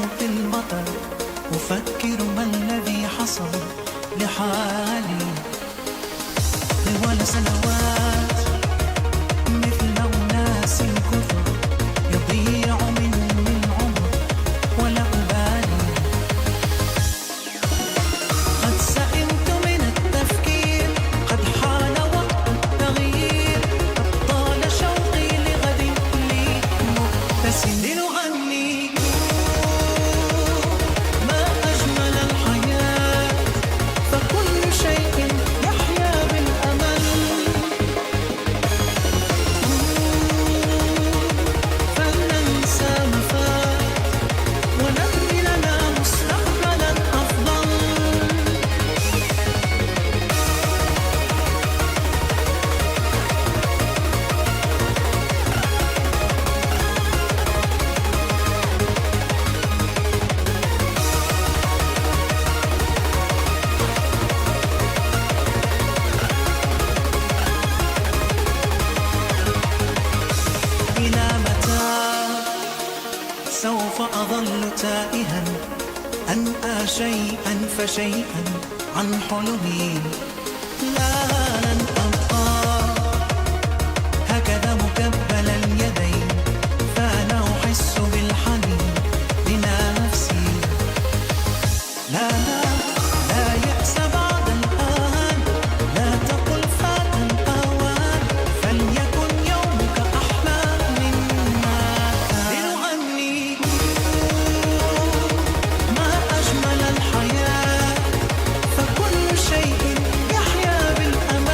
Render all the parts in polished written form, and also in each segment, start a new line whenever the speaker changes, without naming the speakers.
صوت المطر أفكر ما الذي حصل لحالي طوال سنوات مثل أناس كثر يضيع مني العمر ولا أبالي قد سئمت من التفكير قد حان وقت التغيير قد طال شوقي لغد لي مبتسم لنغني ما أجمل الحياة فكل شيء يحيا بالأمل فلننسى ما فات ونبني لنا مستقبلا أفضل إلى متى سوف أظل تائها أنأى شيئا فشيئا عن حلمي لا لن أبقى هكذا مكبل اليدين فأنا أحس بالحنين لنفسي لا لا لا يأس بعد الآن لا تقل فات الأوان فليكن يومك أحلى مما كان لنغني ما أجمل الحياة فكل شيء يحيا بالأمل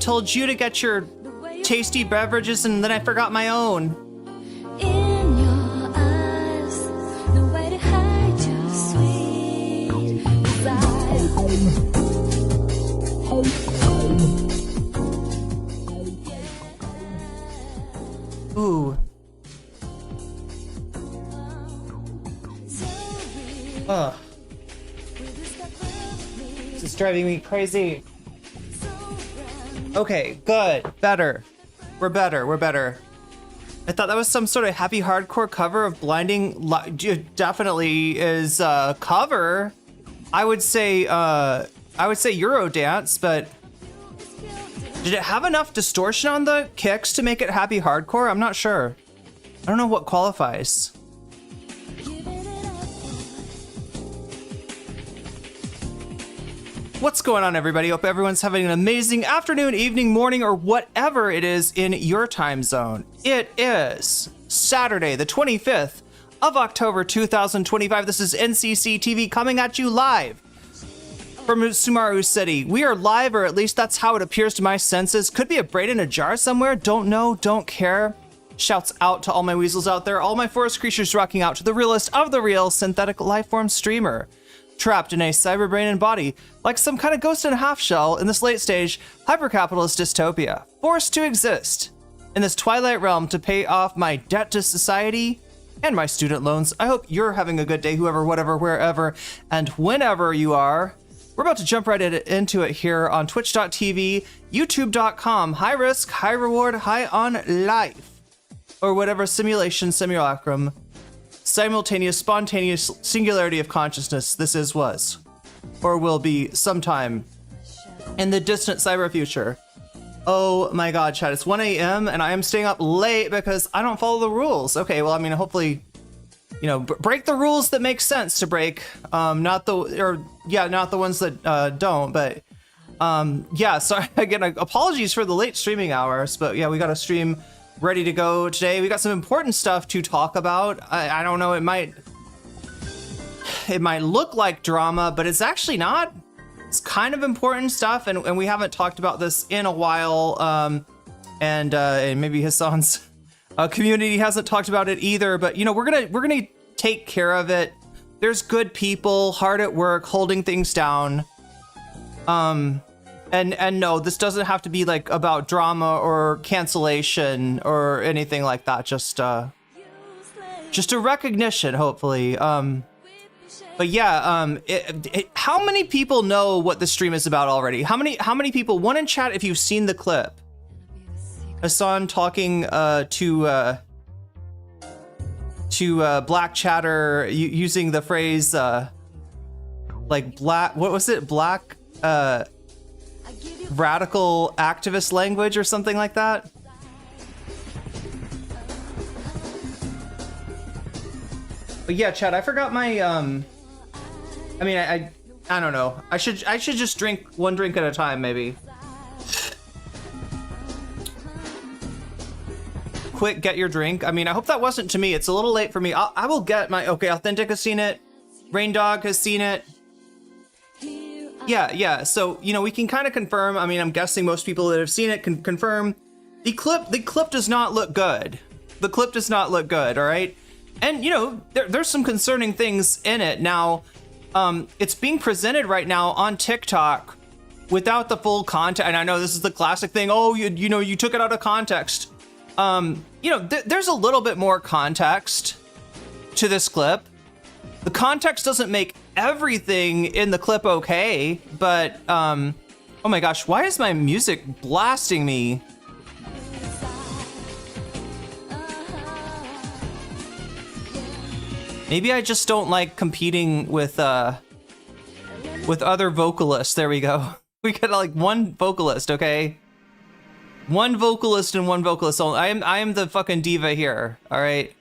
told you to get your tasty beverages and then I forgot my own.
In your eyes, the way to hide your sweet desire.
Ooh. Ugh. This is driving me crazy. Okay, good. Better. We're better. We're better. I thought that was some sort of happy hardcore cover of Blinding Light. Definitely is a cover. I would say Eurodance, but did it have enough distortion on the kicks to make it happy hardcore? I'm not sure. I don't know what qualifies. What's going on, everybody? Hope everyone's having an amazing afternoon, evening, morning, or whatever it is in your time zone. It is Saturday, the 25th of October, 2025. This is NCC TV coming at you live from Sumaru City. We are live, or at least that's how it appears to my senses. Could be a brain in a jar somewhere. Don't know, don't care. Shouts out to all my weasels out there, all my forest creatures rocking out to the realest of the real synthetic lifeform streamer. Trapped in a cyber brain and body, like some kind of ghost in a half shell in this late stage hypercapitalist dystopia, forced to exist in this twilight realm to pay off my debt to society and my student loans. I hope you're having a good day, whoever, whatever, wherever, and whenever you are. We're about to jump right into it here on twitch.tv, youtube.com, high risk, high reward, high on life, or whatever simulation, simulacrum, simultaneous, spontaneous singularity of consciousness this is, was, or will be sometime in the distant cyber future. Oh my god, chat, it's 1 a.m. and I am staying up late because I don't follow the rules. Okay, well, I mean, hopefully, you know, break the rules that make sense to break, not the ones that don't, but yeah, sorry, again, apologies for the late streaming hours, but yeah, we got a stream ready to go today. We got some important stuff to talk about. I don't know, it might look like drama, but it's actually not. It's kind of important stuff, and we haven't talked about this in a while, and maybe Hasan's community hasn't talked about it either, but you know, we're gonna take care of it. There's good people hard at work holding things down. And no, this doesn't have to be like about drama or cancellation or anything like that. Just a recognition, hopefully. But yeah, how many people know what the stream is about already? How many people? One in chat if you've seen the clip. Hasan talking to Black Chatter using the phrase like black. What was it? Black. Radical activist language or something like that. But yeah, Chad, I forgot my I mean, I don't know. I should just drink one drink at a time, maybe. Quick, get your drink. I mean, I hope that wasn't to me. It's a little late for me. I will get my. Okay, Authentic has seen it. Rain Dog has seen it. Yeah. So, you know, we can kind of confirm. I mean, I'm guessing most people that have seen it can confirm the clip does not look good. The clip does not look good. All right. And, you know, there's some concerning things in it. Now, it's being presented right now on TikTok without the full context. And I know this is the classic thing. Oh, you know, you took it out of context. You know, there's a little bit more context to this clip. The context doesn't make everything in the clip okay, but oh my gosh, why is my music blasting me? Maybe I just don't like competing with other vocalists. There we go. We got like one vocalist, okay? One vocalist and one vocalist only. I am the fucking diva here. All right.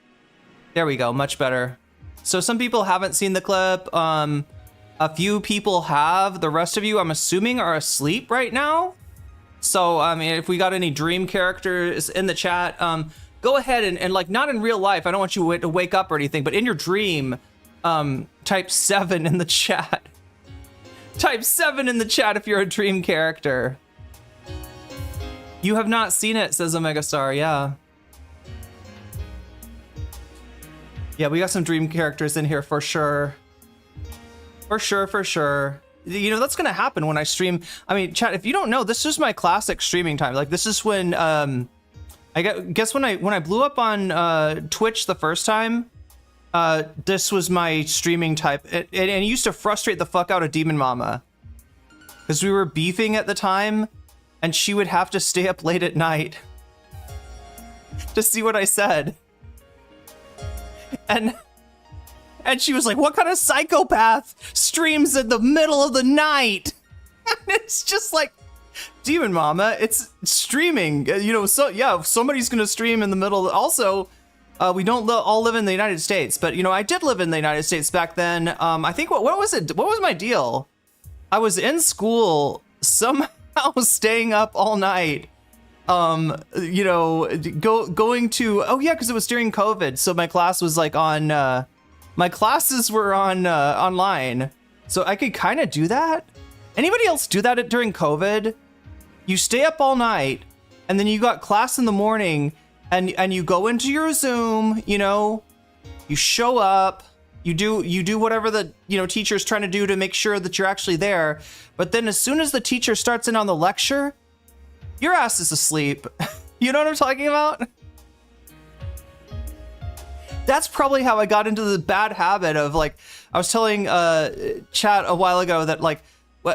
There we go. Much better. So some people haven't seen the clip. A few people have. The rest of you, I'm assuming, are asleep right now. So, I mean, if we got any dream characters in the chat, go ahead and like, not in real life. I don't want you to wake up or anything, but in your dream, type 7 in the chat. Type 7 in the chat if you're a dream character. You have not seen it, says Omega Star. Yeah. Yeah, we got some dream characters in here for sure. For sure. You know, that's gonna happen when I stream. I mean, chat, if you don't know, this is my classic streaming time. Like, this is when I guess when I blew up on Twitch the first time, this was my streaming type. And it used to frustrate the fuck out of Demon Mama. Because we were beefing at the time, and she would have to stay up late at night to see what I said. And she was like, what kind of psychopath streams in the middle of the night? And it's just like, Demon Mama, it's streaming. You know, so yeah, somebody's gonna stream in the middle. Also, we don't all live in the United States, but you know, I did live in the United States back then. I think what was it? What was my deal? I was in school, somehow staying up all night. You know, going to, oh yeah, because it was during COVID, so my class was like on. My classes were on online, so I could kind of do that. Anybody else do that during COVID? You stay up all night, and then you got class in the morning, and you go into your Zoom. You know, you show up, you do whatever the teacher's trying to do to make sure that you're actually there. But then as soon as the teacher starts in on the lecture, your ass is asleep. You know what I'm talking about? That's probably how I got into the bad habit of, like, I was telling chat a while ago that, like,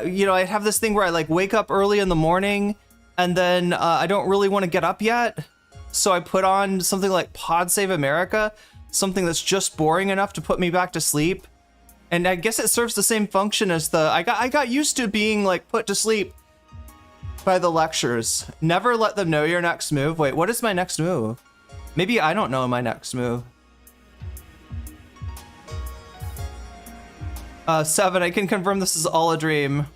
you know, I have this thing where I like wake up early in the morning, and then I don't really want to get up yet, so I put on something like Pod Save America, something that's just boring enough to put me back to sleep. And I guess it serves the same function as the I got used to being like put to sleep by the lectures. Never let them know your next move. Wait, what is my next move? Maybe I don't know my next move. 7, I can confirm this is all a dream.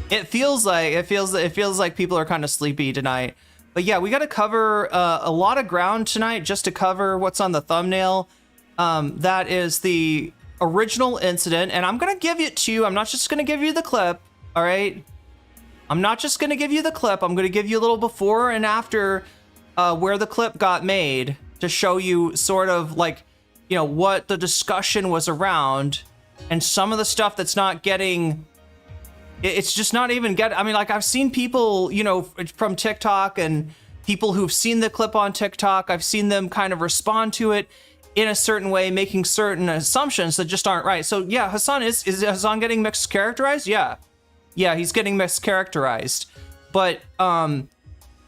It feels like people are kind of sleepy tonight. But yeah, we got to cover a lot of ground tonight just to cover what's on the thumbnail. That is the original incident, and I'm gonna give it to you. I'm not just gonna give you the clip, all right? I'm not just gonna give you the clip. I'm gonna give you a little before and after where the clip got made to show you sort of like, you know, what the discussion was around. And some of the stuff that's not getting, it's just not even getting, I mean, like I've seen people, you know, from TikTok and people who've seen the clip on TikTok, I've seen them kind of respond to it in a certain way, making certain assumptions that just aren't right. So yeah, Hasan, is Hasan getting mischaracterized? Yeah, he's getting mischaracterized. But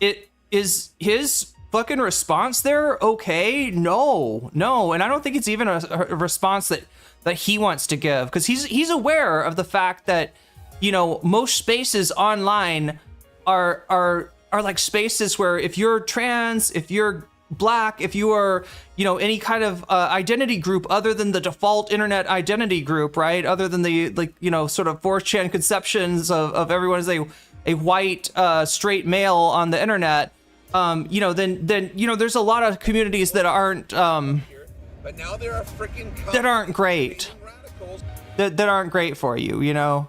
it is his fucking response there okay? No. And I don't think it's even a response that he wants to give, because he's aware of the fact that, you know, most spaces online are like spaces where if you're trans, if you're black, if you are, you know, any kind of identity group other than the default internet identity group, right? Other than the, like, you know, sort of 4chan conceptions of everyone as a white straight male on the internet, you know, then you know, there's a lot of communities that aren't
but now there are freaking
that aren't great. That aren't great for you, you know?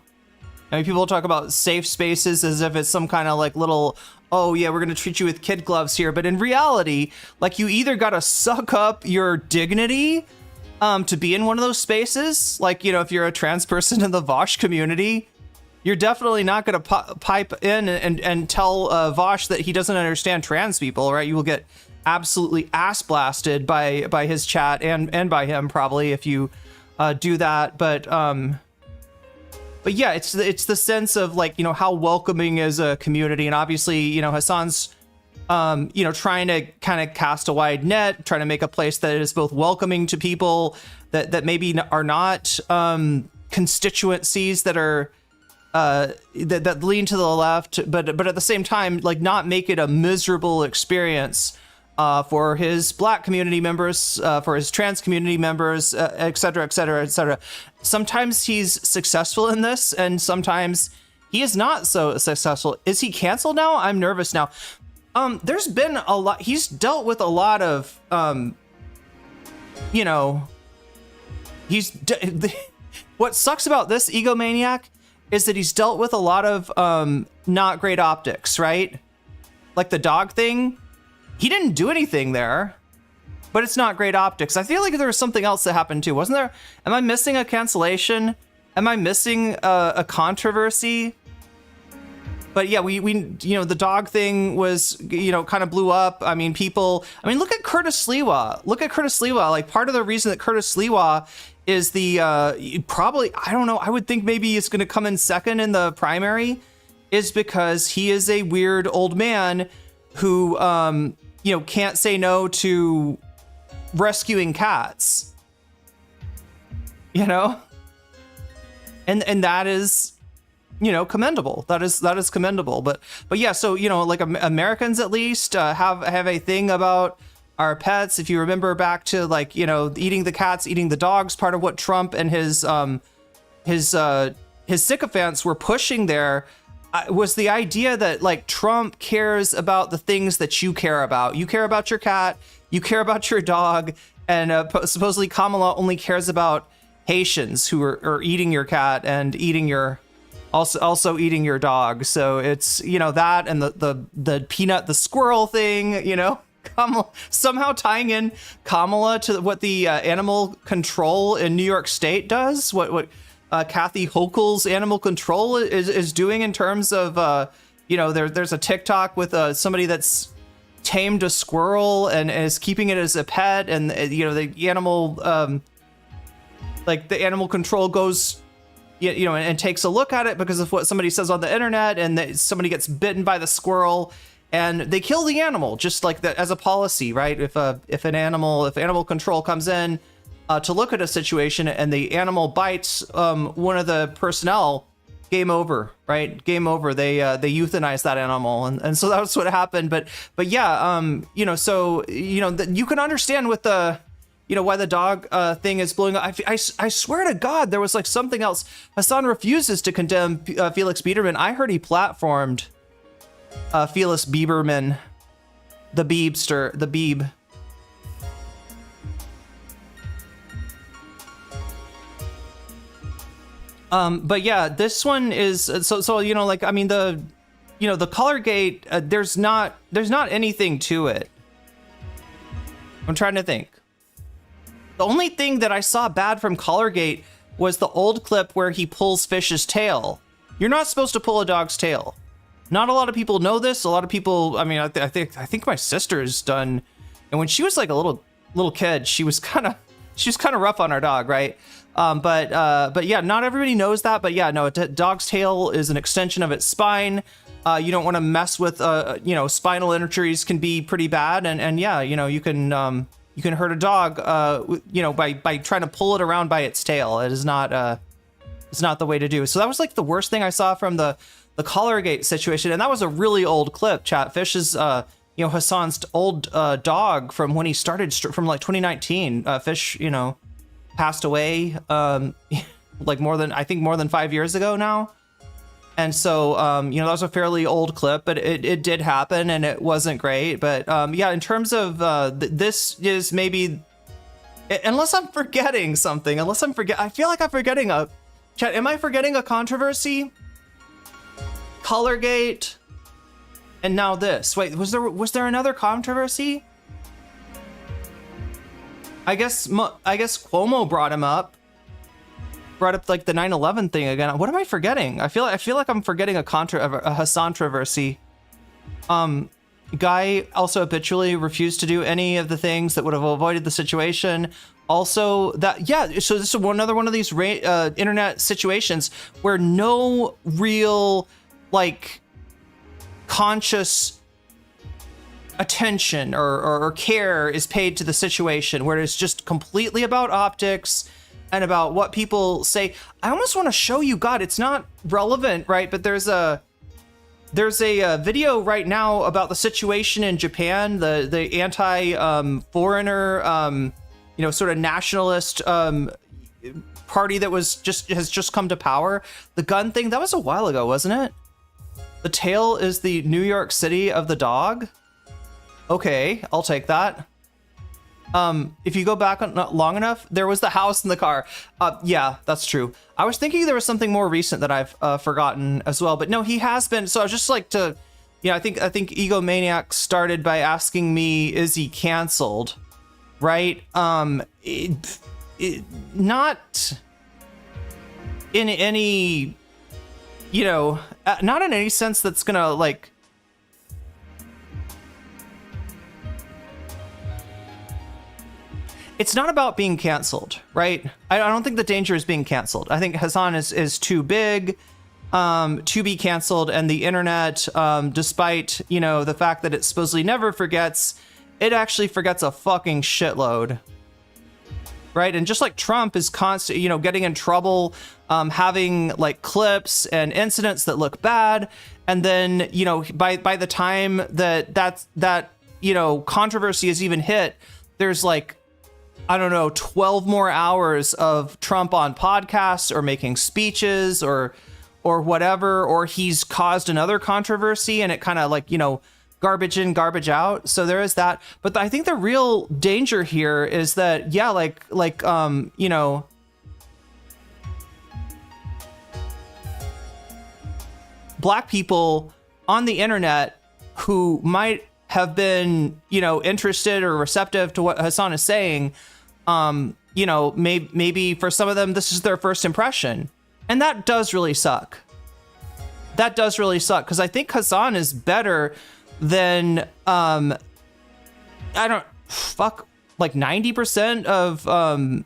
I mean, people talk about safe spaces as if it's some kind of like little, oh yeah, we're gonna treat you with kid gloves here. But in reality, like, you either gotta suck up your dignity to be in one of those spaces. Like, you know, if you're a trans person in the Vosh community, you're definitely not gonna pipe in and tell Vosh that he doesn't understand trans people, right? You will get absolutely ass blasted by his chat and by him probably if you do that. But yeah, it's the sense of, like, you know, how welcoming is a community. And obviously, you know, Hasan's you know, trying to kind of cast a wide net, trying to make a place that is both welcoming to people that maybe are not constituencies that are that lean to the left, but at the same time, like, not make it a miserable experience for his black community members, for his trans community members, et cetera, et cetera, et cetera. Sometimes he's successful in this, and sometimes he is not so successful. Is he canceled now? I'm nervous now. There's been a lot. He's dealt with a lot of, you know, what sucks about this egomaniac is that he's dealt with a lot of not great optics, right? like the dog thing, he didn't do anything there, but it's not great optics. I feel like there was something else that happened too, wasn't there? Am I missing a cancellation? Am I missing a controversy? But yeah, we the dog thing was, kind of blew up. I mean, look at Curtis Lewa. Like, part of the reason that Curtis Lewa is probably, I don't know, I would think maybe he's going to come in second in the primary, is because he is a weird old man who, can't say no to rescuing cats, and that is, commendable. That is commendable. But yeah, so, like, Americans at least have a thing about our pets. If you remember back to, like, eating the cats, eating the dogs, part of what Trump and his sycophants were pushing there was the idea that, like, Trump cares about the things that you care about. You care about your cat, you care about your dog, and supposedly Kamala only cares about Haitians who are eating your cat and eating your also eating your dog. So it's, that and the peanut the squirrel thing, Kamala, somehow tying in Kamala to what the animal control in New York State does, what Kathy Hochul's animal control is doing in terms of there's a TikTok with somebody that's tamed a squirrel and is keeping it as a pet, and the animal the animal control goes and takes a look at it because of what somebody says on the internet, and somebody gets bitten by the squirrel and they kill the animal, just like that as a policy, right? If animal control comes in to look at a situation and the animal bites one of the personnel, game over, right? Game over. They euthanize that animal, and so that's what happened. But yeah, so you can understand with the why the dog thing is blowing up. I swear to God, there was like something else. Hasan refuses to condemn Felix Biederman. I heard he platformed Felix Biederman, the Beebster, the Beeb. But yeah, this one is the Colorgate. There's not anything to it. I'm trying to think. The only thing that I saw bad from Colorgate was the old clip where he pulls Fish's tail. You're not supposed to pull a dog's tail. Not a lot of people know this. A lot of people, I mean, I think my sister's done. And when she was like a little kid, she was kind of rough on our dog, right? But yeah, not everybody knows that. But yeah, no, a dog's tail is an extension of its spine. You don't want to mess with, spinal injuries can be pretty bad. And yeah, you can hurt a dog, by trying to pull it around by its tail. It is not, it's not the way to do. So that was like the worst thing I saw from the Colorgate situation. And that was a really old clip, chat. Fish is, Hasan's old dog from when he started from like 2019. Fish, passed away, like more than 5 years ago now. And so, that was a fairly old clip, but it did happen and it wasn't great. But yeah, in terms of this is maybe, unless I'm forgetting something, I feel like I'm forgetting chat, am I forgetting a controversy? Colorgate, and now this. Wait, was there another controversy? I guess Cuomo brought up like the 9/11 thing again. What am I forgetting? I feel like I'm forgetting a Hasan controversy. Guy also habitually refused to do any of the things that would have avoided the situation. Also, so this is another one of these internet situations where no real like conscious attention or care is paid to the situation, where it's just completely about optics and about what people say. I almost want to show you, God, it's not relevant, right? But there's a video right now about the situation in Japan, the anti-foreigner, sort of nationalist party that has just come to power. The gun thing, that was a while ago, wasn't it? The tail is the New York City of the dog. Okay, I'll take that. If you go back not long enough, there was the house and the car. Yeah, that's true. I was thinking there was something more recent that I've forgotten as well, but no, he has been. So I was just like to I think Egomaniac started by asking me, is he canceled? Right? Not in any, not in any sense that's gonna like. It's not about being canceled, right? I don't think the danger is being canceled. I think Hasan is too big to be canceled, and the internet, despite, the fact that it supposedly never forgets, it actually forgets a fucking shitload, right? And just like Trump is constant, getting in trouble, having like clips and incidents that look bad, and then, by the time that controversy is even hit, there's like, I don't know, 12 more hours of Trump on podcasts or making speeches or whatever, or he's caused another controversy and it kind of like, garbage in, garbage out. So there is that. But I think the real danger here is that, Black people on the internet who might have been, interested or receptive to what Hasan is saying, maybe for some of them, this is their first impression. And that does really suck. That does really suck, because I think Hasan is better than, like 90% of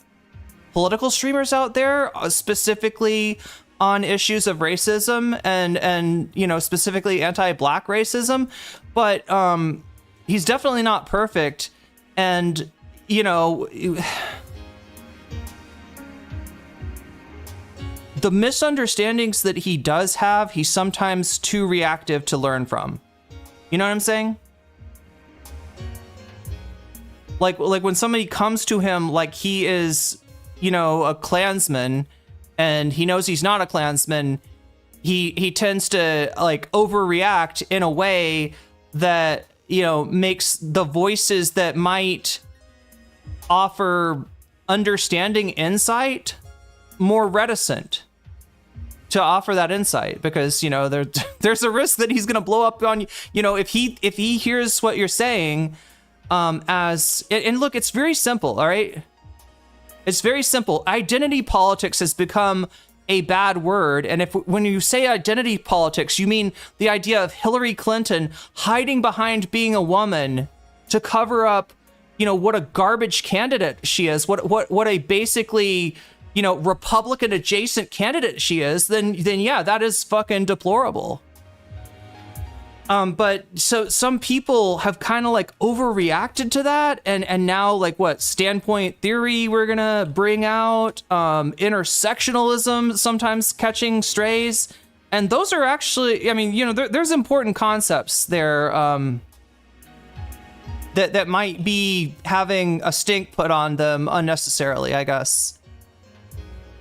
political streamers out there, specifically on issues of racism and specifically anti-Black racism. But he's definitely not perfect. And, the misunderstandings that he does have, he's sometimes too reactive to learn from. You know what I'm saying? Like when somebody comes to him like he is, a Klansman, and he knows he's not a Klansman, he tends to like overreact in a way that, makes the voices that might offer understanding insight more reticent to offer that insight, because there's a risk that he's going to blow up on you. If he hears what you're saying, and look, it's very simple. All right. It's very simple. Identity politics has become a bad word. And when you say identity politics, you mean the idea of Hillary Clinton hiding behind being a woman to cover up, what a garbage candidate she is, what a basically, Republican adjacent candidate she is, then yeah, that is fucking deplorable. But so some people have kind of like overreacted to that, and now like what standpoint theory we're gonna bring out, intersectionalism sometimes catching strays, and those are actually, there's important concepts there that might be having a stink put on them unnecessarily, I guess.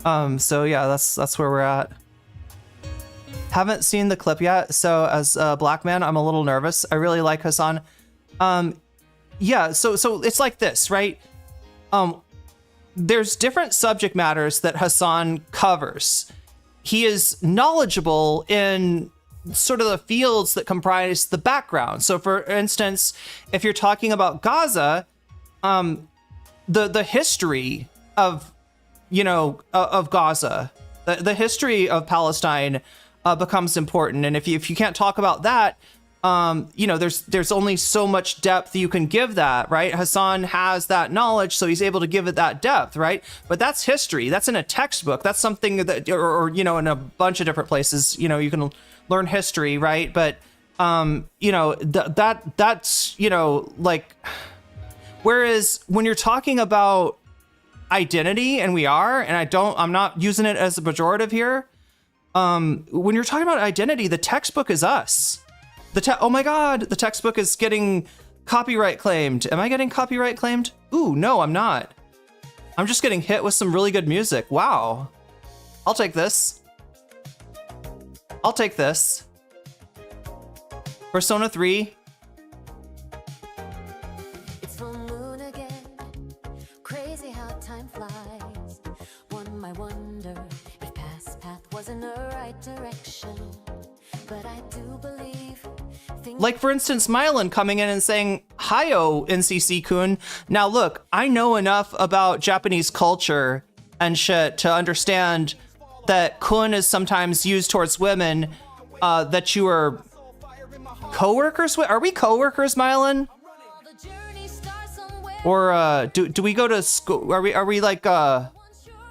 So yeah, that's where we're at. Haven't seen the clip yet, so as a Black man, I'm a little nervous. I really like Hasan. Yeah, so it's like this, right? There's different subject matters that Hasan covers. He is knowledgeable in sort of the fields that comprise the background. So for instance, if you're talking about Gaza, the history of, of Gaza, the history of Palestine becomes important. And if you can't talk about that, there's only so much depth you can give that, right? Hasan has that knowledge, so he's able to give it that depth, right? But that's history. That's in a textbook. That's something that, or in a bunch of different places, you can learn history, right? But, that's, like, whereas when you're talking about identity, and I'm not using it as a pejorative here. When you're talking about identity, the textbook is us. Oh my God, the textbook is getting copyright claimed. Am I getting copyright claimed? Ooh, no, I'm not. I'm just getting hit with some really good music. Wow. I'll take this. I'll take this. Persona 3.
It's full moon again. Crazy how time flies. One might wonder if past path was in the right direction. but I do believe things
Like, for instance, Mylan coming in and saying, "Hiyo, NCC-kun." Now, look, I know enough about Japanese culture and shit to understand that kun is sometimes used towards women that you are co-workers with. Are we co-workers, Mylan?
the journey starts somewhere.
Or do we go to school? Are we like
Unsure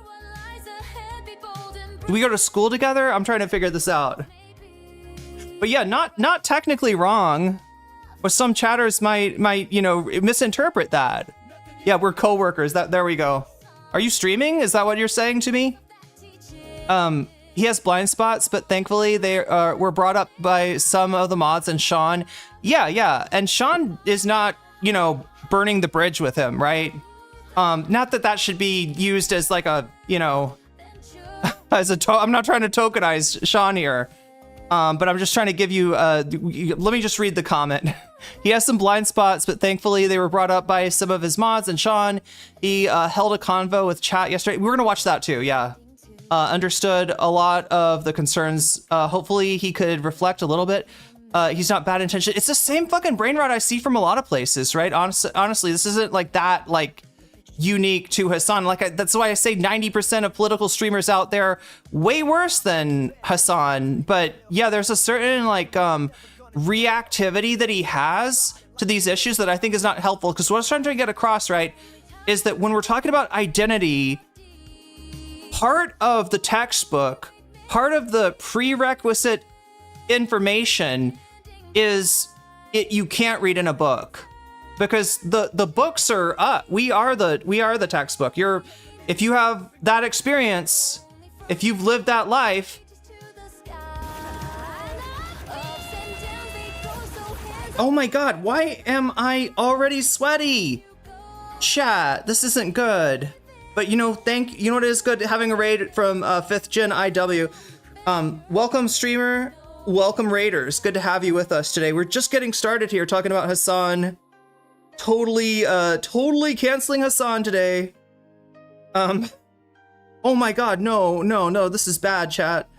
what lies ahead, be bold and
do we go to school together? I'm trying to figure this out.
maybe.
But yeah, not technically wrong. Or some chatters might misinterpret that. Yeah, we're co-workers. There we go. Are you streaming? Is that what you're saying to me? He has blind spots, but thankfully they were brought up by some of the mods and Sean. Yeah. And Sean is not, burning the bridge with him, right? Not that should be used as like a, I'm not trying to tokenize Sean here. But I'm just trying to give you, let me just read the comment. He has some blind spots, but thankfully they were brought up by some of his mods and Sean. He held a convo with chat yesterday. We're going to watch that too, yeah. Understood a lot of the concerns. Hopefully he could reflect a little bit. He's not bad intentioned. It's the same fucking brain rot I see from a lot of places, right? Honestly, this isn't like that, like, unique to Hasan. That's why I say 90% of political streamers out there way worse than Hasan. But yeah, there's a certain reactivity that he has to these issues that I think is not helpful. Because what I was trying to get across, right, is that when we're talking about identity, part of the textbook, part of the prerequisite information is you can't read in a book. Because the books are we are the textbook. If you have that experience, if you've lived that life. Oh my god, why am I already sweaty? Chat, this isn't good. But you know what is good? Having a raid from 5th Gen IW. Welcome streamer, welcome raiders. Good to have you with us today. We're just getting started here talking about Hasan. Totally canceling Hasan today. Oh my god, no, this is bad, chat.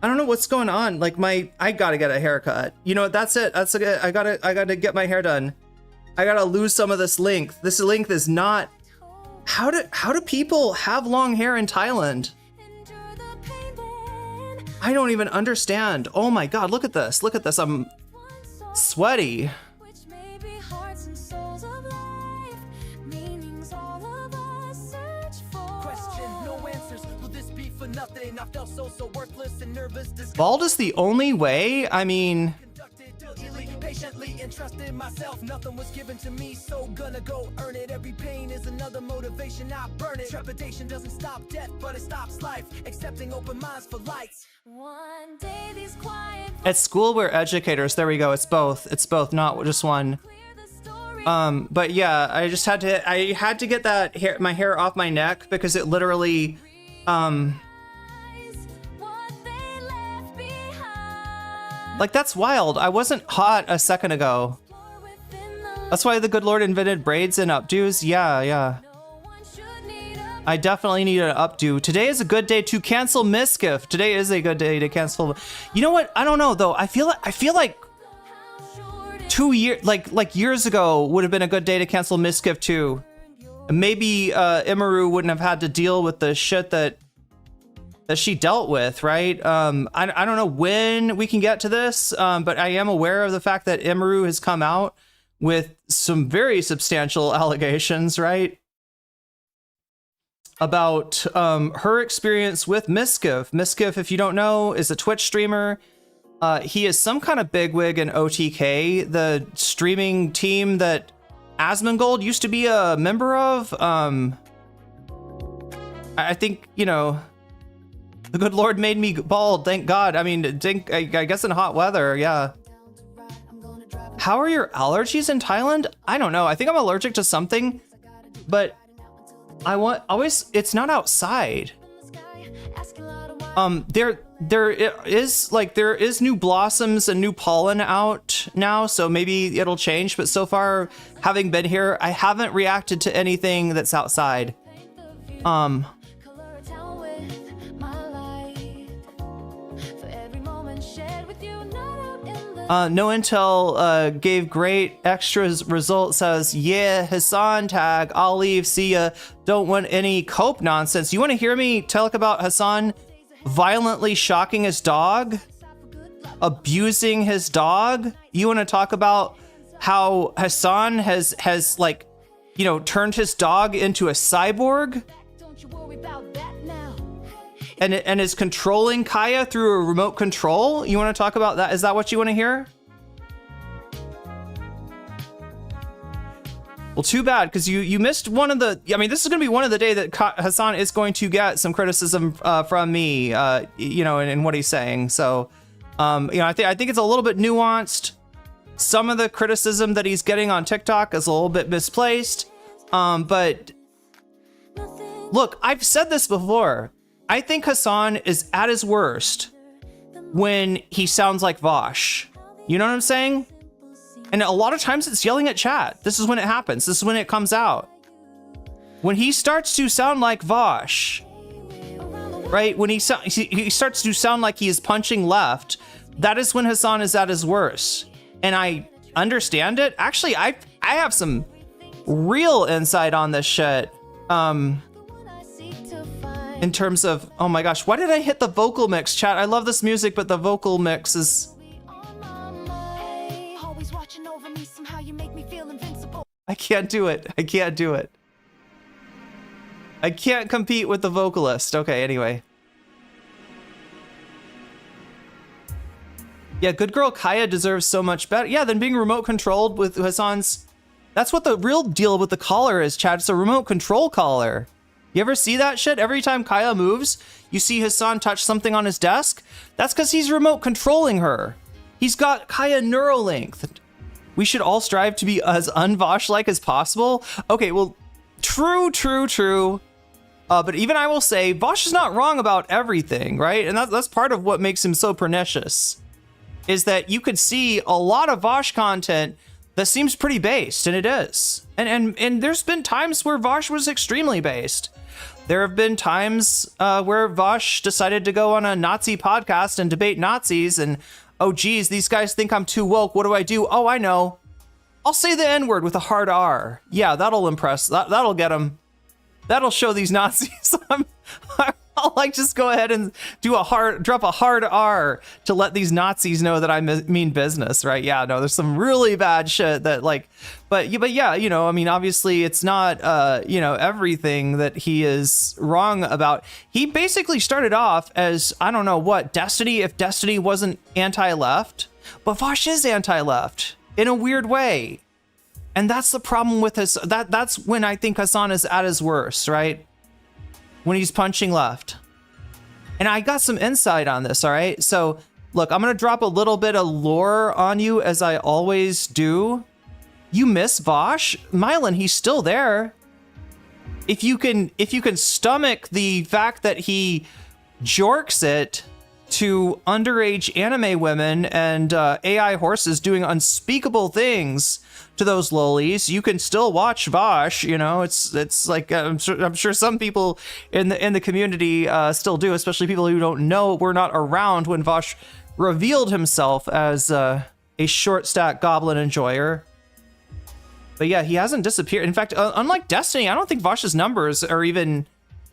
I don't know what's going on. Like I gotta get a haircut. You know what, that's it. I gotta get my hair done. I gotta lose some of this length. This length is not, how do people have long hair in Thailand? I don't even understand. Oh my god, look at this. I'm sweaty. Bald is the only way? I mean,
patiently entrusted myself, nothing was given to me, so gonna go earn it. Every pain is another motivation, I burn it. Trepidation doesn't stop death, but it stops life. Accepting open minds for lights.
One day these quiet
at school we're educators. There we go. It's both, not just one. But yeah, I had to get that hair, my hair off my neck, because it literally like, that's wild. I wasn't hot a second ago. That's why the good Lord invented braids and updos. Yeah. I definitely need an updo. Today is a good day to cancel Misgift. Today is a good day to cancel. You know what? I don't know though. I feel like 2 years, like years ago would have been a good day to cancel Misgift too. Maybe Imaru wouldn't have had to deal with the shit that she dealt with, right? I don't know when we can get to this, but I am aware of the fact that Imaru has come out with some very substantial allegations, right? About her experience with Misgift. Misgift, if you don't know, is a Twitch streamer. He is some kind of bigwig in OTK, the streaming team that Asmongold used to be a member of. I think, the good Lord made me bald, thank God. I mean, I guess in hot weather, yeah. How are your allergies in Thailand? I don't know. I think I'm allergic to something, but it's not outside. There is new blossoms and new pollen out now, so maybe it'll change. But so far, having been here, I haven't reacted to anything that's outside.
with my life. For every moment shared with you, not
No Intel gave great extras result, says, yeah, Hasan tag, I'll leave, see ya. Don't want any cope nonsense. You want to hear me talk about Hasan violently shocking his dog? Abusing his dog? You want to talk about how Hasan has like, you know, turned his dog into a cyborg?
Don't you worry about that now.
And is controlling Kaya through a remote control? You want to talk about that? Is that what you want to hear? Well, too bad, because you missed one of the... I mean, this is going to be one of the day that Hasan is going to get some criticism from me, you know, in what he's saying. So, you know, I think it's a little bit nuanced. Some of the criticism that he's getting on TikTok is a little bit misplaced. But look, I've said this before. I think Hasan is at his worst when he sounds like Vosh. You know what I'm saying? And a lot of times it's yelling at chat. This is when it happens. This is when it comes out. When he starts to sound like Vosh, right? When he starts to sound like he is punching left, that is when Hasan is at his worst. And I understand it. Actually, I have some real insight on this shit. In terms of, oh my gosh, why did I hit the vocal mix, chat? I love this music, but the vocal mix is... I can't do it. I can't do it. I can't compete with the vocalist. Okay, anyway. Yeah, good girl Kaya deserves so much better. Yeah, than being remote controlled with Hasan's... That's what the real deal with the collar is, chat. It's a remote control collar. You ever see that shit? Every time Kaya moves, you see Hasan touch something on his desk? That's because he's remote controlling her. He's got Kaya Neuralink. We should all strive to be as un-Vosh-like as possible. Okay, well, true. But even I will say, Vosh is not wrong about everything, right? And that's part of what makes him so pernicious, is that you could see a lot of Vosh content that seems pretty based, and it is. And there's been times where Vosh was extremely based. There have been times where Vosh decided to go on a Nazi podcast and debate Nazis, and oh geez, these guys think I'm too woke. What do I do? Oh, I know. I'll say the N-word with a hard R. Yeah, that'll impress. That'll get them. That'll show these Nazis. I'll like just go ahead and drop a hard R to let these Nazis know that I mean business, right? Yeah, no, there's some really bad shit that like, but yeah, you know, I mean, obviously it's not, you know, everything that he is wrong about. He basically started off as, I don't know what, Destiny, if Destiny wasn't anti-left, but Vosh is anti-left in a weird way. And that's the problem with his, that's when I think Hasan is at his worst, right? When he's punching left. And I got some insight on this, all right? So, look, I'm going to drop a little bit of lore on you, as I always do. You miss Vosh? Mylan, he's still there. If you can stomach the fact that he jorks it to underage anime women and AI horses doing unspeakable things to those lolies, you can still watch Vosh. You know, it's like I'm sure some people in the community still do, especially people who don't know, were not around when Vosh revealed himself as a short stack goblin enjoyer. But yeah, he hasn't disappeared. In fact, unlike Destiny, I don't think Vosh's numbers are even...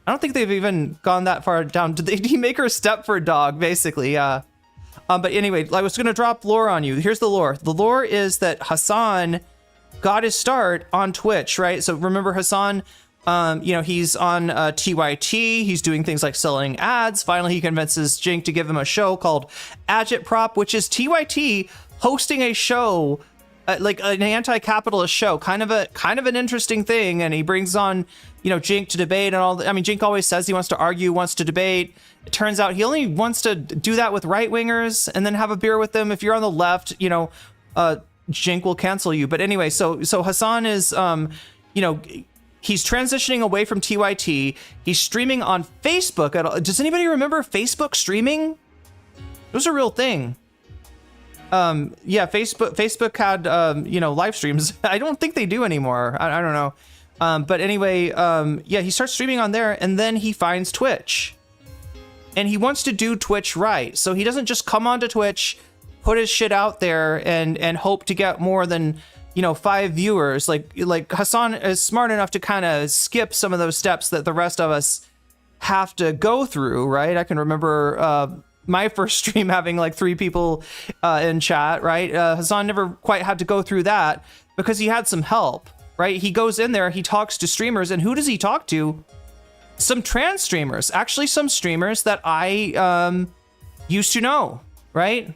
I don't think they've even gone that far down. Did he make her step for a dog, basically? Yeah. But anyway, I was going to drop lore on you. Here's the lore. The lore is that Hasan got his start on Twitch, right? So remember Hasan, you know, he's on TYT. He's doing things like selling ads. Finally, he convinces Jink to give him a show called Agitprop, which is TYT hosting a show, like an anti-capitalist show, kind of an interesting thing. And he brings on, you know, Jink to debate and all. I mean, Jink always says he wants to argue, wants to debate. It turns out he only wants to do that with right-wingers and then have a beer with them. If you're on the left, you know, Jink will cancel you. But anyway, so Hasan is, you know, he's transitioning away from TYT. He's streaming on Facebook. Does anybody remember Facebook streaming? It was a real thing. Yeah, Facebook had, you know, live streams. I don't think they do anymore. I don't know. But anyway, yeah, he starts streaming on there, and then he finds Twitch. And he wants to do Twitch right. So he doesn't just come onto Twitch, put his shit out there and hope to get more than, 5 viewers. Like Hasan is smart enough to kind of skip some of those steps that the rest of us have to go through, right? I can remember my first stream having like 3 people in chat, right? Hasan never quite had to go through that because he had some help, right? He goes in there, he talks to streamers, and who does he talk to? Some trans streamers, actually some streamers that I used to know, right?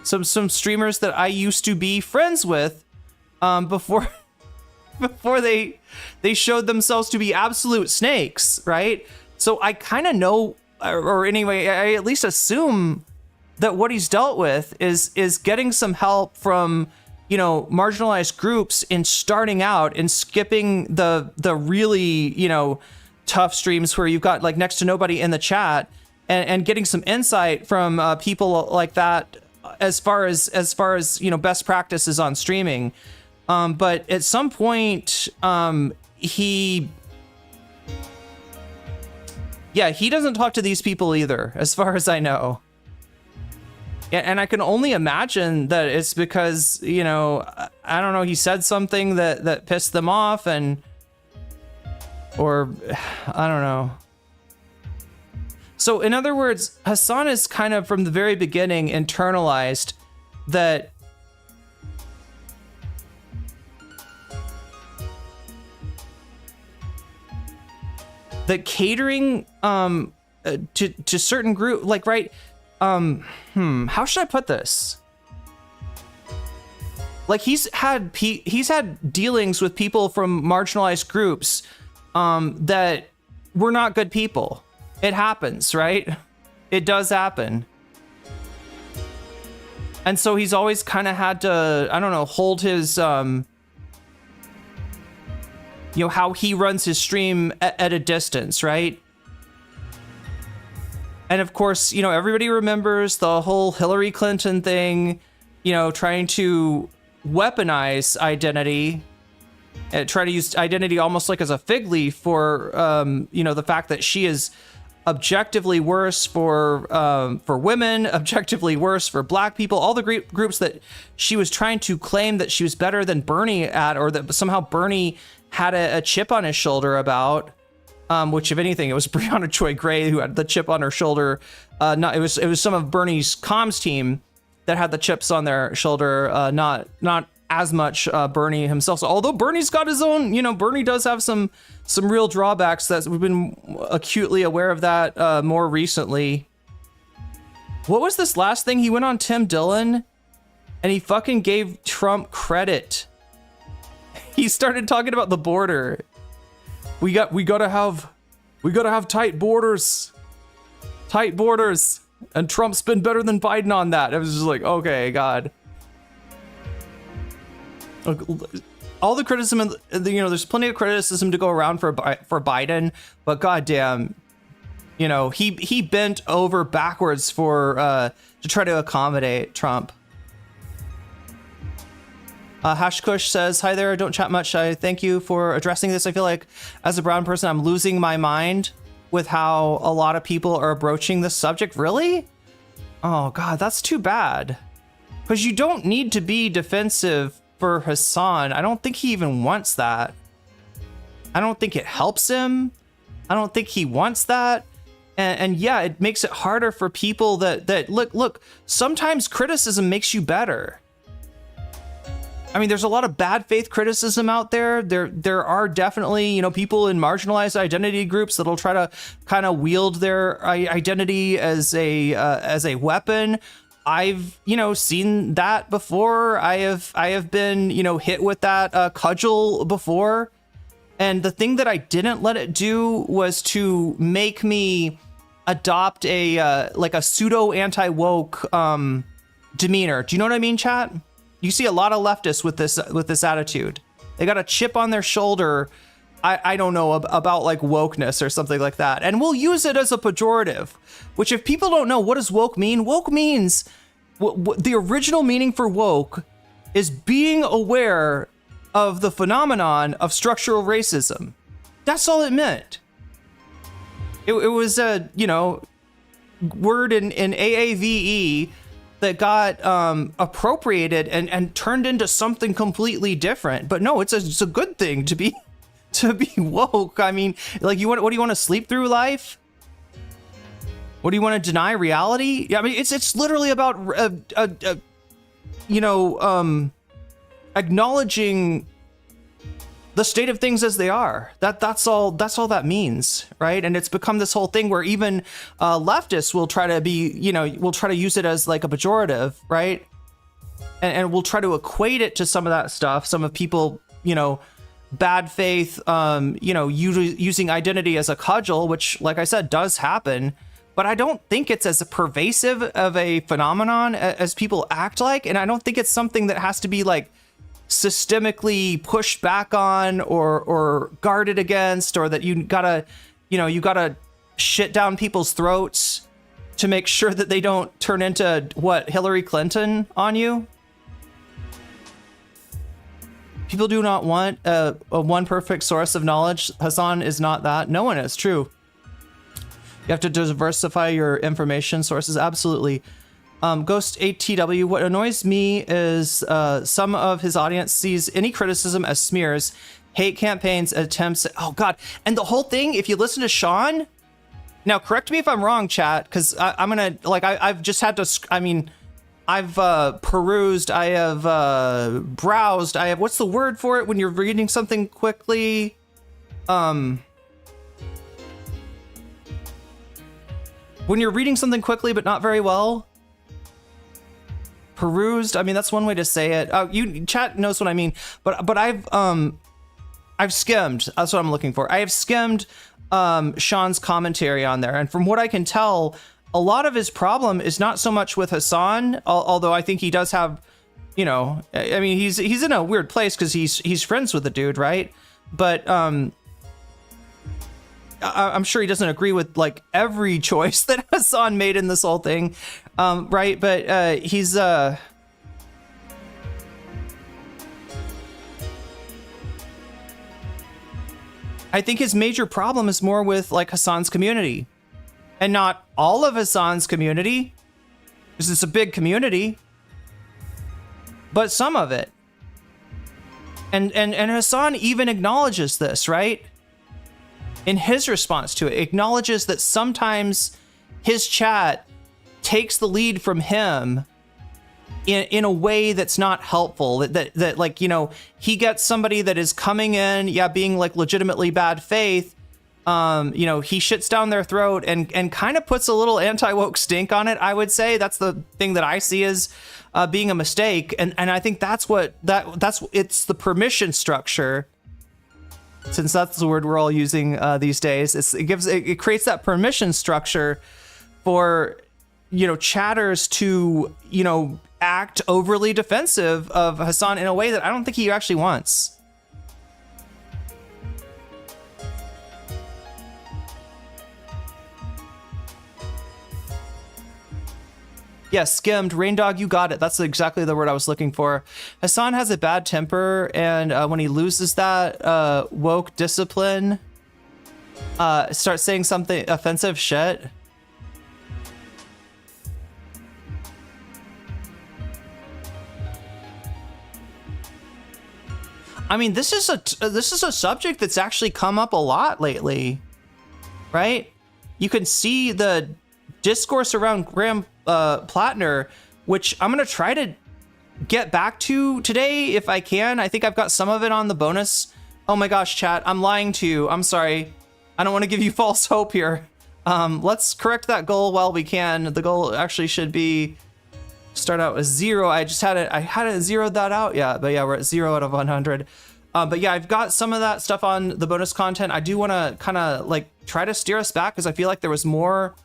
Some streamers that I used to be friends with before they showed themselves to be absolute snakes, right? So I kind of know, or anyway, I at least assume that what he's dealt with is getting some help from, marginalized groups in starting out and skipping the really, tough streams where you've got like next to nobody in the chat, and getting some insight from people like that as far as best practices on streaming. But at some point, he doesn't talk to these people either, as far as I know. And I can only imagine that it's because, I don't know, he said something that pissed them off, or I don't know. So in other words, Hasan is kind of from the very beginning internalized that catering to certain group, like, right, how should I put this? Like, he's had dealings with people from marginalized groups that were not good people. It happens, right? It does happen. And so he's always kind of had to, I don't know, hold his, how he runs his stream at a distance, right? And of course, everybody remembers the whole Hillary Clinton thing, trying to weaponize identity, try to use identity almost like as a fig leaf for, the fact that she is objectively worse for women, objectively worse for Black people, all the groups that she was trying to claim that she was better than Bernie at, or that somehow Bernie had a chip on his shoulder about, which if anything, it was Breonna Joy Gray who had the chip on her shoulder. It was some of Bernie's comms team that had the chips on their shoulder, not as much Bernie himself. So although Bernie's got his own, Bernie does have some real drawbacks that we've been acutely aware of that more recently. What was this last thing? He went on Tim Dillon and he fucking gave Trump credit. He started talking about the border. We gotta have tight borders, and Trump's been better than Biden on that. It was just like, okay, God. All the criticism, there's plenty of criticism to go around for Biden, but goddamn, he bent over backwards to try to accommodate Trump. Hashkush says, hi there, don't chat much. I thank you for addressing this. I feel like as a brown person, I'm losing my mind with how a lot of people are broaching this subject. Really? Oh God, that's too bad. Because you don't need to be defensive for Hasan. I don't think he even wants that. I don't think it helps him. I don't think he wants that. And yeah, it makes it harder for people that look, sometimes criticism makes you better. I mean, there's a lot of bad faith criticism out there. There are definitely, people in marginalized identity groups that'll try to kind of wield their identity as a weapon. I've, seen that before. I have been, hit with that cudgel before. And the thing that I didn't let it do was to make me adopt a pseudo anti-woke demeanor. Do you know what I mean, chat? You see a lot of leftists with this attitude. They got a chip on their shoulder. I don't know about like wokeness or something like that. And we'll use it as a pejorative, which if people don't know, what does woke mean? Woke means the original meaning for woke is being aware of the phenomenon of structural racism. That's all it meant. It was a, word in AAVE that got appropriated and turned into something completely different. But no, it's a good thing to be woke. I mean, like, what do you want to sleep through life? What do you want to deny reality? I mean, it's literally about acknowledging the state of things as they are. That's all that means, right? And it's become this whole thing where even leftists will try to use it as like a pejorative, right? And we'll try to equate it to some of that stuff. Some of people, bad faith, using identity as a cudgel, which, like I said, does happen. But I don't think it's as pervasive of a phenomenon as people act like. And I don't think it's something that has to be like systemically pushed back on or guarded against, or that you gotta shit down people's throats to make sure that they don't turn into Hillary Clinton on you. People do not want a one perfect source of knowledge. Hasan is not that. No one is. True. You have to diversify your information sources. Absolutely. Ghost ATW, what annoys me is some of his audience sees any criticism as smears, hate campaigns, attempts. Oh God. And the whole thing, if you listen to Sean, now correct me if I'm wrong, chat, because I'm gonna, like, I've just had to, I mean, I've perused, I have browsed, I have, what's the word for it when you're reading something quickly? When you're reading something quickly but not very well. Perused, I mean, that's one way to say it. Chat knows what I mean, but I've skimmed. That's what I'm looking for. I have skimmed Sean's commentary on there, and from what I can tell, a lot of his problem is not so much with Hasan, although I think he does have, I mean, he's in a weird place because he's friends with the dude, right? But I'm sure he doesn't agree with like every choice that Hasan made in this whole thing, right? But he's I think his major problem is more with like Hasan's community, and not all of Hasan's community, because it's a big community, but some of it. And Hasan even acknowledges this, right? In his response to it, acknowledges that sometimes his chat takes the lead from him in a way that's not helpful. That like, he gets somebody that is coming in, being like legitimately bad faith. He shits down their throat and kind of puts a little anti-woke stink on it. I would say that's the thing that I see as being a mistake. And I think that's it's the permission structure. Since that's the word we're all using these days, it creates that permission structure for chatters to act overly defensive of Hasan in a way that I don't think he actually wants. Yes, skimmed. Raindog, you got it. That's exactly the word I was looking for. Hasan has a bad temper, and when he loses that woke discipline, starts saying something offensive shit. I mean, this is a subject that's actually come up a lot lately, right? You can see the discourse around Graham Plattner, which I'm gonna try to get back to today if I can. I think I've got some of it on the bonus. Oh my gosh, chat, I'm lying to you. I'm sorry. I don't want to give you false hope here. Let's correct that goal while we can. The goal actually should be start out with 0. I hadn't zeroed that out yet, but yeah, we're at 0 out of 100. But yeah, I've got some of that stuff on the bonus content. I do want to kind of like try to steer us back because I feel like there was more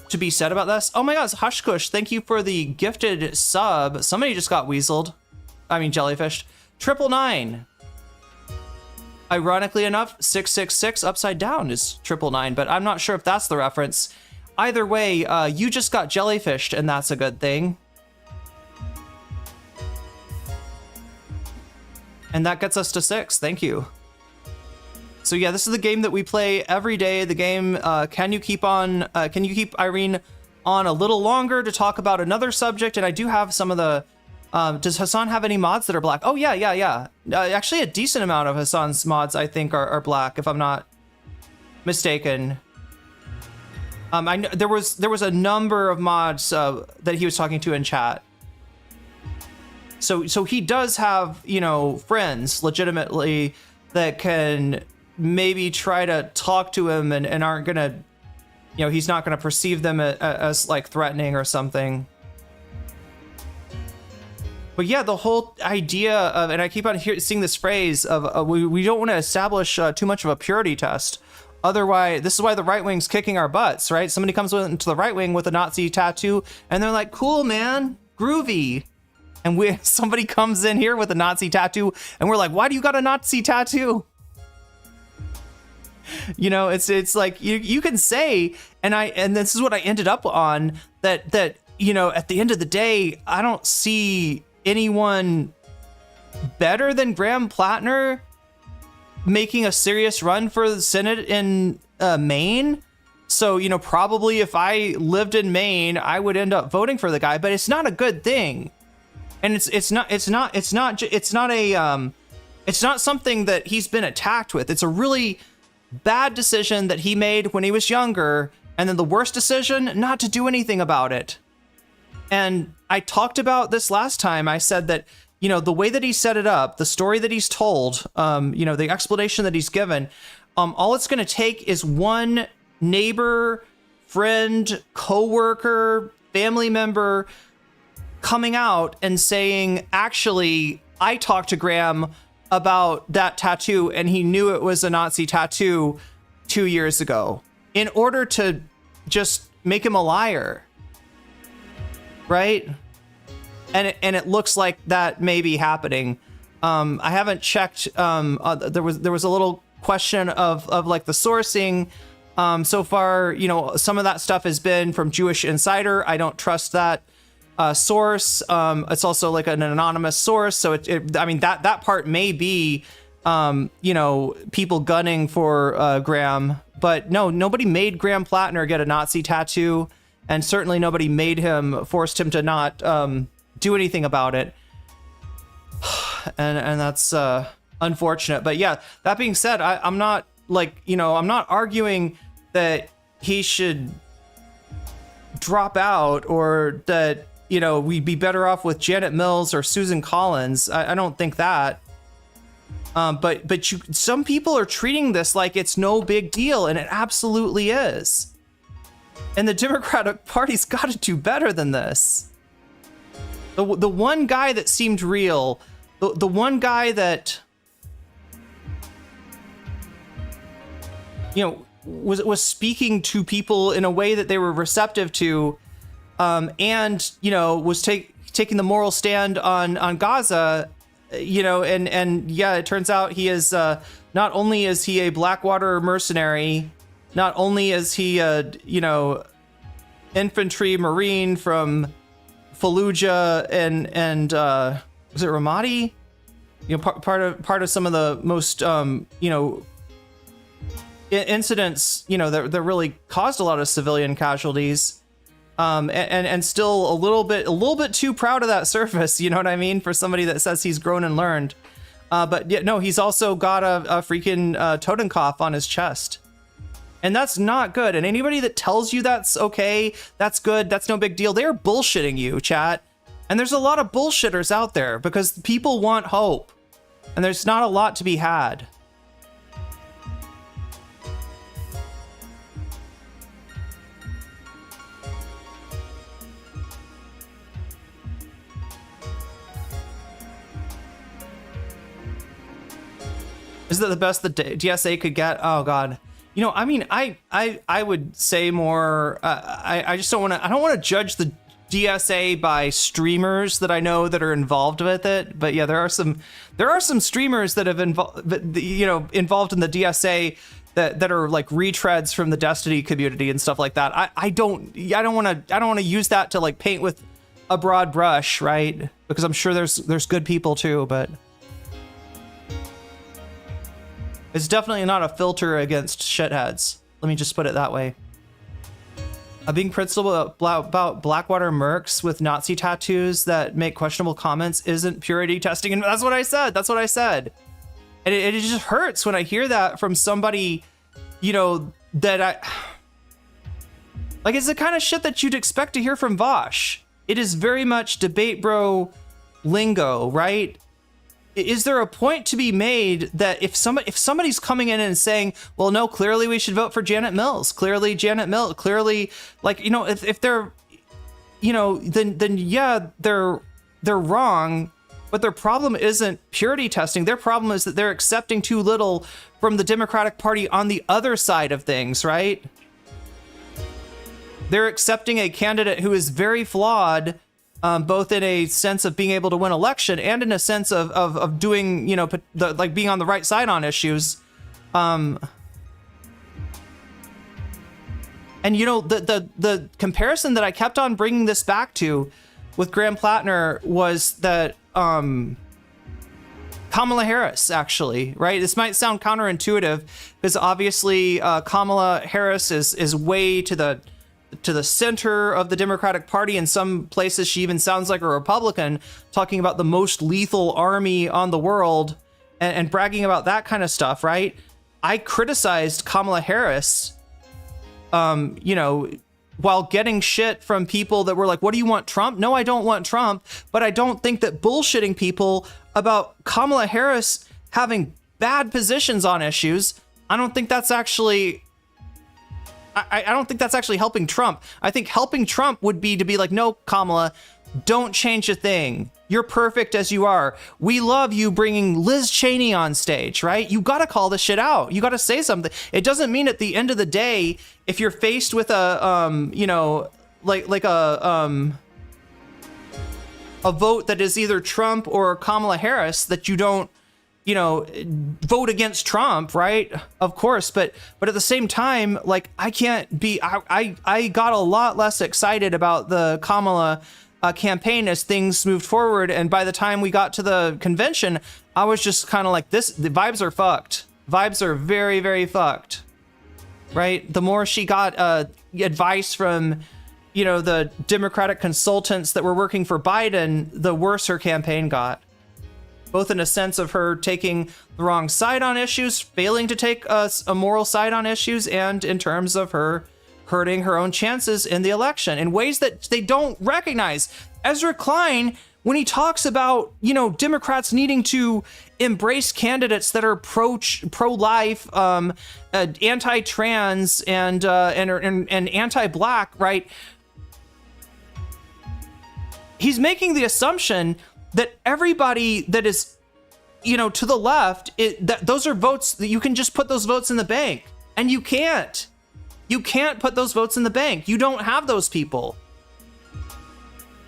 to be said about this. Oh my gosh, Hushkush, thank you for the gifted sub. Somebody just got weaseled. I mean, jellyfished. 999. Ironically enough, 666 upside down is 999, but I'm not sure if that's the reference. Either way, you just got jellyfished, and that's a good thing. And that gets us to 6. Thank you. So yeah, this is the game that we play every day. The game, can you keep Irene on a little longer to talk about another subject, and I do have some of the. Does Hasan have any mods that are black? Oh yeah. Actually, a decent amount of Hasan's mods I think are black, if I'm not mistaken. I know there was a number of mods that he was talking to in chat. So he does have, you know, friends legitimately that can maybe try to talk to him and aren't gonna, you know, he's not gonna perceive them as like threatening or something. But yeah, the whole idea of, and I keep on seeing this phrase of we don't want to establish too much of a purity test. Otherwise, this is why the right wing's kicking our butts, right? Somebody comes into the right wing with a Nazi tattoo, and they're like, "Cool, man, groovy." And somebody comes in here with a Nazi tattoo, and we're like, "Why do you got a Nazi tattoo?" You know, it's like you can say, and this is what I ended up on, that you know, at the end of the day, I don't see anyone better than Graham Plattner making a serious run for the Senate in Maine. So, you know, probably if I lived in Maine, I would end up voting for the guy, but it's not a good thing. And it's not something that he's been attacked with. It's a really bad decision that he made when he was younger, and then the worst decision, not to do anything about it. And I talked about this last time. I said that, you know, the way that he set it up, the story that he's told, you know, the explanation that he's given, all it's going to take is one neighbor, friend, coworker, family member coming out and saying, actually, I talked to Graham about that tattoo and he knew it was a Nazi tattoo 2 years ago, in order to just make him a liar. Right? And it looks like that may be happening. I haven't checked. There was a little question of like the sourcing. So far, you know, some of that stuff has been from Jewish Insider. I don't trust that source. It's also like an anonymous source. So I mean, that part may be, you know, people gunning for Graham. But no, nobody made Graham Plattner get a Nazi tattoo. And certainly nobody forced him to not do anything about it. And that's unfortunate. But yeah, that being said, I'm not like, you know, I'm not arguing that he should drop out or that, you know, we'd be better off with Janet Mills or Susan Collins. I don't think that. But some people are treating this like it's no big deal, and it absolutely is. And the Democratic Party's got to do better than this. The one guy that seemed real, the one guy that, you know, was speaking to people in a way that they were receptive to, and, you know, was taking the moral stand on Gaza, you know, and yeah, it turns out he is, not only is he a Blackwater mercenary, not only is he a, you know, infantry marine from Fallujah and was it Ramadi? You know, part of some of the most, you know, incidents, you know, that really caused a lot of civilian casualties, and still a little bit too proud of that surface. You know what I mean? For somebody that says he's grown and learned, but yeah, no, he's also got a freaking Totenkopf on his chest. And that's not good. And anybody that tells you that's okay, that's good, that's no big deal, they're bullshitting you, chat. And there's a lot of bullshitters out there because people want hope. And there's not a lot to be had. Is that the best the DSA could get? Oh God. You know, I mean, I would say more. I just don't want to. I don't want to judge the DSA by streamers that I know that are involved with it. But yeah, there are some streamers that have involved in the DSA that are like retreads from the Destiny community and stuff like that. I don't want to use that to like paint with a broad brush, right? Because I'm sure there's good people too, but. It's definitely not a filter against shitheads. Let me just put it that way. Being principled about Blackwater mercs with Nazi tattoos that make questionable comments isn't purity testing. And that's what I said. That's what I said. And it just hurts when I hear that from somebody, you know, that I... Like, it's the kind of shit that you'd expect to hear from Vosh. It is very much debate bro lingo, right? Is there a point to be made that if somebody's coming in and saying, well, no, clearly we should vote for Janet Mills, clearly, like, you know, if they're, you know, then yeah, they're wrong, but their problem isn't purity testing. Their problem is that they're accepting too little from the Democratic Party on the other side of things, right? They're accepting a candidate who is very flawed, both in a sense of being able to win election and in a sense of doing, you know, like being on the right side on issues. And, you know, the comparison that I kept on bringing this back to with Graham Plattner was that Kamala Harris, actually, right? This might sound counterintuitive because obviously Kamala Harris is way to the center of the Democratic Party. In some places, she even sounds like a Republican, talking about the most lethal army on the world and bragging about that kind of stuff, right? I criticized Kamala Harris, you know, while getting shit from people that were like, what do you want, Trump? No, I don't want Trump. But I don't think that bullshitting people about Kamala Harris having bad positions on issues, I don't think that's actually... I don't think that's actually helping Trump. I think helping Trump would be to be like, no, Kamala, don't change a thing. You're perfect as you are. We love you bringing Liz Cheney on stage, right? You got to call this shit out. You got to say something. It doesn't mean at the end of the day, if you're faced with a, you know, like a vote that is either Trump or Kamala Harris, that you don't, you know, vote against Trump, right? Of course, but at the same time, like, I can't be, I got a lot less excited about the Kamala campaign as things moved forward, and by the time we got to the convention, I was just kind of like, the vibes are fucked. Vibes are very, very fucked, right? The more she got advice from, you know, the Democratic consultants that were working for Biden, the worse her campaign got. Both in a sense of her taking the wrong side on issues, failing to take a moral side on issues, and in terms of her hurting her own chances in the election in ways that they don't recognize. Ezra Klein, when he talks about, you know, Democrats needing to embrace candidates that are pro-life, anti-trans, and anti-black, right? He's making the assumption that everybody that is, you know, to the left, that those are votes that you can just put those votes in the bank, and you can't. You can't put those votes in the bank. You don't have those people.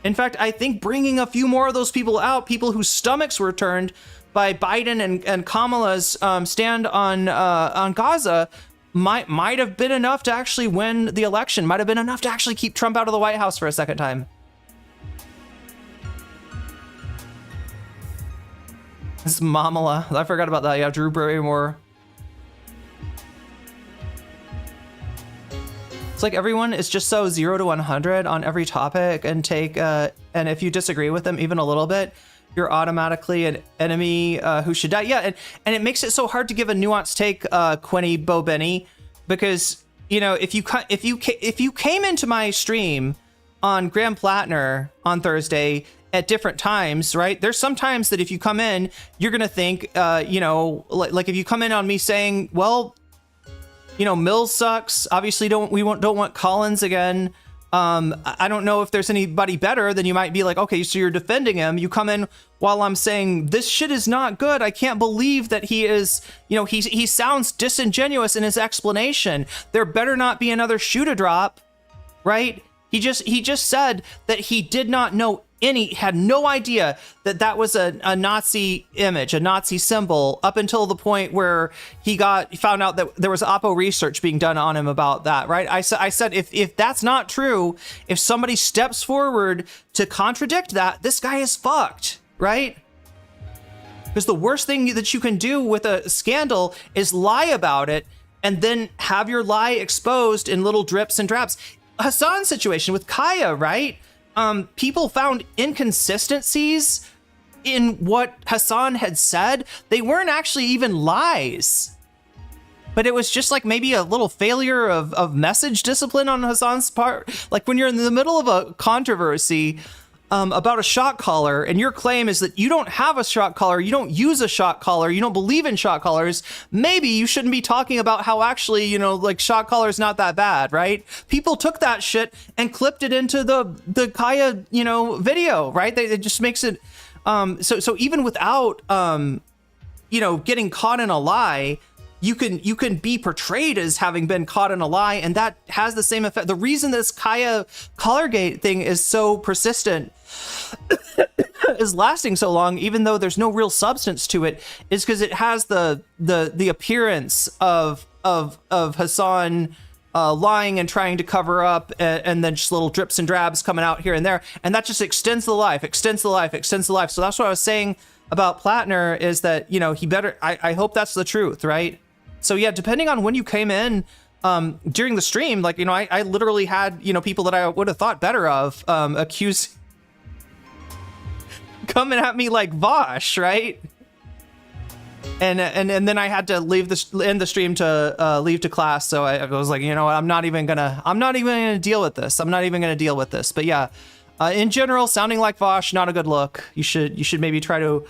In fact, I think bringing a few more of those people out, people whose stomachs were turned by Biden and Kamala's stand on Gaza, might have been enough to actually win the election. Might have been enough to actually keep Trump out of the White House for a second time. This is Mamala. I forgot about that. Yeah, Drew Barrymore. It's like everyone is just so 0 to 100 on every topic and take, and if you disagree with them even a little bit, you're automatically an enemy who should die. Yeah, and it makes it so hard to give a nuanced take, Quinny Bobenny, because, you know, if you came into my stream on Graham Plattner on Thursday at different times, right? There's some times that if you come in, you're gonna think, you know, like if you come in on me saying, well, you know, Mills sucks. Obviously, don't want Collins again. I don't know if there's anybody better. Then you might be like, okay, so you're defending him. You come in while I'm saying this shit is not good. I can't believe that he is, you know, he sounds disingenuous in his explanation. There better not be another shoe to drop, right? He just said that he did not know had no idea that was a Nazi image, a Nazi symbol, up until the point where he found out that there was Oppo research being done on him about that, right? I said, if that's not true, if somebody steps forward to contradict that, this guy is fucked, right? Because the worst thing that you can do with a scandal is lie about it and then have your lie exposed in little drips and drabs. Hasan's situation with Kaya, right? People found inconsistencies in what Hasan had said. They weren't actually even lies, but it was just like maybe a little failure of message discipline on Hasan's part. Like when you're in the middle of a controversy about a shot caller, and your claim is that you don't have a shot caller, you don't use a shot caller, you don't believe in shot callers, maybe you shouldn't be talking about how actually, you know, like shot caller is not that bad, right? People took that shit and clipped it into the Kaya, you know, video, right? It just makes it, so even without, you know, getting caught in a lie, you can be portrayed as having been caught in a lie, and that has the same effect. The reason this Kaya Collargate thing is so persistent, is lasting so long, even though there's no real substance to it, is because it has the appearance of Hasan lying and trying to cover up, and then just little drips and drabs coming out here and there, and that just extends the life. So that's what I was saying about Plattner, is that, you know, he better, I hope that's the truth, right? So yeah, depending on when you came in during the stream, like, you know, I literally had, you know, people that I would have thought better of accuse coming at me like Vosh, right? And then I had to end the stream to leave to class. So I was like, you know what, I'm not even gonna deal with this. But yeah, in general, sounding like Vosh, not a good look. You should maybe try to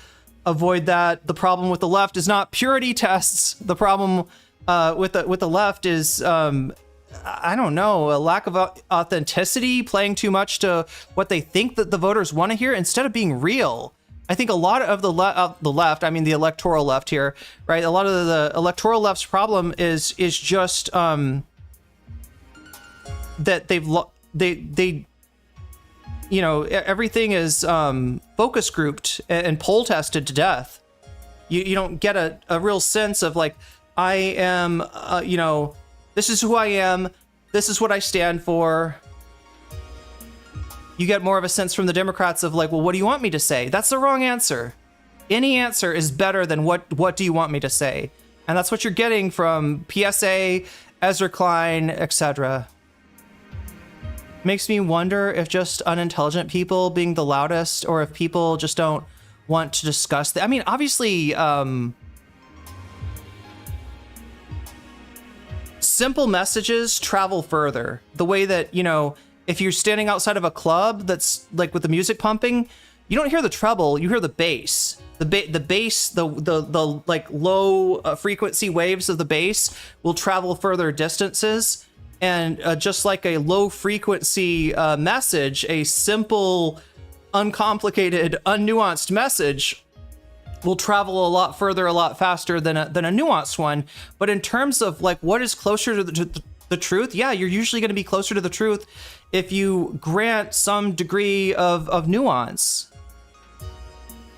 avoid that. The problem with the left is not purity tests. The problem with the left is I don't know, a lack of authenticity, playing too much to what they think that the voters want to hear instead of being real. I think a lot of the left, I mean the electoral left here, right? A lot of the electoral left's problem is just that they you know, everything is focus grouped and poll tested to death. You don't get a real sense of like, I am, you know, this is who I am, this is what I stand for. You get more of a sense from the Democrats of like, well, what do you want me to say? That's the wrong answer. Any answer is better than what do you want me to say? And that's what you're getting from PSA, Ezra Klein, etc. Makes me wonder if just unintelligent people being the loudest, or if people just don't want to discuss I mean, obviously, simple messages travel further. The way that, you know, if you're standing outside of a club that's like with the music pumping, you don't hear the treble, you hear the bass. The bass, the like low frequency waves of the bass will travel further distances. And just like a low frequency message, a simple, uncomplicated, unnuanced message will travel a lot further, a lot faster than a nuanced one. But in terms of like what is closer to the truth, yeah, you're usually going to be closer to the truth if you grant some degree of nuance.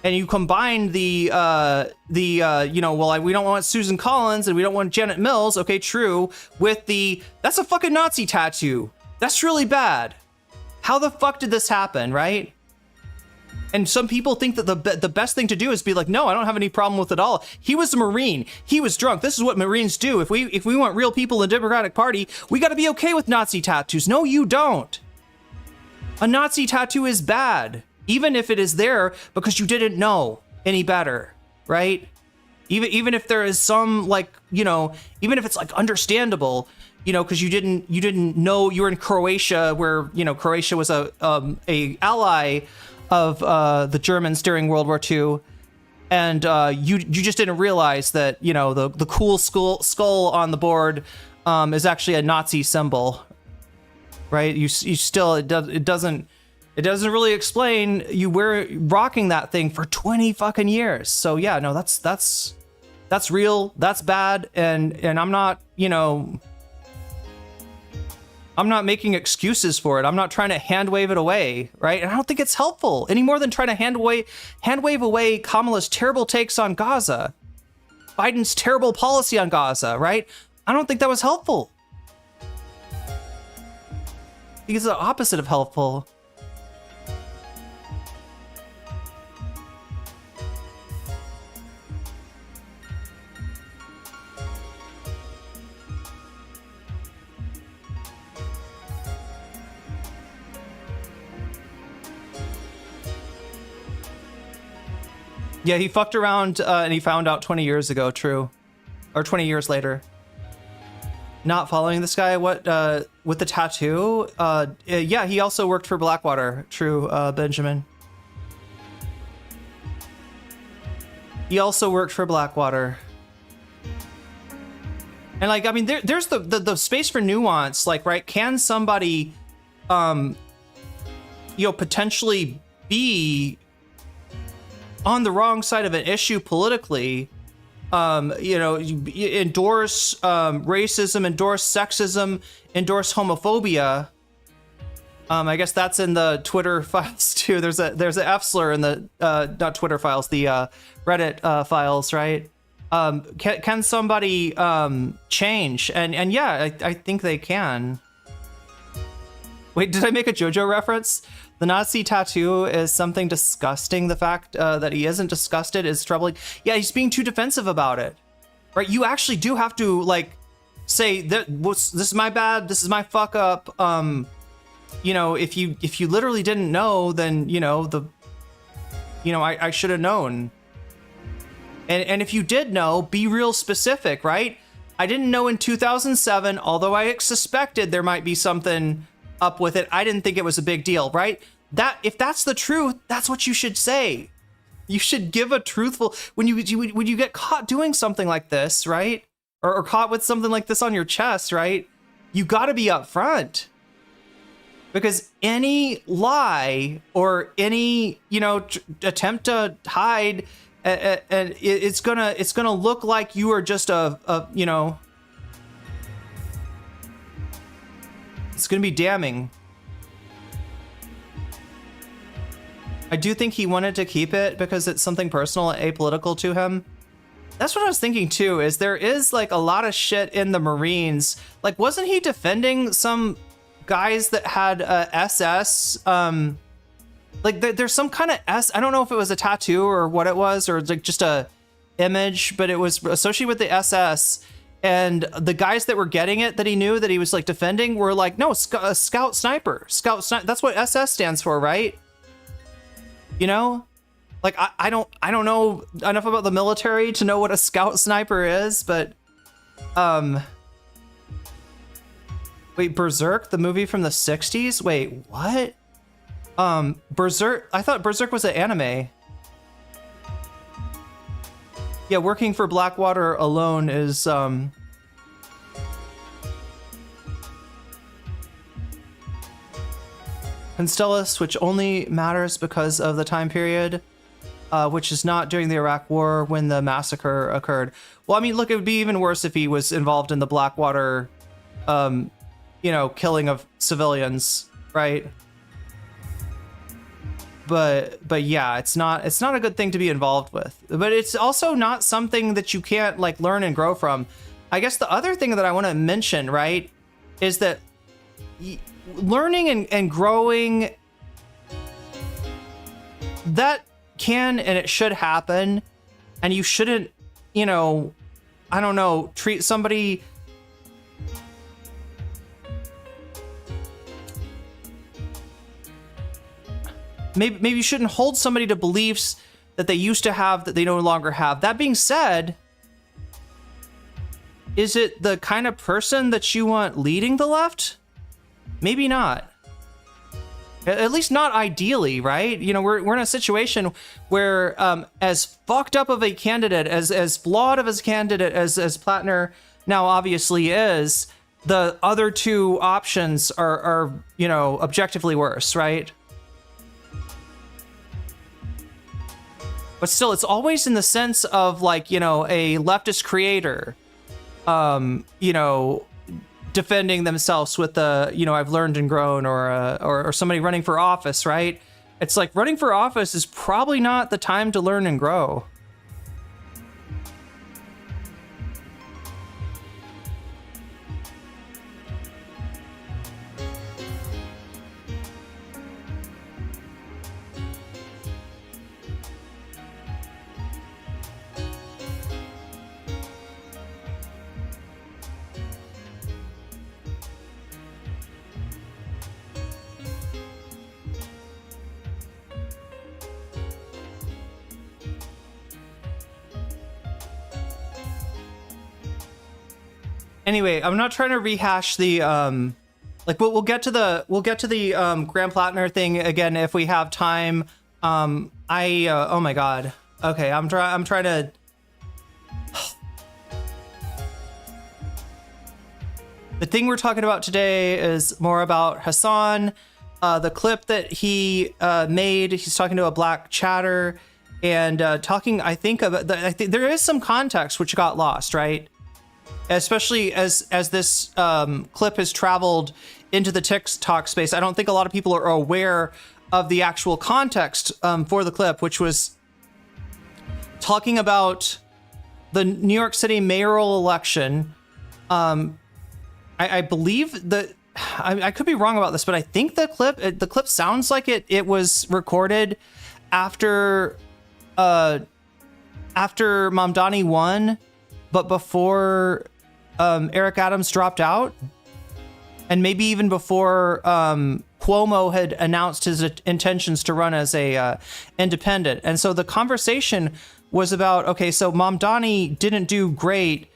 And you combine the you know, well, we don't want Susan Collins and we don't want Janet Mills, okay, true, with that's a fucking Nazi tattoo. That's really bad. How the fuck did this happen, right? And some people think that the best thing to do is be like, no, I don't have any problem with it all. He was a Marine. He was drunk. This is what Marines do. If we want real people in the Democratic Party, we got to be okay with Nazi tattoos. No, you don't. A Nazi tattoo is bad, even if it is there because you didn't know any better, right? Even if there is some, like, you know, even if it's like understandable, you know, because you didn't know you were in Croatia, where, you know, Croatia was a ally of the Germans during World War II, and you just didn't realize that, you know, the cool skull on the board is actually a Nazi symbol, right? You still, it doesn't really explain you were rocking that thing for 20 fucking years. So yeah, no, that's real, that's bad, and I'm not, you know, I'm not making excuses for it. I'm not trying to hand wave it away, right? And I don't think it's helpful any more than trying to hand wave away Kamala's terrible takes on Gaza, Biden's terrible policy on Gaza, right? I don't think that was helpful. Because it's the opposite of helpful. Yeah, he fucked around and he found out 20 years ago, true. Or 20 years later. Not following this guy, what, with the tattoo? Yeah, he also worked for Blackwater, true, Benjamin. He also worked for Blackwater. And like, I mean, there's the space for nuance, like, right? Can somebody, you know, potentially be on the wrong side of an issue politically, you know, endorse racism, endorse sexism, endorse homophobia. I guess that's in the Twitter files too. There's a F slur in the not Twitter files, the Reddit files, right? Can somebody change? And yeah, I think they can. Wait, did I make a JoJo reference? The Nazi tattoo is something disgusting. The fact that he isn't disgusted is troubling. Yeah, he's being too defensive about it, right? You actually do have to like say that this is my bad. This is my fuck up. You know, if you literally didn't know, then you know I should have known. And if you did know, be real specific, right? I didn't know in 2007, although I suspected there might be something up with it. I didn't think it was a big deal, right? That if that's the truth, that's what you should say. You should give a truthful when you get caught doing something like this, right? Or caught with something like this on your chest, right? You got to be upfront. Because any lie or any, you know, attempt to hide, and it's gonna look like you are just a you know, it's gonna be damning. I do think he wanted to keep it because it's something personal and apolitical to him. That's what I was thinking too, is there is like a lot of shit in the Marines. Like, wasn't he defending some guys that had SS? Like there's some kind of I don't know if it was a tattoo or what it was, or like just a image, but it was associated with the SS. And the guys that were getting it, that he knew that he was like defending, were like, no, scout sniper. That's what SS stands for, right? You know, like I don't know enough about the military to know what a scout sniper is, but wait, Berserk, the movie from the 60s? Wait, what? Berserk, I thought Berserk was an anime. Yeah, working for Blackwater alone is Constellus, which only matters because of the time period, which is not during the Iraq War when the massacre occurred. Well, I mean, look, it would be even worse if he was involved in the Blackwater, you know, killing of civilians, right? But yeah, it's not a good thing to be involved with. But it's also not something that you can't like learn and grow from. I guess the other thing that I want to mention, right, is that learning and growing, that can and it should happen, and you shouldn't, you know, I don't know, treat somebody maybe you shouldn't hold somebody to beliefs that they used to have that they no longer have. That being said, is it the kind of person that you want leading the left? Maybe not. At least not ideally, right? You know, we're in a situation where as fucked up of a candidate, as flawed of a candidate as Plattner now obviously is, the other two options are you know, objectively worse, right? But still, it's always in the sense of like, you know, a leftist creator, you know, defending themselves with the, you know, I've learned and grown, or somebody running for office, right? It's like running for office is probably not the time to learn and grow. Anyway, I'm not trying to rehash the like we'll get to the Graham Plattner thing again if we have time. Oh my god. Okay, I'm trying to. The thing we're talking about today is more about Hasan. The clip that he made. He's talking to a black chatter and talking. I think there is some context which got lost, right? Especially as this clip has traveled into the TikTok space. I don't think a lot of people are aware of the actual context for the clip, which was talking about the New York City mayoral election. I believe that I could be wrong about this, but I think the clip sounds like it was recorded after Mamdani won, but before Eric Adams dropped out, and maybe even before Cuomo had announced his intentions to run as a independent. And so the conversation was about, okay, so Mamdani didn't do great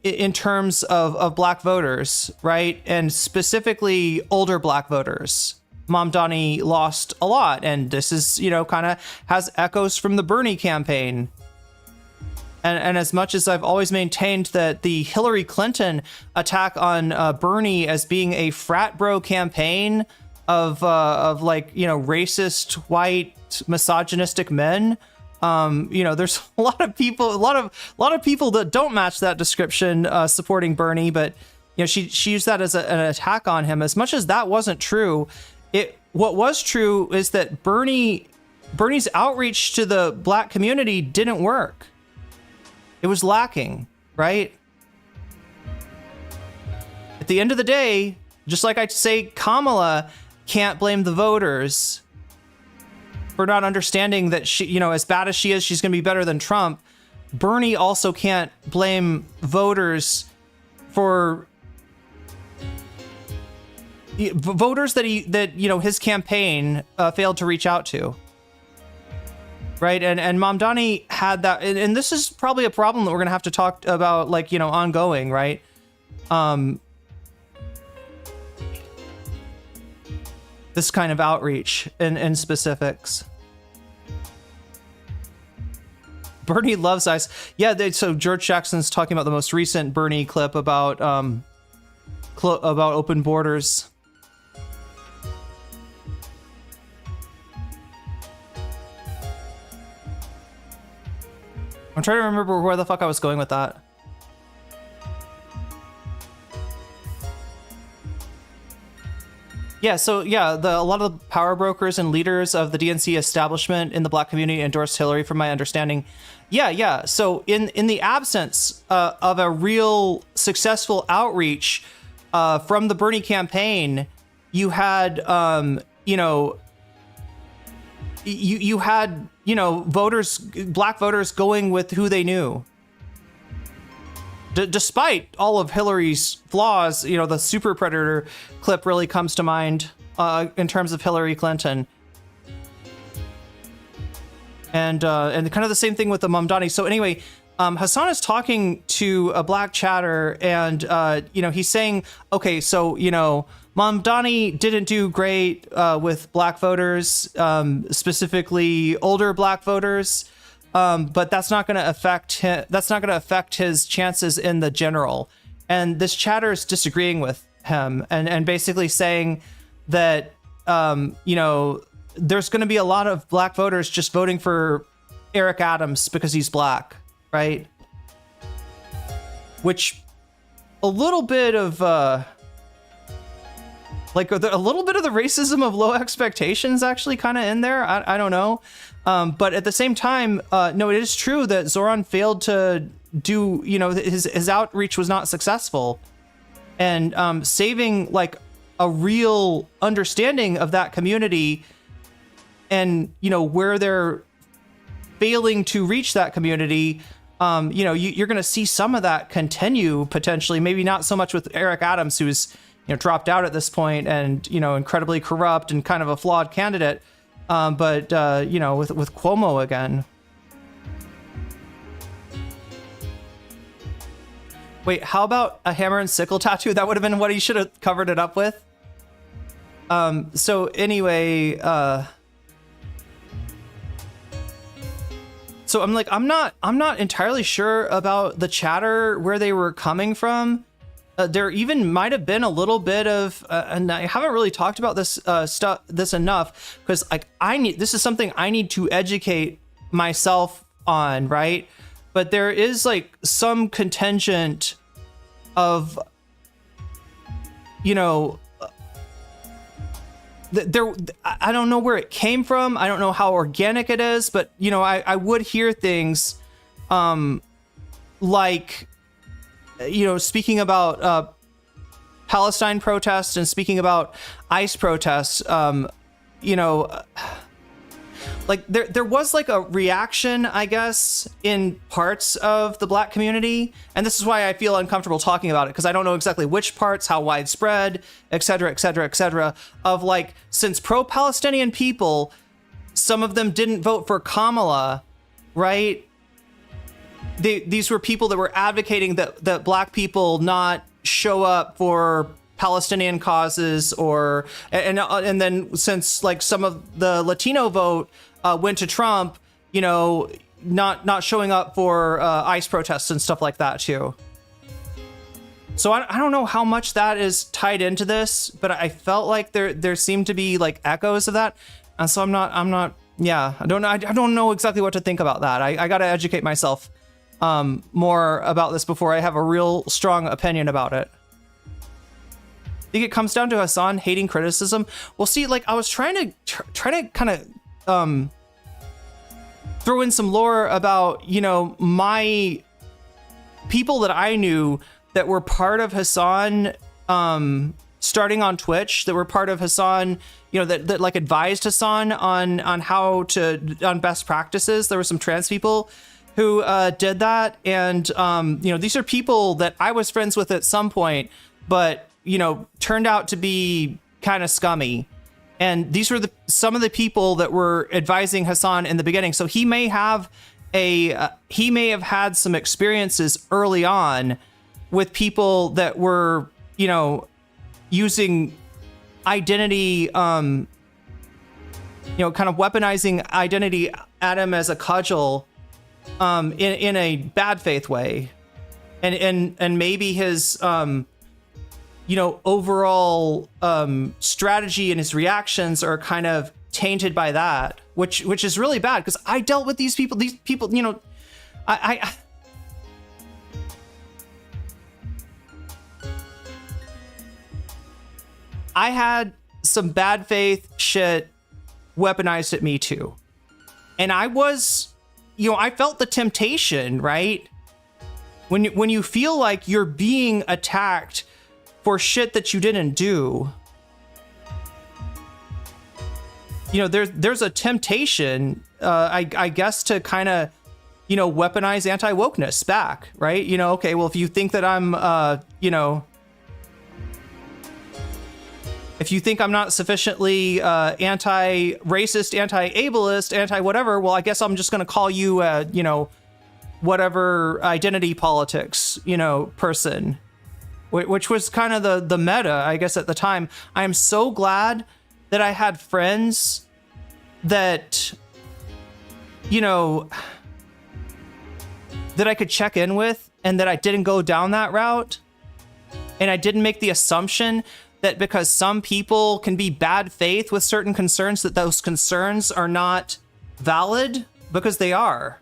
in terms of black voters, right? And specifically older black voters. Mamdani lost a lot, and this is, kind of has echoes from the Bernie campaign. And as much as I've always maintained that the Hillary Clinton attack on Bernie as being a frat bro campaign of racist, white, misogynistic men, there's a lot of people that don't match that description supporting Bernie, but she used that as an attack on him. As much as that wasn't true, what was true is that Bernie's outreach to the black community didn't work. It was lacking, right? At the end of the day, just like I say, Kamala can't blame the voters for not understanding that she, as bad as she is, she's going to be better than Trump. Bernie also can't blame voters for voters that his campaign failed to reach out to. Right. And Mamdani had that. And this is probably a problem that we're going to have to talk about, ongoing. Right. This kind of outreach in specifics. Bernie loves ICE. Yeah. So George Jackson's talking about the most recent Bernie clip about open borders. I'm trying to remember where the fuck I was going with that. Yeah, so yeah, a lot of the power brokers and leaders of the DNC establishment in the black community endorsed Hillary, from my understanding. Yeah. So in the absence of a real successful outreach from the Bernie campaign, you had you had black voters going with who they knew. Despite all of Hillary's flaws, the super predator clip really comes to mind in terms of Hillary Clinton. And kind of the same thing with the Mamdani. So anyway, Hasan is talking to a black chatter, and he's saying, okay, so Mamdani didn't do great with black voters, specifically older black voters, but that's not going to affect him. That's not going to affect his chances in the general. And this chatter is disagreeing with him and basically saying that there's going to be a lot of black voters just voting for Eric Adams because he's black, right? Which a little bit of a little bit of the racism of low expectations actually kind of in there. I don't know. But at the same time, no, it is true that Zoran failed to do, his outreach was not successful. And saving a real understanding of that community and, where they're failing to reach that community, you're going to see some of that continue potentially, maybe not so much with Eric Adams, who's, dropped out at this point and, incredibly corrupt and kind of a flawed candidate. But with Cuomo again. Wait, how about a hammer and sickle tattoo? That would have been what he should have covered it up with. So anyway, so I'm like, I'm not entirely sure about the chatter, where they were coming from. There even might have been a little bit of, and I haven't really talked about this this enough, because like this is something I need to educate myself on, right? But there is like some contingent of, you know, I don't know where it came from. I don't know how organic it is, but you know, I would hear things like, you know, speaking about Palestine protests and speaking about ICE protests, you know, like there was like a reaction, I guess, in parts of the Black community. And this is why I feel uncomfortable talking about it, because I don't know exactly which parts, how widespread, et cetera, et cetera, et cetera, of like, since pro-Palestinian people, some of them didn't vote for Kamala, right? These were people that were advocating that Black people not show up for Palestinian causes, or and then since like some of the Latino vote went to Trump, you know, not showing up for ICE protests and stuff like that too. So I don't know how much that is tied into this, but I felt like there seemed to be like echoes of that, and so I'm not. Yeah, I don't know exactly what to think about that. I got to educate myself more about this before I have a real strong opinion about it. I think it comes down to Hasan hating criticism. Well, see, like I was trying to kind of throw in some lore about, you know, my people that I knew that were part of Hasan starting on Twitch, that were part of Hasan, you know, that like advised Hasan on on best practices. There were some trans people who did that, and you know, these are people that I was friends with at some point, but you know, turned out to be kind of scummy. And these were some of the people that were advising Hasan in the beginning. So he may have had some experiences early on with people that were, you know, using identity, you know, kind of weaponizing identity at him as a cudgel, in a bad faith way. And maybe his, you know, overall strategy and his reactions are kind of tainted by that, which is really bad, because I dealt with these people, you know, I had some bad faith shit weaponized at me too. And I was, you know, I felt the temptation, right? When you feel like you're being attacked for shit that you didn't do, you know, there's a temptation, I guess, to kind of, you know, weaponize anti-wokeness back, right? You know, okay, well, if you think that I'm, you know, if you think I'm not sufficiently anti-racist, anti-ableist, anti-whatever, well, I guess I'm just going to call you, you know, whatever identity politics, you know, person. Which was kind of the meta, I guess, at the time. I am so glad that I had friends that, you know, that I could check in with, and that I didn't go down that route. And I didn't make the assumption that because some people can be bad faith with certain concerns, that those concerns are not valid, because they are.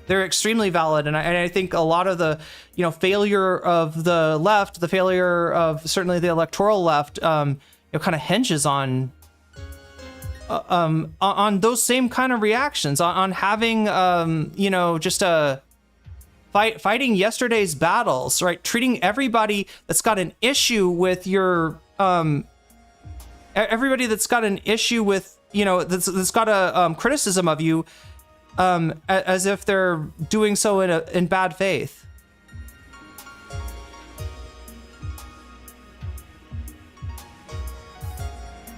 They're extremely valid, and I think a lot of the, you know, failure of the left, the failure of certainly the electoral left, you know, kind of hinges on those same kind of reactions, on having, you know, just fighting yesterday's battles, right? Treating everybody that's got an issue with your, everybody that's got an issue with, you know, that's got a criticism of you, as if they're doing so in bad faith.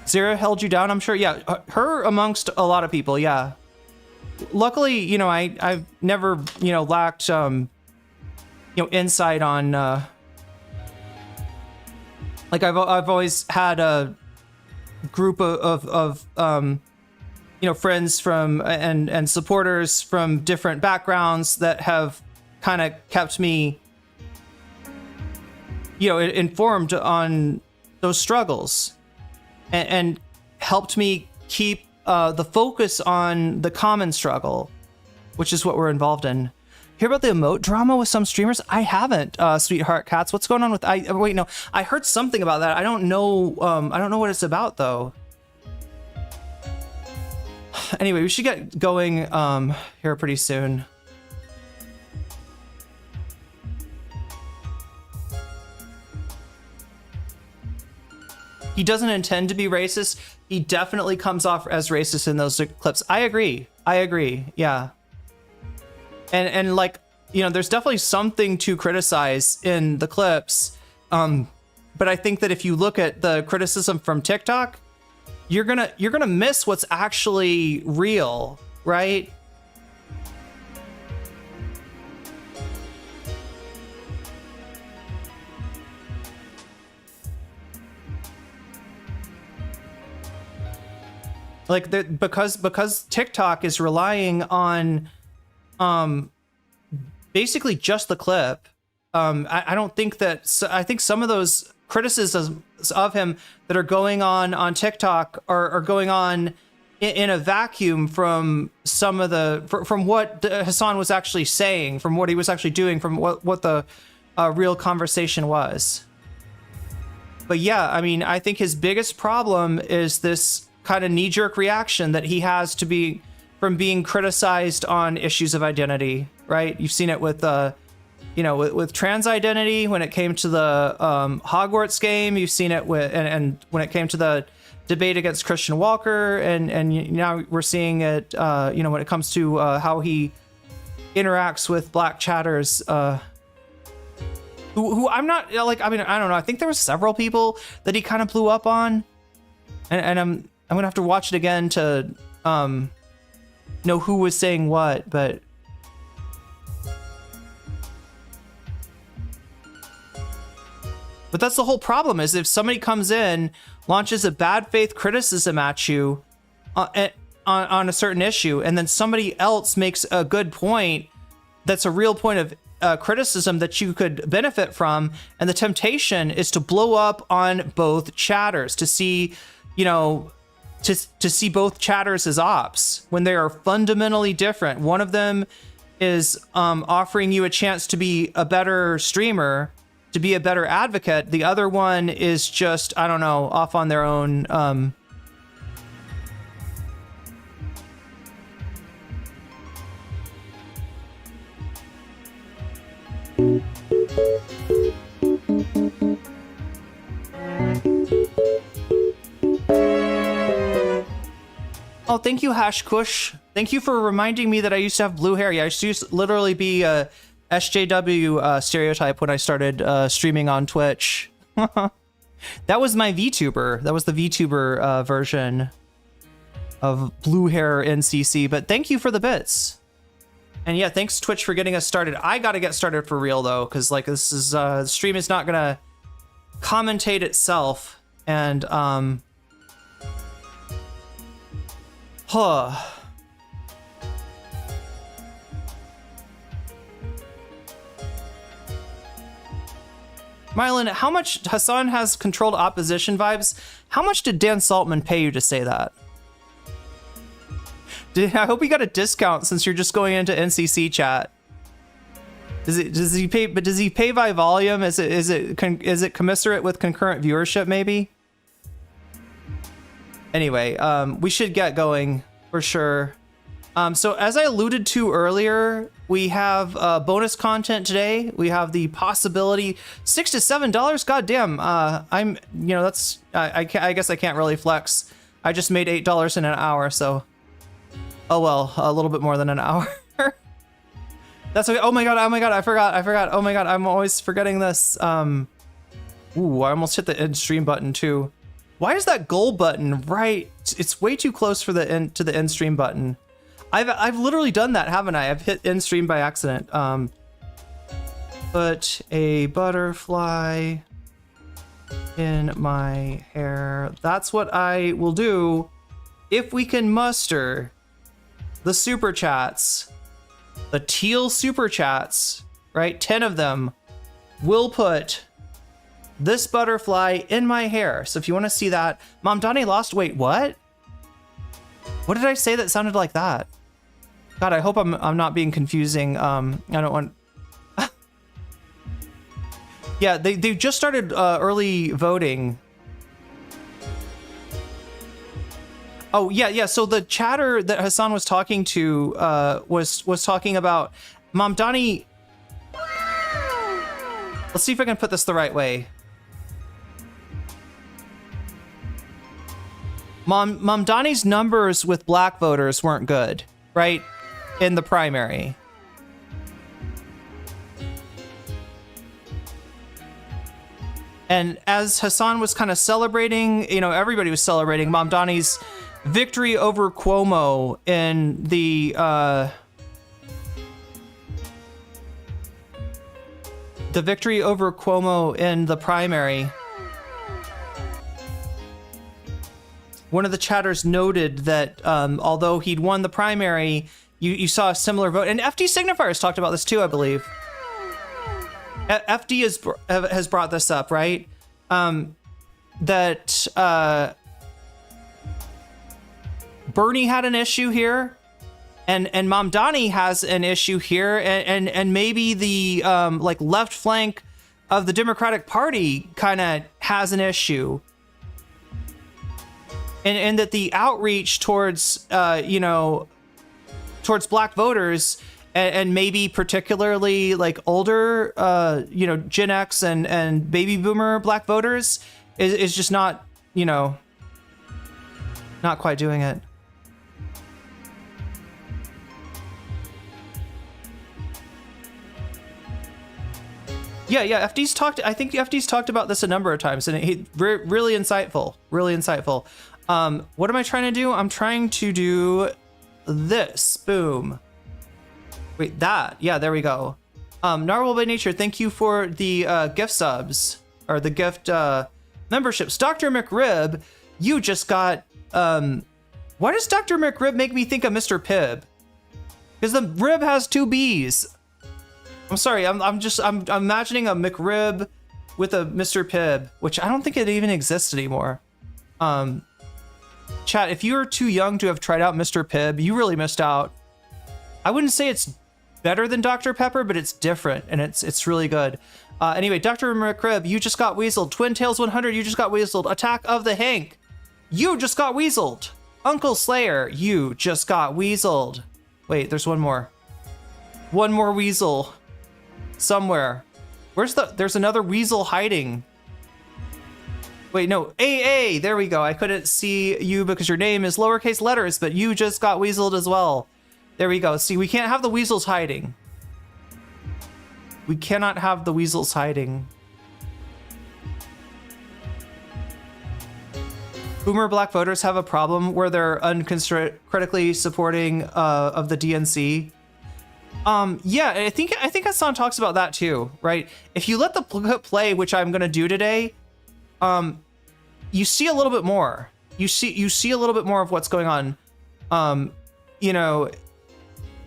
Zara held you down, I'm sure. Yeah, her amongst a lot of people. Yeah. Luckily, you know, I've never, you know, lacked insight on like I've always had a group of friends from and supporters from different backgrounds that have kind of kept me informed on those struggles and helped me keep the focus on the common struggle, which is what we're involved in. Hear about the emote drama with some streamers? I haven't, Sweetheart Cats. What's going on with... Wait, no. I heard something about that. I don't know what it's about, though. Anyway, we should get going here pretty soon. He doesn't intend to be racist. He definitely comes off as racist in those clips. I agree. Yeah. And like, there's definitely something to criticize in the clips. But I think that if you look at the criticism from TikTok, you're gonna miss what's actually real, right? Like because TikTok is relying on basically just the clip. I don't think that... I think some of those criticisms of him that are going on TikTok are going on in a vacuum from some of from what Hasan was actually saying, from what he was actually doing, from what the real conversation was. But yeah, I mean, I think his biggest problem is this kind of knee-jerk reaction that he has from being criticized on issues of identity, right? You've seen it with with trans identity when it came to the Hogwarts game. You've seen it with and when it came to the debate against Christian Walker, and now we're seeing it when it comes to how he interacts with black chatters, who I'm not like. I mean, I don't know. I think there were several people that he kind of blew up on, and I'm gonna have to watch it again to know who was saying what, but. But that's the whole problem, is if somebody comes in, launches a bad faith criticism at you on a certain issue, and then somebody else makes a good point that's a real point of criticism that you could benefit from, and the temptation is to blow up on both chatters, to see, to see both chatters as ops when they are fundamentally different. One of them is offering you a chance to be a better streamer, to be a better advocate. The other one is just, I don't know, off on their own. Oh, thank you, Hash Kush. Thank you for reminding me that I used to have blue hair. Yeah, I used to literally be a SJW stereotype when I started streaming on Twitch. That was my VTuber. That was the VTuber version of blue hair NCC. But thank you for the bits. And yeah, thanks Twitch for getting us started. I got to get started for real though, because like this is the stream is not gonna commentate itself, and Mylan, how much Hasan has controlled opposition vibes? How much did Dan Saltman pay you to say that? I hope he got a discount since you're just going into NCC chat. Does he pay? But does he pay by volume? Is it commensurate with concurrent viewership? Maybe. Anyway, we should get going for sure. So as I alluded to earlier, we have bonus content today. We have the possibility $6 to $7. God damn. I'm, that's, I guess I can't really flex. I just made $8 in an hour. So, oh, well, a little bit more than an hour. That's okay. Oh my God. I forgot. Oh my God. I'm always forgetting this. Ooh, I almost hit the end stream button too. Why is that goal button right? It's way too close for the end to the end stream button. I've literally done that, haven't I? I've hit end stream by accident. put a butterfly in my hair. That's what I will do if we can muster the super chats, the teal super chats, right? 10 of them will put this butterfly in my hair. So if you want to see that, Mom Donnie lost. Wait, what? What did I say that sounded like that? God, I hope I'm not being confusing. I don't want. Yeah, they just started early voting. Oh yeah. So the chatter that Hasan was talking to was talking about Mom Donnie. Let's see if I can put this the right way. Mom Donnie's numbers with black voters weren't good, right? In the primary. And as Hasan was kind of celebrating, you know, everybody was celebrating Mom Donnie's victory over Cuomo in the victory over Cuomo in the primary. One of the chatters noted that although he'd won the primary, you saw a similar vote. And FD Signifiers talked about this too, I believe. FD has brought this up, right? That Bernie had an issue here, and Mom Donnie has an issue here, and maybe the like left flank of the Democratic Party kind of has an issue. And that the outreach towards, towards black voters and maybe particularly like older, Gen X and baby boomer black voters is just not, not quite doing it. Yeah. FD's talked. I think FD's talked about this a number of times, and he really insightful. Really insightful. What am I trying to do? I'm trying to do this. Boom. Wait, that. Yeah, there we go. Narwhal by Nature, thank you for the gift subs, or the gift memberships. Dr. McRib, you just got... why does Dr. McRib make me think of Mr. Pibb? Because the rib has 2 B's. I'm sorry, I'm imagining a McRib with a Mr. Pibb, which I don't think it even exists anymore. Chat, if you were too young to have tried out Mr. Pibb, you really missed out. I wouldn't say it's better than Dr. Pepper, but it's different, and it's really good. Anyway, Dr. McRib, you just got weaseled. Twin Tails 100, you just got weaseled. Attack of the Hank, you just got weaseled. Uncle Slayer, you just got weaseled. Wait, there's one more. One more weasel. Somewhere. There's another weasel hiding. Wait, no, AA, there we go. I couldn't see you because your name is lowercase letters, but you just got weaseled as well. There we go. See, we can't have the weasels hiding. We cannot have the weasels hiding. Boomer black voters have a problem where they're uncritically supporting of the DNC. Yeah, I think Hasan talks about that too, right? If you let the clip play, which I'm gonna do today, you see a little bit more. You see a little bit more of what's going on, and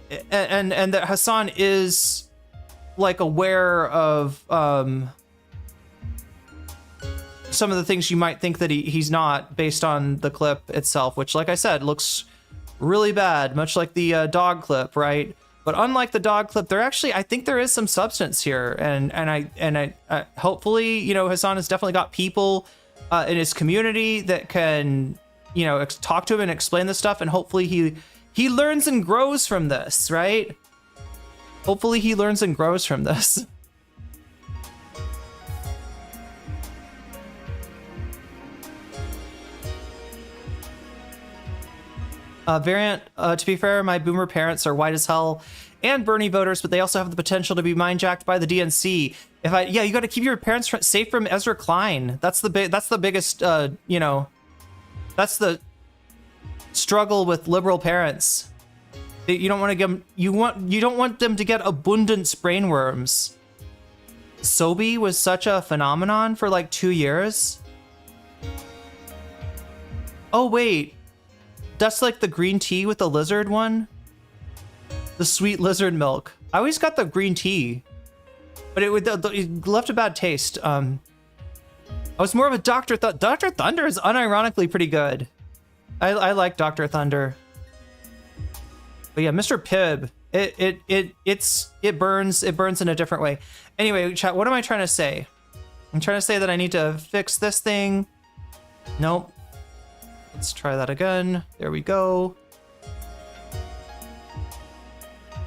that Hasan is like aware of some of the things you might think that he's not based on the clip itself, which, like I said, looks really bad, much like the dog clip, right? But unlike the dog clip, I think there is some substance here, and I hopefully, Hasan has definitely got people in his community that can, talk to him and explain this stuff, and hopefully he learns and grows from this, right? Hopefully he learns and grows from this. Variant, to be fair, my boomer parents are white as hell and Bernie voters, but they also have the potential to be mind-jacked by the DNC. You got to keep your parents safe from Ezra Klein. That's the biggest, that's the struggle with liberal parents. You don't want to give them, you don't want them to get abundance brainworms. Sobe was such a phenomenon for like 2 years. Oh, wait. That's like the green tea with the lizard one? The sweet lizard milk. I always got the green tea, but it left a bad taste. I was more of a Dr. Dr. Thunder is unironically pretty good. I like Dr. Thunder. But yeah, Mr. Pibb, it burns in a different way. Anyway, chat, what am I trying to say? I'm trying to say that I need to fix this thing. Nope. Let's try that again. There we go.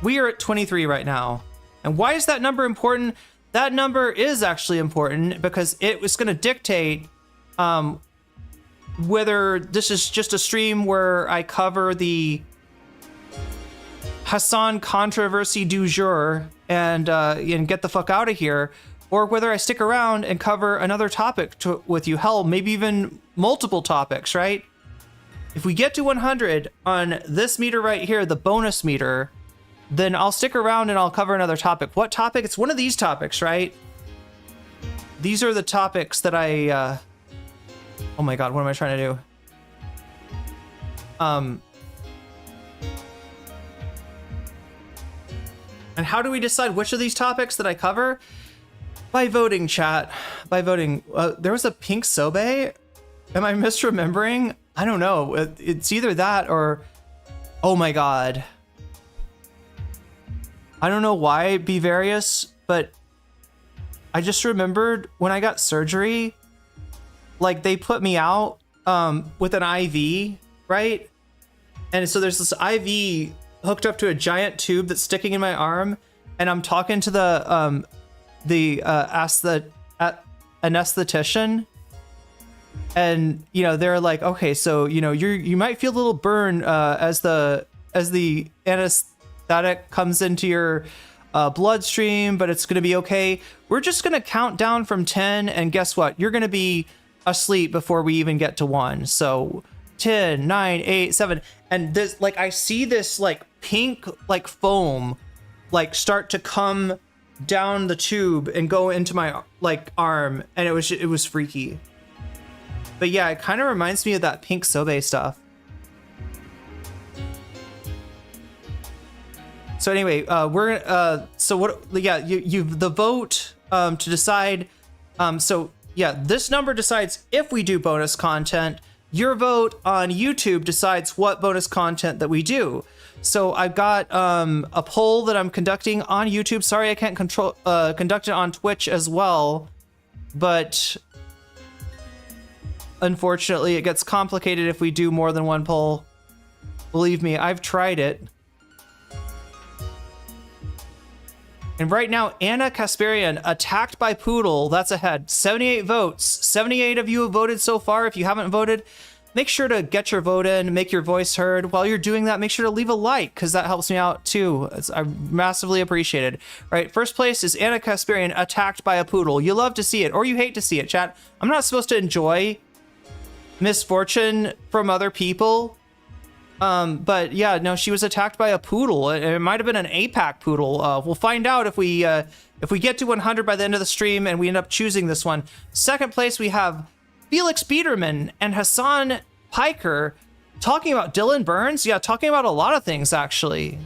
We are at 23 right now. And why is that number important? That number is actually important because it was going to dictate whether this is just a stream where I cover the Hasan controversy du jour and get the fuck out of here, or whether I stick around and cover another topic with you. Hell, maybe even multiple topics, right? If we get to 100 on this meter right here, the bonus meter, then I'll stick around and I'll cover another topic. What topic? It's one of these topics, right? These are the topics that I, oh my God, what am I trying to do? And how do we decide which of these topics that I cover? By voting, chat. By voting. There was a pink sobe? Am I misremembering? I don't know. It's either that or... Oh my God. I don't know why be various, but I just remembered when I got surgery, like they put me out with an IV, right? And so there's this IV hooked up to a giant tube that's sticking in my arm, and I'm talking to the anesthetician, and they're like, okay, so you might feel a little burn as the anesthetic comes into your bloodstream, but it's gonna be okay. We're just gonna count down from 10, and guess what? You're gonna be asleep before we even get to 1. So 10, 9, 8, 7, and this, like, I see this like pink like foam like start to come down the tube and go into my like arm, and it was freaky. But yeah, it kind of reminds me of that pink sobe stuff. So anyway, we're so what? Yeah, you the vote to decide. So yeah, this number decides if we do bonus content. Your vote on YouTube decides what bonus content that we do. So I've got a poll that I'm conducting on YouTube. Sorry, I can't conduct it on Twitch as well, but unfortunately, it gets complicated if we do more than one poll. Believe me, I've tried it. And right now, Anna Kasparian, attacked by Poodle, that's ahead. 78 votes. 78 of you have voted so far. If you haven't voted, make sure to get your vote in, make your voice heard. While you're doing that, make sure to leave a like, because that helps me out too. I massively appreciate it. All right, first place is Anna Kasparian, attacked by a poodle. You love to see it, or you hate to see it, chat. I'm not supposed to enjoy misfortune from other people. But yeah, no, she was attacked by a poodle. It might have been an APAC poodle. We'll find out if we get to 100 by the end of the stream and we end up choosing this one. Second place, we have Felix Biederman and Hasan Piker talking about Dylan Burns. Yeah, talking about a lot of things, actually.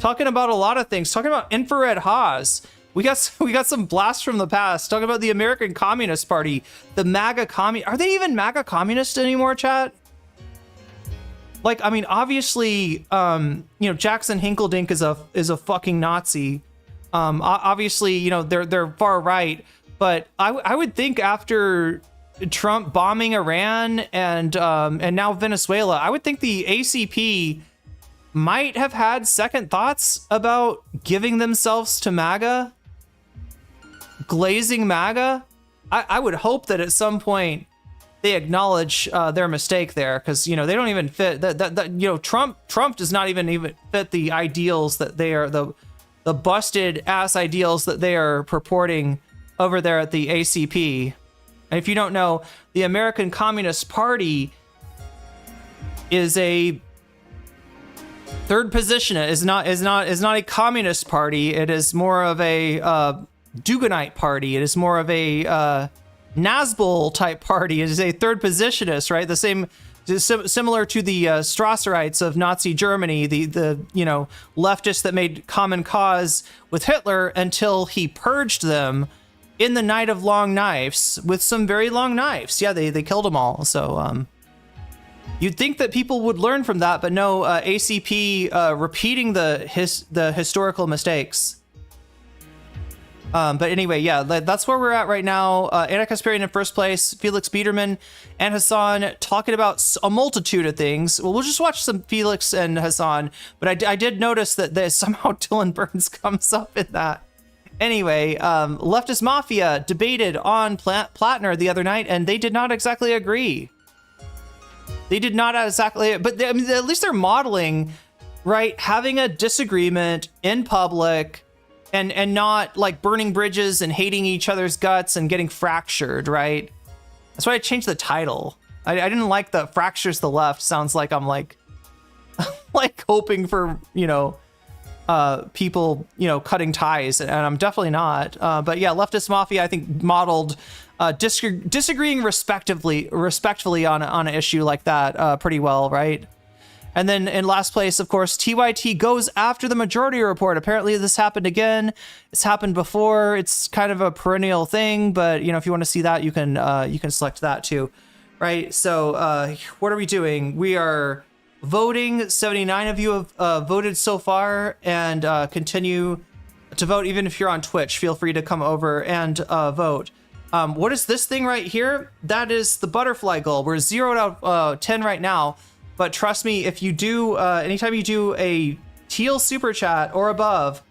Talking about a lot of things. Talking about infrared Haas. We got some blasts from the past. Talking about the American Communist Party, the MAGA Are they even MAGA communist anymore, chat? Like, I mean, obviously, Jackson Hinkledink is a fucking Nazi. Obviously, they're far right, but I would think after Trump bombing Iran and now Venezuela, I would think the ACP might have had second thoughts about giving themselves to MAGA, glazing MAGA. I would hope that at some point they acknowledge their mistake there, because they don't even fit that Trump does not even fit the ideals that they are, the busted ass ideals that they are purporting over there at the ACP. And if you don't know, the American Communist Party is a third position. It is not a communist party. It is more of a Duganite party. It is more of a Nazgul type party. It is a third positionist, right? The same, similar to the Strasserites of Nazi Germany, the leftists that made common cause with Hitler until he purged them in the Night of Long Knives with some very long knives. Yeah, they killed them all. So you'd think that people would learn from that, but no, ACP repeating the historical mistakes. But anyway, yeah, that's where we're at right now. Anna Kasparian in first place, Felix Biederman and Hasan talking about a multitude of things. Well, we'll just watch some Felix and Hasan, but I did notice that somehow Dylan Burns comes up in that. Anyway, Leftist Mafia debated on Plattner the other night, and they did not exactly agree. They did not exactly, but I mean, at least they're modeling, right? Having a disagreement in public and not like burning bridges and hating each other's guts and getting fractured, right? That's why I changed the title. I didn't like the fractures the left. Sounds like I'm like, like hoping for, people, cutting ties, and I'm definitely not. But yeah, Leftist Mafia, I think, modeled disagreeing respectfully on an issue like that pretty well, right? And then in last place, of course, TYT goes after the majority report. Apparently this happened again. It's happened before. It's kind of a perennial thing, but if you want to see that, you can select that too, right? So what are we doing? We are voting. 79 of you have voted so far, and continue to vote. Even if you're on Twitch, feel free to come over and vote. What is this thing right here? That is the butterfly goal. We're 0 out of 10 right now. But trust me, if you do, anytime you do a teal super chat or above,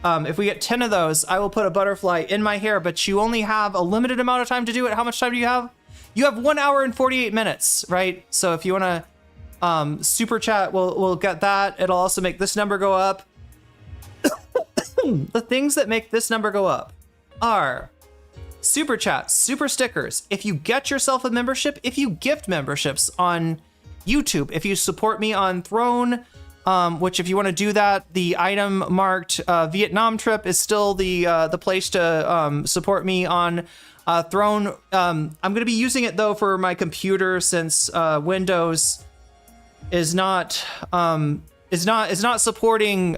if we get 10 of those, I will put a butterfly in my hair, but you only have a limited amount of time to do it. How much time do you have? You have 1 hour and 48 minutes, right? So if you want to super chat, we'll get that. It'll also make this number go up. The things that make this number go up are super chats, super stickers. If you get yourself a membership, if you gift memberships on YouTube, if you support me on Throne, which if you want to do that, the item marked Vietnam trip is still the place to support me on Throne. I'm going to be using it though for my computer, since Windows is not supporting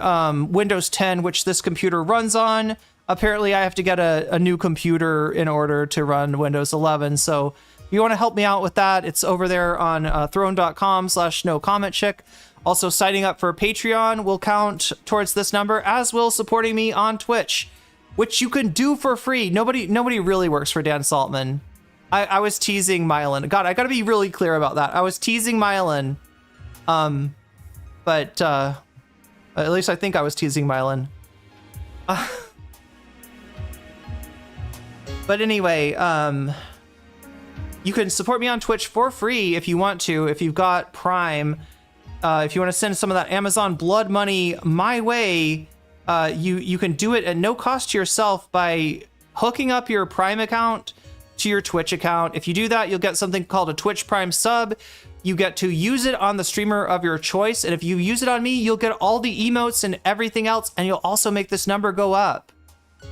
Windows 10, which this computer runs on. Apparently, I have to get a new computer in order to run Windows 11. So if you want to help me out with that, it's over there on throne.com/nocommentchick. Also, signing up for Patreon will count towards this number, as will supporting me on Twitch, which you can do for free. Nobody really works for Dan Saltman. I was teasing Mylan. God, I got to be really clear about that. I was teasing Mylan. But at least I think I was teasing Mylan. But anyway, you can support me on Twitch for free if you want to, if you've got Prime. If you want to send some of that Amazon blood money my way, you can do it at no cost to yourself by hooking up your Prime account to your Twitch account. If you do that, you'll get something called a Twitch Prime sub. You get to use it on the streamer of your choice. And if you use it on me, you'll get all the emotes and everything else. And you'll also make this number go up.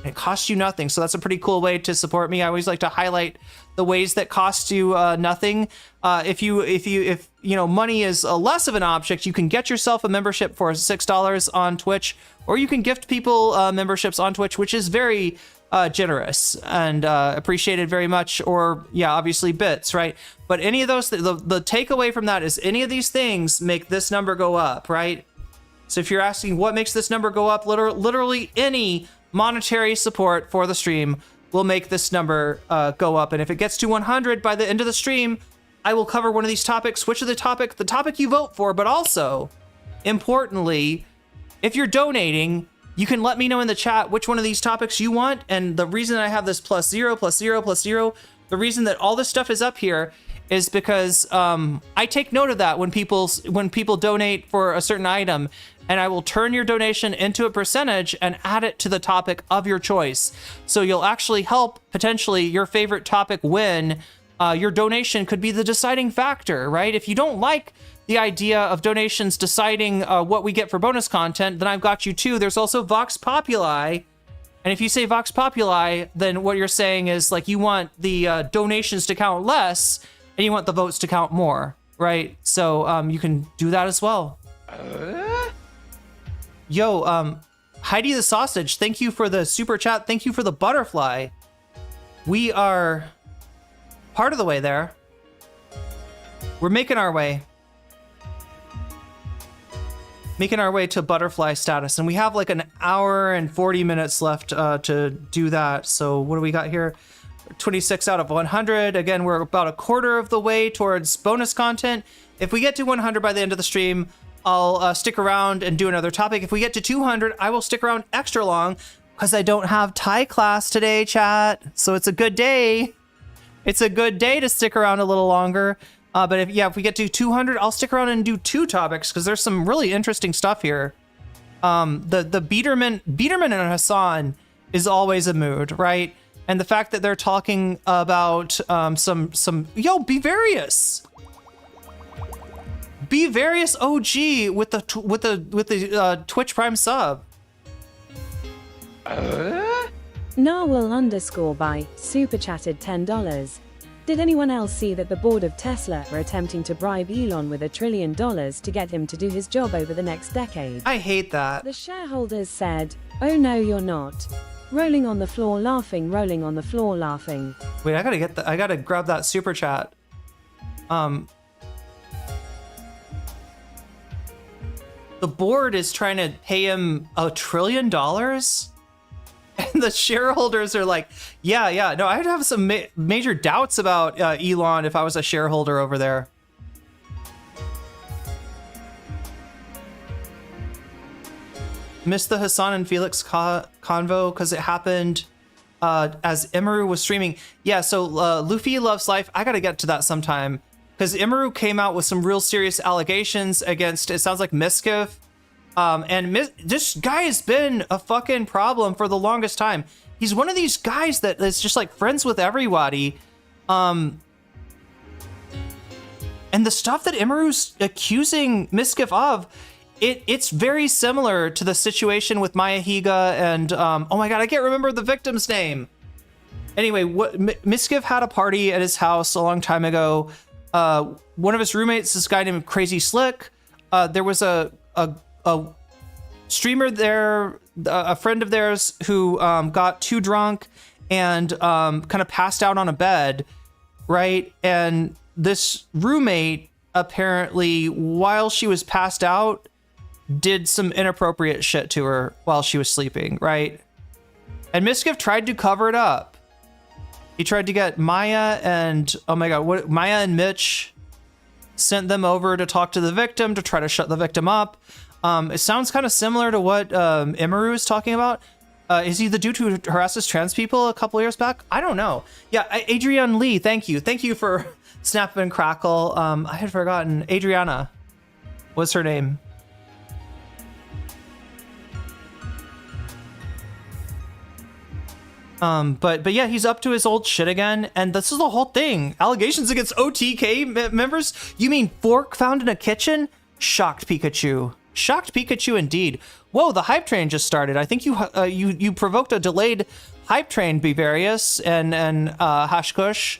It costs you nothing. So that's a pretty cool way to support me. I always like to highlight the ways that cost you nothing. If money is less of an object, you can get yourself a membership for $6 on Twitch, or you can gift people memberships on Twitch, which is very generous and appreciated very much. Or yeah, obviously bits, right? But any of those, the takeaway from that is any of these things make this number go up, right? So if you're asking what makes this number go up, literally any monetary support for the stream will make this number go up. And if it gets to 100 by the end of the stream, I will cover one of these topics, which is the topic you vote for. But also, importantly, if you're donating, you can let me know in the chat which one of these topics you want. And the reason I have this +0, +0, +0, the reason that all this stuff is up here is because I take note of that when people donate for a certain item, and I will turn your donation into a percentage and add it to the topic of your choice. So you'll actually help potentially your favorite topic win. Your donation could be the deciding factor, right? If you don't like the idea of donations deciding what we get for bonus content, then I've got you too. There's also Vox Populi, And if you say Vox Populi, then what you're saying is like you want the donations to count less and you want the votes to count more, right? So you can do that as well. Yo, Heidi the Sausage, thank you for the super chat. Thank you for the butterfly. We are part of the way there. We're making our way. Making our way to butterfly status. And we have like an hour and 40 minutes left to do that. So what do we got here? 26 out of 100. Again, we're about a quarter of the way towards bonus content. If we get to 100 by the end of the stream, I'll stick around and do another topic. If we get to 200, I will stick around extra long because I don't have Thai class today, chat. So it's a good day. It's a good day to stick around a little longer. But if we get to 200, I'll stick around and do 2 topics because there's some really interesting stuff here. The Biederman and Hasan is always a mood, right? And the fact that they're talking about Be Various OG with the Twitch Prime sub.
Narwhal_by super chatted $10. Did anyone else see that the board of Tesla are attempting to bribe Elon with $1 trillion to get him to do his job over the next decade?
I hate that.
The shareholders said, "Oh no, you're not." Rolling on the floor laughing, rolling on the floor laughing.
Wait, I gotta grab that super chat. The board is trying to pay him $1 trillion? And the shareholders are like, yeah. No, I'd have some major doubts about Elon if I was a shareholder over there. Missed the Hasan and Felix convo because it happened as Imaru was streaming. Yeah, so Luffy Loves Life, I gotta get to that sometime. Because Imaru came out with some real serious allegations against, it sounds like Miskiv. This guy has been a fucking problem for the longest time. He's one of these guys that is just like friends with everybody. And the stuff that Imaru's accusing Miskiv of, it's very similar to the situation with Maya Higa and, oh my god, I can't remember the victim's name. Anyway, Miskiv had a party at his house a long time ago. One of his roommates, this guy named Crazy Slick, there was a streamer there, a friend of theirs who got too drunk and kind of passed out on a bed, right? And this roommate apparently, while she was passed out, did some inappropriate shit to her while she was sleeping, right? And Miskiv tried to cover it up. He tried to get Maya and, oh my god, Maya and Mitch sent them over to talk to the victim to try to shut the victim up. It sounds kind of similar to what Imaru is talking about. Is he the dude who harasses trans people a couple years back? I don't know. Yeah, Adrienne Lee, thank you. Thank you for Snap and Crackle. I had forgotten. Adriana was her name. But yeah, he's up to his old shit again, and this is the whole thing. Allegations against OTK members? You mean fork found in a kitchen? Shocked Pikachu. Shocked Pikachu indeed. Whoa, the hype train just started. I think you provoked a delayed hype train, Bivarius and Hashkush.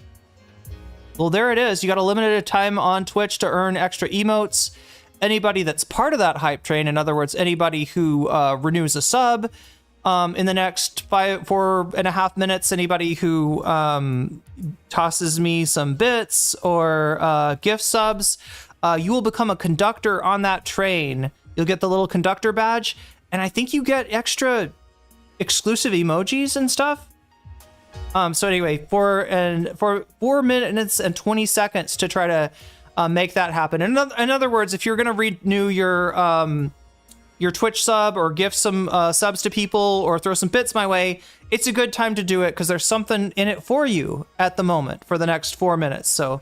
Well, there it is. You got a limited time on Twitch to earn extra emotes. Anybody that's part of that hype train, in other words, anybody who renews a sub in the next 4.5 minutes, anybody who tosses me some bits or gift subs, you will become a conductor on that train. You'll get the little conductor badge, and I think you get extra exclusive emojis and stuff. So anyway, for 4 minutes and 20 seconds to try to make that happen. In other words, if you're gonna renew your Twitch sub or gift some subs to people or throw some bits my way, it's a good time to do it because there's something in it for you at the moment for the next 4 minutes. So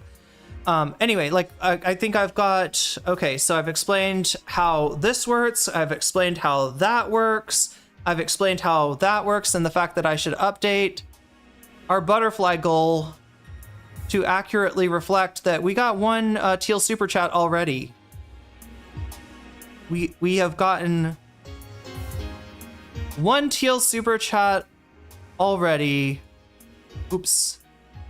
anyway, like I think I've got, okay, so I've explained how this works. I've explained how that works. I've explained how that works and the fact that I should update our butterfly goal to accurately reflect that we got one teal super chat already. We have gotten one teal super chat already. Oops.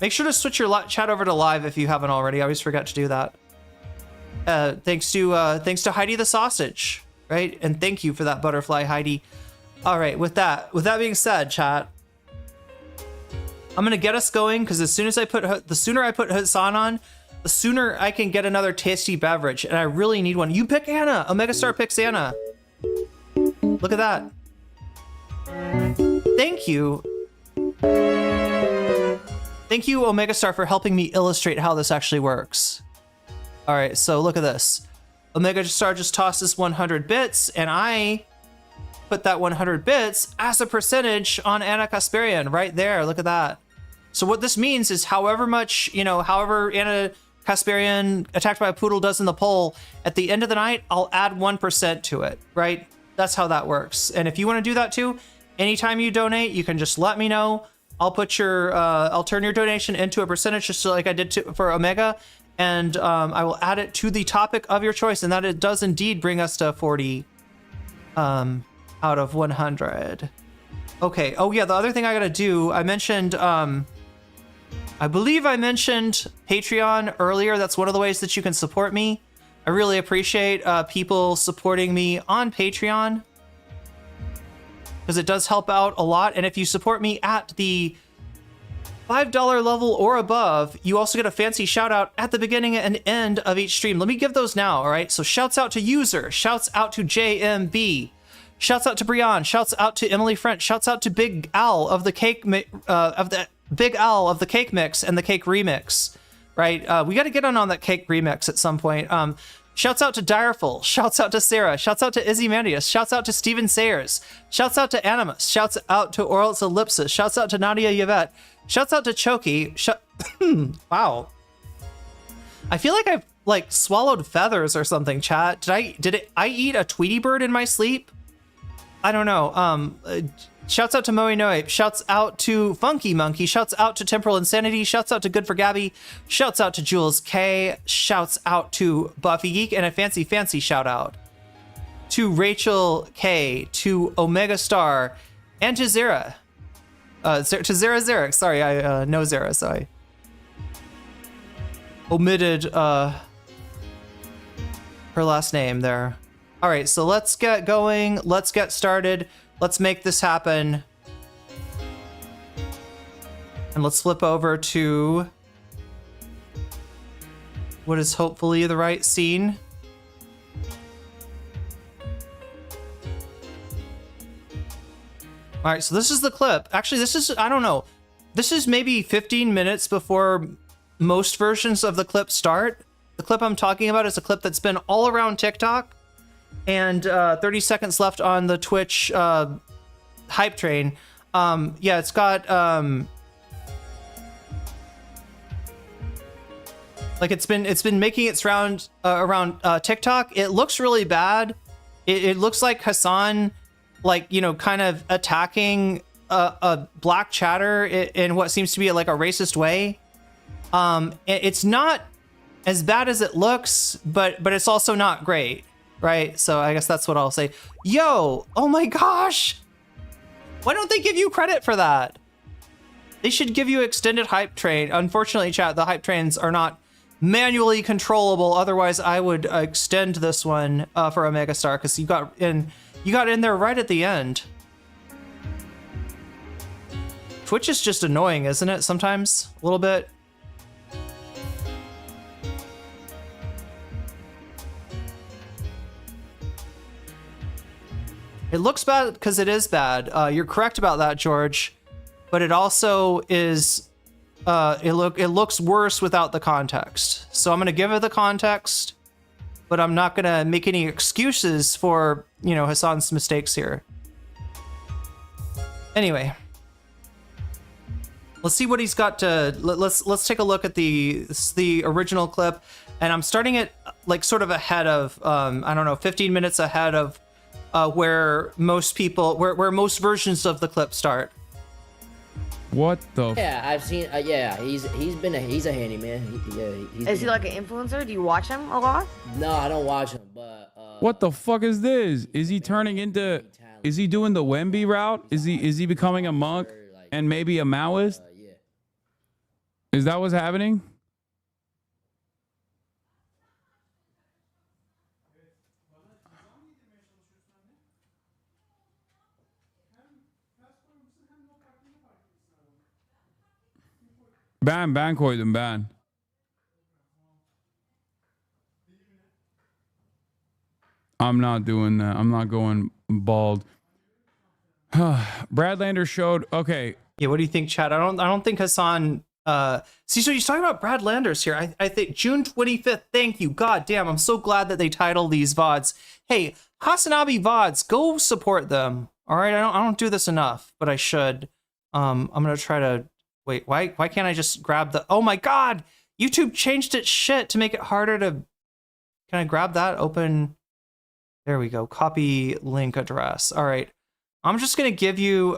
Make sure to switch your chat over to live if you haven't already. I always forget to do that. Thanks to Heidi the sausage, right? And thank you for that butterfly, Heidi. All right, with that being said, chat, I'm gonna get us going because the sooner I put Hasan on, the sooner I can get another tasty beverage, and I really need one. You pick Anna. Omega Star picks Anna. Look at that. Thank you. Thank you, Omega Star, for helping me illustrate how this actually works. All right, so look at this. Omega Star just tosses 100 bits, and I put that 100 bits as a percentage on Anna Kasparian right there. Look at that. So what this means is however much, however Anna Kasparian Attacked by a Poodle does in the poll, at the end of the night, I'll add 1% to it, right? That's how that works. And if you want to do that too, anytime you donate, you can just let me know. I'll put I'll turn your donation into a percentage just like I did for Omega, and I will add it to the topic of your choice, and that it does indeed bring us to 40 out of 100. Okay. Oh yeah, the other thing I gotta do, I mentioned, I believe I mentioned Patreon earlier. That's one of the ways that you can support me. I really appreciate people supporting me on Patreon, because it does help out a lot. And if you support me at the $5 level or above, you also get a fancy shout out at the beginning and end of each stream. Let me give those now, all right? So shouts out to User, shouts out to JMB, shouts out to Brian, shouts out to Emily French, shouts out to Big Al of the Cake Big Al of the Cake Mix and the Cake Remix, right? We got to get on that Cake Remix at some point. Shouts out to Direful, shouts out to Sarah, shouts out to Izzy Mandius, shouts out to Steven Sayers, shouts out to Animus, shouts out to Orals Ellipsis, shouts out to Nadia Yvette, shouts out to Choki. Wow. I feel like I've swallowed feathers or something, chat. Did I eat a Tweety bird in my sleep? I don't know. Shouts out to Moe Noe, shouts out to Funky Monkey, shouts out to Temporal Insanity, shouts out to Good for Gabby, shouts out to Jules K, shouts out to Buffy Geek, and a fancy shout out to Rachel K, to Omega Star, and to Zara. To Zara Zarek. Sorry, I know Zara, so I omitted her last name there. All right, so let's get going. Let's get started. Let's make this happen. And let's flip over to what is hopefully the right scene. All right, so this is the clip. Actually, this is, I don't know. This is maybe 15 minutes before most versions of the clip start. The clip I'm talking about is a clip that's been all around TikTok. And 30 seconds left on the Twitch hype train. Yeah, it's got it's been making its round around TikTok. It looks really bad. It looks like Hasan, kind of attacking a black chatter in what seems to be a racist way. It's not as bad as it looks, but it's also not great. Right, so I guess that's what I'll say. Yo, oh my gosh! Why don't they give you credit for that? They should give you extended hype train. Unfortunately, chat, the hype trains are not manually controllable. Otherwise, I would extend this one for Omega Star, because you got in there right at the end. Twitch is just annoying, isn't it? Sometimes a little bit. It looks bad because it is bad. You're correct about that, George. But it also is, it looks worse without the context. So I'm gonna give it the context, but I'm not gonna make any excuses for, Hasan's mistakes here. Anyway, let's see what he's got to. Let's take a look at the original clip, and I'm starting it sort of ahead of, I don't know, 15 minutes ahead of. Where most versions of the clip start.
What the?
Yeah, I've seen. Yeah, he's a handyman.
Is he like an influencer? Do you watch him a lot?
No, I don't watch him. But
what the fuck is this? Is he turning into? Is he doing the Wemby route? Is he becoming a monk and maybe a Maoist?
Yeah.
Is that what's happening? Ben koydum ben. I'm not doing that. I'm not going bald. Brad Lander showed. Okay.
Yeah, what do you think, Chad? I don't think Hasan. See, so you're talking about Brad Landers here. I think June 25th. Thank you. God damn, I'm so glad that they title these VODs. Hey, Hasanabi VODs, go support them. All right, I don't do this enough, but I should. I'm gonna try to wait. Why can't I just grab the? Oh my God, YouTube changed its shit to make it harder to. Can I grab that? Open. There we go. Copy link address. All right, I'm just gonna give you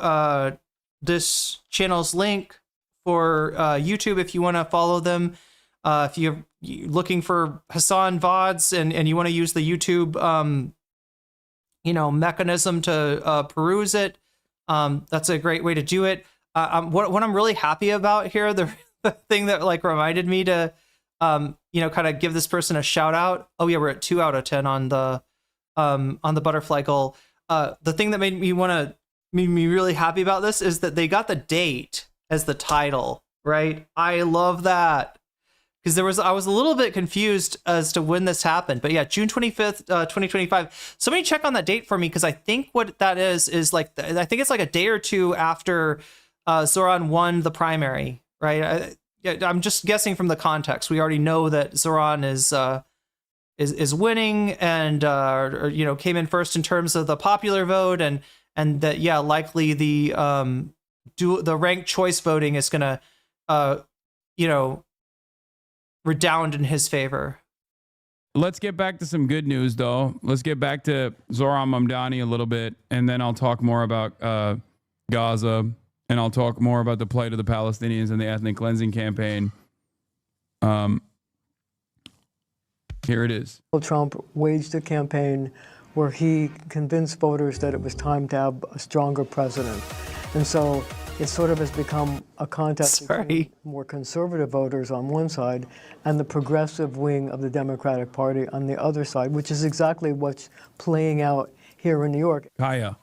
this channel's link for YouTube if you want to follow them. If you're looking for Hasan VODs and you want to use the YouTube mechanism to peruse it, that's a great way to do it. What I'm really happy about here, the thing that like reminded me to kind of give this person a shout out. Oh yeah, we're at 2 out of 10 on the butterfly goal. The thing that made me really happy about this is that they got the date as the title, right? I love that. Because I was a little bit confused as to when this happened. But yeah, June 25th, 2025. Somebody check on that date for me, because I think what that is like, I think it's like a day or two after Zoran won the primary, right? I'm just guessing from the context. We already know that Zoran is winning and came in first in terms of the popular vote, and that likely the ranked choice voting is gonna redound in his favor.
Let's get back to some good news, though. Let's get back to Zoran Mamdani a little bit, and then I'll talk more about Gaza, and I'll talk more about the plight of the Palestinians and the ethnic cleansing campaign. Here it is.
Trump waged a campaign where he convinced voters that it was time to have a stronger president. And so it sort of has become a contest between more conservative voters on one side and the progressive wing of the Democratic Party on the other side, which is exactly what's playing out here in New York.
Kaya,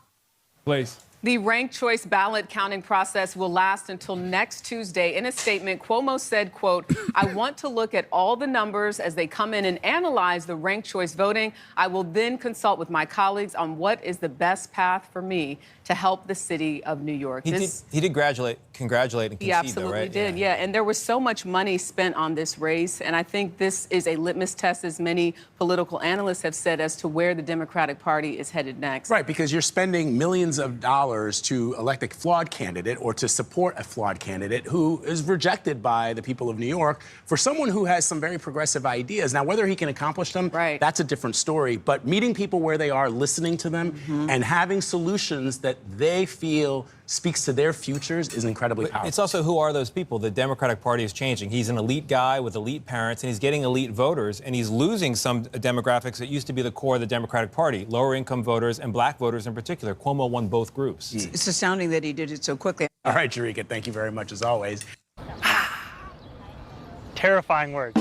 please.
The ranked choice ballot counting process will last until next Tuesday. In a statement, Cuomo said, quote, "I want to look at all the numbers as they come in and analyze the ranked choice voting. I will then consult with my colleagues on what is the best path for me to help the city of New York."
He did congratulate and concede,
he absolutely
though, right?
did, yeah. And there was so much money spent on this race. And I think this is a litmus test, as many political analysts have said, as to where the Democratic Party is headed next.
Right, because you're spending millions of dollars to elect a flawed candidate or to support a flawed candidate who is rejected by the people of New York for someone who has some very progressive ideas. Now, whether he can accomplish them, that's a different story. But meeting people where they are, listening to them, and having solutions that they feel speaks to their futures is incredibly powerful.
It's also, who are those people? The Democratic Party is changing. He's an elite guy with elite parents, and he's getting elite voters, and he's losing some demographics that used to be the core of the Democratic Party, lower income voters and black voters in particular. Cuomo won both groups.
It's astounding that he did it so quickly.
All right, Jarika, thank you very much as always.
Terrifying words.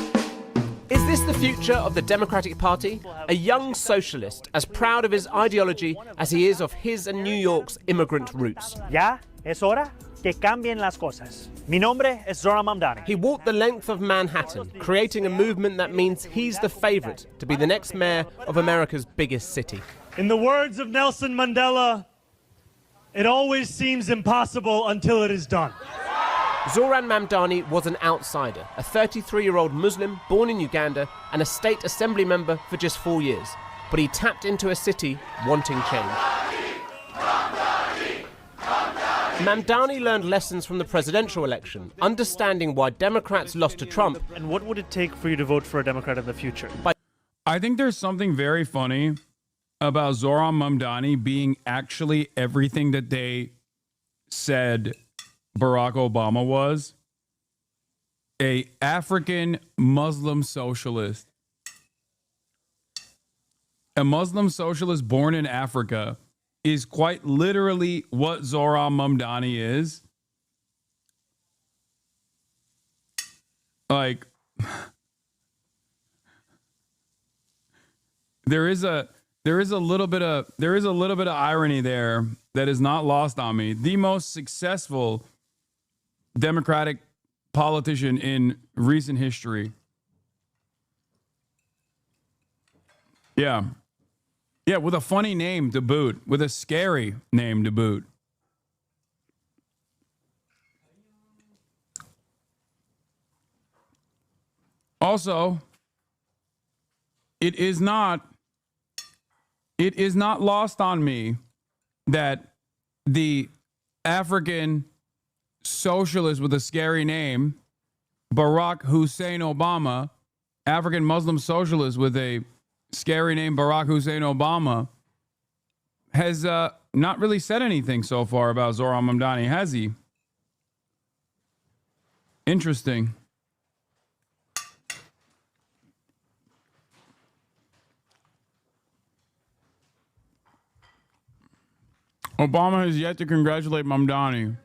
Is this the future of the Democratic Party? A young socialist, as proud of his ideology as he is of his and New York's immigrant roots.
Ya es hora que cambien las cosas. Mi nombre es Zoran Mamdani.
He walked the length of Manhattan, creating a movement that means he's the favorite to be the next mayor of America's biggest city.
In the words of Nelson Mandela, it always seems impossible until it is done.
Zoran Mamdani was an outsider, a 33-year-old Muslim born in Uganda and a state assembly member for just 4 years. But he tapped into a city wanting change. Mamdani learned lessons from the presidential election, understanding why Democrats lost to Trump.
And what would it take for you to vote for a Democrat in the future?
I think there's something very funny about Zoran Mamdani being actually everything that they said Barack Obama was. A African Muslim socialist. A Muslim socialist born in Africa is quite literally what Zoran Mamdani is. Like, there is a little bit of irony there that is not lost on me. The most successful Democratic politician in recent history. Yeah, with a funny name to boot, with a scary name to boot. Also, it is not lost on me that the African socialist with a scary name, Barack Hussein Obama, African Muslim socialist with a scary name, Barack Hussein Obama, has not really said anything so far about Zohran Mamdani, has he? Interesting. Obama has yet to congratulate Mamdani.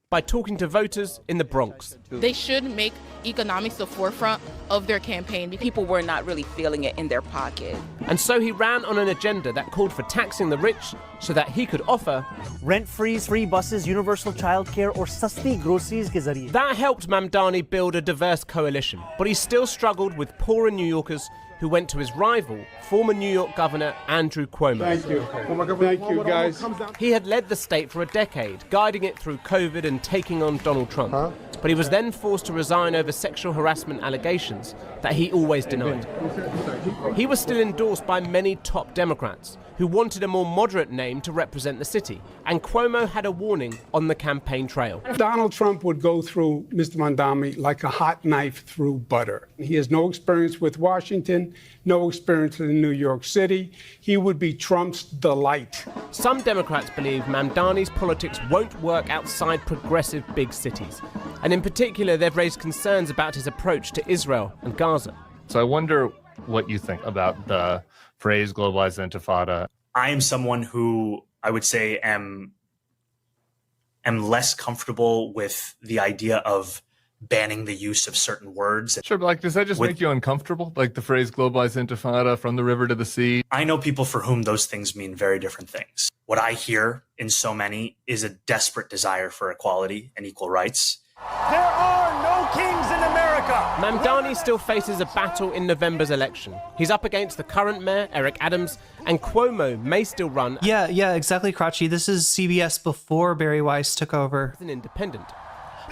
By talking to voters in the Bronx.
They should make economics the forefront of their campaign. People were not really feeling it in their pocket.
And so he ran on an agenda that called for taxing the rich so that he could offer
rent-free, free buses, universal childcare, or sasti groceries ke zariye.
That helped Mamdani build a diverse coalition, but he still struggled with poorer New Yorkers who went to his rival, former New York Governor Andrew Cuomo.
Thank you. Thank you, guys.
He had led the state for a decade, guiding it through COVID and taking on Donald Trump. But he was then forced to resign over sexual harassment allegations that he always denied. He was still endorsed by many top Democrats who wanted a more moderate name to represent the city, and Cuomo had a warning on the campaign trail.
Donald Trump would go through Mr. Mamdani like a hot knife through butter. He has no experience with Washington, no experience in New York City. He would be Trump's delight.
Some Democrats believe Mamdani's politics won't work outside progressive big cities. And in particular, they've raised concerns about his approach to Israel and Gaza.
So I wonder what you think about the phrase globalized intifada.
I am someone who I would say am less comfortable with the idea of banning the use of certain words.
Sure, but like, does that just make you uncomfortable? Like the phrase globalized intifada, from the river to the sea?
I know people for whom those things mean very different things. What I hear in so many is a desperate desire for equality and equal rights.
There are no kings in America.
Mamdani still faces a battle in November's election. He's up against the current mayor, Eric Adams, and Cuomo may still run.
Yeah, exactly, Crotchy. This is CBS before Barry Weiss took over.
As an independent.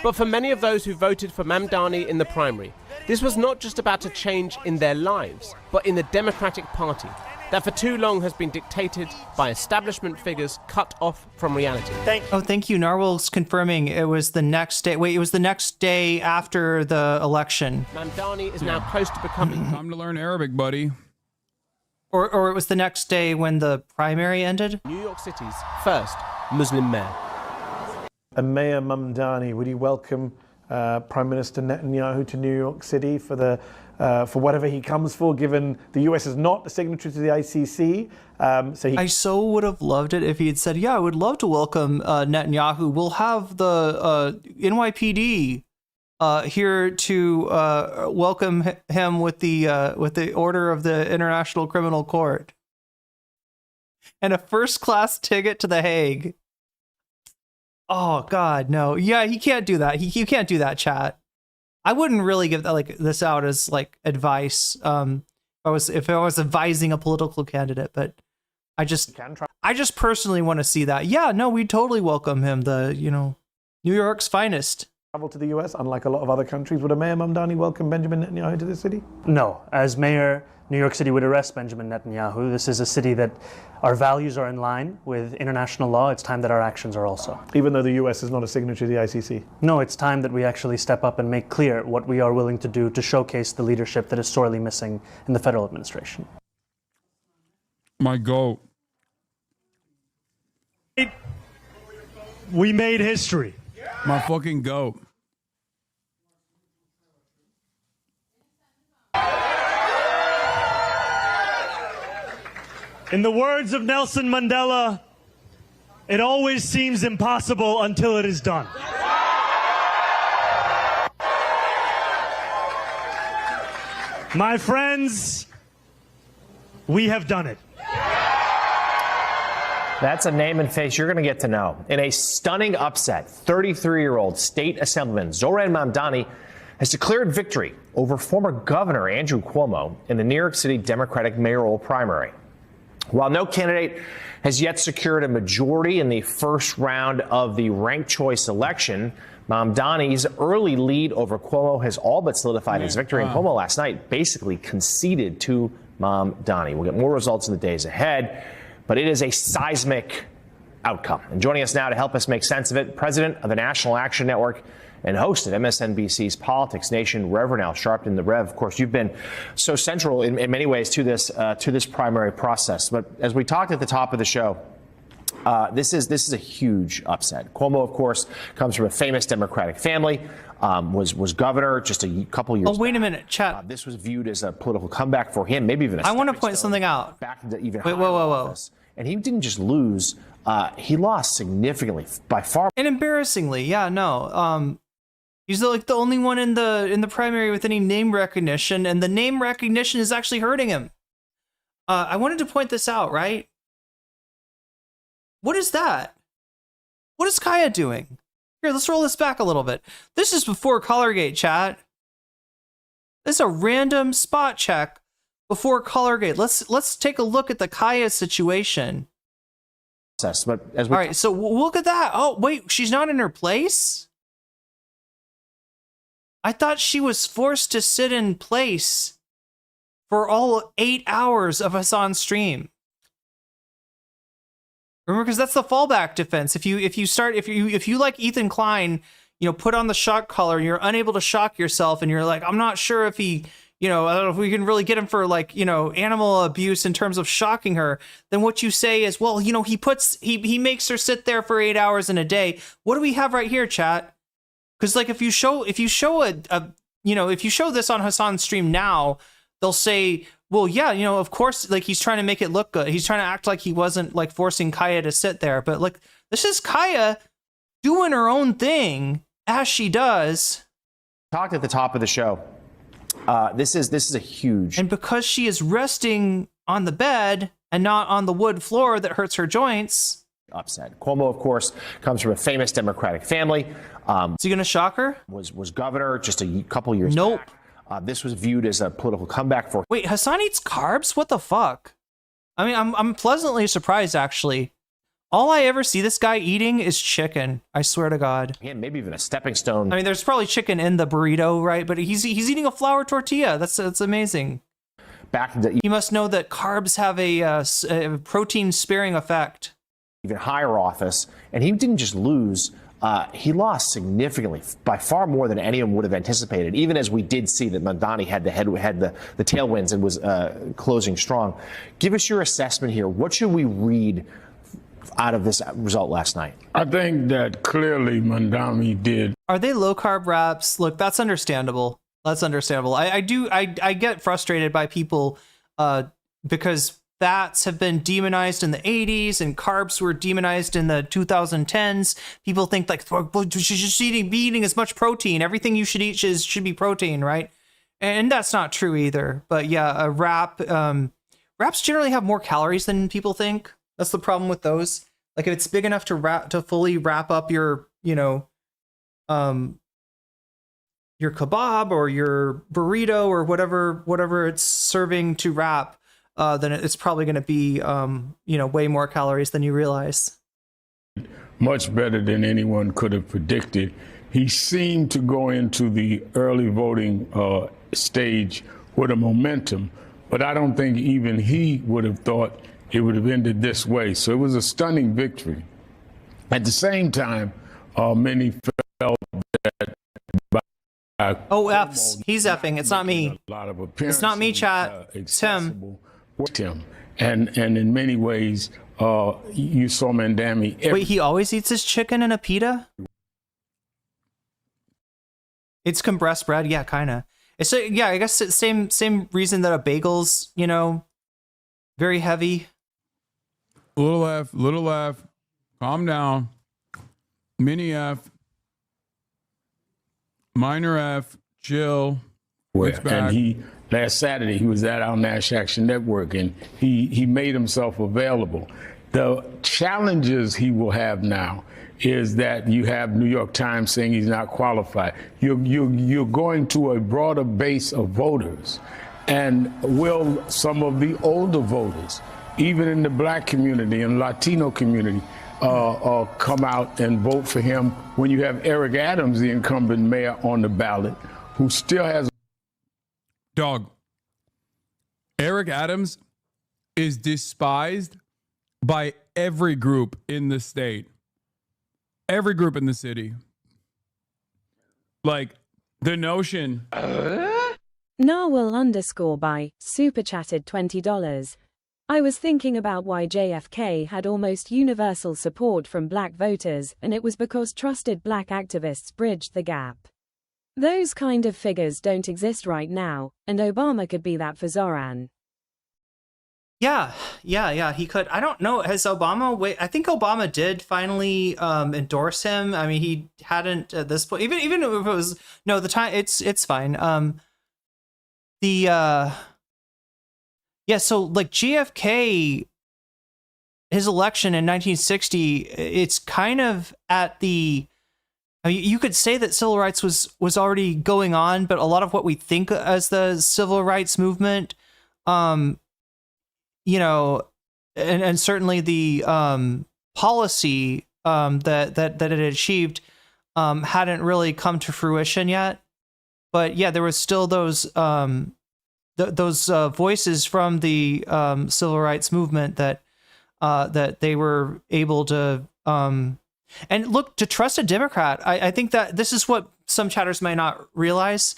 But for many of those who voted for Mamdani in the primary, this was not just about a change in their lives, but in the Democratic Party that for too long has been dictated by establishment figures cut off from reality.
Thank you. Narwhal's confirming it was the next day. Wait, it was the next day after the election.
Mamdani is now close to becoming...
Time to learn Arabic, buddy.
Or it was the next day when the primary ended?
New York City's first Muslim mayor.
And Mayor Mamdani, would you welcome Prime Minister Netanyahu to New York City for whatever he comes for, given the US is not a signatory to the ICC? I
so would have loved it if he had said, yeah, I would love to welcome Netanyahu. We'll have the NYPD here to welcome him with the order of the International Criminal Court. And a first-class ticket to The Hague. Oh, God, no. Yeah, he can't do that. You can't do that, chat. I wouldn't really give that this out as advice if I was advising a political candidate, but I just personally want to see that. Yeah, no, we'd totally welcome him, New York's finest.
Travel to the US, unlike a lot of other countries. Would a Mayor Mamdani welcome Benjamin Netanyahu to the city?
No. As mayor, New York City would arrest Benjamin Netanyahu. This is a city that our values are in line with international law. It's time that our actions are also.
Even though the US is not a signatory to the ICC?
No, it's time that we actually step up and make clear what we are willing to do to showcase the leadership that is sorely missing in the federal administration.
My goat.
We made history.
My fucking goat.
In the words of Nelson Mandela, it always seems impossible until it is done. My friends, we have done it.
That's a name and face you're going to get to know. In a stunning upset, 33-year-old state assemblyman Zoran Mamdani has declared victory over former Governor Andrew Cuomo in the New York City Democratic mayoral primary. While no candidate has yet secured a majority in the first round of the ranked choice election, Mamdani's early lead over Cuomo has all but solidified his victory. And Cuomo last night basically conceded to Mamdani. We'll get more results in the days ahead, but it is a seismic outcome. And joining us now to help us make sense of it, president of the National Action Network and host of MSNBC's Politics Nation, Reverend Al Sharpton. The Rev, of course, you've been so central in many ways to this primary process. But as we talked at the top of the show, this is a huge upset. Cuomo, of course, comes from a famous Democratic family, was governor just a couple years
back. Wait a minute, chat.
This was viewed as a political comeback for him, maybe even a
I want to point something out.
Back into even higher office. And he didn't just lose, he lost significantly, by far.
And embarrassingly, yeah, no. He's like the only one in the primary with any name recognition, and the name recognition is actually hurting him. I wanted to point this out, right? What is that? What is Kaya doing? Here, let's roll this back a little bit. This is before Colorgate, chat. This is a random spot check before Colorgate. Let's take a look at the Kaya situation.
But as
all right, so look at that. Oh, wait, she's not in her place? I thought she was forced to sit in place for all 8 hours of Hasan's stream. Remember, because that's the fallback defense. If you like Ethan Klein, put on the shock collar and you're unable to shock yourself, and you're like, I'm not sure if he, I don't know if we can really get him for animal abuse in terms of shocking her. Then what you say is, well, he makes her sit there for 8 hours in a day. What do we have right here, chat? Because if you show this on Hasan's stream now, they'll say, well, yeah, of course, he's trying to make it look good. He's trying to act like he wasn't forcing Kaya to sit there. But this is Kaya doing her own thing as she does.
Talked at the top of the show. This is a huge.
And because she is resting on the bed and not on the wood floor that hurts her joints.
Upset. Cuomo, of course, comes from a famous Democratic family.
Is he going to shock her?
Was governor just a couple years
Nope.
back. This was viewed as a political comeback for.
Wait, Hasan eats carbs? What the fuck? I mean, I'm pleasantly surprised, actually. All I ever see this guy eating is chicken. I swear to God.
Yeah, maybe even a stepping stone.
I mean, there's probably chicken in the burrito, right? But he's eating a flour tortilla. That's amazing. You must know that carbs have a protein-sparing effect.
Even higher office, and he didn't just lose. He lost significantly, by far more than anyone would have anticipated, even as we did see that Mamdani had the tailwinds and was closing strong. Give us your assessment here. What should we read out of this result last night?
I think that clearly Mamdani did.
Are they low-carb wraps? Look, that's understandable. That's understandable. I get frustrated by people because fats have been demonized in the 80s and carbs were demonized in the 2010s. People think you should be eating as much protein. Everything you should eat should be protein, right? And that's not true either. But yeah, a wraps generally have more calories than people think. That's the problem with those. If it's big enough to fully wrap up your kebab or your burrito or whatever it's serving to wrap, then it's probably going to be, way more calories than you realize.
Much better than anyone could have predicted. He seemed to go into the early voting stage with a momentum, but I don't think even he would have thought it would have ended this way. So it was a stunning victory. At the same time, many felt that
F's. He's effing. It's not me. It's not me, chat. It's him.
And in many ways, you saw Mamdani.
Wait, he always eats his chicken in a pita? It's compressed bread, yeah, kind of. It's I guess it's same reason that a bagel's very heavy.
Little F, calm down. Mini F, minor F, chill.
And he last Saturday he was at our Nash Action Network, and he made himself available. The challenges he will have now is that you have New York Times saying he's not qualified. You're going to a broader base of voters, and will some of the older voters, even in the Black community and Latino community, come out and vote for him when you have Eric Adams, the incumbent mayor, on the ballot, who still has.
Dog. Eric Adams is despised by every group in the state, every group in the city. Like, the notion.
Narwhal _ super chatted $20. I was thinking about why JFK had almost universal support from Black voters, and it was because trusted Black activists bridged the gap. Those kind of figures don't exist right now, and Obama could be that for Zoran.
Yeah, he could. I don't know. Has Obama? I think Obama did finally endorse him. I mean, he hadn't at this point. Even if it was the time. It's fine. So like JFK, his election in 1960, it's kind of at the. I mean, you could say that civil rights was already going on, but a lot of what we think as the civil rights movement, and certainly the policy that it had achieved hadn't really come to fruition yet. But yeah, there was still those voices from the civil rights movement that they were able to and look, to trust a Democrat. I think that this is what some chatters may not realize.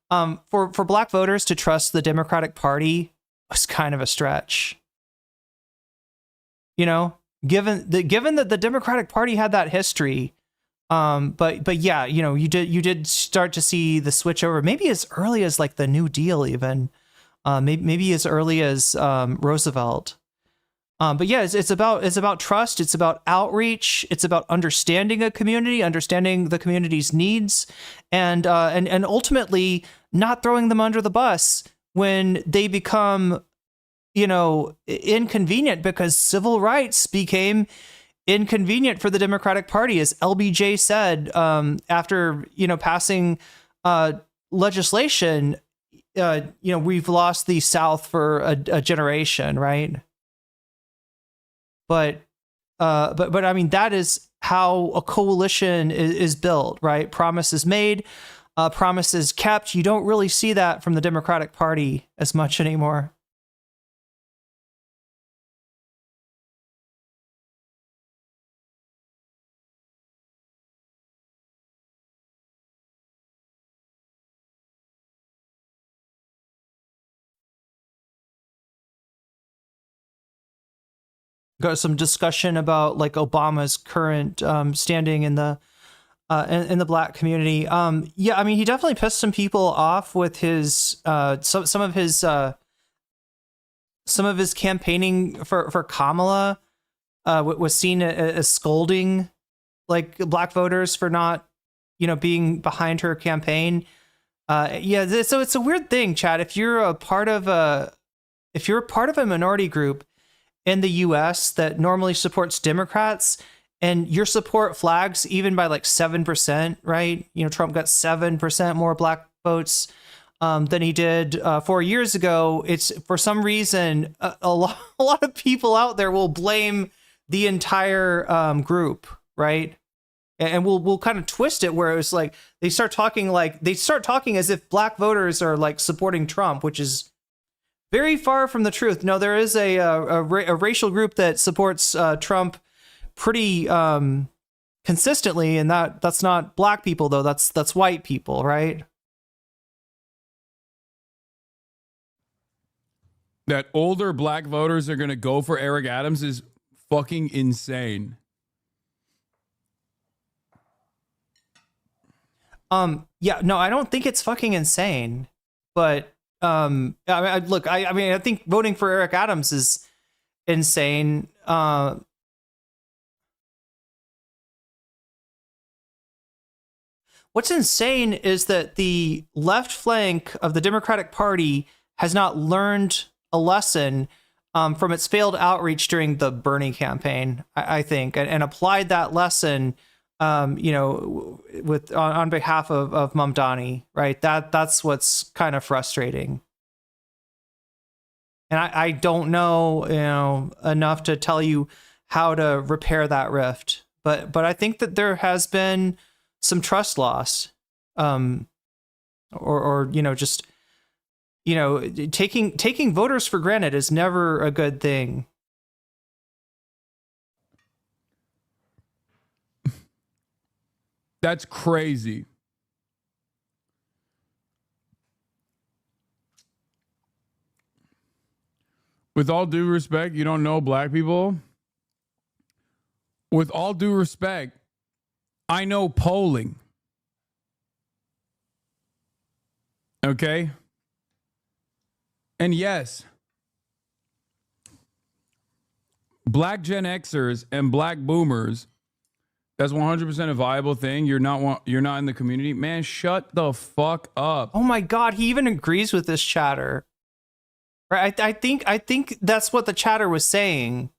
For Black voters to trust the Democratic Party was kind of a stretch. Given that the Democratic Party had that history, but yeah, you did start to see the switch over, maybe as early as like the New Deal, even maybe as early as Roosevelt. But yeah, it's about trust. It's about outreach. It's about understanding a community, understanding the community's needs, and ultimately not throwing them under the bus when they become, inconvenient, because civil rights became inconvenient for the Democratic Party, as LBJ said after passing legislation. We've lost the South for a generation, right? But I mean, that is how a coalition is built, right? Promises made, promises kept. You don't really see that from the Democratic Party as much anymore. Got some discussion about like Obama's current standing in the Black community. Yeah, I mean, he definitely pissed some people off with his some of his campaigning for Kamala was seen as scolding like Black voters for not being behind her campaign. Yeah, so it's a weird thing, Chad. If you're a part of a minority group in the US that normally supports Democrats, and your support flags even by like 7%, right? Trump got 7% more Black votes than he did 4 years ago. It's for some reason a lot of people out there will blame the entire group, right? And we'll kind of twist it where it's like they start talking as if Black voters are like supporting Trump, which is very far from the truth. No, there is a racial group that supports Trump pretty consistently, and that's not Black people though. That's white people, right?
That older Black voters are going to go for Eric Adams is fucking insane.
Yeah, no, I don't think it's fucking insane, but I mean, I think voting for Eric Adams is insane. What's insane is that the left flank of the Democratic Party has not learned a lesson from its failed outreach during the Bernie campaign, I think, and applied that lesson, with on behalf of Mamdani, right? That's what's kind of frustrating. And I don't know, enough to tell you how to repair that rift, but I think that there has been some trust loss, taking voters for granted is never a good thing.
That's crazy. With all due respect, you don't know black people? With all due respect, I know polling. Okay? And yes, black Gen Xers and black boomers, that's 100% a viable thing. You're not in the community. Man, shut the fuck up.
Oh my God, he even agrees with this chatter. Right? I think that's what the chatter was saying,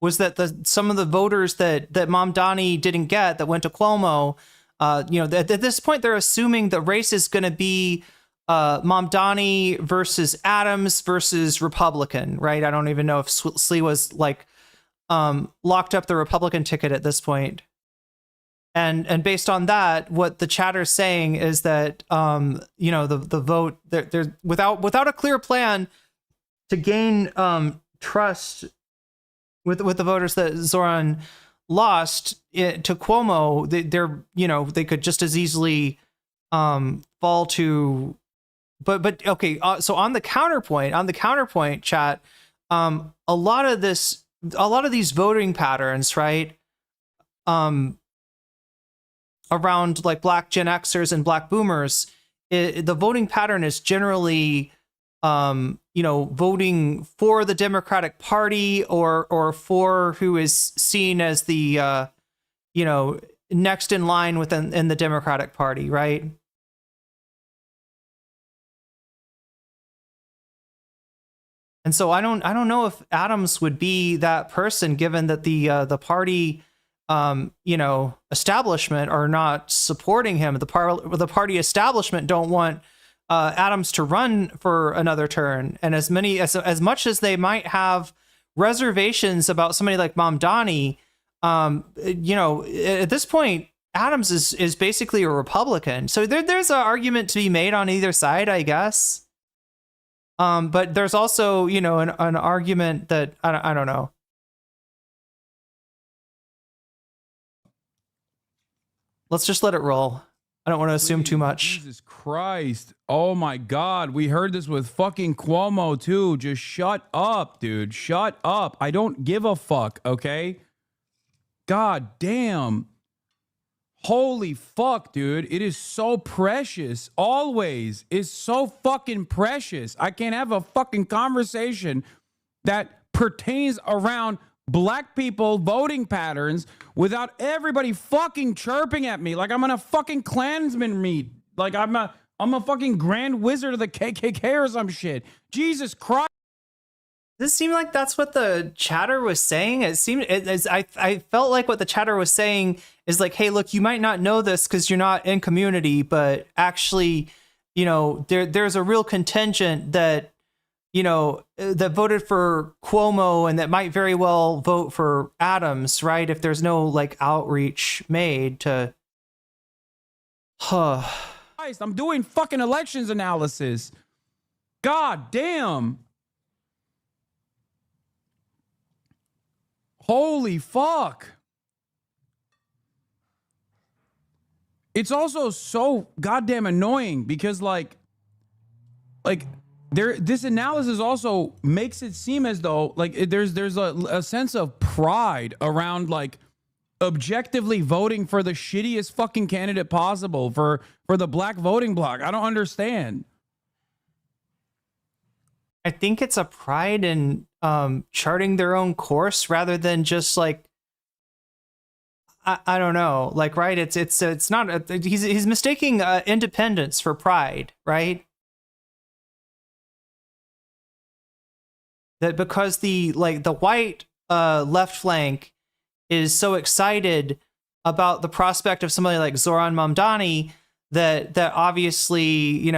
was that some of the voters that Mamdani didn't get that went to Cuomo, at this point they're assuming the race is going to be Mamdani versus Adams versus Republican, right? I don't even know if Slee was locked up the Republican ticket at this point. And based on that, what the chatter's saying is that the vote there without a clear plan to gain trust with the voters that Zoran lost to Cuomo, they could just as easily fall to. But okay, so on the counterpoint, chat, a lot of these voting patterns, right? Around like black Gen Xers and black boomers, the voting pattern is generally, voting for the Democratic Party or for who is seen as the, next in line in the Democratic Party, right? And so I don't know if Adams would be that person, given that the party, establishment are not supporting him. The party establishment don't want Adams to run for another term. And as much as they might have reservations about somebody like Mamdani, at this point, Adams is basically a Republican. So there's an argument to be made on either side, I guess. But there's also, an argument that I don't know. Let's just let it roll. I don't want to assume too much.
Jesus Christ. Oh my God. We heard this with fucking Cuomo too. Just shut up, dude. Shut up. I don't give a fuck, okay? God damn. Holy fuck, dude. It is so precious. Always is so fucking precious. I can't have a fucking conversation that pertains around black people voting patterns without everybody fucking chirping at me like I'm on a fucking Klansman meet. Like I'm a fucking grand wizard of the KKK or some shit. Jesus Christ.
Does it seem like that's what the chatter was saying? I felt like what the chatter was saying is like, hey, look, you might not know this because you're not in community, but actually, there's a real contingent that, that voted for Cuomo and that might very well vote for Adams, right? If there's no outreach made to.
Christ, I'm doing fucking elections analysis. God damn. Holy fuck. It's also so goddamn annoying because this analysis also makes it seem as though there's a sense of pride around objectively voting for the shittiest fucking candidate possible for the black voting bloc. I don't understand.
I think it's a pride in charting their own course rather than just I don't know, like, right? It's not. He's mistaking independence for pride, right? That because the white left flank is so excited about the prospect of somebody like Zoran Mamdani that obviously,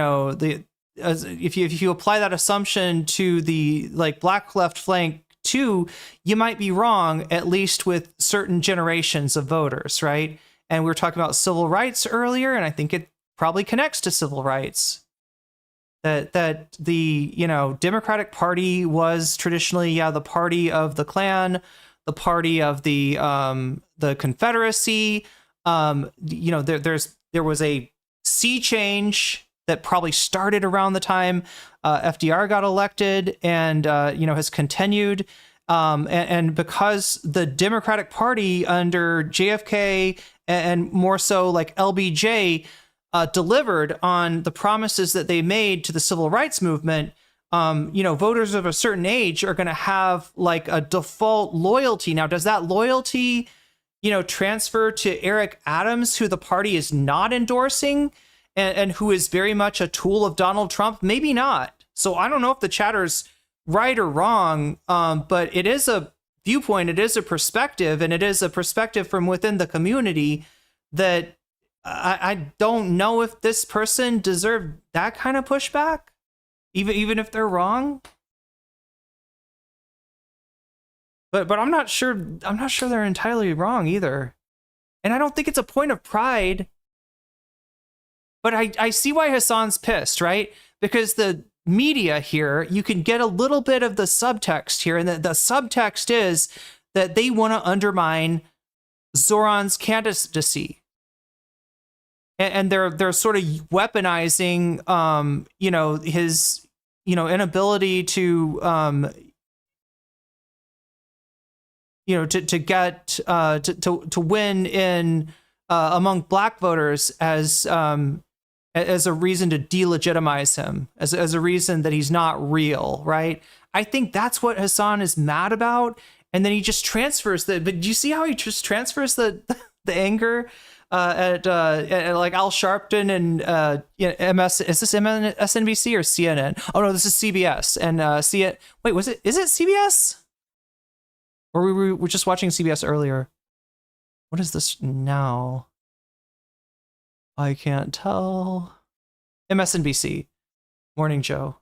if you apply that assumption to the black left flank too, you might be wrong, at least with certain generations of voters, right? And we were talking about civil rights earlier, and I think it probably connects to civil rights. That the Democratic Party was traditionally the party of the Klan, the party of the Confederacy. There was a sea change that probably started around the time FDR got elected, and has continued. And because the Democratic Party under JFK and more so like LBJ delivered on the promises that they made to the civil rights movement, voters of a certain age are going to have like a default loyalty. Now, does that loyalty, transfer to Eric Adams, who the party is not endorsing and who is very much a tool of Donald Trump? Maybe not. So I don't know if the chatter's right or wrong, but it is a viewpoint, it is a perspective, and it is a perspective from within the community that I don't know if this person deserved that kind of pushback, even if they're wrong. But I'm not sure they're entirely wrong either. And I don't think it's a point of pride. But I see why Hasan's pissed, right? Because the media here, you can get a little bit of the subtext here, and the subtext is that they want to undermine Zoran's candidacy. And they're sort of weaponizing, his, inability to, to get to win in among black voters as a reason to delegitimize him, as a reason that he's not real, right? I think that's what Hasan is mad about, and then he just transfers the. But do you see how he just transfers the anger? At like Al Sharpton and MS, is this MSNBC or CNN? Oh no, this is CBS and Wait, is it CBS? Or we were just watching CBS earlier. What is this now? I can't tell. MSNBC, Morning Joe.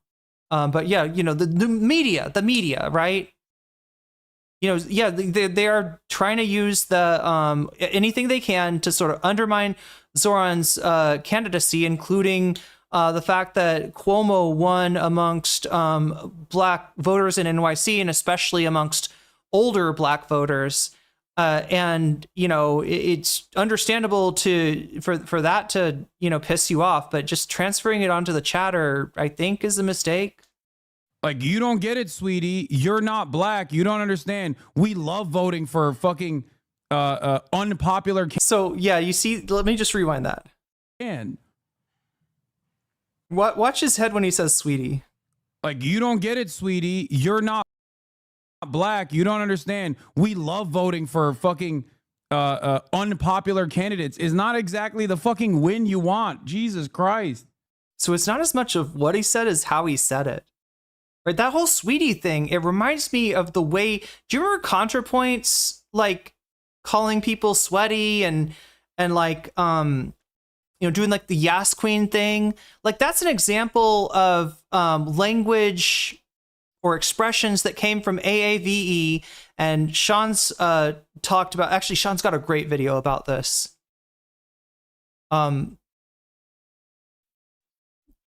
But yeah, the media, right? They are trying to use the anything they can to sort of undermine Zoran's candidacy, including the fact that Cuomo won amongst black voters in NYC, and especially amongst older black voters. And it's understandable for that to piss you off, but just transferring it onto the chatter, I think, is a mistake.
Like, you don't get it, sweetie. You're not black. You don't understand. We love voting for fucking unpopular.
So yeah, you see, let me just rewind that.
And
watch his head when he says sweetie.
Like, you don't get it, sweetie. You're not black. You don't understand. We love voting for fucking unpopular candidates. Is not exactly the fucking win you want. Jesus Christ.
So it's not as much of what he said as how he said it. Right, that whole sweetie thing, it reminds me of the way, do you remember ContraPoints, like calling people sweaty and like doing like the Yas Queen thing? Like, that's an example of language or expressions that came from AAVE, and Sean's talked about, actually Sean's got a great video about this.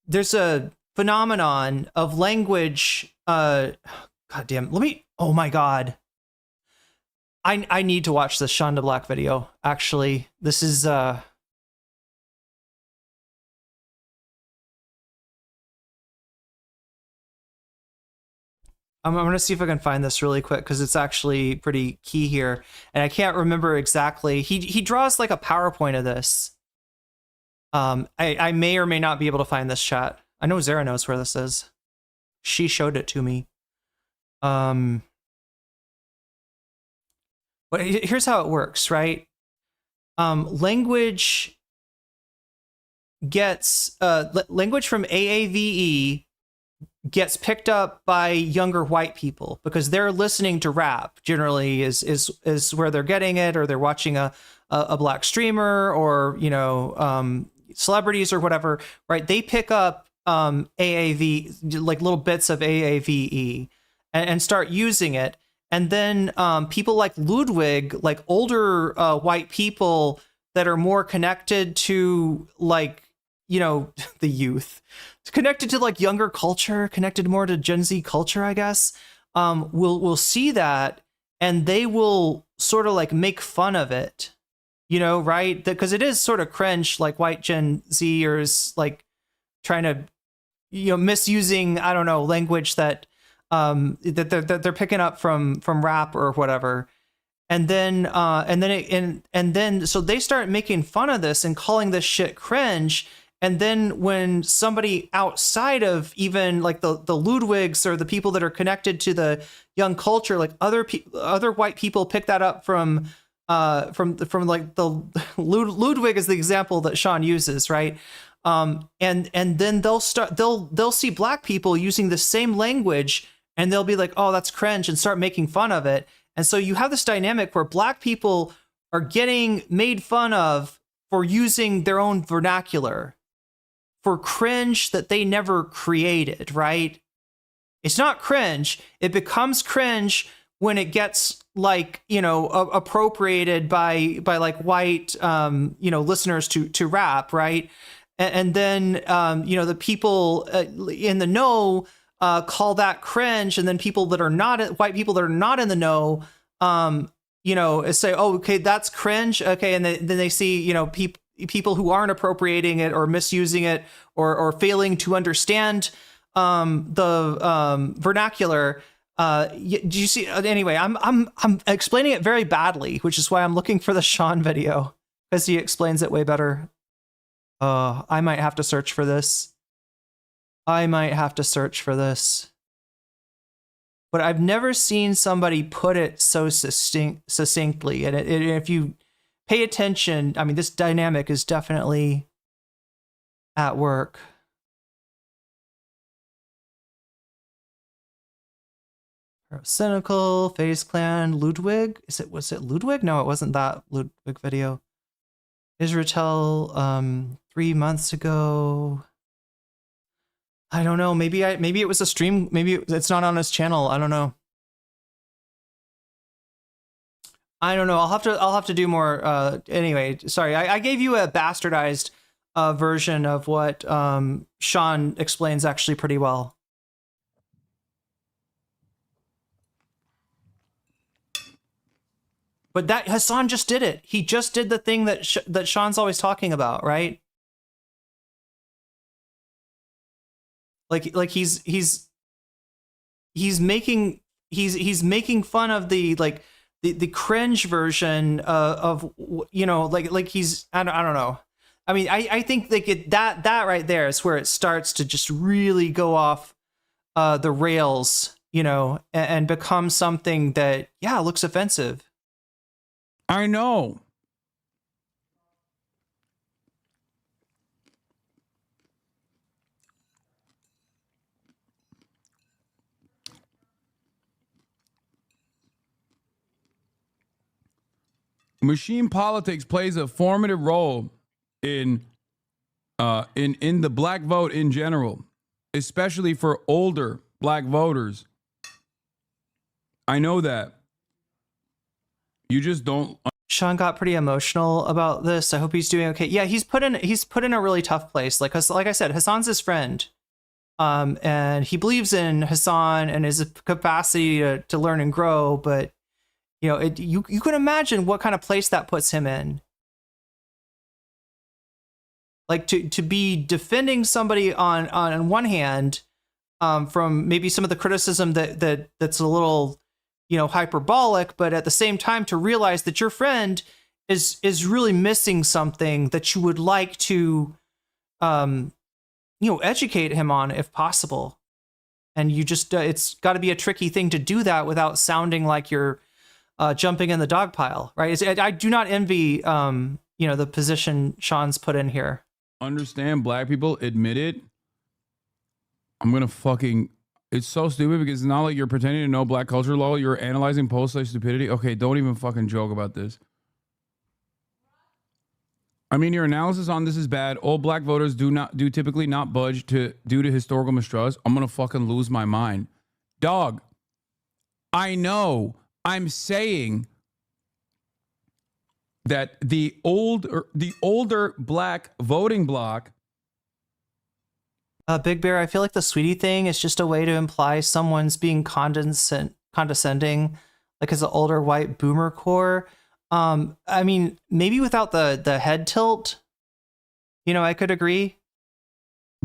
There's a phenomenon of language. God damn, oh my God. I need to watch this SeanDaBlack video. Actually, this is I'm going to see if I can find this really quick, because it's actually pretty key here. And I can't remember exactly. He draws like a PowerPoint of this. I may or may not be able to find this chat. I know Zara knows where this is. She showed it to me. But here's how it works, right? language gets language from AAVE gets picked up by younger white people because they're listening to rap generally is where they're getting it, or they're watching a black streamer, or celebrities or whatever, right? They pick up AAV, like little bits of AAVE, and start using it. And then people like Ludwig, like older white people that are more connected to like, the youth, connected to like younger culture, connected more to Gen Z culture, I guess, will see that, and they will sort of like make fun of it, right? Because it is sort of cringe, like white Gen Zers like trying to, misusing, I don't know, language that that they're picking up from rap or whatever. And then so they start making fun of this and calling this shit cringe. And then when somebody outside of even like the Ludwigs or the people that are connected to the young culture, like other white people pick that up from like the Ludwig is the example that Sean uses, right? And then they'll see black people using the same language, and they'll be like, oh, that's cringe, and start making fun of it. And so you have this dynamic where black people are getting made fun of for using their own vernacular, for cringe that they never created, right? It's not cringe. It becomes cringe when it gets like, appropriated by like white, listeners to rap, right? And then, the people in the know call that cringe. And then people that are not, white people that are not in the know, say, oh, okay, that's cringe. Okay. And then they see, people who aren't appropriating it or misusing it or failing to understand the vernacular. Do you see? Anyway, I'm explaining it very badly, which is why I'm looking for the Sean video, because he explains it way better. I might have to search for this. But I've never seen somebody put it so succinctly. And if you pay attention, I mean, this dynamic is definitely at work. Cynical, FaZe Clan, Ludwig. Was it Ludwig? No, it wasn't that Ludwig video. Israel 3 months ago. I don't know. Maybe it was a stream. Maybe it's not on his channel. I don't know. I'll have to do more. Anyway, sorry. I gave you a bastardized version of what Sean explains actually pretty well. But that Hasan just did it. He just did the thing that that Sean's always talking about, right? Like he's making fun of the cringe version of like he's I don't know. I mean, I think that right there is where it starts to just really go off the rails, and become something that looks offensive.
I know. Machine politics plays a formative role in the black vote in general, especially for older black voters. I know that. You just don't.
Sean got pretty emotional about this. I hope he's doing okay. Yeah, he's put in a really tough place. Like I said, Hasan's his friend, and he believes in Hasan and his capacity to learn and grow. But you can imagine what kind of place that puts him in. Like to be defending somebody on one hand, from maybe some of the criticism that's a little hyperbolic, but at the same time to realize that your friend is really missing something that you would like to educate him on if possible. And you just it's got to be a tricky thing to do that without sounding like you're jumping in the dog pile, right? I do not envy the position Sean's put in here.
Understand, black people admit it. I'm gonna fucking. It's so stupid because it's not like you're pretending to know black culture law. You're analyzing post-slash stupidity. Okay, don't even fucking joke about this. I mean, your analysis on this is bad. All black voters do typically not budge due to historical mistrust. I'm gonna fucking lose my mind, dog. I know. I'm saying that the older black voting bloc.
Big Bear, I feel like the sweetie thing is just a way to imply someone's being condescending, like as an older white boomer core. I mean, maybe without the head tilt, I could agree.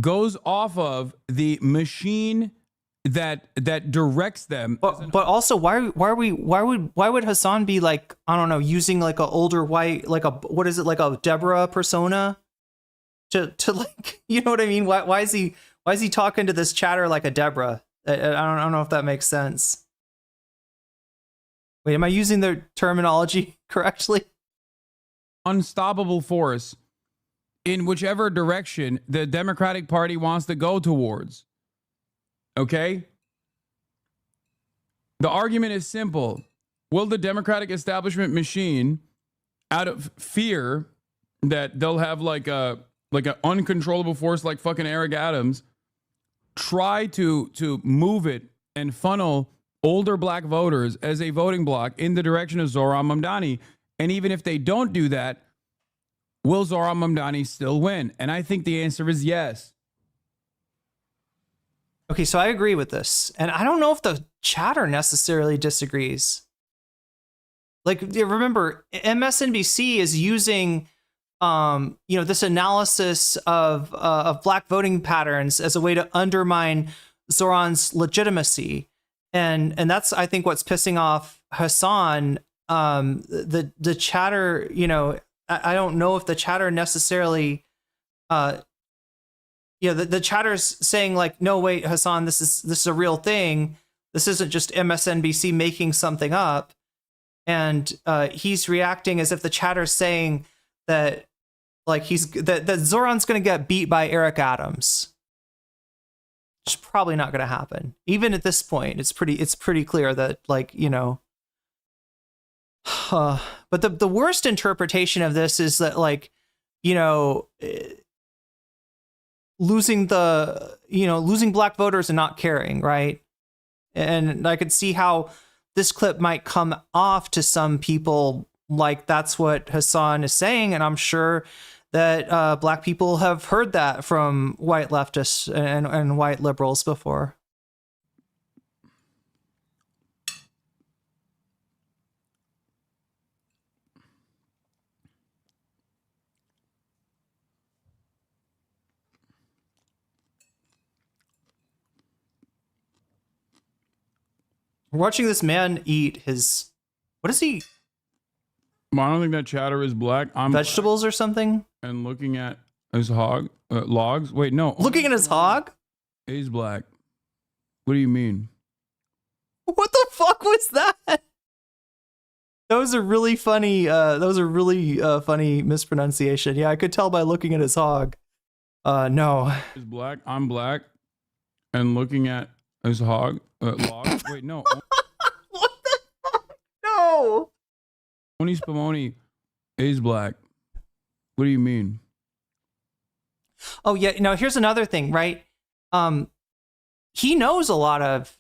Goes off of the machine that directs them.
But also, why would Hasan be like, I don't know, using like an older white, like what is it, like a Deborah persona? To like, you know what I mean? Why is he talking to this chatter like a Deborah? I don't know if that makes sense. Wait, am I using the terminology correctly?
Unstoppable force in whichever direction the Democratic Party wants to go towards. Okay? The argument is simple. Will the Democratic establishment machine, out of fear that they'll have like an uncontrollable force like fucking Eric Adams, try to move it and funnel older black voters as a voting bloc in the direction of Zohran Mamdani? And even if they don't do that, will Zohran Mamdani still win? And I think the answer is yes.
Okay, so I agree with this. And I don't know if the chatter necessarily disagrees. Like, remember, MSNBC is using this analysis of black voting patterns as a way to undermine Zohran's legitimacy. And that's, I think, what's pissing off Hasan. The chatter, I don't know if the chatter necessarily, the chatter's saying like, no, wait, Hasan, this is a real thing. This isn't just MSNBC making something up. And he's reacting as if the chatter's saying that like that Zohran's going to get beat by Eric Adams. It's probably not going to happen. Even at this point, it's pretty clear that like, but the worst interpretation of this is that like, losing black voters and not caring, right? And I could see how this clip might come off to some people like that's what Hasan is saying, and I'm sure that black people have heard that from white leftists and white liberals before. We're watching this man eat his, what is he?
I don't think that chatter is black. I'm
vegetables or something.
And looking at his hog logs. Wait, no.
Looking at his hog?
He's black. What do you mean?
What the fuck was that? That was a really funny. Funny mispronunciation. Yeah, I could tell by looking at his hog. No.
He's black. I'm black. And looking at his hog logs. Wait, no.
What the fuck? No.
Tony Spumoni is black. What do you mean?
Oh yeah, here's another thing, right? He knows a lot of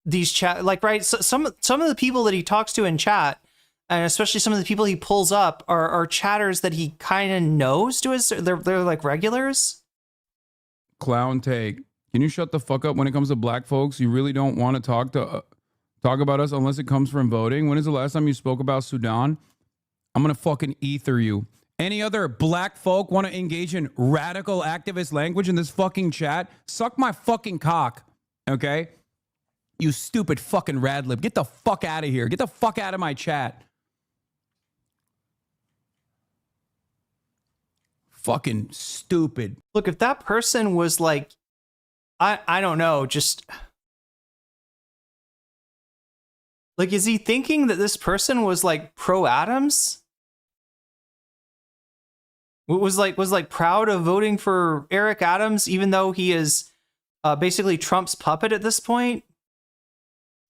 these chat, like, right? So some of the people that he talks to in chat, and especially some of the people he pulls up, are chatters that he kind of knows. They're like regulars.
Clown take. Can you shut the fuck up when it comes to black folks? You really don't want to talk about us unless it comes from voting. When is the last time you spoke about Sudan? I'm gonna fucking ether you. Any other black folk want to engage in radical activist language in this fucking chat? Suck my fucking cock, okay? You stupid fucking radlib. Get the fuck out of here. Get the fuck out of my chat. Fucking stupid.
Look, if that person was like, I don't know, just like, is he thinking that this person was like pro Adams? Was like proud of voting for Eric Adams, even though he is basically Trump's puppet at this point,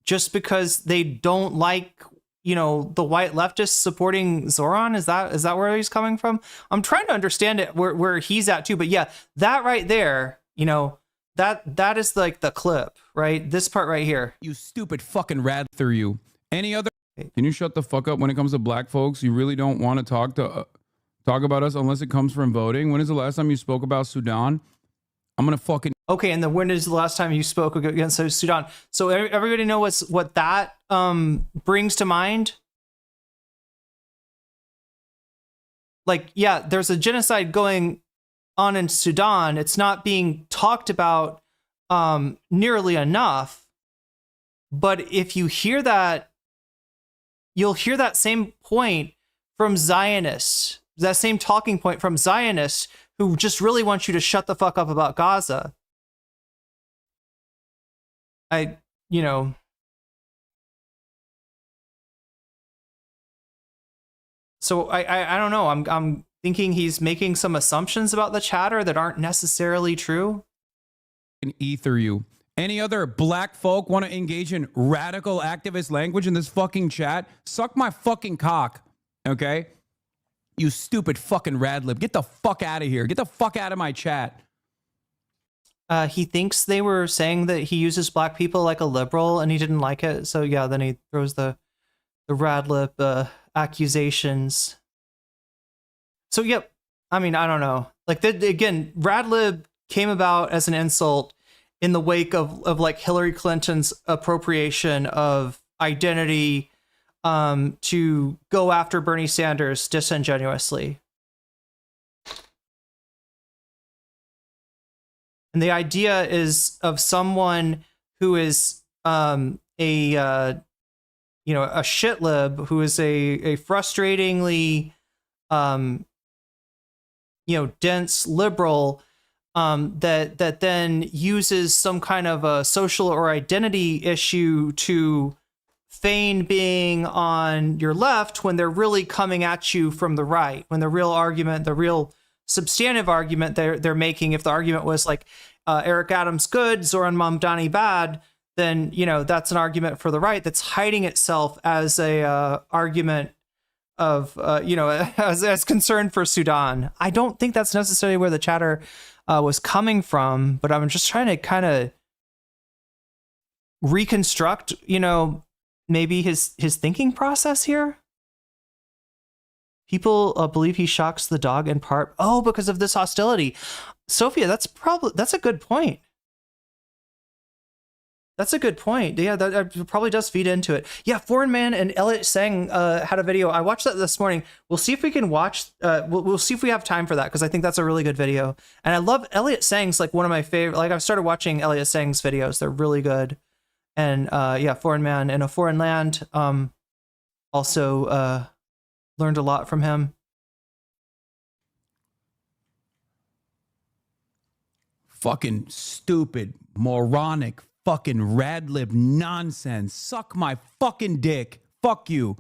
just because they don't like, the white leftists supporting Zoran. Is that where he's coming from? I'm trying to understand it where he's at too. But yeah, that right there, that is like the clip, right? This part right here.
You stupid fucking rad through you. Any other? Can you shut the fuck up when it comes to black folks? You really don't want to talk about us unless it comes from voting. When is the last time you spoke about Sudan? I'm gonna fucking.
Okay, and then when is the last time you spoke against Sudan? So everybody know what that brings to mind? Like, yeah, there's a genocide going on in Sudan. It's not being talked about nearly enough. But if you hear that, you'll hear that same point from Zionists, that same talking point from Zionists who just really want you to shut the fuck up about Gaza. So I don't know. I'm thinking he's making some assumptions about the chatter that aren't necessarily true.
Ether you. Any other black folk want to engage in radical activist language in this fucking chat? Suck my fucking cock, okay? You stupid fucking radlib. Get the fuck out of here. Get the fuck out of my chat.
He thinks they were saying that he uses black people like a liberal and he didn't like it. So yeah, then he throws the radlib accusations. So yep, I mean, I don't know. Like, again, radlib came about as an insult in the wake of like Hillary Clinton's appropriation of identity to go after Bernie Sanders disingenuously. And the idea is of someone who is a shitlib, who is a frustratingly dense liberal that then uses some kind of a social or identity issue to feign being on your left when they're really coming at you from the right, when the real substantive argument they're making, if the argument was like Eric Adams good, Zoran Mamdani bad, then that's an argument for the right that's hiding itself as a argument of as concern for Sudan. I don't think that's necessarily where the chatter was coming from, but I'm just trying to kind of reconstruct maybe his thinking process here. People believe he shocks the dog in part because of this hostility. Sophia, that's a good point. That's a good point. Yeah, that probably does feed into it. Yeah, Foreign Man and Elliot Sang had a video. I watched that this morning. We'll see if we can watch. We'll see if we have time for that, because I think that's a really good video. And I love Elliot Sang's, like, one of my favorite. Like, I've started watching Elliot Sang's videos. They're really good. And Foreign Man in a Foreign Land. Also learned a lot from him.
Fucking stupid, moronic, fucking radlib nonsense. Suck my fucking dick. Fuck you.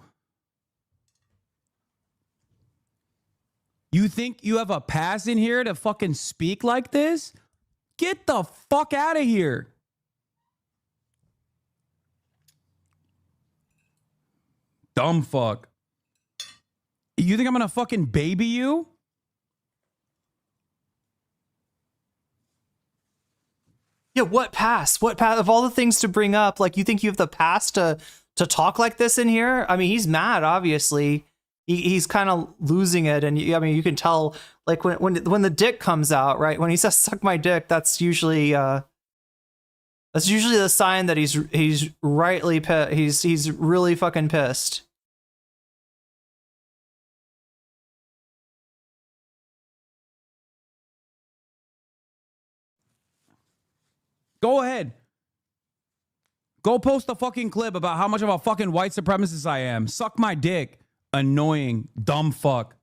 You think you have a pass in here to fucking speak like this? Get the fuck out of here. Dumb fuck. You think I'm gonna fucking baby you?
Yeah, what pass? What pass? Of all the things to bring up, like, you think you have the pass to talk like this in here? I mean, he's mad, obviously. He's kind of losing it, and I mean, you can tell, like, when the dick comes out, right? When he says "suck my dick," that's usually the sign that he's rightly he's really fucking pissed.
Go ahead. Go post a fucking clip about how much of a fucking white supremacist I am. Suck my dick. Annoying, dumb fuck.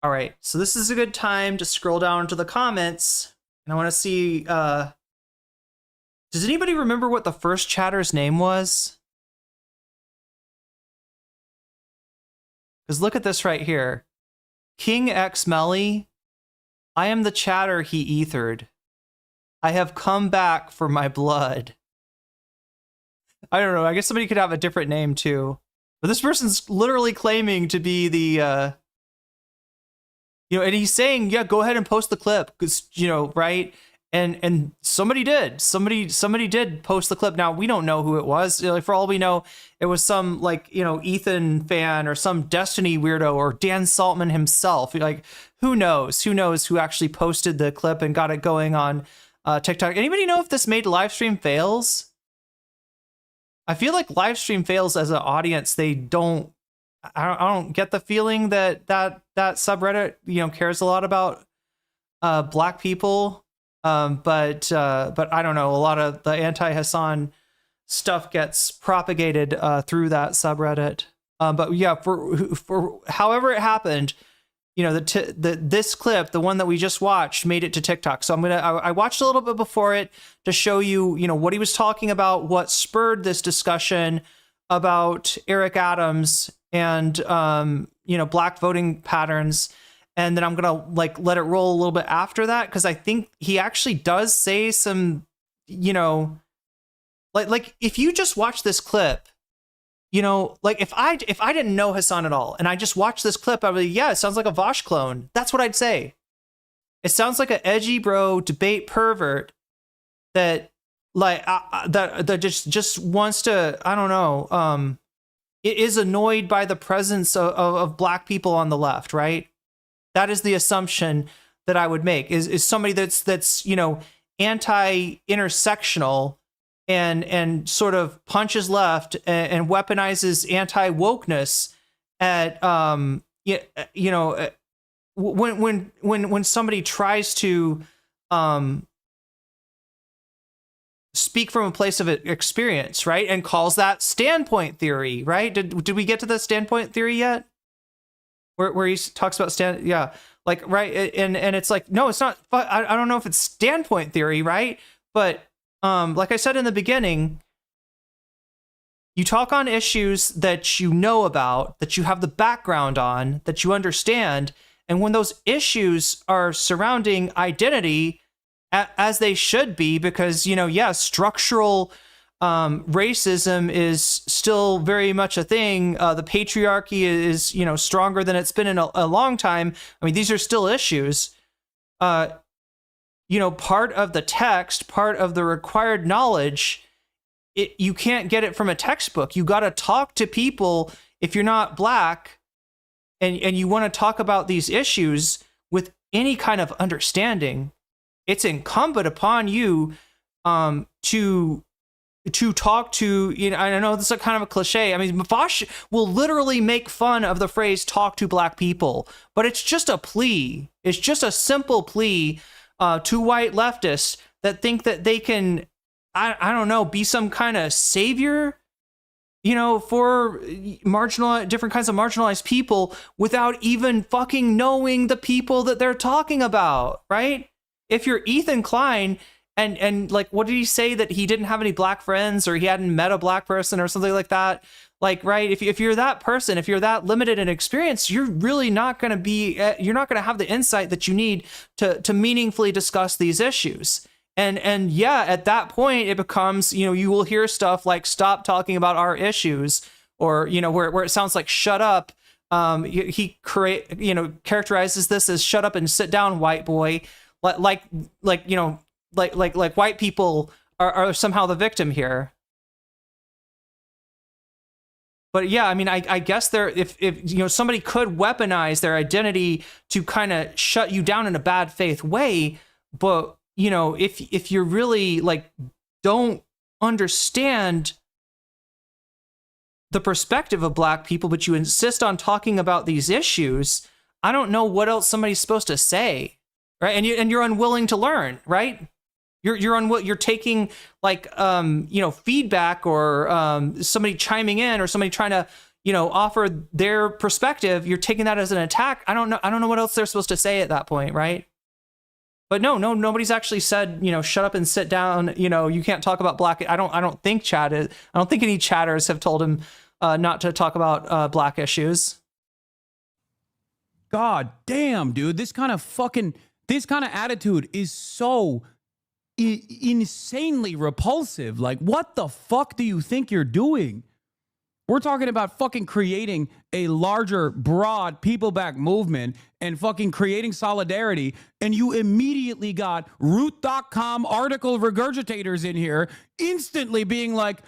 All right, so this is a good time to scroll down to the comments, and I want to see. Does anybody remember what the first chatter's name was? Because look at this right here. King X Melly, I am the chatter he ethered. I have come back for my blood. I don't know. I guess somebody could have a different name too. But this person's literally claiming to be the, and he's saying, yeah, go ahead and post the clip. Because, right? And somebody did. Somebody did post the clip. Now, we don't know who it was. For all we know, it was some Ethan fan or some Destiny weirdo or Dan Saltman himself. Who knows? Who knows who actually posted the clip and got it going on TikTok? Anybody know if this made live stream fails? I feel like live stream fails as an audience. They don't. I don't get the feeling that subreddit cares a lot about black people. But I don't know. A lot of the anti-Hasan stuff gets propagated through that subreddit. But yeah, for however it happened, this clip, the one that we just watched, made it to TikTok. So I watched a little bit before it to show you, what he was talking about, what spurred this discussion about Eric Adams and black voting patterns. And then I'm going to let it roll a little bit after that, because I think he actually does say some, if you just watch this clip, if I didn't know Hasan at all and I just watched this clip, I'd be like, yeah, it sounds like a Vosh clone. That's what I'd say. It sounds like an edgy bro debate pervert that that just wants to, I don't know, is annoyed by the presence of black people on the left, right? That is the assumption that I would make is somebody that's anti-intersectional and sort of punches left and weaponizes anti-wokeness at when somebody tries to speak from a place of experience, right, and calls that standpoint theory, right? Did we get to the standpoint theory yet? Where he talks about right, and it's like, no, it's not. I don't know if it's standpoint theory, right? But like I said in the beginning, you talk on issues that you know about, that you have the background on, that you understand, and when those issues are surrounding identity, as they should be, because structural racism is still very much a thing. The patriarchy is, stronger than it's been in a long time. I mean, these are still issues. Part of the text, part of the required knowledge, you can't get it from a textbook. You got to talk to people. If you're not black and you want to talk about these issues with any kind of understanding, it's incumbent upon you to talk to, I know this is kind of a cliche. I mean, Vosh will literally make fun of the phrase "talk to black people," but it's just a plea. It's just a simple plea to white leftists that think that they can, I don't know, be some kind of savior, for different kinds of marginalized people without even fucking knowing the people that they're talking about, right? If you're Ethan Klein, and what did he say, that he didn't have any black friends or he hadn't met a black person or something like that? Right, if you're that person, if you're that limited in experience, you're really not going to be, you're not going to have the insight that you need to meaningfully discuss these issues. And yeah, at that point, it becomes, you will hear stuff like, stop talking about our issues, or, where it sounds like, shut up. He characterizes this as, shut up and sit down, white boy. Like white people are somehow the victim here. But yeah, I mean, I guess if somebody could weaponize their identity to kind of shut you down in a bad faith way, but if you're really don't understand the perspective of black people, but you insist on talking about these issues, I don't know what else somebody's supposed to say, right? And you're unwilling to learn, right? You're taking feedback or somebody chiming in or somebody trying to offer their perspective. You're taking that as an attack. I don't know what else they're supposed to say at that point, right? But nobody's actually said shut up and sit down. You can't talk about black. I don't think any chatters have told him not to talk about black issues.
God damn, dude. This kind of attitude is so insanely repulsive. Like, what the fuck do you think you're doing? We're talking about fucking creating a larger, broad, people-backed movement and fucking creating solidarity, and you immediately got Root.com article regurgitators in here instantly being like,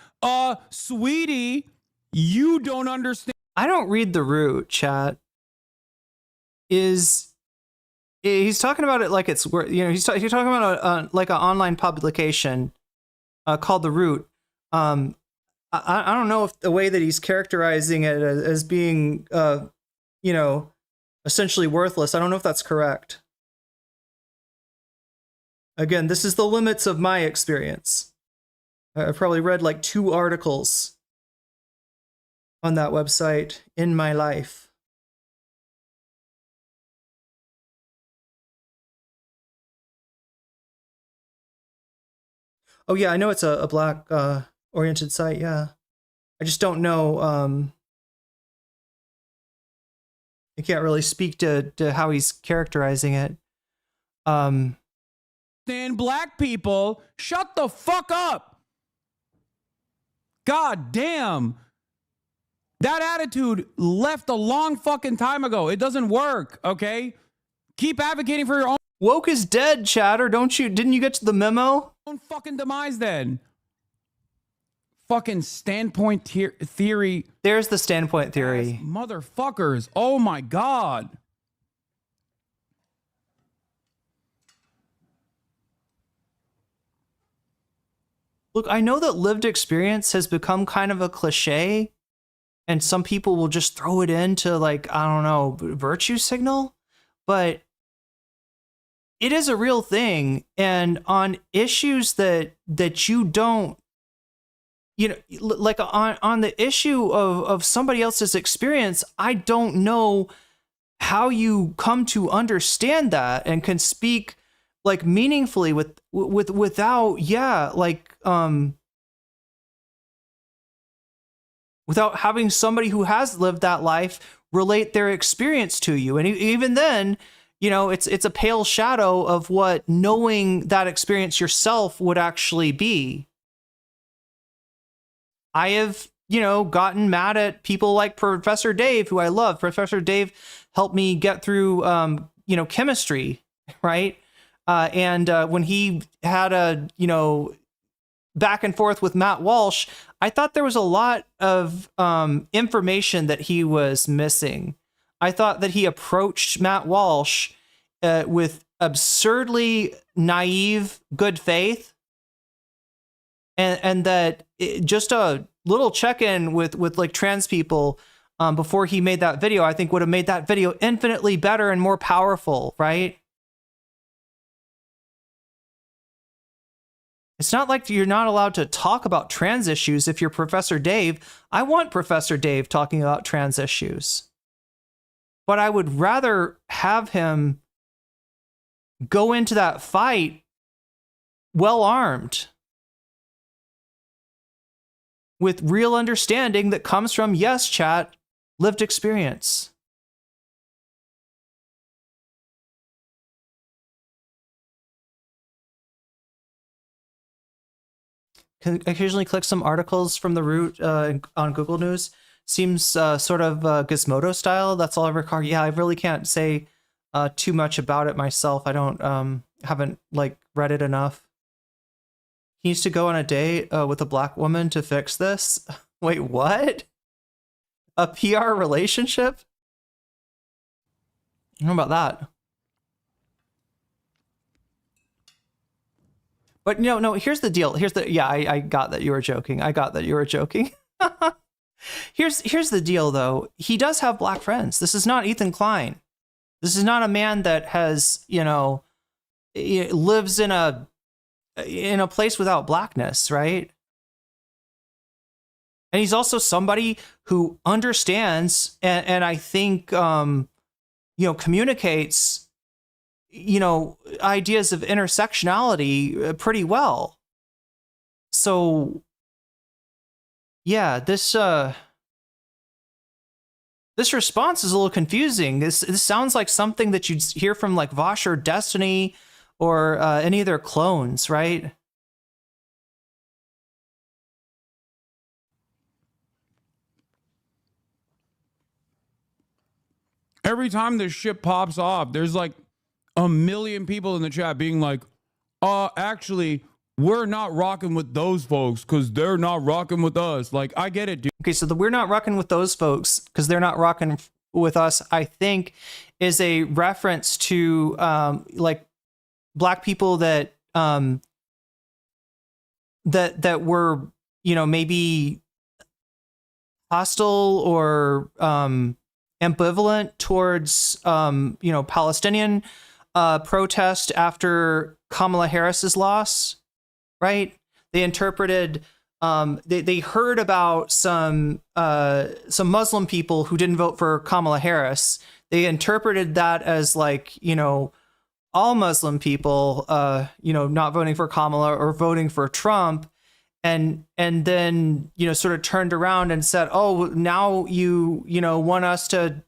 sweetie, you don't understand.
I don't read the Root, chat. He's talking about it like it's, he's talking about like an online publication called The Root. I don't know if the way that he's characterizing it as being, essentially worthless. I don't know if that's correct. Again, this is the limits of my experience. I've probably read like 2 articles on that website in my life. Oh yeah, I know it's a black oriented site, yeah. I just don't know, I can't really speak to how he's characterizing it.
Then black people, shut the fuck up. God damn. That attitude left a long fucking time ago. It doesn't work, okay? Keep advocating for your own.
Woke is dead, chatter. Didn't you get to the memo?
Own fucking demise then. Fucking standpoint theory.
There's the standpoint theory.
Motherfuckers. Oh my God.
Look, I know that lived experience has become kind of a cliche, and some people will just throw it into, like, I don't know, virtue signal, but it is a real thing. And on issues that you don't, like on the issue of somebody else's experience, I don't know how you come to understand that and can speak like meaningfully without without having somebody who has lived that life relate their experience to you. And even then, it's a pale shadow of what knowing that experience yourself would actually be. I have, gotten mad at people like Professor Dave, who I love. Professor Dave helped me get through, chemistry, right? And when he had a, back and forth with Matt Walsh, I thought there was a lot of information that he was missing. I thought that he approached Matt Walsh with absurdly naive good faith. And that just a little check-in with like trans people before he made that video, I think would have made that video infinitely better and more powerful, right? It's not like you're not allowed to talk about trans issues if you're Professor Dave. I want Professor Dave talking about trans issues. But I would rather have him go into that fight well-armed, with real understanding that comes from, yes, chat, lived experience. Can occasionally click some articles from the Root on Google News. Seems sort of Gizmodo style. That's all I record. Yeah, I really can't say too much about it myself. I don't haven't like read it enough. He needs to go on a date with a black woman to fix this. Wait, what? A PR relationship? How about that? But no, here's the deal. I got that you were joking. Here's the deal, though. He does have black friends. This is not Ethan Klein. This is not a man that has, lives in a place without blackness, right? And he's also somebody who understands and I think, communicates, ideas of intersectionality pretty well. So, yeah, this, This response is a little confusing. This sounds like something that you'd hear from like Vosh or Destiny or any of their clones, right?
Every time this shit pops off, there's like a million people in the chat being like, actually, we're not rocking with those folks because they're not rocking with us. Like, I get it, dude.
Okay, so the we're not rocking with those folks because they're not rocking with us, I think, is a reference to like black people that that were, you know, maybe hostile or ambivalent towards you know, Palestinian protest after Kamala Harris's loss, right? They interpreted they heard about some Muslim people who didn't vote for Kamala Harris. They interpreted that as like, you know, all Muslim people you know, not voting for Kamala or voting for Trump. And then, you know, sort of turned around and said, oh, now you know, want us to,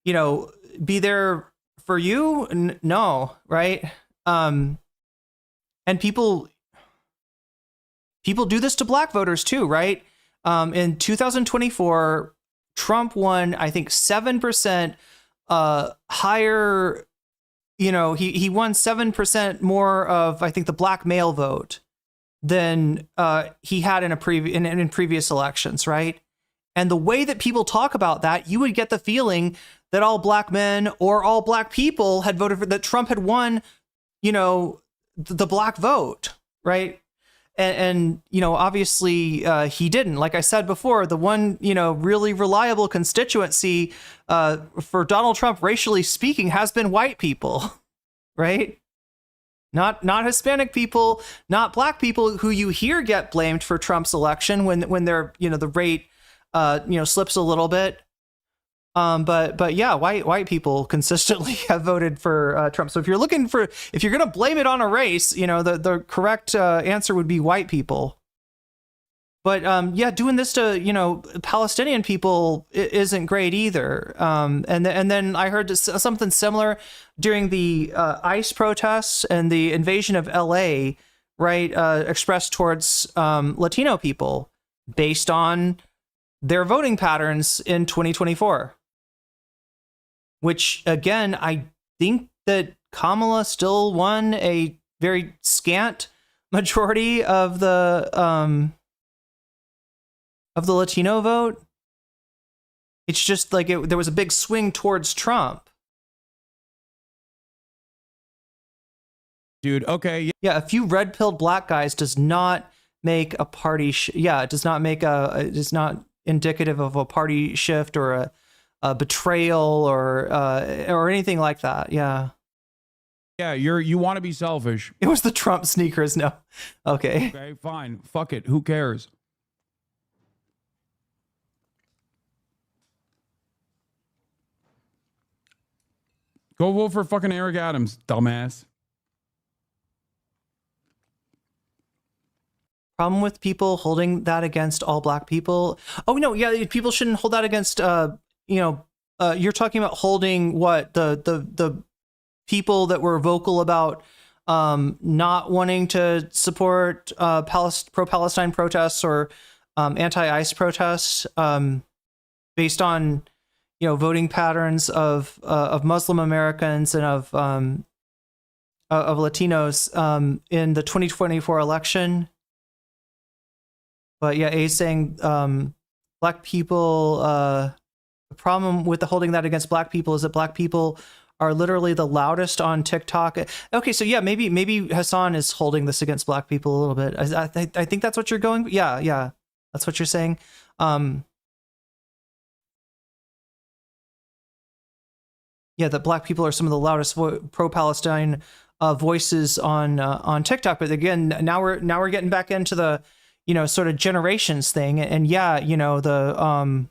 you know, be there for you? No, right? And people do this to black voters too, right? In 2024, Trump won, I think, 7% higher, you know, he won 7% more of, I think, the black male vote than he had in in previous elections, right? And the way that people talk about that, you would get the feeling that all black men or all black people had voted for, that Trump had won, you know, the black vote, right? And you know, obviously he didn't. Like I said before, the one, you know, really reliable constituency for Donald Trump, racially speaking, has been white people, right? Not Hispanic people, not black people, who you hear get blamed for Trump's election when they're, you know, the rate you know, slips a little bit. But yeah, white people consistently have voted for Trump. So if you're gonna blame it on a race, you know, the correct answer would be white people. But yeah, doing this to, you know, Palestinian people isn't great either. And then I heard something similar during the ICE protests and the invasion of LA, right? Expressed towards Latino people based on their voting patterns in 2024. Which, again, I think that Kamala still won a very scant majority of the Latino vote. It's just like there was a big swing towards Trump.
Dude, okay.
Yeah, a few red-pilled black guys does not make a party it does not make it is not indicative of a party shift or a betrayal or anything like that. Yeah.
Yeah, you want to be selfish.
It was the Trump sneakers. No. Okay.
Okay, fine. Fuck it. Who cares? Go vote for fucking Eric Adams, dumbass.
Problem with people holding that against all black people. Oh no, yeah, people shouldn't hold that against you know, you're talking about holding what the people that were vocal about not wanting to support pro-Palestine protests or anti-ICE protests based on, you know, voting patterns of Muslim Americans and of Latinos in the 2024 election. But yeah, A's saying black people. The problem with holding that against black people is that black people are literally the loudest on TikTok. Okay, so yeah, maybe Hasan is holding this against black people a little bit. I think that's what you're going. Yeah, that's what you're saying. Yeah, that black people are some of the loudest pro-Palestine voices on TikTok. But again, now we're getting back into the, you know, sort of generations thing. And yeah, you know, the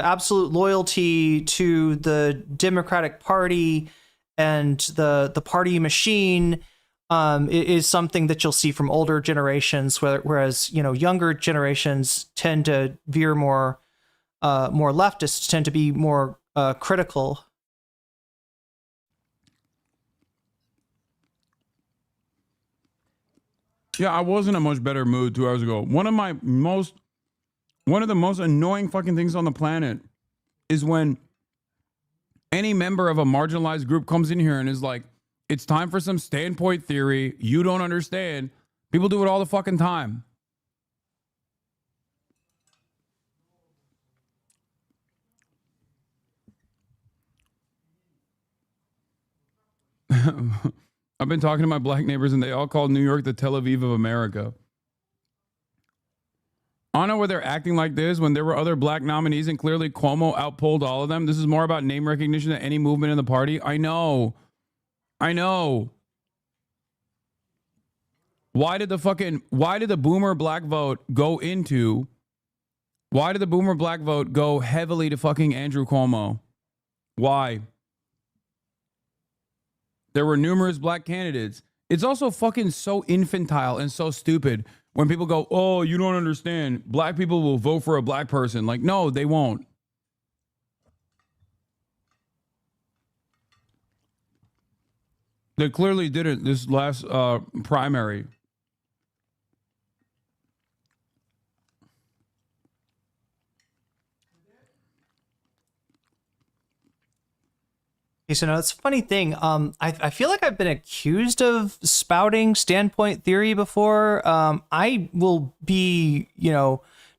absolute loyalty to the Democratic Party and the party machine is something that you'll see from older generations, whereas younger generations tend to veer more leftists, tend to be more critical.
Yeah, I was in a much better mood 2 hours ago. One of the most annoying fucking things on the planet is when any member of a marginalized group comes in here and is like, it's time for some standpoint theory. You don't understand. People do it all the fucking time. I've been talking to my black neighbors and they all call New York the Tel Aviv of America. I don't know why they're acting like this when there were other black nominees and clearly Cuomo outpolled all of them. This is more about name recognition than any movement in the party. I know. Why did the boomer black vote go heavily to fucking Andrew Cuomo? Why? There were numerous black candidates. It's also fucking so infantile and so stupid when people go, oh, you don't understand. Black people will vote for a black person. Like, no, they won't. They clearly didn't this last primary.
So no, it's a funny thing. I feel like I've been accused of spouting standpoint theory before. I will be,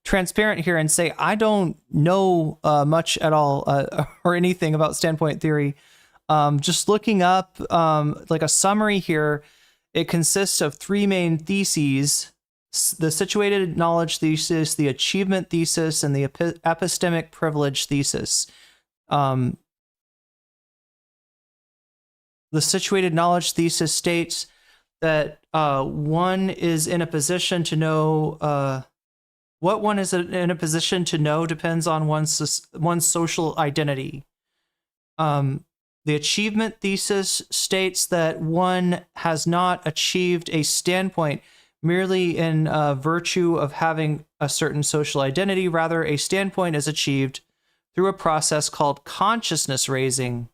transparent here and say I don't know much at all or anything about standpoint theory. Just looking up like a summary here, it consists of three main theses: the situated knowledge thesis, the achievement thesis, and the epistemic privilege thesis. The situated knowledge thesis states that one is in a position to know what one is in a position to know depends on one's social identity. The achievement thesis states that one has not achieved a standpoint merely in virtue of having a certain social identity. Rather, a standpoint is achieved through a process called consciousness raising.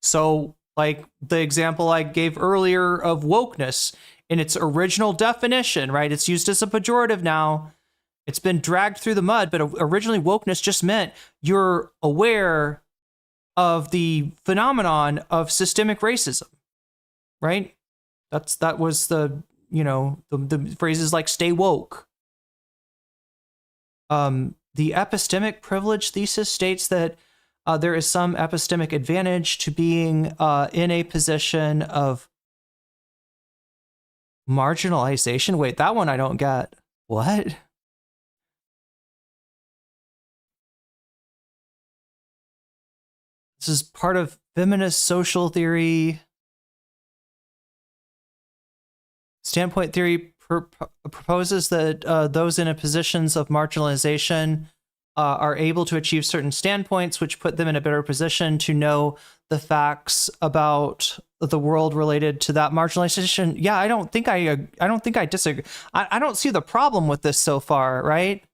So, like the example I gave earlier of wokeness in its original definition, right? It's used as a pejorative now. It's been dragged through the mud, but originally wokeness just meant you're aware of the phenomenon of systemic racism, right? That was the phrases like stay woke. The epistemic privilege thesis states that there is some epistemic advantage to being in a position of marginalization. Wait, that one I don't get. What? This is part of feminist social theory. Standpoint theory proposes that those in a positions of marginalization are able to achieve certain standpoints, which put them in a better position to know the facts about the world related to that marginalization. Yeah, I don't think I disagree. I don't see the problem with this so far, right?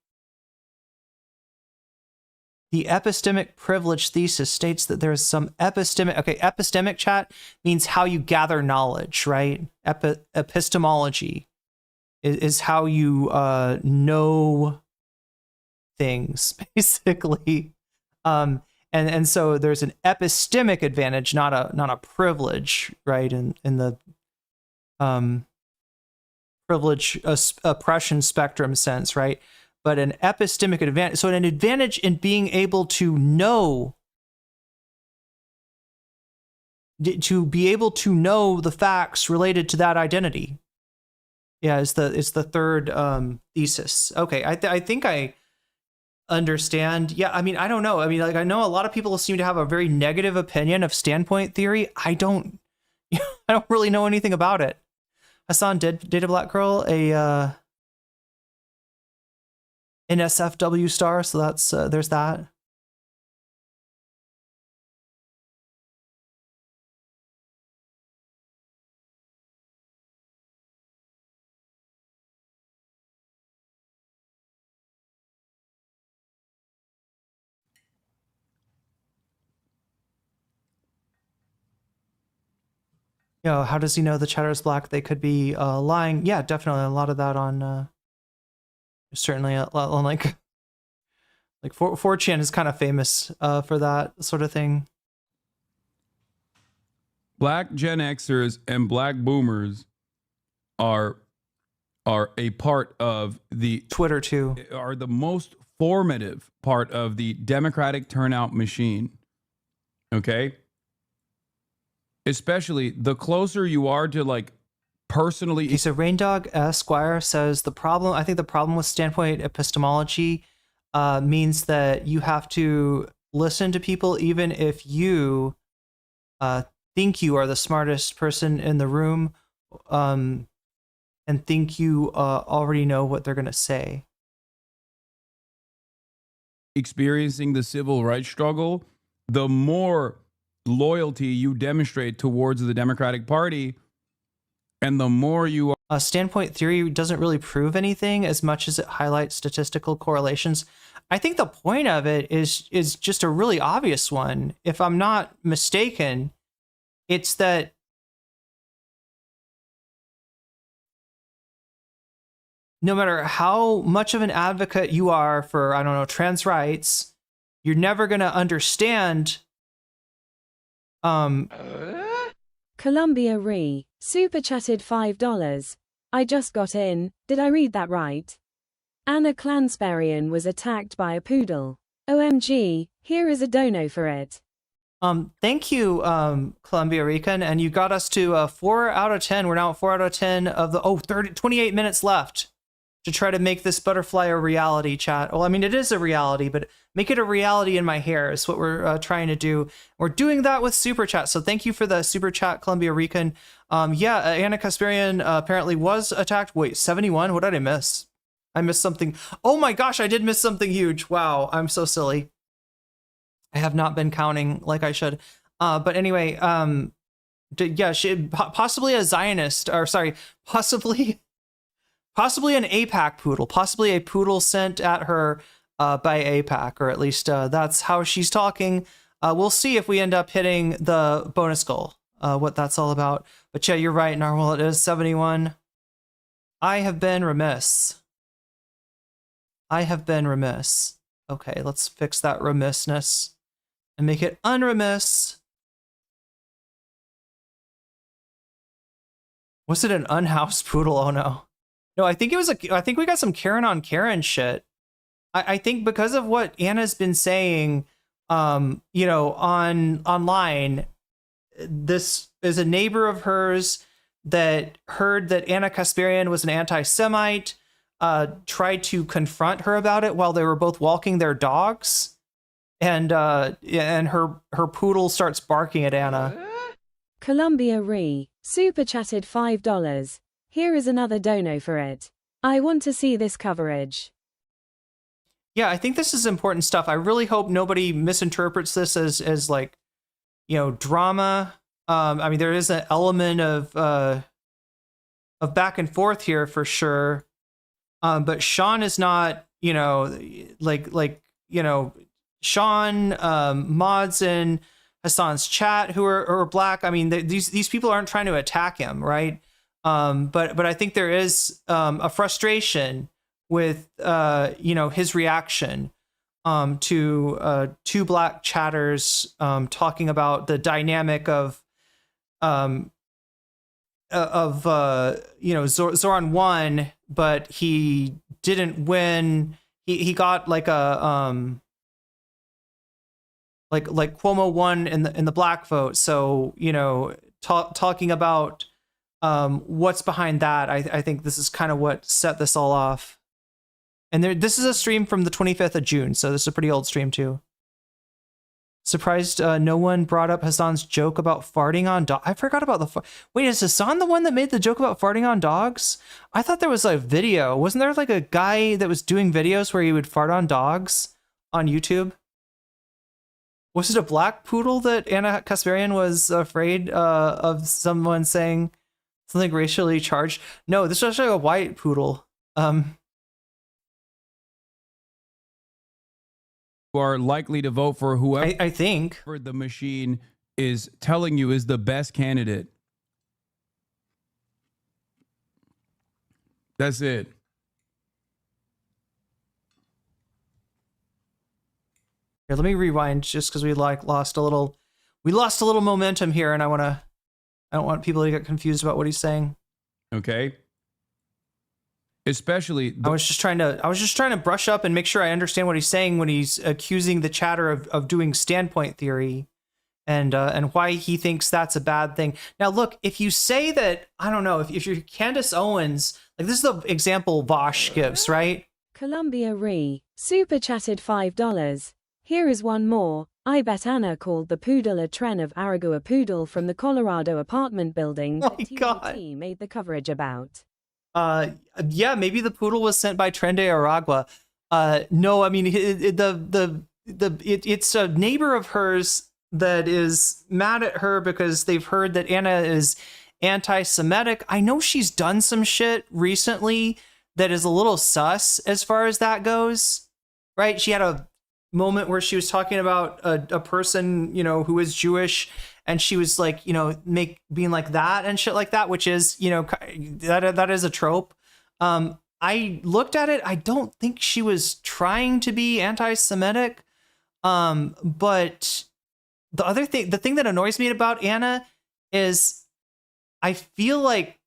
The epistemic privilege thesis states that there's some epistemic. Okay, epistemic chat means how you gather knowledge, right? Epistemology is how you know things, basically. And so there's an epistemic advantage, not a privilege, right? In the privilege oppression spectrum sense, right? But an epistemic advantage, so an advantage in being able to know, to be able to know the facts related to that identity. Yeah, it's the third thesis. Okay, I think I understand. Yeah, I mean, I don't know. I mean, like, I know a lot of people seem to have a very negative opinion of standpoint theory. I don't really know anything about it. Hasan did date a black girl, a NSFW star, so that's there's that. you know, how does he know the chatter is black? They could be lying. Yeah, definitely a lot of that on certainly on like 4chan is kind of famous for that sort of thing.
Black Gen Xers and black boomers are a part of the
Twitter too,
are the most formative part of the Democratic turnout machine. Okay? Especially the closer you are to like personally.
Okay, so Raindog Esquire says I think the problem with standpoint epistemology means that you have to listen to people even if you think you are the smartest person in the room, and think you already know what they're going to say.
Experiencing the civil rights struggle, the more loyalty you demonstrate towards the Democratic Party, and the more you are.
Standpoint theory doesn't really prove anything as much as it highlights statistical correlations. I think the point of it is just a really obvious one. If I'm not mistaken, it's that no matter how much of an advocate you are for, I don't know, trans rights, you're never going to understand.
Columbia Re. Super chatted $5. I just got in. Did I read that right? Anna Clansberrien was attacked by a poodle. OMG, here is a dono for it.
Thank you, Columbia Rican, and you got us to 4 out of 10. We're now at 4 out of 10 of the 28 minutes left to try to make this butterfly a reality, chat. Well, I mean, it is a reality, but make it a reality in my hair is what we're trying to do. We're doing that with Super Chat, so thank you for the Super Chat, Columbia Rican. Anna Kasparian apparently was attacked. Wait, 71? What did I miss? I missed something. Oh my gosh, I did miss something huge. Wow, I'm so silly. I have not been counting like I should. But anyway, she possibly a Zionist, or sorry, possibly an AIPAC poodle, possibly a poodle sent at her by AIPAC, or at least that's how she's talking. We'll see if we end up hitting the bonus goal, what that's all about. But yeah, you're right, Narwhal, it is 71. I have been remiss. Okay, let's fix that remissness and make it unremiss. Was it an unhoused poodle? Oh no. No, I think it was I think we got some Karen on Karen shit. I think because of what Anna's been saying, online, this is a neighbor of hers that heard that Anna Kasparian was an anti-Semite, tried to confront her about it while they were both walking their dogs. And her poodle starts barking at Anna.
Columbia Re. Super chatted $5. Here is another dono for it. I want to see this coverage.
Yeah, I think this is important stuff. I really hope nobody misinterprets this as like, drama. I mean, there is an element of back and forth here for sure. But Sean is not, Sean, mods in Hasan's chat who are black. I mean, these people aren't trying to attack him, right? But I think there is a frustration with his reaction to two black chatters talking about the dynamic of Zoran won, but he didn't win. He got like a like Cuomo won in the black vote. So talking about what's behind that, I think this is kind of what set this all off. And this is a stream from the 25th of June, so this is a pretty old stream too. Surprised no one brought up Hasan's joke about farting on dogs. I forgot about wait, is Hasan the one that made the joke about farting on dogs? I thought there was a video. Wasn't there like a guy that was doing videos where he would fart on dogs on YouTube? Was it a black poodle that Anna Kasparian was afraid of someone saying something racially charged? No, this was actually a white poodle.
You are likely to vote for whoever
I think
the machine is telling you is the best candidate. That's it.
Here, let me rewind just because we lost a little momentum here, and I don't want people to get confused about what he's saying.
Okay. Especially,
I was just trying to brush up and make sure I understand what he's saying when he's accusing the chatter of doing standpoint theory, and why he thinks that's a bad thing. Now, look, if you say that, I don't know, if you're Candace Owens, like this is the example Vosh gives, right?
Columbia super chatted $5. Here is one more. I bet Anna called the poodle a tren of Aragua poodle from the Colorado apartment building that TYT made the coverage about.
Yeah, maybe the poodle was sent by Tren de Aragua. No, I mean it's a neighbor of hers that is mad at her because they've heard that Anna is anti-Semitic. I know she's done some shit recently that is a little sus as far as that goes, right? She had a moment where she was talking about a person, who is Jewish, and she was like, being like that and shit like that, which is, that is a trope. I looked at it. I don't think she was trying to be anti-Semitic. But the thing that annoys me about Anna is I feel like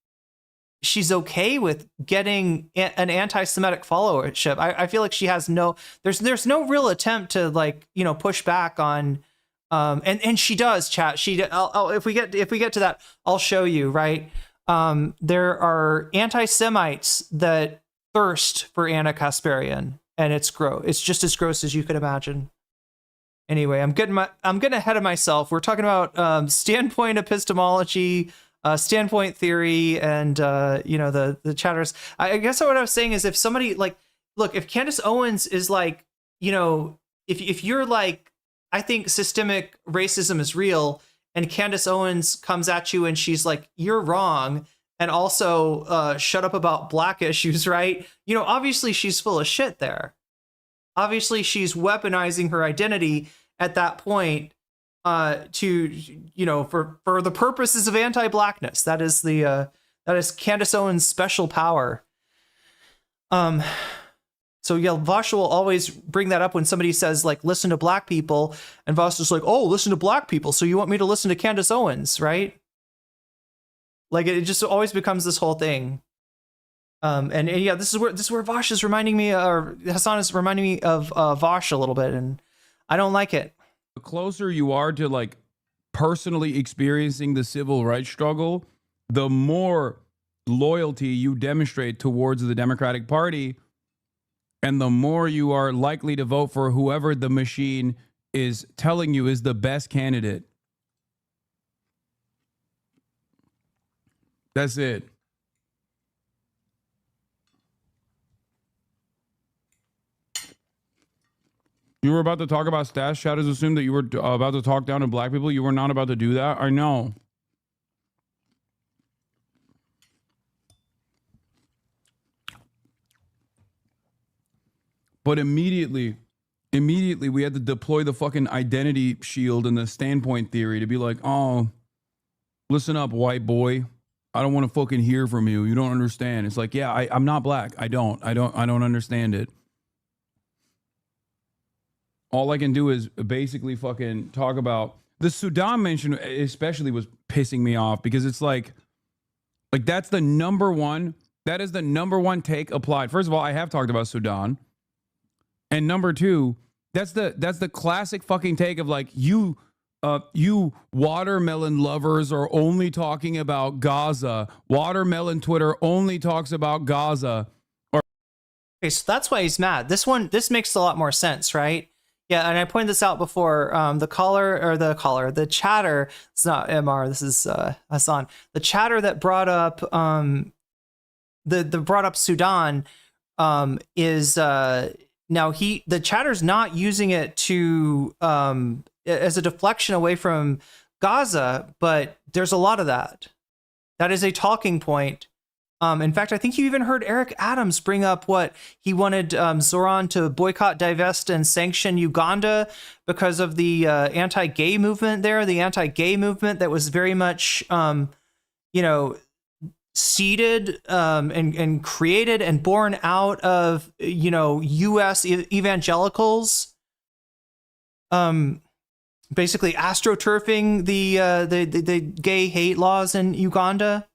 she's okay with getting an anti-Semitic followership. I feel like she has there's no real attempt to push back on, and she does, chat. If we get to that, I'll show you, right? There are anti-Semites that thirst for Anna Kasparian, and it's gross. It's just as gross as you could imagine. Anyway, I'm getting ahead of myself. We're talking about standpoint epistemology, standpoint theory, and the chatters. I guess what I was saying is, if somebody look, if Candace Owens is if you're like, I think systemic racism is real, and Candace Owens comes at you and she's like, you're wrong, and also shut up about black issues, right? Obviously she's full of shit there. Obviously she's weaponizing her identity at that point to for the purposes of anti-blackness. That is Candace Owens' special power. So yeah, Vosh will always bring that up when somebody says listen to black people, and Vosh is like, oh, listen to black people, so you want me to listen to Candace Owens, right? It just always becomes this whole thing. And yeah, this is where Vosh is reminding me, or Hasan is reminding me of Vosh a little bit, and I don't like it.
The closer you are to personally experiencing the civil rights struggle, the more loyalty you demonstrate towards the Democratic Party, and the more you are likely to vote for whoever the machine is telling you is the best candidate. That's it. You were about to talk about stash. Shadows assumed that you were about to talk down to black people. You were not about to do that. I know. But immediately we had to deploy the fucking identity shield and the standpoint theory to be like, oh, listen up, white boy. I don't want to fucking hear from you. You don't understand. It's like, yeah, I'm not black. I don't understand it. All I can do is basically fucking talk about the Sudan mention, especially was pissing me off because it's like that's the number one. That is the number one take applied. First of all, I have talked about Sudan. And number two, that's the classic fucking take of you watermelon lovers are only talking about Gaza. Watermelon Twitter only talks about Gaza.
Okay, so that's why he's mad. This makes a lot more sense, right? Yeah, and I pointed this out before. The chatter. It's not MR. This is Hasan. The chatter that brought up brought up Sudan is. Now the chatter's not using it to as a deflection away from Gaza, but there's a lot of that. That is a talking point. In fact, I think you even heard Eric Adams bring up what he wanted Zoran to boycott, divest, and sanction Uganda because of the anti-gay movement there. The anti-gay movement that was very much, seeded and created and born out of, you know, U.S. evangelicals, basically astroturfing the gay hate laws in Uganda.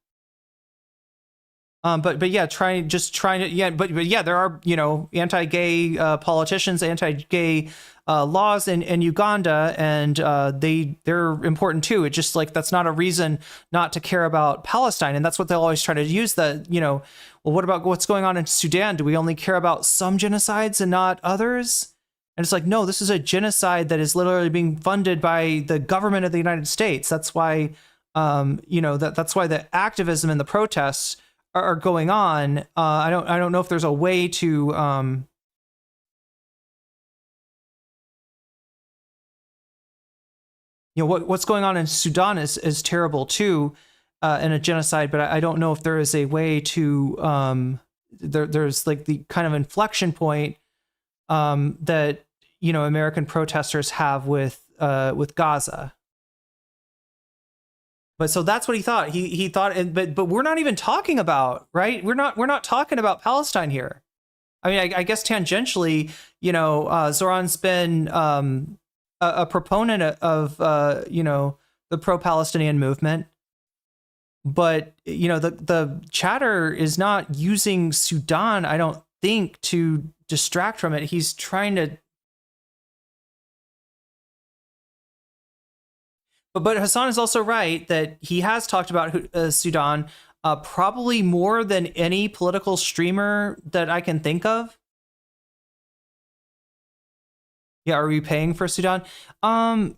But yeah, trying to yeah, there are, you know, anti-gay politicians, anti-gay laws in Uganda, and they're important too. It's just like that's not a reason not to care about Palestine, and that's what they'll always try to use. That, you know, well, what about what's going on in Sudan? Do we only care about some genocides and not others? And it's like, no, this is a genocide that is literally being funded by the government of the United States. That's why, you know, that's why the activism and the protests are going on. I don't know if there's a way to, you know, what's going on in Sudan is terrible too, in a genocide, but I don't know if there is a way to, there's like the kind of inflection point that, you know, American protesters have with Gaza. But so that's what he thought. He thought, but we're not even talking about, right? We're not talking about Palestine here. I mean, I guess tangentially, you know, Zoran's been a proponent of you know, the pro-Palestinian movement, but you know, the chatter is not using Sudan, I don't think, to distract from it. He's trying to. But Hasan is also right that he has talked about Sudan probably more than any political streamer that I can think of. Yeah, are we paying for Sudan? I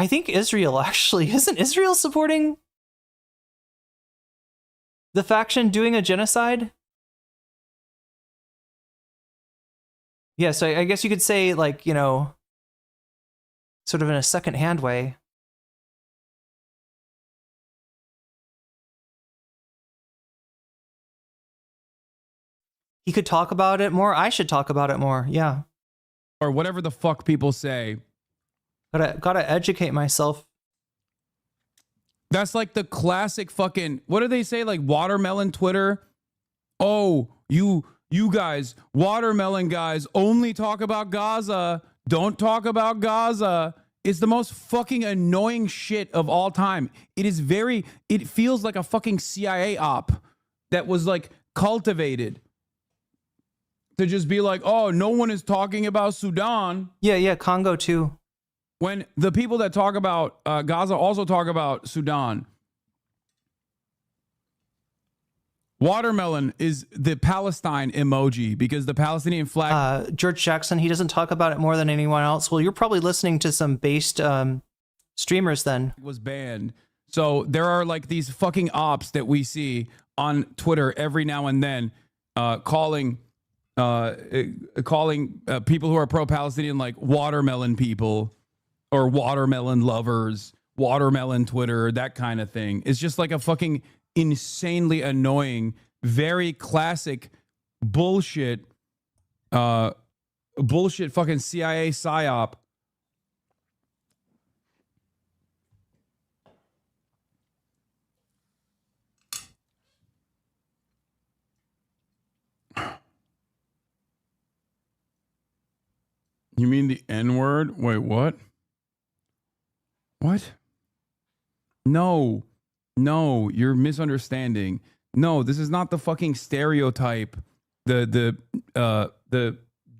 think Israel actually. Isn't Israel supporting the faction doing a genocide? Yeah, so I guess you could say, like, you know, sort of in a second-hand way. He could talk about it more. I should talk about it more. Yeah.
Or whatever the fuck people say.
Gotta educate myself.
That's like the classic fucking, what do they say? Like watermelon Twitter. Oh, you guys, watermelon guys, only talk about Gaza. Don't talk about Gaza. It's the most fucking annoying shit of all time. It feels like a fucking CIA op that was like cultivated to just be like, oh, no one is talking about Sudan.
Yeah, Congo too.
When the people that talk about Gaza also talk about Sudan. Watermelon is the Palestine emoji because the Palestinian flag.
George Jackson, he doesn't talk about it more than anyone else. Well, you're probably listening to some based streamers then.
Was banned. So there are like these fucking ops that we see on Twitter every now and then calling people who are pro-Palestinian like watermelon people or watermelon lovers, watermelon Twitter, that kind of thing. It's just like a fucking insanely annoying, very classic bullshit fucking CIA psyop. You mean the N-word? Wait, what? What? No, you're misunderstanding. No, this is not the fucking stereotype. The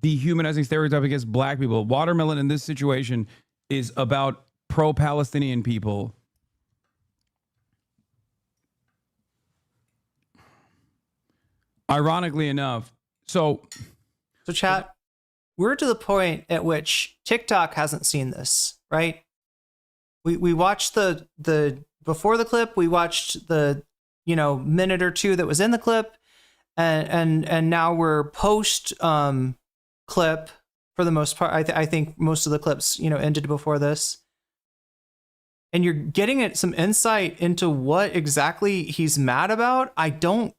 dehumanizing stereotype against black people. Watermelon in this situation is about pro-Palestinian people. Ironically enough, so
chat, we're to the point at which TikTok hasn't seen this, right? We watched the before the clip, we watched the, you know, minute or two that was in the clip, and now we're post clip for the most part. I think most of the clips, you know, ended before this. And you're getting some insight into what exactly he's mad about. I don't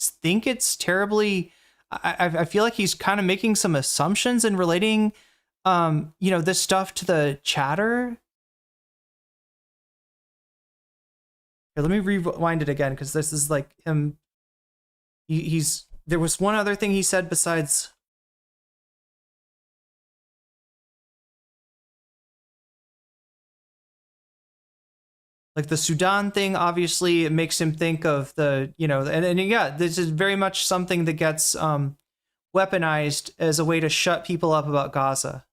think it's terribly. I feel like he's kind of making some assumptions and relating, you know, this stuff to the chatter. Here, let me rewind it again because this is like him. He's there was one other thing he said besides. Like the Sudan thing, obviously, it makes him think of the, and yeah, this is very much something that gets weaponized as a way to shut people up about Gaza.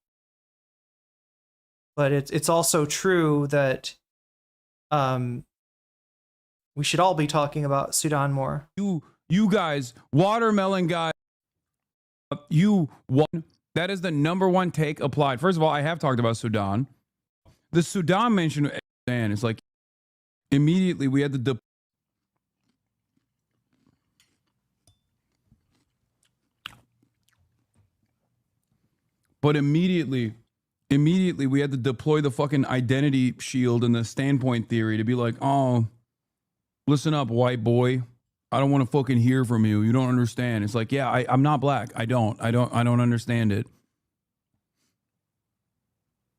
But it's also true that we should all be talking about Sudan more.
You guys, watermelon guy, that is the #1 take applied. First of all, I have talked about Sudan. The Sudan mention, and it's like immediately we had the but immediately we had to deploy the fucking identity shield and the standpoint theory to be like, oh, listen up, white boy. I don't want to fucking hear from you. You don't understand. It's like, yeah, I'm not black. I don't understand it.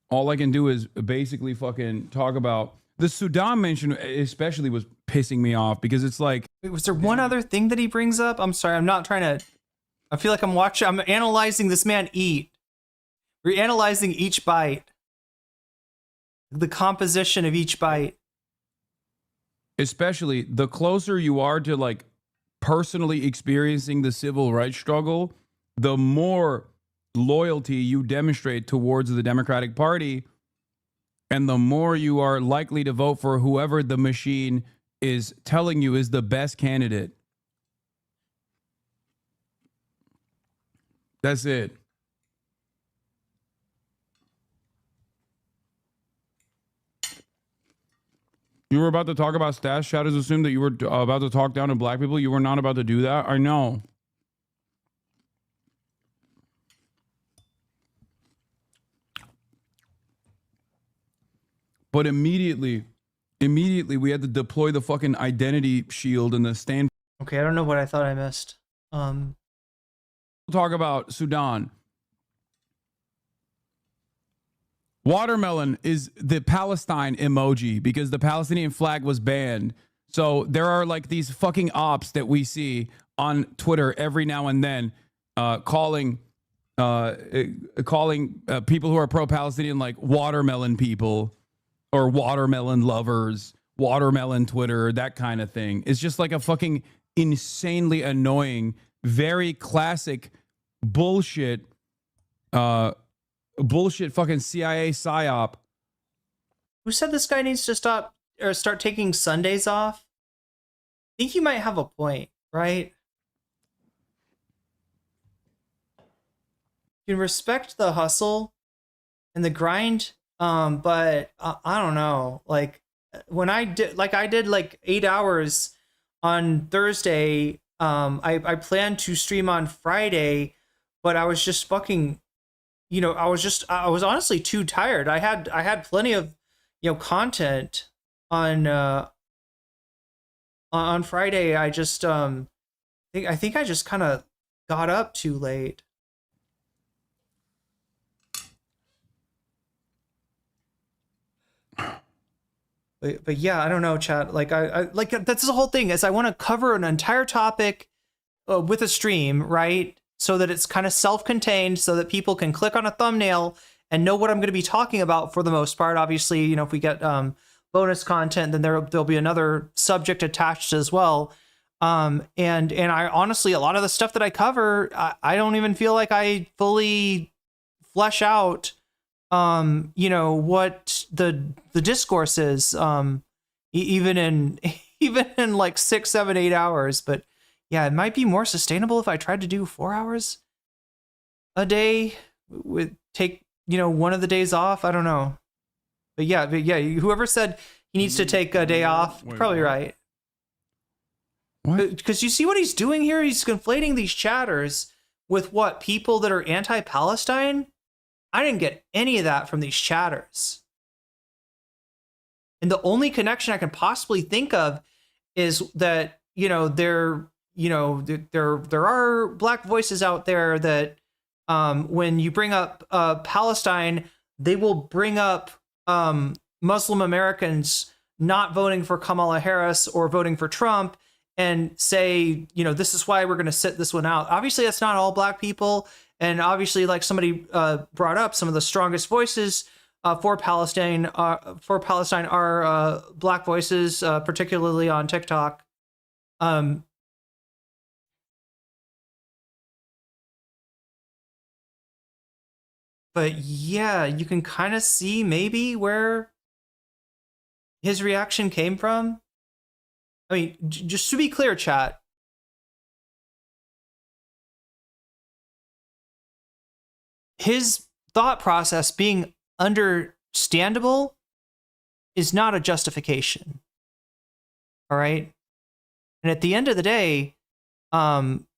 All I can do is basically fucking talk about the Sudan mention, especially was pissing me off because it's like,
wait, was there one other thing that he brings up? I'm sorry. I'm not trying to, I feel like I'm analyzing this man eat. We're analyzing each bite, the composition of each bite.
Especially the closer you are to like personally experiencing the civil rights struggle, the more loyalty you demonstrate towards the Democratic Party, and the more you are likely to vote for whoever the machine is telling you is the best candidate. That's it. You were about to talk about stats. Shadows assumed that you were about to talk down to black people. You were not about to do that. I know. But immediately we had to deploy the fucking identity shield and the stand.
Okay, I don't know what I thought I missed.
Talk about Sudan. Watermelon is the Palestine emoji because the Palestinian flag was banned. So there are like these fucking ops that we see on Twitter every now and then, calling people who are pro-Palestinian like watermelon people or watermelon lovers, watermelon Twitter, that kind of thing. It's just like a fucking insanely annoying, very classic bullshit fucking CIA psyop.
Who said this guy needs to stop or start taking Sundays off? I think you might have a point, right? You can respect the hustle and the grind, but I don't know. Like when I did like 8 hours on Thursday, I planned to stream on Friday, but I was just fucking, I was honestly too tired. I had plenty of, content on Friday. I just, I think I just kind of got up too late. But yeah, I don't know, chat. Like I like that's the whole thing is I want to cover an entire topic with a stream, right? So that it's kind of self-contained, so that people can click on a thumbnail and know what I'm going to be talking about for the most part. Obviously, if we get bonus content, then there'll be another subject attached as well. And I honestly, a lot of the stuff that I cover, I don't even feel like I fully flesh out, what the discourse is, even in like 6, 7, 8 hours. But yeah, it might be more sustainable if I tried to do 4 hours a day with take, one of the days off. I don't know. But yeah, whoever said he needs to take a day off, probably right. Because you see what he's doing here? He's conflating these chatters with what? People that are anti-Palestine? I didn't get any of that from these chatters. And the only connection I can possibly think of is that, there are black voices out there that when you bring up Palestine, they will bring up Muslim Americans not voting for Kamala Harris or voting for Trump and say, you know, this is why we're going to sit this one out. Obviously, that's not all black people. And obviously, like somebody brought up, some of the strongest voices for Palestine are black voices, particularly on TikTok. But yeah, you can kind of see maybe where his reaction came from. I mean, just to be clear, chat. His thought process being understandable is not a justification. All right. And at the end of the day,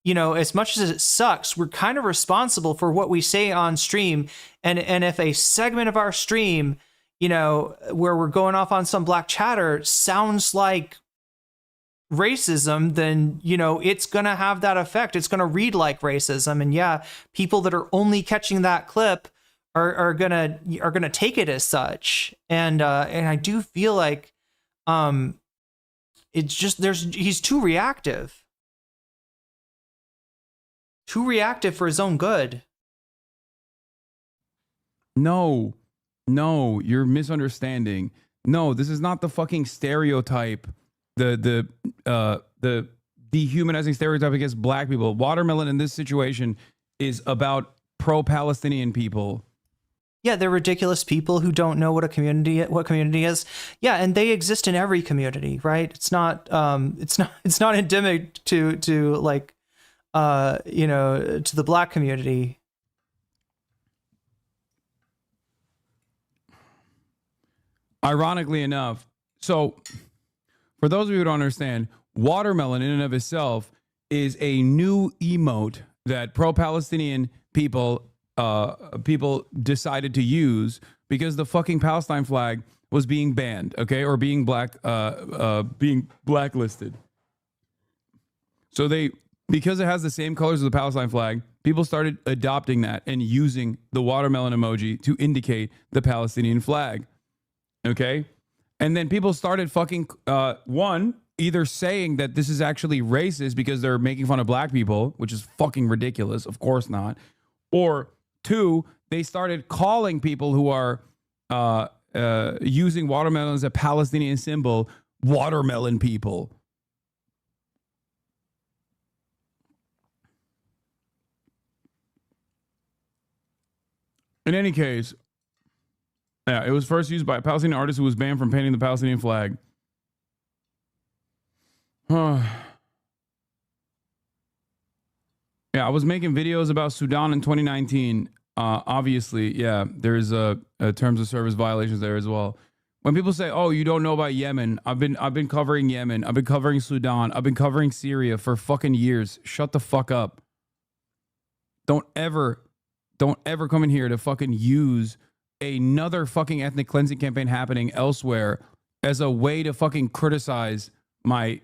you know, as much as it sucks, we're kind of responsible for what we say on stream. And if a segment of our stream, you know, where we're going off on some black chatter sounds like racism, then, you know, it's going to have that effect. It's going to read like racism. And yeah, people that are only catching that clip are going to take it as such. And I do feel like it's just he's too reactive. Too reactive for his own good.
No, you're misunderstanding. No, this is not the fucking stereotype, the dehumanizing stereotype against black people. Watermelon in this situation is about pro-Palestinian people.
Yeah, they're ridiculous people who don't know what community is. Yeah, and they exist in every community, right? It's not endemic to like you know, to the black community.
Ironically enough, so for those of you who don't understand, watermelon in and of itself is a new emote that pro-Palestinian people decided to use because the fucking Palestine flag was being banned, okay, or being blacklisted. So because it has the same colors as the Palestine flag, people started adopting that and using the watermelon emoji to indicate the Palestinian flag. Okay? And then people started fucking, either saying that this is actually racist because they're making fun of black people, which is fucking ridiculous. Of course not. Or two, they started calling people who are using watermelon as a Palestinian symbol, watermelon people. In any case, yeah, it was first used by a Palestinian artist who was banned from painting the Palestinian flag. Yeah, I was making videos about Sudan in 2019. Obviously, yeah, there's terms of service violations there as well. When people say, "Oh, you don't know about Yemen," I've been covering Yemen. I've been covering Sudan. I've been covering Syria for fucking years. Shut the fuck up. Don't ever come in here to fucking use another fucking ethnic cleansing campaign happening elsewhere as a way to fucking criticize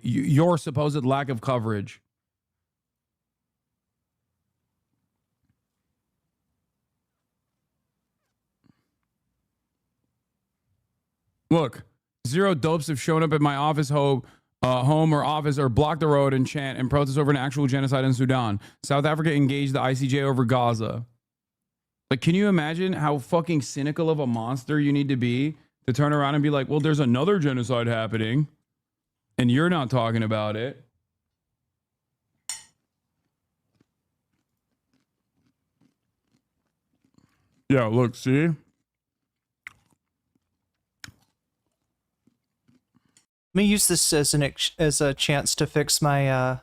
your supposed lack of coverage. Look, zero dopes have shown up at my office home or office or blocked the road and chant and protest over an actual genocide in Sudan. South Africa engaged the ICJ over Gaza. Like, can you imagine how fucking cynical of a monster you need to be to turn around and be like, well, there's another genocide happening and you're not talking about it? Yeah, look, see?
Let me use this as a chance to fix my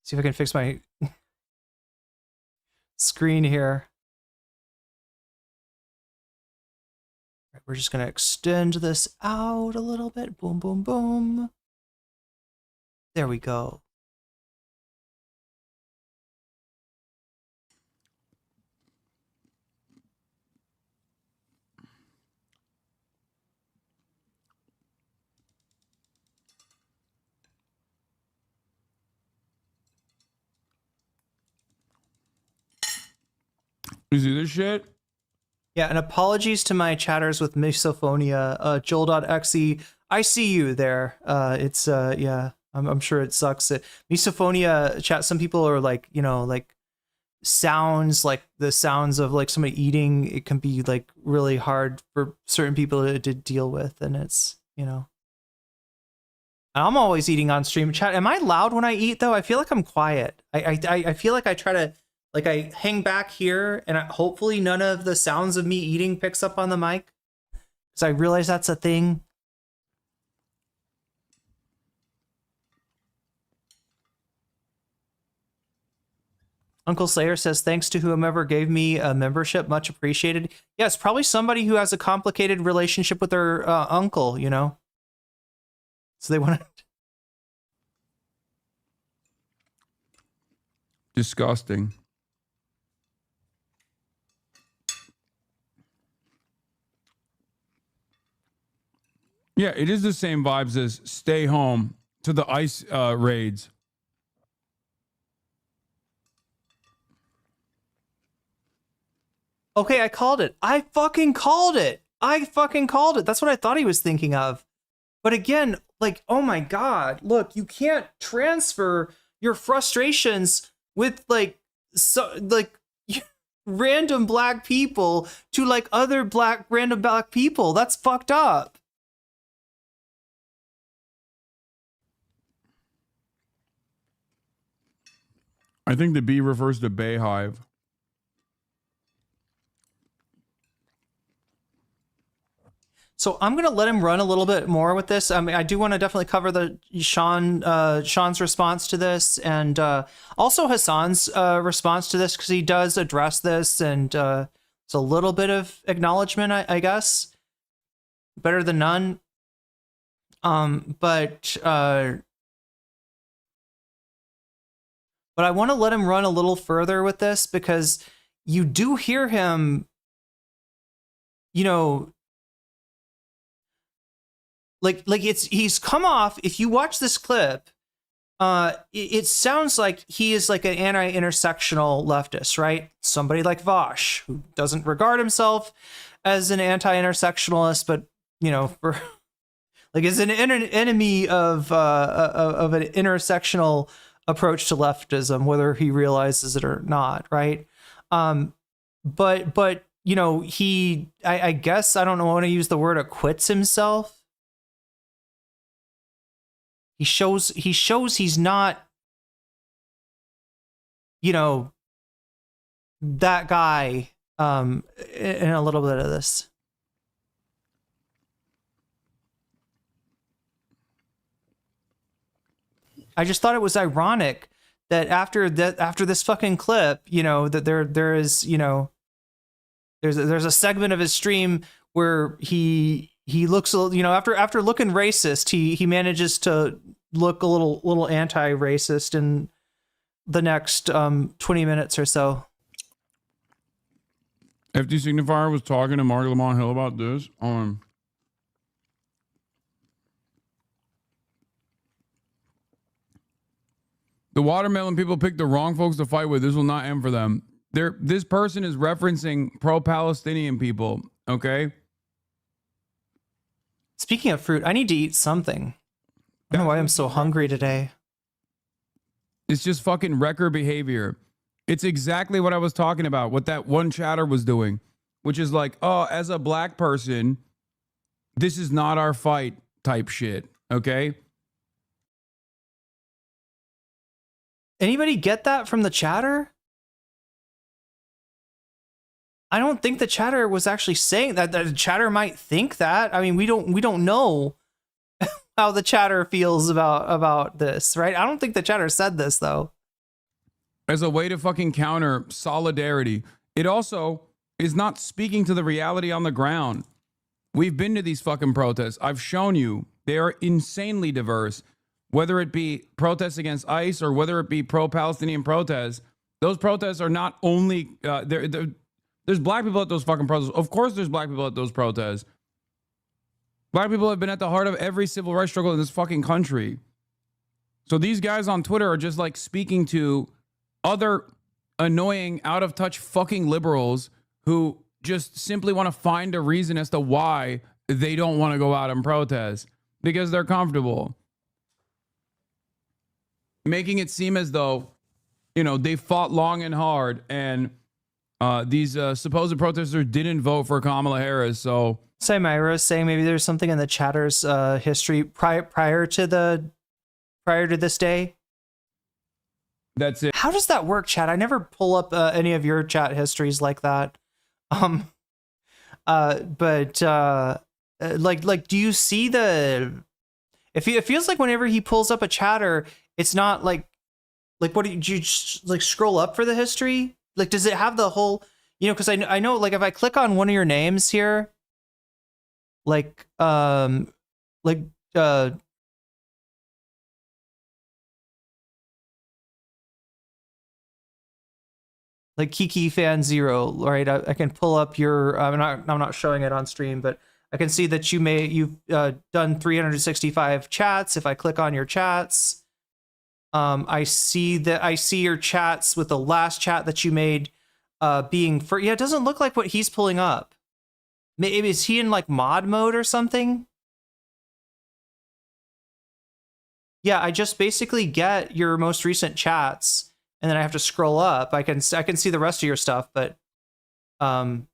see if I can fix my screen here. We're just going to extend this out a little bit. Boom, boom, boom. There we go.
You see this shit?
Yeah, and apologies to my chatters with misophonia. Joel.exe, I see you there. It's yeah, I'm sure it sucks. Misophonia chat. Some people are like, you know, like sounds, like the sounds of like somebody eating. It can be like really hard for certain people to deal with, and it's, you know. I'm always eating on stream. Chat. Am I loud when I eat though? I feel like I'm quiet. I feel like I try to, like, I hang back here, and hopefully none of the sounds of me eating picks up on the mic, because I realize that's a thing. Uncle Slayer says, thanks to whomever gave me a membership, much appreciated. Yeah, it's probably somebody who has a complicated relationship with their uncle, you know? So they want to...
Disgusting. Yeah, it is the same vibes as Stay Home to the ICE raids.
Okay, I called it. I fucking called it. That's what I thought he was thinking of. But again, like, oh my God, look, you can't transfer your frustrations with like random black people to like other random black people. That's fucked up.
I think the B refers to Bayhive.
So I'm gonna let him run a little bit more with this. I mean, I do want to definitely cover the Sean's response to this, and also Hasan's response to this, because he does address this, and it's a little bit of acknowledgement, I guess. Better than none. But I want to let him run a little further with this, because you do hear him, you know. Like he's come off, if you watch this clip, it sounds like he is like an anti-intersectional leftist, right? Somebody like Vosh, who doesn't regard himself as an anti-intersectionalist, but, you know, for like is an enemy of an intersectional approach to leftism, whether he realizes it or not, right? But you know, I guess, I don't know, I want to use the word, acquits himself. He shows he's not, you know, that guy in a little bit of this. I just thought it was ironic that after this fucking clip, you know, that there is, you know, there's a segment of his stream where he looks, you know, after looking racist, he manages to look a little anti-racist in the next 20 minutes or so.
FD Signifier was talking to Mark Lamont Hill about this. The watermelon people picked the wrong folks to fight with. This will not end for them. This person is referencing pro-Palestinian people, okay?
Speaking of fruit, I need to eat something. I don't know why I'm so hungry today.
It's just fucking wrecker behavior. It's exactly what I was talking about, what that one chatter was doing, which is like, oh, as a black person, this is not our fight type shit, okay?
Anybody get that from the chatter? I don't think the chatter was actually saying that. The chatter might think that. I mean, we don't know how the chatter feels about this, right? I don't think the chatter said this, though.
As a way to fucking counter solidarity. It also is not speaking to the reality on the ground. We've been to these fucking protests. I've shown you they are insanely diverse. Whether it be protests against ICE or whether it be pro-Palestinian protests, those protests are not only there's black people at those fucking protests. Of course there's black people at those protests. Black people have been at the heart of every civil rights struggle in this fucking country. So these guys on Twitter are just like speaking to other annoying, out of touch fucking liberals who just simply want to find a reason as to why they don't want to go out and protest. because they're comfortable. Making it seem as though, they fought long and hard, and these supposed protesters didn't vote for Kamala Harris. So
Myra is saying maybe there's something in the chatter's history prior to this day.
That's it.
How does that work, chat? I never pull up any of your chat histories like that. Like, do you see the? It feels like whenever he pulls up a chatter, it's not like what do you just like scroll up for the history? Like, does it have the whole? Because I know like if I click on one of your names here, like Kiki Fan Zero, right? I can pull up your. I'm not showing it on stream, but I can see that you've done 365 chats. If I click on your chats, I see your chats with the last chat that you made being for. Yeah, it doesn't look like what he's pulling up. Maybe is he in like mod mode or something? Yeah, I just basically get your most recent chats. And then I have to scroll up. I can see the rest of your stuff, but I'm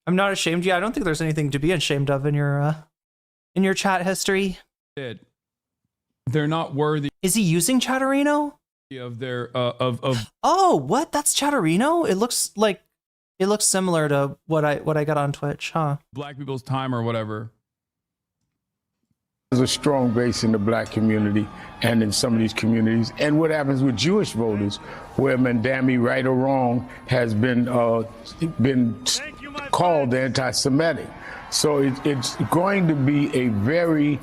not ashamed. Yeah, I don't think there's anything to be ashamed of in your chat history.
They're not worthy.
Is he using Chatterino?
Of their of.
Oh, what? That's Chatterino? It looks similar to what I got on Twitch, huh?
Black people's time or whatever.
There's a strong base in the black community and in some of these communities. And what happens with Jewish voters, where Mandami, right or wrong, has been called anti-Semitic. So it's going to be a very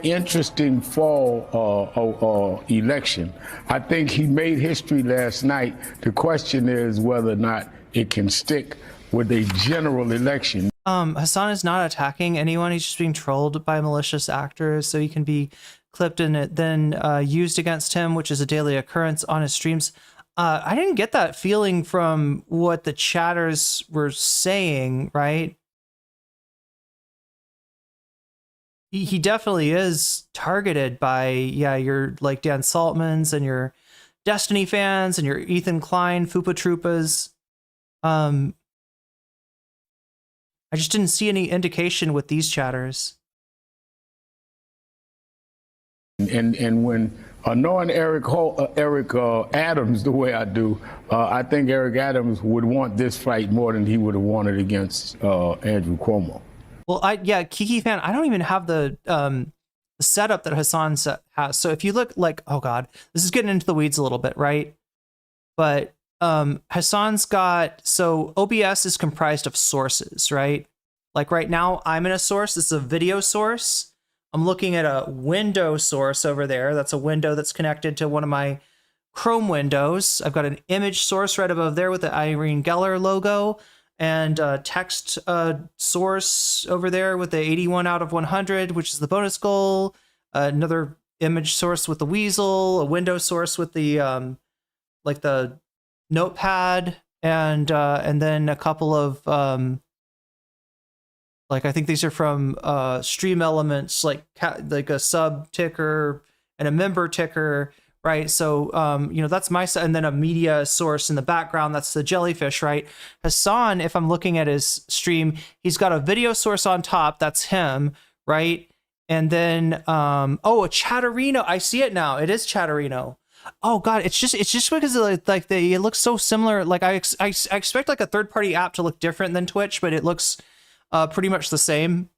interesting fall election. I think he made history last night. The question is whether or not it can stick with a general election.
Hasan is not attacking anyone. He's just being trolled by malicious actors so he can be clipped and then used against him, which is a daily occurrence on his streams. I didn't get that feeling from what the chatters were saying, right? He definitely is targeted by, your like Dan Saltmans and your Destiny fans and your Ethan Klein, Fupa Troopas. I just didn't see any indication with these chatters.
And when knowing Eric Adams the way I do, I think Eric Adams would want this fight more than he would have wanted against Andrew Cuomo.
Well, Kiki Fan, I don't even have the setup that Hasan has. So if you look like, oh God, this is getting into the weeds a little bit, right? But Hasan's got, so OBS is comprised of sources, right? Like right now, I'm in a source. This is a video source. I'm looking at a window source over there. That's a window that's connected to one of my Chrome windows. I've got an image source right above there with the Irene Geller logo, and a text source over there with the 81 out of 100, which is the bonus goal. Another image source with the weasel, a window source with the like the notepad, and then a couple of like I think these are from stream elements, like a sub ticker and a member ticker, right? So that's my, and then a media source in the background, that's the jellyfish, right? Hasan, if I'm looking at his stream, he's got a video source on top, that's him, right? And then a Chatterino, I see it now, it is Chatterino. Oh God, it's just because it looks so similar. Like I expect like a third-party app to look different than Twitch, but it looks pretty much the same.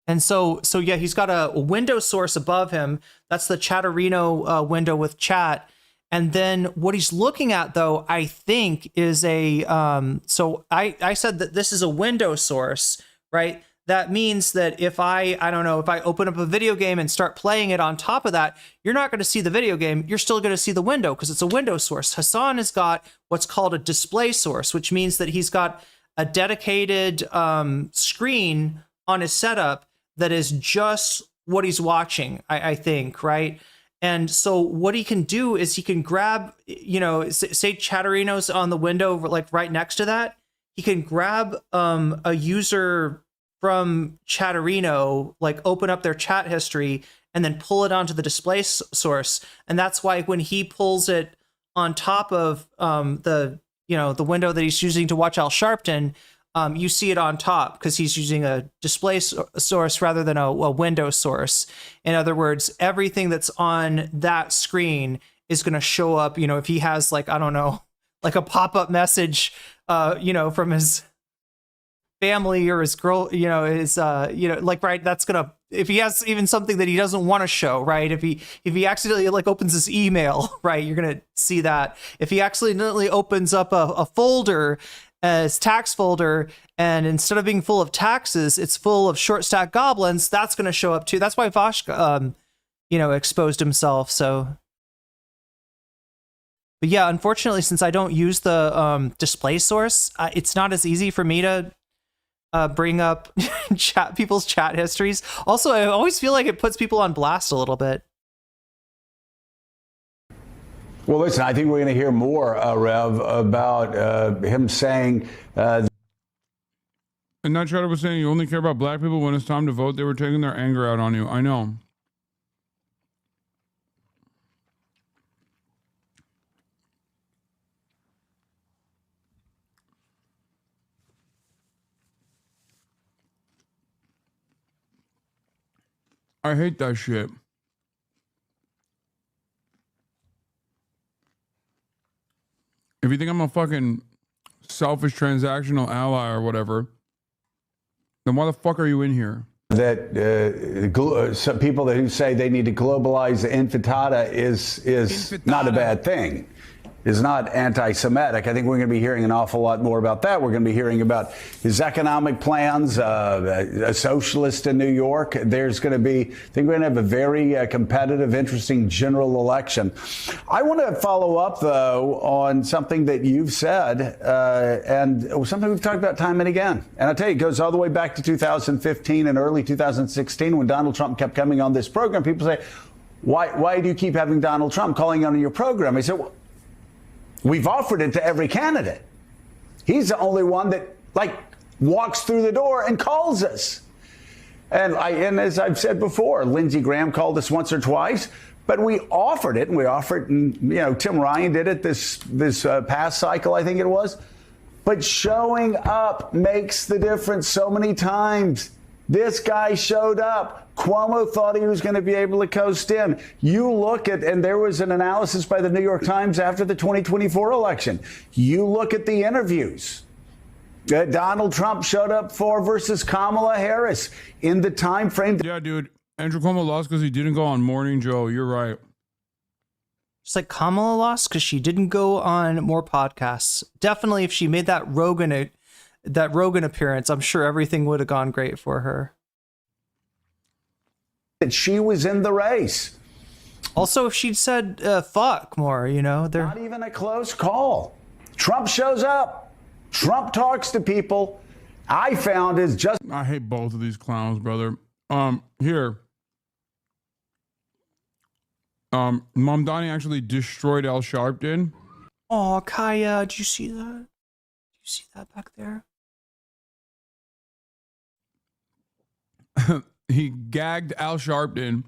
And so yeah, he's got a window source above him. That's the Chatterino window with chat. And then what he's looking at, though, I think is a so I said that this is a window source, right? That means that if I open up a video game and start playing it on top of that, you're not going to see the video game. You're still going to see the window because it's a window source. Hasan has got what's called a display source, which means that he's got a dedicated screen on his setup that is just what he's watching, I think, right? And so what he can do is he can grab, you know, say Chatterino's on the window, like right next to that. He can grab a user from Chatterino, like open up their chat history and then pull it onto the display source. And that's why when he pulls it on top of the window that he's using to watch Al Sharpton, you see it on top because he's using a display source rather than a window source. In other words, everything that's on that screen is going to show up, you know, if he has like, I don't know, like a pop-up message, from his family or his girl, you know, his, like, right. That's going to, if he has even something that he doesn't want to show, right. If he accidentally like opens his email, right, you're going to see that. If he accidentally opens up a folder, his tax folder, and instead of being full of taxes, it's full of short stack goblins, that's going to show up too. That's why Vashka, exposed himself. So, but yeah, unfortunately, since I don't use the display source, it's not as easy for me to bring up people's chat histories. Also, I always feel like it puts people on blast a little bit.
Well, listen, I think we're going to hear more, Rev, about him saying...
And that chatter was saying you only care about black people when it's time to vote. They were taking their anger out on you. I know. I hate that shit. If you think I'm a fucking selfish transactional ally or whatever, then why the fuck are you in here?
That some people who say they need to globalize the intifada is not a bad thing. Is not anti-Semitic. I think we're going to be hearing an awful lot more about that. We're going to be hearing about his economic plans, a socialist in New York. There's going to be, I think we're going to have a very competitive, interesting general election. I want to follow up, though, on something that you've said, and something we've talked about time and again. And I'll tell you, it goes all the way back to 2015 and early 2016 when Donald Trump kept coming on this program. People say, why do you keep having Donald Trump calling on your program? I said, well, we've offered it to every candidate. He's the only one that, walks through the door and calls us. And as I've said before, Lindsey Graham called us once or twice, but we offered it, and Tim Ryan did it this past cycle, I think it was. But showing up makes the difference so many times. This guy showed up. Cuomo thought he was going to be able to coast in. You look at, and there was an analysis by the New York Times after the 2024 election. You look at the interviews that Donald Trump showed up for versus Kamala Harris in the time frame.
Yeah, dude. Andrew Cuomo lost because he didn't go on Morning Joe. You're right.
Just like Kamala lost because she didn't go on more podcasts. Definitely, if she made that Rogan appearance, I'm sure everything would have gone great for her.
That she was in the race.
Also, if she'd said fuck more, they're
not even a close call. Trump shows up. Trump talks to people. I found is just.
I hate both of these clowns, brother. Here. Mamdani actually destroyed Al Sharpton.
Oh, Kaya, did you see that? Did you see that back there?
He gagged Al Sharpton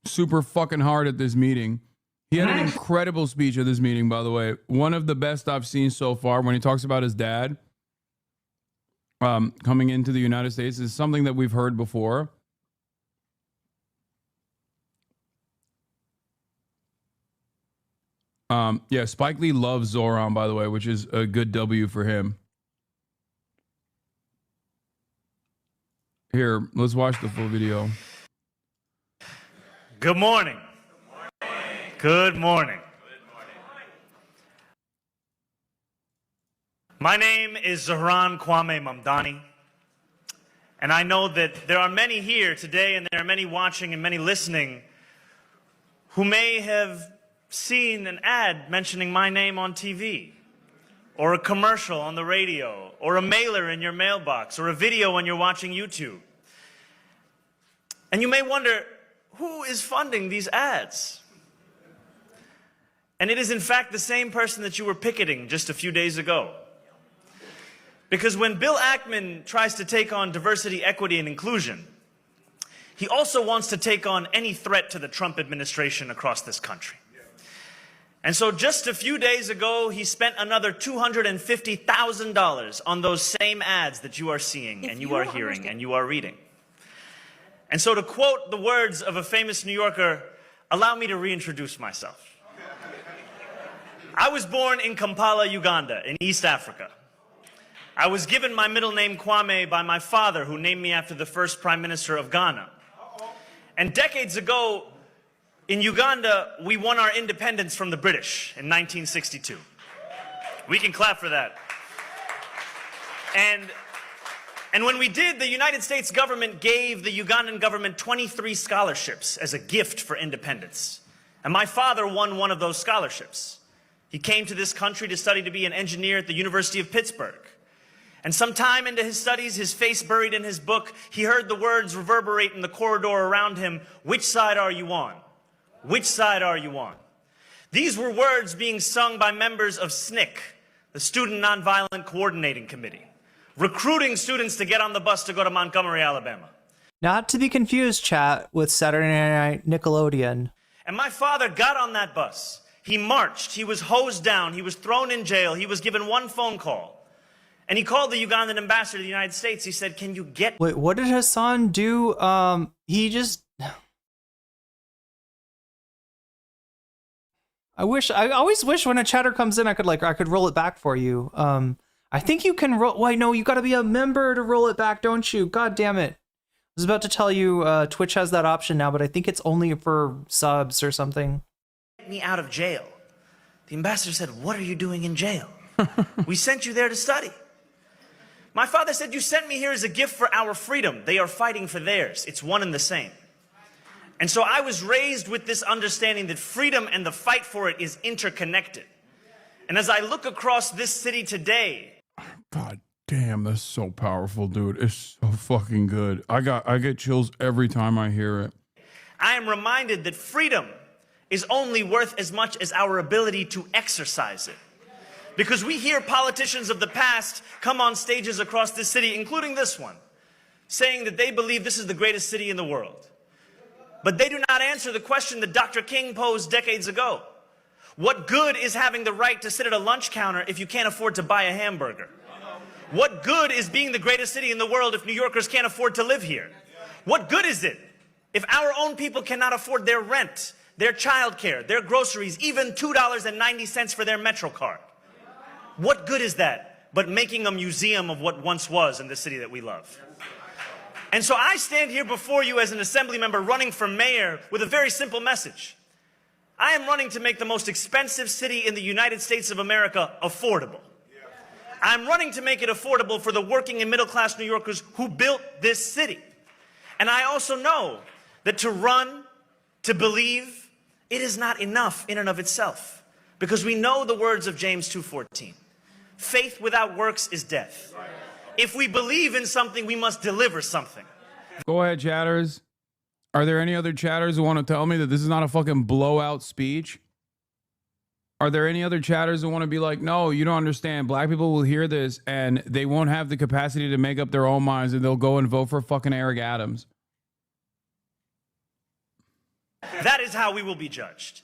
super fucking hard at this meeting. He had an incredible speech at this meeting, by the way. One of the best I've seen so far when he talks about his dad coming into the United States is something that we've heard before. Yeah, Spike Lee loves Zoran, by the way, which is a good W for him. Here, let's watch the full video.
Good morning. Good morning. My name is Zohran Kwame Mamdani, and I know that there are many here today, and there are many watching and many listening who may have seen an ad mentioning my name on TV, or a commercial on the radio, or a mailer in your mailbox, or a video when you're watching YouTube. And you may wonder,
who is funding these ads? And it is in fact the same person that you were picketing just a few days ago. Because when Bill Ackman tries to take on diversity, equity, and inclusion, he also wants to take on any threat to the Trump administration across this country. And so just a few days ago, he spent another $250,000 on those same ads that you are seeing and you are hearing and you are reading. And so to quote the words of a famous New Yorker, allow me to reintroduce myself. I was born in Kampala, Uganda, in East Africa. I was given my middle name Kwame by my father, who named me after the first Prime Minister of Ghana. And decades ago, in Uganda, we won our independence from the British in 1962. We can clap for that. And when we did, the United States government gave the Ugandan government 23 scholarships as a gift for independence. And my father won one of those scholarships. He came to this country to study to be an engineer at the University of Pittsburgh. And sometime into his studies, his face buried in his book, he heard the words reverberate in the corridor around him, "Which side are you on? Which side are you on?" These were words being sung by members of SNCC, the Student Nonviolent Coordinating Committee, recruiting students to get on the bus to go to Montgomery, Alabama.
Not to be confused, chat, with Saturday Night Nickelodeon.
And my father got on that bus. He marched. He was hosed down. He was thrown in jail. He was given one phone call. And he called the Ugandan ambassador to the United States. He said, "Can you get..."
Wait, what did Hasan do? He just... I always wish when a chatter comes in, I could roll it back for you. I think you can roll... Wait, no, you gotta be a member to roll it back, don't you? God damn it. I was about to tell you, Twitch has that option now, but I think it's only for subs or something.
"Get me out of jail." The ambassador said, "What are you doing in jail? We sent you there to study." My father said, "You sent me here as a gift for our freedom. They are fighting for theirs. It's one and the same." And so I was raised with this understanding that freedom and the fight for it is interconnected. And as I look across this city today...
God damn, that's so powerful, dude. It's so fucking good. I get chills every time I hear it.
I am reminded that freedom is only worth as much as our ability to exercise it. Because we hear politicians of the past come on stages across this city, including this one, saying that they believe this is the greatest city in the world. But they do not answer the question that Dr. King posed decades ago. What good is having the right to sit at a lunch counter if you can't afford to buy a hamburger? What good is being the greatest city in the world if New Yorkers can't afford to live here? What good is it if our own people cannot afford their rent, their childcare, their groceries, even $2.90 for their Metro card? What good is that but making a museum of what once was in the city that we love? And so I stand here before you as an assembly member running for mayor with a very simple message. I am running to make the most expensive city in the United States of America affordable. I'm running to make it affordable for the working and middle class New Yorkers who built this city. And I also know that to run, to believe, it is not enough in and of itself. Because we know the words of James 2:14. Faith without works is death. If we believe in something, we must deliver something.
Go ahead, chatters. Are there any other chatters who want to tell me that this is not a fucking blowout speech? Are there any other chatters who want to be like, no, you don't understand. Black people will hear this and they won't have the capacity to make up their own minds and they'll go and vote for fucking Eric Adams.
That is how we will be judged.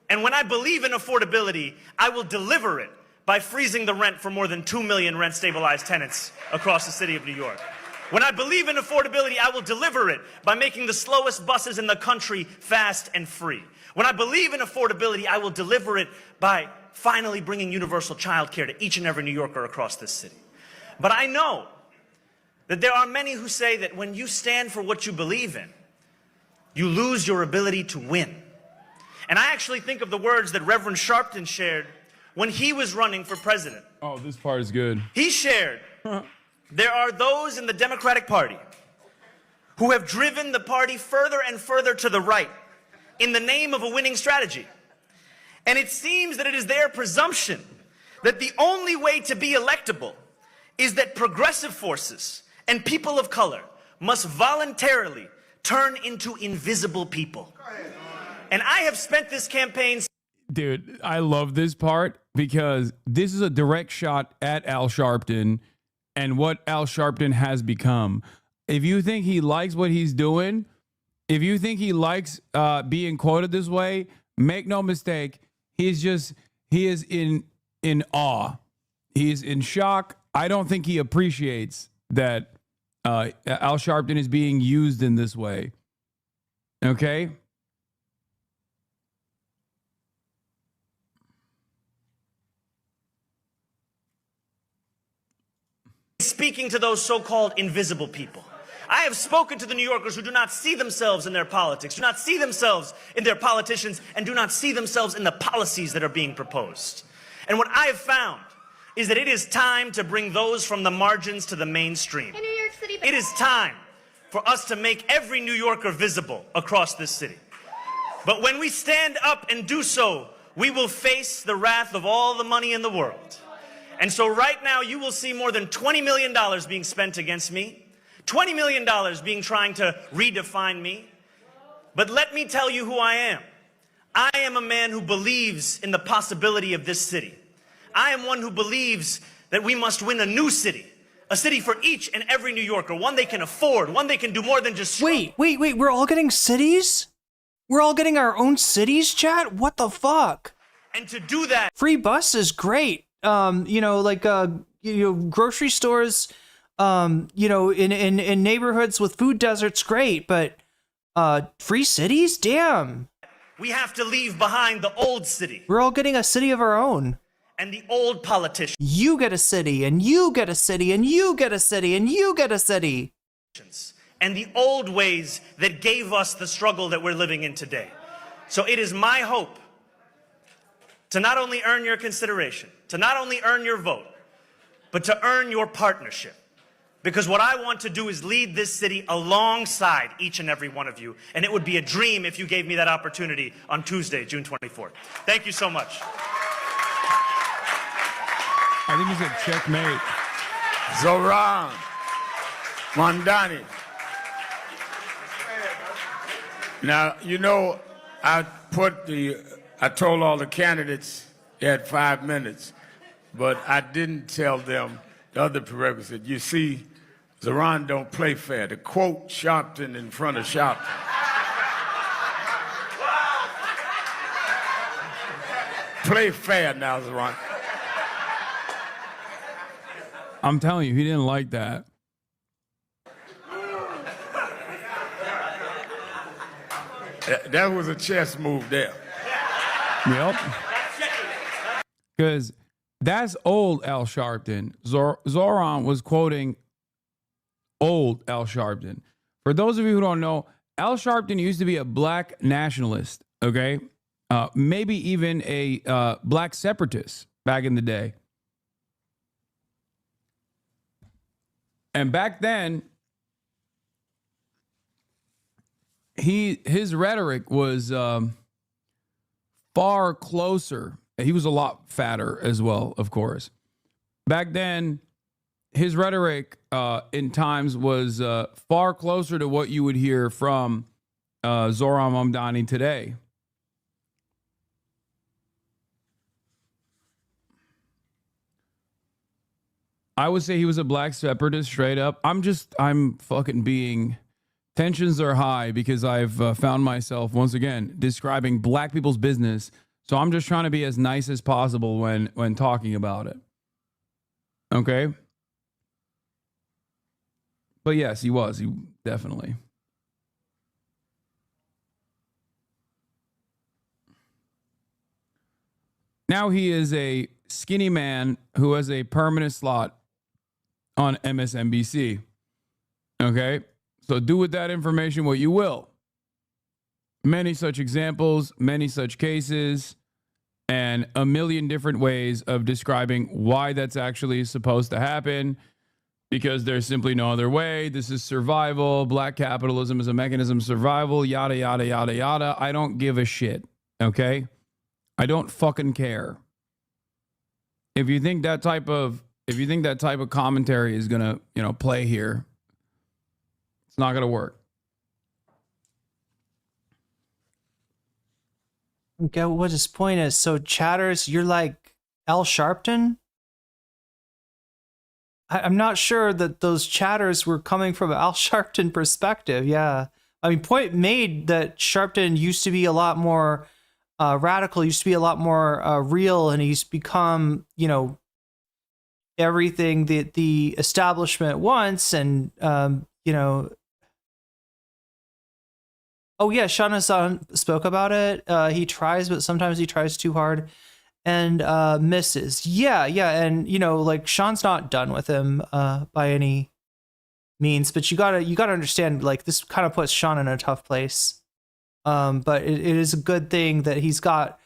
And when I believe in affordability, I will deliver it by freezing the rent for more than 2 million rent-stabilized tenants across the city of New York. When I believe in affordability, I will deliver it by making the slowest buses in the country fast and free. When I believe in affordability, I will deliver it by finally bringing universal child care to each and every New Yorker across this city. But I know that there are many who say that when you stand for what you believe in, you lose your ability to win. And I actually think of the words that Reverend Sharpton shared when he was running for president.
Oh, this part is good.
He shared, there are those in the Democratic Party who have driven the party further and further to the right in the name of a winning strategy. And it seems that it is their presumption that the only way to be electable is that progressive forces and people of color must voluntarily turn into invisible people. And I have spent this campaign...
Dude, I love this part because this is a direct shot at Al Sharpton and what Al Sharpton has become. If you think he likes what he's doing, if you think he likes being quoted this way, make no mistake, he is in awe. He is in shock. I don't think he appreciates that Al Sharpton is being used in this way. Okay?
Speaking to those so-called invisible people. I have spoken to the New Yorkers who do not see themselves in their politics, do not see themselves in their politicians, and do not see themselves in the policies that are being proposed. And what I have found is that it is time to bring those from the margins to the mainstream. In New York City, it is time for us to make every New Yorker visible across this city. But when we stand up and do so, we will face the wrath of all the money in the world. And so right now, you will see more than $20 million being spent against me, $20 million being trying to redefine me. But let me tell you who I am. I am a man who believes in the possibility of this city. I am one who believes that we must win a new city, a city for each and every New Yorker, one they can afford, one they can do more than just...
Wait, we're all getting cities? We're all getting our own cities, chat? What the fuck?
And to do that...
Free bus is great. Grocery stores, in neighborhoods with food deserts, great, but free cities? Damn.
We have to leave behind the old city.
We're all getting a city of our own.
And the old politicians.
You get a city, and you get a city, and you get a city, and you get a city.
And the old ways that gave us the struggle that we're living in today. So it is my hope to not only earn your consideration, to not only earn your vote, but to earn your partnership. Because what I want to do is lead this city alongside each and every one of you. And it would be a dream if you gave me that opportunity on Tuesday, June 24th. Thank you so much.
I think he said checkmate.
Zoran Mamdani. Now, you know, I told all the candidates they had 5 minutes, but I didn't tell them the other prerequisite. You see, Zoran don't play fair. To quote Sharpton in front of Sharpton. Play fair now, Zoran.
I'm telling you, he didn't like that.
That was a chess move there.
Yep. Because that's old Al Sharpton. Zoran was quoting old Al Sharpton. For those of you who don't know, Al Sharpton used to be a black nationalist, okay? Maybe even a black separatist back in the day. And back then, his rhetoric was far closer. He was a lot fatter as well, of course. Back then, his rhetoric in times was far closer to what you would hear from Zoran Mamdani today. I would say he was a black separatist straight up. I'm fucking being... Tensions are high because I've found myself, once again, describing black people's business. So I'm just trying to be as nice as possible when talking about it. Okay? But yes, he was. He definitely. Now he is a skinny man who has a permanent slot on MSNBC. Okay? So do with that information what you will. Many such examples, many such cases, and a million different ways of describing why that's actually supposed to happen, because there's simply no other way. This is survival. Black capitalism is a mechanism of survival, yada, yada, yada, yada. I don't give a shit, okay? I don't fucking care. If you think that type of commentary is gonna, play here, it's not gonna work.
don't get what his point is. So Chatters, you're like Al Sharpton? I'm not sure that those chatters were coming from Al Sharpton perspective. Yeah. I mean, point made that Sharpton used to be a lot more radical, used to be a lot more real, and he's become, you know, everything that the establishment wants. And, you know, oh yeah, Sean Hasan spoke about it. He tries, but sometimes he tries too hard and misses. Yeah, and you know, like Sean's not done with him by any means, but you gotta understand, like, this kind of puts Sean in a tough place. But it is a good thing that he's got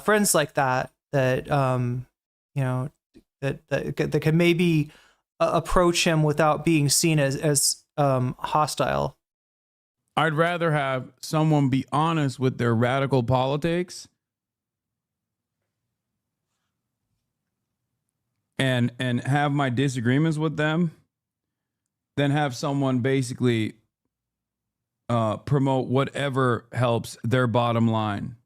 friends like that you know, that can maybe approach him without being seen as hostile.
I'd rather have someone be honest with their radical politics and have my disagreements with them than have someone basically promote whatever helps their bottom line.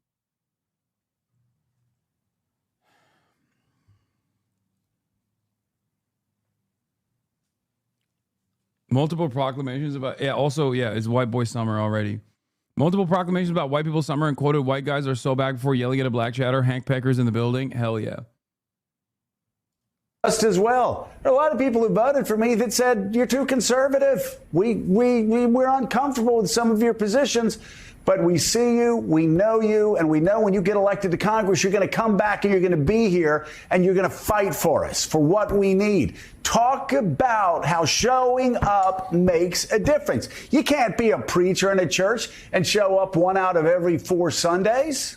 Multiple proclamations about, it's white boy summer already. Multiple proclamations about white people summer and quoted white guys are so back before yelling at a black chatter. Hank Pecker's in the building. Hell yeah.
Just as well. There are a lot of people who voted for me that said you're too conservative. We're uncomfortable with some of your positions, but we see you, we know you, and we know when you get elected to Congress, you're going to come back and you're going to be here and you're going to fight for us, for what we need. Talk about how showing up makes a difference. You can't be a preacher in a church and show up 1 out of every 4 Sundays.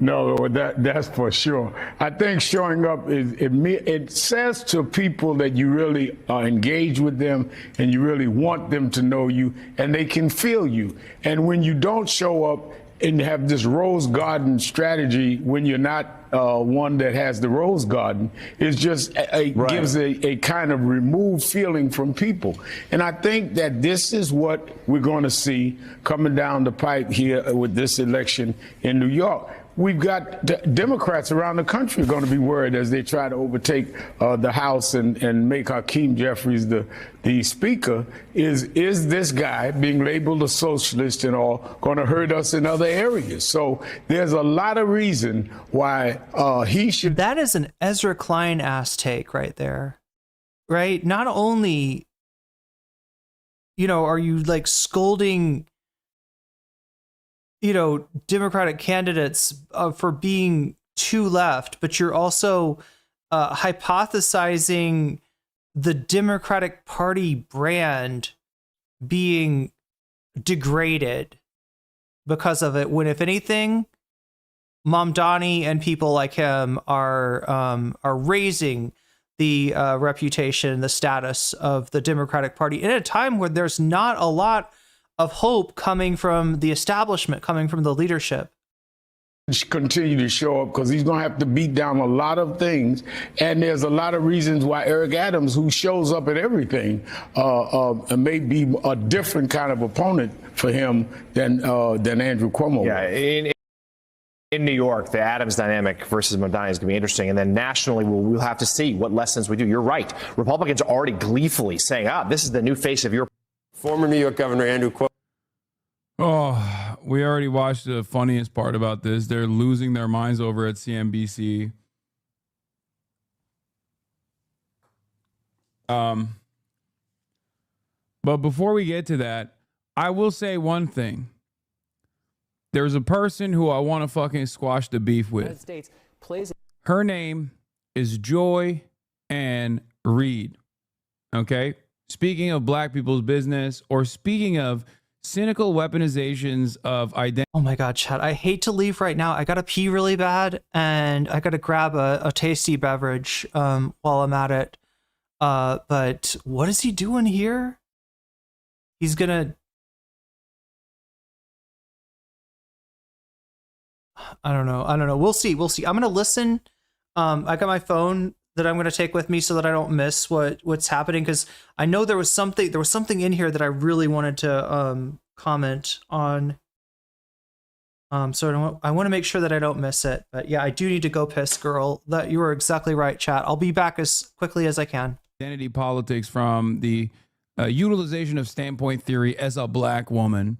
No, that's for sure. I think showing up it says to people that you really are engaged with them and you really want them to know you and they can feel you. And when you don't show up and have this rose garden strategy, when you're not one that has the rose garden, it just gives a kind of removed feeling from people. And I think that this is what we're going to see coming down the pipe here with this election in New York. We've got Democrats around the country going to be worried as they try to overtake the House and make Hakeem Jeffries the speaker. Is this guy being labeled a socialist and all going to hurt us in other areas? So there's a lot of reason why he should.
That is an Ezra Klein ass take right there, right? Not only, you know, are you like scolding, you know, Democratic candidates for being too left, but you're also hypothesizing the Democratic Party brand being degraded because of it. When, if anything, Mamdani and people like him are raising the reputation, the status of the Democratic Party in a time where there's not a lot of hope coming from the establishment, coming from the leadership.
Continue to show up because he's going to have to beat down a lot of things. And there's a lot of reasons why Eric Adams, who shows up at everything, may be a different kind of opponent for him than Andrew Cuomo.
Yeah, in New York, the Adams dynamic versus Mamdani is going to be interesting. And then nationally, we'll have to see what lessons we do. You're right. Republicans are already gleefully saying, this is the new face of your
former New York Governor Andrew Cuomo.
Oh, we already watched the funniest part about this. They're losing their minds over at CNBC. But before we get to that, I will say one thing. There's a person who I want to fucking squash the beef with. Her name is Joy Ann Reid. Okay? Speaking of black people's business, or speaking of cynical weaponizations of identity.
Oh my God, Chad, I hate to leave right now. I gotta pee really bad, and I gotta grab a tasty beverage while I'm at it. But what is he doing here? He's gonna... I don't know. We'll see. I'm gonna listen. I got my phone that I'm going to take with me so that I don't miss what's happening, because I know there was something in here that I really wanted to comment on. So I want to make sure that I don't miss it. But yeah, I do need to go piss, girl. That you were exactly right, chat. I'll be back as quickly as I can.
Identity politics from the utilization of standpoint theory as a black woman,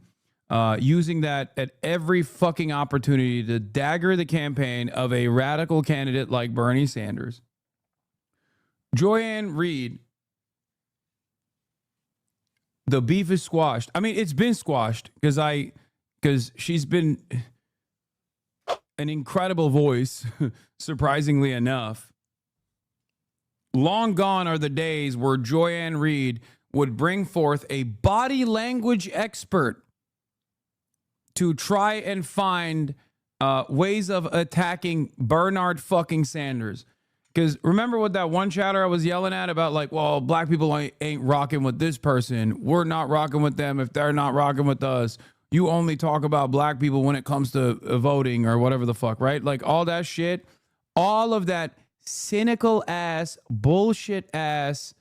using that at every fucking opportunity to dagger the campaign of a radical candidate like Bernie Sanders. Joy-Ann Reid, the beef is squashed. I mean, it's been squashed because she's been an incredible voice, surprisingly enough. Long gone are the days where Joy-Ann Reid would bring forth a body language expert to try and find ways of attacking Bernard fucking Sanders. Because remember what that one chatter I was yelling at about, like, well, black people ain't rocking with this person. We're not rocking with them if they're not rocking with us. You only talk about black people when it comes to voting or whatever the fuck, right? Like all that shit, all of that cynical ass, bullshit ass,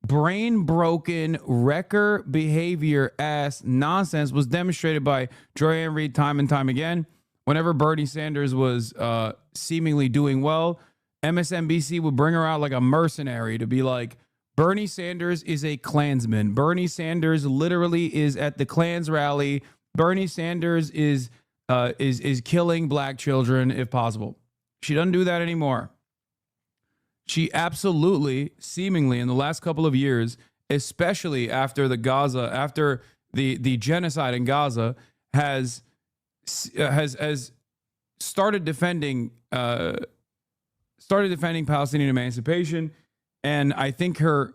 brain broken, wrecker behavior ass nonsense was demonstrated by Joy-Ann Reid time and time again. Whenever Bernie Sanders was seemingly doing well, MSNBC would bring her out like a mercenary to be like, Bernie Sanders is a Klansman. Bernie Sanders literally is at the Klans rally. Bernie Sanders is killing black children if possible. She doesn't do that anymore. She absolutely, seemingly in the last couple of years, especially after the genocide in Gaza, has started defending Palestinian emancipation, and I think her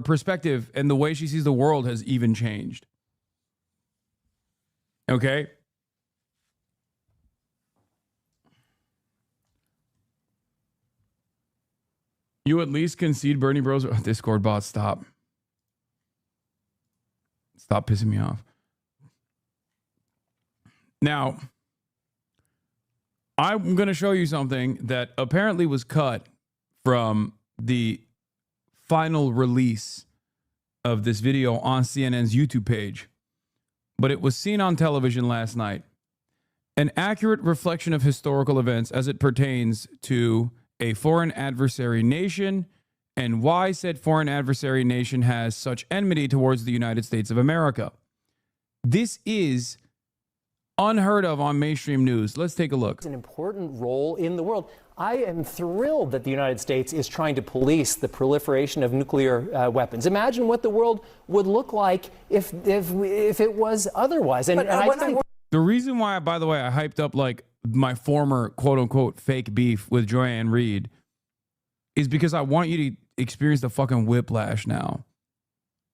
perspective and the way she sees the world has even changed. Okay? You at least concede Bernie Bros. Oh, Discord bot, stop. Stop pissing me off. Now, I'm going to show you something that apparently was cut from the final release of this video on CNN's YouTube page, but it was seen on television last night. An accurate reflection of historical events as it pertains to a foreign adversary nation and why said foreign adversary nation has such enmity towards the United States of America. This is unheard of on mainstream news. Let's take a look.
An important role in the world. I am thrilled that the United States is trying to police the proliferation of nuclear weapons. Imagine what the world would look like if it was otherwise. And I think
the reason why, by the way, I hyped up like my former quote unquote fake beef with Joy-Ann Reid is because I want you to experience the fucking whiplash now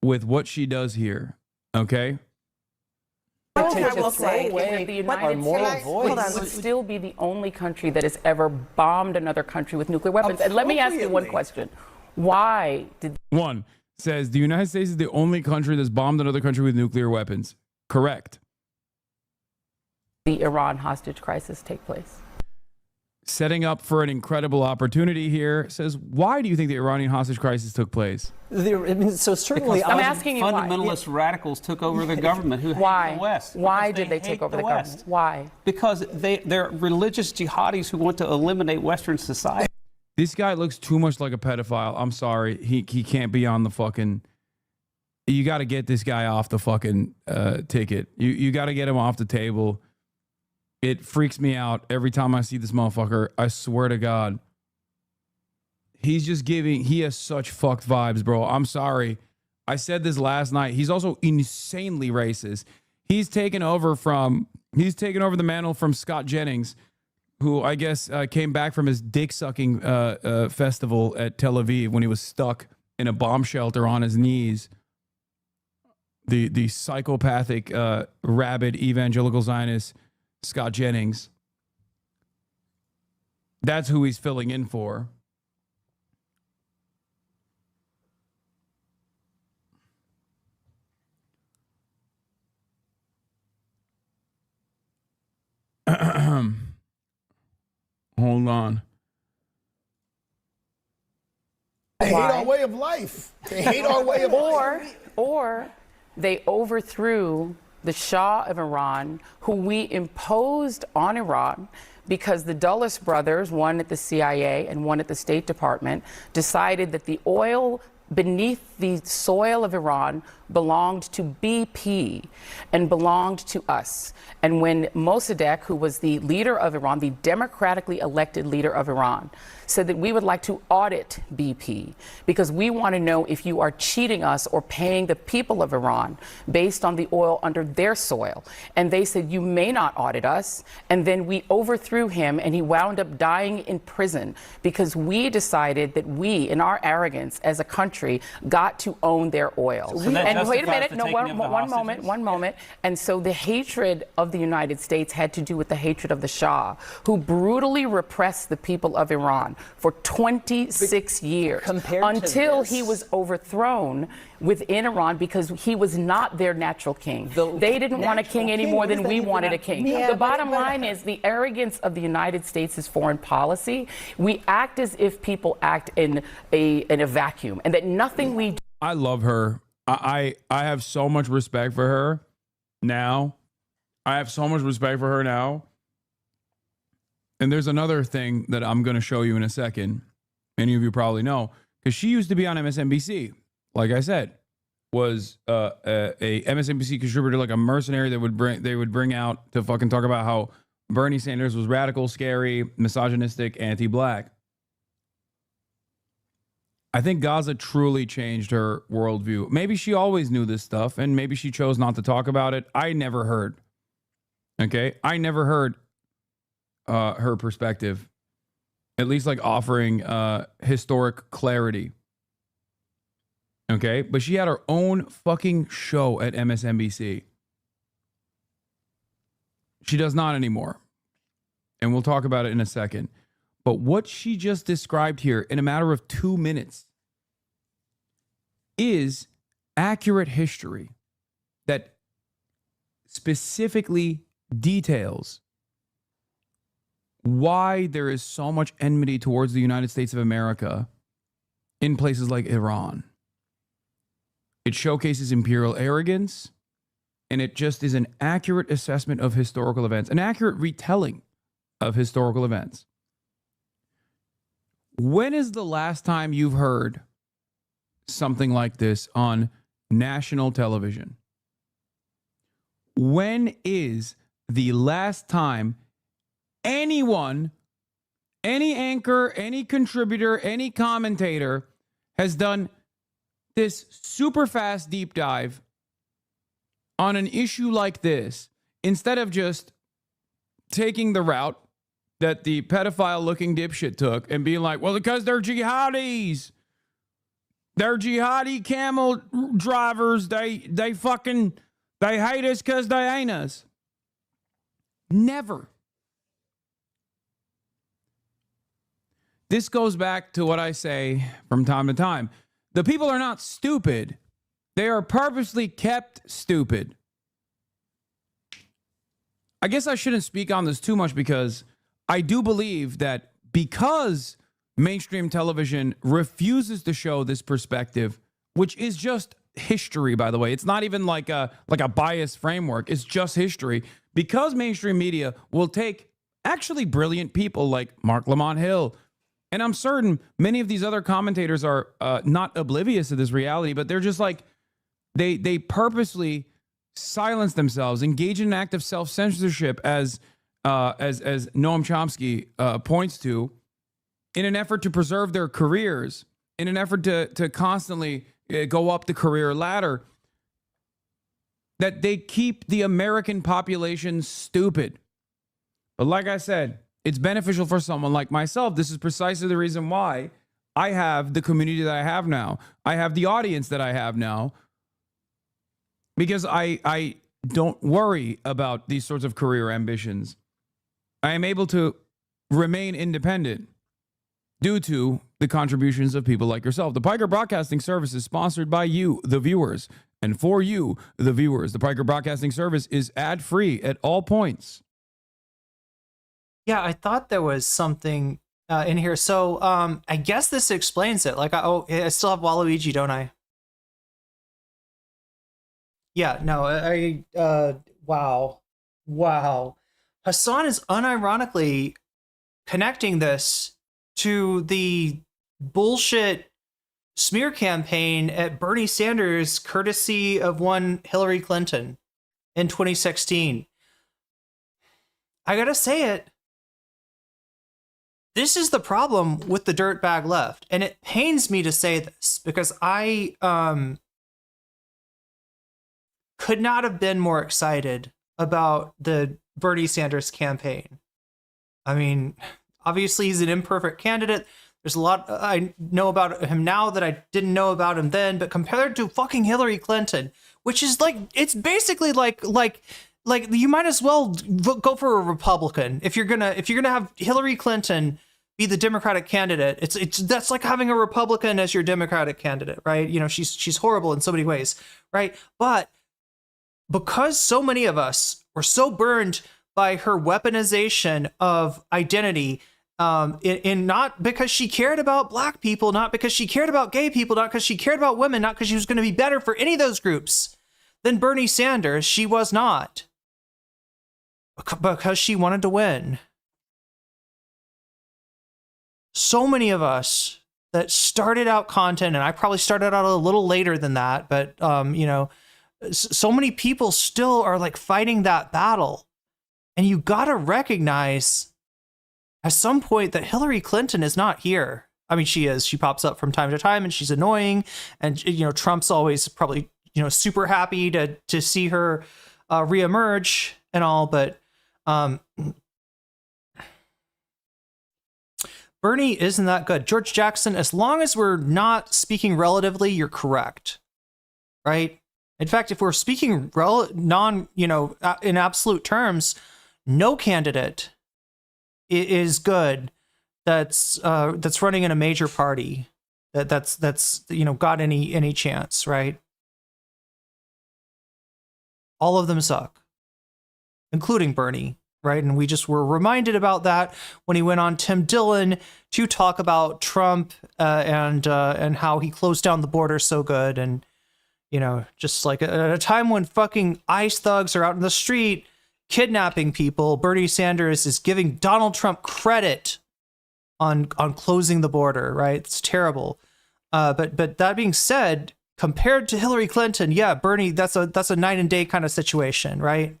with what she does here. Okay?
I will say that the United States would still be the only country that has ever bombed another country with nuclear weapons. And let me ask you one question. Why did...
One says the United States is the only country that's bombed another country with nuclear weapons. Correct.
The Iran hostage crisis take place?
Setting up for an incredible opportunity here, says, why do you think the Iranian hostage crisis took place?
So certainly,
I'm asking you
fundamentalist radicals took over the government who hate the West.
Why did they take over the government? Why?
Because they're religious jihadis who want to eliminate Western society.
This guy looks too much like a pedophile. I'm sorry. He can't be on the fucking... You got to get this guy off the fucking ticket. You got to get him off the table. It freaks me out every time I see this motherfucker. I swear to God. He has such fucked vibes, bro. I'm sorry. I said this last night. He's also insanely racist. He's taken over the mantle from Scott Jennings, who I guess came back from his dick sucking festival at Tel Aviv when he was stuck in a bomb shelter on his knees. The psychopathic, rabid evangelical Zionist Scott Jennings. That's who he's filling in for. Hold on.
They hate our way of life. They hate our way of life.
Or they overthrew the Shah of Iran, who we imposed on Iran because the Dulles brothers, one at the CIA and one at the State Department, decided that the oil beneath the soil of Iran belonged to BP and belonged to us. And when Mossadegh, who was the leader of Iran, the democratically elected leader of Iran, said that we would like to audit BP because we want to know if you are cheating us or paying the people of Iran based on the oil under their soil. And they said, you may not audit us. And then we overthrew him and he wound up dying in prison because we decided that we, in our arrogance as a country, got to own their oil. And wait a minute, no, one moment. And so the hatred of the United States had to do with the hatred of the Shah, who brutally repressed the people of Iran for 26 years until he was overthrown within Iran because he was not their natural king. They didn't want a king any more than we wanted a king. The bottom line is the arrogance of the United States' foreign policy. We act as if people act in a vacuum, and that nothing we do.
I love her. I have so much respect for her now. I have so much respect for her now. And there's another thing that I'm going to show you in a second. Many of you probably know, because she used to be on MSNBC. Like I said, was a MSNBC contributor, like a mercenary that they would bring out to fucking talk about how Bernie Sanders was radical, scary, misogynistic, anti-black. I think Gaza truly changed her worldview. Maybe she always knew this stuff, and maybe she chose not to talk about it. I never heard. Okay? I never heard her perspective, at least like offering historic clarity. Okay? But she had her own fucking show at MSNBC. She does not anymore. And we'll talk about it in a second. But what she just described here in a matter of 2 minutes is accurate history that specifically details why there is so much enmity towards the United States of America in places like Iran. It showcases imperial arrogance, and it just is an accurate assessment of historical events, an accurate retelling of historical events. When is the last time you've heard something like this on national television? When is the last time anyone, any anchor, any contributor, any commentator has done this super fast deep dive on an issue like this, instead of just taking the route that the pedophile-looking dipshit took and being like, well, because they're jihadis. They're jihadi camel drivers. They hate us because they ain't us. Never. This goes back to what I say from time to time. The people are not stupid. They are purposely kept stupid. I guess I shouldn't speak on this too much because I do believe that because mainstream television refuses to show this perspective, which is just history, by the way. It's not even like a biased framework. It's just history. Because mainstream media will take actually brilliant people like Mark Lamont Hill, and I'm certain many of these other commentators are not oblivious to this reality, but they're just like, they purposely silence themselves, engage in an act of self-censorship, as Noam Chomsky points to, in an effort to preserve their careers, in an effort to constantly go up the career ladder, that they keep the American population stupid. But like I said, it's beneficial for someone like myself. This is precisely the reason why I have the community that I have now. I have the audience that I have now, because I don't worry about these sorts of career ambitions. I am able to remain independent due to the contributions of people like yourself. The Piker Broadcasting Service is sponsored by you, the viewers. And for you, the viewers, the Piker Broadcasting Service is ad-free at all points.
Yeah, I thought there was something in here. So I guess this explains it. Like, I still have Waluigi, don't I? Yeah, no, wow. Hasan is unironically connecting this to the bullshit smear campaign at Bernie Sanders, courtesy of one Hillary Clinton in 2016. I gotta say it. This is the problem with the dirtbag left, and it pains me to say this because I could not have been more excited about the Bernie Sanders campaign. I mean, obviously he's an imperfect candidate. There's a lot I know about him now that I didn't know about him then, but compared to fucking Hillary Clinton, which is like, it's basically like you might as well go for a Republican if you're gonna have Hillary Clinton be the Democratic candidate. That's like having a Republican as your Democratic candidate, right? You know, she's horrible in so many ways, right? But because so many of us were so burned by her weaponization of identity, in not because she cared about black people, not because she cared about gay people, not because she cared about women, not because she was going to be better for any of those groups than Bernie Sanders, she was not. Because she wanted to win. So many of us that started out content, and I probably started out a little later than that, but you know, so many people still are like fighting that battle. And you gotta recognize at some point that Hillary Clinton is not here. I mean, she is. She pops up from time to time and she's annoying. And, you know, Trump's always probably, you know, super happy to see her reemerge and all. But Bernie isn't that good. George Jackson, as long as we're not speaking relatively, you're correct. Right? In fact, if we're speaking in absolute terms, no candidate is good that's running in a major party that's you know, got any chance, right? All of them suck, including Bernie, right? And we just were reminded about that when he went on Tim Dillon to talk about Trump and how he closed down the border so good. And you know, just like at a time when fucking ICE thugs are out in the street kidnapping people, Bernie Sanders is giving Donald Trump credit on closing the border, right? It's terrible. But that being said, compared to Hillary Clinton, yeah, Bernie, that's a night and day kind of situation, right?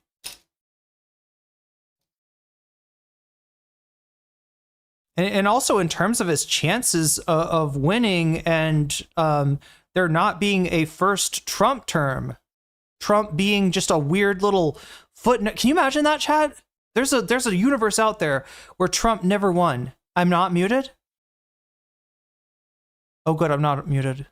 And also in terms of his chances of winning and there not being a first Trump term, Trump being just a weird little footnote. Can you imagine that, Chad? There's a universe out there where Trump never won. I'm not muted? Oh, good, I'm not muted.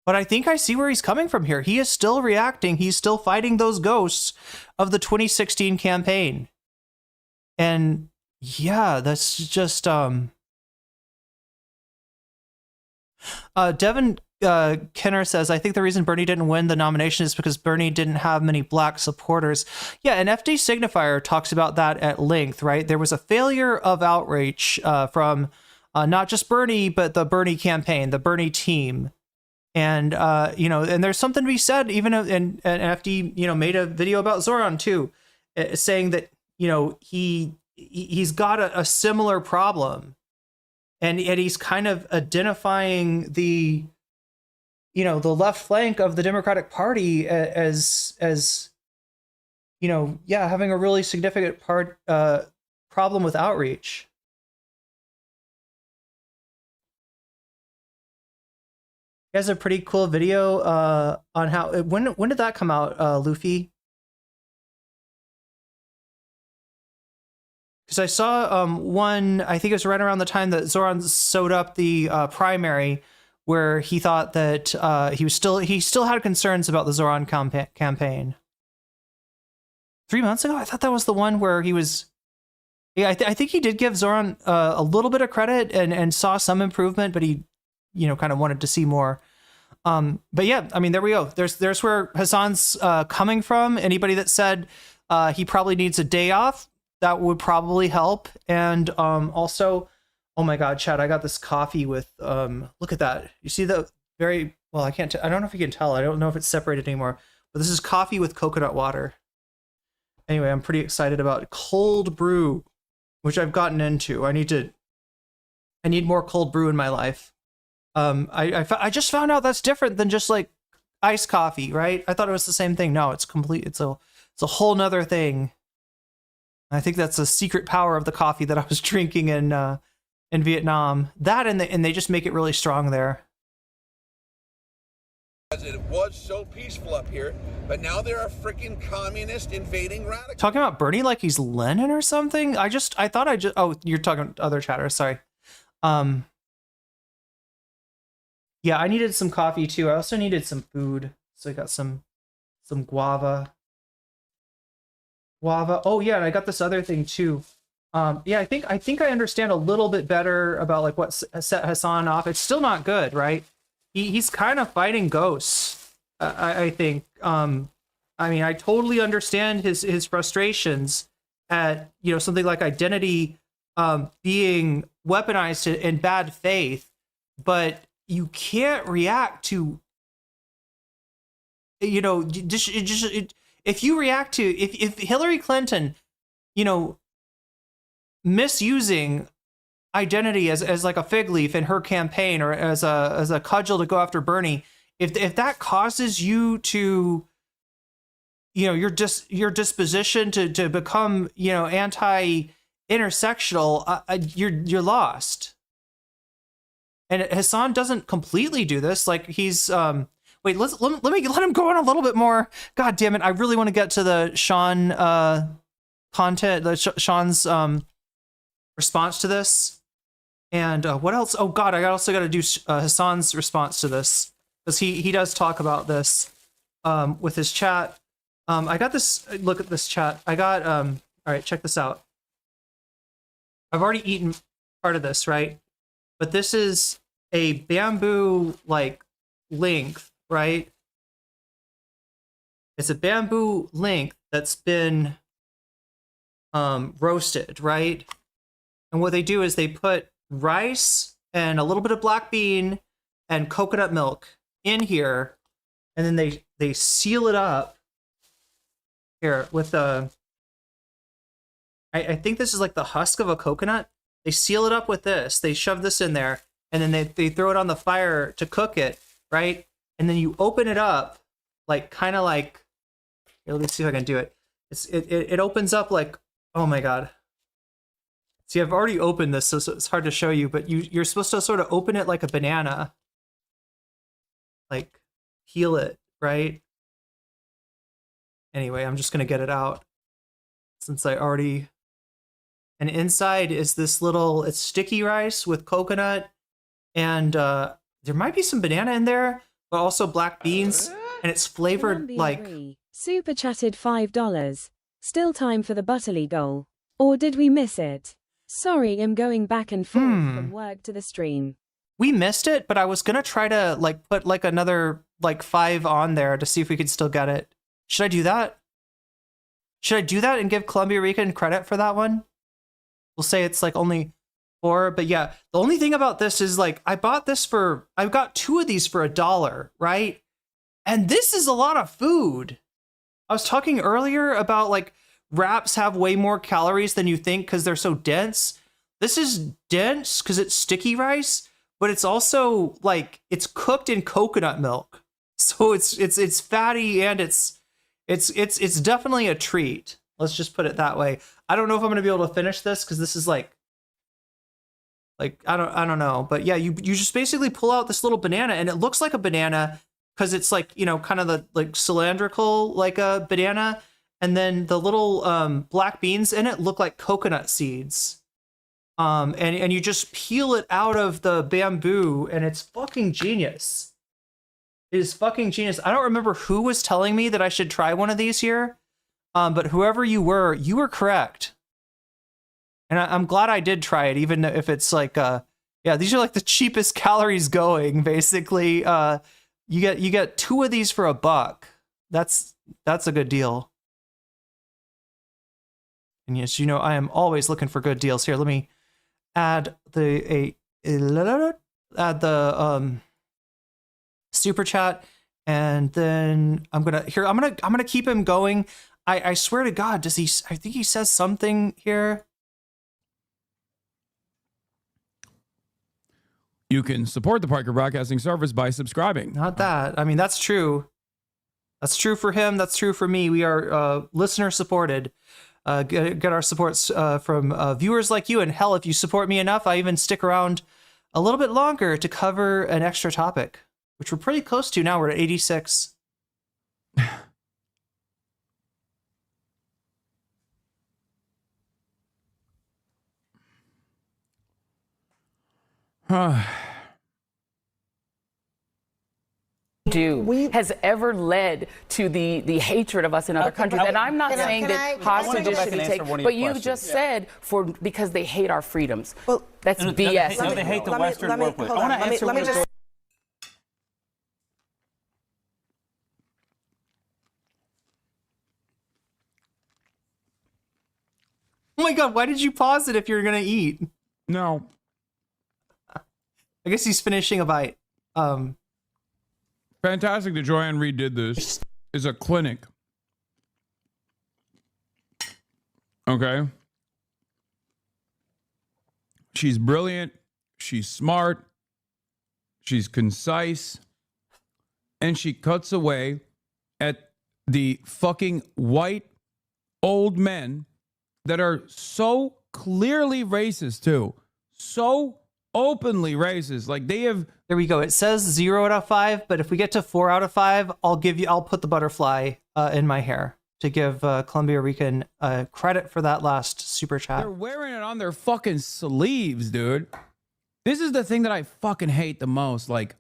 But I think I see where he's coming from here. He is still reacting. He's still fighting those ghosts of the 2016 campaign. And yeah, that's just Devin Kenner says, I think the reason Bernie didn't win the nomination is because Bernie didn't have many black supporters. Yeah, and FD Signifier talks about that at length, right? There was a failure of outreach from not just Bernie, but the Bernie campaign, the Bernie team. And, you know, and there's something to be said, even, and FD, you know, made a video about Zoran too, saying that, you know, he's got a similar problem. And he's kind of identifying the, you know, the left flank of the Democratic Party as you know, yeah, having a really significant problem with outreach. He has a pretty cool video on how when did that come out, Luffy? Because I saw one, I think it was right around the time that Zoran sewed up the primary, where he thought that he still had concerns about the Zoran campaign. 3 months ago, I thought that was the one where he was. Yeah, I think he did give Zoran a little bit of credit and saw some improvement, but he, you know, kind of wanted to see more. But yeah, I mean, there we go. There's where Hasan's coming from. Anybody that said he probably needs a day off, that would probably help. And also, oh my God, Chad, I got this coffee with, look at that. You see the very, well, I can't, I don't know if you can tell. I don't know if it's separated anymore, but this is coffee with coconut water. Anyway, I'm pretty excited about cold brew, which I've gotten into. I need more cold brew in my life. I just found out that's different than just like iced coffee, right? I thought it was the same thing. No, it's complete. It's a whole nother thing. I think that's a secret power of the coffee that I was drinking in Vietnam. That and they just make it really strong there.
It was so peaceful up here, but now there are freaking communists invading radicals.
Talking about Bernie like he's Lenin or something. Oh, you're talking other chatter. Sorry. Yeah, I needed some coffee too. I also needed some food, so I got some guava. Oh yeah, and I got this other thing too. Yeah, I think I understand a little bit better about like what set Hasan off. It's still not good, right? He's kind of fighting ghosts. I think. I mean, I totally understand his frustrations at something like identity being weaponized in bad faith, but you can't react to if you react to if Hillary Clinton misusing identity as like a fig leaf in her campaign or as a cudgel to go after Bernie, if that causes you to your disposition to become anti-intersectional, you're lost. And Hasan doesn't completely do this. Like he's wait, let me let him go on a little bit more. God damn it! I really want to get to the Sean content, Sean's response to this, and what else? Oh God, I also got to do Hasan's response to this because he does talk about this with his chat. I got this. Look at this chat. I got all right. Check this out. I've already eaten part of this, right? But this is a bamboo like length, right? It's a bamboo length that's been roasted, right? And what they do is they put rice and a little bit of black bean and coconut milk in here, and then they seal it up here with a. I think this is like the husk of a coconut. They seal it up with this. They shove this in there, and then they throw it on the fire to cook it, right? And then you open it up, like kind of like. Here, let me see if I can do it. It opens up like, oh my God. See, I've already opened this, so it's hard to show you, but you're supposed to sort of open it like a banana, like peel it, right? Anyway, I'm just gonna get it out since I already. And inside is this it's sticky rice with coconut, and there might be some banana in there, but also black beans, and it's flavored like.
Super chatted $5. Still time for the Butterly goal. Or did we miss it? Sorry, I'm going back and forth from work to the stream.
We missed it, but I was gonna try to like put like another like 5 on there to see if we could still get it. Should I do that? Should I do that and give Columbia Rican credit for that one? We'll say it's like only 4, but yeah, the only thing about this is like I got 2 of these for $1, right? And this is a lot of food. I was talking earlier about like wraps have way more calories than you think because they're so dense. This is dense because it's sticky rice, but it's also like it's cooked in coconut milk, so it's fatty and it's definitely a treat. Let's just put it that way. I don't know if I'm gonna be able to finish this because this is like I don't know, but yeah, you just basically pull out this little banana and it looks like a banana because it's like kind of the like cylindrical like a banana, and then the little black beans in it look like coconut seeds, and you just peel it out of the bamboo, and it's fucking genius. It is fucking genius. I don't remember who was telling me that I should try one of these here. But whoever you were correct. And I'm glad I did try it, even if it's like, yeah, these are like the cheapest calories going, basically. You get 2 of these for $1. That's a good deal. And yes, I am always looking for good deals. Here, let me add the super chat, and then I'm gonna keep him going. I swear to God, does he? I think he says something here.
You can support the Parker Broadcasting Service by subscribing.
Not that. I mean, that's true. That's true for him. That's true for me. We are listener supported. Get our supports from viewers like you. And hell, if you support me enough, I even stick around a little bit longer to cover an extra topic, which we're pretty close to now. We're at 86.
Has ever led to the hatred of us in other countries. And I'm not saying that hostages should be taken, but you just said because they hate our freedoms. Well, that's BS.
No, they hate the Western world. I want to answer one of those.
Oh my God, why did you pause it if you're going to eat?
No.
I guess he's finishing a bite.
Fantastic that Joanne Reed did this. Is a clinic. Okay. She's brilliant. She's smart. She's concise. And she cuts away at the fucking white old men that are so clearly racist too. So openly racist. Like they have.
There we go. It says 0 out of 5, but if we get to 4 out of 5, I'll put the butterfly in my hair to give Columbia Rican credit for that last super chat.
They're wearing it on their fucking sleeves, dude. This is the thing that I fucking hate the most. Like,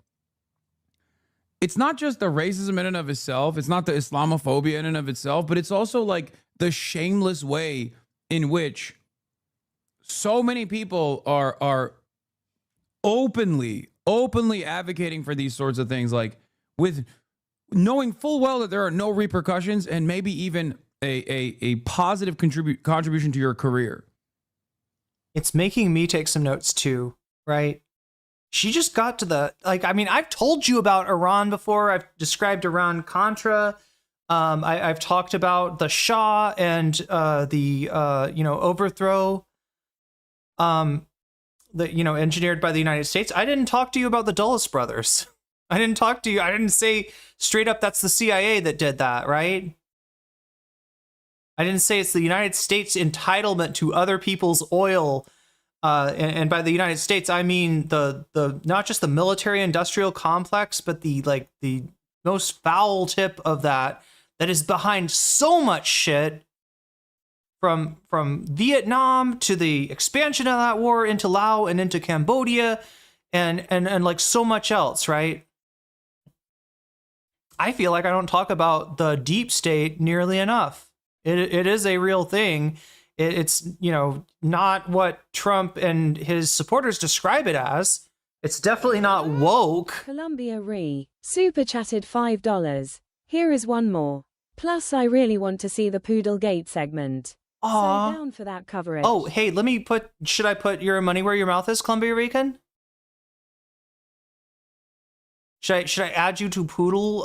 it's not just the racism in and of itself. It's not the Islamophobia in and of itself, but it's also like the shameless way in which so many people are openly advocating for these sorts of things, like with knowing full well that there are no repercussions and maybe even a positive contribution to your career.
It's making me take some notes too, right? She just got to the, like, I mean, I've told you about Iran before. I've described Iran-Contra. I've talked about the Shah and the overthrow that, engineered by the United States. I didn't talk to you about the Dulles brothers. I didn't say straight up that's the CIA that did that, right? I didn't say it's the United States entitlement to other people's oil. And by the United States, I mean the not just the military industrial complex, but the most foul tip of that is behind so much shit. From Vietnam to the expansion of that war into Laos and into Cambodia and like so much else, right? I feel like I don't talk about the deep state nearly enough. It is a real thing. It's, not what Trump and his supporters describe it as. It's definitely not woke.
Columbia super chatted $5. Here is one more. Plus, I really want to see the Poodlegate segment.
Aww.
So down for that coverage.
Oh, hey, should I put your money where your mouth is, Columbia Rican? Should I add you to Poodle?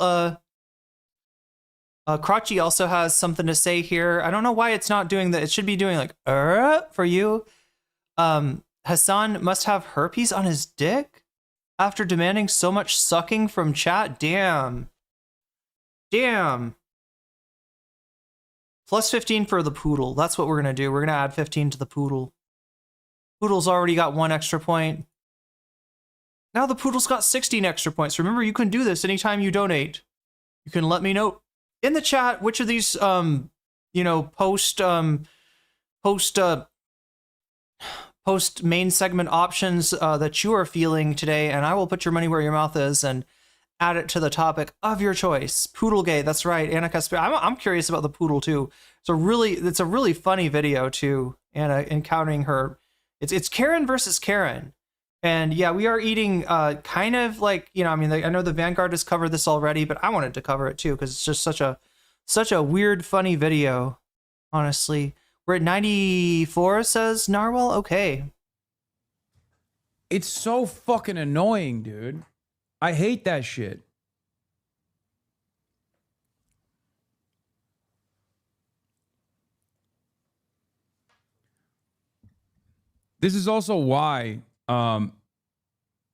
Crotchy also has something to say here. I don't know why it's not doing that. It should be doing like, for you. Hasan must have herpes on his dick after demanding so much sucking from chat. Damn. Plus 15 for the Poodle. That's what we're going to do. We're going to add 15 to the Poodle. Poodle's already got 1 extra point. Now the Poodle's got 16 extra points. Remember, you can do this anytime you donate. You can let me know in the chat which of these, post main segment options that you are feeling today, and I will put your money where your mouth is and add it to the topic of your choice. Poodlegate, that's right. Annika, I'm curious about the Poodle too. It's a really funny video too. Anna encountering her. It's Karen versus Karen, and yeah, we are eating kind of like I know the Vanguard has covered this already, but I wanted to cover it too because it's just such a weird, funny video. Honestly, we're at 94. Says Narwhal. Okay.
It's so fucking annoying, dude. I hate that shit. This is also why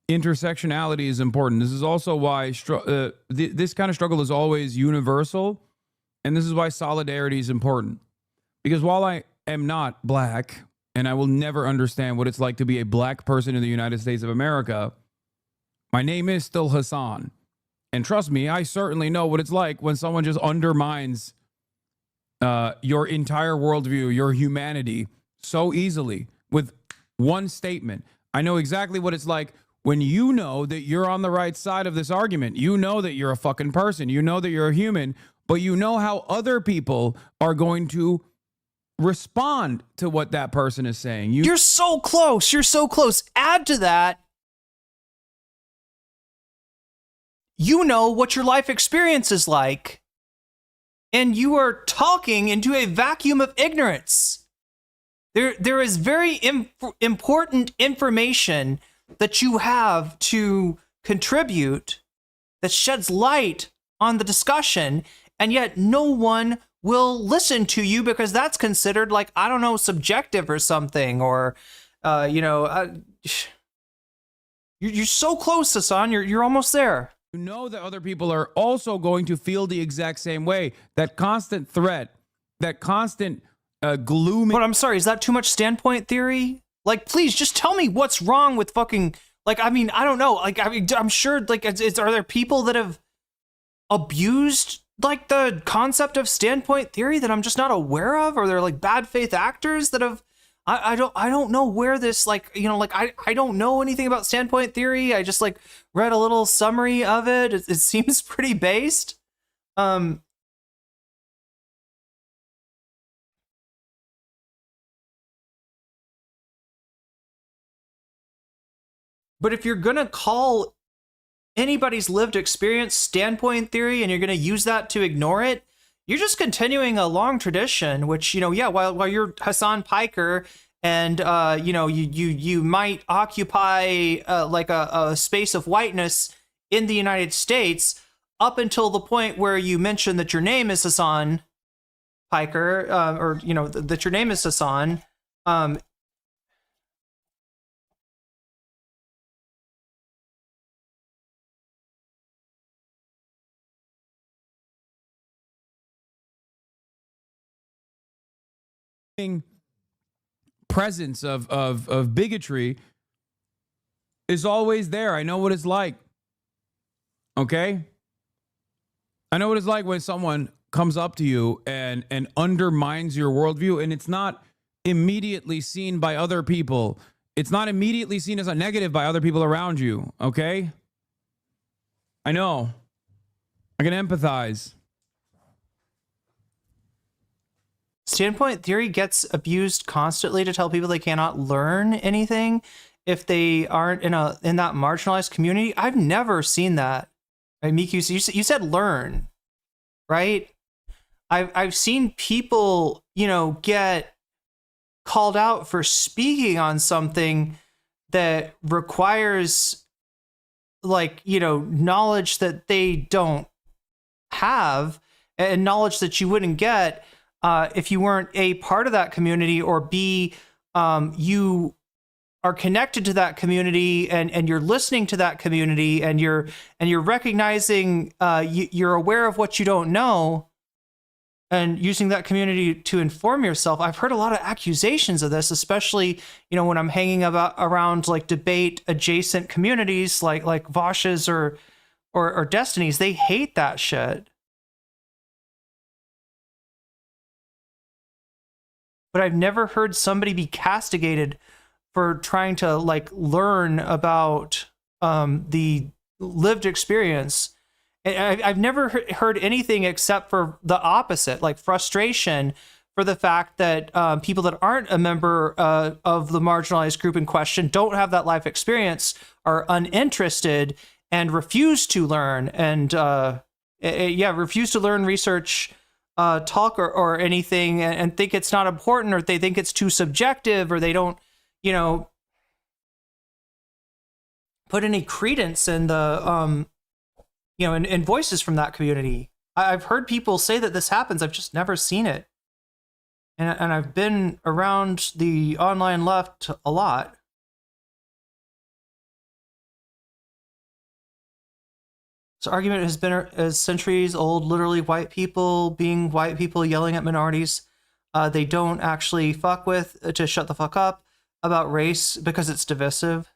intersectionality is important. This is also why this kind of struggle is always universal. And this is why solidarity is important. Because while I am not black, and I will never understand what it's like to be a black person in the United States of America, my name is still Hasan. And trust me, I certainly know what it's like when someone just undermines your entire worldview, your humanity, so easily with one statement. I know exactly what it's like when you know that you're on the right side of this argument. You know that you're a fucking person. You know that you're a human, but you know how other people are going to respond to what that person is saying.
You're so close. You're so close. Add to that, you know what your life experience is like, and you are talking into a vacuum of ignorance. There is very important information that you have to contribute that sheds light on the discussion, and yet no one will listen to you because that's considered, like, I don't know, subjective or something, or you're so close, Hasan. You're almost there.
You know that other people are also going to feel the exact same way. That constant threat, that constant gloom.
But I'm sorry, is that too much standpoint theory? Like, please just tell me what's wrong with fucking, like, I mean, I don't know. Like, I mean, I'm sure, like, are there people that have abused, like, the concept of standpoint theory that I'm just not aware of? Or they're, like, bad faith actors that have, I don't know where this, like, like, I don't know anything about standpoint theory. I just, like, read a little summary of it. It seems pretty based. But if you're going to call anybody's lived experience standpoint theory and you're going to use that to ignore it, you're just continuing a long tradition, which, while you're Hasan Piker and, you might occupy like a space of whiteness in the United States up until the point where you mention that your name is Hasan Piker, or, that your name is Hasan.
Presence of bigotry is always there. I know what it's like. Okay? I know what it's like when someone comes up to you and undermines your worldview, and it's not immediately seen by other people. It's not immediately seen as a negative by other people around you. Okay? I know. I can empathize.
Standpoint theory gets abused constantly to tell people they cannot learn anything if they aren't in that marginalized community. I've never seen that. Miku, you said learn, right? I've seen people, get called out for speaking on something that requires, like, knowledge that they don't have, and knowledge that you wouldn't get if you weren't A, part of that community, or B, you are connected to that community and you're listening to that community and you're recognizing you're aware of what you don't know and using that community to inform yourself. I've heard a lot of accusations of this, especially, when I'm hanging around like debate adjacent communities like Vosh's or Destiny's. They hate that shit. But I've never heard somebody be castigated for trying to, like, learn about the lived experience. I've never heard anything except for the opposite, like frustration for the fact that people that aren't a member of the marginalized group in question, don't have that life experience, are uninterested and refuse to learn and refuse to learn, research, talk or anything, and think it's not important, or they think it's too subjective, or they don't, put any credence in the, in voices from that community. I've heard people say that this happens. I've just never seen it. and I've been around the online left a lot. This argument has been as centuries old, literally white people being white people yelling at minorities they don't actually fuck with to shut the fuck up about race because it's divisive.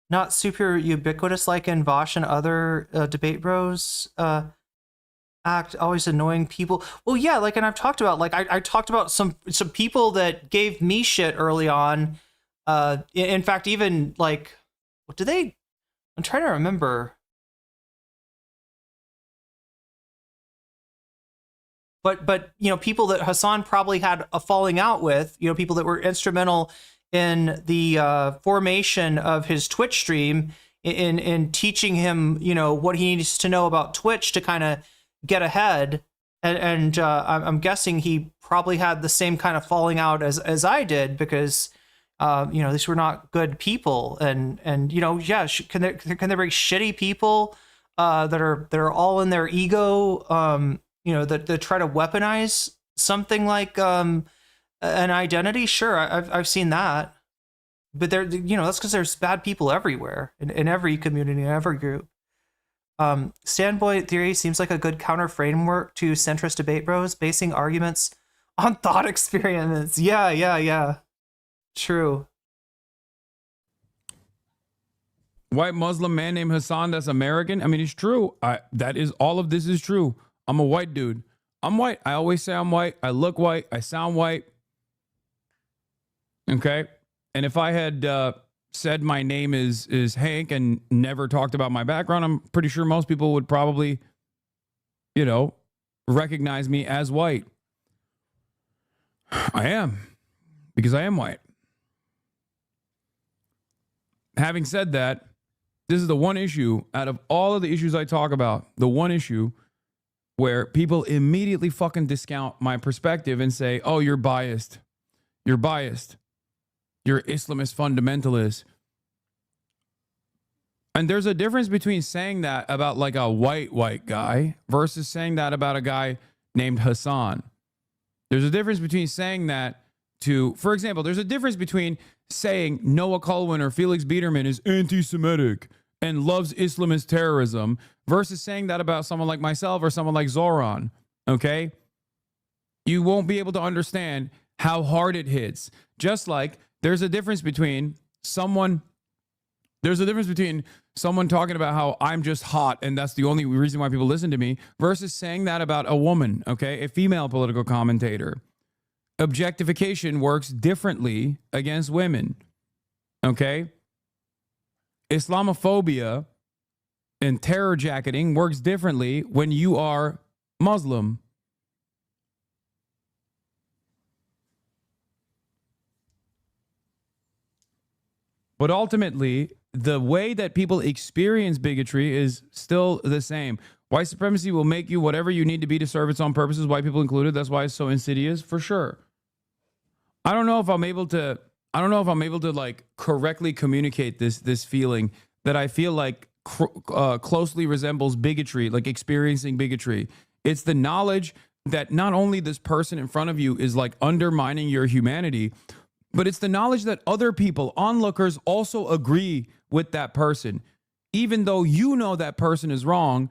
Not super ubiquitous like in Vosh and other debate bros act, always annoying people. Well, yeah, like, and I've talked about, like, I talked about some people that gave me shit early on. In fact, even like, what did they? I'm trying to remember. But you know, people that Hasan probably had a falling out with, you know, people that were instrumental in the formation of his Twitch stream, in teaching him, you know, what he needs to know about Twitch to kind of get ahead. And I'm guessing he probably had the same kind of falling out as I did, because you know, these were not good people. And you know, yeah, can there be shitty people that are all in their ego, you know, that try to weaponize something like an identity? Sure, I've seen that, but there, you know, that's because there's bad people everywhere, in every community, in every group. Standpoint theory seems like a good counter framework to centrist debate bros, basing arguments on thought experiments. Yeah. True.
White Muslim man named Hasan that's American. I mean, it's true. That is, all of this is true. I'm a white dude. I'm white. I always say I'm white. I look white. I sound white. Okay. And if I had said my name is Hank and never talked about my background, I'm pretty sure most people would probably, you know, recognize me as white. I am, because I am white. Having said that, this is the one issue out of all of the issues I talk about, the one issue where people immediately fucking discount my perspective and say, oh, you're biased. You're biased. You're Islamist fundamentalist. And there's a difference between saying that about like a white guy versus saying that about a guy named Hasan. There's a difference between saying that to, for example, there's a difference between saying Noah Culwin or Felix Biederman is anti-Semitic and loves Islamist terrorism versus saying that about someone like myself or someone like Zoran, okay? You won't be able to understand how hard it hits. Just like there's a difference between someone talking about how I'm just hot and that's the only reason why people listen to me versus saying that about a woman, okay? A female political commentator. Objectification works differently against women, okay? Islamophobia and terror jacketing works differently when you are Muslim. But ultimately, the way that people experience bigotry is still the same. White supremacy will make you whatever you need to be to serve its own purposes, white people included. That's why it's so insidious, for sure. I don't know if I'm able to like correctly communicate this feeling that I feel like closely resembles bigotry, like experiencing bigotry. It's the knowledge that not only this person in front of you is like undermining your humanity, but it's the knowledge that other people, onlookers, also agree with that person. Even though you know that person is wrong,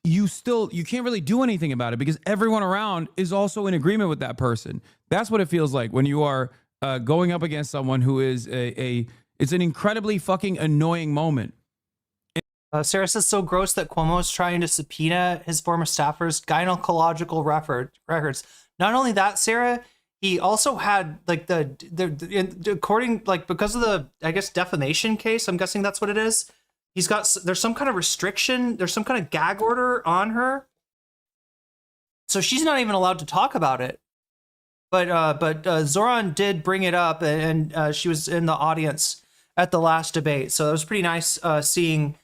you can't really do anything about it because everyone around is also in agreement with that person. That's what it feels like when you are going up against someone who is it's an incredibly fucking annoying moment.
Sarah says, so gross that Cuomo is trying to subpoena his former staffers' gynecological records. Not only that, Sarah, he also had like according, like, because of the, I guess, defamation case, I'm guessing that's what it is. There's some kind of restriction. There's some kind of gag order on her. So she's not even allowed to talk about it. But Zoran did bring it up, and she was in the audience at the last debate. So it was pretty nice seeing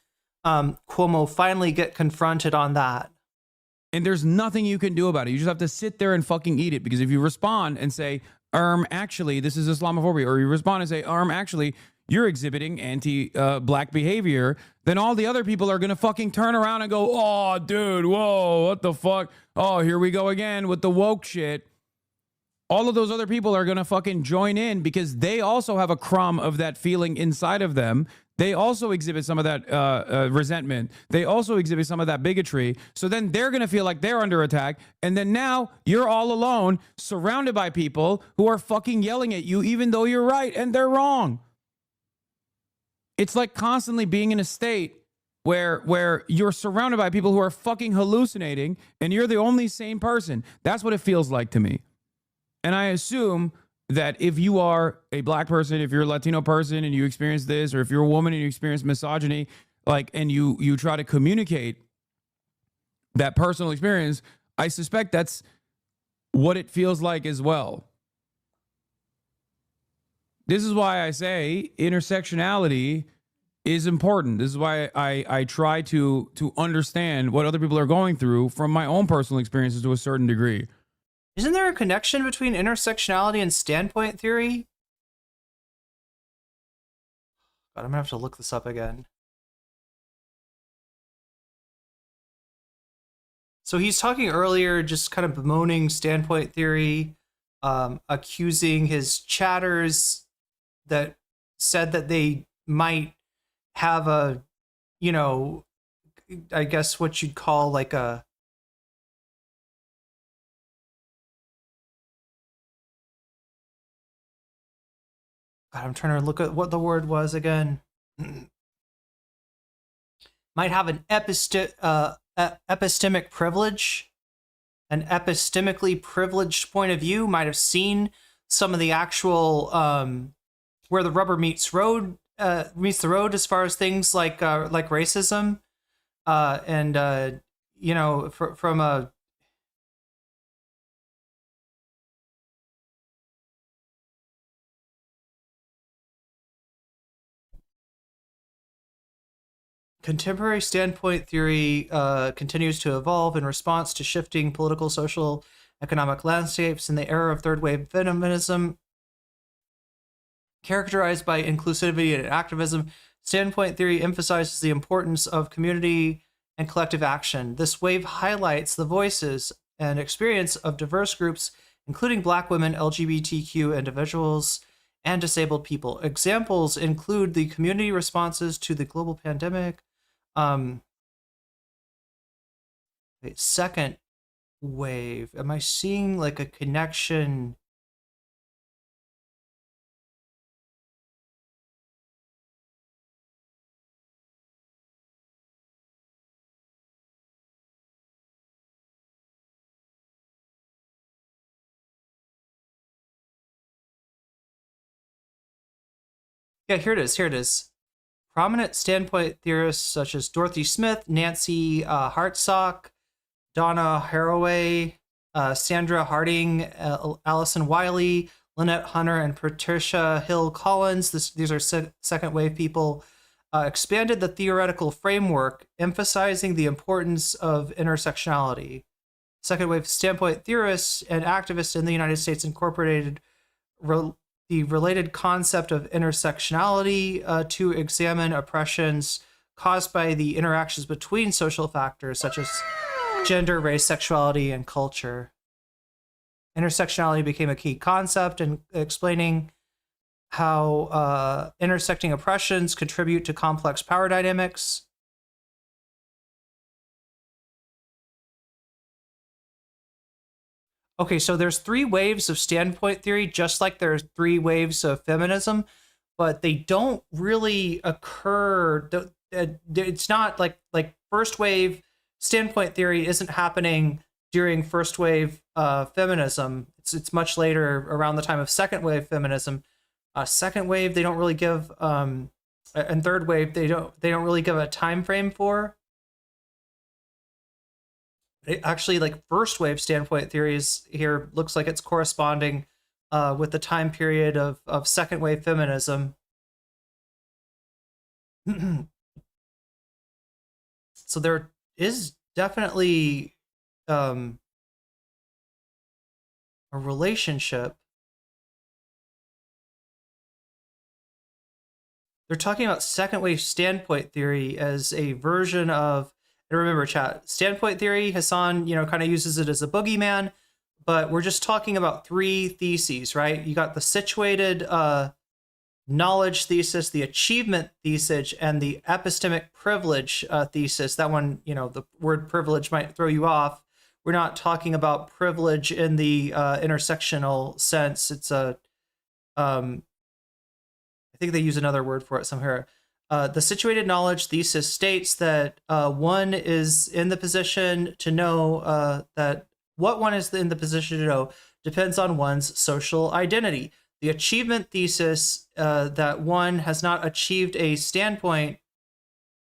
Cuomo finally get confronted on that.
And there's nothing you can do about it. You just have to sit there and fucking eat it. Because if you respond and say, actually, this is Islamophobia, or you respond and say, actually, you're exhibiting anti-black behavior, then all the other people are going to fucking turn around and go, oh, dude, whoa, what the fuck? Oh, here we go again with the woke shit. All of those other people are going to fucking join in because they also have a crumb of that feeling inside of them. They also exhibit some of that resentment. They also exhibit some of that bigotry. So then they're going to feel like they're under attack. And then now you're all alone, surrounded by people who are fucking yelling at you, even though you're right and they're wrong. It's like constantly being in a state where you're surrounded by people who are fucking hallucinating and you're the only sane person. That's what it feels like to me. And I assume that if you are a black person, if you're a Latino person and you experience this, or if you're a woman and you experience misogyny, like, and you try to communicate that personal experience, I suspect that's what it feels like as well. This is why I say intersectionality is important. This is why I try to understand what other people are going through from my own personal experiences to a certain degree.
Isn't there a connection between intersectionality and standpoint theory? God, I'm gonna have to look this up again. So he's talking earlier, just kind of bemoaning standpoint theory, accusing his chatters that said that they might have a, you know, I guess what you'd call like a, God, I'm trying to look at what the word was again. Might have an epistemic privilege, an epistemically privileged point of view, might have seen some of the actual where the rubber meets the road as far as things like racism, and you know, from a contemporary standpoint theory continues to evolve in response to shifting political, social, economic landscapes in the era of third wave feminism. Characterized by inclusivity and activism, standpoint theory emphasizes the importance of community and collective action. This wave highlights the voices and experience of diverse groups, including Black women, LGBTQ individuals, and disabled people. Examples include the community responses to the global pandemic. Second wave. Am I seeing like a connection? Yeah, here it is. Here it is. Prominent standpoint theorists such as Dorothy Smith, Nancy Hartsock, Donna Haraway, Sandra Harding, Allison Wiley, Lynette Hunter, and Patricia Hill Collins, these are second wave people, expanded the theoretical framework, emphasizing the importance of intersectionality. Second wave standpoint theorists and activists in the United States incorporated the related concept of intersectionality to examine oppressions caused by the interactions between social factors such as gender, race, sexuality, and culture. Intersectionality became a key concept in explaining how intersecting oppressions contribute to complex power dynamics. Okay, so there's three waves of standpoint theory, just like there's three waves of feminism, but they don't really occur. It's not like first wave standpoint theory isn't happening during first wave feminism. It's much later, around the time of second wave feminism. Second wave, they don't really give, and third wave, they don't really give a time frame for. Actually, like first wave standpoint theories here looks like it's corresponding with the time period of second wave feminism. So there is definitely a relationship. they're talking about second wave standpoint theory as a version of, and remember, chat, standpoint theory, Hasan, kind of uses it as a boogeyman, but we're just talking about three theses, right? You got the situated knowledge thesis, the achievement thesis, and the epistemic privilege thesis. That one, the word privilege might throw you off. We're not talking about privilege in the intersectional sense. It's I think they use another word for it somewhere. The situated knowledge thesis states that one is in the position to know that what one is in the position to know depends on one's social identity. The achievement thesis that one has not achieved a standpoint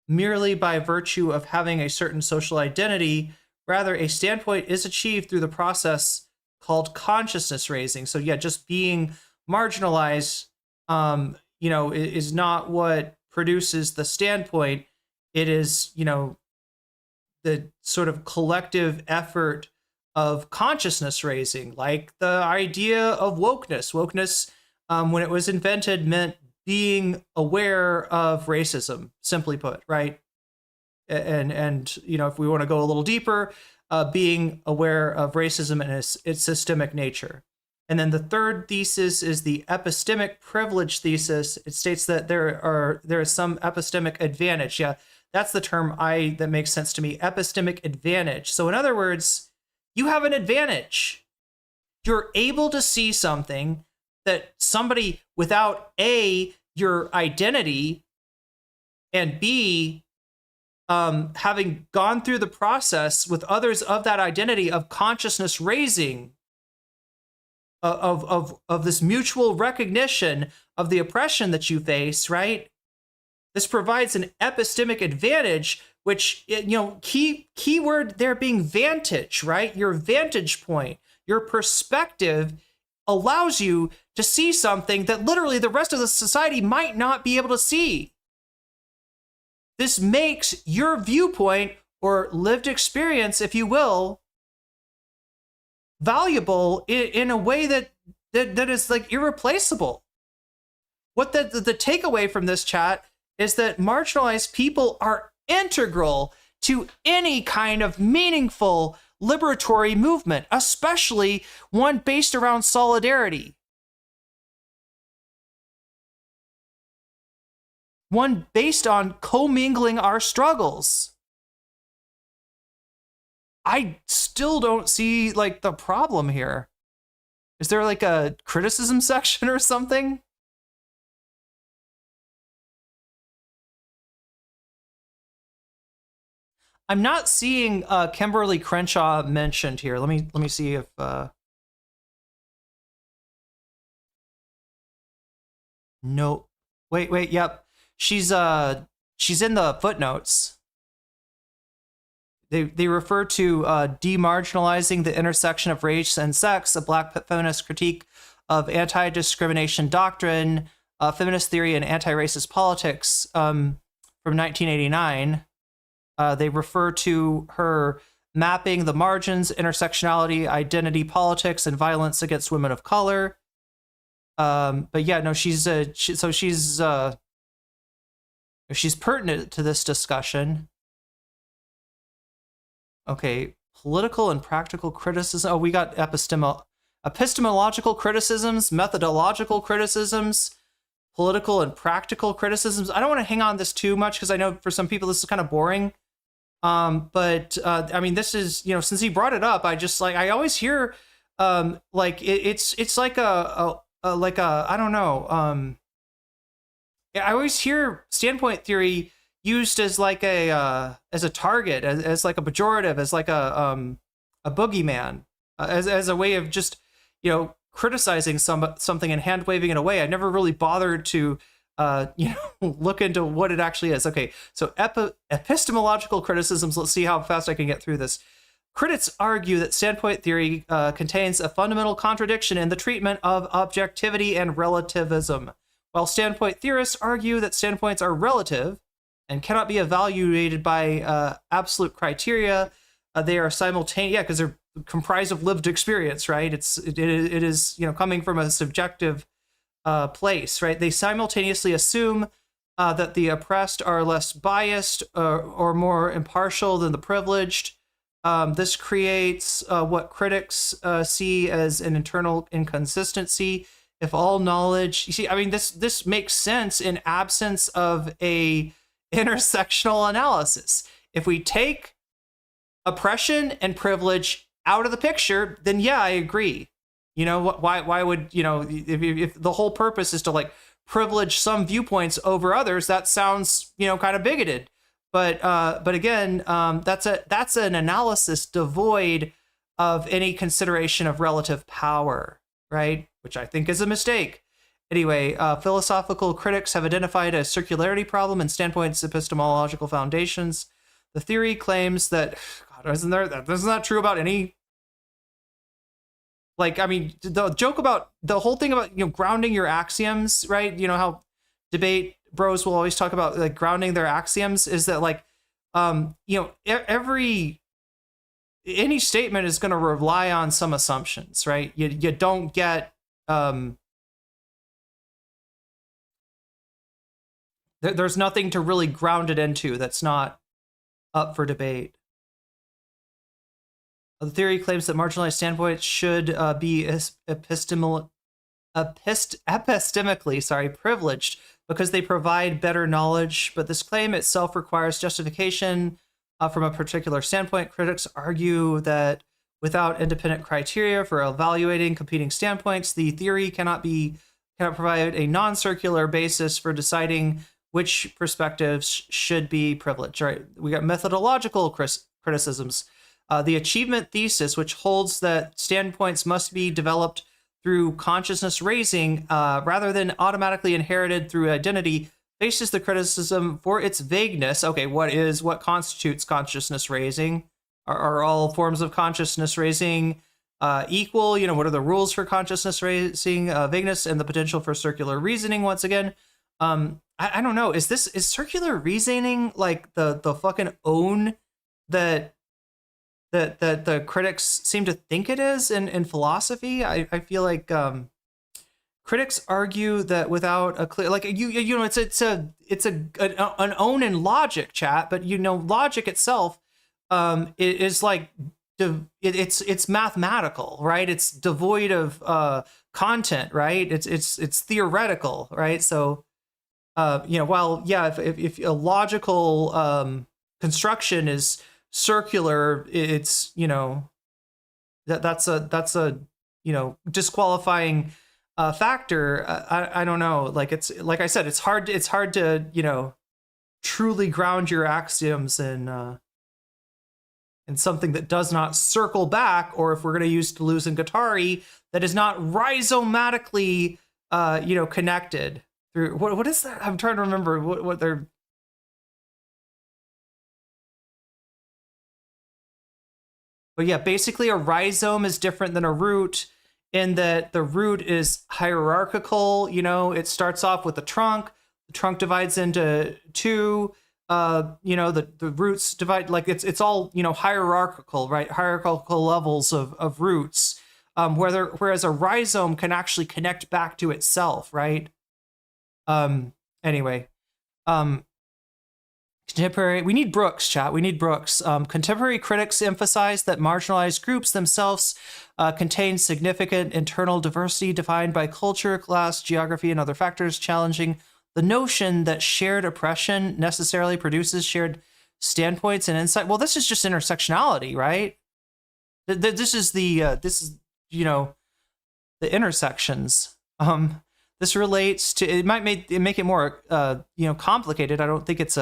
merely by virtue of having a certain social identity. Rather, a standpoint is achieved through the process called consciousness raising. So yeah, just being marginalized is not what produces the standpoint. It is, the sort of collective effort of consciousness raising, like the idea of wokeness. Wokeness, when it was invented, meant being aware of racism, simply put, right? And if we want to go a little deeper, being aware of racism and its systemic nature. And then the third thesis is the epistemic privilege thesis. It states that there is some epistemic advantage. Yeah, that's the term that makes sense to me. Epistemic advantage. So in other words, you have an advantage. You're able to see something that somebody without A, your identity, and B, having gone through the process with others of that identity of consciousness raising, of this mutual recognition of the oppression that you face, right? This provides an epistemic advantage, which, key word there being vantage, right? Your vantage point, your perspective allows you to see something that literally the rest of the society might not be able to see. This makes your viewpoint or lived experience, if you will, valuable in a way that is like irreplaceable. What the takeaway from this chat is that marginalized people are integral to any kind of meaningful liberatory movement, especially one based around solidarity. One based on commingling our struggles. I still don't see the problem here. Is there a criticism section or something? I'm not seeing Kimberly Crenshaw mentioned here. Let me see if no. Wait, yep. She's in the footnotes. They refer to demarginalizing the intersection of race and sex, a Black feminist critique of anti-discrimination doctrine, feminist theory, and anti-racist politics from 1989. They refer to her mapping the margins, intersectionality, identity politics, and violence against women of color. But yeah, no, she's pertinent to this discussion. Okay, political and practical criticism. Oh, we got epistemological criticisms, methodological criticisms, political and practical criticisms. I don't want to hang on this too much because I know for some people this is kind of boring. But I mean, this is, since he brought it up, I just I always hear it's like a I don't know. I always hear standpoint theory used as as a target, as like a pejorative, as like a boogeyman, as a way of just criticizing something and hand waving it away. I never really bothered to look into what it actually is. Okay, so epistemological criticisms. Let's see how fast I can get through this. Critics argue that standpoint theory contains a fundamental contradiction in the treatment of objectivity and relativism, while standpoint theorists argue that standpoints are relative and cannot be evaluated by absolute criteria. They are simultaneous, because they're comprised of lived experience, right? It is coming from a subjective place, right? They simultaneously assume that the oppressed are less biased or more impartial than the privileged. This creates what critics see as an internal inconsistency. If all knowledge, you see, I mean, this makes sense in absence of a intersectional analysis. If we take oppression and privilege out of the picture, then yeah, I agree. You know, why would, you know, if the whole purpose is to like privilege some viewpoints over others, that sounds, you know, kind of bigoted. But again, that's an analysis devoid of any consideration of relative power, right? Which I think is a mistake. Anyway, philosophical critics have identified a circularity problem in Standpoint's epistemological foundations. The theory claims that, God, isn't that true about any? Like, I mean, the joke about the whole thing about, you know, grounding your axioms, right? You know how debate bros will always talk about like grounding their axioms, is that like, you know, any statement is going to rely on some assumptions, right? You don't get, there's nothing to really ground it into that's not up for debate. The theory claims that marginalized standpoints should be epistemically privileged because they provide better knowledge, but this claim itself requires justification from a particular standpoint. Critics argue that without independent criteria for evaluating competing standpoints, the theory cannot provide a non-circular basis for deciding which perspectives should be privileged. Right? We got methodological criticisms. The achievement thesis, which holds that standpoints must be developed through consciousness raising rather than automatically inherited through identity, faces the criticism for its vagueness. Okay, what constitutes consciousness raising? Are all forms of consciousness raising equal? You know, what are the rules for consciousness raising? Vagueness and the potential for circular reasoning. Once again, I don't know. Is circular reasoning like the fucking own that the critics seem to think it is in philosophy? I feel like critics argue that without a clear, like you know, it's an own in logic, chat, but you know, logic itself is like it's mathematical, right? It's devoid of content, right? It's theoretical, right? So you know, while yeah, if a logical construction is circular, it's, you know, that's a you know, disqualifying factor. I don't know, like, it's like I said, it's hard to, you know, truly ground your axioms in something that does not circle back, or if we're going to use Deleuze and Guattari, that is not rhizomatically you know, connected through what is that? I'm trying to remember what they're. But yeah, basically a rhizome is different than a root in that the root is hierarchical. You know, it starts off with the trunk divides into two, you know, the roots divide, like it's all, you know, hierarchical, right? Hierarchical levels of roots, whereas a rhizome can actually connect back to itself, right? Anyway, contemporary, we need Brooks, chat. We need Brooks. Contemporary critics emphasize that marginalized groups themselves contain significant internal diversity defined by culture, class, geography, and other factors, challenging the notion that shared oppression necessarily produces shared standpoints and insight. Well, this is just intersectionality, right? This is you know, the intersections. This relates to, it might make it more you know, complicated. I don't think it's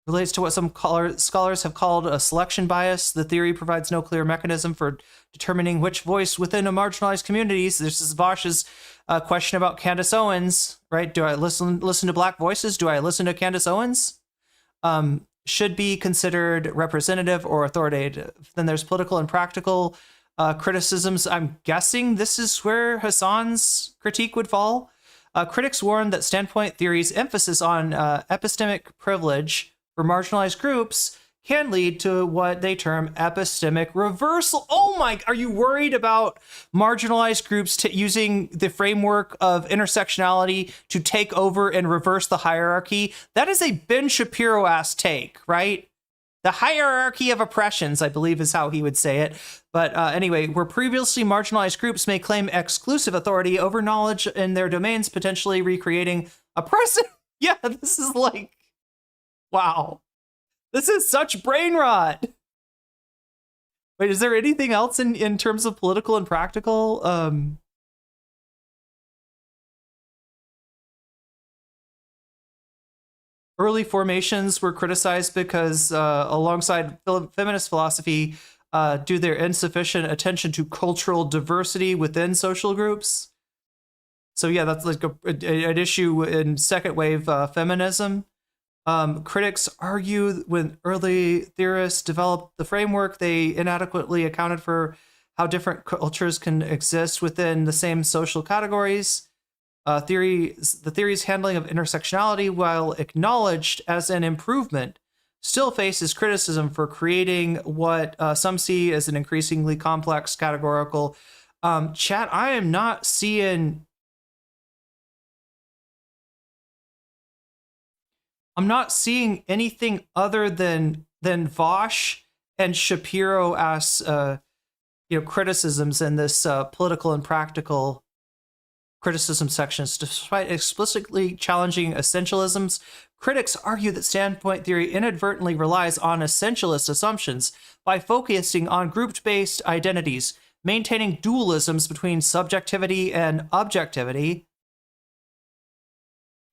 relates to what some scholars have called a selection bias. The theory provides no clear mechanism for determining which voice within a marginalized communities. This is Vosh's question about Candace Owens, right? Do I listen to Black voices? Do I listen to Candace Owens? Should be considered representative or authoritative. Then there's political and practical criticisms. I'm guessing this is where Hasan's critique would fall. Critics warn that standpoint theory's emphasis on epistemic privilege for marginalized groups can lead to what they term epistemic reversal. Oh my, are you worried about marginalized groups using the framework of intersectionality to take over and reverse the hierarchy? That is a Ben Shapiro-ass take, right? The hierarchy of oppressions, I believe is how he would say it. But anyway, where previously marginalized groups may claim exclusive authority over knowledge in their domains, potentially recreating oppressive. Yeah, this is like, wow. This is such brain rot. Wait, is there anything else in terms of political and practical? Early formations were criticized because alongside feminist philosophy, due their insufficient attention to cultural diversity within social groups. So yeah, that's like an issue in second wave feminism. Critics argue when early theorists developed the framework, they inadequately accounted for how different cultures can exist within the same social categories. The theory's handling of intersectionality, while acknowledged as an improvement, still faces criticism for creating what some see as an increasingly complex categorical. Chat, I am not seeing... I'm not seeing anything other than Vosh and Shapiro as criticisms in this political and practical criticism sections. Despite explicitly challenging essentialisms, critics argue that standpoint theory inadvertently relies on essentialist assumptions by focusing on group-based identities, maintaining dualisms between subjectivity and objectivity.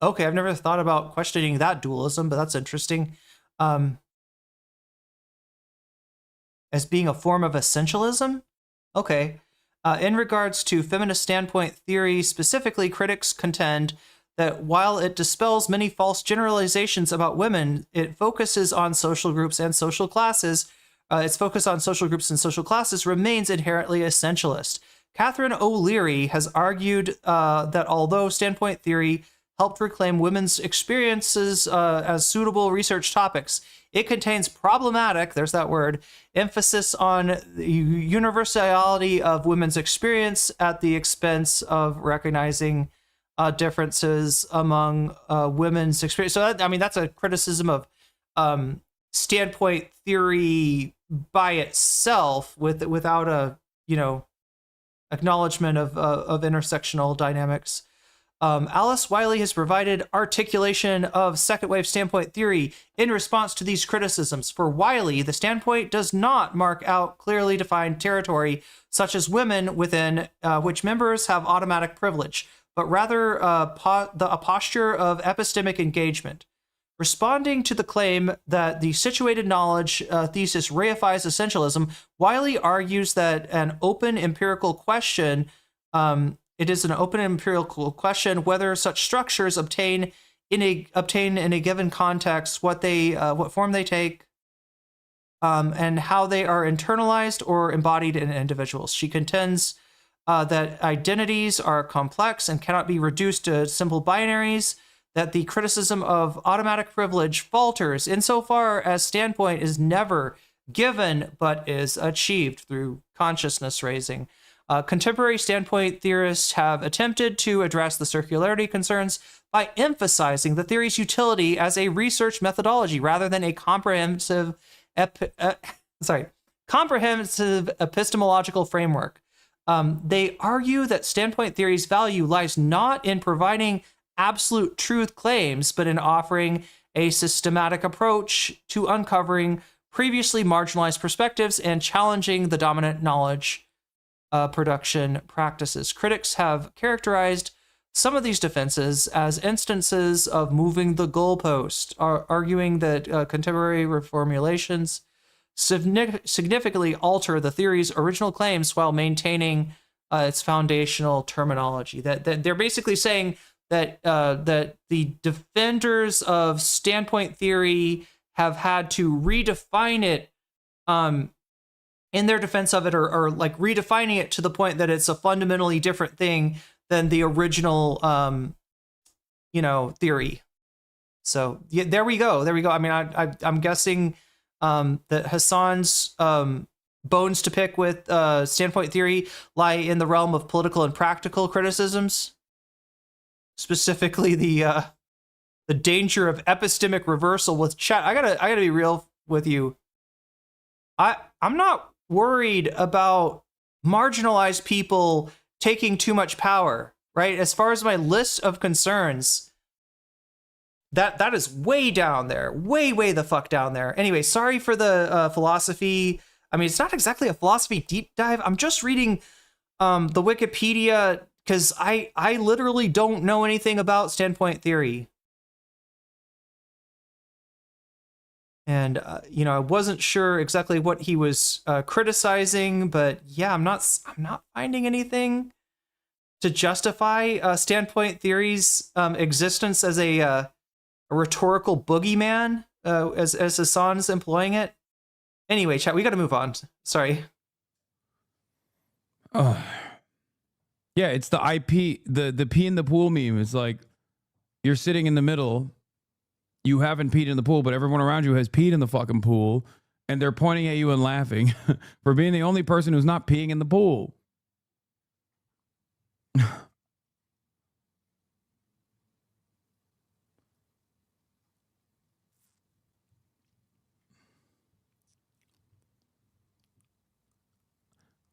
Okay, I've never thought about questioning that dualism, but that's interesting. As being a form of essentialism? Okay. In regards to feminist standpoint theory specifically, critics contend that while it dispels many false generalizations about women, it focuses on social groups and social classes. Its focus on social groups and social classes remains inherently essentialist. Catherine O'Leary has argued that although standpoint theory helped reclaim women's experiences as suitable research topics, it contains problematic, there's that word, emphasis on the universality of women's experience at the expense of recognizing differences among women's experience. So that, I mean, that's a criticism of standpoint theory by itself without a, acknowledgement of intersectional dynamics. Alice Wiley has provided articulation of second wave standpoint theory in response to these criticisms. For Wiley, the standpoint does not mark out clearly defined territory, such as women within which members have automatic privilege, but rather a posture of epistemic engagement. Responding to the claim that the situated knowledge thesis reifies essentialism, Wiley argues that an open empirical question it is an open empirical question whether such structures obtain in a given context, what form they take, and how they are internalized or embodied in individuals. She contends that identities are complex and cannot be reduced to simple binaries, that the criticism of automatic privilege falters insofar as standpoint is never given but is achieved through consciousness raising. Contemporary standpoint theorists have attempted to address the circularity concerns by emphasizing the theory's utility as a research methodology rather than a comprehensive epistemological framework. They argue that standpoint theory's value lies not in providing absolute truth claims, but in offering a systematic approach to uncovering previously marginalized perspectives and challenging the dominant knowledge production practices. Critics have characterized some of these defenses as instances of moving the goalpost, arguing that contemporary reformulations significantly alter the theory's original claims while maintaining its foundational terminology. That they're basically saying that that the defenders of standpoint theory have had to redefine it in their defense of it, or like redefining it to the point that it's a fundamentally different thing than the original, theory. So yeah, there we go. I mean, I'm guessing that Hasan's bones to pick with standpoint theory lie in the realm of political and practical criticisms, specifically the danger of epistemic reversal with chat. I gotta be real with you. I'm not worried about marginalized people taking too much power, right? As far as my list of concerns, that is way down there, way the fuck down there. Anyway, sorry for the philosophy. I mean, it's not exactly a philosophy deep dive. I'm just reading the Wikipedia because I literally don't know anything about standpoint theory. And, you know, I wasn't sure exactly what he was criticizing, but yeah, I'm not finding anything to justify standpoint theory's existence as a rhetorical boogeyman, as Hasan's employing it. Anyway, chat, we got to move on. Sorry.
Yeah, it's the IP, the pee in the pool meme. It's like you're sitting in the middle. You haven't peed in the pool, but everyone around you has peed in the fucking pool, and they're pointing at you and laughing for being the only person who's not peeing in the pool.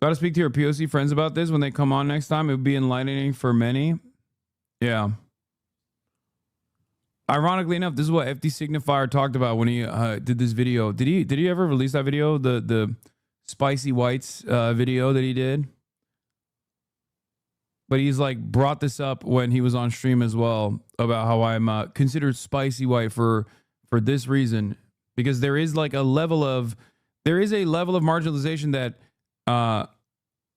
Got to speak to your POC friends about this when they come on next time. It would be enlightening for many. Yeah. Ironically enough, this is what FD Signifier talked about when he did this video. Did he ever release that video? The Spicy Whites video that he did? But he's like brought this up when he was on stream as well about how I'm considered spicy white for this reason, because there is like a level of marginalization that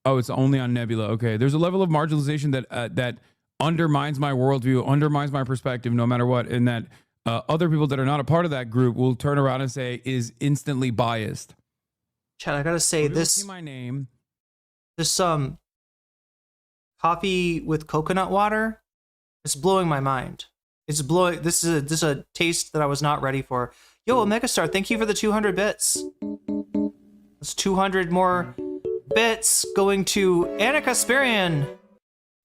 oh, it's only on Nebula. Okay, there's a level of marginalization that undermines my worldview, undermines my perspective, no matter what, and that other people that are not a part of that group will turn around and say is instantly biased.
Chad, I gotta say this.
See my name.
This coffee with coconut water. It's blowing my mind. It's blowing. This is a taste that I was not ready for. Yo, Omega Star, thank you for the 200 bits. It's 200 more bits going to Annika Sperian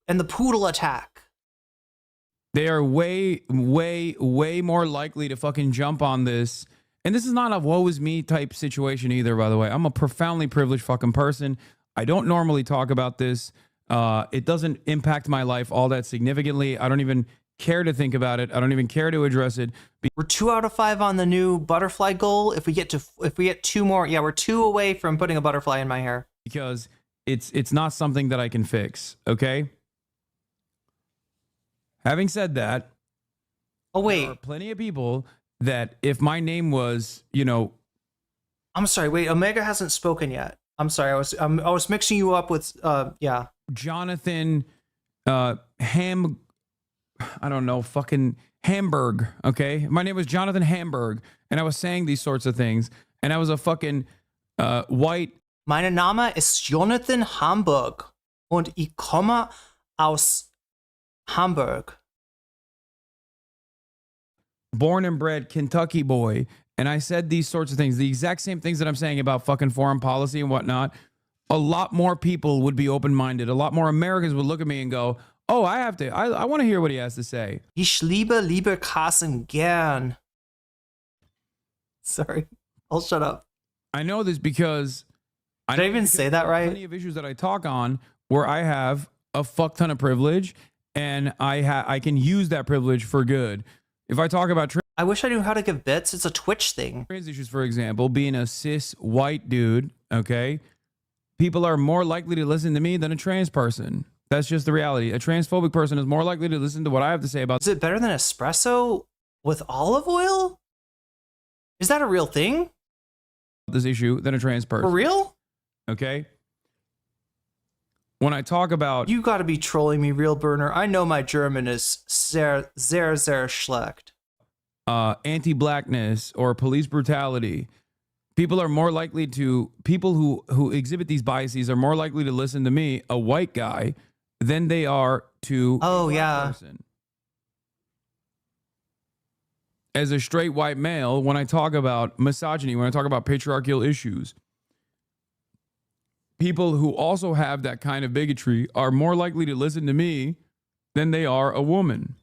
and the Poodle Attack.
They are way more likely to fucking jump on this. And this is not a woe is me type situation either, by the way. I'm a profoundly privileged fucking person. I don't normally talk about this. It doesn't impact my life all that significantly. I don't even care to think about it. I don't even care to address it.
We're 2 out of 5 on the new butterfly goal. If we get 2 more, yeah, we're 2 away from putting a butterfly in my hair.
Because it's not something that I can fix, okay? Having said that,
oh wait,
there are plenty of people that if my name was, you know,
I'm sorry, wait, Omega hasn't spoken yet. I'm sorry, I was mixing you up with yeah,
Jonathan I don't know, fucking Hamburg, okay? My name was Jonathan Hamburg, and I was saying these sorts of things, and I was a fucking white.
Mein Name ist Jonathan Hamburg und ich komme aus Hamburg.
Born and bred Kentucky boy, and I said these sorts of things, the exact same things that I'm saying about fucking foreign policy and whatnot. A lot more people would be open-minded. A lot more Americans would look at me and go, oh, I want to hear what he has to say.
Ich liebe Carson gern. Sorry, I'll shut up.
I know this because
Did I even say that right?
Plenty of issues that I talk on where I have a fuck ton of privilege, and I can use that privilege for good. If I talk about
I wish I knew how to give bits. It's a Twitch thing.
Trans issues, for example, being a cis white dude, okay, people are more likely to listen to me than a trans person. That's just the reality. A transphobic person is more likely to listen to what I have to say about.
Is it better than espresso with olive oil? Is that a real thing?
This issue than a trans person.
For real?
Okay. When I talk about,
you got to be trolling me, real burner. I know my German is sehr schlecht.
Anti-blackness or police brutality. People are more likely to, people who exhibit these biases are more likely to listen to me, a white guy, than they are to
a
black person. as a straight white male, when I talk about misogyny, when I talk about patriarchal issues, people who also have that kind of bigotry are more likely to listen to me than they are a woman.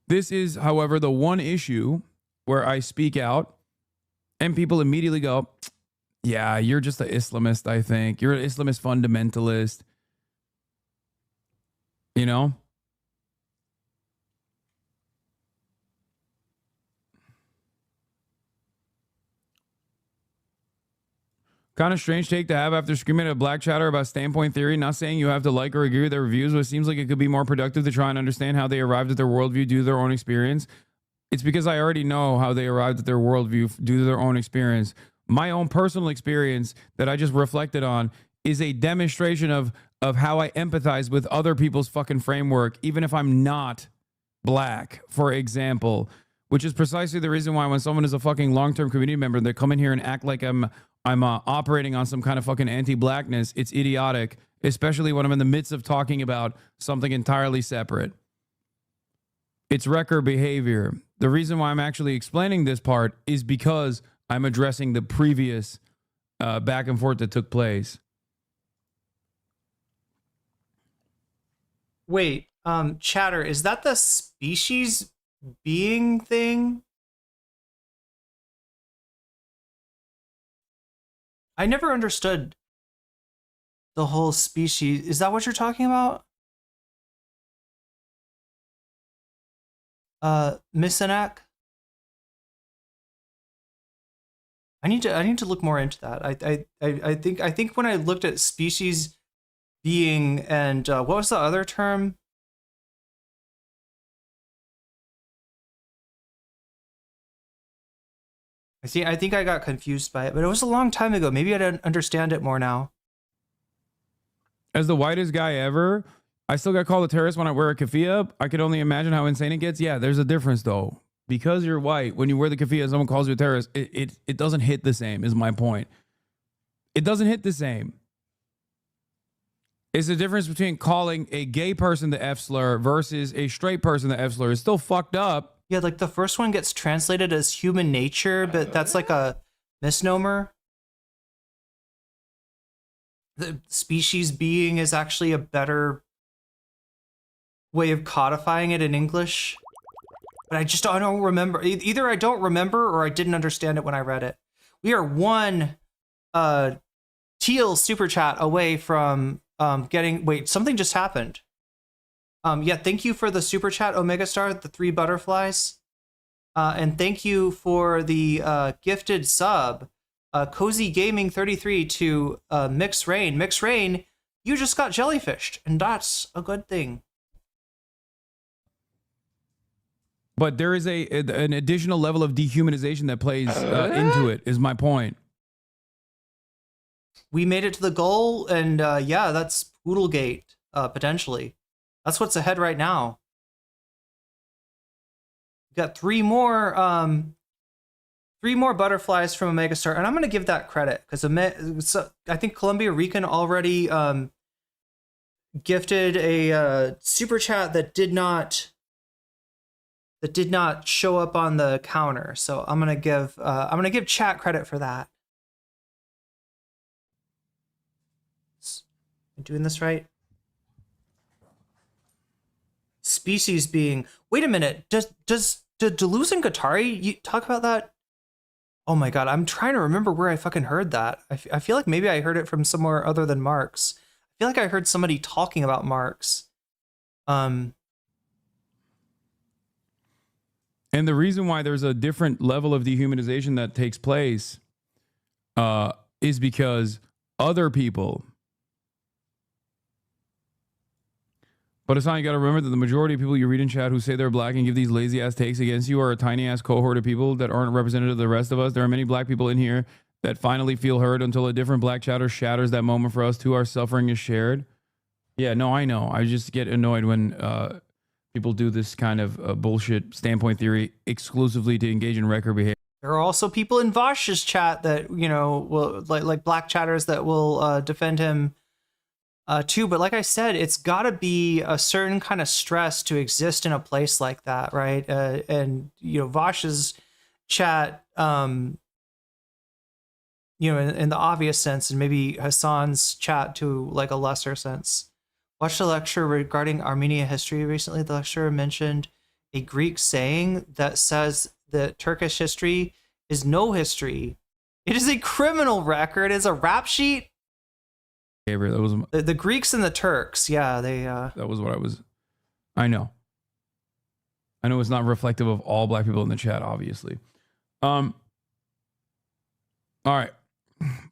This is, however, the one issue where I speak out and people immediately go, yeah, you're just an Islamist, I think. You're an Islamist fundamentalist. You know? Kind of strange take to have after screaming at Black Chatter about standpoint theory. Not saying you have to like or agree with their reviews, but it seems like it could be more productive to try and understand how they arrived at their worldview due to their own experience. It's because I already know how they arrived at their worldview due to their own experience. My own personal experience that I just reflected on is a demonstration of how I empathize with other people's fucking framework, even if I'm not black, for example, which is precisely the reason why when someone is a fucking long-term community member, they come in here and act like I'm operating on some kind of fucking anti-blackness. It's idiotic, especially when I'm in the midst of talking about something entirely separate. It's wrecker behavior. The reason why I'm actually explaining this part is because I'm addressing the previous back and forth that took place.
Wait, Chatter, is that the species being thing? I never understood the whole species. Is that what you're talking about? Misanak? I need to look more into that. I think when I looked at species being and what was the other term? I think I got confused by it, but it was a long time ago. Maybe I don't understand it more now.
As the whitest guy ever, I still got called a terrorist when I wear a keffiyeh. I could only imagine how insane it gets. Yeah, there's a difference though. Because you're white, when you wear the keffiyeh and someone calls you a terrorist, it doesn't hit the same, is my point. It doesn't hit the same. It's the difference between calling a gay person the F slur versus a straight person the F slur. It's still fucked up.
Yeah, like the first one gets translated as human nature, but that's like a misnomer. The species being is actually a better way of codifying it in English. But I don't remember. Either I don't remember or I didn't understand it when I read it. We are one teal super chat away from getting... Wait, something just happened. Yeah, thank you for the super chat, Omega Star, the 3 butterflies. And thank you for the gifted sub, Cozy Gaming 33 to Mix Rain. Mix Rain, you just got jellyfished, and that's a good thing.
But there is an additional level of dehumanization that plays into it, is my point.
We made it to the goal, and yeah, that's Poodlegate, potentially. That's what's ahead right now. We got 3 more butterflies from Omega Star, and I'm going to give that credit because I think Columbia Rican already gifted a super chat that did not show up on the counter. So I'm going to give chat credit for that. Am I doing this right? Species being... Wait a minute. Did Deleuze and Guattari you talk about that? Oh my god, I'm trying to remember where I fucking heard that. I feel like maybe I heard it from somewhere other than Marx. I feel like I heard somebody talking about Marx.
And the reason why there's a different level of dehumanization that takes place is because other people... But Hasan, you got to remember that the majority of people you read in chat who say they're black and give these lazy ass takes against you are a tiny ass cohort of people that aren't representative of the rest of us. There are many black people in here that finally feel heard until a different black chatter shatters that moment for us too. Our suffering is shared. Yeah, no, I know. I just get annoyed when people do this kind of bullshit standpoint theory exclusively to engage in wrecker behavior.
There are also people in Vosh's chat that, you know, will like black chatters that will defend him too. But like I said, it's got to be a certain kind of stress to exist in a place like that, right? And Vash's chat, in the obvious sense, and maybe Hasan's chat to like a lesser sense. Watched a lecture regarding Armenian history recently. The lecturer mentioned a Greek saying that says that Turkish history is no history. It is a criminal record. It's a rap sheet.
Gabriel, that was
the Greeks and the Turks. Yeah, they.
That was what I was. I know it's not reflective of all black people in the chat, obviously. All right.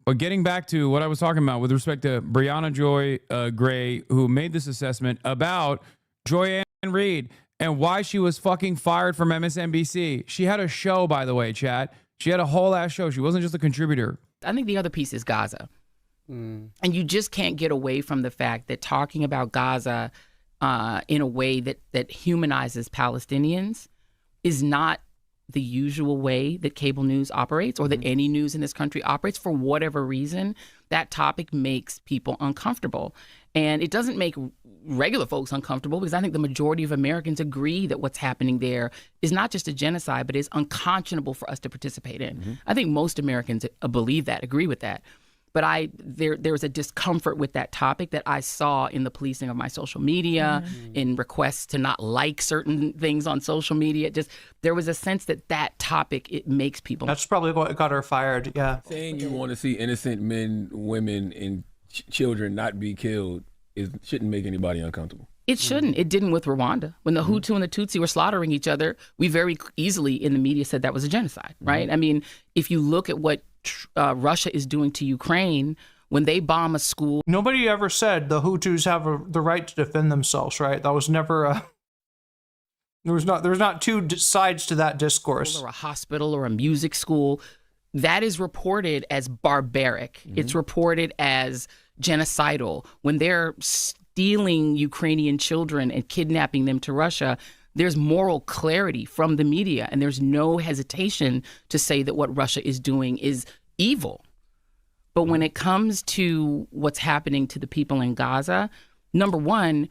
But getting back to what I was talking about with respect to Brianna Joy Gray, who made this assessment about Joy Ann Reid and why she was fucking fired from MSNBC. She had a show, by the way, chat. She had a whole ass show. She wasn't just a contributor.
I think the other piece is Gaza. And you just can't get away from the fact that talking about Gaza in a way that humanizes Palestinians is not the usual way that cable news operates or that any news in this country operates. For whatever reason, that topic makes people uncomfortable. And it doesn't make regular folks uncomfortable because I think the majority of Americans agree that what's happening there is not just a genocide, but is unconscionable for us to participate in. I think most Americans believe that, agree with that. But there was a discomfort with that topic that I saw in the policing of my social media, in requests to not like certain things on social media. There was a sense that topic, it makes people.
That's probably what got her fired. Yeah.
Saying you want to see innocent men, women, and children not be killed shouldn't make anybody uncomfortable.
It shouldn't. It didn't with Rwanda. When the Hutu and the Tutsi were slaughtering each other, we very easily in the media said that was a genocide, right? I mean, if you look at what Russia is doing to Ukraine, when they bomb a school.
Nobody ever said the Hutus have the right to defend themselves, right? That was never there was not two sides to that discourse.
Or a hospital or a music school. That is reported as barbaric. It's reported as genocidal. When they're stealing Ukrainian children and kidnapping them to Russia, there's moral clarity from the media, and there's no hesitation to say that what Russia is doing is evil. But when it comes to what's happening to the people in Gaza, number one,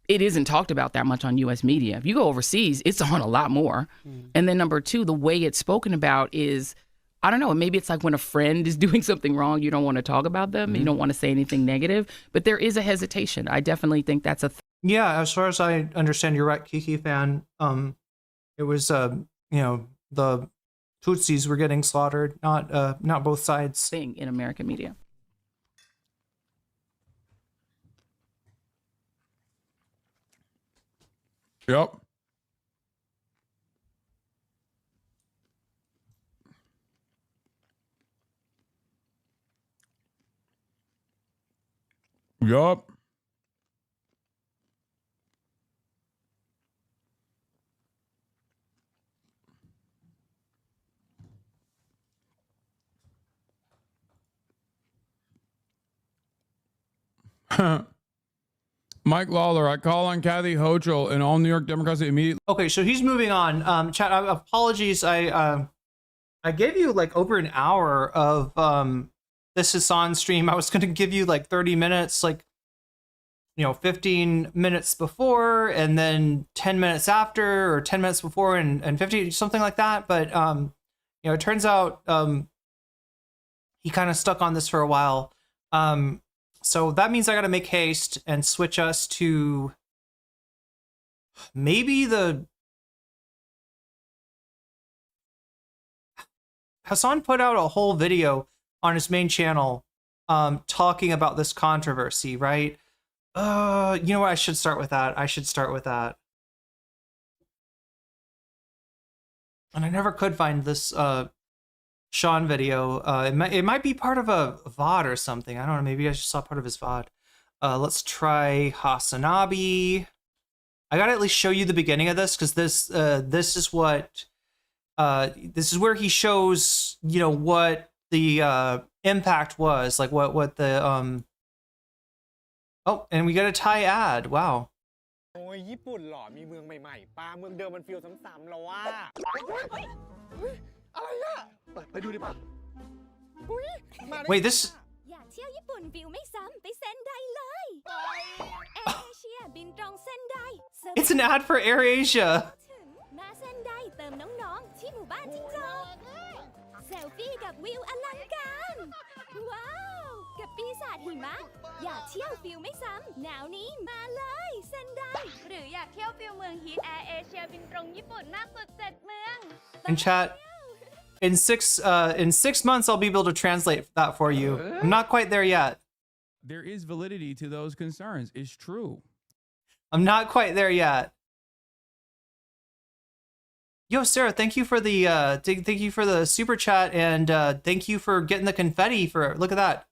it isn't talked about that much on U.S. media. If you go overseas, it's on a lot more. And then number two, the way it's spoken about is, I don't know, maybe it's like when a friend is doing something wrong, you don't want to talk about them, you don't want to say anything negative, but there is a hesitation. I definitely think that's a
Yeah, as far as I understand, you're right, Kiki fan. It was the Tutsis were getting slaughtered, not both sides.
Thing in American media.
Yep. Yup. Mike Lawler, I call on Kathy Hochul and all New York Democrats immediately.
Okay, so he's moving on. Chat, apologies. I gave you like over an hour of this Hasan stream. I was going to give you like 30 minutes, 15 minutes before, and then 10 minutes after, or 10 minutes before and 50, something like that. But it turns out he kind of stuck on this for a while. So that means I got to make haste and switch us to maybe Hasan put out a whole video on his main channel talking about this controversy, right? You know what? I should start with that. And I never could find this Sean video. It might be part of a VOD or something. I don't know. Maybe I just saw part of his VOD. Let's try Hasanabi. I gotta at least show you the beginning of this because this is what this is where he shows what the impact was, like what the oh, and we got a Thai ad. Wow. Wait, this
เที่ยวญี่ปุ่นฟิลไม่ซ้ำไปเซ็นได้เลยแอร์เอเชียบินตรงเซ็นได้
It's an ad for AirAsia.
มาเซ็นได้เติมน้องๆที่หมู่บ้านจิ๊กจอกเซลฟี่กับวิวอลังการว้าวกับปีศาจหิมะอยากเที่ยวฟิลไม่ซ้ำหนาวนี้มาเลยเซ็นได้หรืออยากเที่ยวฟิลเมืองฮิตแอร์เอเชียบินตรงญี่ปุ่นมากสุด7 เมือง
In chat, in 6 months, I'll be able to translate that for you. I'm not quite there yet.
There is validity to those concerns. It's true.
I'm not quite there yet. Yo, Sarah, thank you for the super chat, and thank you for getting the confetti. Look at that.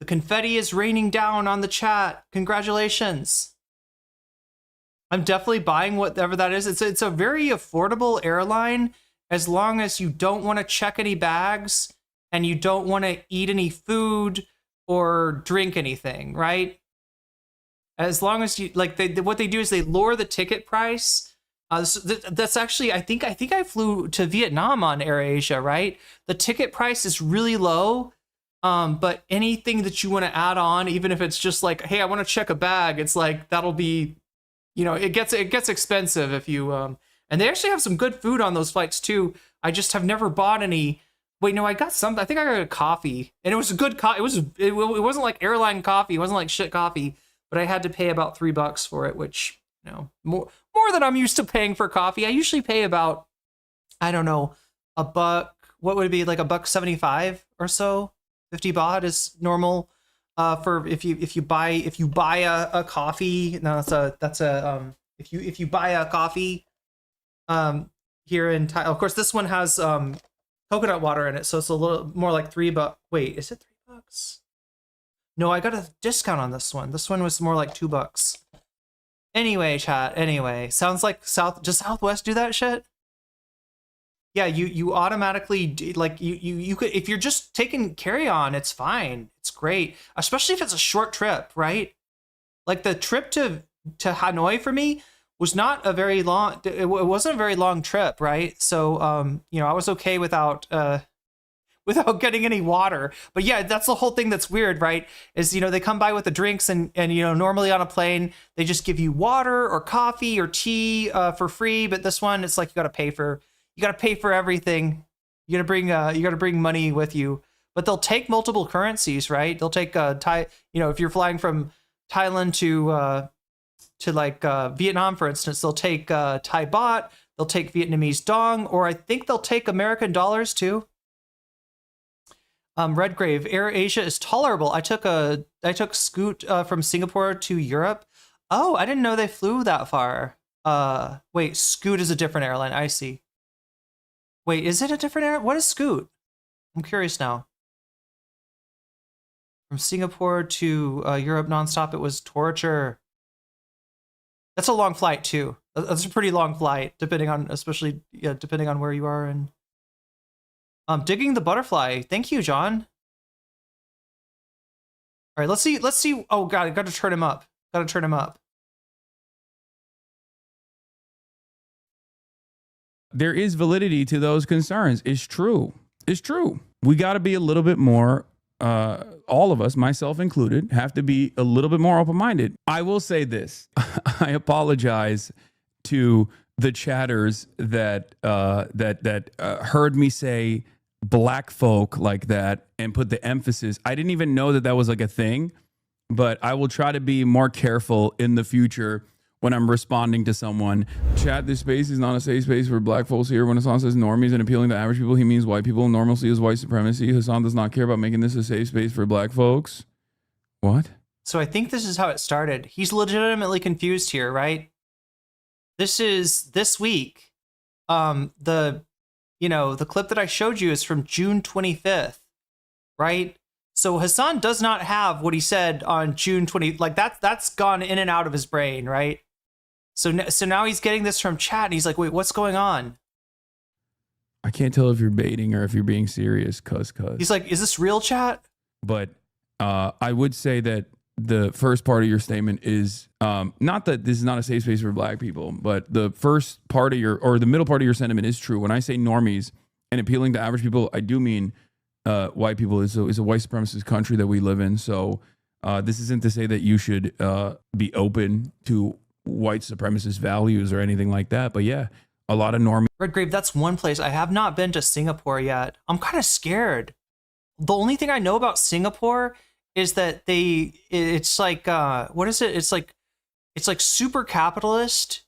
The confetti is raining down on the chat. Congratulations. I'm definitely buying whatever that is. It's a very affordable airline as long as you don't want to check any bags and you don't want to eat any food or drink anything, right? As long as you what they do is they lower the ticket price. That's actually I think I flew to Vietnam on AirAsia, right? The ticket price is really low. But anything that you want to add on, even if it's just like, hey, I want to check a bag, it's like that'll be, you know, it gets expensive if you and they actually have some good food on those flights too. I just have never bought any. Wait, no, I got some. I think I got a coffee, and it was a good coffee. It wasn't like airline coffee. It wasn't like shit coffee, but I had to pay about $3 for it, which, you know, more than I'm used to paying for coffee. I usually pay about, I don't know, $1. What would it be, like $1.75 or so? 50 baht is normal for if you buy a coffee. No, if you buy a coffee here in Thailand. Of course, this one has coconut water in it, so it's a little more like $3. Wait, is it $3? No, I got a discount on this one. This one was more like $2. Anyway, chat. Anyway, sounds like does Southwest do that shit? Yeah, you automatically, like you could, if you're just taking carry-on, it's fine. It's great, especially if it's a short trip, right? Like the trip to Hanoi for me was not a very long, it wasn't a very long trip, right? So, you know, I was okay without getting any water. But yeah, that's the whole thing that's weird, right? Is, you know, they come by with the drinks and you know, normally on a plane, they just give you water or coffee or tea for free. But this one, it's like you got to pay for everything. You got to bring money with you. But they'll take multiple currencies, right? They'll take Thai, you know, if you're flying from Thailand to like Vietnam, for instance, they'll take Thai baht, they'll take Vietnamese dong, or I think they'll take American dollars too. Redgrave, AirAsia is tolerable. I took Scoot from Singapore to Europe. Oh, I didn't know they flew that far. Wait, Scoot is a different airline. I see. Wait, is it a different airline? What is Scoot? I'm curious now. From Singapore to Europe nonstop, it was torture. That's a long flight too. That's a pretty long flight, depending on where you are. And digging the butterfly. Thank you, John. All right, let's see. Oh God, I got to turn him up.
There is validity to those concerns. It's true. We got to be a little bit more, all of us, myself included, have to be a little bit more open-minded. I will say this. I apologize to the chatters that heard me say black folk like that and put the emphasis. I didn't even know that was like a thing, but I will try to be more careful in the future when I'm responding to someone. Chat, this space is not a safe space for black folks here. When Hasan says normies and appealing to average people, he means white people. Normalcy is white supremacy. Hasan does not care about making this a safe space for black folks. What?
So I think this is how it started. He's legitimately confused here, right? This week. The clip that I showed you is from June 25th, right? So Hasan does not have what he said on June 20. Like that's gone in and out of his brain, right? So now he's getting this from chat, and he's like, "Wait, what's going on?"
I can't tell if you're baiting or if you're being serious, cuz.
He's like, "Is this real, chat?"
But I would say that the first part of your statement is not that this is not a safe space for black people, but the first part of the middle part of your sentiment is true. When I say normies and appealing to average people, I do mean white people. It's a white supremacist country that we live in. So this isn't to say that you should be open to white supremacist values or anything like that. But yeah, a lot of normies.
Redgrave, that's one place. I have not been to Singapore yet. I'm kind of scared. The only thing I know about Singapore is that it's like, what is it? It's like super capitalist,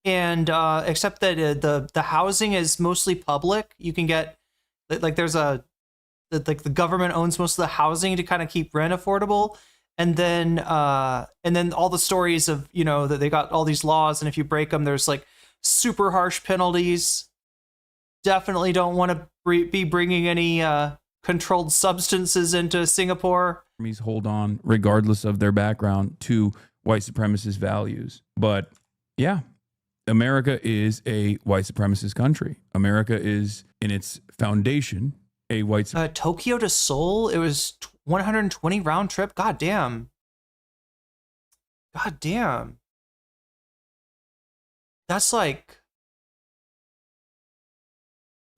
and except that the housing is mostly public. You can get, like, the government owns most of the housing to kind of keep rent affordable. And then all the stories of, that they got all these laws, and if you break them, there's like super harsh penalties. Definitely don't want to be bringing any controlled substances into Singapore.
Normies hold on, regardless of their background, to white supremacist values. But yeah, America is a white supremacist country. America is, in its foundation, a white.
Tokyo to Seoul, it was 120 round trip. God damn. That's like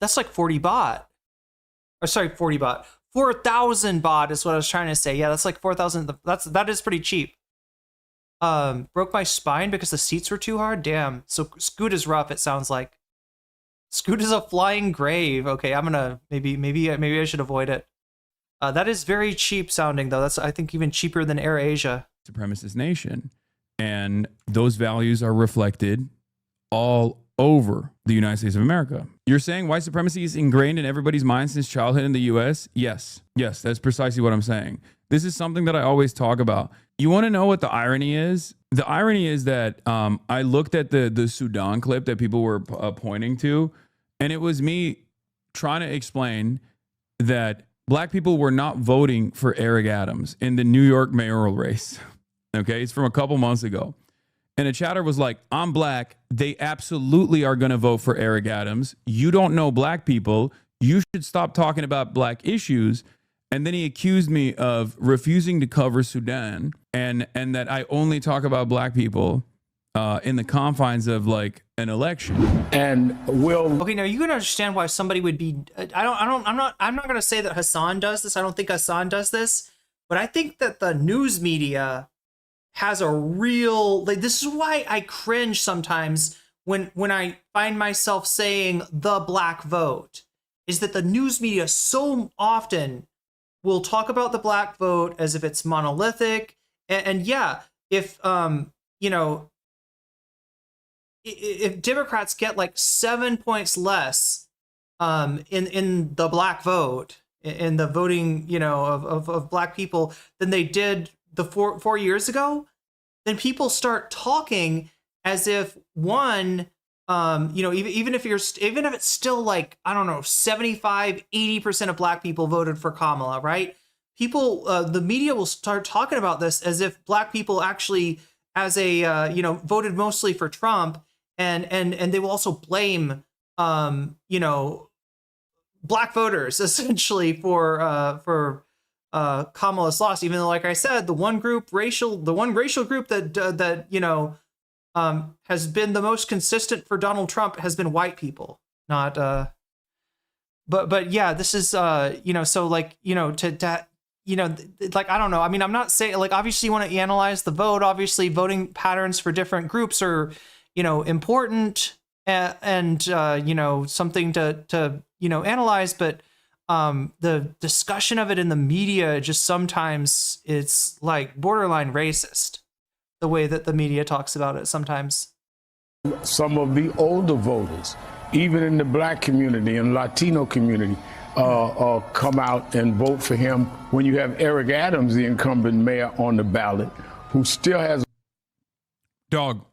40 baht. Or sorry, 40 baht. 4,000 baht is what I was trying to say. Yeah, that's like 4,000. That is pretty cheap. Broke my spine because the seats were too hard. Damn. So Scoot is rough, it sounds like. Scoot is a flying grave. Okay, I'm gonna maybe I should avoid it. That is very cheap sounding though. That's, I think, even cheaper than Air Asia.
Supremacist nation, and those values are reflected all over the United States of America. You're saying white supremacy is ingrained in everybody's mind since childhood in the U.S.? Yes, that's precisely what I'm saying. This is something that I always talk about. You want to know what the irony is? The irony is that I looked at the Sudan clip that people were pointing to, and it was me trying to explain that black people were not voting for Eric Adams in the New York mayoral race. Okay, it's from a couple months ago. And a chatter was like, I'm black. They absolutely are going to vote for Eric Adams. You don't know black people. You should stop talking about black issues. And then he accused me of refusing to cover Sudan and that I only talk about black people in the confines of like an election.
And
okay, now you can understand why somebody would be. I'm not going to say that Hasan does this. I don't think Hasan does this, but I think that the news media has a real, like, this is why I cringe sometimes when I find myself saying the black vote, is that the news media so often will talk about the black vote as if it's monolithic. And yeah, if if Democrats get like 7 points less in the black vote, in the voting, of black people than they did the four years ago, then people start talking as if even if it's still like, I don't know, 75-80% of black people voted for Kamala, right? People, the media will start talking about this as if black people actually, as a voted mostly for Trump, and they will also blame black voters essentially for Kamala's loss, even though, like I said, the one racial group that has been the most consistent for Donald Trump has been white people, not but yeah, this is so like, like, I don't know. I mean, I'm not saying, like, obviously you want to analyze the vote. Obviously voting patterns for different groups are, important and something to analyze, but the discussion of it in the media, just sometimes it's like borderline racist, the way that the media talks about it sometimes.
Some of the older voters, even in the black community and Latino community, come out and vote for him when you have Eric Adams, the incumbent mayor, on the ballot, who still has...
Dog,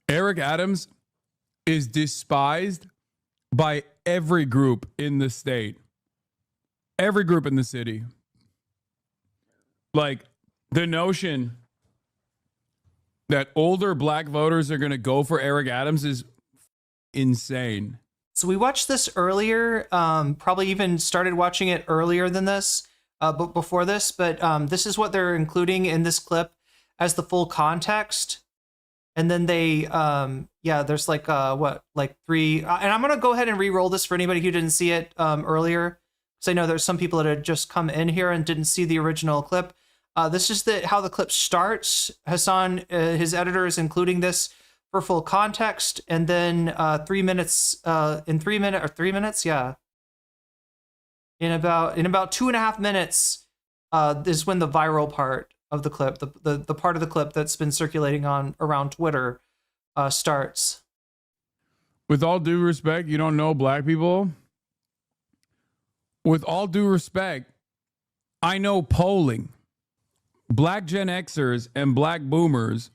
Eric Adams is despised by every group in the state, every group in the city. Like, the notion that older black voters are going to go for Eric Adams is insane.
So we watched this earlier, probably even started watching it earlier than this, but before this, but this is what they're including in this clip as the full context. And then they, there's like, three, and I'm going to go ahead and re-roll this for anybody who didn't see it earlier, So I know there's some people that had just come in here and didn't see the original clip. This is how the clip starts. Hasan, his editor, is including this for full context, and then 3 minutes, in about 2.5 minutes is when the viral part of the clip, the part of the clip that's been circulating around Twitter, starts.
With all due respect, you don't know black people. With all due respect, I know polling. Black Gen Xers and black boomers,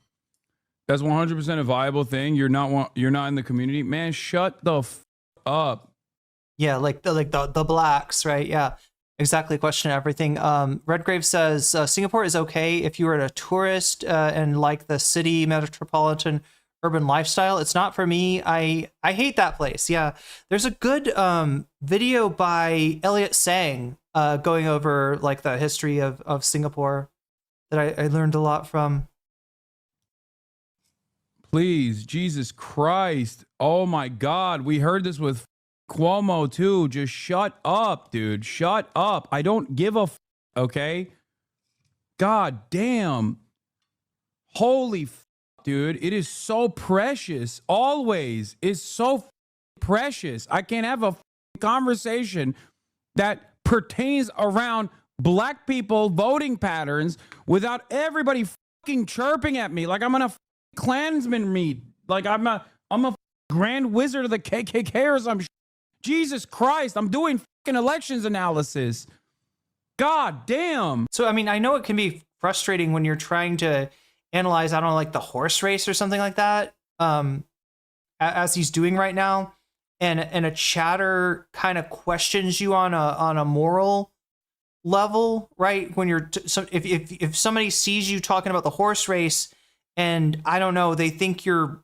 that's 100% a viable thing. You're not in the community. Man, shut the up.
Yeah, like the blacks, right? Yeah, exactly. Question everything. Redgrave says Singapore is okay if you are a tourist and like the city metropolitan urban lifestyle. It's not for me. I hate that place. Yeah, there's a good video by Elliot Sang going over like the history of Singapore that I learned a lot from.
Please, Jesus Christ. Oh my God. We heard this with Cuomo too. Just shut up, dude. Shut up. I don't give a okay? God damn. Holy dude. It is so precious. Always is so precious. I can't have a conversation that pertains around black people voting patterns without everybody fucking chirping at me like I'm on a Klansman meet, like I'm a grand wizard of the KKK or some Jesus Christ, I'm doing fucking elections analysis. God damn.
So I mean, I know it can be frustrating when you're trying to analyze, I don't know, like the horse race or something like that, as he's doing right now, and a chatter kind of questions you on a moral level, right? When you're if somebody sees you talking about the horse race, and I don't know, they think you're,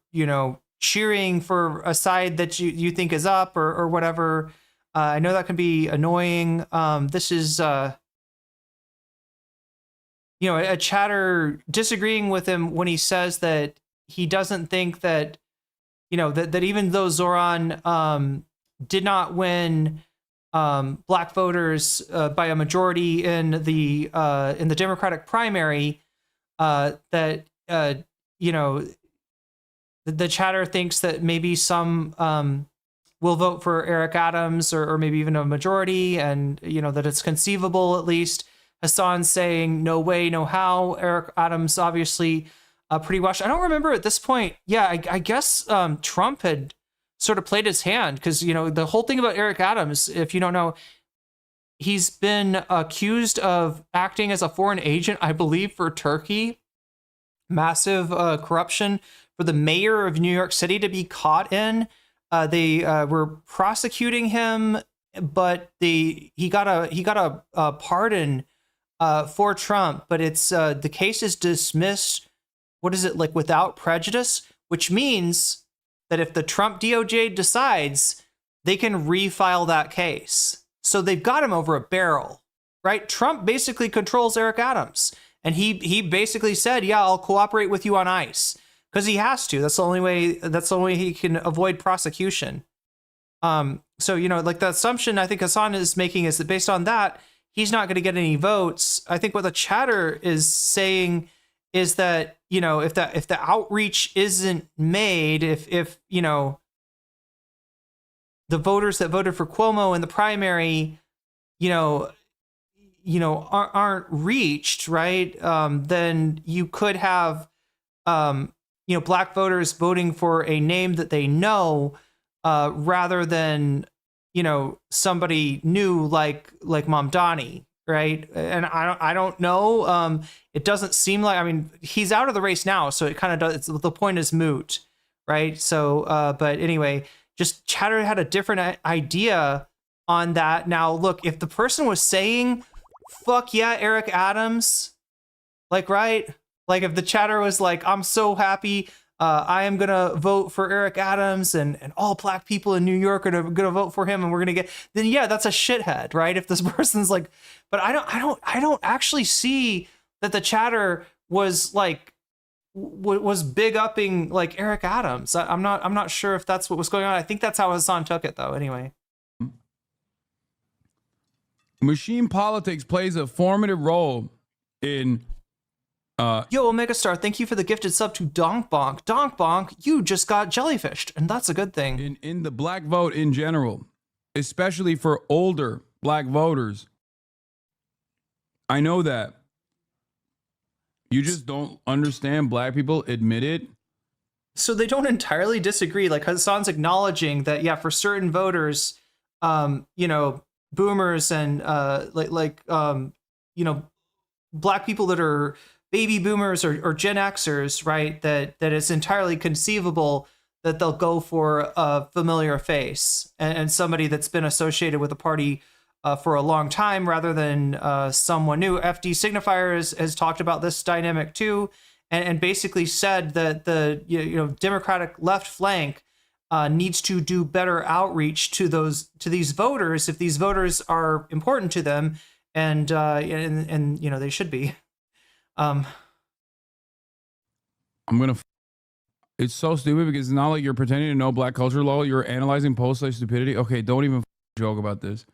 cheering for a side that you think is up or whatever. I know that can be annoying. This is, a chatter disagreeing with him when he says that he doesn't think that, that even though Zoran did not win black voters by a majority in the Democratic primary, that the chatter thinks that maybe some will vote for Eric Adams or maybe even a majority, and that it's conceivable at least. Hasan saying no way, no how. Eric Adams obviously pretty washed. I don't remember at this point. Yeah, I guess Trump had sort of played his hand, because the whole thing about Eric Adams, if you don't know, he's been accused of acting as a foreign agent, I believe, for Turkey. Massive corruption for the mayor of New York City to be caught in. They were prosecuting him, but he got a pardon for Trump. But it's the case is dismissed. What is it, like, without prejudice? Which means that if the Trump DOJ decides, they can refile that case. So they've got him over a barrel, right? Trump basically controls Eric Adams. And he basically said, yeah, I'll cooperate with you on ICE, because he has to. That's the only way he can avoid prosecution. So, like the assumption I think Hasan is making is that based on that, he's not going to get any votes. I think what the chatter is saying is that, if the outreach isn't made, if the voters that voted for Cuomo in the primary, aren't reached, right? Then you could have, black voters voting for a name that they know, rather than, somebody new like Mamdani, right? And I don't know. It doesn't seem like, I mean, he's out of the race now, so it kind of does. The point is moot, right? So, but anyway, just chatter had a different idea on that. Now, look, if the person was saying, fuck yeah, Eric Adams, like, right? Like, if the chatter was like, I'm so happy, I am gonna vote for Eric Adams, and all black people in New York are gonna vote for him, and we're gonna get, then yeah, that's a shithead, right? If this person's like, but I don't actually see that the chatter was like, was big upping like Eric Adams. I'm not sure if that's what was going on. I think that's how Hasan took it though. Anyway.
machine politics plays a formative role in.
Yo, Omega Star, thank you for the gifted sub to Donk Bonk. Donk Bonk, you just got jellyfished, and that's a good thing.
In the black vote in general, especially for older black voters. I know that. You just don't understand black people, admit it.
So they don't entirely disagree. Like Hasan's acknowledging that, yeah, for certain voters, you know, boomers and you know, black people that are baby boomers or Gen Xers, right? That it's entirely conceivable that they'll go for a familiar face and somebody that's been associated with a party for a long time rather than someone new. FD Signifier has talked about this dynamic too, and basically said that the Democratic left flank needs to do better outreach to these voters if these voters are important to them, and you know they should be.
It's so stupid because it's not like you're pretending to know black culture law. You're analyzing posts like stupidity. Okay, don't even joke about this.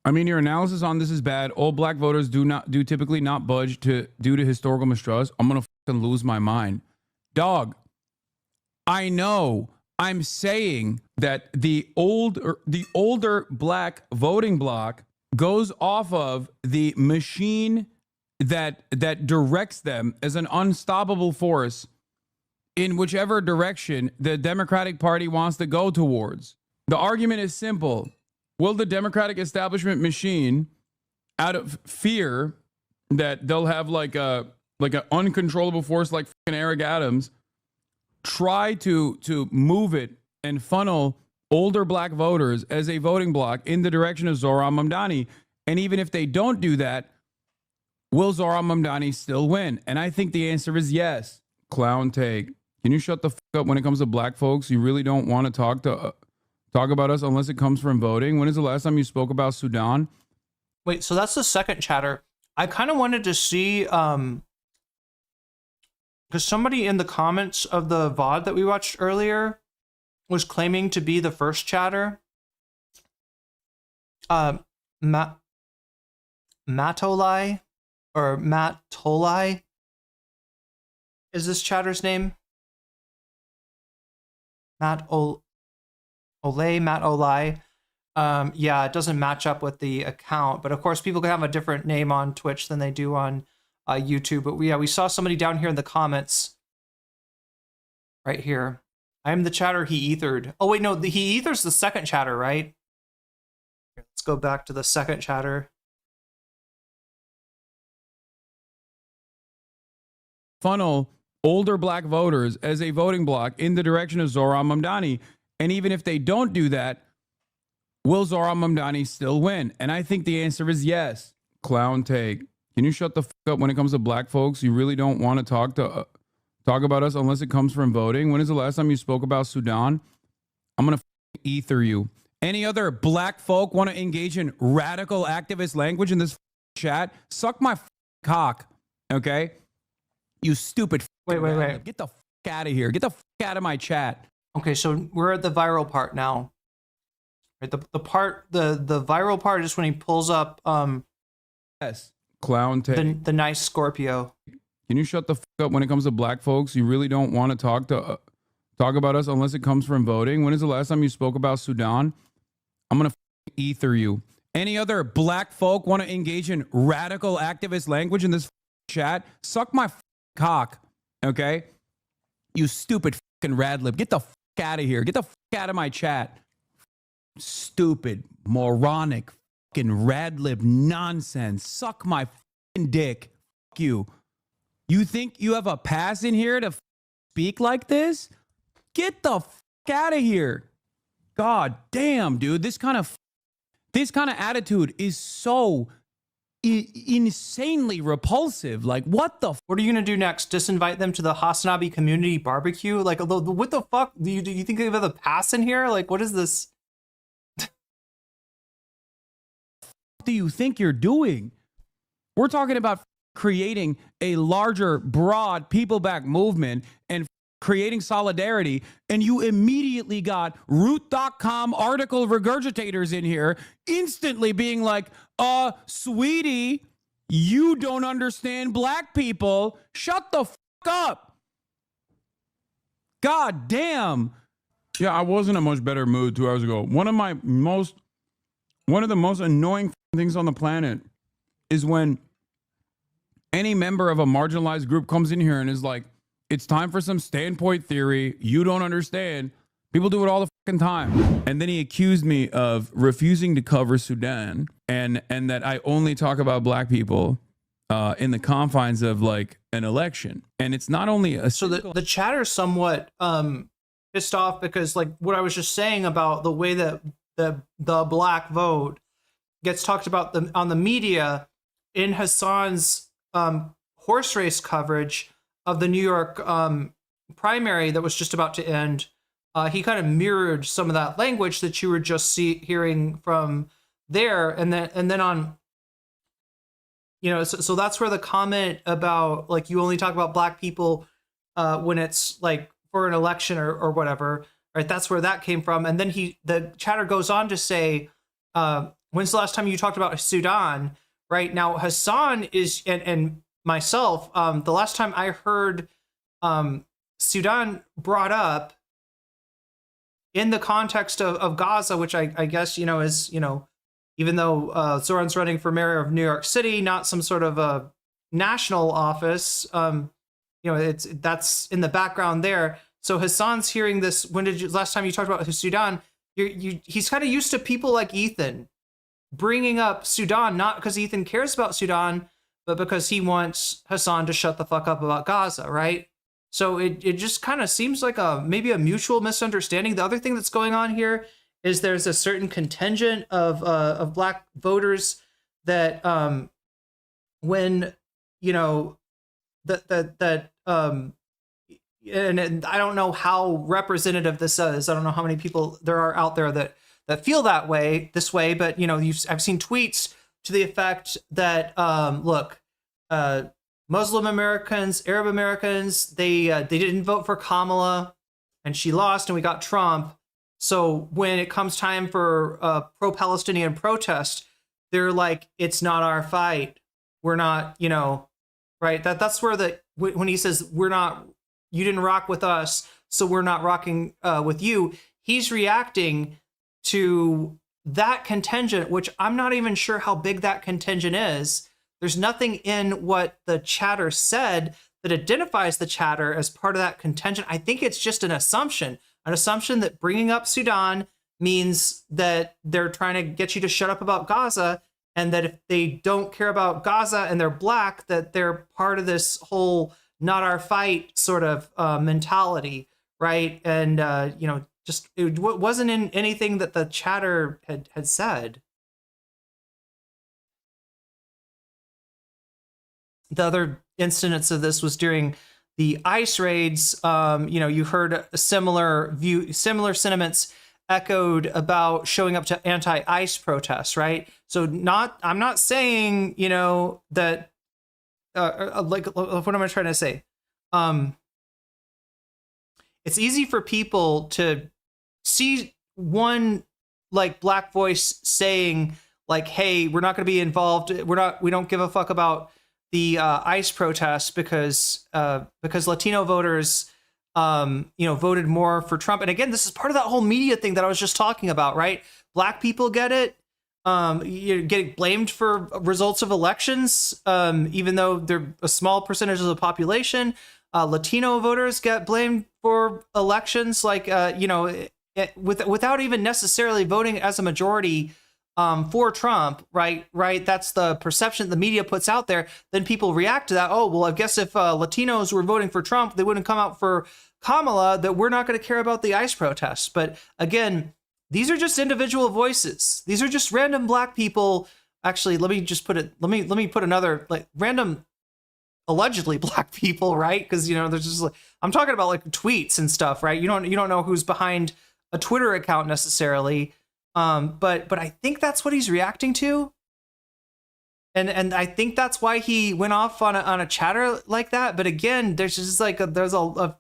I mean, your analysis on this is bad. Old black voters do typically not budge due to historical mistrust. I'm gonna fucking lose my mind, dog. I know. I'm saying that the older black voting bloc goes off of the machine that directs them as an unstoppable force in whichever direction the Democratic Party wants to go towards. The argument is simple. Will the Democratic establishment machine, out of fear that they'll have like an uncontrollable force like fucking Eric Adams, try to move it and funnel older black voters as a voting bloc in the direction of Zohran Mamdani? And even if they don't do that, will Zohran Mamdani still win? And I think the answer is yes. Clown take. Can you shut the fuck up when it comes to black folks? You really don't want to talk about us unless it comes from voting. When is the last time you spoke about Sudan?
Wait, so that's the second chatter. I kind of wanted to see, because somebody in the comments of the VOD that we watched earlier was claiming to be the first chatter. Matolai or Matolai is this chatter's name? Matt Olai. Yeah, it doesn't match up with the account, but of course people can have a different name on Twitch than they do on YouTube. But we saw somebody down here in the comments right here. I am the chatter he ethered. Oh wait, no, he ethers the second chatter, right? Let's go back to the second chatter.
Funnel older black voters as a voting bloc in the direction of Zohran Mamdani. And even if they don't do that, will Zohran Mamdani still win? And I think the answer is yes. Clown take. Can you shut the fuck up when it comes to black folks? You really don't want to talk about us unless it comes from voting. When is the last time you spoke about Sudan? I'm going to ether you. Any other black folk want to engage in radical activist language in this chat? Suck my cock, okay? You stupid.
Wait.
Get the fuck out of here. Get the fuck out of my chat.
Okay, so we're at the viral part now. Right, the viral part is when he pulls up
yes, clown take.
The nice Scorpio.
Can you shut the fuck up when it comes to black folks? You really don't want to talk about us unless it comes from voting. When is the last time you spoke about Sudan? I'm gonna ether you. Any other black folk want to engage in radical activist language in this chat? Suck my cock, okay? You stupid fucking rad lib. Get the fuck out of here. Get the fuck out of my chat. Stupid, moronic, fucking rad lib nonsense. Suck my fucking dick. Fuck you. You think you have a pass in here to speak like this? Get the fuck out of here. God damn, dude. This kind of attitude is so insanely repulsive. Like, what the
what are you gonna do next? Disinvite them to the Hasanabi community barbecue? Like, what the fuck? Do you think they have a pass in here? Like, what is this?
What do you think you're doing? We're talking about creating a larger, broad, people-back movement and creating solidarity, and you immediately got root.com article regurgitators in here instantly being like, sweetie, you don't understand black people. Shut the fuck up. God damn. Yeah, I was in a much better mood 2 hours ago. One of the most annoying things on the planet is when any member of a marginalized group comes in here and is like, it's time for some standpoint theory. You don't understand. People do it all the fucking time. And then he accused me of refusing to cover Sudan and that I only talk about black people in the confines of like an election. And it's not only a...
So the chatter's somewhat pissed off because like what I was just saying about the way that the black vote gets talked about on the media in Hasan's horse race coverage of the New York primary that was just about to end. He kind of mirrored some of that language that you were just hearing from there, and then on, you know, so that's where the comment about like you only talk about black people when it's like for an election or whatever, right? That's where that came from. And then the chatter goes on to say, when's the last time you talked about Sudan? Right now, Hasan is and myself, the last time I heard Sudan brought up in the context of Gaza, which I guess, you know, is, you know, even though Zoran's running for mayor of New York City, not some sort of a national office, you know, that's in the background there. So Hasan's hearing this. Last time you talked about Sudan? He's kind of used to people like Ethan bringing up Sudan, not because Ethan cares about Sudan, but because he wants Hasan to shut the fuck up about Gaza, right? So it just kind of seems like maybe a mutual misunderstanding. The other thing that's going on here is there's a certain contingent of black voters that when, you know, and I don't know how representative this is. I don't know how many people there are out there that feel this way, but you know, I've seen tweets to the effect that look, Muslim Americans, Arab Americans, they didn't vote for Kamala, and she lost, and we got Trump. So when it comes time for pro-Palestinian protest, they're like, it's not our fight. We're not, you know, right? That's where when he says you didn't rock with us, so we're not rocking with you. He's reacting to that contingent, which I'm not even sure how big that contingent is. There's nothing in what the chatter said that identifies the chatter as part of that contingent. I think it's just an assumption that bringing up Sudan means that they're trying to get you to shut up about Gaza, and that if they don't care about Gaza and they're black, that they're part of this whole not our fight sort of mentality, right? And, you know, just it wasn't in anything that the chatter had said. The other instance of this was during the ICE raids. You know, you heard a similar sentiments echoed about showing up to anti-ICE protests, right? So I'm not saying, you know, that like what am I trying to say? It's easy for people to see one like black voice saying like, hey, we're not going to be involved. We don't give a fuck about the ICE protests because Latino voters, you know, voted more for Trump. And again, this is part of that whole media thing that I was just talking about, right? Black people get it. You're getting blamed for results of elections, even though they're a small percentage of the population. Latino voters get blamed for elections, like, you know, without even necessarily voting as a majority for Trump, right? That's the perception the media puts out there. Then people react to that. Oh, well, I guess if Latinos were voting for Trump, they wouldn't come out for Kamala, that we're not going to care about the ICE protests. But again, these are just individual voices. These are just random black people. Actually, let me put another, like, random allegedly black people, right? Because, you know, there's just like, I'm talking about like tweets and stuff, right? You don't know who's behind a Twitter account necessarily. But I think that's what he's reacting to. And I think that's why he went off on a chatter like that. But again, there's just like there's a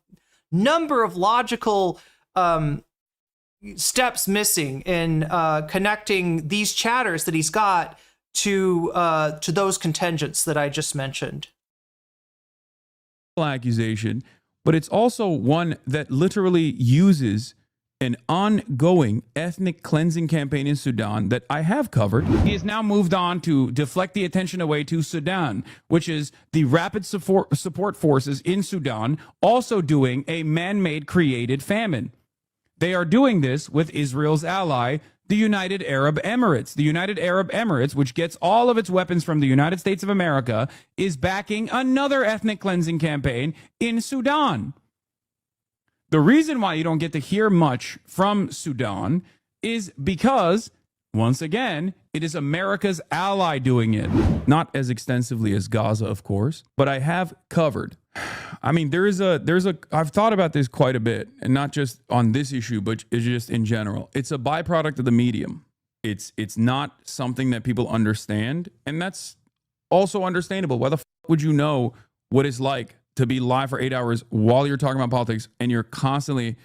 number of logical steps missing in connecting these chatters that he's got to those contingents that I just mentioned.
Accusation, but it's also one that literally uses an ongoing ethnic cleansing campaign in Sudan that I have covered. He has now moved on to deflect the attention away to Sudan, which is the rapid support forces in Sudan also doing a man-made created famine. They are doing this with Israel's ally, the United Arab Emirates. The United Arab Emirates, which gets all of its weapons from the United States of America, is backing another ethnic cleansing campaign in Sudan. The reason why you don't get to hear much from Sudan is because, once again, it is America's ally doing it. Not as extensively as Gaza, of course, but I have covered. I mean, I've thought about this quite a bit, and not just on this issue, but it's just in general. It's a byproduct of the medium. It's not something that people understand, and that's also understandable. Why the f would you know what it's like to be live for 8 hours while you're talking about politics, and you're constantly,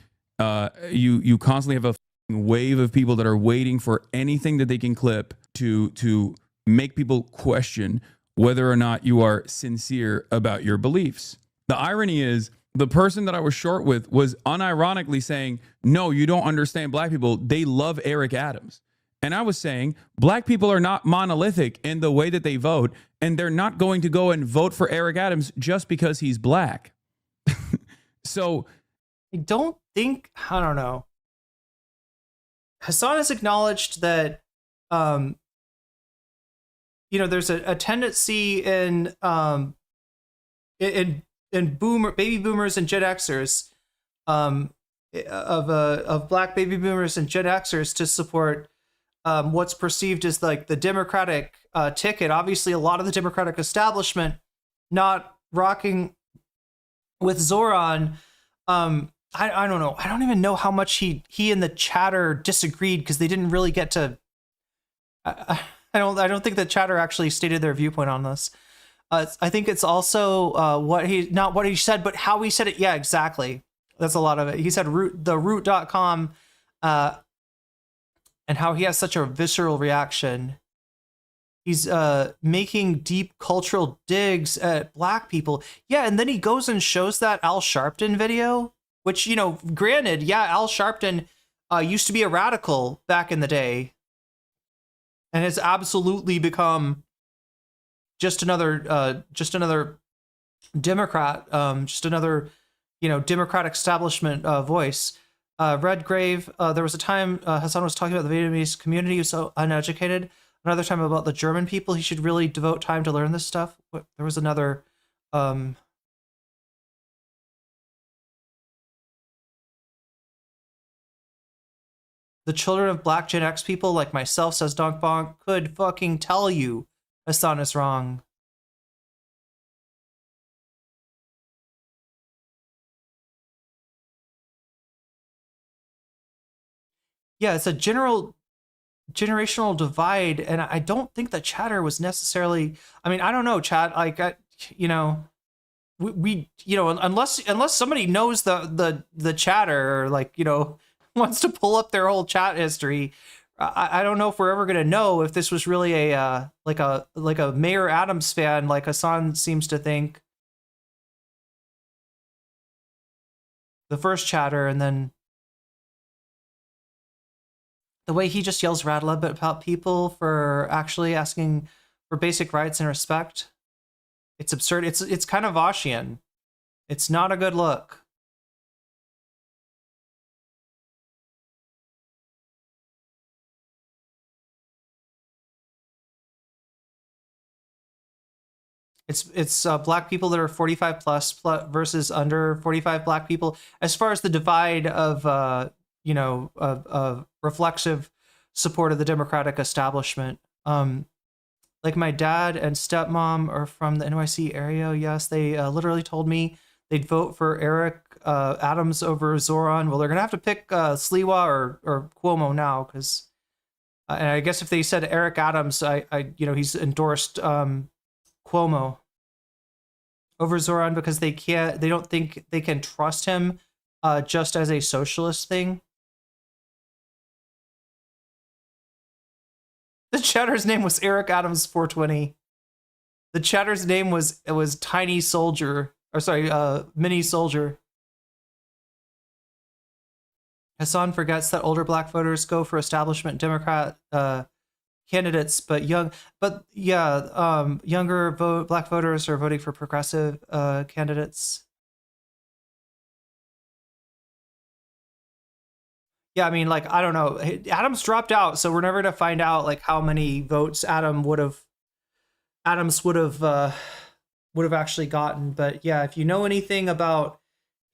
you constantly have a wave of people that are waiting for anything that they can clip to make people question whether or not you are sincere about your beliefs. The irony is, the person that I was short with was unironically saying, no, you don't understand black people. They love Eric Adams. And I was saying, black people are not monolithic in the way that they vote, and they're not going to go and vote for Eric Adams just because he's black. So
I don't know. Hasan has acknowledged that, there's a tendency in baby boomers and Gen Xers, of black baby boomers and Gen Xers to support what's perceived as like the Democratic ticket. Obviously, a lot of the Democratic establishment not rocking with Zoran. I don't know. I don't even know how much he and the chatter disagreed, because they didn't really get to. I don't think the chatter actually stated their viewpoint on this. I think it's also not what he said, but how he said it. Yeah, exactly. That's a lot of it. He said root.com, and how he has such a visceral reaction. He's making deep cultural digs at black people. Yeah, and then he goes and shows that Al Sharpton video, which, granted, yeah, Al Sharpton used to be a radical back in the day, and has absolutely become just another Democrat, just another, Democratic establishment voice. Redgrave, there was a time Hasan was talking about the Vietnamese community who's so uneducated. Another time about the German people. He should really devote time to learn this stuff. There was another. The children of black Gen X people like myself, says Donk Bonk, could fucking tell you Hasan is wrong. Yeah, it's a generational divide, and I don't think that chatter was necessarily. I mean, I don't know, chat. Like, we unless somebody knows the chatter, or like, wants to pull up their whole chat history. I don't know if we're ever gonna know if this was really a like a Mayor Adams fan, like Hasan seems to think. The first chatter, and then the way he just yells rattle about people for actually asking for basic rights and respect. It's absurd. It's kind of Voshian. It's not a good look. It's black people that are 45 plus versus under 45 black people. As far as the divide of reflexive support of the Democratic establishment. Like my dad and stepmom are from the NYC area. Yes, they literally told me they'd vote for Eric Adams over Zoran. Well, they're gonna have to pick Sliwa or Cuomo now, because, and I guess if they said Eric Adams, he's endorsed Cuomo over Zoran, because they don't think they can trust him just as a socialist thing. The chatter's name was Eric Adams 420. The chatter's name was Tiny Soldier, or sorry, Mini Soldier. Hasan forgets that older black voters go for establishment Democrat candidates, but younger black voters are voting for progressive candidates. Yeah, I mean, like, I don't know. Adams dropped out, so we're never gonna find out like how many votes Adams would have actually gotten. But yeah, if you know anything about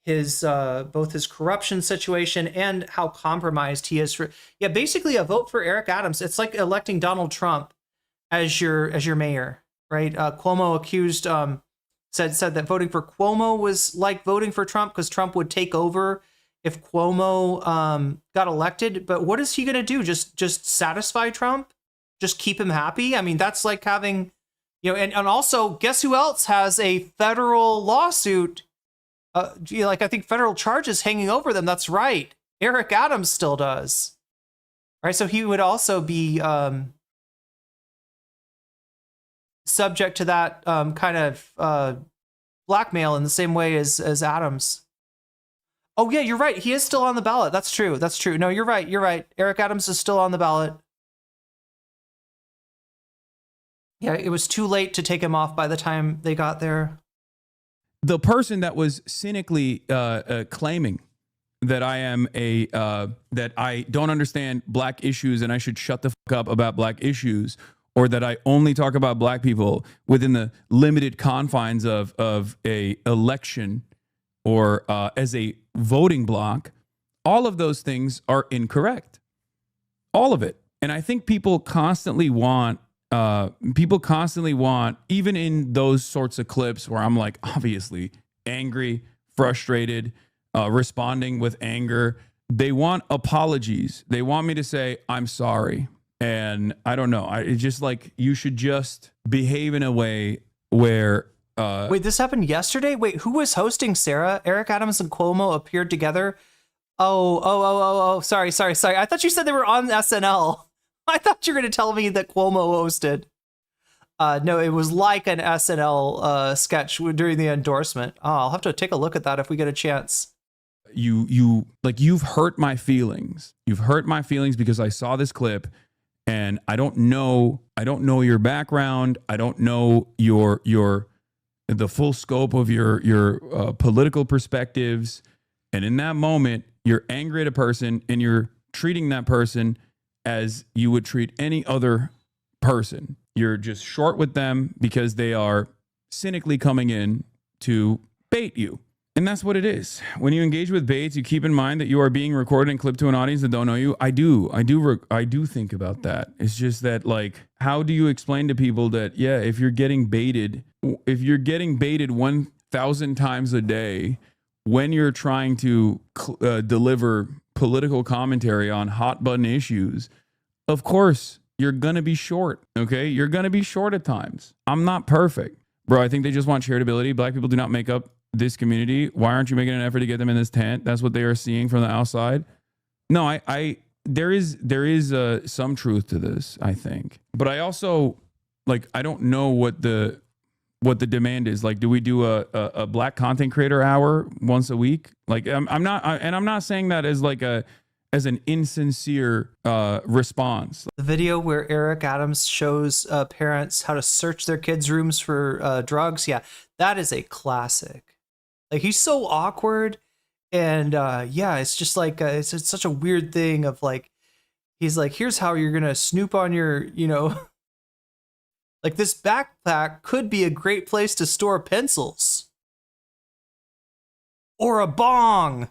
his both his corruption situation and how compromised he is basically a vote for Eric Adams. It's like electing Donald Trump as your mayor, right? Cuomo accused said that voting for Cuomo was like voting for Trump because Trump would take over if Cuomo got elected. But what is he going to do? Just satisfy Trump? Just keep him happy? I mean, that's like having, and also guess who else has a federal lawsuit? I think federal charges hanging over them. That's right. Eric Adams still does. Right. So he would also be subject to that kind of blackmail in the same way as Adams. Oh, yeah, you're right. He is still on the ballot. That's true. That's true. No, you're right. You're right. Eric Adams is still on the ballot. Yeah, it was too late to take him off by the time they got there.
The person that was cynically claiming that I am that I don't understand black issues and I should shut the fuck up about black issues, or that I only talk about black people within the limited confines of a election or as a voting block, all of those things are incorrect. All of it. And I think people constantly want, even in those sorts of clips where I'm like, obviously angry, frustrated, responding with anger, they want apologies. They want me to say, I'm sorry. And I don't know. It's just like, you should just behave in a way where...
Wait, this happened yesterday? Wait, who was hosting Sarah? Eric Adams and Cuomo appeared together? Oh, sorry. I thought you said they were on SNL. I thought you were going to tell me that Cuomo hosted. No, it was like an SNL sketch during the endorsement. Oh, I'll have to take a look at that if we get a chance.
You've hurt my feelings. You've hurt my feelings because I saw this clip and I don't know your background. I don't know the full scope of your political perspectives. And in that moment, you're angry at a person and you're treating that person as you would treat any other person. You're just short with them because they are cynically coming in to bait you. And that's what it is. When you engage with baits, you keep in mind that you are being recorded and clipped to an audience that don't know you. I do think about that. It's just that, like, how do you explain to people that, yeah, if you're getting baited 1,000 times a day when you're trying to deliver political commentary on hot button issues, of course, you're going to be short, okay? You're going to be short at times. I'm not perfect. Bro, I think they just want charitability. Black people do not make up this community. Why aren't you making an effort to get them in this tent? That's what they are seeing from the outside. No, there is some truth to this, I think. But I also, like, I don't know what the demand is. Like, do we do a black content creator hour once a week? Like, I'm not saying that as like as an insincere response.
The video where Eric Adams shows parents how to search their kids' rooms for drugs. Yeah, that is a classic. Like, he's so awkward. And it's just like, it's such a weird thing of like, he's like, here's how you're going to snoop on your, like, this backpack could be a great place to store pencils. Or a bong.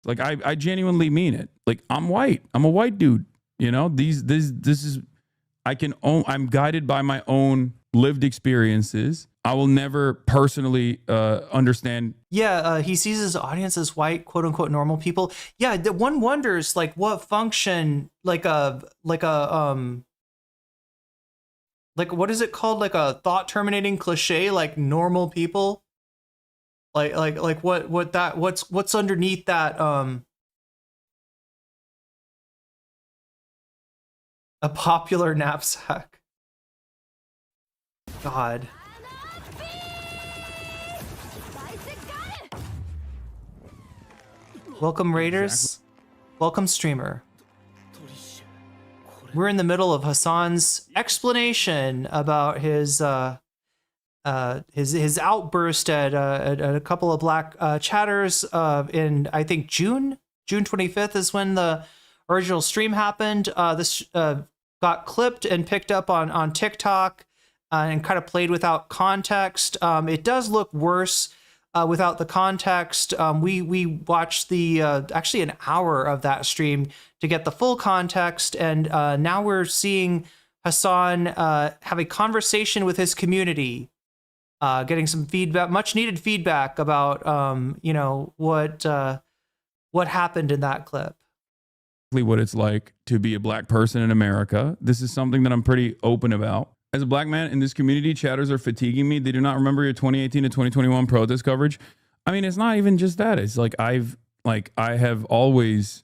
Like, I genuinely mean it. Like, I'm white. I'm a white dude. This is, I'm guided by my own lived experiences. I will never personally understand.
Yeah, he sees his audience as white, quote unquote, normal people. Yeah, one wonders, like, what function, like what is it called? Like a thought terminating cliche, like normal people. What's underneath that a popular knapsack. God. Welcome Raiders. Welcome streamer. We're in the middle of Hasan's explanation about his outburst at a couple of black chatters in, I think, June 25th is when the original stream happened. This got clipped and picked up on TikTok and kind of played without context. It does look worse without the context. We watched the actually an hour of that stream to get the full context, and now we're seeing Hasan have a conversation with his community, getting some feedback, much needed feedback about what happened in that clip.
What it's like to be a black person in America. This is something that I'm pretty open about. As a black man in this community, chatters are fatiguing me. They do not remember your 2018 to 2021 protest coverage. I mean, it's not even just that. It's like I've always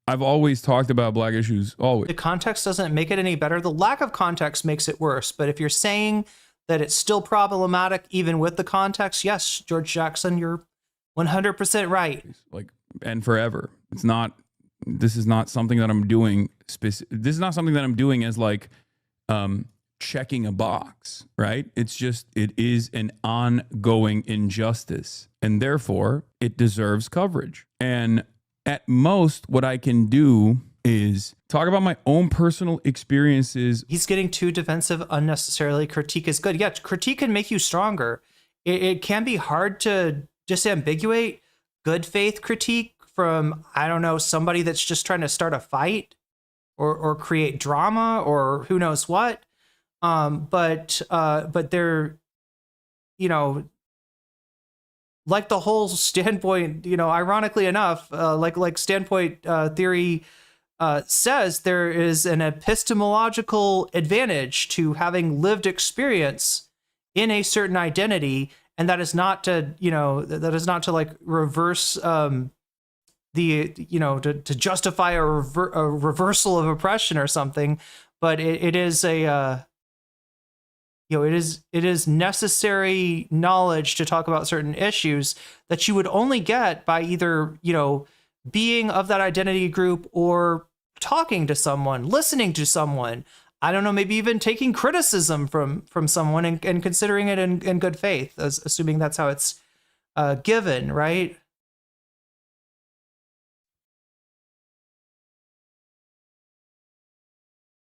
talked about black issues, always.
The context doesn't make it any better. The lack of context makes it worse. But if you're saying that it's still problematic even with the context, yes, George Jackson, you're 100% right.
Like, and forever. This is not something that I'm doing. This is not something that I'm doing as like checking a box, right? It's just, it is an ongoing injustice, and therefore it deserves coverage. And at most, what I can do is talk about my own personal experiences.
He's getting too defensive unnecessarily. Critique is good. Yeah, critique can make you stronger. It can be hard to disambiguate good faith critique from, I don't know, somebody that's just trying to start a fight or create drama or who knows what. But they're, like the whole standpoint, ironically enough, like standpoint theory says, there is an epistemological advantage to having lived experience in a certain identity, and that is not to, like reverse to justify a reversal of oppression or something, but it is a it is necessary knowledge to talk about certain issues that you would only get by either, being of that identity group or talking to someone, listening to someone. I don't know, maybe even taking criticism from someone and considering it in good faith, assuming that's how it's given, right?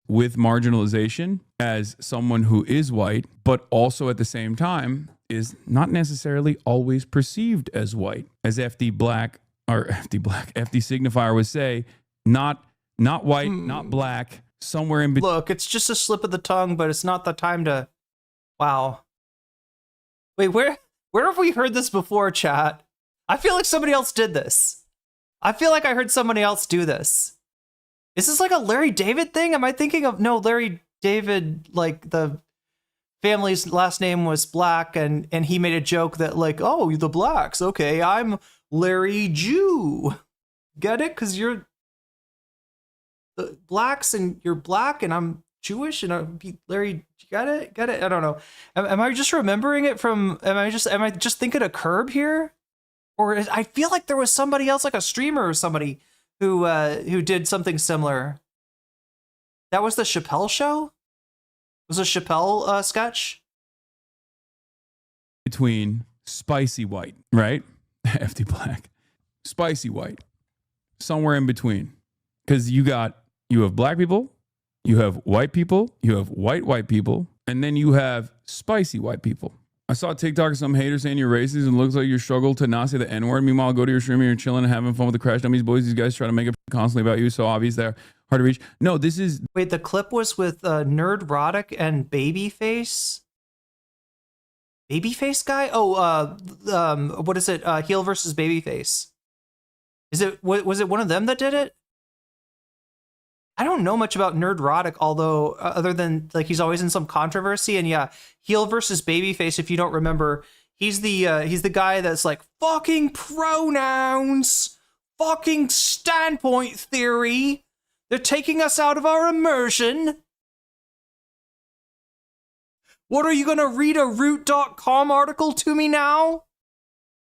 With marginalization as someone who is white, but also at the same time is not necessarily always perceived as white. As FD signifier would say, not white, not black, somewhere in between.
Look, it's just a slip of the tongue, but it's not the time to, wow. Wait, where have we heard this before, chat? I feel like somebody else did this. I feel like I heard somebody else do this. Is this like a Larry David thing? Am I thinking of, no, Larry David, like the family's last name was Black, and he made a joke that like, oh, the blacks, okay, I'm Larry Jew. Get it? Because you're the blacks and you're black and I'm Jewish and I'm Larry. Got it? I don't know. Am I just remembering it from, am I just thinking of Curb here? Or I feel like there was somebody else, like a streamer or somebody who did something similar. That was the Chappelle show? Was a Chappelle sketch?
Between spicy white, right? FD Black. Spicy white. Somewhere in between. Because you have black people, you have white people, you have white people, and then you have spicy white people. I saw a TikTok of some hater saying you're racist and it looks like you struggle to not say the N-word. Meanwhile, go to your stream and you're chilling and having fun with the Crash Dummies boys. These guys try to make it constantly about you. So obvious they're hard to reach. No, this is...
Wait, the clip was with Nerdrotic and Babyface? Babyface guy? Oh, what is it? Heel versus Babyface. Was it one of them that did it? I don't know much about Nerdrotic, although other than like he's always in some controversy. And yeah, heel versus Babyface, if you don't remember, He's the guy that's like, fucking pronouns, fucking standpoint theory. They're taking us out of our immersion. What, are you going to read a root.com article to me now?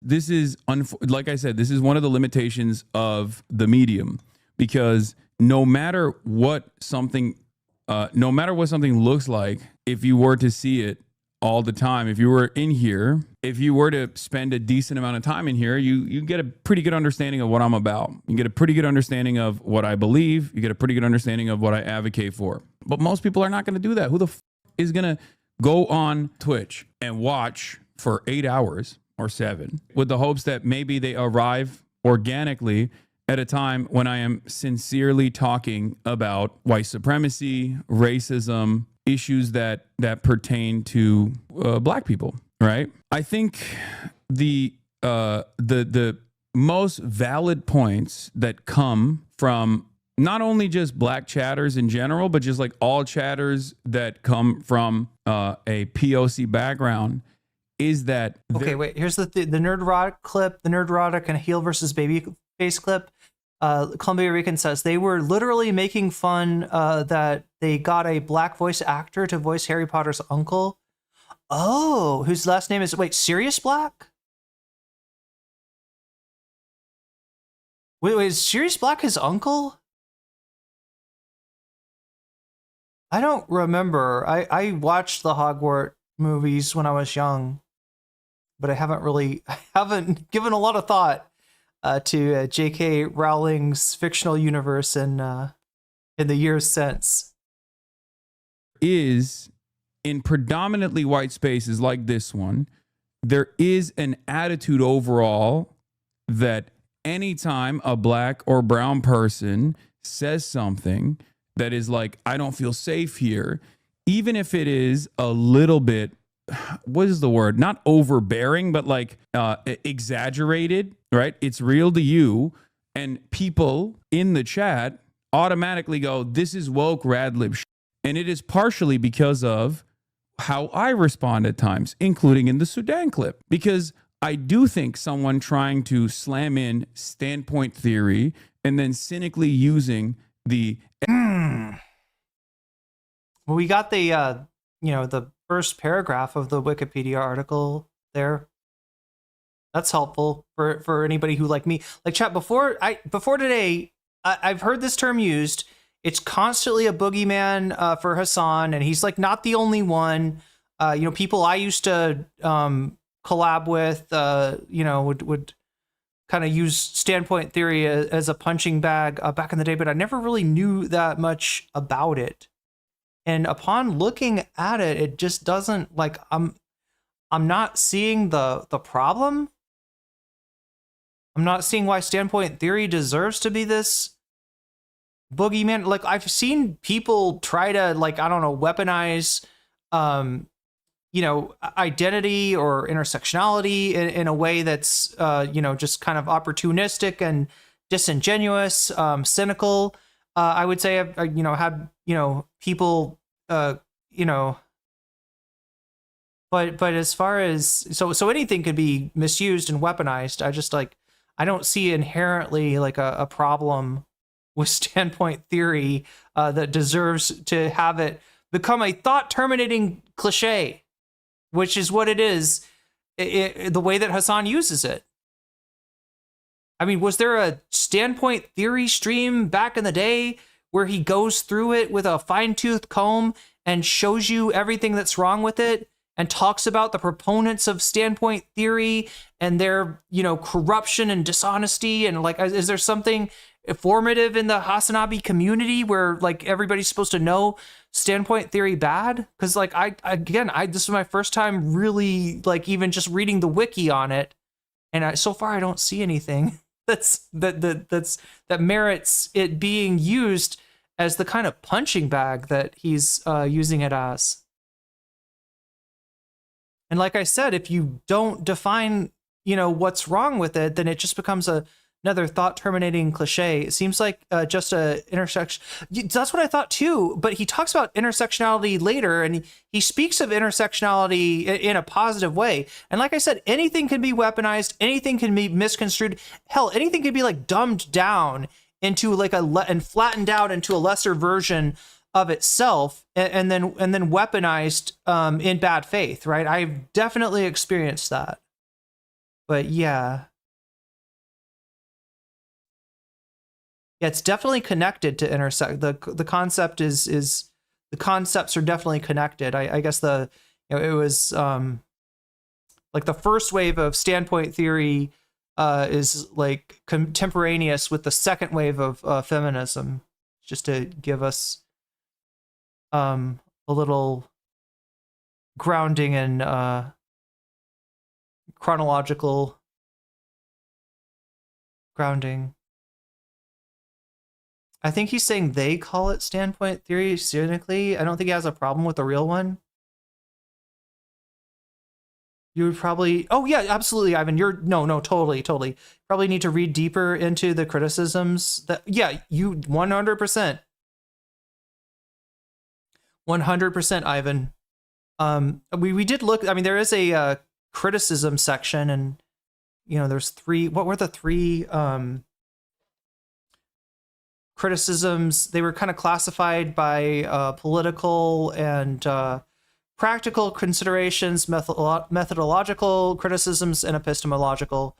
This is, like I said, this is one of the limitations of the medium, because no matter what something looks like, if you were to see it all the time, if you were in here, if you were to spend a decent amount of time in here, you get a pretty good understanding of what I'm about. You get a pretty good understanding of what I believe. You get a pretty good understanding of what I advocate for. But most people are not going to do that. Who the is going to go on Twitch and watch for 8 hours or 7 with the hopes that maybe they arrive organically at a time when I am sincerely talking about white supremacy, racism, issues that pertain to black people, right? I think the most valid points that come from not only just black chatters in general, but just like all chatters that come from a POC background is that...
Okay, wait, here's the Nerdrotic clip, the Nerdrotic and Heel versus Babyface clip. Columbia Rican says they were literally making fun that they got a black voice actor to voice Harry Potter's uncle. Oh, whose last name is, wait, Sirius Black? Wait, is Sirius Black his uncle? I don't remember. I watched the Hogwarts movies when I was young, but I haven't given a lot of thought to J.K. Rowling's fictional universe in the years since.
Is in predominantly white spaces like this one, there is an attitude overall that anytime a black or brown person says something that is like, I don't feel safe here, even if it is a little bit, what is the word? Not overbearing, but like exaggerated, right? It's real to you. And people in the chat automatically go, this is woke radlib shit. And it is partially because of how I respond at times, including in the Sudan clip. Because I do think someone trying to slam in standpoint theory and then cynically using the...
Well, we got the, the first paragraph of the Wikipedia article there. That's helpful for anybody who, like me, like chat before today, I've heard this term used. It's constantly a boogeyman for Hasan, and he's like not the only one. People I used to collab with, would kind of use standpoint theory as a punching bag back in the day, but I never really knew that much about it. And upon looking at it, it just doesn't, like, I'm not seeing the problem. I'm not seeing why standpoint theory deserves to be this boogeyman. Like, I've seen people try to, like, I don't know, weaponize, identity or intersectionality in a way that's, just kind of opportunistic and disingenuous, cynical. I would say I've, had, people, but as far as, so anything could be misused and weaponized. I don't see inherently like a problem with standpoint theory that deserves to have it become a thought terminating cliche, which is what it is, the way that Hasan uses it. I mean, was there a standpoint theory stream back in the day where he goes through it with a fine-tooth comb and shows you everything that's wrong with it and talks about the proponents of standpoint theory and their, corruption and dishonesty? And like, is there something formative in the Hasanabi community where like everybody's supposed to know standpoint theory bad? Because like this is my first time really like even just reading the wiki on it, and so far I don't see anything that merits it being used as the kind of punching bag that he's using it as. And like I said, if you don't define, what's wrong with it, then it just becomes a another thought-terminating cliche. It seems like just a intersection. That's what I thought too. But he talks about intersectionality later, and he speaks of intersectionality in a positive way. And like I said, anything can be weaponized, anything can be misconstrued. Hell, anything can be like dumbed down into like and flattened out into a lesser version of itself, and then weaponized in bad faith. Right? I've definitely experienced that. But yeah. Yeah, it's definitely connected to intersect. The concept is the concepts are definitely connected. I guess it was like the first wave of standpoint theory is like contemporaneous with the second wave of feminism, just to give us a little grounding and chronological grounding. I think he's saying they call it standpoint theory cynically. I don't think he has a problem with the real one. You would probably... Oh, yeah, absolutely, Ivan. Totally. Probably need to read deeper into the criticisms. Yeah, you 100%. 100%, Ivan. We did look... I mean, there is a criticism section, and, there's 3... What were the 3... criticisms? They were kind of classified by political and practical considerations, methodological criticisms, and epistemological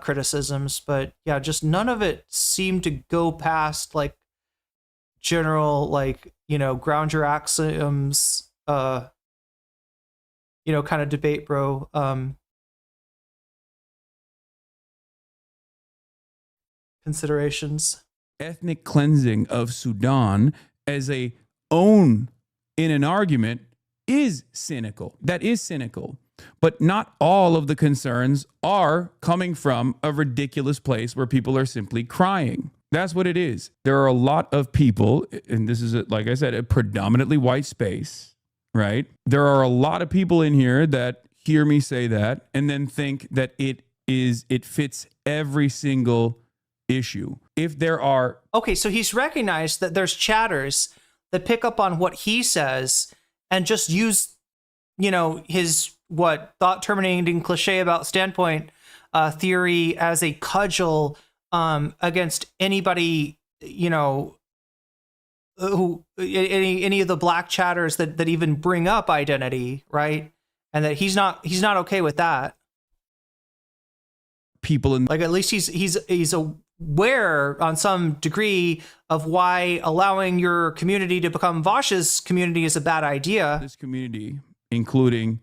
criticisms. But yeah, just none of it seemed to go past like general, like, ground your axioms, kind of debate, bro. Considerations.
Ethnic cleansing of Sudan as a own in an argument is cynical. That is cynical. But not all of the concerns are coming from a ridiculous place where people are simply crying. That's what it is. There are a lot of people, and this is, like I said, a predominantly white space, right? There are a lot of people in here that hear me say that and then think that it fits every single issue. If there are...
Okay, so he's recognized that there's chatters that pick up on what he says and just use, his thought-terminating cliche about standpoint theory as a cudgel against anybody, who any of the black chatters that even bring up identity, right? And that he's not okay with that.
People in,
like, at least he's aware on some degree of why allowing your community to become Vosh's community is a bad idea.
This community, including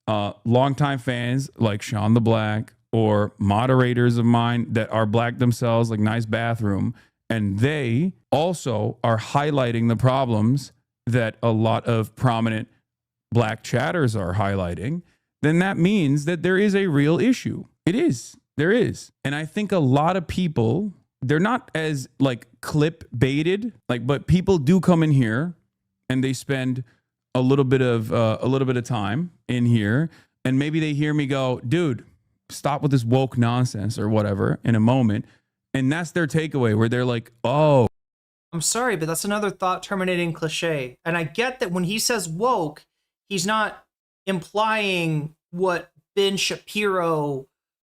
longtime fans like SeanDaBlack or moderators of mine that are black themselves, like Nice Bathroom, and they also are highlighting the problems that a lot of prominent black chatters are highlighting, then that means that there is a real issue. It is. There is. And I think a lot of people, they're not as like clip baited, but people do come in here and they spend a little bit of time in here, and maybe they hear me go, dude, stop with this woke nonsense or whatever in a moment. And that's their takeaway, where they're like, oh.
I'm sorry, but that's another thought-terminating cliche. And I get that when he says woke, he's not implying what Ben Shapiro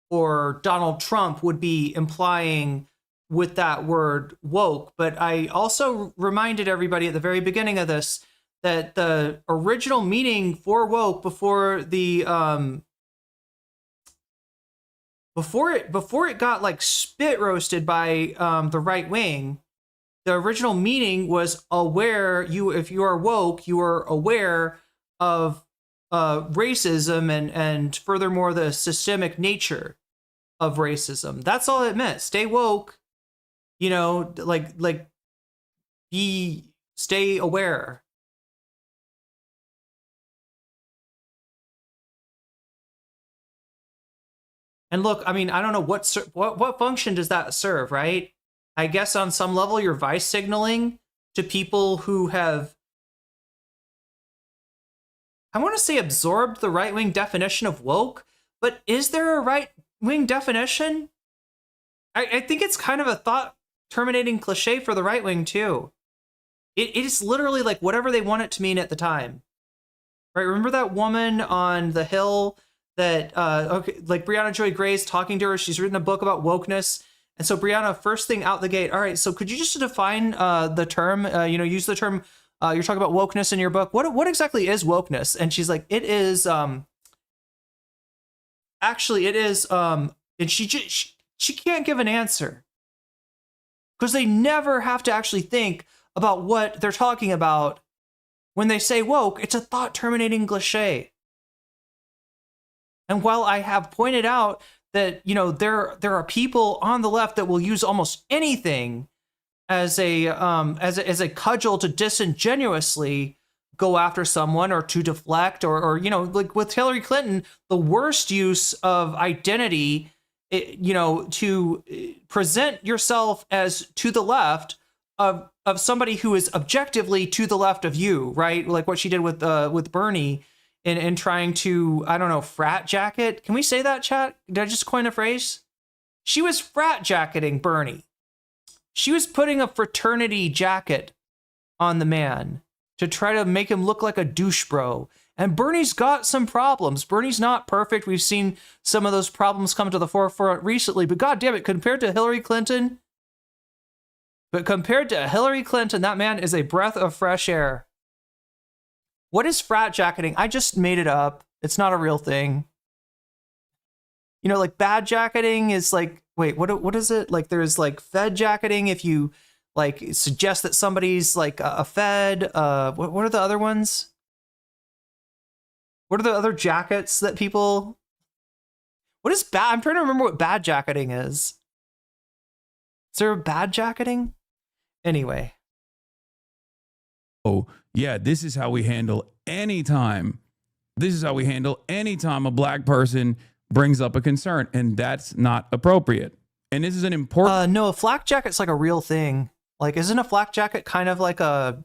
or Donald Trump would be implying with that word woke. But I also reminded everybody at the very beginning of this that the original meaning for woke before it got like spit roasted by the right wing, the original meaning was aware. If you are woke, you are aware of racism and furthermore the systemic nature of racism. That's all it meant. Stay woke, stay aware. And look, I mean, I don't know what function does that serve, right? I guess on some level you're vice signaling to people who have, I want to say, absorbed the right-wing definition of woke, but is there a right-wing definition? I think it's kind of a thought terminating cliche for the right wing too. It is literally like whatever they want it to mean at the time. Right? Remember that woman on the Hill that like Brianna Joy Gray's talking to her. She's written a book about wokeness. And so Brianna, first thing out the gate, all right, so could you just define the term, use the term, you're talking about wokeness in your book. What exactly is wokeness? And she's like, it is, actually it is, and she can't give an answer because they never have to actually think about what they're talking about. When they say woke, it's a thought terminating cliche. And while I have pointed out that, there are people on the left that will use almost anything as a cudgel to disingenuously go after someone or to deflect or like with Hillary Clinton, the worst use of identity, to present yourself as to the left of somebody who is objectively to the left of you, right? Like what she did with Bernie in trying to, I don't know, frat jacket. Can we say that, chat? Did I just coin a phrase? She was frat jacketing Bernie. She was putting a fraternity jacket on the man to try to make him look like a douche bro. And Bernie's got some problems. Bernie's not perfect. We've seen some of those problems come to the forefront recently, but God damn it, compared to Hillary Clinton, that man is a breath of fresh air. What is frat jacketing? I just made it up. It's not a real thing. Like bad jacketing is like, wait, what is it? Like there's like fed jacketing if you like suggest that somebody's like a fed. What are the other ones? What are the other jackets that people... What is bad? I'm trying to remember what bad jacketing is. Is there a bad jacketing? Anyway.
Oh, yeah, this is how we handle any time. This is how we handle any time a black person brings up a concern, and that's not appropriate. And this is an important...
No, a flak jacket's like a real thing. Like, isn't a flak jacket kind of like a...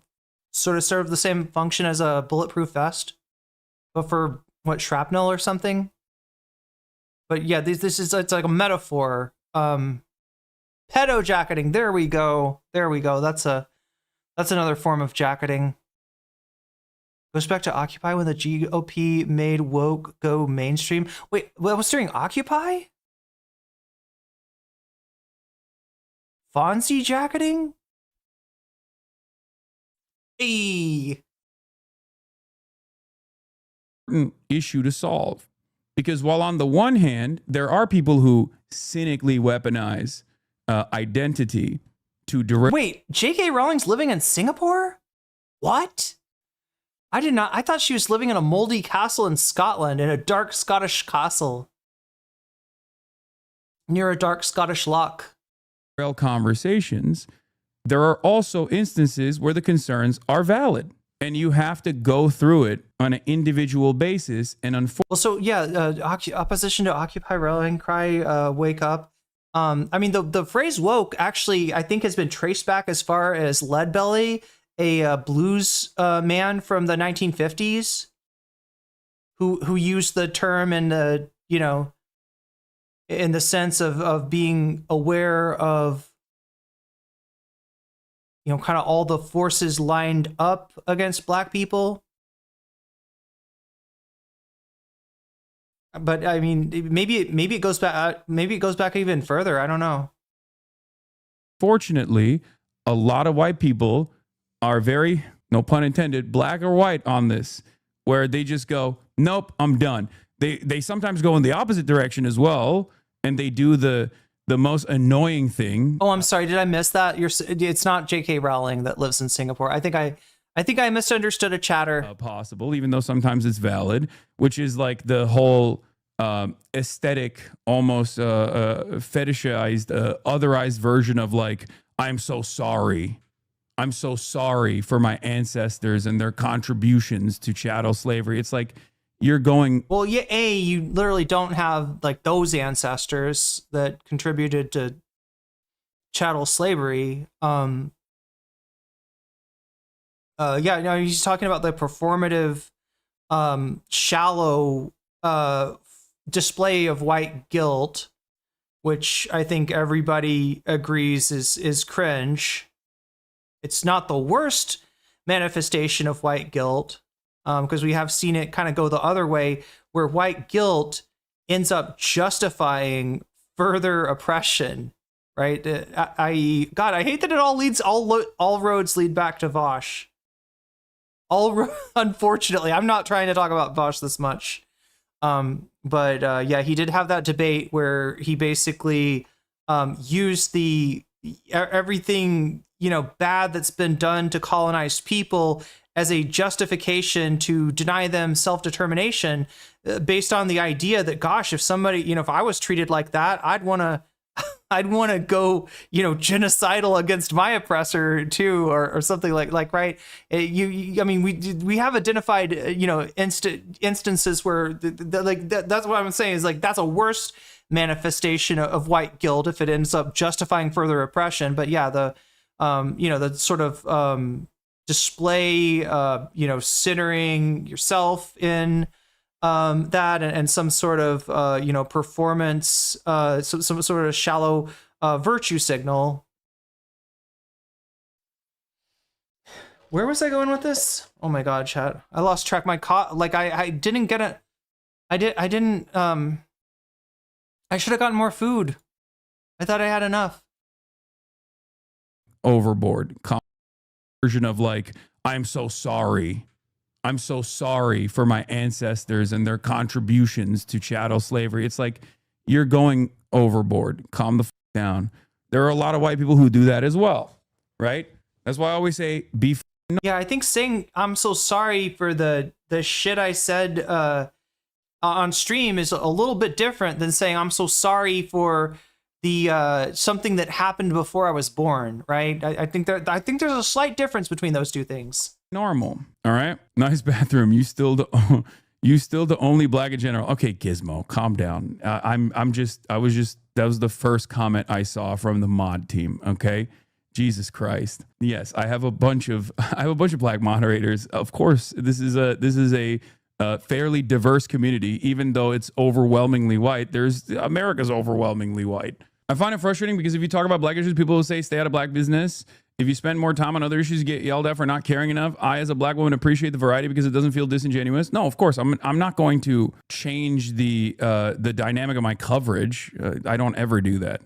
sort of serve the same function as a bulletproof vest? But for, what, shrapnel or something? But yeah, it's like a metaphor. Pedo jacketing. There we go. That's another form of jacketing. Goes back to Occupy when the GOP made woke go mainstream. Wait, that was during Occupy? Fonzie jacketing? Hey.
Issue to solve. Because while on the one hand, there are people who cynically weaponize identity to direct...
Wait, J.K. Rowling's living in Singapore? What? I did not. I thought she was living in a moldy castle in Scotland, in a dark Scottish castle. Near a dark Scottish loch.
Conversations, there are also instances where the concerns are valid. And you have to go through it on an individual basis. And
well, so yeah, opposition to Occupy, Rallying Cry, Wake Up. I mean, the phrase woke actually, I think, has been traced back as far as Leadbelly, a blues man from the 1950s, who used the term in the, in the sense of being aware of, kind of all the forces lined up against black people. But I mean, maybe it goes back. Maybe it goes back even further. I don't know.
Fortunately, a lot of white people are very, no pun intended, black or white on this, where they just go, nope, I'm done. They sometimes go in the opposite direction as well, and they do the most annoying thing.
Oh, I'm sorry. Did I miss that? It's not J.K. Rowling that lives in Singapore. I think I misunderstood a chatter.
Possible, even though sometimes it's valid, which is like the whole aesthetic, almost fetishized, otherized version of like, I'm so sorry. I'm so sorry for my ancestors and their contributions to chattel slavery. It's like, you're going...
Well, yeah, you literally don't have like those ancestors that contributed to chattel slavery. Yeah, no, he's talking about the performative, shallow display of white guilt which I think everybody agrees is cringe. It's not the worst manifestation of white guilt, because we have seen it kind of go the other way, where white guilt ends up justifying further oppression, right? I.e., God, I hate that it all roads lead back to Vosh. Unfortunately, I'm not trying to talk about Vosh this much. But yeah, he did have that debate where he basically used everything, bad that's been done to colonized people as a justification to deny them self-determination, based on the idea that, gosh, if somebody, if I was treated like that, I'd want to go, genocidal against my oppressor too, or something like right. I mean, we have identified, instances where that's what I'm saying is like, that's a worse manifestation of white guilt if it ends up justifying further oppression. But yeah, the sort of, display, centering yourself in, that and some sort of performance, some sort of shallow virtue signal. Where was I going with this? Oh my God, chat! I lost track. I didn't get it. I didn't. I should have gotten more food. I thought I had enough.
Overboard version of like, I'm so sorry. I'm so sorry for my ancestors and their contributions to chattel slavery. It's like, you're going overboard. Calm the down. There are a lot of white people who do that as well, right? That's why I always say,
yeah, I think saying I'm so sorry for the shit I said on stream is a little bit different than saying I'm so sorry for the something that happened before I was born, right? I think there's a slight difference between those two things.
Normal. All right. Nice bathroom. You still the only black in general. Okay, Gizmo, calm down. That was the first comment I saw from the mod team. Okay. Jesus Christ. Yes, I have a bunch of black moderators. Of course, this is a fairly diverse community, even though it's overwhelmingly white. America's overwhelmingly white. I find it frustrating because if you talk about black issues, people will say stay out of black business. If you spend more time on other issues, you get yelled at for not caring enough. I, as a black woman, appreciate the variety because it doesn't feel disingenuous. No, of course, I'm not going to change the dynamic of my coverage. I don't ever do that.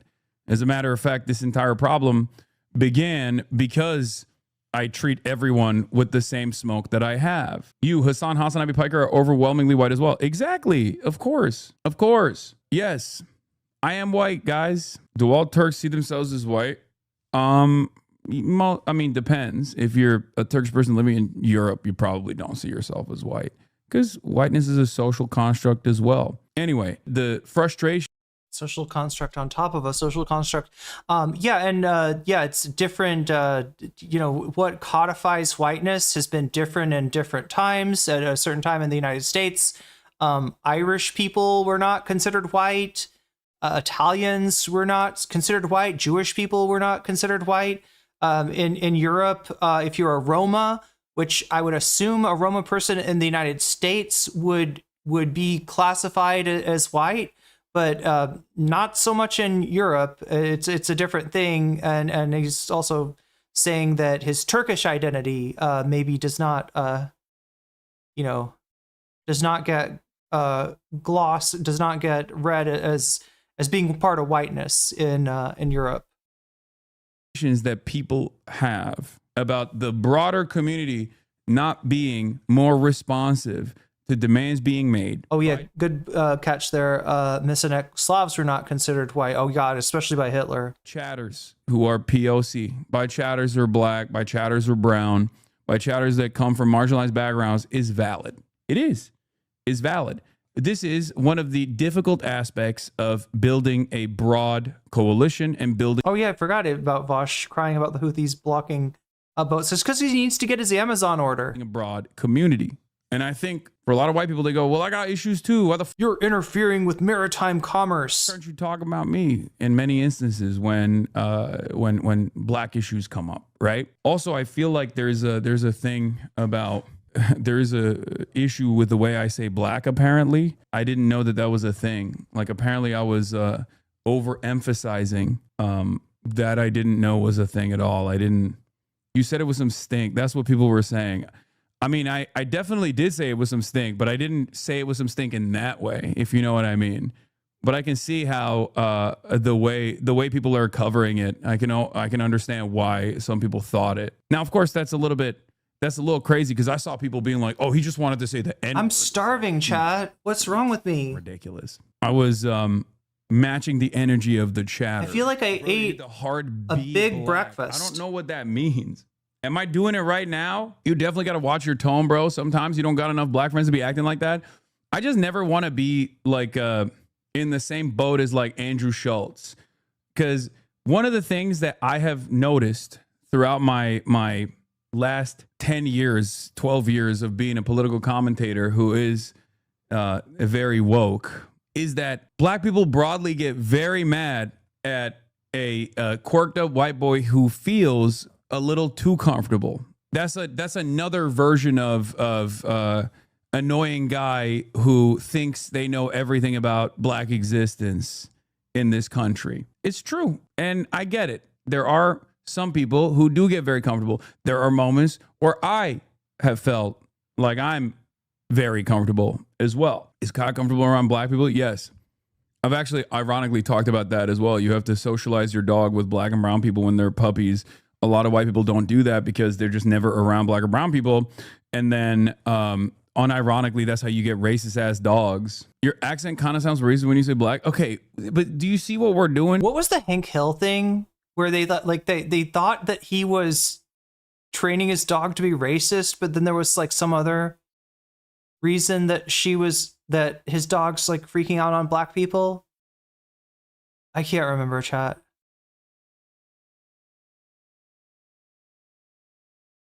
As a matter of fact, this entire problem began because I treat everyone with the same smoke that I have. You, Hasan, Ivy Piker, are overwhelmingly white as well. Exactly. Of course. Of course. Yes. I am white, guys. Do all Turks see themselves as white? I mean, depends. If you're a Turkish person living in Europe, you probably don't see yourself as white because whiteness is a social construct as well. Anyway, the frustration.
Social construct on top of a social construct. It's different. What codifies whiteness has been different in different times. At a certain time in the United States, Irish people were not considered white. Italians were not considered white. Jewish people were not considered white. In Europe, if you're a Roma, which I would assume a Roma person in the United States would be classified as white, but not so much in Europe. It's a different thing, and he's also saying that his Turkish identity maybe does not get glossed, does not get read as being part of whiteness in Europe.
That people have about the broader community not being more responsive to demands being made.
Oh yeah, good catch there. Messianic Slavs were not considered white. Oh God, especially by Hitler.
Chatters who are POC, by chatters who are black, by chatters who are brown, by chatters that come from marginalized backgrounds is valid. It is valid. This is one of the difficult aspects of building a broad coalition and building.
Oh yeah, I forgot about Vosh crying about the Houthis blocking boats. It's because he needs to get his Amazon order.
A broad community. And I think for a lot of white people, they go, well, I got issues too. Why the
you're interfering with maritime commerce.
Aren't you talking about me in many instances when black issues come up, right? Also, I feel like there's a thing about there's a issue with the way I say black. Apparently, I didn't know that was a thing. Like apparently, I was overemphasizing that I didn't know was a thing at all. You said it was some stink. That's what people were saying. I mean, I definitely did say it was some stink, but I didn't say it was some stink in that way, if you know what I mean. But I can see how the way people are covering it, I can understand why some people thought it. Now, of course, that's a little crazy because I saw people being like, "Oh, he just wanted to say the N-word."
I'm starving, chat. What's wrong with me?
Ridiculous. I was matching the energy of the chat.
I feel like I ate a big breakfast.
I don't know what that means. Am I doing it right now? You definitely got to watch your tone, bro. Sometimes you don't got enough black friends to be acting like that. I just never want to be like in the same boat as like Andrew Schultz. Because one of the things that I have noticed throughout my last 10 years, 12 years of being a political commentator who is very woke is that black people broadly get very mad at a quirked up white boy who feels a little too comfortable. That's another version of annoying guy who thinks they know everything about black existence in this country. It's true, and I get it. There are some people who do get very comfortable. There are moments where I have felt like I'm very comfortable as well. Is Kyle comfortable around black people? Yes. I've actually ironically talked about that as well. You have to socialize your dog with black and brown people when they're puppies. A lot of white people don't do that because they're just never around black or brown people. And then unironically, that's how you get racist ass dogs. Your accent kind of sounds racist when you say black. Okay, but do you see what we're doing?
What was the Hank Hill thing where they thought like they thought that he was training his dog to be racist, but then there was like some other reason that his dog's like freaking out on black people? I can't remember, chat.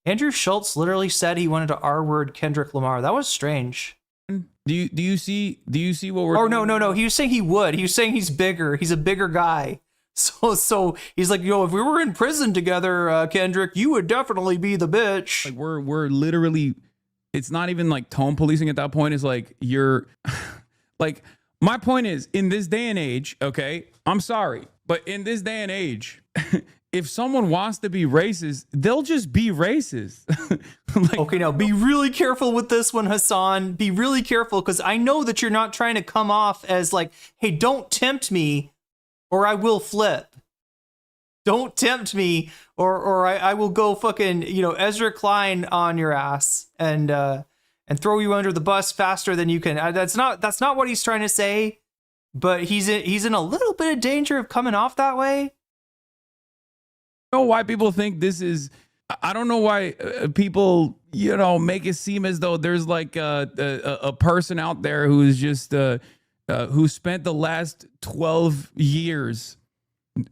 Andrew Schultz literally said he wanted to R-word Kendrick Lamar. That was strange.
Do you see what we're
doing? No. He was saying he would. He was saying he's bigger. He's a bigger guy. So he's like, if we were in prison together, Kendrick, you would definitely be the bitch.
Like we're literally, it's not even like tone policing at that point. It's like you're like, my point is in this day and age, okay, I'm sorry, but in this day and age, if someone wants to be racist, they'll just be racist.
Okay, now be really careful with this one, Hasan. Be really careful, because I know that you're not trying to come off as like, hey, don't tempt me or I will flip. Don't tempt me or I will go fucking, Ezra Klein on your ass and throw you under the bus faster than you can. That's not what he's trying to say, but he's in a little bit of danger of coming off that way.
I don't know why people think this is. I don't know why people, make it seem as though there's like a person out there who is just who spent the last 12 years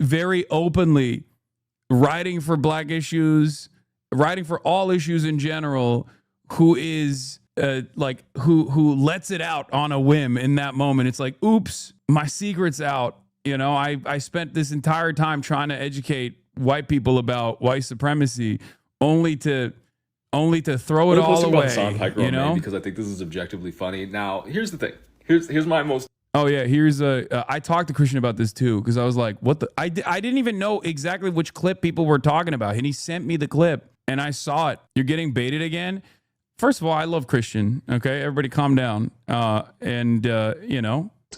very openly writing for black issues, writing for all issues in general, who is who lets it out on a whim in that moment. It's like, oops, my secret's out. I spent this entire time trying to educate white people about white supremacy, only to throw it all away.
Because I think this is objectively funny. Now, here's the thing. Here's my most.
Oh yeah, I talked to Christian about this too, because I was like, what the? I didn't even know exactly which clip people were talking about, and he sent me the clip, and I saw it. You're getting baited again. First of all, I love Christian. Okay, everybody, calm down.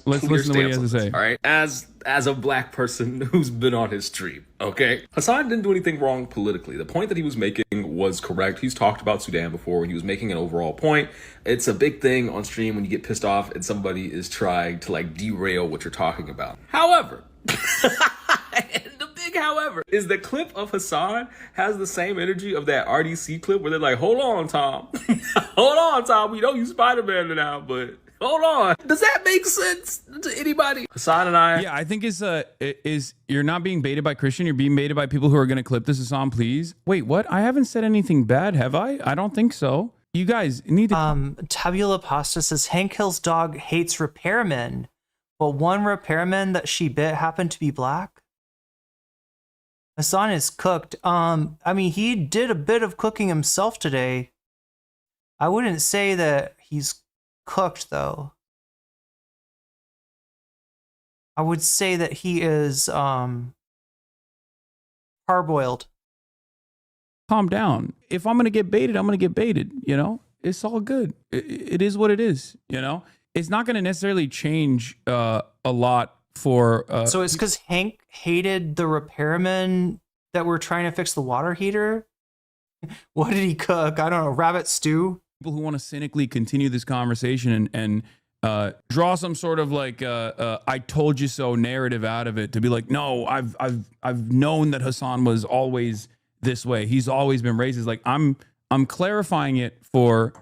Let's listen to what he has to say.
All right, as a black person who's been on his stream, okay, Hasan didn't do anything wrong politically. The point that he was making was correct. He's talked about Sudan before when he was making an overall point. It's a big thing on stream when you get pissed off and somebody is trying to like derail what you're talking about. However, the big however is the clip of Hasan has the same energy of that RDC clip where they're like, hold on, Tom. Hold on, Tom. We know you Spider-Man now, but hold on. Does that make sense to anybody? Hasan and I.
Yeah, I think is you're not being baited by Christian. You're being baited by people who are going to clip this. Hasan, please. Wait, what? I haven't said anything bad, have I? I don't think so. You guys need to.
Tabula Pasta says Hank Hill's dog hates repairmen, but one repairman that she bit happened to be black. Hasan is cooked. He did a bit of cooking himself today. I wouldn't say that he's cooked though. I would say that he is parboiled.
Calm down. If I'm going to get baited, I'm going to get baited, you know? It's all good. It is what it is, you know? It's not going to necessarily change a lot for...
So it's because Hank hated the repairmen that were trying to fix the water heater? What did he cook? I don't know, rabbit stew?
People who want to cynically continue this conversation and draw some sort of like I told you so narrative out of it to be like, no, I've known that Hasan was always this way. He's always been racist. Like I'm clarifying it for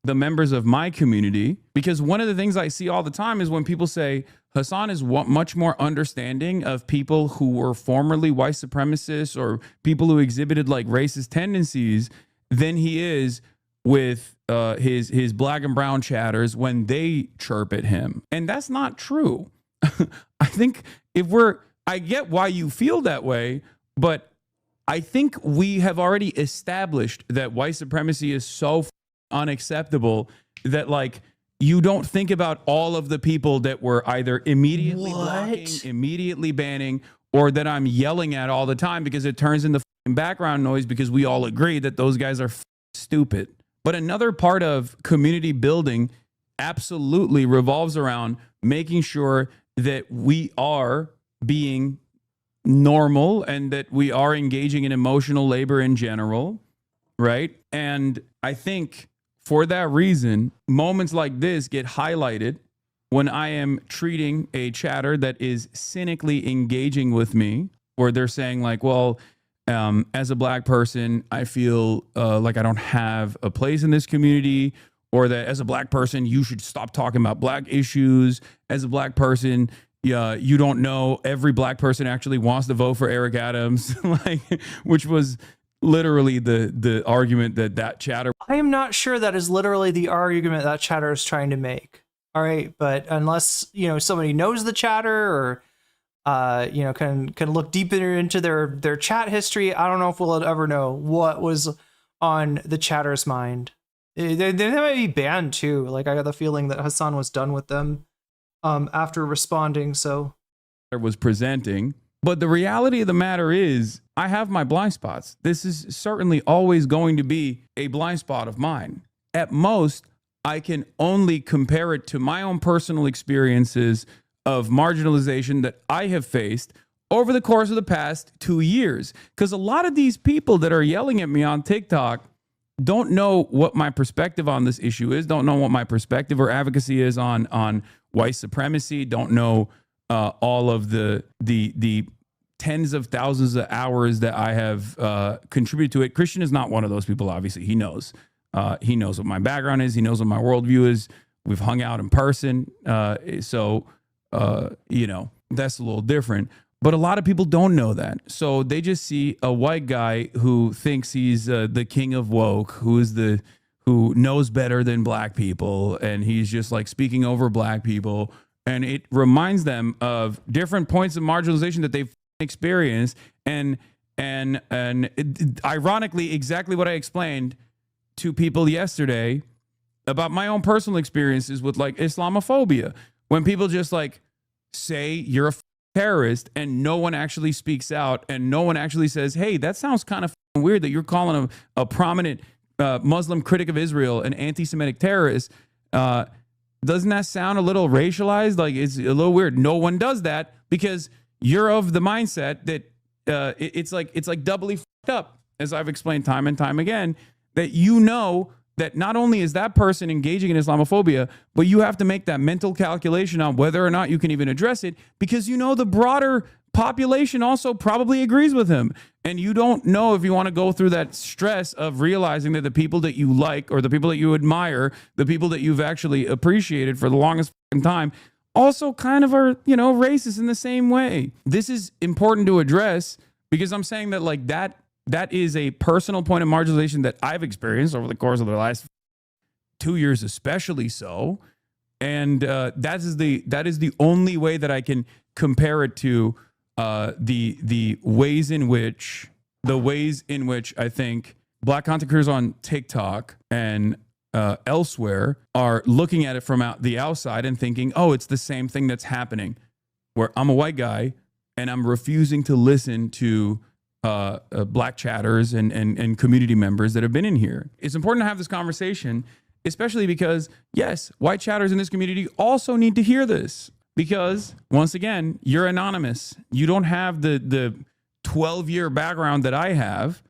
the members of my community, because one of the things I see all the time is when people say Hasan is much more understanding of people who were formerly white supremacists or people who exhibited like racist tendencies than he is with his black and brown chatters when they chirp at him. And that's not true. I think I get why you feel that way, but I think we have already established that white supremacy is so unacceptable that like you don't think about all of the people that were either immediately blocking, immediately banning, or that I'm yelling at all the time because it turns into background noise because we all agree that those guys are stupid. But another part of community building absolutely revolves around making sure that we are being normal and that we are engaging in emotional labor in general, right? And I think for that reason, moments like this get highlighted when I am treating a chatter that is cynically engaging with me, where they're saying like, well, as a black person, I feel like I don't have a place in this community, or that as a black person, you should stop talking about black issues. As a black person, you don't know every black person actually wants to vote for Eric Adams, like, which was literally the argument that chatter.
I am not sure that is literally the argument that chatter is trying to make. All right, but unless somebody knows the chatter or can look deeper into their chat history, I don't know if we'll ever know what was on the chatter's mind. They might be banned too. Like I got the feeling that Hasan was done with them after responding. So
was presenting. But the reality of the matter is I have my blind spots. This is certainly always going to be a blind spot of mine. At most, I can only compare it to my own personal experiences of marginalization that I have faced over the course of the past 2 years. Because a lot of these people that are yelling at me on TikTok don't know what my perspective on this issue is, don't know what my perspective or advocacy is on white supremacy, don't know all of the tens of thousands of hours that I have contributed to it. Christian is not one of those people, obviously. He knows. He knows what my background is. He knows what my worldview is. We've hung out in person. So that's a little different. But a lot of people don't know that. So they just see a white guy who thinks he's the king of woke, who knows better than black people. And he's just like speaking over black people. And it reminds them of different points of marginalization that they've experienced. And ironically, exactly what I explained to people yesterday about my own personal experiences with like Islamophobia. When people just like say you're a terrorist and no one actually speaks out and no one actually says, hey, that sounds kind of weird that you're calling a prominent Muslim critic of Israel an anti-Semitic terrorist. Doesn't that sound a little racialized? Like it's a little weird. No one does that because you're of the mindset that it's like doubly fucked up, as I've explained time and time again, that that not only is that person engaging in Islamophobia, but you have to make that mental calculation on whether or not you can even address it because the broader population also probably agrees with him. And you don't know if you want to go through that stress of realizing that the people that you like or the people that you admire, the people that you've actually appreciated for the longest time, also kind of are, racist in the same way. This is important to address because I'm saying that like that is a personal point of marginalization that I've experienced over the course of the last 2 years, especially so. And that is the only way that I can compare it to the ways in which I think black content creators on TikTok and elsewhere are looking at it from the outside and thinking, oh, it's the same thing that's happening. where I'm a white guy and I'm refusing to listen to black chatters and community members that have been in here. It's important to have this conversation, especially because, yes, white chatters in this community also need to hear this. Because, once again, you're anonymous. You don't have the 12-year background that I have,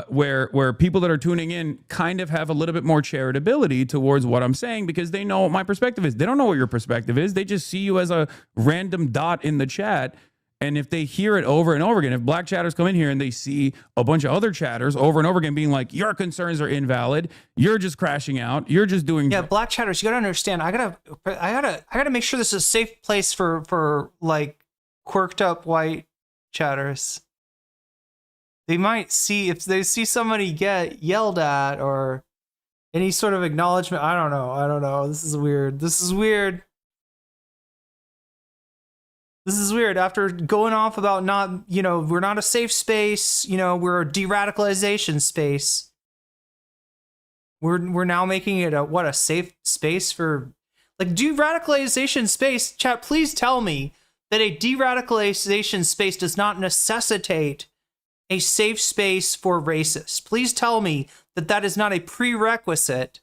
where people that are tuning in kind of have a little bit more charitability towards what I'm saying because they know what my perspective is. They don't know what your perspective is. They just see you as a random dot in the chat. And if they hear it over and over again, if black chatters come in here and they see a bunch of other chatters over and over again being like, your concerns are invalid, you're just crashing out, you're just doing...
Yeah, black chatters, you gotta understand, I gotta make sure this is a safe place for like quirked up white chatters. They might see, if they see somebody get yelled at or any sort of acknowledgement, I don't know. This is weird. After going off about not, we're not a safe space, we're a de-radicalization space. We're now making it a safe space for, like, de-radicalization space. Chat, please tell me that a de-radicalization space does not necessitate a safe space for racists. Please tell me that that is not a prerequisite.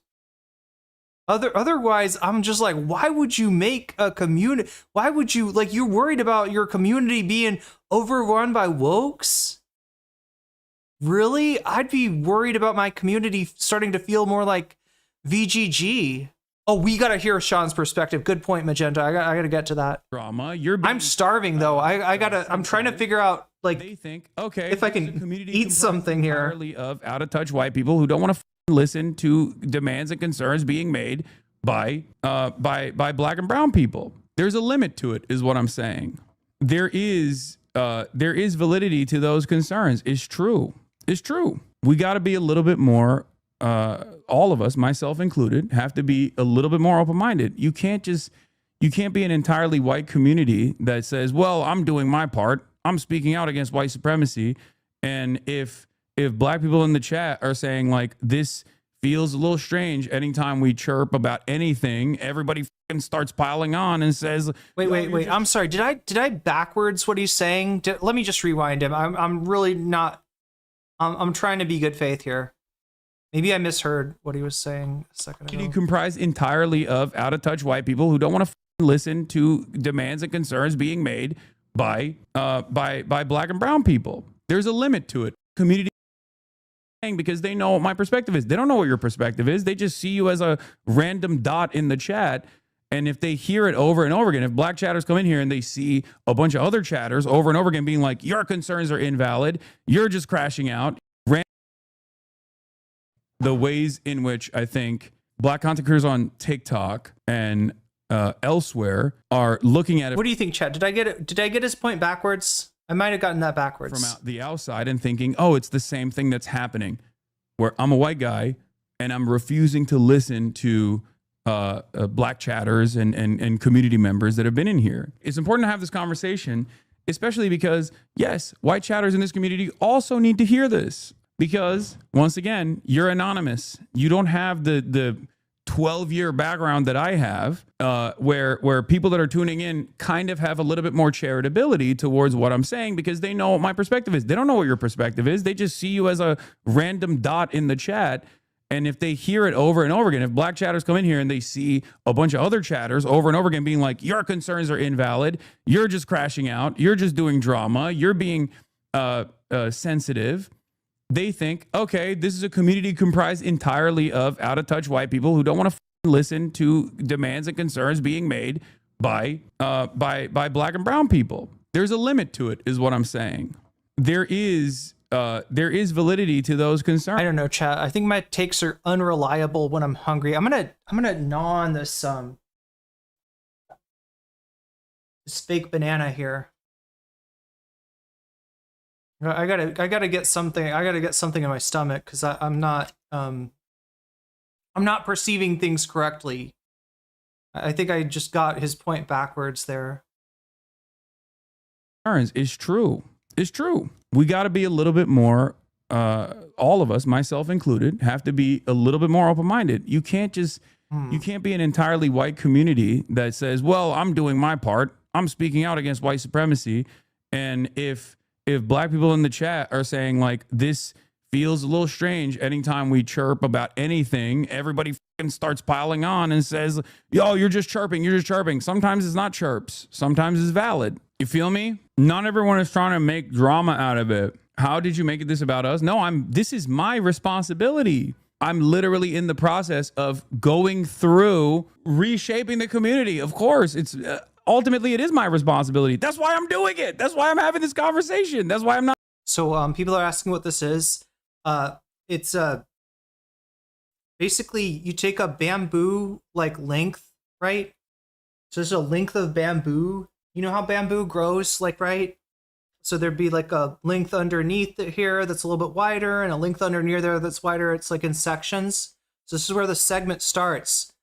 Otherwise, I'm just like, why would you make a community? Why would you, like, you're worried about your community being overrun by wokes? Really? I'd be worried about my community starting to feel more like VGG. Oh, we gotta hear Sean's perspective. Good point, Magenta. I gotta get to that.
Drama.
I'm starving though. I'm trying to figure out, like,
they think, okay,
if I can eat something here.
Entirely of out of touch white people who don't want to listen to demands and concerns being made by black and brown people. There's a limit to it, is what I'm saying. There is validity to those concerns. It's true. We got to be a little bit more. All of us, myself included, have to be a little bit more open-minded. You can't be an entirely white community that says, well, I'm doing my part. I'm speaking out against white supremacy. And if black people in the chat are saying, like, this feels a little strange anytime we chirp about anything, everybody fucking starts piling on and says,
wait, I'm sorry. Did I backwards what he's saying? Let me just rewind him. I'm really not, I'm trying to be good faith here. Maybe I misheard what he was saying a second ago.
Comprised entirely of out of touch white people who don't want to listen to demands and concerns being made by black and brown people. There's a limit to it. Community, because they know what my perspective is. They don't know what your perspective is. They just see you as a random dot in the chat. And if they hear it over and over again, if black chatters come in here and they see a bunch of other chatters over and over again being like, your concerns are invalid, you're just crashing out. The ways in which I think black content creators on TikTok and elsewhere are looking at it.
What do you think, Chad? Did I get his point backwards? I might have gotten that backwards.
From the outside and thinking, oh, it's the same thing that's happening, where I'm a white guy and I'm refusing to listen to black chatters and community members that have been in here. It's important to have this conversation, especially because, yes, white chatters in this community also need to hear this. Because, once again, you're anonymous. You don't have the 12-year background that I have, where people that are tuning in kind of have a little bit more charitability towards what I'm saying because they know what my perspective is. They don't know what your perspective is. They just see you as a random dot in the chat. And if they hear it over and over again, if black chatters come in here and they see a bunch of other chatters over and over again being like, your concerns are invalid, you're just crashing out, you're just doing drama, you're being sensitive, they think, okay, this is a community comprised entirely of out of touch white people who don't want to listen to demands and concerns being made by black and brown people. There's a limit to it, is what I'm saying. There is validity to those concerns.
I don't know, chat. I think my takes are unreliable when I'm hungry. I'm gonna gnaw on this fake banana here. I gotta get something. I gotta get something in my stomach because I'm not perceiving things correctly. I think I just got his point backwards there.
It's true. It's true. We got to be a little bit more. All of us, myself included, have to be a little bit more open-minded. You can't be an entirely white community that says, well, I'm doing my part. I'm speaking out against white supremacy. And if black people in the chat are saying like this feels a little strange anytime we chirp about anything, everybody fucking starts piling on and says, yo, you're just chirping. Sometimes it's not chirps. Sometimes it's valid. You feel me? Not everyone is trying to make drama out of it. How did you make this about us? No, this is my responsibility. I'm literally in the process of going through reshaping the community. Of course, it's ultimately it is my responsibility. That's why I'm doing it. That's why I'm having this conversation. That's why I'm not.
So people are asking what this is. It's basically you take a bamboo like length, right? So there's a length of bamboo. You know how bamboo grows, like, right? So there'd be like a length underneath here that's a little bit wider and a length underneath there that's wider. It's like in sections. So this is where the segment starts.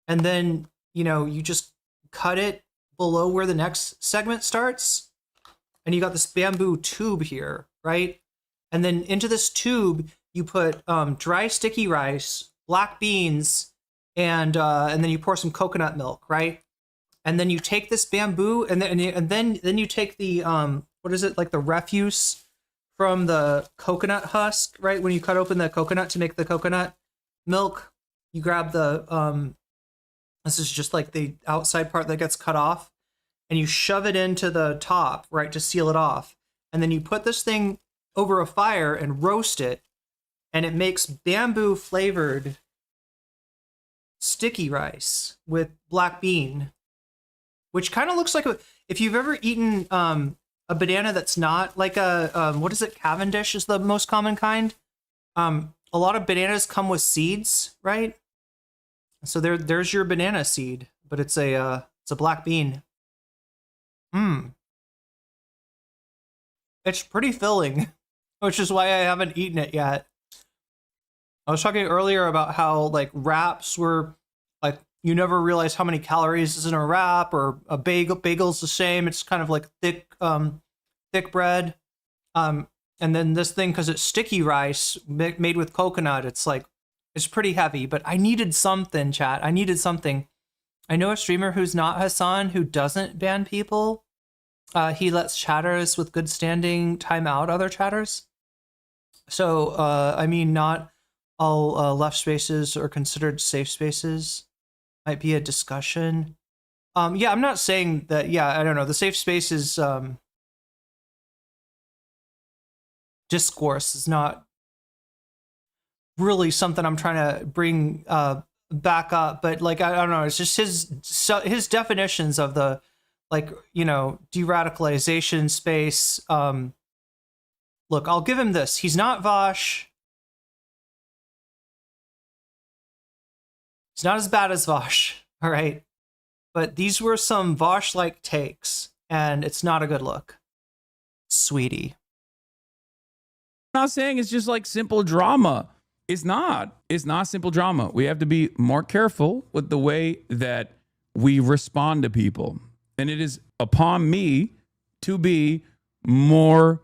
And then, you know, you just cut it below where the next segment starts. And you got this bamboo tube here, right? And then into this tube, you put dry sticky rice, black beans, and then you pour some coconut milk, right? And then you take this bamboo, and then you take the what is it, like the refuse from the coconut husk, right? When you cut open the coconut to make the coconut milk, you grab the this is just like the outside part that gets cut off, and you shove it into the top, right, to seal it off. And then you put this thing over a fire and roast it, and it makes bamboo flavored sticky rice with black bean, which kind of looks like if you've ever eaten a banana that's not like a what is it, Cavendish is the most common kind. A lot of bananas come with seeds, right? So there's your banana seed, but it's a black bean. It's pretty filling, which is why I haven't eaten it yet. I was talking earlier about how like wraps were like, you never realize how many calories is in a wrap, or a bagel's the same. It's kind of like thick bread. And then this thing, because it's sticky rice made with coconut, it's pretty heavy, but I needed something, chat. I needed something. I know a streamer who's not Hasan who doesn't ban people. He lets chatters with good standing time out other chatters. So, I mean, not all left spaces are considered safe spaces. Might be a discussion. Yeah, I'm not saying that, yeah, I don't know. The safe spaces discourse is not really something I'm trying to bring back up, but like, I don't know, it's just his definitions of the, like, you know, de-radicalization space. Look, I'll give him this. He's not Vosh. It's not as bad as Vosh, all right? But these were some Vosh-like takes, and it's not a good look. Sweetie.
I'm not saying it's just like simple drama. It's not. It's not simple drama. We have to be more careful with the way that we respond to people. And it is upon me to be more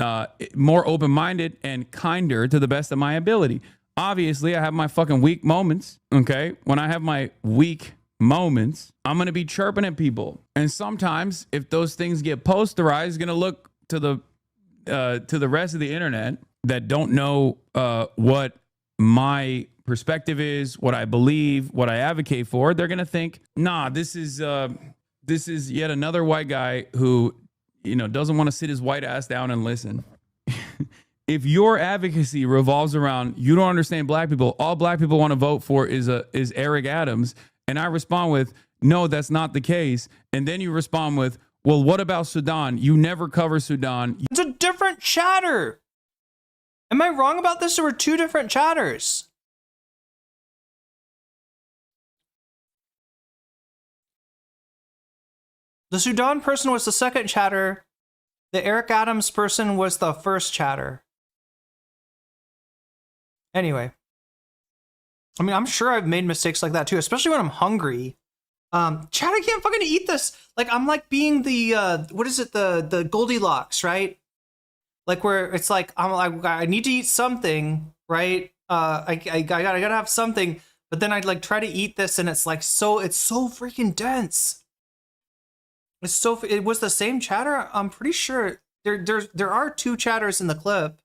open-minded and kinder to the best of my ability. Obviously, I have my fucking weak moments, okay? When I have my weak moments, I'm going to be chirping at people. And sometimes, if those things get posterized, it's going to look to the rest of the internet that don't know what my perspective is, what I believe, what I advocate for. They're going to think, nah, this is yet another white guy who, you know, doesn't want to sit his white ass down and listen. If your advocacy revolves around you don't understand black people, all black people want to vote for is Eric Adams, and I respond with, no, that's not the case. And then you respond with, well, what about Sudan? You never cover Sudan.
It's a different chatter. Am I wrong about this? There were two different chatters. The Sudan person was the second chatter. The Eric Adams person was the first chatter. Anyway. I mean, I'm sure I've made mistakes like that too, especially when I'm hungry. Chat, I can't fucking eat this. Like, I'm like being the, what is it? The Goldilocks, right? Like where it's like, I'm like, I need to eat something, right? I gotta have something, but then I'd like try to eat this and it's like, it's so freaking dense. It was the same chatter. I'm pretty sure there are two chatters in the clip.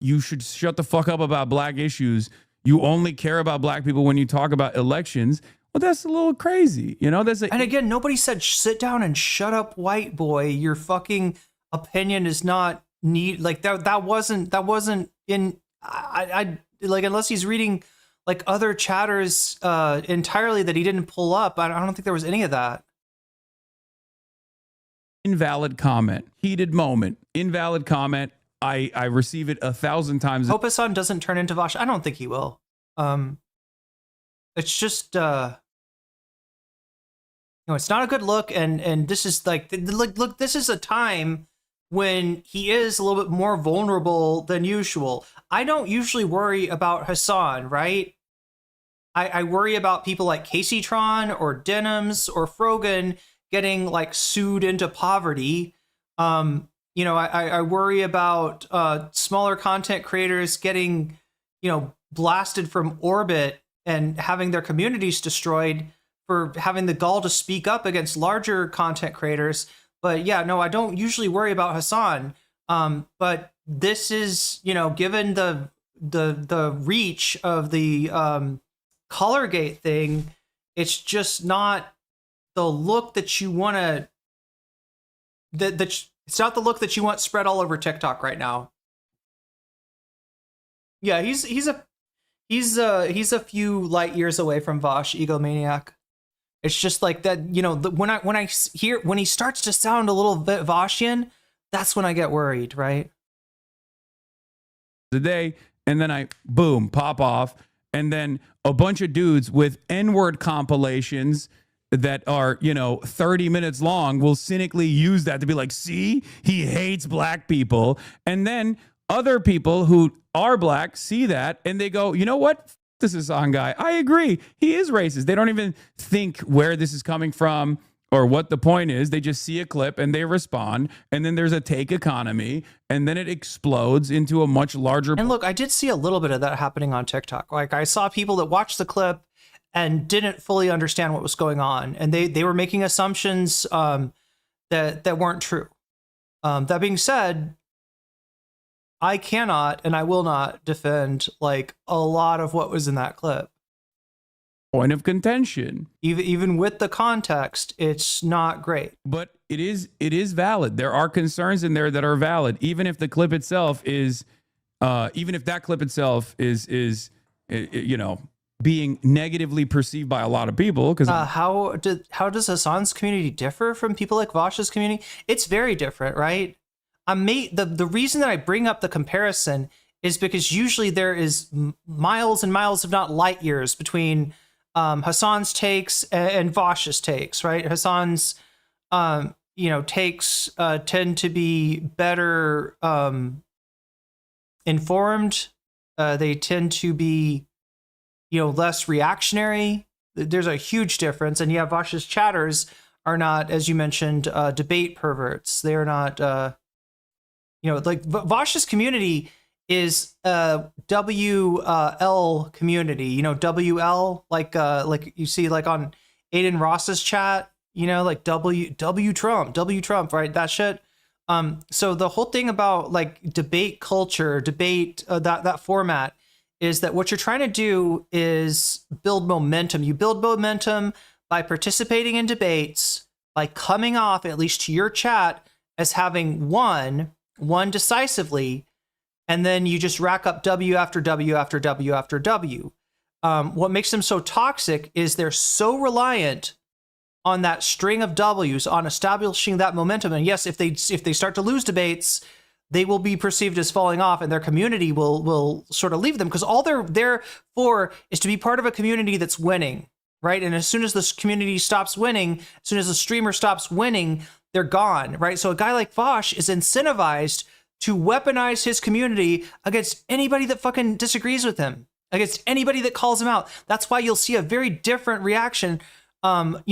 You should shut the fuck up about black issues. You only care about black people when you talk about elections. Well, that's a little crazy. You know,
and again, nobody said sit down and shut up, white boy. Your fucking opinion is not need like that wasn't in I like, unless he's reading like other chatters entirely that he didn't pull up. I don't think there was any of that.
Invalid comment, heated moment, invalid comment. I receive it 1,000 times.
Hope Hasan doesn't turn into Vosh. I don't think he will. It's just it's not a good look, and this is like look, this is a time when he is a little bit more vulnerable than usual. I don't usually worry about Hasan, right? I worry about people like Casey Tron or Denims or Frogan getting like sued into poverty. I worry about smaller content creators getting, blasted from orbit and having their communities destroyed for having the gall to speak up against larger content creators. But yeah, no, I don't usually worry about Hasan. But this is, given the reach of the Colorgate thing, it's just not the look that you want to. It's not the look that you want spread all over TikTok right now. Yeah, he's a few light years away from Vosh, egomaniac. It's just like that, when he starts to sound a little bit Voshian, that's when I get worried, right?
The day, and then I boom pop off, and then a bunch of dudes with N-word compilations that are 30 minutes long will cynically use that to be like, see, he hates black people, and then other people who are black see that and they go, you know what, this Hasan guy, I agree, he is racist. They don't even think where this is coming from or what the point is. They just see a clip and they respond, and then there's a take economy, and then it explodes into a much larger.
And look, I did see a little bit of that happening on TikTok. Like, I saw people that watched the clip and didn't fully understand what was going on, and they were making assumptions that weren't true. That being said, I cannot and I will not defend like a lot of what was in that clip.
Point of contention.
Even with the context, it's not great.
But it is valid. There are concerns in there that are valid, even if the clip itself is, even if that clip itself is being negatively perceived by a lot of people. Because
how does Hasan's community differ from people like Vosh's community? It's very different, right? The reason that I bring up the comparison is because usually there is miles and miles, if not light years, between Hasan's takes and Vosh's takes, right? Hasan's takes tend to be better informed. They tend to be less reactionary. There's a huge difference. And yeah, Vosh's chatters are not, as you mentioned, debate perverts. They're not like Vosh's community is WL community, WL, like you see like on Aiden Ross's chat, like W Trump, right? That shit. So the whole thing about like debate culture, that format is that what you're trying to do is build momentum. You build momentum by participating in debates, by coming off, at least to your chat, as having won decisively, and then you just rack up W after W after W after W. What makes them so toxic is they're so reliant on that string of W's, on establishing that momentum. And yes, if they start to lose debates, they will be perceived as falling off, and their community will sort of leave them, because all they're there for is to be part of a community that's winning, right? And as soon as this community stops winning, as soon as the streamer stops winning, they're gone, right? So a guy like Vosh is incentivized to weaponize his community against anybody that fucking disagrees with him, against anybody that calls him out. That's why you'll see a very different reaction, from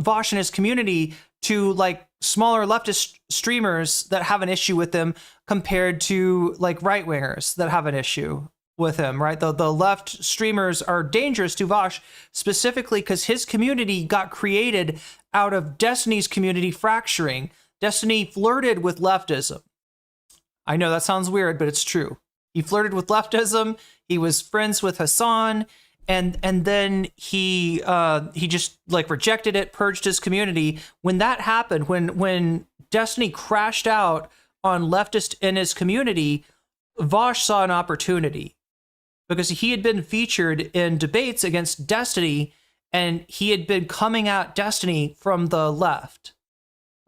Vosh and his community to like smaller leftist streamers that have an issue with them compared to like right wingers that have an issue. with him, right? The left streamers are dangerous to Vosh specifically because his community got created out of Destiny's community fracturing. Destiny flirted with leftism. I know that sounds weird, but it's true. He flirted with leftism. He was friends with Hasan, and then he just like rejected it, purged his community. When that happened, when Destiny crashed out on leftist in his community, Vosh saw an opportunity because he had been featured in debates against Destiny, and he had been coming at Destiny from the left,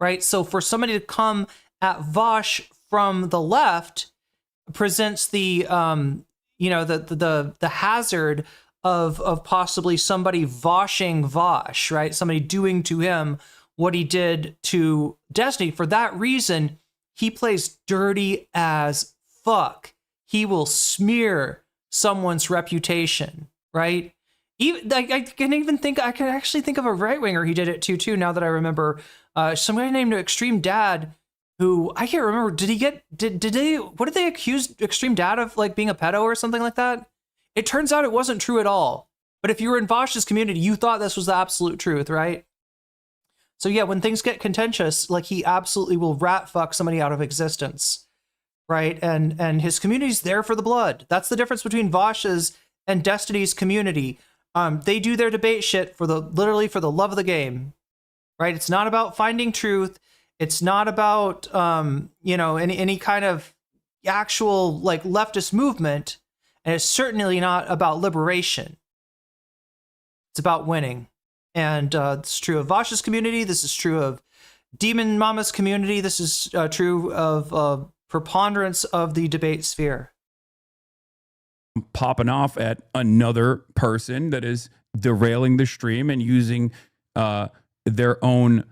right? So for somebody to come at Vosh from the left presents the the hazard of possibly somebody Voshing Vosh, right? Somebody doing to him what he did to Destiny. For that reason, he plays dirty as fuck. He will smear someone's reputation, right? Even I can actually think of a right winger he did it to too. Now that I remember, somebody named Extreme Dad, who I can't remember. What did they accuse Extreme Dad of, like being a pedo or something like that? It turns out it wasn't true at all. But if you were in Vosh's community, you thought this was the absolute truth, right? So yeah, when things get contentious, like he absolutely will rat fuck somebody out of existence, right? And his community's there for the blood. That's the difference between Vosh's and Destiny's community. They do their debate shit literally for the love of the game, right? It's not about finding truth. It's not about any kind of actual like leftist movement, and it's certainly not about liberation. It's about winning. And this is true of Vosh's community. This is true of Demon Mama's community. This is true of preponderance of the debate sphere.
Popping off at another person that is derailing the stream and using their own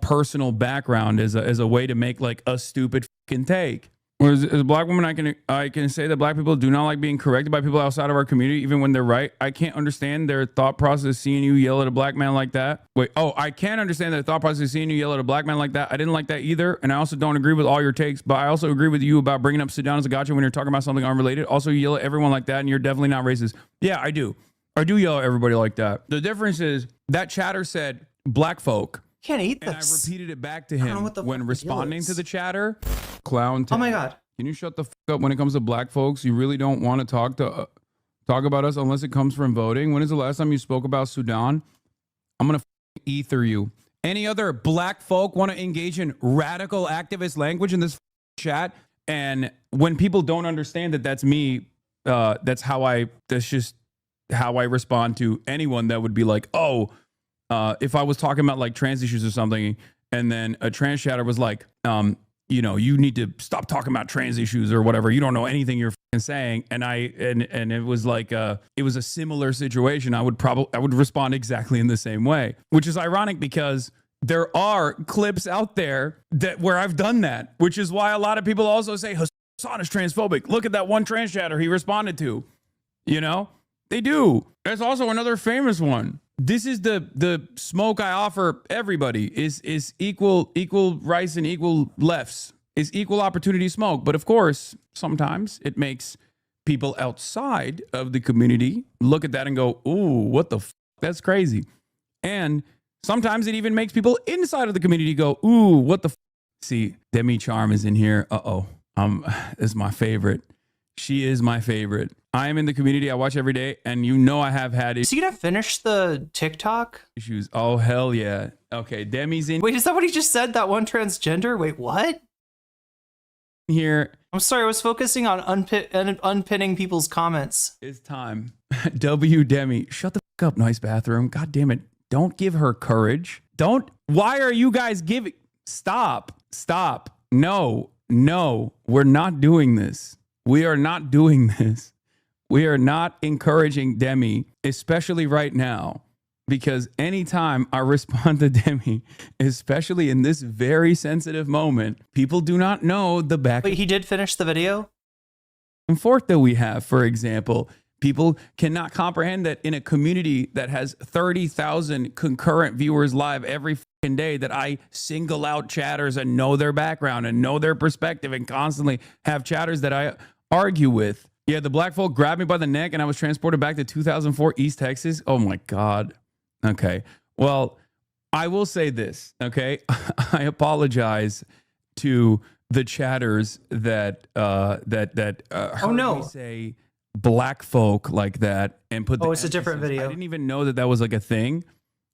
personal background as a way to make like a stupid fucking take. Whereas as a black woman, I can say that black people do not like being corrected by people outside of our community, even when they're right. I can't understand their thought process seeing you yell at a black man like that. I can understand their thought process seeing you yell at a black man like that. I didn't like that either, and I also don't agree with all your takes, but I also agree with you about bringing up Sudan as a gotcha when you're talking about something unrelated. Also, you yell at everyone like that, and you're definitely not racist. Yeah, I do. I do yell at everybody like that. The difference is that chatter said black folk.
Can't eat this.
And I repeated it back to him when responding to the chatter. Clown.
Oh my God.
Can you shut the fuck up when it comes to black folks? You really don't want to talk about us unless it comes from voting. When is the last time you spoke about Sudan? I'm going to ether you. Any other black folk want to engage in radical activist language in this chat? And when people don't understand that that's me, that's just how I respond to anyone that would be like, if I was talking about like trans issues or something, and then a trans chatter was like, you need to stop talking about trans issues or whatever. You don't know anything you're saying. And it was like it was a similar situation. I would respond exactly in the same way, which is ironic because there are clips out there where I've done that, which is why a lot of people also say Hasan is transphobic. Look at that one trans chatter he responded to. They do. There's also another famous one. This is the smoke I offer everybody is equal rights and equal lefts, is equal opportunity smoke. But of course, sometimes it makes people outside of the community look at that and go, ooh, what the f? That's crazy. And sometimes it even makes people inside of the community go, ooh, what the f? See, Demi Charm is in here. This is my favorite. She is my favorite. I am in the community. I watch every day, and I have had issues.
Is he gonna finish the TikTok?
Issues. Oh, hell yeah. Okay, Demi's in.
Wait, is that what he just said? That one transgender? Wait, what?
Here.
I'm sorry, I was focusing on unpinning people's comments.
It's time. W Demi. Shut the fuck up, nice bathroom. God damn it. Don't give her courage. Why are you guys giving? Stop. No, we're not doing this. We are not doing this. We are not encouraging Demi, especially right now, because anytime I respond to Demi, especially in this very sensitive moment, people do not know the back.
Wait, he did finish the video?
And forth that we have, for example, people cannot comprehend that in a community that has 30,000 concurrent viewers live every fucking day, that I single out chatters and know their background and know their perspective and constantly have chatters that I argue with. Yeah, the black folk grabbed me by the neck and I was transported back to 2004 East Texas. Oh my God. Okay. Well, I will say this, okay? I apologize to the chatters that heard me say black folk like that and put
it's a different video.
I didn't even know that was like a thing,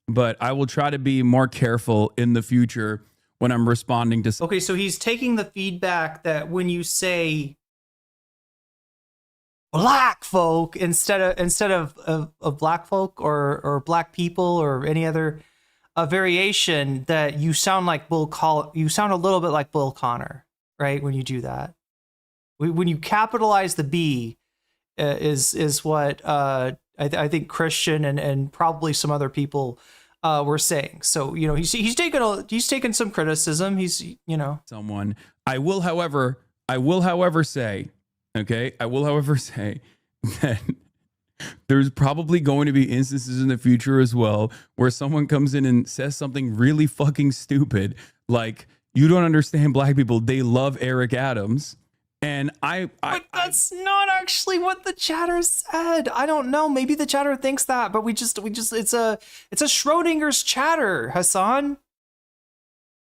but I will try to be more careful in the future when I'm responding to.
Okay, so he's taking the feedback that when you say black folk instead of black folk or black people or any other variation, that you sound like you sound a little bit like Bull Connor, right? When you do that, when you capitalize the B, is what I think Christian and probably some other people were saying. So he's taken some criticism. He's
someone. I will, however, say, okay, that there's probably going to be instances in the future as well where someone comes in and says something really fucking stupid, like, you don't understand black people, they love Eric Adams. And but
that's not actually what the chatter said. I don't know. Maybe the chatter thinks that, but we just it's a Schrodinger's chatter, Hasan.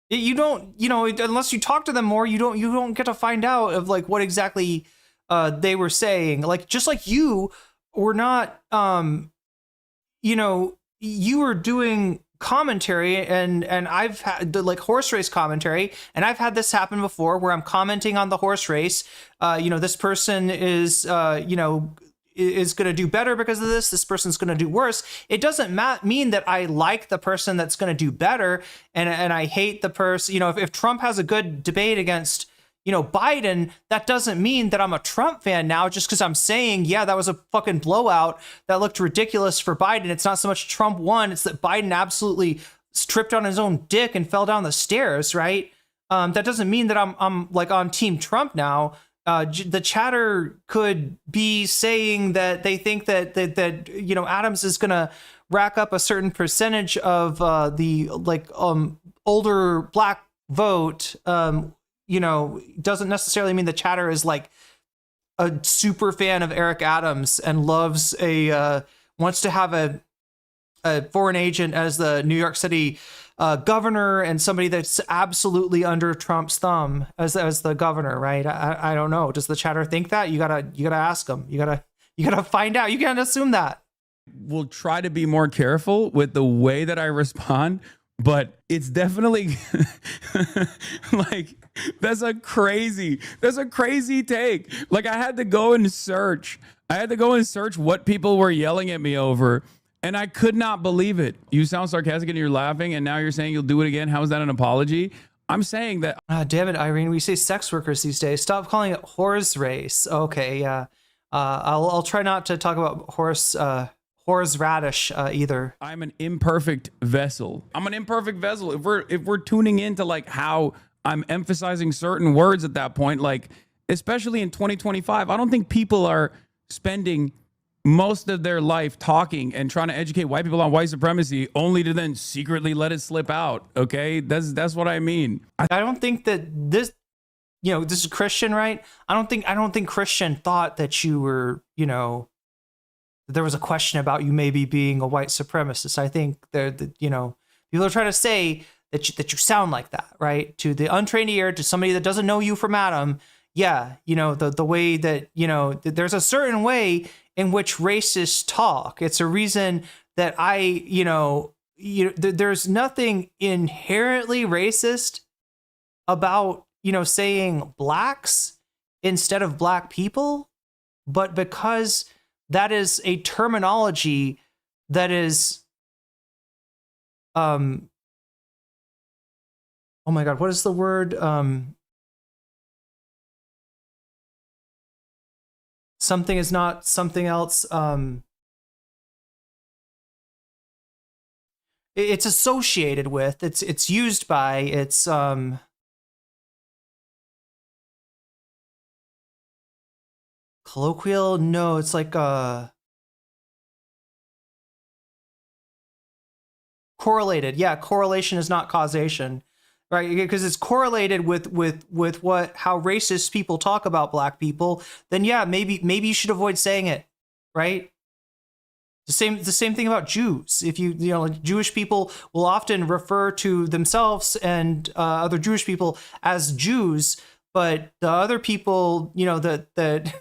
You don't, unless you talk to them more, you don't get to find out of like what exactly they were saying. Like, just like you were not, you were doing commentary and I've had like horse race commentary, and I've had this happen before where I'm commenting on the horse race. This person is going to do better because of this person's going to do worse. It doesn't mean that I like the person that's going to do better and I hate the person. If Trump has a good debate against Biden, that doesn't mean that I'm a Trump fan now just because I'm saying, yeah, that was a fucking blowout that looked ridiculous for Biden. It's not so much Trump won, it's that Biden absolutely tripped on his own dick and fell down the stairs, right? That doesn't mean that I'm like on Team Trump now. The chatter could be saying that they think that Adams is gonna rack up a certain percentage of the older black vote. Doesn't necessarily mean the chatter is like a super fan of Eric Adams and loves wants to have a foreign agent as the New York City governor and somebody that's absolutely under Trump's thumb as the governor, right? I don't know. Does the chatter think that? You gotta ask them. You gotta find out. You can't assume that.
We'll try to be more careful with the way that I respond, but it's definitely like, that's a crazy take. Like, I had to go and search what people were yelling at me over, and I could not believe it. You sound sarcastic and you're laughing, and now you're saying you'll do it again. How is that an apology? I'm saying that.
Damn it, Irene. We say sex workers these days. Stop calling it horse race. Okay, yeah. I'll try not to talk about horseradish either.
I'm an imperfect vessel. If we're tuning into like how I'm emphasizing certain words at that point, like especially in 2025, I don't think people are spending most of their life talking and trying to educate white people on white supremacy only to then secretly let it slip out. Okay, that's what I mean.
I don't think that this is Christian, right? I don't think Christian thought that you were, there was a question about you maybe being a white supremacist. I think people are trying to say that you sound like that, right? To the untrained ear, to somebody that doesn't know you from Adam. Yeah, the way that, there's a certain way in which racists talk. It's a reason that there's nothing inherently racist about, saying blacks instead of black people, but because that is a terminology that is, oh my God, what is the word? Something is not something else. It's associated with, it's used by, it's colloquial. No, it's like correlated. Yeah, correlation is not causation. right? Because it's correlated with how racist people talk about black people. Then yeah, maybe you should avoid saying it, right? The same thing about Jews. If you know, Jewish people will often refer to themselves and other Jewish people as Jews, but the other people, you know, that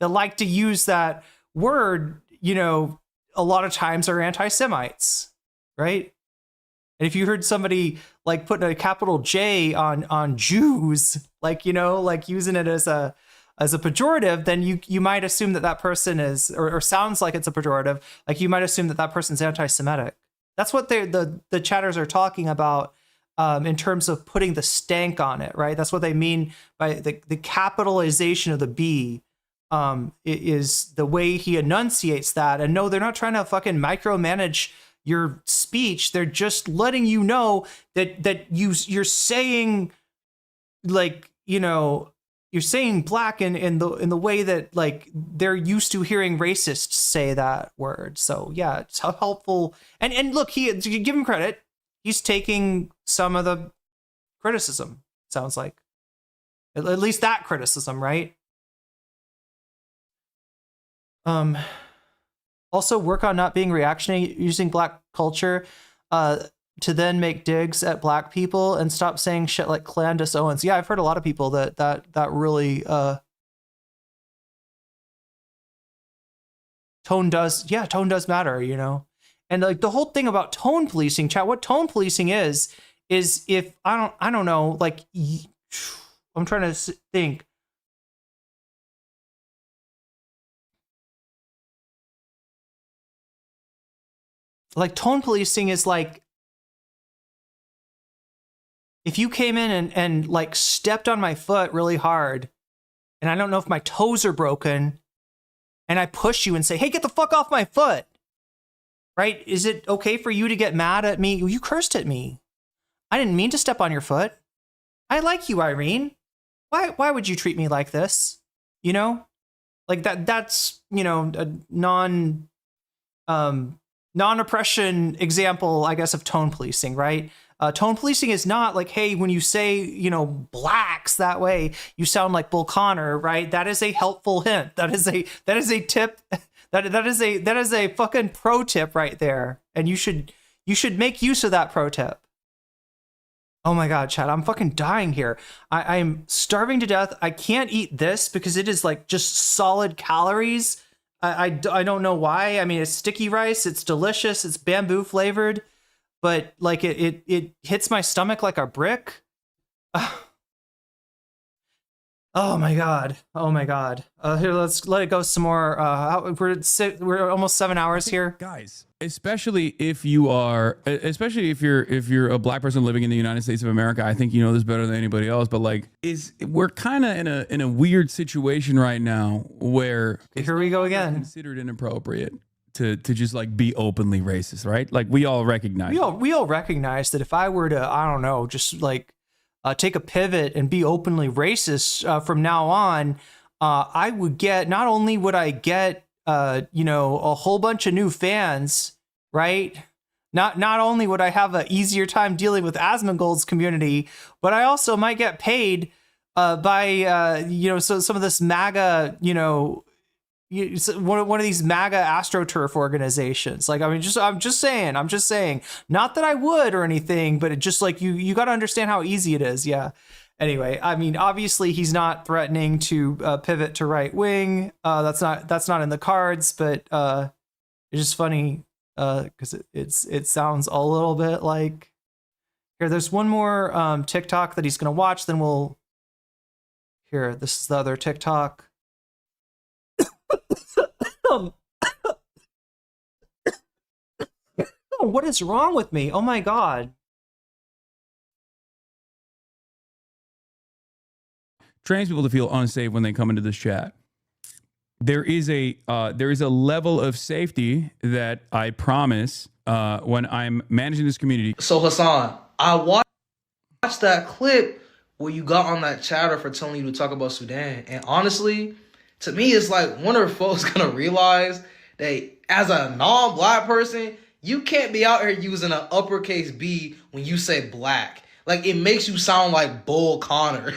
like to use that word, you know, a lot of times are anti-Semites, right? And if you heard somebody like putting a capital J on Jews, like, you know, like using it as a pejorative, then you might assume that person is, or sounds like it's a pejorative. Like you might assume that person's anti-Semitic. That's what the chatters are talking about in terms of putting the stank on it, right? That's what they mean by the capitalization of the B. Is the way he enunciates that. And no, they're not trying to fucking micromanage your speech. They're just letting you know that you're saying, like, you know, you're saying black in the way that like they're used to hearing racists say that word. So yeah, it's helpful. And look, to give him credit, he's taking some of the criticism. Sounds like at least that criticism, right? Also work on not being reactionary, using black culture to then make digs at black people and stop saying shit like Clandis Owens. Yeah, I've heard a lot of people that really tone does matter, you know. And like the whole thing about tone policing, chat, what tone policing is if I don't know, like I'm trying to think. Like tone policing is like if you came in and like stepped on my foot really hard and I don't know if my toes are broken and I push you and say, hey, get the fuck off my foot. Right? Is it okay for you to get mad at me? You cursed at me. I didn't mean to step on your foot. I like you, Irene. Why would you treat me like this? You know? Like that's, you know, a non-oppression example, I guess, of tone policing, right? Tone policing is not like, hey, when you say, you know, blacks that way, you sound like Bull Connor, right? That is a helpful hint. That is a tip. That is a fucking pro tip right there. And you should make use of that pro tip. Oh my God, Chad, I'm fucking dying here. I'm starving to death. I can't eat this because it is like just solid calories. I don't know why. I mean, it's sticky rice. It's delicious. It's bamboo flavored, but like it hits my stomach like a brick. Oh my God. Oh my God. Here, let's let it go some more. We're almost 7 hours here,
guys. Especially if you're a black person living in the United States of America. I think you know this better than anybody else, but like we're kind of in a weird situation right now where
here we go again.
Considered inappropriate to just like be openly racist, right? Like we all recognize.
We all recognize that if I were to, I don't know, just like take a pivot and be openly racist from now on, I would get, not only would I get you know, a whole bunch of new fans, right? Not only would I have an easier time dealing with Asmongold's community, but I also might get paid by you know, so some of this MAGA, you know, one of these MAGA AstroTurf organizations. Like, I mean, I'm just saying, not that I would or anything, but it just like you got to understand how easy it is. Yeah. Anyway, I mean, obviously he's not threatening to pivot to right wing. That's not in the cards, but it's just funny because it sounds a little bit like. Here, there's one more TikTok that he's gonna watch. Then we'll. Here, this is the other TikTok. What is wrong with me? Oh my God.
Trans people to feel unsafe when they come into this chat. There is a level of safety that I promise when I'm managing this community.
So Hasan, I watched that clip where you got on that chatter for telling you to talk about Sudan, and honestly, to me, it's like, when are folks gonna realize that as a non-black person, you can't be out here using an uppercase B when you say black? Like, it makes you sound like Bull Connor.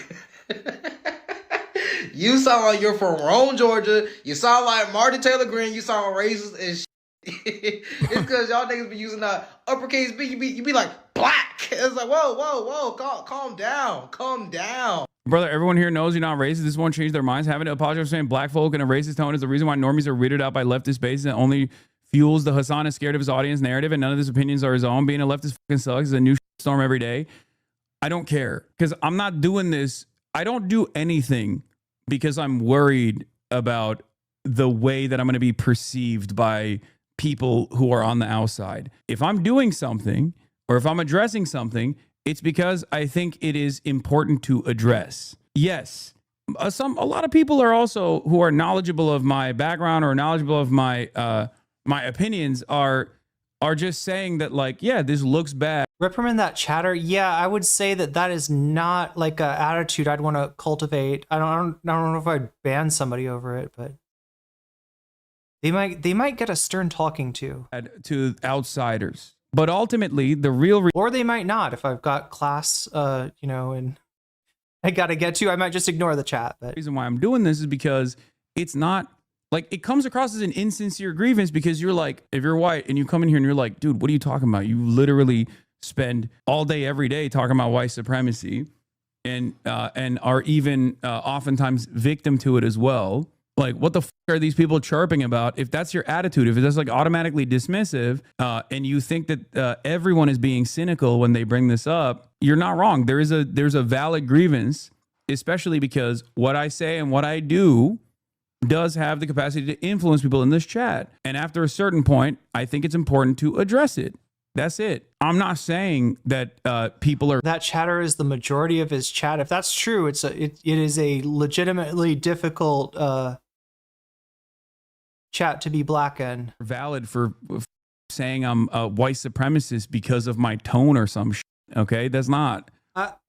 You sound like you're from Rome, Georgia. You sound like Martin Taylor Greene. You sound racist as shit. It's because y'all niggas be using that uppercase B. You be like, black. It's like, whoa. Calm down.
Brother, everyone here knows you're not racist. This won't change their minds. Having to apologize for saying black folk in a racist tone is the reason why normies are weirded out by leftist bases and only fuels the Hasan is scared of his audience narrative and none of his opinions are his own. Being a leftist fucking sucks. It's a new storm every day. I don't care because I'm not doing this. I don't do anything because I'm worried about the way that I'm going to be perceived by people who are on the outside. If I'm doing something or if I'm addressing something, it's because I think it is important to address. Yes, a lot of people are also who are knowledgeable of my background or knowledgeable of my my opinions are just saying that, like, yeah, this looks bad.
Reprimand that chatter. Yeah, I would say that is not like an attitude I'd want to cultivate. I don't know if I'd ban somebody over it, but they might get a stern talking to
outsiders. But ultimately, the real
or they might not. If I've got class, and I got to get to, I might just ignore the chat. But the
reason why I'm doing this is because it's not like it comes across as an insincere grievance because you're like, if you're white and you come in here and you're like, dude, what are you talking about? You literally spend all day, every day talking about white supremacy and are even oftentimes victim to it as well. Like, what the fuck are these people chirping about? If that's your attitude, if it's like automatically dismissive, and you think that everyone is being cynical when they bring this up, you're not wrong. There's a valid grievance, especially because what I say and what I do does have the capacity to influence people in this chat. And after a certain point, I think it's important to address it. That's it. I'm not saying that people are...
That chatter is the majority of his chat. If that's true, it is a legitimately difficult chat to be black in.
Valid for saying I'm a white supremacist because of my tone or some shit. Okay, that's not.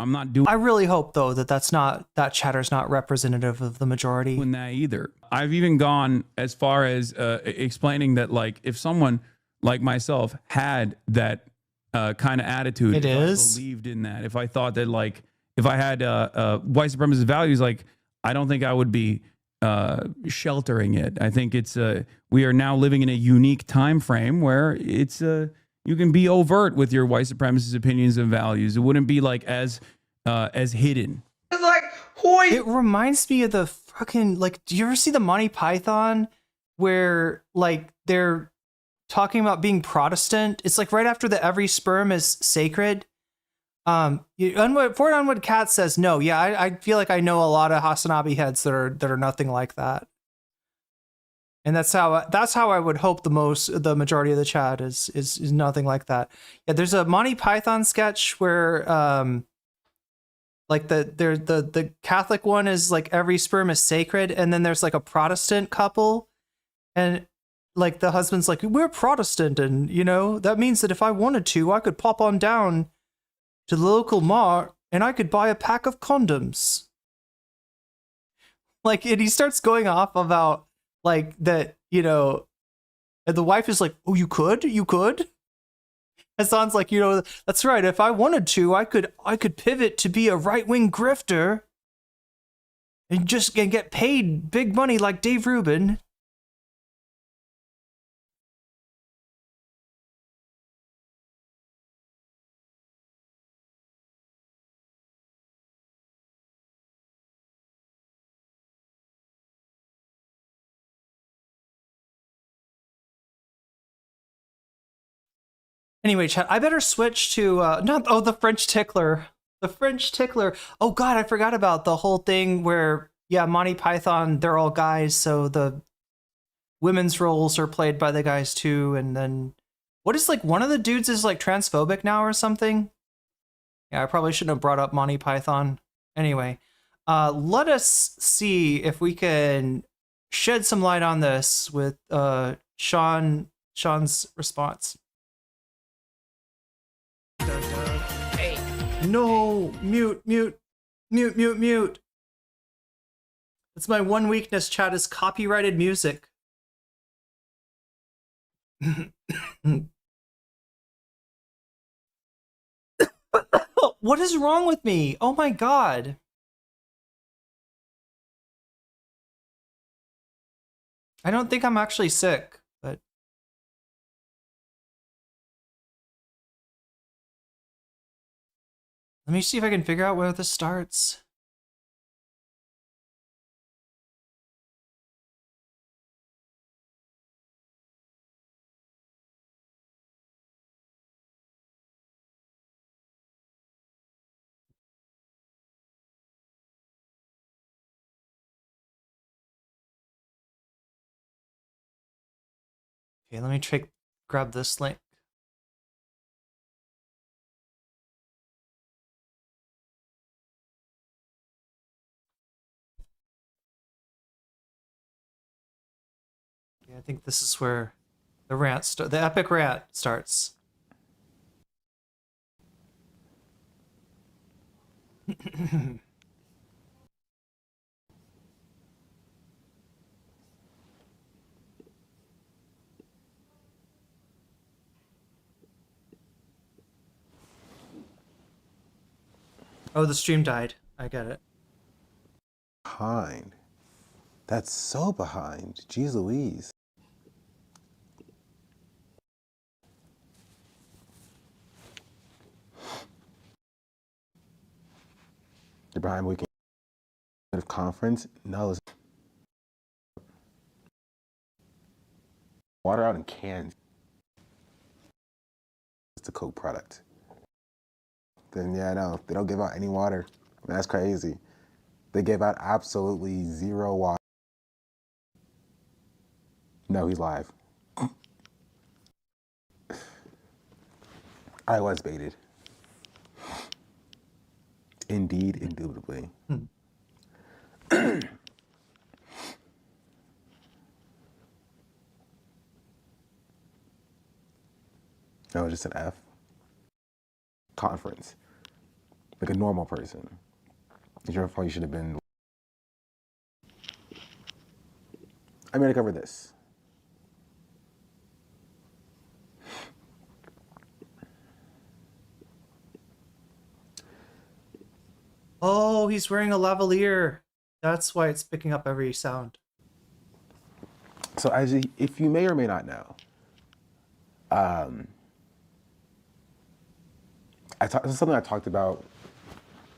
I'm not doing.
I really hope though that chatter's not representative of the majority.
Doing that either. I've even gone as far as explaining that, like, if someone like myself had that kind of attitude,
I
believed in that, if I thought that, like, if I had white supremacist values, like, I don't think I would be sheltering it. I think it's we are now living in a unique time frame where it's you can be overt with your white supremacist opinions and values. It wouldn't be like as hidden.
It's like,
it reminds me of the fucking, like, do you ever see the Monty Python where, like, they're talking about being Protestant? It's like right after the every sperm is sacred. Fort Unwood Cat says no. Yeah, I feel like I know a lot of Hasanabi heads that are nothing like that. And that's how I would hope the majority of the chat is nothing like that. Yeah, there's a Monty Python sketch where like the Catholic one is like every sperm is sacred, and then there's like a Protestant couple, and like the husband's like, we're Protestant, and you know that means that if I wanted to, I could pop on down to the local mart and I could buy a pack of condoms. Like, and he starts going off about like that, you know, and the wife is like, oh, you could? Hasan's like, you know, that's right. If I wanted to, I could pivot to be a right-wing grifter and just get paid big money like Dave Rubin. Anyway, chat, I better switch to the French tickler. The French tickler. Oh god, I forgot about the whole thing where, yeah, Monty Python, they're all guys, so the women's roles are played by the guys too, and then what is, like, one of the dudes is like transphobic now or something? Yeah, I probably shouldn't have brought up Monty Python. Anyway, let us see if we can shed some light on this with Sean's response. Hey. No, mute. That's my one weakness, chat, is copyrighted music. What is wrong with me? Oh my God. I don't think I'm actually sick, but. Let me see if I can figure out where this starts. Okay, let me grab this link. Yeah, I think this is where the epic rant starts. Oh, the stream died. I get it.
Behind. That's so behind. Jeez Louise. You're behind weekend conference? No. Water out in cans. It's a Coke product. Then yeah, no, they don't give out any water. I mean, that's crazy. They gave out absolutely zero water. No, he's live. I was baited. Indeed, indubitably. No, just an F. Conference. Like a normal person. Your fault, you should have been. I'm gonna cover this.
Oh, he's wearing a lavalier. That's why it's picking up every sound.
So if you may or may not know, this is something I talked about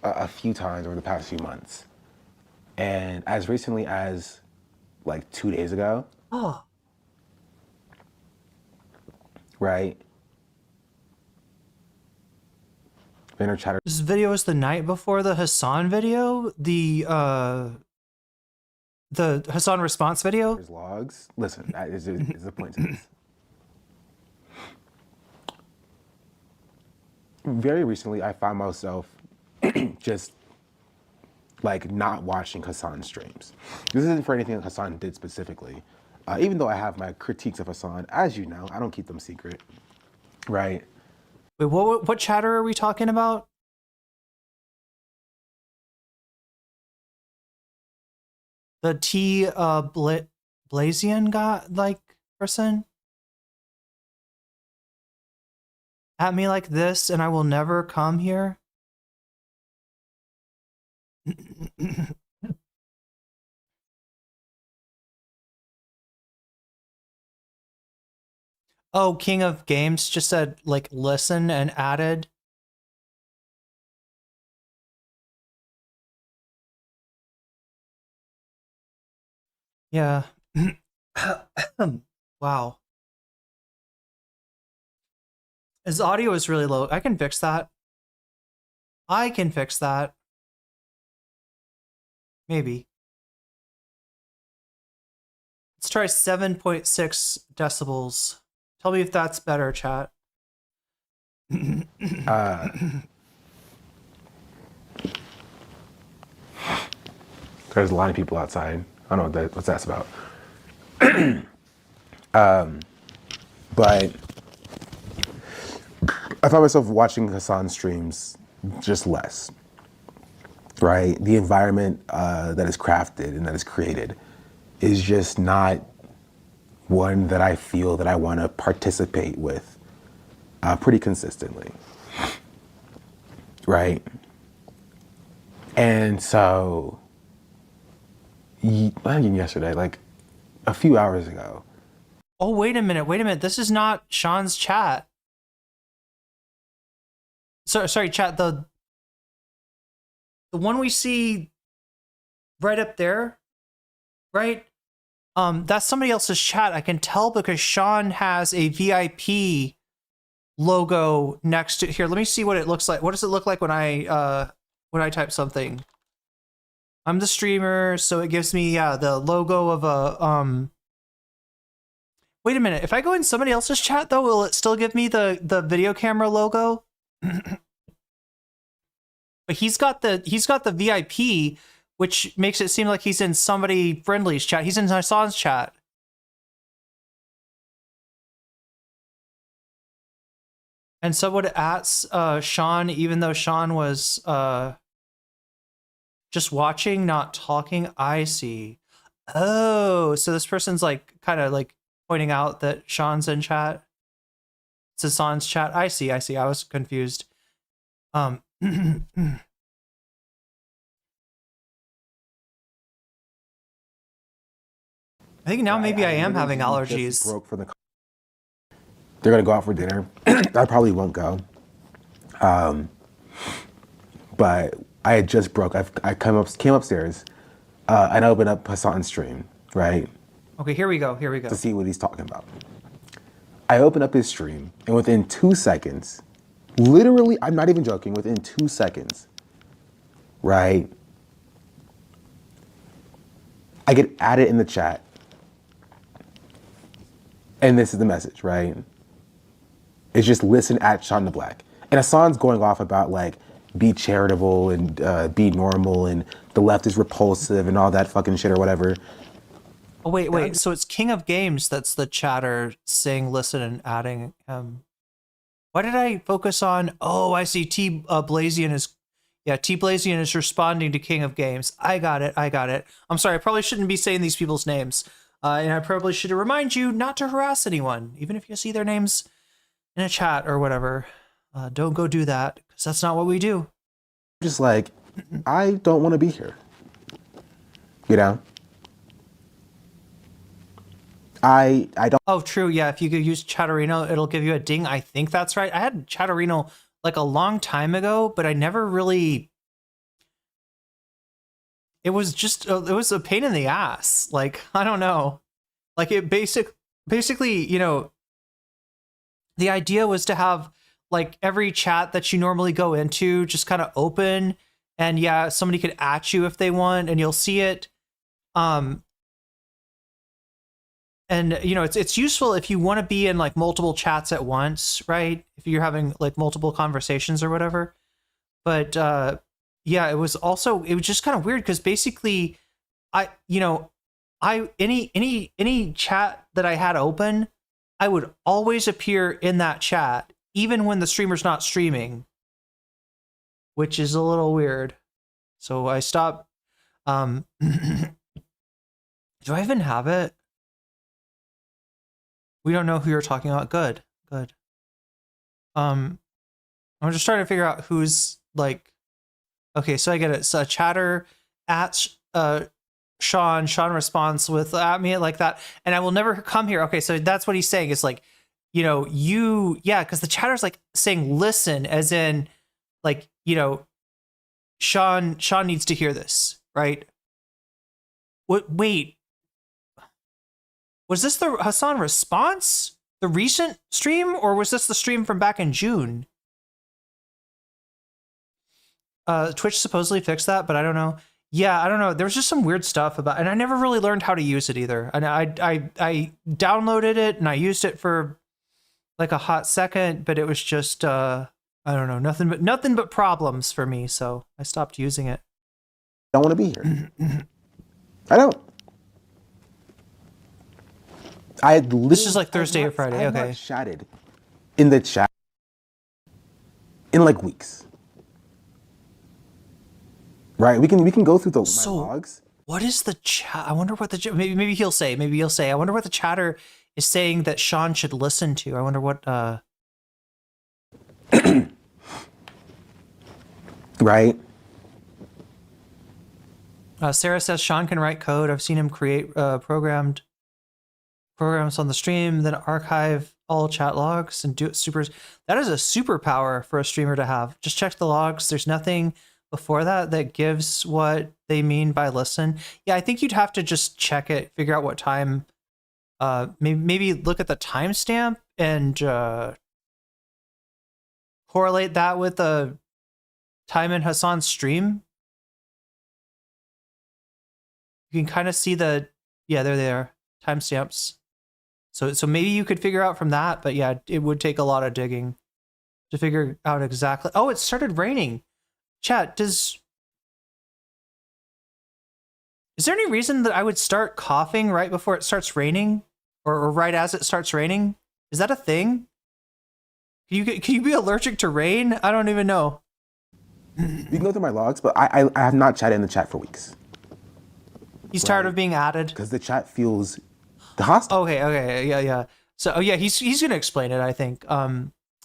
a few times over the past few months. And as recently as like 2 days ago, right? Vayner chatter.
This video was the night before the Hasan video, the Hasan response video.
There's logs. Listen, that is the point to this. Very recently, I found myself just like not watching Hasan streams. This isn't for anything that Hasan did specifically. Even though I have my critiques of Hasan, as you know, I don't keep them secret, right?
Wait, what chatter are we talking about? The T Blazian guy, like person? At me like this and I will never come here? Oh, King of Games just said, like, listen and added. Yeah. Wow. His audio is really low. I can fix that. I can fix that. Maybe. Let's try 7.6 decibels. Tell me if that's better, chat.
There's a lot of people outside. I don't know what that's about. But I found myself watching Hasan streams just less, right? The environment that is crafted and that is created is just not one that I feel that I want to participate with pretty consistently. right? And so, I think yesterday, like a few hours ago.
Oh, wait a minute. This is not Sean's chat. Sorry, chat. The one we see right up there, right? That's somebody else's chat. I can tell because Sean has a VIP logo next to here. Let me see what it looks like. What does it look like when I type something? I'm the streamer, so it gives me the logo of a Wait a minute. If I go in somebody else's chat though, will it still give me the video camera logo? But he's got the VIP, which makes it seem like he's in somebody friendly's chat. He's in Hasan's chat. And someone asks Sean, even though Sean was just watching, not talking. I see. Oh, so this person's like kind of like pointing out that Sean's in chat. It's Hasan's chat. I see. I was confused. I think now maybe I am having allergies.
They're gonna go out for dinner. I probably won't go. But I had just broke. I came upstairs and I opened up Hasan's stream, right?
Okay, here we go.
To see what he's talking about. I opened up his stream, and within 2 seconds, literally, I'm not even joking, within 2 seconds, right? I get added in the chat. And this is the message, right? It's just listen at SeanDaBlack. And Hasan's going off about like, be charitable and be normal and the left is repulsive and all that fucking shit or whatever.
Oh, wait. So it's King of Games that's the chatter saying listen and adding. Why did I focus on? Oh, I see. T Blazian is responding to King of Games. I got it. I'm sorry. I probably shouldn't be saying these people's names. And I probably should remind you not to harass anyone, even if you see their names in a chat or whatever. Don't go do that, because that's not what we do.
Just like, I don't want to be here. You know? I don't.
Oh, true. Yeah, if you could use Chatterino, it'll give you a ding. I think that's right. I had Chatterino like a long time ago, but I never really. It was just it was a pain in the ass. Like, I don't know. Like it basically, you know, the idea was to have like every chat that you normally go into just kind of open, and yeah, somebody could at you if they want, and you'll see it. And you know, it's useful if you want to be in like multiple chats at once, right? If you're having like multiple conversations or whatever. But yeah, it was just kind of weird because basically any chat that I had open, I would always appear in that chat, even when the streamer's not streaming, which is a little weird. So I stopped. Do I even have it? We don't know who you're talking about. Good. I'm just trying to figure out who's like. Okay, so I get it. So chatter at Sean responds with at me like that, and I will never come here. Okay, so that's what he's saying. It's like, you know, because the chatter's like saying listen, as in, like, you know, Sean needs to hear this, right? Wait. Was this the Hasan response? The recent stream? Or was this the stream from back in June? Twitch supposedly fixed that, but I don't know. Yeah, I don't know. There was just some weird stuff about, and I never really learned how to use it either. And I downloaded it and I used it for like a hot second, but it was just I don't know, nothing but problems for me. So I stopped using it.
I don't want to be here. I don't.
This is like Thursday or Friday.
I have
Okay.
not chatted in the chat in like weeks. Right? We can go through my logs.
What is the chat? I wonder what the maybe he'll say. I wonder what the chatter is saying that Sean should listen to. I wonder what.
right?
Sarah says Sean can write code. I've seen him create programs on the stream, then archive all chat logs and do it super. That is a superpower for a streamer to have. Just check the logs. There's nothing before that gives what they mean by listen. Yeah, I think you'd have to just check it, figure out what time. Maybe look at the timestamp and correlate that with the time in Hasan's stream. You can kind of see there they are, timestamps. So maybe you could figure out from that, but yeah, it would take a lot of digging to figure out exactly. Oh, it started raining. Chat, is there any reason that I would start coughing right before it starts raining, or right as it starts raining? Is that a thing? Can you be allergic to rain? I don't even know.
You can go through my logs, but I have not chatted in the chat for weeks.
He's tired of being added
because the chat feels hostile.
Okay, yeah. So he's gonna explain it. I think.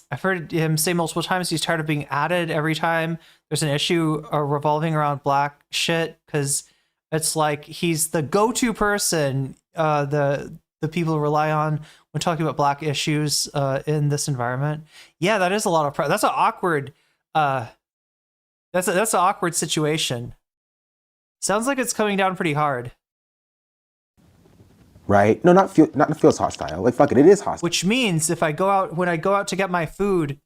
I've heard him say multiple times he's tired of being added every time there's an issue revolving around black shit, because it's like he's the go-to person the people rely on when talking about black issues in this environment. Yeah, that is a lot of that's an awkward that's an awkward situation. Sounds like it's coming down pretty hard.
Right? No, not feels hostile. Like, fuck it, it is hostile.
Which means when I go out to get my food,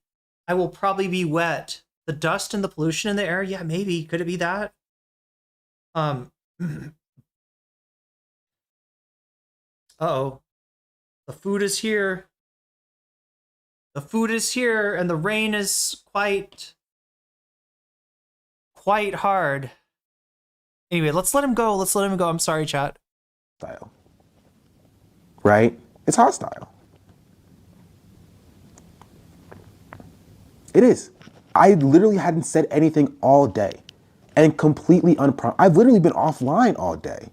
I will probably be wet. The dust and the pollution in the air, yeah, maybe. Could it be that? Uh-oh. The food is here. The food is here, and the rain is quite hard. Anyway, let's let him go. I'm sorry, chat.
Style. Right? It's hostile. It is. I literally hadn't said anything all day and completely I've literally been offline all day.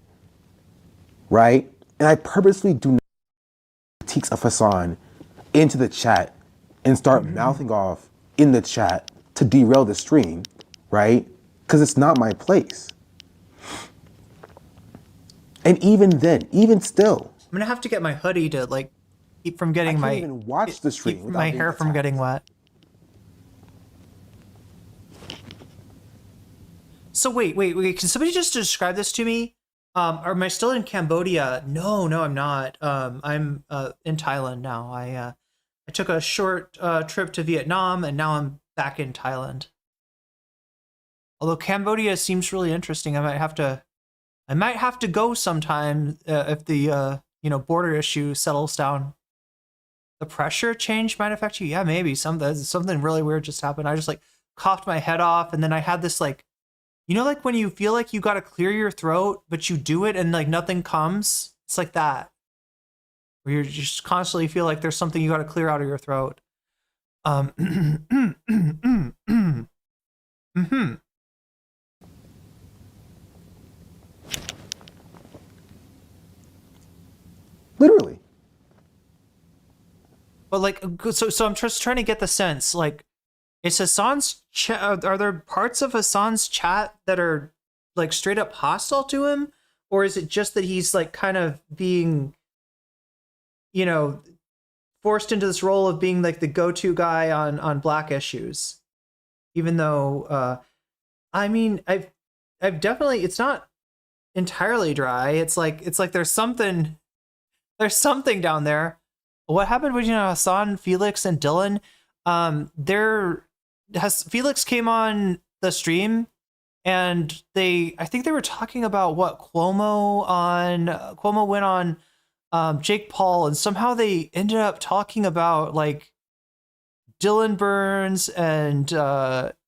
Right? And I purposely do not critiques of Hasan into the chat and start mouthing off in the chat to derail the stream, right? Because it's not my place. And even still,
I'm gonna have to get my hoodie to keep from getting
I can't even watch the stream without
my
being
hair from getting wet. So wait, can somebody just describe this to me? Am I still in Cambodia? No, I'm not. I'm in Thailand now. I took a short trip to Vietnam, and now I'm back in Thailand. Although Cambodia seems really interesting, I might have to go sometime if the border issue settles down. The pressure change might affect you. Yeah, maybe something really weird just happened. I just coughed my head off, and then I had this when you feel like you got to clear your throat, but you do it and nothing comes. It's like that, where you just constantly feel like there's something you got to clear out of your throat.
Literally.
But so I'm just trying to get the sense, is Hasan's chat, are there parts of Hasan's chat that are straight up hostile to him, or is it just that he's kind of being forced into this role of being the go-to guy on black issues, even though I've definitely, it's not entirely dry. It's like there's something down there. What happened between Hasan, Felix, and Dylan? Felix came on the stream, and I think they were talking about what Cuomo went on Jake Paul, and somehow they ended up talking about Dylan Burns and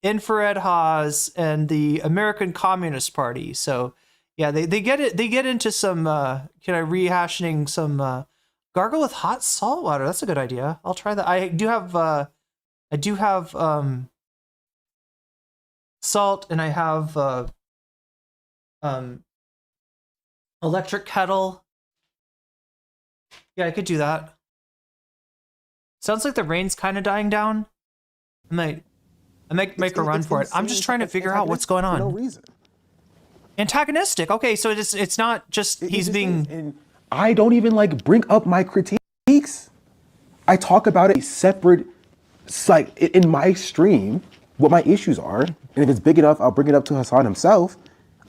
Infrared Haas and the American Communist Party. So yeah, they get into some rehashing some gargle with hot salt water. That's a good idea. I'll try that. I do have salt, and I have electric kettle. Yeah, I could do that. Sounds like the rain's kind of dying down. I I make a run for it. I'm just trying to figure out what's going on.
For no reason.
Antagonistic. Okay, so it's not just he's being.
And I don't even like bring up my critiques. I talk about it separate, like in my stream, what my issues are, and if it's big enough, I'll bring it up to Hasan himself.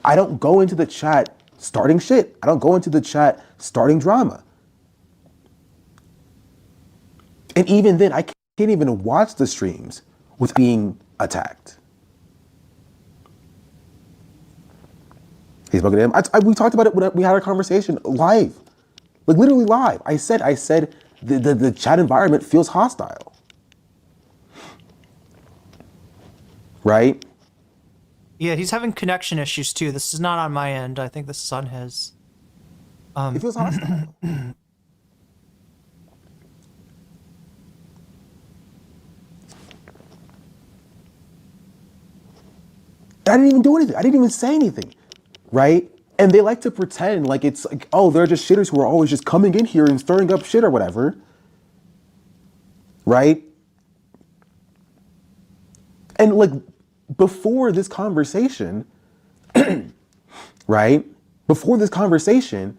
I don't go into the chat starting shit. I don't go into the chat starting drama. And even then, I can't even watch the streams with being attacked. He's spoken to him. We talked about it when we had our conversation live, like literally live. I said the chat environment feels hostile, right?
Yeah, he's having connection issues too. This is not on my end. I think this is on his.
It feels hostile. I didn't even do anything. I didn't even say anything, right? And they like to pretend like it's like, oh, they're just shitters who are always just coming in here and stirring up shit or whatever, right? And like before this conversation, right? Before this conversation,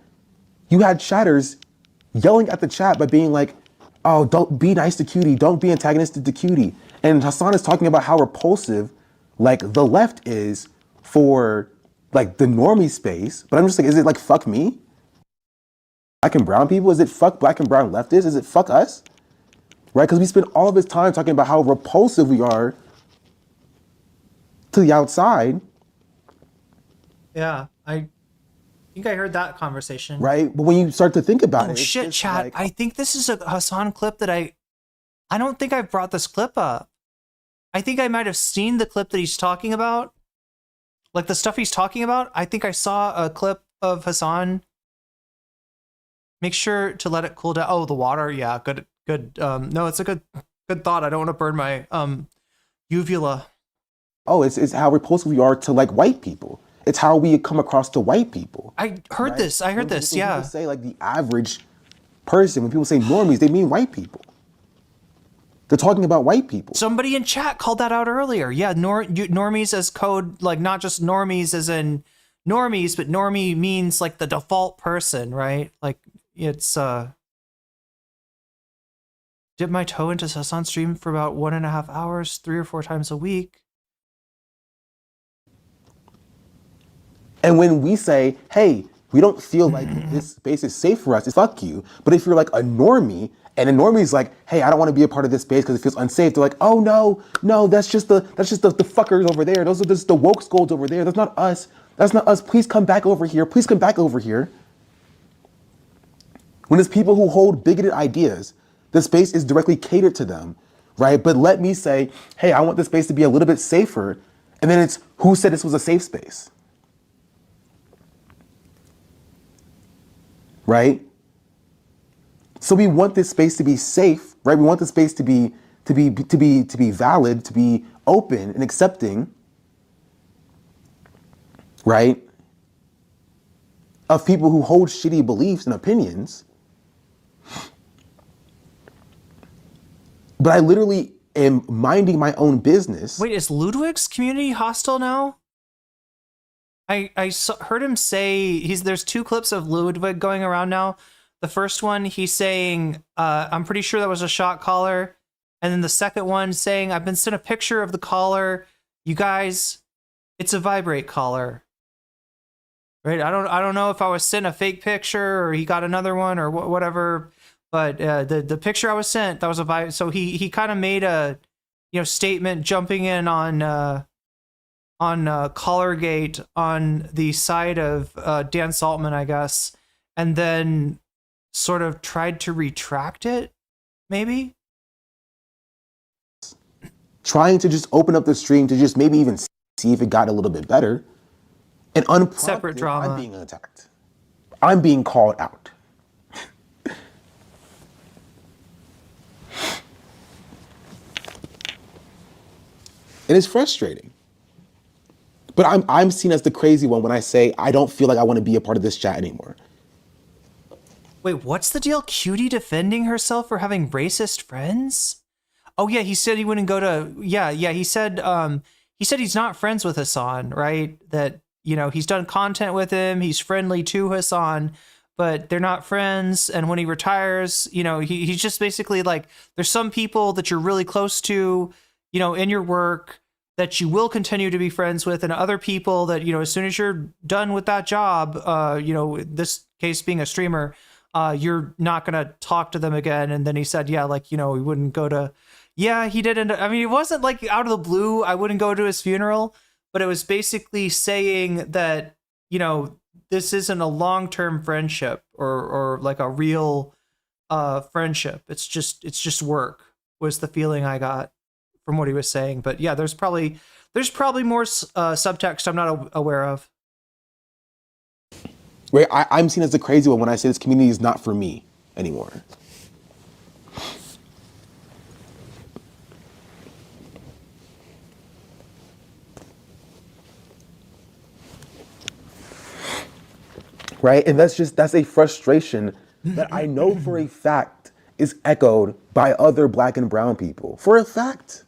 you had chatters yelling at the chat by being like, oh, don't be nice to Cutie, don't be antagonistic to Cutie. And Hasan is talking about how repulsive like the left is for like the normie space, but I'm just like, is it like fuck me? Black and brown people? Is it fuck black and brown leftists? Is it fuck us? Right? Because we spend all of this time talking about how repulsive we are to the outside.
Yeah, I think I heard that conversation.
Right? But when you start to think about it,
oh shit, chat! Like, I think this is a Hasan clip that I don't think I've brought this clip up. I think I might have seen the clip that he's talking about. Like the stuff he's talking about. I think I saw a clip of Hasan. Make sure to let it cool down. Oh, the water. Yeah, good. No, it's a good thought. I don't want to burn my uvula.
Oh, it's how repulsive we are to like white people. It's how we come across to white people.
I heard this. I heard this. Yeah.
When people say like the average person, when people say normies, they mean white people. They're talking about white people.
Somebody in chat called that out earlier. Yeah, normies as code, like not just normies as in normies, but normie means like the default person, right? Like it's dip my toe into Hasan stream for about 1.5 hours, 3 or 4 times a week.
And when we say, hey, we don't feel like this space is safe for us, it's fuck you. But if you're like a normie, and a normie's like, hey, I don't want to be a part of this space because it feels unsafe. They're like, oh no, that's just the fuckers over there. Those are just the woke scolds over there. That's not us. That's not us. Please come back over here. Please come back over here. When it's people who hold bigoted ideas, the space is directly catered to them, right? But let me say, hey, I want the space to be a little bit safer. And then it's who said this was a safe space, right? So we want this space to be safe, right? We want the space to be valid, to be open and accepting, right? Of people who hold shitty beliefs and opinions. But I literally am minding my own business.
Wait, is Ludwig's community hostile now? I heard him say there's 2 clips of Ludwig going around now. The first one, he's saying, I'm pretty sure that was a shot caller. And then the second one saying, I've been sent a picture of the caller. You guys, it's a vibrate caller. Right? I don't know if I was sent a fake picture or he got another one or whatever. But the picture I was sent, that was a vibe. So he kind of made a statement jumping in on Collargate on the side of Dan Saltman, I guess. And then sort of tried to retract it, maybe?
Trying to just open up the stream to just maybe even see if it got a little bit better. And unprompted,
separate drama.
I'm being attacked. I'm being called out. And it's frustrating. But I'm seen as the crazy one when I say I don't feel like I want to be a part of this chat anymore.
Wait, what's the deal? Cutie defending herself for having racist friends? Oh yeah, he said he wouldn't go to. Yeah, he said he's not friends with Hasan, right? That he's done content with him, he's friendly to Hasan, but they're not friends. And when he retires, he's just basically like, there's some people that you're really close to, in your work that you will continue to be friends with, and other people that as soon as you're done with that job, this case being a streamer, you're not gonna talk to them again. And then he said, he wouldn't go to. Yeah, he did. I mean, it wasn't like out of the blue, I wouldn't go to his funeral, but it was basically saying that, this isn't a long-term friendship or like a real friendship. It's just work, was the feeling I got from what he was saying. But yeah, there's probably more subtext I'm not aware of.
Right, I'm seen as the crazy one when I say this community is not for me anymore. Right? And that's a frustration that I know for a fact is echoed by other Black and brown people. For a fact.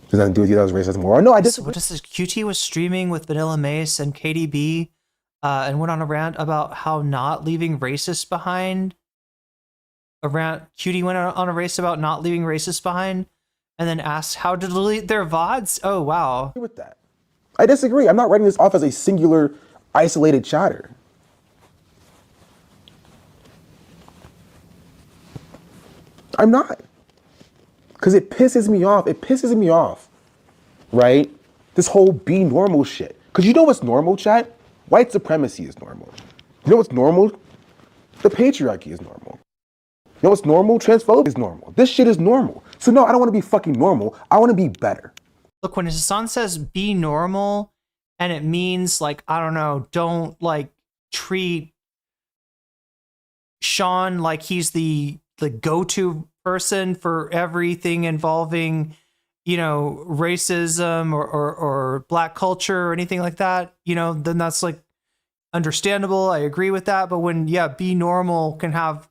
Does that do with you? That was racist more? No, I just.
So what is this? QT was streaming with Vanilla Mace and KDB and went on a rant about how not leaving racists behind. QT went on a race about not leaving racists behind. And then asked how to delete their VODs? Oh, wow.
With that. I disagree. I'm not writing this off as a singular, isolated chatter. I'm not. Because it pisses me off. It pisses me off, right? This whole be normal shit. Because you know what's normal, chat? White supremacy is normal. You know what's normal? The patriarchy is normal. You know what's normal? Transphobia is normal. This shit is normal. So no, I don't want to be fucking normal. I want to be better.
Look, when Hasan says be normal, and it means like, I don't know, don't like treat Sean like he's the go-to person for everything involving, racism or Black culture or anything like that, then that's like understandable. I agree with that. But when, be normal can have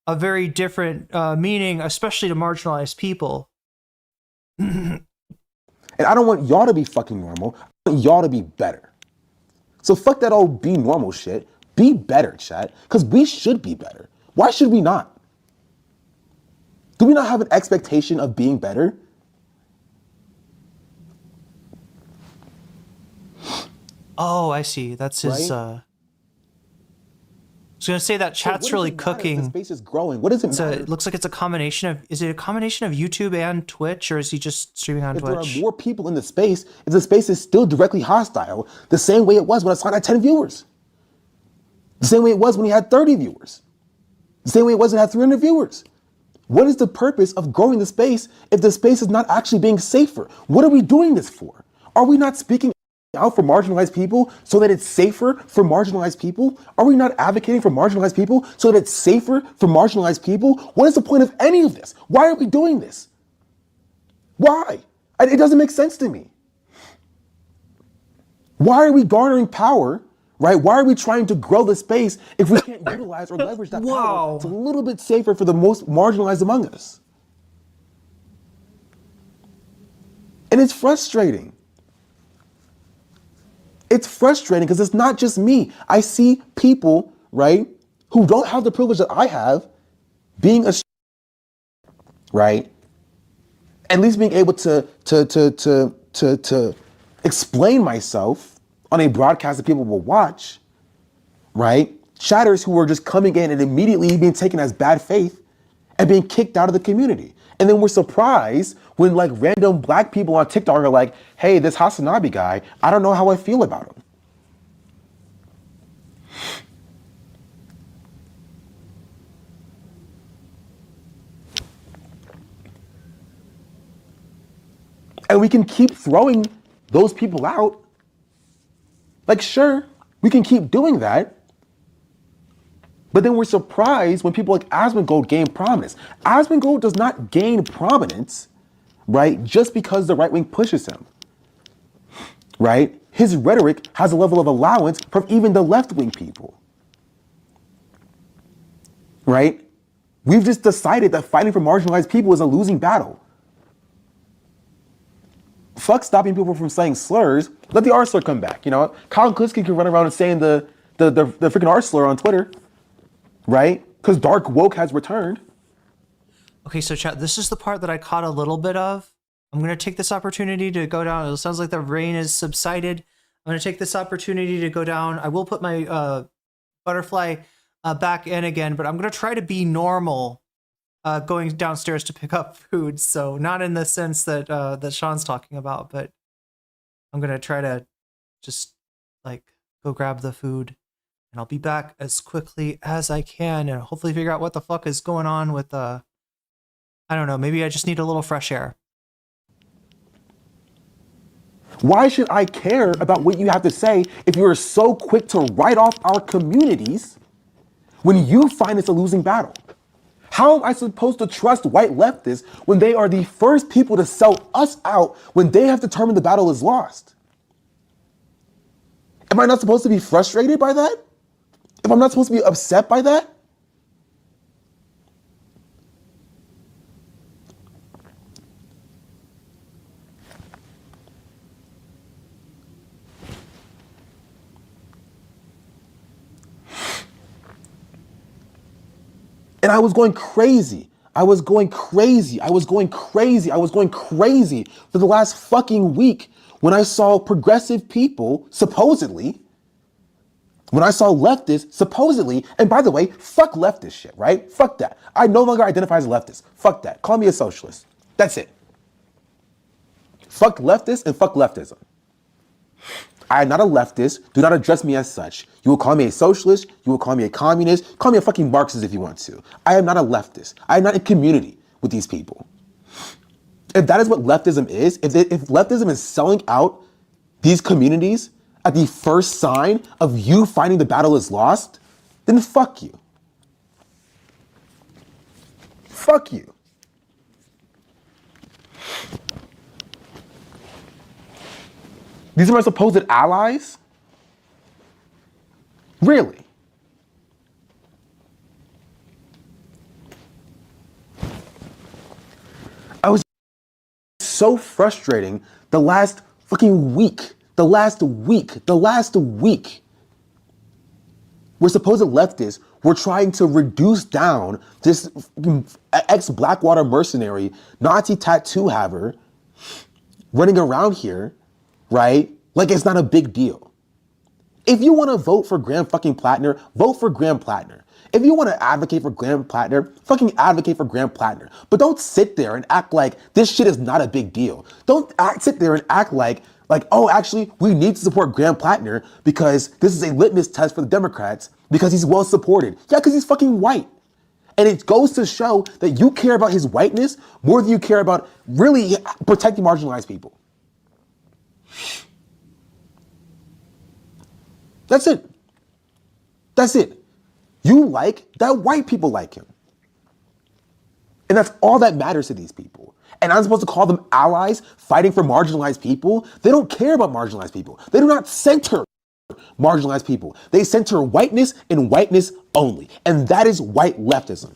a very different meaning, especially to marginalized people.
And I don't want y'all to be fucking normal. I want y'all to be better. So fuck that old be normal shit. Be better, chat. Because we should be better. Why should we not? Do we not have an expectation of being better?
Oh, I see. That's his...
Right?
I was going to say that chat's really cooking.
The space is growing. What does it matter?
It looks like it's a combination of... Is it a combination of YouTube and Twitch, or is he just streaming on Twitch?
If there are more people in the space, if the space is still directly hostile, the same way it was when Hasan had 10 viewers. The same way it was when he had 30 viewers. The same way it was when he had 300 viewers. What is the purpose of growing the space if the space is not actually being safer? What are we doing this for? Are we not speaking out for marginalized people so that it's safer for marginalized people? Are we not advocating for marginalized people so that it's safer for marginalized people? What is the point of any of this? Why are we doing this? Why? It doesn't make sense to me. Why are we garnering power, right? Why are we trying to grow the space if we can't utilize or leverage that power? It's a little bit safer for the most marginalized among us. And it's frustrating. It's frustrating because it's not just me. I see people, right, who don't have the privilege that I have, being a right, at least being able to explain myself on a broadcast that people will watch, right? Chatters who are just coming in and immediately being taken as bad faith and being kicked out of the community. And then we're surprised when like random Black people on TikTok are like, hey, this Hasanabi guy, I don't know how I feel about him. And we can keep throwing those people out. Like, sure, we can keep doing that. But then we're surprised when people like Asmongold gain prominence. Asmongold does not gain prominence, right, just because the right wing pushes him, right? His rhetoric has a level of allowance from even the left wing people, right? We've just decided that fighting for marginalized people is a losing battle. Fuck stopping people from saying slurs. Let the R slur come back. You know, Colin Kliskey can run around and saying the freaking R slur on Twitter, right? Because dark woke has returned.
Okay, so chat, this is the part that I caught a little bit of. I'm going to take this opportunity to go down. It sounds like the rain has subsided. I'm going to take this opportunity to go down. I will put my butterfly back in again, but I'm going to try to be normal going downstairs to pick up food. So not in the sense that that Sean's talking about, but I'm going to try to just like go grab the food, and I'll be back as quickly as I can and hopefully figure out what the fuck is going on with I don't know, maybe I just need a little fresh air.
Why should I care about what you have to say if you're so quick to write off our communities when you find it's a losing battle? How am I supposed to trust white leftists when they are the first people to sell us out when they have determined the battle is lost? Am I not supposed to be frustrated by that? If I'm not supposed to be upset by that? And I was going crazy. I was going crazy. I was going crazy. I was going crazy for the last fucking week when I saw progressive people, supposedly, when I saw leftists, supposedly, and by the way, fuck leftist shit, right? Fuck that. I no longer identify as a leftist. Fuck that. Call me a socialist. That's it. Fuck leftists and fuck leftism. I am not a leftist. Do not address me as such. You will call me a socialist. You will call me a communist. Call me a fucking Marxist if you want to. I am not a leftist. I am not in community with these people. If that is what leftism is, if leftism is selling out these communities at the first sign of you finding the battle is lost, then fuck you. Fuck you. These are my supposed allies? Really? I was so frustrating the last fucking week. The last week. Where supposed leftists were trying to reduce down this ex-Blackwater mercenary, Nazi tattoo haver running around here, right? Like it's not a big deal. If you want to vote for Graham fucking Plattner, vote for Graham Plattner. If you want to advocate for Graham Plattner, fucking advocate for Graham Plattner. But don't sit there and act like this shit is not a big deal. Don't sit there and act like, oh, actually, we need to support Graham Plattner because this is a litmus test for the Democrats because he's well supported. Yeah, because he's fucking white. And it goes to show that you care about his whiteness more than you care about really protecting marginalized people. That's it. That's it. You like that white people like him. And that's all that matters to these people. And I'm supposed to call them allies fighting for marginalized people? They don't care about marginalized people. They do not center marginalized people. They center whiteness and whiteness only. And that is white leftism.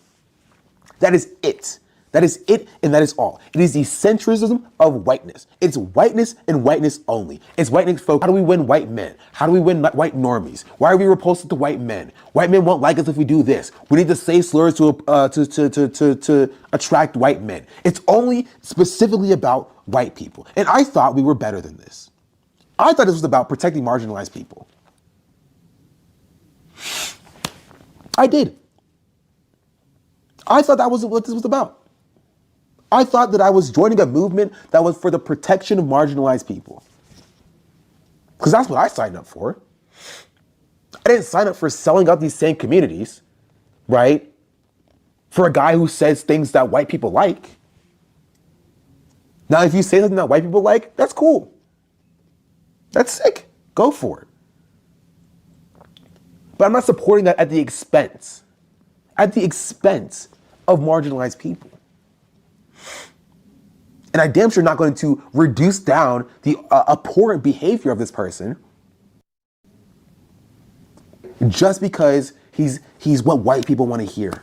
That is it. That is it, and that is all. It is the centrism of whiteness. It's whiteness and whiteness only. It's whiteness folk. How do we win white men? How do we win white normies? Why are we repulsive to white men? White men won't like us if we do this. We need to say slurs to attract white men. It's only specifically about white people. And I thought we were better than this. I thought this was about protecting marginalized people. I did. I thought that was what this was about. I thought that I was joining a movement that was for the protection of marginalized people. Because that's what I signed up for. I didn't sign up for selling out these same communities, right? For a guy who says things that white people like. Now, if you say something that white people like, that's cool. That's sick. Go for it. But I'm not supporting that at the expense of marginalized people. And I damn sure not going to reduce down the abhorrent behavior of this person just because he's what white people want to hear.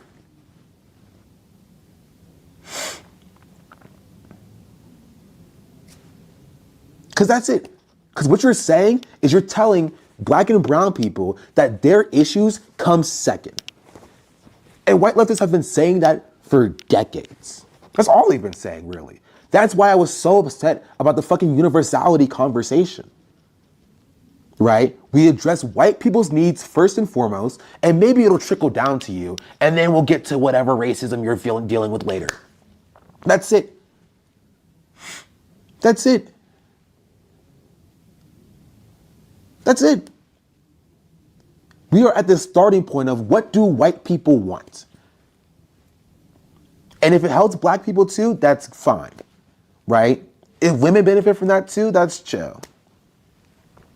Because that's it. Because what you're saying is you're telling black and brown people that their issues come second. And white leftists have been saying that for decades. That's all they've been saying, really. That's why I was so upset about the fucking universality conversation. Right? We address white people's needs first and foremost, and maybe it'll trickle down to you, and then we'll get to whatever racism you're dealing with later. That's it. That's it. That's it. We are at the starting point of what do white people want? And if it helps black people too, that's fine, right? If women benefit from that too, that's chill.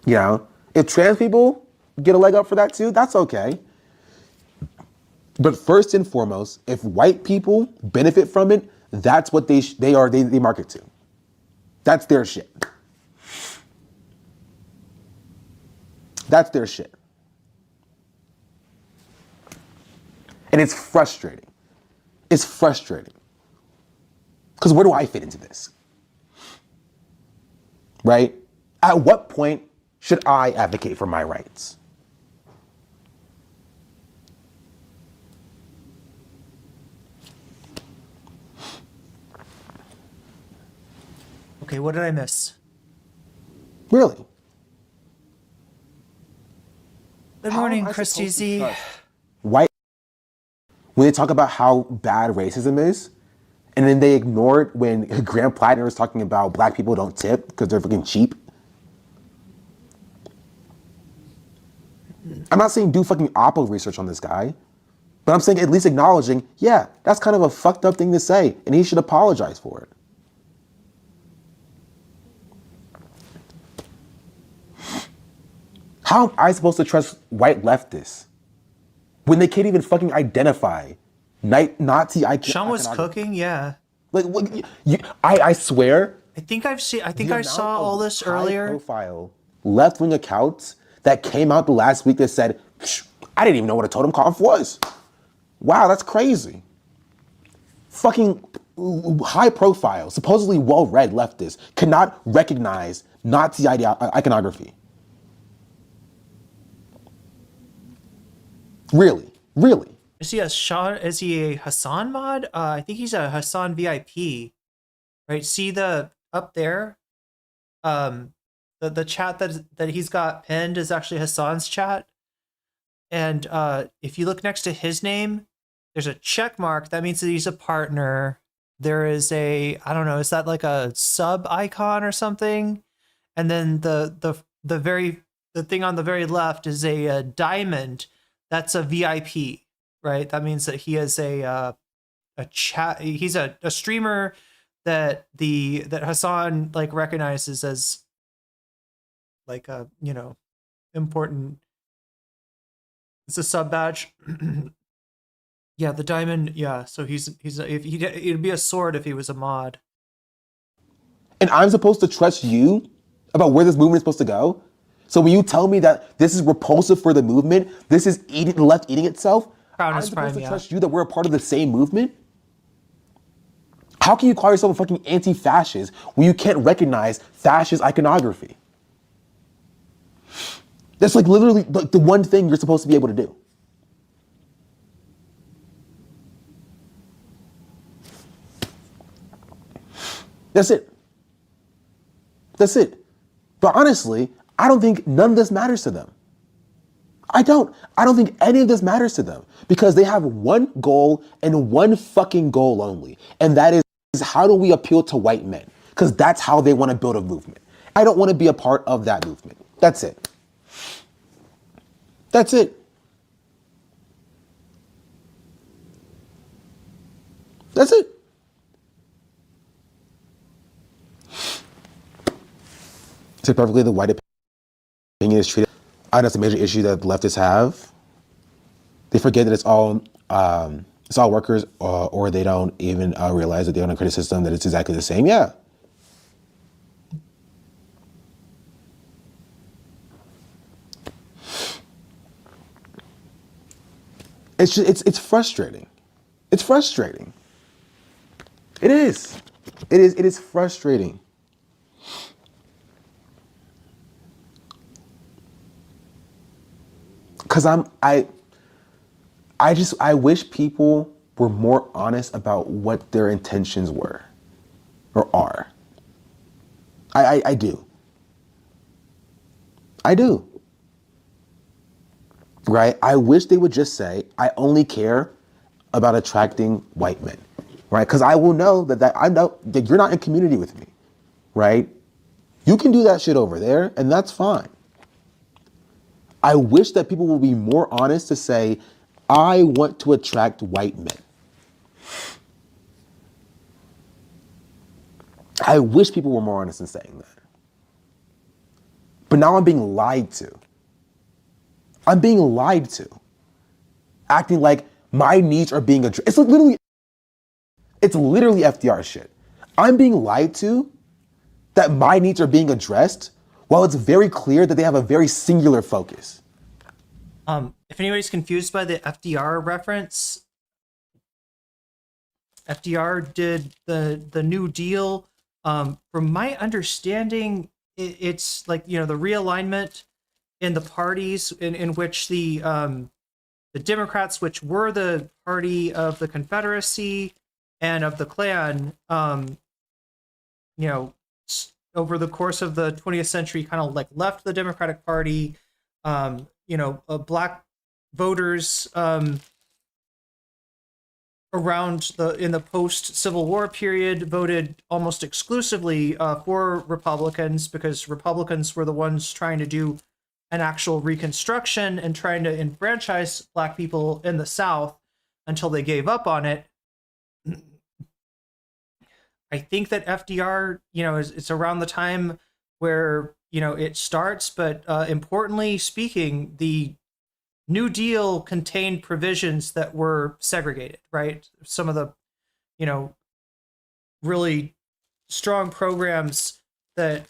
You know, if trans people get a leg up for that too, that's okay. But first and foremost, if white people benefit from it, that's what they market to. That's their shit. That's their shit. And it's frustrating. It's frustrating. Because where do I fit into this? Right? At what point should I advocate for my rights?
Okay, what did I miss?
Really?
Good morning, Christy Z.
White, when they talk about how bad racism is, and then they ignore it when Graham Plattner is talking about black people don't tip because they're fucking cheap. I'm not saying do fucking Oppo research on this guy, but I'm saying at least acknowledging, yeah, that's kind of a fucked up thing to say, and he should apologize for it. How am I supposed to trust white leftists when they can't even fucking identify Nazi iconography?
Sean was cooking, yeah.
Like, I swear.
I think I saw all this earlier.
Profile left-wing accounts that came out the last week that said, I didn't even know what a totem conf was. Wow, that's crazy. Fucking high-profile, supposedly well-read leftists cannot recognize Nazi iconography. Really? Really?
Is he a Hasan mod? I think he's a Hasan VIP. Right? See up there? The chat that he's got pinned is actually Hasan's chat. And if you look next to his name, there's a check mark. That means that he's a partner. There is I don't know, is that like a sub icon or something? And then the thing on the very left is a diamond. That's a VIP, right? That means that he is a chat. He's a streamer that Hasan like recognizes as like a important. It's a sub badge. Yeah, the diamond. Yeah, so it'd be a sword if he was a mod.
And I'm supposed to trust you about where this movement is supposed to go? So when you tell me that this is repulsive for the movement, this is the left eating itself, I'm supposed to trust you that we're a part of the same movement? How can you call yourself a fucking anti-fascist when you can't recognize fascist iconography? That's like literally the one thing you're supposed to be able to do. That's it. That's it. But honestly, I don't think none of this matters to them. I don't think any of this matters to them because they have one goal and one fucking goal only. And that is how do we appeal to white men? Because that's how they want to build a movement. I don't want to be a part of that movement. That's it. That's it. That's it. Typically, the white opinion is treated. That's a major issue that the leftists have. They forget that it's all workers, or they don't even realize that they're on a credit system that it's exactly the same. Yeah. It's frustrating. It's frustrating. It is. It is frustrating. because I wish people were more honest about what their intentions were or are. I do. I do. Right? I wish they would just say, I only care about attracting white men. Right? Because I will know that I know that you're not in community with me. Right? You can do that shit over there, and that's fine. I wish that people will be more honest to say, I want to attract white men. I wish people were more honest in saying that. But now I'm being lied to. I'm being lied to. Acting like my needs are being addressed. It's literally FDR shit. I'm being lied to that my needs are being addressed while it's very clear that they have a very singular focus.
If anybody's confused by the FDR reference, FDR did the New Deal. From my understanding, it's like, the realignment in the parties in which the Democrats, which were the party of the Confederacy and of the Klan, over the course of the 20th century, kind of like left the Democratic Party. Black voters around in the post-Civil War period voted almost exclusively for Republicans, because Republicans were the ones trying to do an actual Reconstruction and trying to enfranchise Black people in the South until they gave up on it. I think that FDR, it's around the time where, it starts, but importantly speaking, the New Deal contained provisions that were segregated, right? Some of the, really strong programs that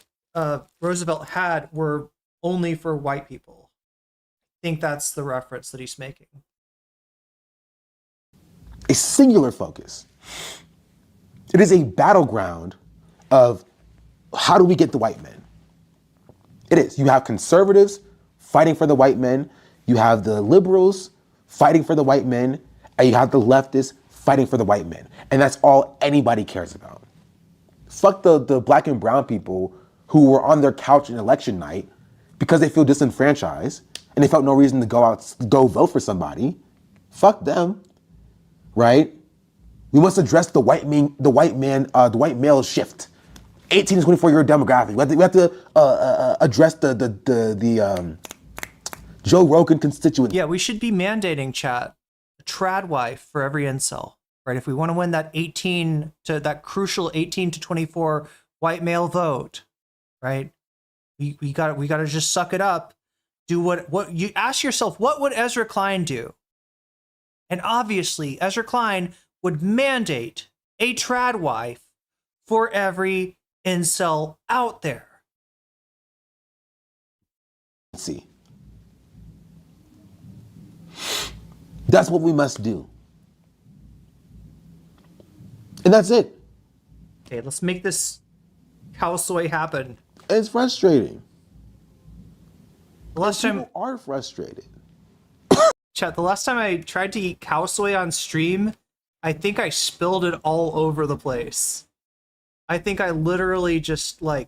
Roosevelt had were only for white people. I think that's the reference that he's making.
A singular focus. It is a battleground of how do we get the white men? It is. You have conservatives fighting for the white men. You have the liberals fighting for the white men. And you have the leftists fighting for the white men. And that's all anybody cares about. Fuck the black and brown people who were on their couch in election night because they feel disenfranchised and they felt no reason to go vote for somebody. Fuck them, right? We must address the white male shift. 18 to 24-year demographic. We have to address the Joe Rogan constituent.
Yeah, we should be mandating, chat, a trad wife for every incel, right? If we want to win that crucial 18 to 24 white male vote, right? We got to just suck it up. Do what you ask yourself, what would Ezra Klein do? And obviously, Ezra Klein would mandate a trad wife for every incel out there.
See. That's what we must do. And that's it.
Okay, let's make this cow soy happen.
It's frustrating.
The last time
people are frustrated.
Chat, the last time I tried to eat cow soy on stream, I think I spilled it all over the place. I think I literally just I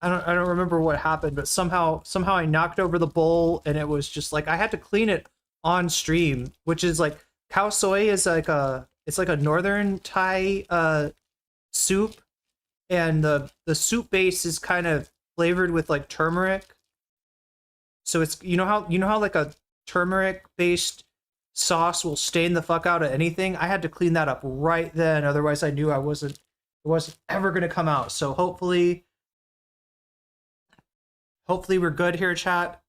don't remember what happened, but somehow I knocked over the bowl, and it was just I had to clean it on stream, which is cow soy is like a northern Thai soup, and the soup base is kind of flavored with turmeric. So it's you know how a turmeric based sauce will stain the fuck out of anything. I had to clean that up right then, otherwise I knew it wasn't ever gonna come out. So hopefully we're good here, chat.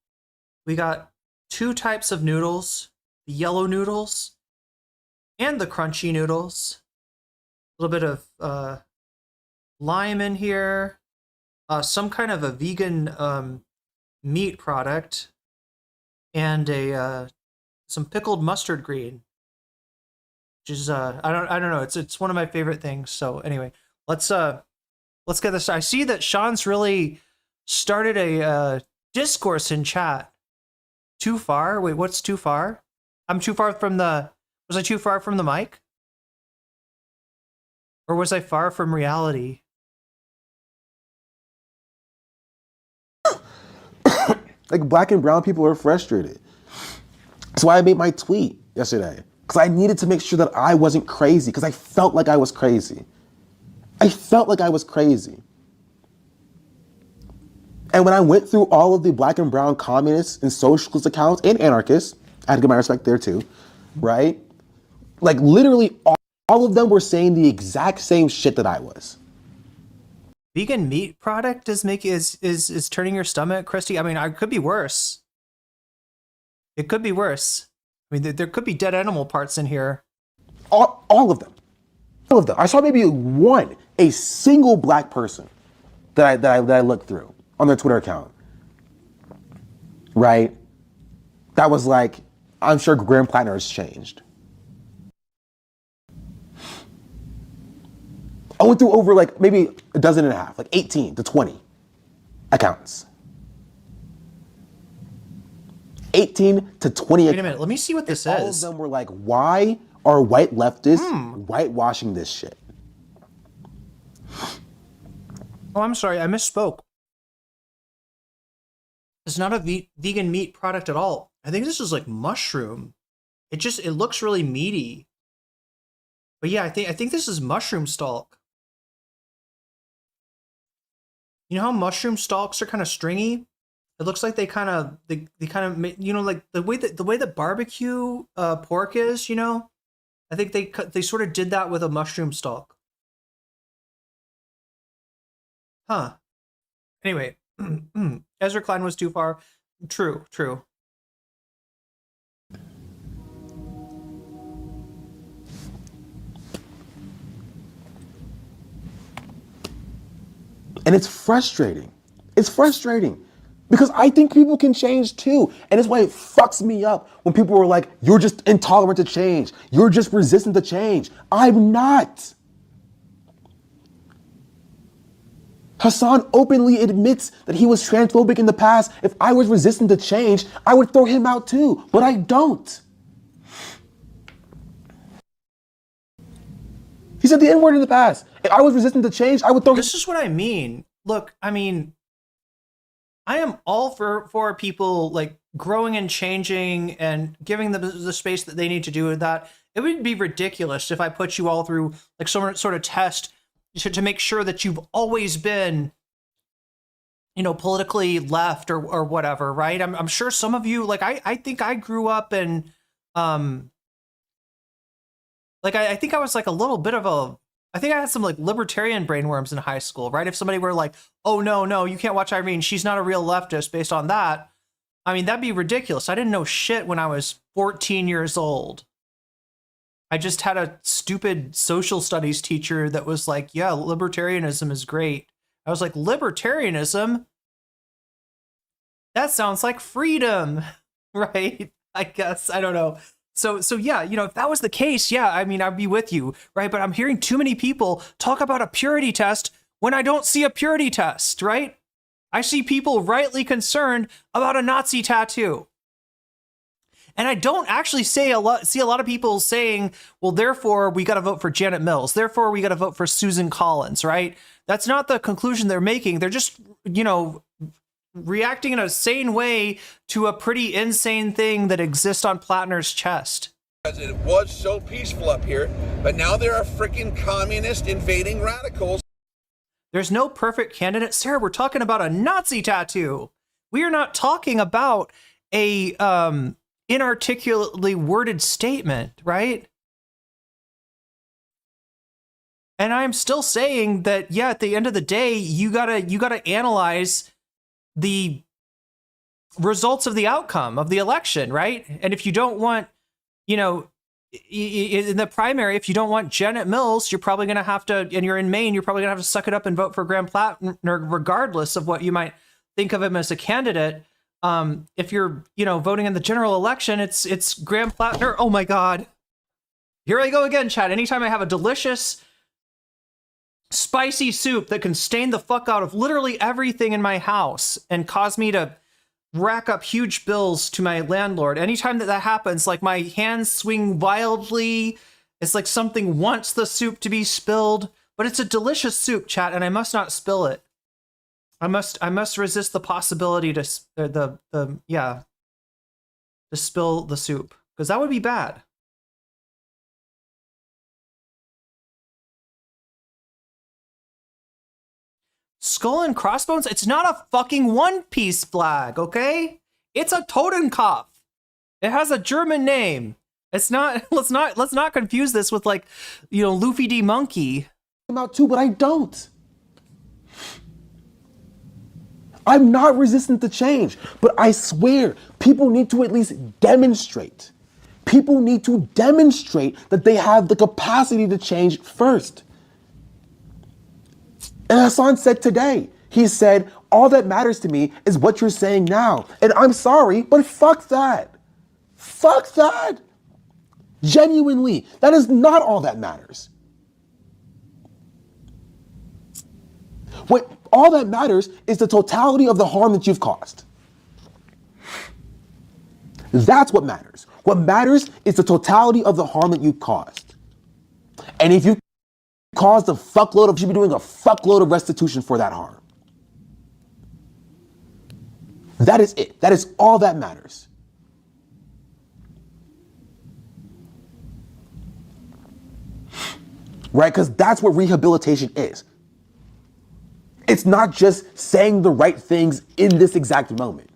We got two types of noodles: the yellow noodles and the crunchy noodles. A little bit of lime in here, some kind of a vegan meat product, and some pickled mustard green, which is I don't know. It's one of my favorite things. So anyway, let's get this. I see that Sean's really started a discourse in chat Too far? Wait, what's too far? I'm too far from the... Was I too far from the mic? Or was I far from reality?
Like, black and brown people are frustrated. That's why I made my tweet yesterday. Because I needed to make sure that I wasn't crazy. Because I felt like I was crazy. I felt like I was crazy. And when I went through all of the black and brown communists and socialist accounts and anarchists, I had to give my respect there too, right? Like, literally all of them were saying the exact same shit that I was.
Vegan meat product is turning your stomach, Christy? I mean, it could be worse. It could be worse. I mean, there could be dead animal parts in here.
All of them. All of them. I saw maybe a single black person that I looked through on their Twitter account. Right? That was like, I'm sure Graham Plattner has changed. I went through over like maybe a dozen and a half, like 18 to 20 accounts. 18 to 20
Wait a minute, let me see what this
and
is.
All of them were like, why are white leftists whitewashing this shit?
Oh, I'm sorry, I misspoke. It's not a vegan meat product at all. I think this is like mushroom. It looks really meaty. But yeah, I think this is mushroom stalk. You know how mushroom stalks are kind of stringy? It looks like they kind of, you know, like the way that barbecue pork is, you know? I think they sort of did that with a mushroom stalk. Huh. Anyway, Ezra Klein was too far. True.
And it's frustrating. It's frustrating because I think people can change too. And that's why it fucks me up when people are like, you're just intolerant to change. You're just resistant to change. I'm not. Hasan openly admits that he was transphobic in the past. If I was resistant to change, I would throw him out too, but I don't. He said the N-word in the past. If I was resistant to change, I would throw him.
This is what I mean. Look, I mean, I am all for people like growing and changing and giving them the space that they need to do with that. It would be ridiculous if I put you all through like some sort of test to make sure that you've always been, you know, politically left or whatever, right? I'm sure some of you, like, I think I grew up in, like, I think I was like a little bit of I think I had some like libertarian brainworms in high school, right? If somebody were like, oh, no, you can't watch Irene, she's not a real leftist based on that. I mean, that'd be ridiculous. I didn't know shit when I was 14 years old. I just had a stupid social studies teacher that was like, yeah, libertarianism is great. I was like, libertarianism? That sounds like freedom, right? I guess, I don't know. So yeah, you know, if that was the case, yeah, I mean, I'd be with you, right? But I'm hearing too many people talk about a purity test when I don't see a purity test, right? I see people rightly concerned about a Nazi tattoo. And I don't actually see a lot of people saying, well, therefore we got to vote for Janet Mills. Therefore we got to vote for Susan Collins, right? That's not the conclusion they're making. They're just, you know, reacting in a sane way to a pretty insane thing that exists on Plattner's chest.
Because it was so peaceful up here, but now there are freaking communist invading radicals.
There's no perfect candidate. Sarah, we're talking about a Nazi tattoo. We are not talking about a inarticulately worded statement, right? And I'm still saying that, yeah, at the end of the day, you gotta analyze the results of the outcome of the election, right? And if you don't want, you know, in the primary, if you don't want Janet Mills, you're probably going to have to, and you're in Maine, you're probably going to have to suck it up and vote for Graham Plattner, regardless of what you might think of him as a candidate. If you're, you know, voting in the general election, it's Graham Plattner. Oh my God. Here I go again, Chad. Anytime I have a delicious spicy soup that can stain the fuck out of literally everything in my house and cause me to rack up huge bills to my landlord. Anytime that happens, like my hands swing wildly. It's like something wants the soup to be spilled, but it's a delicious soup, chat, and I must not spill it. I must resist the possibility to to spill the soup, because that would be bad. Skull and crossbones? It's not a fucking One Piece flag, okay? It's a Totenkopf. It has a German name. It's not. Let's not confuse this with, like, you know, Luffy D Monkey.
About too, but I don't. I'm not resistant to change, but I swear people need to at least demonstrate. People need to demonstrate that they have the capacity to change first. And Hasan said today, he said, all that matters to me is what you're saying now. And I'm sorry, but fuck that. Fuck that. Genuinely, that is not all that matters. What all that matters is the totality of the harm that you've caused. That's what matters. What matters is the totality of the harm that you caused. And if you caused a fuckload of, you should be doing a fuckload of restitution for that harm. That is it. That is all that matters. Right? Because that's what rehabilitation is. It's not just saying the right things in this exact moment.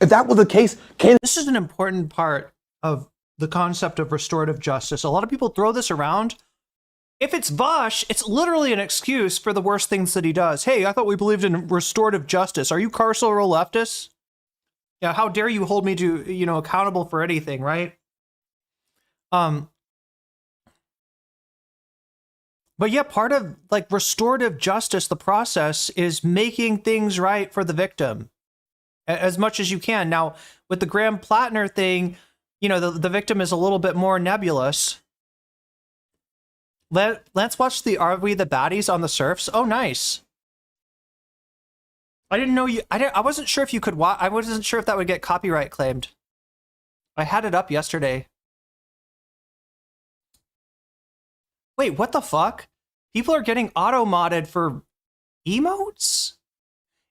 If that was the case,
this is an important part of the concept of restorative justice. A lot of people throw this around. If it's Vosh, it's literally an excuse for the worst things that he does. Hey, I thought we believed in restorative justice. Are you carceral leftists? Yeah, how dare you hold me to, you know, accountable for anything, right? But yeah, part of, like, restorative justice, the process is making things right for the victim as much as you can. Now, with the Graham Plattner thing, you know, the victim is a little bit more nebulous. Let's watch the Are We the Baddies on the Surfs. Oh, nice. I didn't know you. I wasn't sure if you could watch. I wasn't sure if that would get copyright claimed. I had it up yesterday. Wait, what the fuck? People are getting auto-modded for emotes?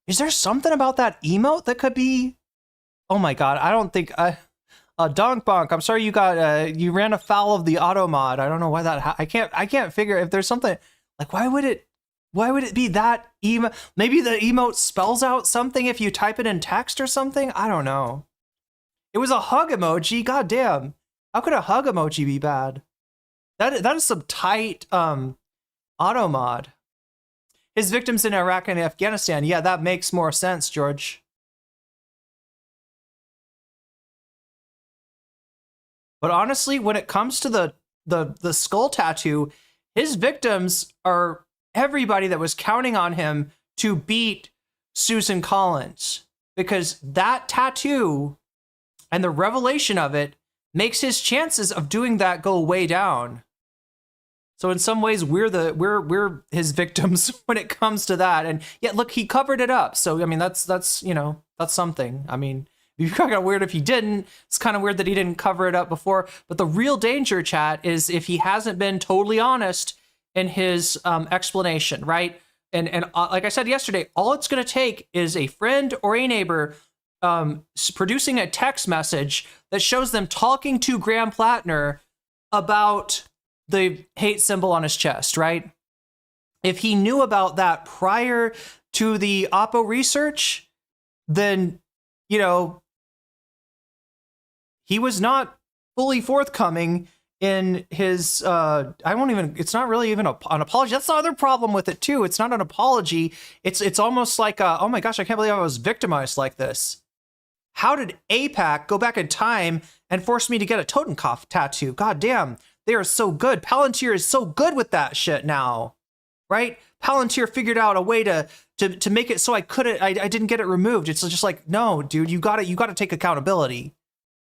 Is there something about that emote that could be... Oh my god, I don't think... Donk Bonk, I'm sorry you got... you ran afoul of the auto-mod. I don't know why that... I can't figure if there's something... Like, why would it be that emote? Maybe the emote spells out something if you type it in text or something? I don't know. It was a hug emoji, goddamn. How could a hug emoji be bad? That is some tight auto mod. His victims in Iraq and Afghanistan. Yeah, that makes more sense, George. But honestly, when it comes to the skull tattoo, his victims are everybody that was counting on him to beat Susan Collins, because that tattoo and the revelation of it makes his chances of doing that go way down. So in some ways, we're his victims when it comes to that. And yet, look, he covered it up. So I mean, that's you know, that's something. I mean, it'd be kind of weird if he didn't. It's kind of weird that he didn't cover it up before. But the real danger, chat, is if he hasn't been totally honest in his explanation, right? And like I said yesterday, all it's going to take is a friend or a neighbor producing a text message that shows them talking to Graham Plattner about the hate symbol on his chest, right? If he knew about that prior to the Oppo research, then, you know, he was not fully forthcoming in his, it's not really even an apology. That's the other problem with it too. It's not an apology. It's almost like, oh my gosh, I can't believe I was victimized like this. How did AIPAC go back in time and force me to get a Totenkopf tattoo? God damn. They are so good. Palantir is so good with that shit now, right? Palantir figured out a way to make it so I didn't get it removed. It's just like, no, dude, you gotta take accountability,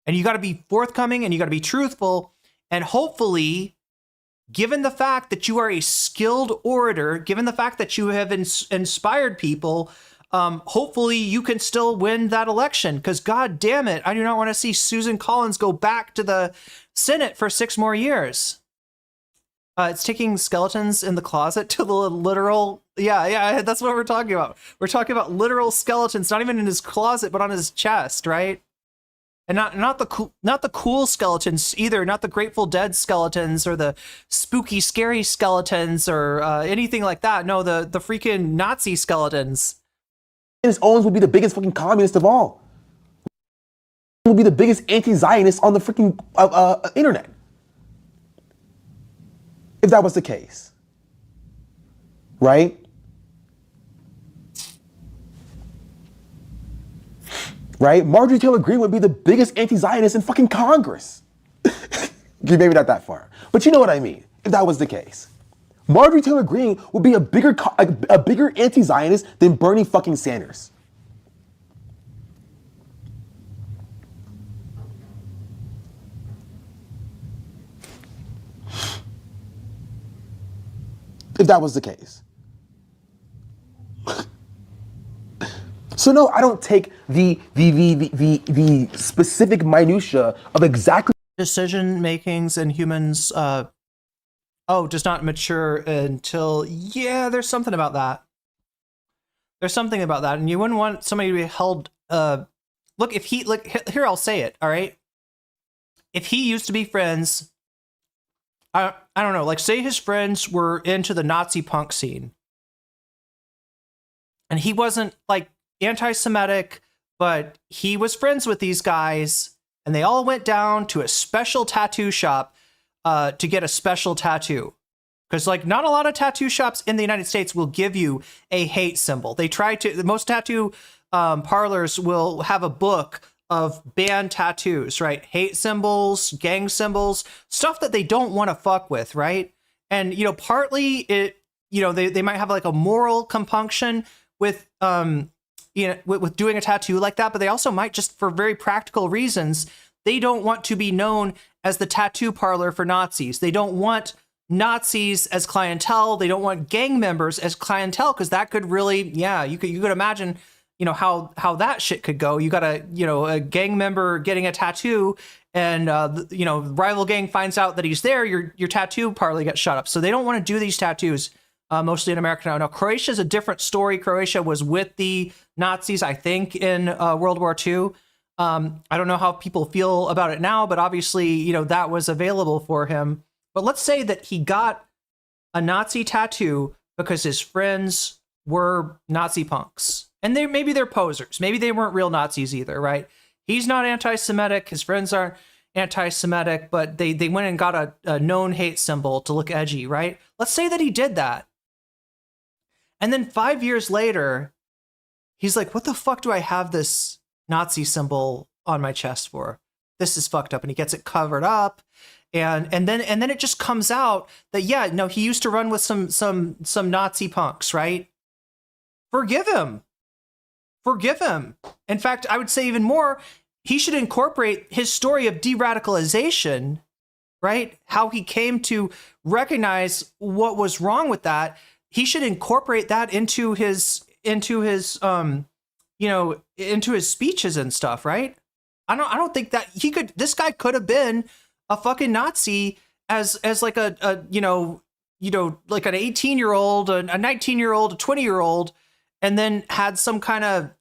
and you gotta be forthcoming, and you gotta be truthful. And hopefully, given the fact that you are a skilled orator, given the fact that you have inspired people, hopefully you can still win that election, because God damn it, I do not want to see Susan Collins go back to the Senate for 6 more years. It's taking skeletons in the closet to the literal. Yeah, that's what we're talking about. We're talking about literal skeletons, not even in his closet, but on his chest, right? And not the cool skeletons either, not the Grateful Dead skeletons or the spooky, scary skeletons or anything like that. No, the freaking Nazi skeletons.
Candace Owens would be the biggest fucking communist of all. Would be the biggest anti-Zionist on the freaking internet. If that was the case, right? Right? Marjorie Taylor Greene would be the biggest anti-Zionist in fucking Congress. Maybe not that far, but you know what I mean. If that was the case, Marjorie Taylor Greene would be a bigger anti-Zionist than Bernie fucking Sanders. If that was the case. So no, I don't take the specific minutia of exactly
decision makings and humans does not mature until, there's something about that. There's something about that. And you wouldn't want somebody to be held look, if he here I'll say it, all right? If he used to be friends, I don't know, like say his friends were into the Nazi punk scene. And he wasn't like anti-Semitic, but he was friends with these guys, and they all went down to a special tattoo shop to get a special tattoo. Because like not a lot of tattoo shops in the United States will give you a hate symbol. They try to, most tattoo parlors will have a book of banned tattoos, right? Hate symbols, gang symbols, stuff that they don't want to fuck with, right? And, you know, partly it, you know, they might have like a moral compunction with, with doing a tattoo like that, but they also might just for very practical reasons, they don't want to be known as the tattoo parlor for Nazis. They don't want Nazis as clientele. They don't want gang members as clientele, because that could really, you could imagine, you know, how that shit could go. You got a gang member getting a tattoo, and rival gang finds out that he's there, your tattoo parlor gets shut up. So they don't want to do these tattoos mostly in America now. Now, Croatia is a different story. Croatia was with the Nazis, I think, in World War II. I don't know how people feel about it now, but obviously, you know, that was available for him. But let's say that he got a Nazi tattoo because his friends were Nazi punks. And maybe they're posers. Maybe they weren't real Nazis either, right? He's not anti-Semitic. His friends aren't anti-Semitic, but they went and got a known hate symbol to look edgy, right? Let's say that he did that. And then 5 years later, he's like, what the fuck do I have this Nazi symbol on my chest for? This is fucked up. And he gets it covered up. And then it just comes out that, he used to run with some Nazi punks, right? Forgive him. Forgive him. In fact, I would say even more, he should incorporate his story of de-radicalization, right? How he came to recognize what was wrong with that. He should incorporate that into his speeches and stuff, right? I don't think that this guy could have been a fucking Nazi as like like an 18-year-old, a 19-year-old, a 20-year-old, and then had some kind of,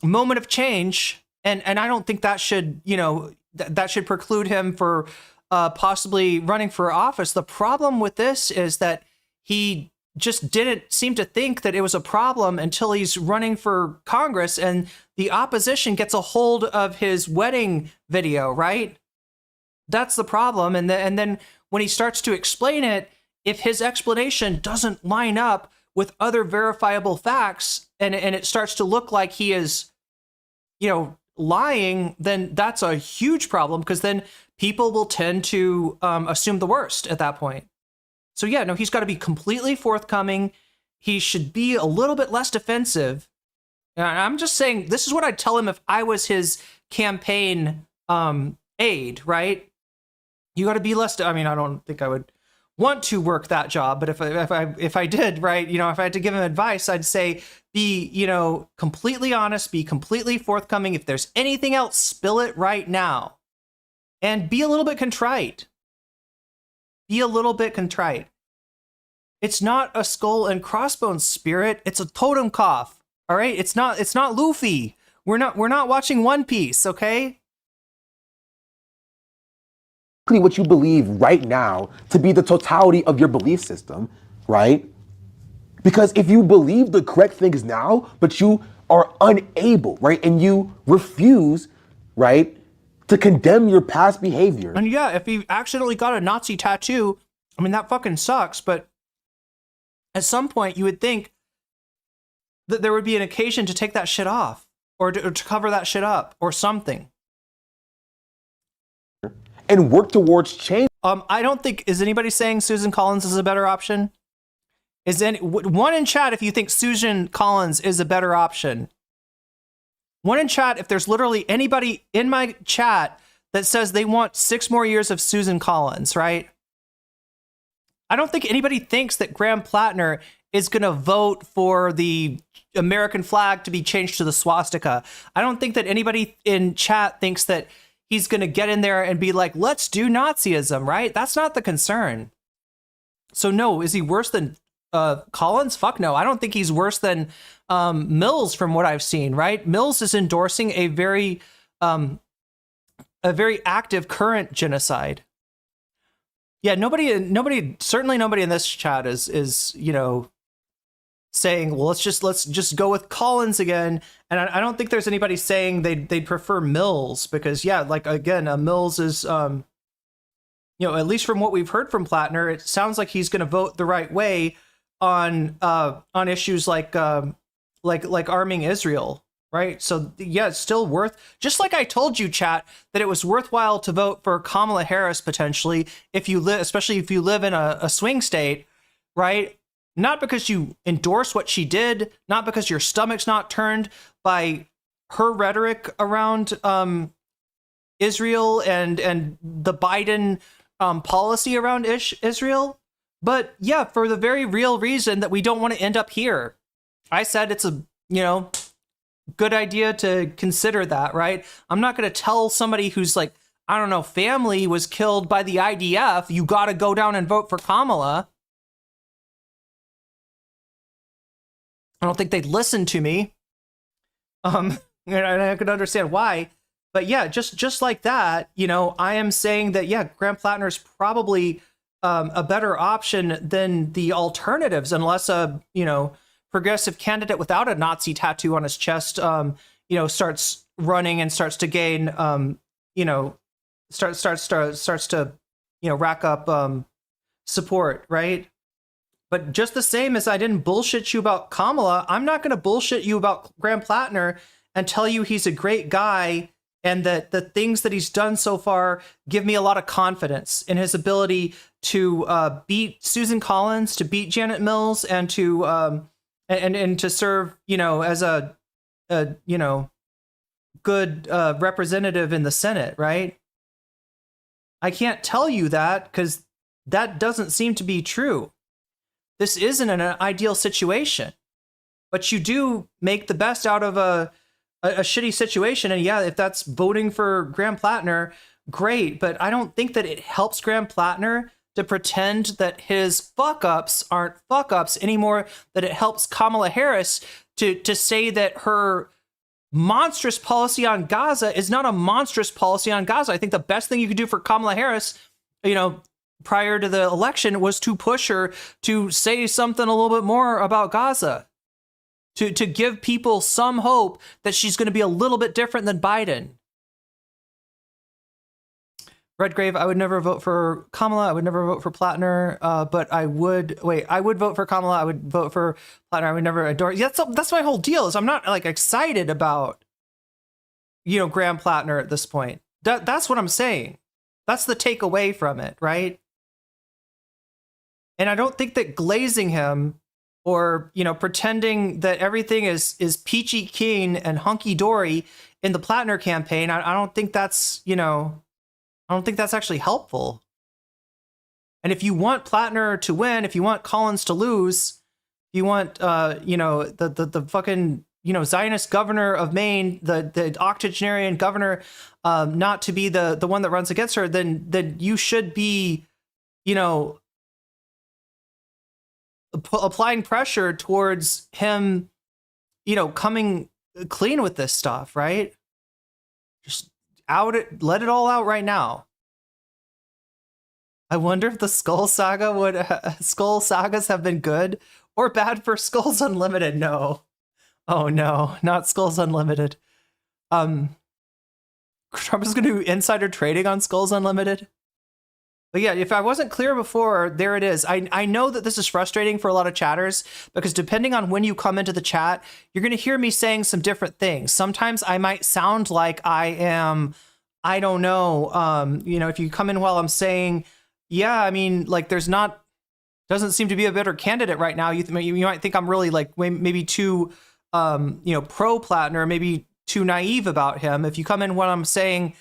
moment of change. And I don't think that should, that should preclude him for possibly running for office. The problem with this is that he just didn't seem to think that it was a problem until he's running for Congress and the opposition gets a hold of his wedding video, right? That's the problem. And then when he starts to explain it, if his explanation doesn't line up with other verifiable facts and it starts to look like he is, lying, then that's a huge problem, because then people will tend to assume the worst at that point. So he's got to be completely forthcoming. He should be a little bit less defensive. And I'm just saying, this is what I'd tell him if I was his campaign aide, right? You got to be less, I don't think I would want to work that job, but if I did, right, you know, if I had to give him advice, I'd say be, you know, completely honest, be completely forthcoming. If there's anything else, spill it right now, and be a little bit contrite. Be a little bit contrite. It's not a skull and crossbones spirit. It's a totem cough. All right. It's not Luffy. We're not watching One Piece. Okay.
What you believe right now to be the totality of your belief system, right? Because if you believe the correct things now, but you are unable, right, and you refuse, right, to condemn your past behavior.
And yeah, if you accidentally got a Nazi tattoo, I mean, that fucking sucks, but at some point you would think that there would be an occasion to take that shit off or to cover that shit up or something.
And work towards change.
I don't think, is anybody saying Susan Collins is a better option? Is one in chat if you think Susan Collins is a better option? One in chat if there's literally anybody in my chat that says they want 6 more years of Susan Collins, right? I don't think anybody thinks that Graham Plattner is going to vote for the American flag to be changed to the swastika. I don't think that anybody in chat thinks that he's going to get in there and be like, let's do Nazism, right? That's not the concern. So no, is he worse than Collins? Fuck no. I don't think he's worse than Mills from what I've seen, right? Mills is endorsing a very active current genocide. Yeah, certainly nobody in this chat is, you know, saying, well, let's just go with Collins again. And I don't think there's anybody saying they'd prefer Mills because, yeah, like, again, Mills is, you know, at least from what we've heard from Plattner, it sounds like he's going to vote the right way on issues like arming Israel, right? So yeah, it's still worth, just like I told you, chat, that it was worthwhile to vote for Kamala Harris potentially if you live, especially if you live in a swing state, right? Not because you endorse what she did, not because your stomach's not turned by her rhetoric around Israel and the Biden policy around Israel, but yeah, for the very real reason that we don't want to end up here. I said it's a, you know, good idea to consider that, right? I'm not going to tell somebody who's like, I don't know, family was killed by the IDF, you got to go down and vote for Kamala. I don't think they'd listen to me. And I could understand why. But yeah, just like that, you know, I am saying that, yeah, Graham Plattner is probably a better option than the alternatives, unless a, you know, progressive candidate without a Nazi tattoo on his chest, you know, starts running and starts to gain, you know, starts to, you know, rack up support, right? But just the same as I didn't bullshit you about Kamala, I'm not going to bullshit you about Graham Plattner and tell you he's a great guy and that the things that he's done so far give me a lot of confidence in his ability to beat Susan Collins, to beat Janet Mills, and to and to serve, you know, as a you know, good representative in the Senate, right? I can't tell you that because that doesn't seem to be true. This isn't an ideal situation, but you do make the best out of a shitty situation. And yeah, if that's voting for Graham Plattner, great. But I don't think that it helps Graham Plattner to pretend that his fuck-ups aren't fuck-ups anymore, that it helps Kamala Harris to say that her monstrous policy on Gaza is not a monstrous policy on Gaza. I think the best thing you could do for Kamala Harris, you know, prior to the election was to push her to say something a little bit more about Gaza, to give people some hope that she's going to be a little bit different than Biden. Redgrave, I would never vote for Kamala. I would never vote for Plattner, but I would vote for Kamala. I would vote for Plattner. I would never adore. Yeah, that's my whole deal is I'm not like excited about, you know, Graham Plattner at this point. That's what I'm saying. That's the takeaway from it, right? And I don't think that glazing him or, you know, pretending that everything is peachy keen and hunky dory in the Plattner campaign, I don't think that's, you know, I don't think that's actually helpful. And if you want Plattner to win, if you want Collins to lose, you want, the fucking, Zionist governor of Maine, the octogenarian governor, not to be the one that runs against her, then you should be, applying pressure towards him, coming clean with this stuff, right? Just let it all out right now. I wonder if the Skull sagas have been good or bad for Skulls Unlimited. No. Oh no, not Skulls Unlimited. Trump is going to do insider trading on Skulls Unlimited. But yeah, if I wasn't clear before, there it is. I know that this is frustrating for a lot of chatters because depending on when you come into the chat, you're going to hear me saying some different things. Sometimes I might sound like I am, I don't know, if you come in while I'm saying, yeah, I mean, like doesn't seem to be a better candidate right now. You might think I'm really like maybe too, pro Plattner, maybe too naive about him. If you come in when I'm saying,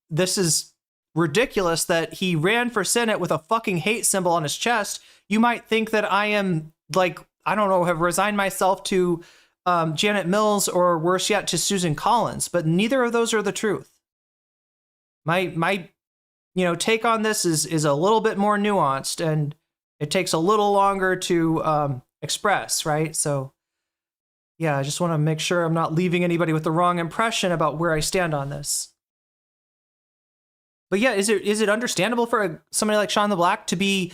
this is ridiculous that he ran for Senate with a fucking hate symbol on his chest, you might think that I am like, I don't know, have resigned myself to Janet Mills or worse yet to Susan Collins, but neither of those are the truth. My take on this is a little bit more nuanced and it takes a little longer to express, right? So yeah, I just want to make sure I'm not leaving anybody with the wrong impression about where I stand on this. But yeah, is it understandable for somebody like SeanDaBlack to be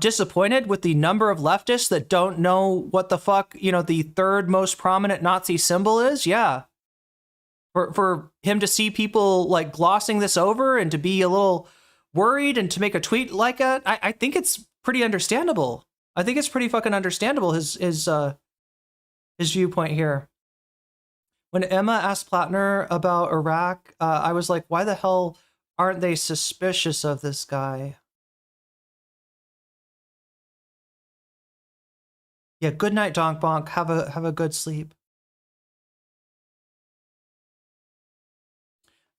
disappointed with the number of leftists that don't know what the fuck, the third most prominent Nazi symbol is? Yeah. For him to see people like glossing this over and to be a little worried and to make a tweet like that, I think it's pretty understandable. I think it's pretty fucking understandable, his viewpoint here. When Emma asked Plattner about Iraq, I was like, why the hell aren't they suspicious of this guy? Yeah, good night, Donk Bonk. Have a good sleep.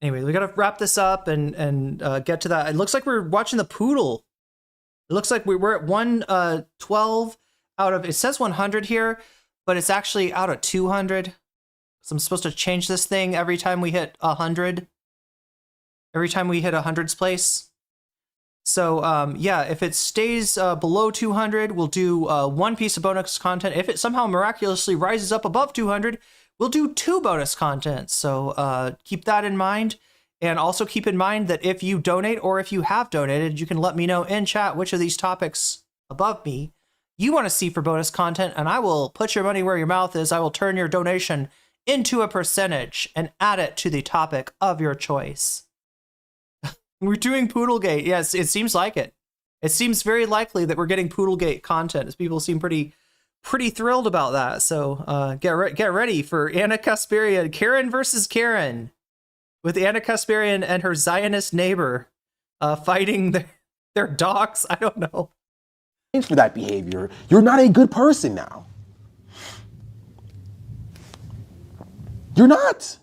Anyway, we gotta wrap this up and get to that. It looks like we're watching the poodle. It looks like we're at 112 out of, it says 100 here, but it's actually out of 200. So I'm supposed to change this thing every time we hit 100. Every time we hit 100's place. So yeah, if it stays below 200, we'll do one piece of bonus content. If it somehow miraculously rises up above 200, we'll do 2 bonus content. So keep that in mind. And also keep in mind that if you donate or if you have donated, you can let me know in chat which of these topics above me you want to see for bonus content, and I will put your money where your mouth is. I will turn your donation into a percentage and add it to the topic of your choice. We're doing Poodlegate. Yes, it seems like it. It seems very likely that we're getting Poodlegate content, as people seem pretty thrilled about that. So get ready for Anna Kasparian, Karen versus Karen, with Anna Kasparian and her Zionist neighbor fighting their dogs. I don't know.
For that behavior, you're not a good person now. You're not.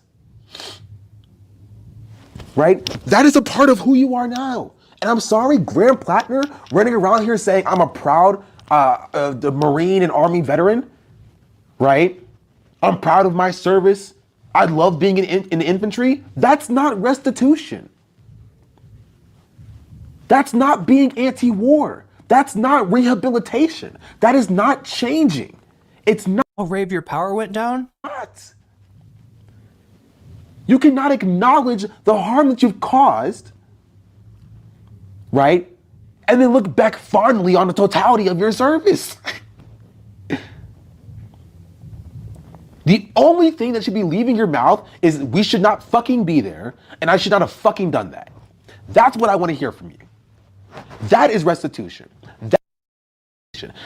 Right? That is a part of who you are now. And I'm sorry, Graham Plattner running around here saying I'm a proud the Marine and Army veteran, right? I'm proud of my service. I love being in the infantry. That's not restitution. That's not being anti-war. That's not rehabilitation. That is not changing. It's not.
Oh, Rave, your power went down?
Not. You cannot acknowledge the harm that you've caused, right? And then look back fondly on the totality of your service. The only thing that should be leaving your mouth is we should not fucking be there, and I should not have fucking done that. That's what I want to hear from you. That is restitution.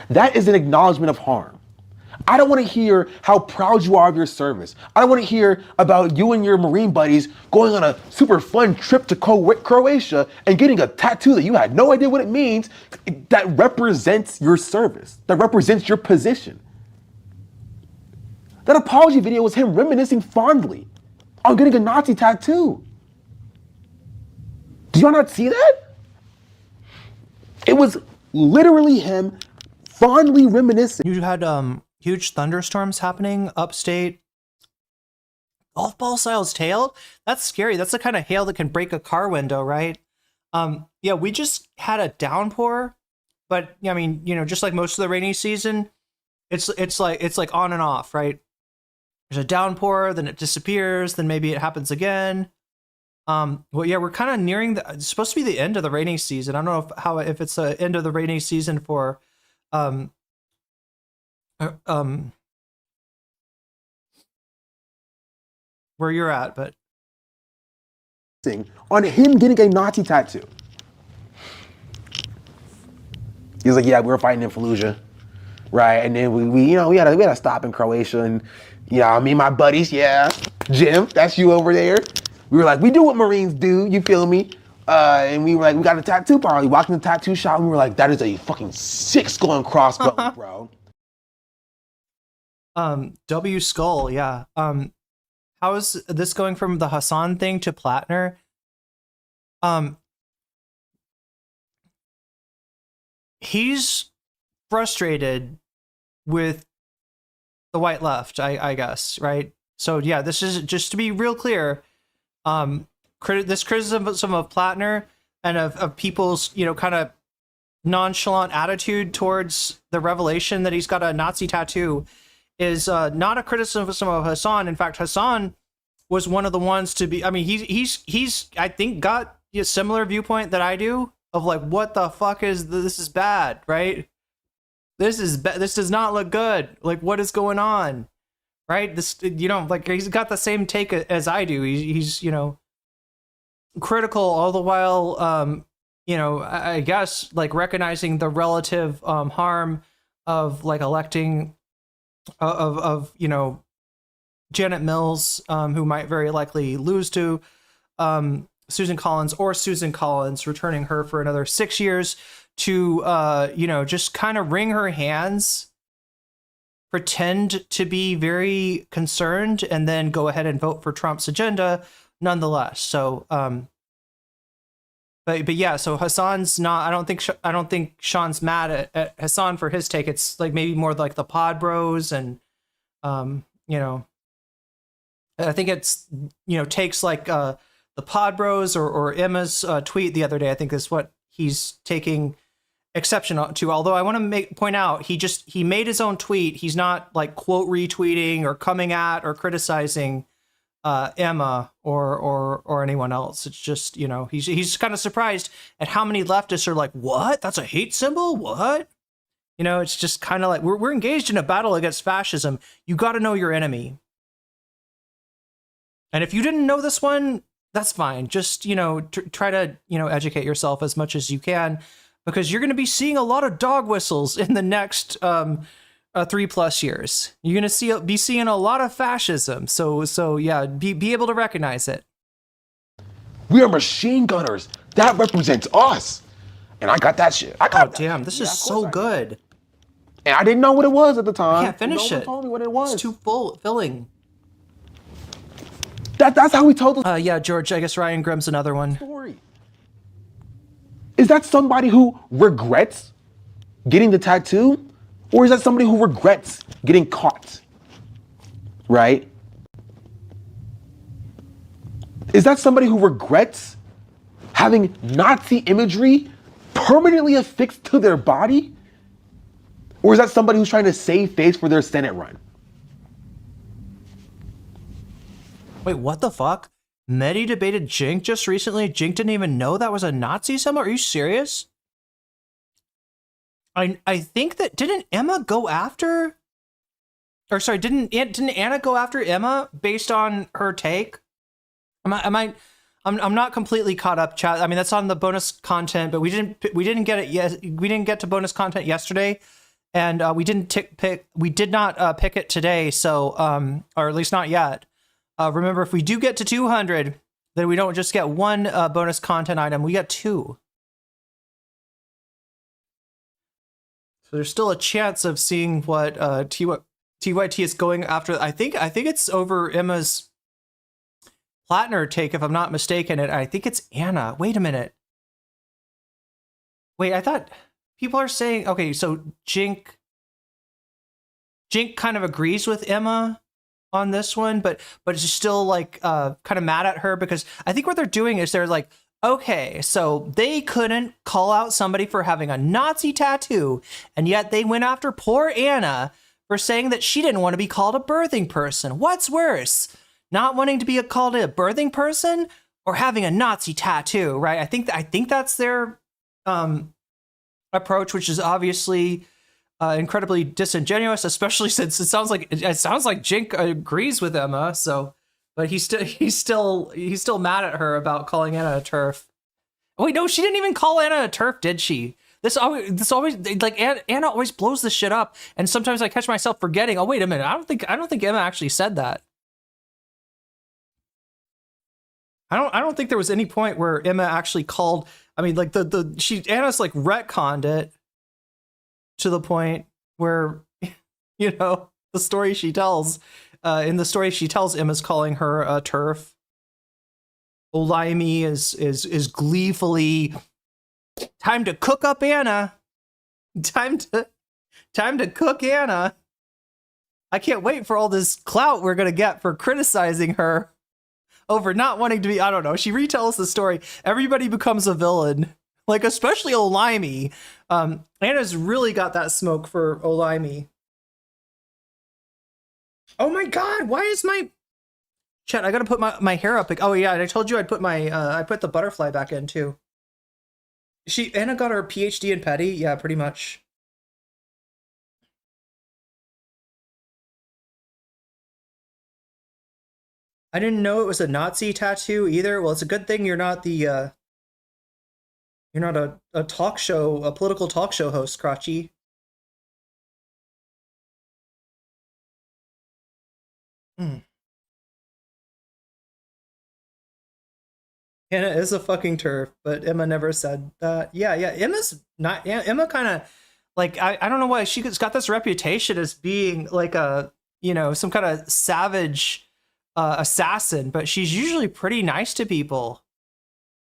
That is an acknowledgement of harm. I don't want to hear how proud you are of your service. I don't want to hear about you and your Marine buddies going on a super fun trip to Croatia and getting a tattoo that you had no idea what it means, that represents your service, that represents your position. That apology video was him reminiscing fondly on getting a Nazi tattoo. Do y'all not see that? It was literally him fondly reminiscing.
You had huge thunderstorms happening upstate. Golf ball size hail? That's scary. That's the kind of hail that can break a car window, right? Yeah, we just had a downpour, but I mean, you know, just like most of the rainy season, it's like on and off, right? There's a downpour, then it disappears, then maybe it happens again. Well, yeah, we're kind of nearing it's supposed to be the end of the rainy season. I don't know if it's the end of the rainy season for where you're at, but
on him getting a Nazi tattoo. He was like, yeah, we were fighting in Fallujah, right? And then we had a stop in Croatia, and yeah, me and my buddies, yeah, Jim, that's you over there. We were like, we do what Marines do, you feel me? And we were like, we got a tattoo party. We walked in the tattoo shop, and we were like, that is a fucking sick skull and crossbones, bro.
W Skull, yeah. How is this going from the Hasan thing to Plattner? He's frustrated with the white left, I guess, right? So yeah, this is just to be real clear. This criticism of Plattner and of people's, you know, kind of nonchalant attitude towards the revelation that he's got a Nazi tattoo is not a criticism of Hasan. In fact, Hasan was one of the ones to be. I mean, he's I think got a similar viewpoint that I do of like, what the fuck is this? Is bad, right? This does not look good. Like, what is going on, right? This, you know, like he's got the same take as I do. He's you know, critical all the while. You know, I guess like recognizing the relative harm of like electing of you know, Janet Mills, who might very likely lose to Susan Collins, or Susan Collins returning her for another 6 years to you know, just kind of wring her hands, pretend to be very concerned, and then go ahead and vote for Trump's agenda nonetheless. So but yeah, so Hasan's not, I don't think Sean's mad at Hasan for his take. It's like maybe more like the pod bros and you know, I think it's, you know, takes like the pod bros or Emma's tweet the other day, I think is what he's taking exception to. Although I want to point out, he made his own tweet. He's not like quote retweeting or coming at or criticizing Emma or anyone else. It's just, you know, he's kind of surprised at how many leftists are like, what? That's a hate symbol? What? You know, it's just kind of like we're engaged in a battle against fascism. You got to know your enemy. And if you didn't know this one, that's fine. Just, you know, try to, you know, educate yourself as much as you can, because you're going to be seeing a lot of dog whistles in the next 3+ years. You're going to be seeing a lot of fascism. So yeah, be able to recognize it.
We are machine gunners. That represents us. And I got that shit.
Oh, damn, this is so good.
And I didn't know what it was at the time.
I can't finish it.
Told me what it was.
It's too filling.
That's how we told us.
Yeah, George, I guess Ryan Grimm's another one.
Story. Is that somebody who regrets getting the tattoo? Or is that somebody who regrets getting caught? Right? Is that somebody who regrets having Nazi imagery permanently affixed to their body? Or is that somebody who's trying to save face for their Senate run?
Wait, what the fuck? Mehdi debated Jink just recently. Jink didn't even know that was a Nazi symbol? Are you serious? I think that, didn't Emma go after, or sorry, didn't Anna go after Emma based on her take? I'm not completely caught up, chat. I mean, that's on the bonus content, but we didn't get it yet. We didn't get to bonus content yesterday, and we did not pick it today. So, or at least not yet. Remember, if we do get to 200, then we don't just get one bonus content item, we get 2. So there's still a chance of seeing what TYT is going after. I think it's over Emma's Plattner take, if I'm not mistaken. I think it's Anna. Wait a minute. Wait, I thought people are saying, okay, so Jink kind of agrees with Emma on this one, but is still like kind of mad at her, because I think what they're doing is they're like, okay, so they couldn't call out somebody for having a Nazi tattoo, and yet they went after poor Anna for saying that she didn't want to be called a birthing person. What's worse, not wanting to be called a birthing person or having a Nazi tattoo, right? I think that's their approach, which is obviously incredibly disingenuous, especially since it sounds like Jink agrees with Emma. So, but he's still mad at her about calling Anna a TERF. Wait, no, she didn't even call Anna a TERF, did she? This always like Anna always blows this shit up, and sometimes I catch myself forgetting. Oh, wait a minute, I don't think Emma actually said that. I don't think there was any point where Emma actually called. I mean, like Anna's like retconned it to the point where, you know, the story she tells, Emma's calling her a TERF. Olaimi is gleefully, time to cook up Anna. Time to cook Anna. I can't wait for all this clout we're gonna get for criticizing her over not wanting to be, I don't know. She retells the story. Everybody becomes a villain. Like, especially Olaimi. Anna's really got that smoke for Olaimi. Oh my god, why is my... Chat, I gotta put my hair up. Oh yeah, and I told you I'd put I put the butterfly back in too. Anna got her PhD in petty? Yeah, pretty much. I didn't know it was a Nazi tattoo either. Well, it's a good thing you're not a talk show, a political talk show host, Crotchy. Anna is a fucking TERF, but Emma never said that. Yeah, Emma's not. Yeah, Emma kind of like I don't know why she's got this reputation as being like a, you know, some kind of savage assassin, but she's usually pretty nice to people.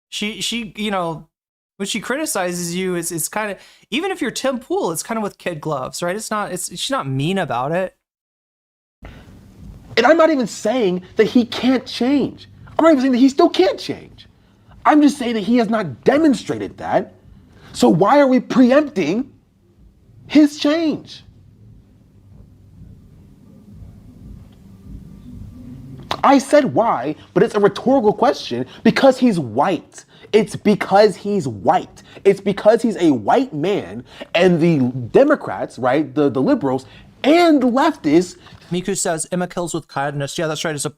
She you know, when she criticizes you, it's kind of, even if you're Tim Pool, it's kind of with kid gloves, right? She's not mean about it.
And I'm not even saying that he can't change. I'm not even saying that he still can't change. I'm just saying that he has not demonstrated that. So why are we preempting his change? I said why, but it's a rhetorical question, because he's white. It's because he's white. It's because he's a white man, and the Democrats, right, the liberals and leftists.
Miku says Emma kills with kindness. Yeah, that's right. It's a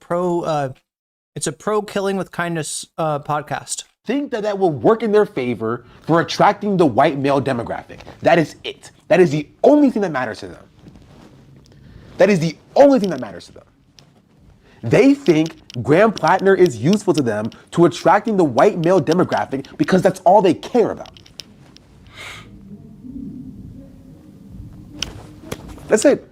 pro killing with kindness podcast.
Think that will work in their favor for attracting the white male demographic. That is it. That is the only thing that matters to them. That is the only thing that matters to them. They think Graham Plattner is useful to them to attracting the white male demographic because that's all they care about. That's it.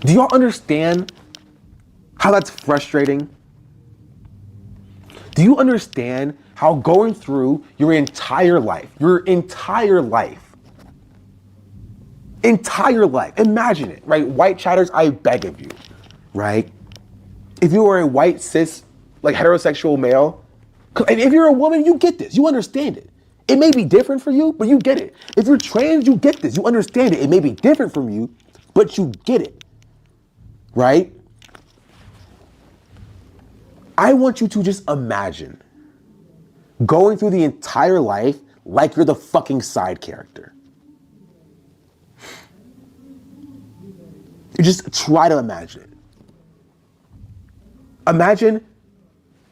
Do y'all understand how that's frustrating? Do you understand how going through your entire life, imagine it, right? White chatters, I beg of you, right? If you are a white, cis, like heterosexual male, and if you're a woman, you get this, you understand it. It may be different for you, but you get it. If you're trans, you get this, you understand it. It may be different from you, but you get it, right? I want you to just imagine going through the entire life like you're the fucking side character. You just try to imagine it. Imagine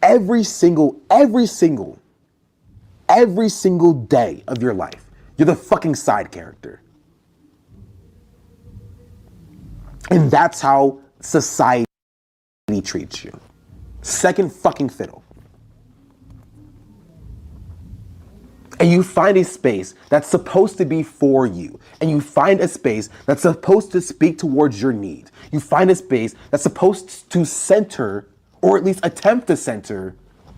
every single day of your life, you're the fucking side character. And that's how society treats you. Second fucking fiddle. And you find a space that's supposed to be for you. And you find a space that's supposed to speak towards your needs. You find a space that's supposed to center or at least attempt to center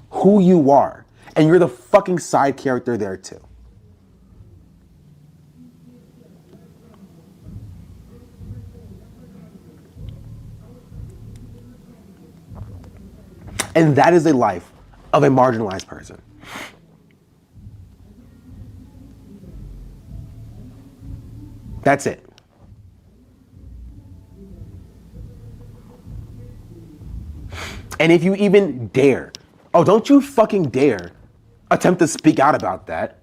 who you are. And you're the fucking side character there too. And that is a life of a marginalized person. That's it. And if you even dare, oh, don't you fucking dare attempt to speak out about that.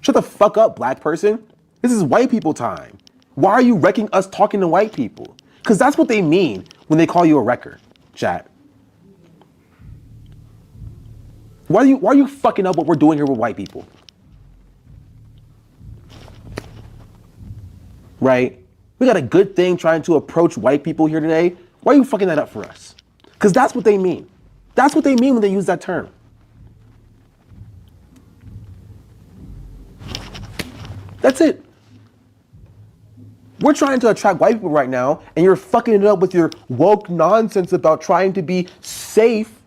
Shut the fuck up, black person. This is white people time. Why are you wrecking us talking to white people? Because that's what they mean when they call you a wrecker, chat. Why are you fucking up what we're doing here with white people? Right? We got a good thing trying to approach white people here today. Why are you fucking that up for us? Because that's what they mean. That's what they mean when they use that term. That's it. We're trying to attract white people right now, and you're fucking it up with your woke nonsense about trying to be safe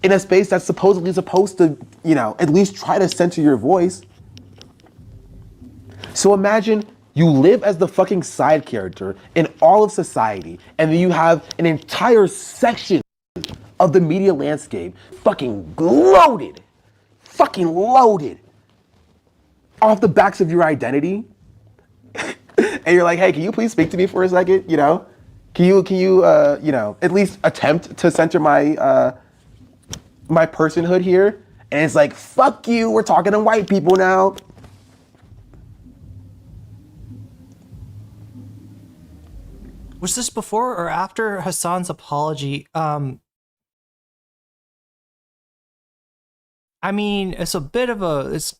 in a space that's supposedly supposed to, at least try to center your voice. So imagine you live as the fucking side character in all of society, and then you have an entire section of the media landscape fucking loaded off the backs of your identity. And you're like, hey, can you please speak to me for a second? Can you at least attempt to center my my personhood here? And it's like, fuck you, we're talking to white people now.
Was this before or after Hasan's apology? I mean, it's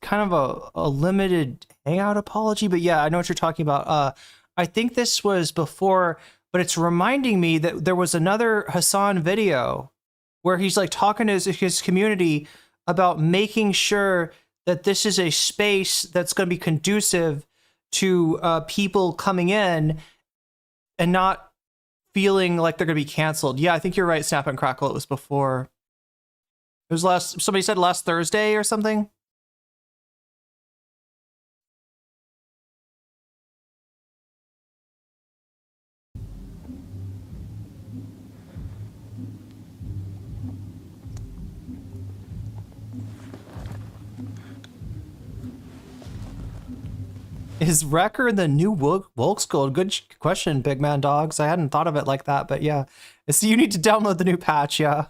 kind of a limited hangout apology, but yeah, I know what you're talking about. I think this was before, but it's reminding me that there was another Hasan video where he's like talking to his community about making sure that this is a space that's going to be conducive to people coming in and not feeling like they're going to be canceled. Yeah, I think you're right, Snap and Crackle. It was before. It was somebody said last Thursday or something. Is Wrecker the new Volksgold? Good question, Big Man Dogs. I hadn't thought of it like that, but yeah. So you need to download the new patch, yeah.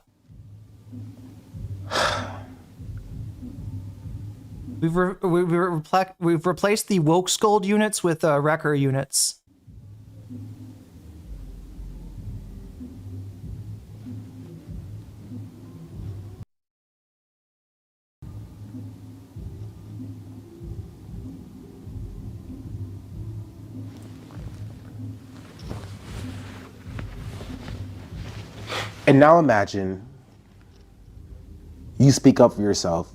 We've replaced the Volksgold units with Wrecker units.
And now imagine you speak up for yourself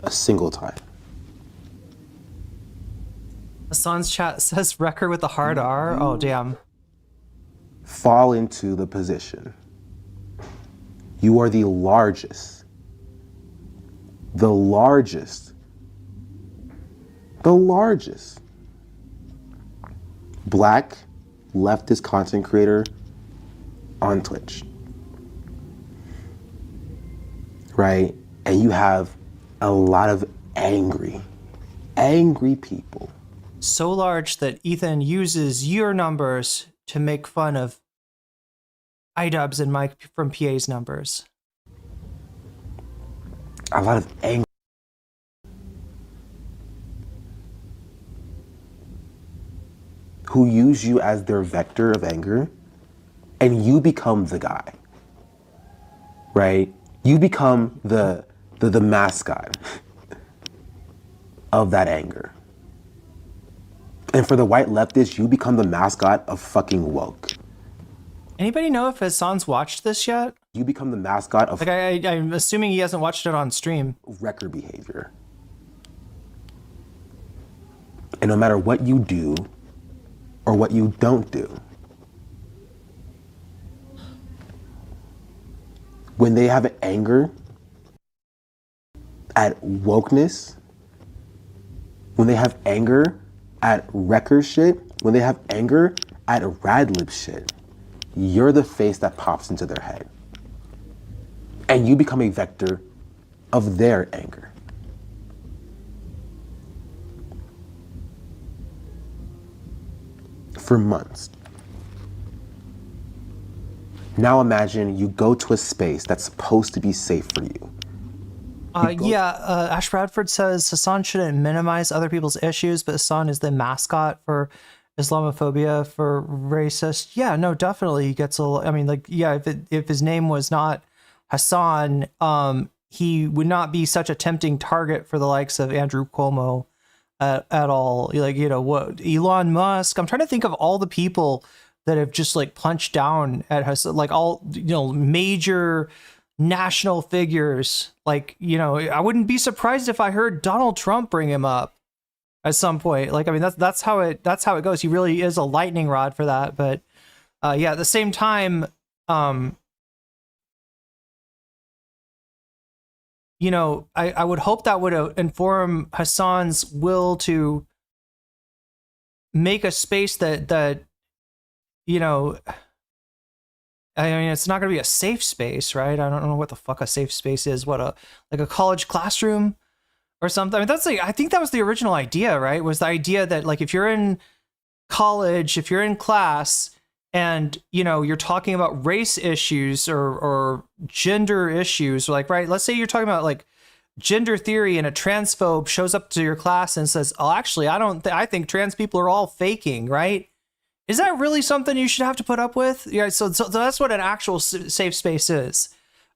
a single time.
Hasan's chat says Wrecker with a hard R. Oh, damn.
Fall into the position. You are the largest black leftist content creator on Twitch, right? And you have a lot of angry people.
So large that Ethan uses your numbers to make fun of iDubbbz and Mike from PA's numbers.
A lot of anger. Who use you as their vector of anger, and you become the guy, right? You become the mascot of that anger. And for the white leftists, you become the mascot of fucking woke.
Anybody know if Hasan's watched this yet?
You become the mascot of...
Like, I'm assuming he hasn't watched it on stream.
Wrecker behavior. And no matter what you do or what you don't do, when they have anger at wokeness, when they have anger at wrecker shit, when they have anger at radlib shit, you're the face that pops into their head. And you become a vector of their anger. For months. Now imagine you go to a space that's supposed to be safe for you.
Ash Bradford says Hasan shouldn't minimize other people's issues, but Hasan is the mascot for Islamophobia, for racist. Yeah, no, definitely he gets I mean, like, yeah, if his name was not Hasan, he would not be such a tempting target for the likes of Andrew Cuomo at all. Like, you know, what Elon Musk. I'm trying to think of all the people that have just like punched down at Hasan, like all, you know, major national figures. Like, you know, I wouldn't be surprised if I heard Donald Trump bring him up at some point. Like, I mean, that's how it goes. He really is a lightning rod for that. But yeah, at the same time, you know, I would hope that would inform Hasan's will to make a space that you know, I mean, it's not going to be a safe space, right? I don't know what the fuck a safe space is. What like a college classroom or something? I mean, that's like, I think that was the original idea, right? Was the idea that like if you're in college, if you're in class, and you know you're talking about race issues or gender issues, like, right? Let's say you're talking about like gender theory, and a transphobe shows up to your class and says, "Oh, actually, I think trans people are all faking," right? Is that really something you should have to put up with? Yeah, so that's what an actual safe space is.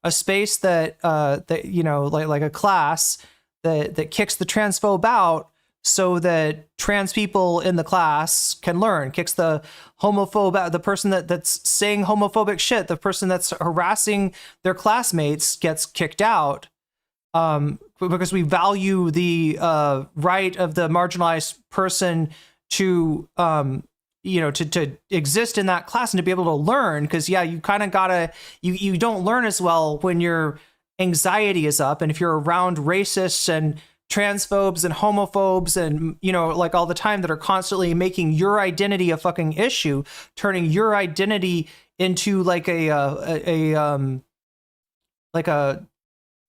A space that that, you know, like a class that kicks the transphobe out so that trans people in the class can learn, kicks the homophobe out, the person that's saying homophobic shit, the person that's harassing their classmates gets kicked out, because we value the right of the marginalized person to you know, to exist in that class and to be able to learn. Because yeah, you kind of gotta, you don't learn as well when your anxiety is up, and if you're around racists and transphobes and homophobes and, you know, like all the time, that are constantly making your identity a fucking issue, turning your identity into like a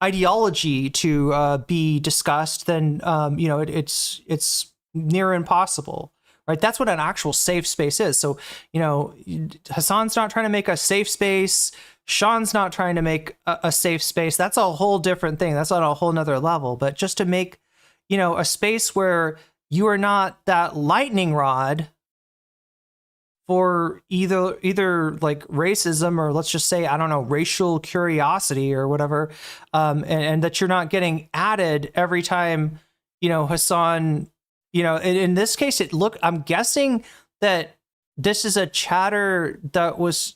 ideology to be discussed, then you know, it's near impossible. Right, that's what an actual safe space is. So, you know, Hasan's not trying to make a safe space. Sean's not trying to make a safe space. That's a whole different thing. That's on a whole nother level. But just to make, you know, a space where you are not that lightning rod for either like racism, or let's just say, I don't know, racial curiosity or whatever, and that you're not getting added every time, you know, Hasan. You know, in this case, I'm guessing that this is a chatter that was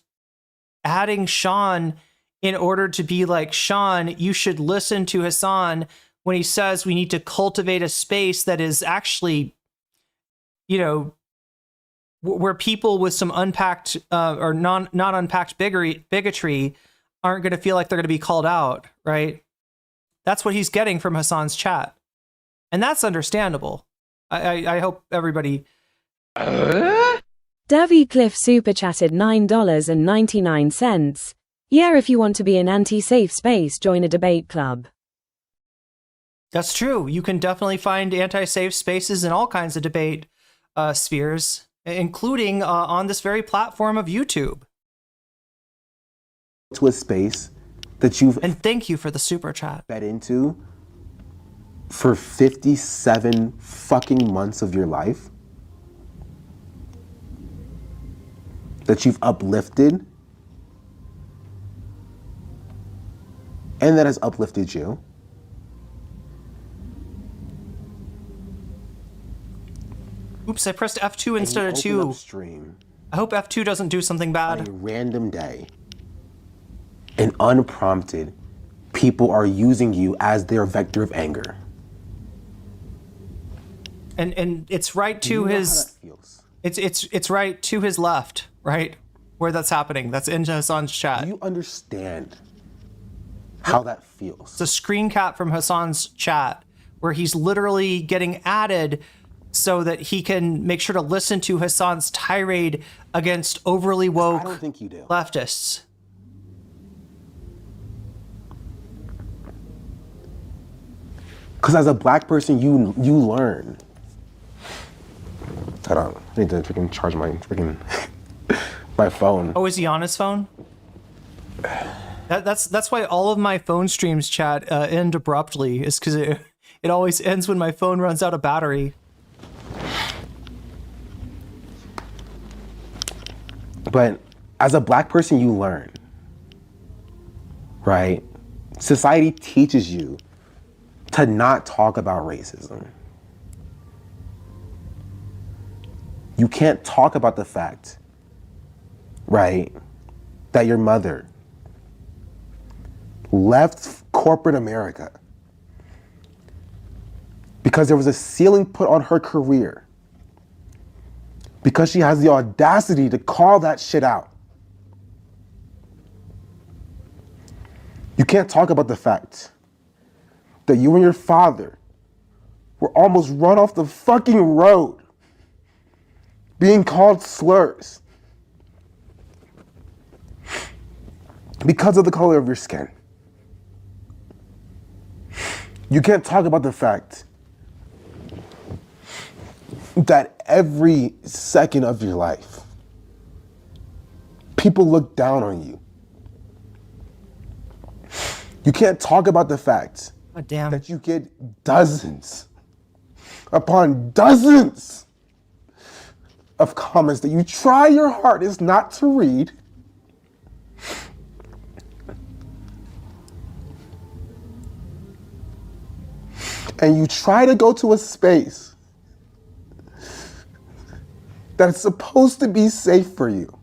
adding Sean in order to be like, Sean, you should listen to Hasan when he says we need to cultivate a space that is actually, you know, where people with some unpacked or not unpacked bigotry aren't going to feel like they're going to be called out, right? That's what he's getting from Hasan's chat. And that's understandable. I hope everybody...
Davy Cliff super chatted $9.99. Yeah, if you want to be an anti-safe space, join a debate club.
That's true. You can definitely find anti-safe spaces in all kinds of debate spheres, including on this very platform of YouTube.
To a space that you've...
And thank you for the super chat.
...fed into for 57 fucking months of your life, that you've uplifted, and that has uplifted you.
Oops, I pressed F2 instead of 2. I hope F2 doesn't do something bad.
On a random day, and unprompted, people are using you as their vector of anger.
And it's right to his, it's right to his left, right? Where that's happening. That's in Hasan's chat.
Do you understand how that feels.
It's a screen cap from Hasan's chat where he's literally getting added so that he can make sure to listen to Hasan's tirade against overly woke leftists.
Because as a black person, you learn. Hold on, I need to freaking charge my freaking my phone.
Oh, is he on his phone? That's why all of my phone streams chat end abruptly, is because it always ends when my phone runs out of battery.
But as a black person, you learn, right? Society teaches you to not talk about racism. You can't talk about the fact, right, that your mother left corporate America because there was a ceiling put on her career, because she has the audacity to call that shit out. You can't talk about the fact that you and your father were almost run off the fucking road being called slurs because of the color of your skin. You can't talk about the fact that every second of your life, people look down on you. You can't talk about the fact that you get dozens upon dozens of comments that you try your hardest not to read. And you try to go to a space that's supposed to be safe for you.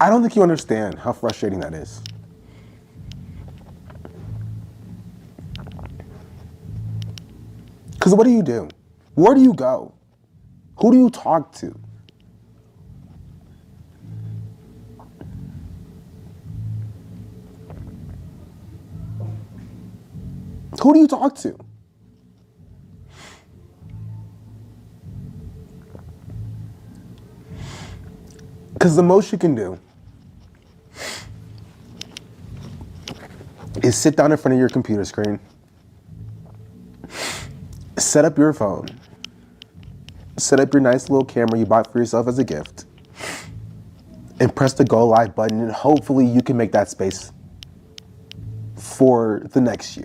I don't think you understand how frustrating that is. Because what do? Where do you go? Who do you talk to? Who do you talk to? Because the most you can do is sit down in front of your computer screen, set up your phone, set up your nice little camera you bought for yourself as a gift, and press the go live button, and hopefully you can make that space for the next you.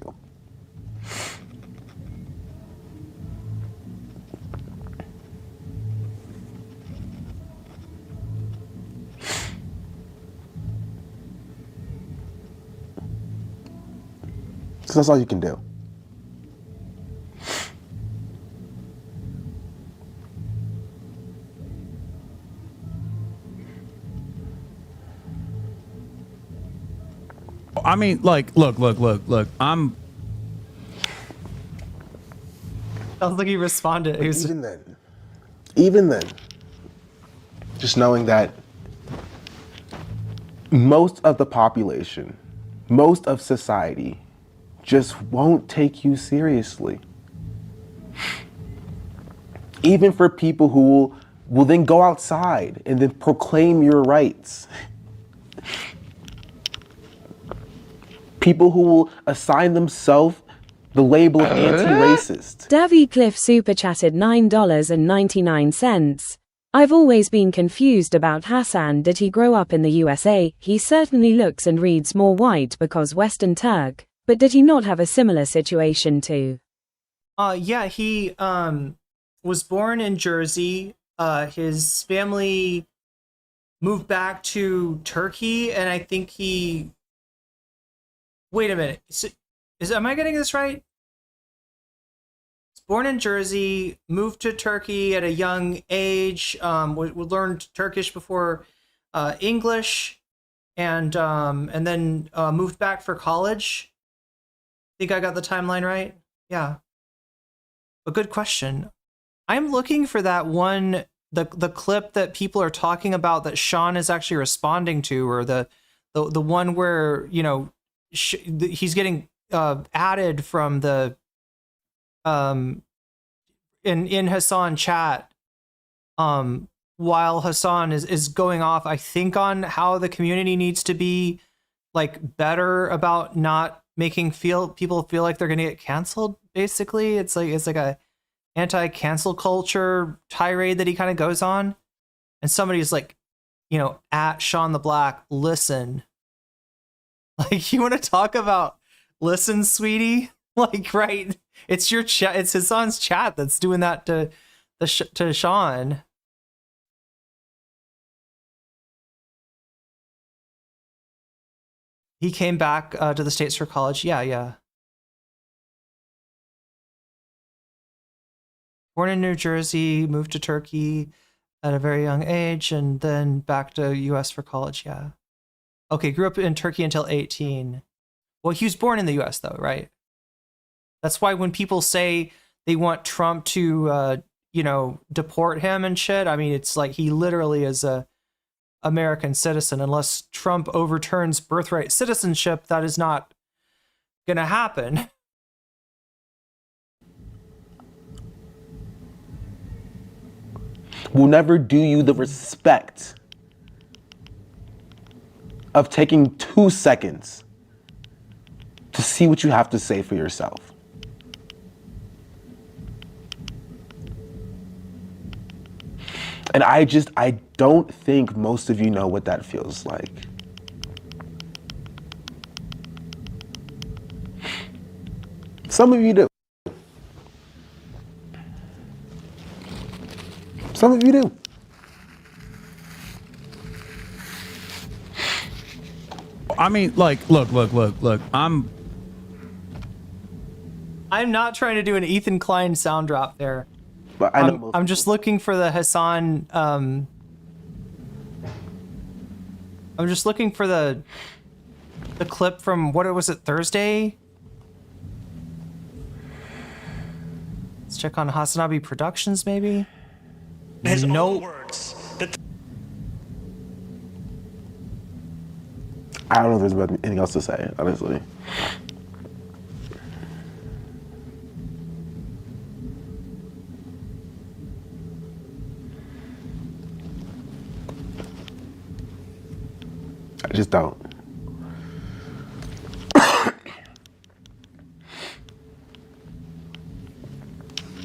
So that's all you can do.
I mean, like, look. I'm.
Sounds like he responded.
Even then, just knowing that most of the population, most of society, just won't take you seriously. Even for people who will then go outside and then proclaim your rights. People who will assign themselves the label of anti-racist.
Davy Cliff super chatted $9.99. I've always been confused about Hasan. Did he grow up in the USA? He certainly looks and reads more white because Western Turk. But did he not have a similar situation too?
Yeah, he was born in Jersey. His family moved back to Turkey, and I think he... Wait a minute. Am I getting this right? He's born in Jersey, moved to Turkey at a young age, learned Turkish before English, and then moved back for college. Think I got the timeline right? Yeah. A good question. I'm looking for that one, the clip that people are talking about that Sean is actually responding to, or the one where, you know, he's getting added from the in Hasan chat, while Hasan is going off, I think, on how the community needs to be like better about not making people feel like they're gonna get canceled. Basically, it's like a anti-cancel culture tirade that he kind of goes on, and somebody's like, you know, at SeanDaBlack, listen, like, you want to talk about listen, sweetie, like, right? It's your chat. It's Hasan's chat that's doing that to Sean. He came back to the States for college. Yeah. Born in New Jersey, moved to Turkey at a very young age, and then back to US for college. Yeah. Okay, grew up in Turkey until 18. Well, he was born in the US though, right? That's why when people say they want Trump to, you know, deport him and shit, I mean, it's like he literally is a American citizen. Unless Trump overturns birthright citizenship, that is not gonna happen.
Will never do you the respect of taking 2 seconds to see what you have to say for yourself. And I don't think most of you know what that feels like. Some of you do. Some of you do.
I mean, like, look. I'm
not trying to do an Ethan Klein sound drop there.
But I know
I'm just looking for the Hasan. I'm just looking for the clip from, what was it, Thursday? Let's check on Hasanabi Productions, maybe.
His own words.
I don't know if there's anything else to say, honestly. I just don't.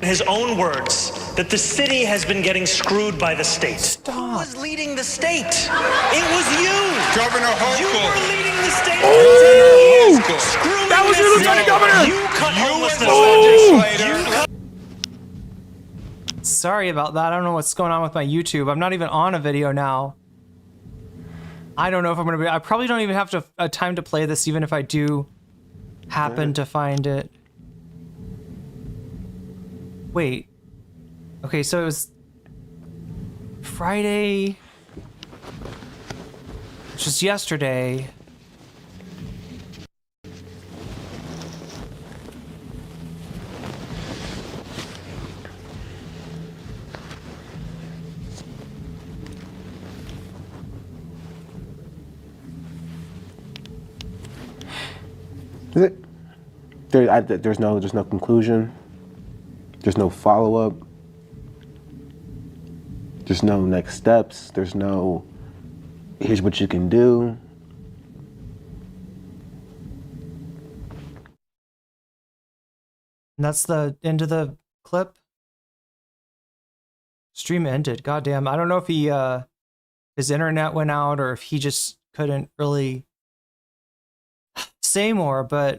His own words, that the city has been getting screwed by the state.
Stop.
Who was leading the state? It was you!
Governor Hochul.
You were leading the state
Ooh!
for 10 years. Screwing
That was
the
your
state.
lieutenant governor!
You cut homelessness
legislator.
Sorry about that. I don't know what's going on with my YouTube. I'm not even on a video now. I don't know if I'm going to be... I probably don't even have time to play this, even if I do happen to find it. Wait. Okay, so it was Friday, which was yesterday.
Is it? There's no conclusion. There's no follow-up. There's no next steps. There's no, here's what you can do.
And that's the end of the clip. Stream ended. Goddamn. I don't know if he his internet went out or if he just couldn't really say more, but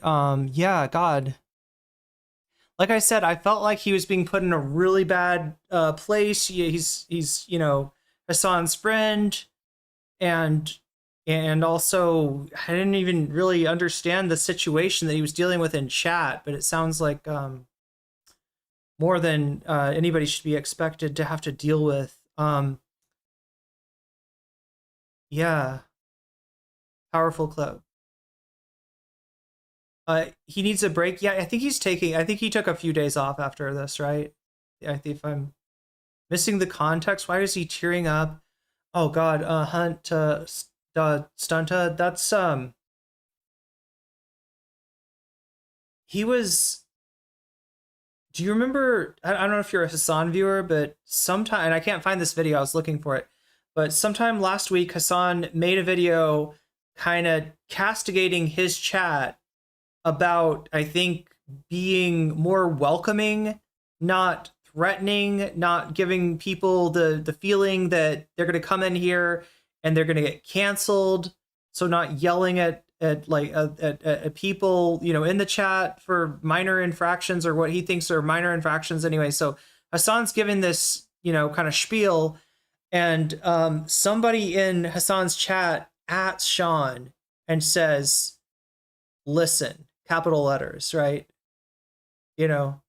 yeah, God. Like I said, I felt like he was being put in a really bad place. He's you know, Hasan's friend, and also I didn't even really understand the situation that he was dealing with in chat, but it sounds like more than anybody should be expected to have to deal with. Yeah, powerful clip. He needs a break. Yeah, I think he took a few days off after this, right? if I'm missing the context, why is he tearing up? Oh God, Hunt, Stunta, that's, he was, do you remember, I don't know if you're a Hasan viewer, but sometime, and I can't find this video, I was looking for it, but sometime last week, Hasan made a video kind of castigating his chat about, I think, being more welcoming, not threatening, not giving people the feeling that they're going to come in here and they're going to get canceled. So not yelling at people, you know, in the chat for minor infractions or what he thinks are minor infractions anyway. So Hasan's giving this, you know, kind of spiel, and somebody in Hasan's chat at Sean and says, listen, capital letters, right? You know,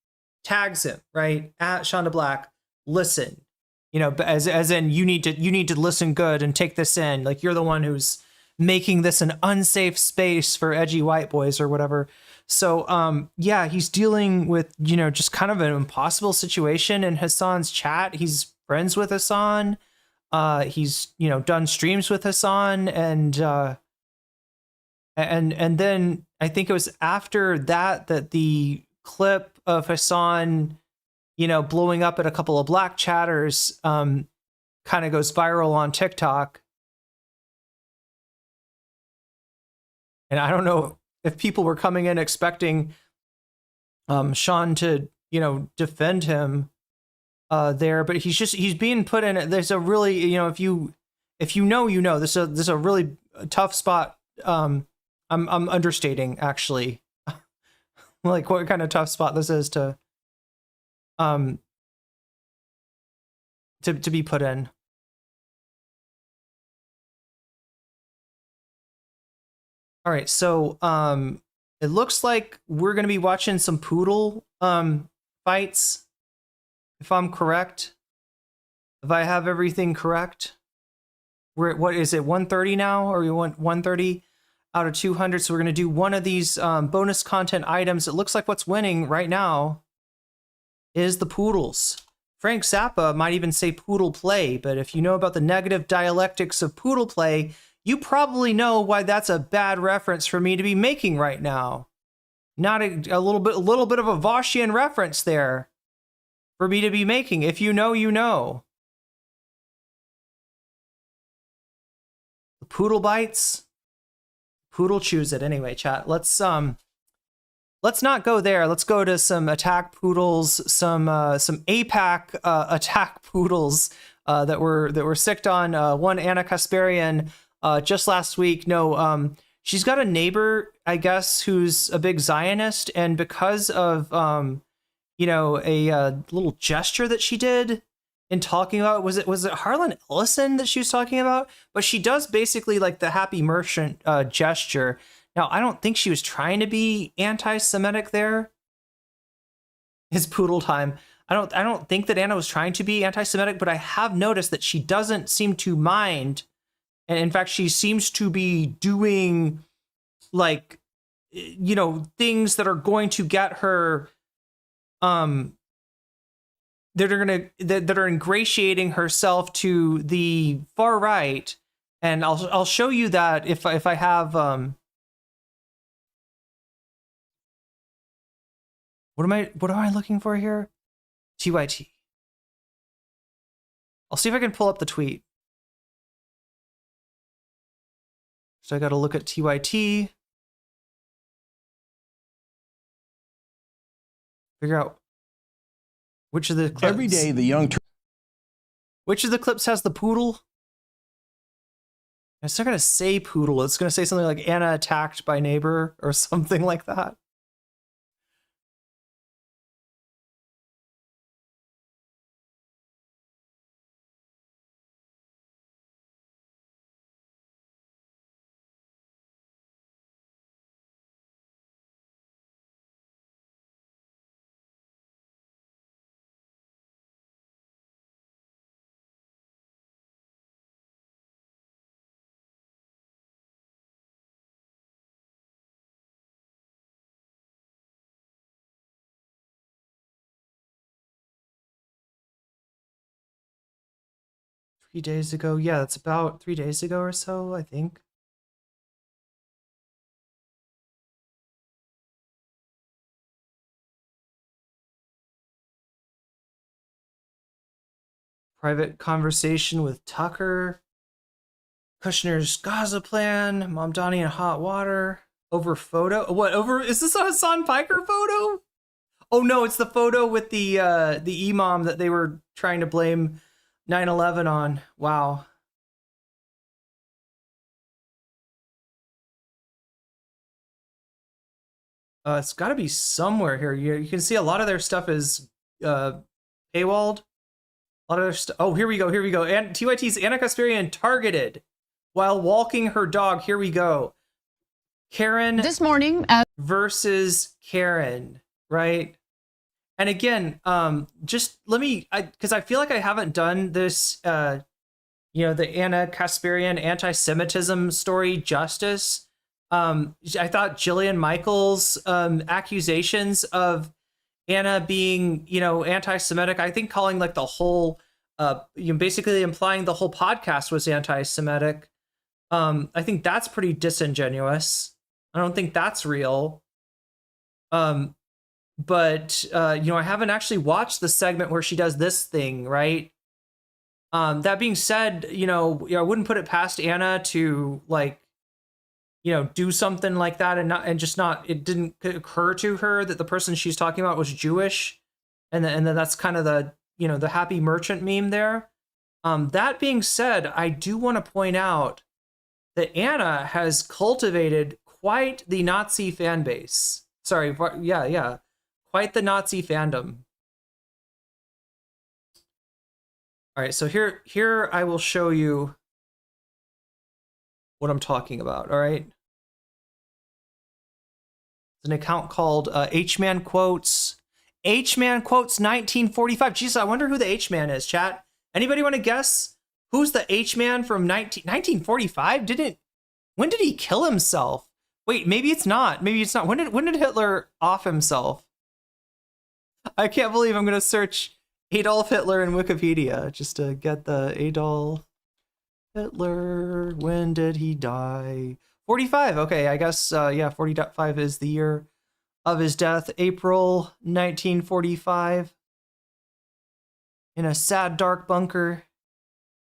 tags him, right? At SeanDaBlack, listen, you know, as in you need to listen good and take this in. Like, you're the one who's making this an unsafe space for edgy white boys or whatever. So yeah, he's dealing with, you know, just kind of an impossible situation in Hasan's chat. He's friends with Hasan. He's, you know, done streams with Hasan, and then I think it was after that the clip of Hasan, you know, blowing up at a couple of black chatters kind of goes viral on TikTok. And I don't know if people were coming in expecting Sean to, you know, defend him there, but he's being put in. There's a really, you know, if you know, you know, this is a really tough spot. I'm understating, actually. Like, what kind of tough spot this is to be put in. All right, so it looks like we're going to be watching some poodle fights, if I'm correct. If I have everything correct. We're at, what is it, 130 now? Or we want 130 out of 200? So we're going to do one of these bonus content items. It looks like what's winning right now is the poodles. Frank Zappa might even say poodle play, but if you know about the negative dialectics of poodle play, you probably know why that's a bad reference for me to be making right now. Not a little bit of a Voshian reference there for me to be making. If you know, you know. The poodle bites. Poodle chews it. Anyway, chat. Let's not go there. Let's go to some attack poodles, some APAC attack poodles that were sicked on. One, Anna Kasparian, just last week. No, she's got a neighbor, I guess, who's a big Zionist, and because of you know, a little gesture that she did in talking about, was it Harlan Ellison that she was talking about? But she does basically like the happy merchant gesture. Now, I don't think she was trying to be anti-Semitic there. It's poodle time. I don't think that Anna was trying to be anti-Semitic, but I have noticed that she doesn't seem to mind. And in fact, she seems to be doing, like, you know, things that are going to get her, that are ingratiating herself to the far right. And I'll show you that if I have, what am I looking for here? TYT. I'll see if I can pull up the tweet. So I got to look at TYT. Figure out which of the clips.
Every day,
which of the clips has the poodle? It's not going to say poodle. It's going to say something like Anna attacked by neighbor or something like that. few days ago. Yeah, that's about 3 days ago or so, I think. Private conversation with Tucker. Kushner's Gaza plan. Mamdani in hot water. Over photo. What, over? Is this a Hasan Piker photo? Oh no, it's the photo with the imam that they were trying to blame 9/11 on. Wow. It's got to be somewhere here. You can see a lot of their stuff is paywalled. A lot of their stuff. Oh, here we go. Here we go. And TYT's Anna Kasparian targeted while walking her dog. Here we go. Karen this morning versus Karen, right? And again, just let me, because I feel like I haven't done this, the Anna Kasparian anti-Semitism story justice. I thought Jillian Michaels' accusations of Anna being, anti-Semitic, I think calling like the whole, basically implying the whole podcast was anti-Semitic. I think that's pretty disingenuous. I don't think that's real. But I haven't actually watched the segment where she does this thing, right? That being said, I wouldn't put it past Anna to do something like that it didn't occur to her that the person she's talking about was Jewish. And then that's kind of the happy merchant meme there. That being said, I do want to point out that Anna has cultivated quite the Nazi fan base. Sorry, yeah. Quite the Nazi fandom. All right, so here I will show you what I'm talking about, all right? It's an account called H-Man Quotes. H-Man Quotes 1945. Jesus, I wonder who the H-Man is, chat. Anybody want to guess? Who's the H-Man from 1945? When did he kill himself? Wait, maybe it's not. Maybe it's not. When did Hitler off himself? I can't believe I'm going to search Adolf Hitler in Wikipedia just to get the Adolf Hitler. When did he die? 45. Okay, I guess, 45 is the year of his death. April 1945. In a sad, dark bunker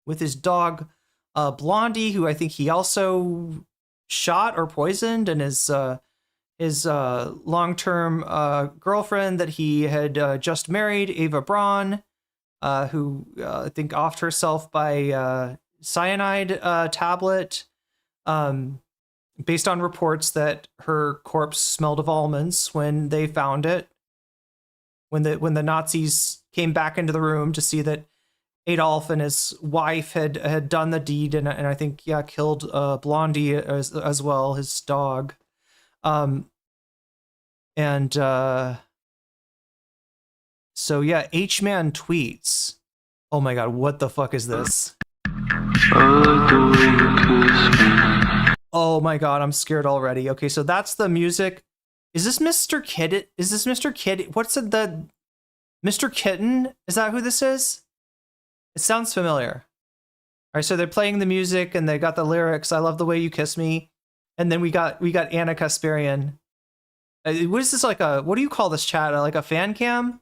with his dog, Blondie, who I think he also shot or poisoned, and his long-term girlfriend that he had just married, Ava Braun, who I think offed herself by cyanide tablet, based on reports that her corpse smelled of almonds when they found it. When the Nazis came back into the room to see that Adolf and his wife had done the deed, and I think killed Blondie as well, his dog. So yeah, H-Man tweets. Oh my god, what the fuck is this? Oh my god, I'm scared already. Okay, so that's the music. Is this Mr. Kid? Is this Mr. Kid? What's the Mr. Kitten? Is that who this is? It sounds familiar. All right, so they're playing the music and they got the lyrics. I love the way you kiss me. And then we got Anna Kasparian. What is this, like what do you call this, chat? Like a fan cam?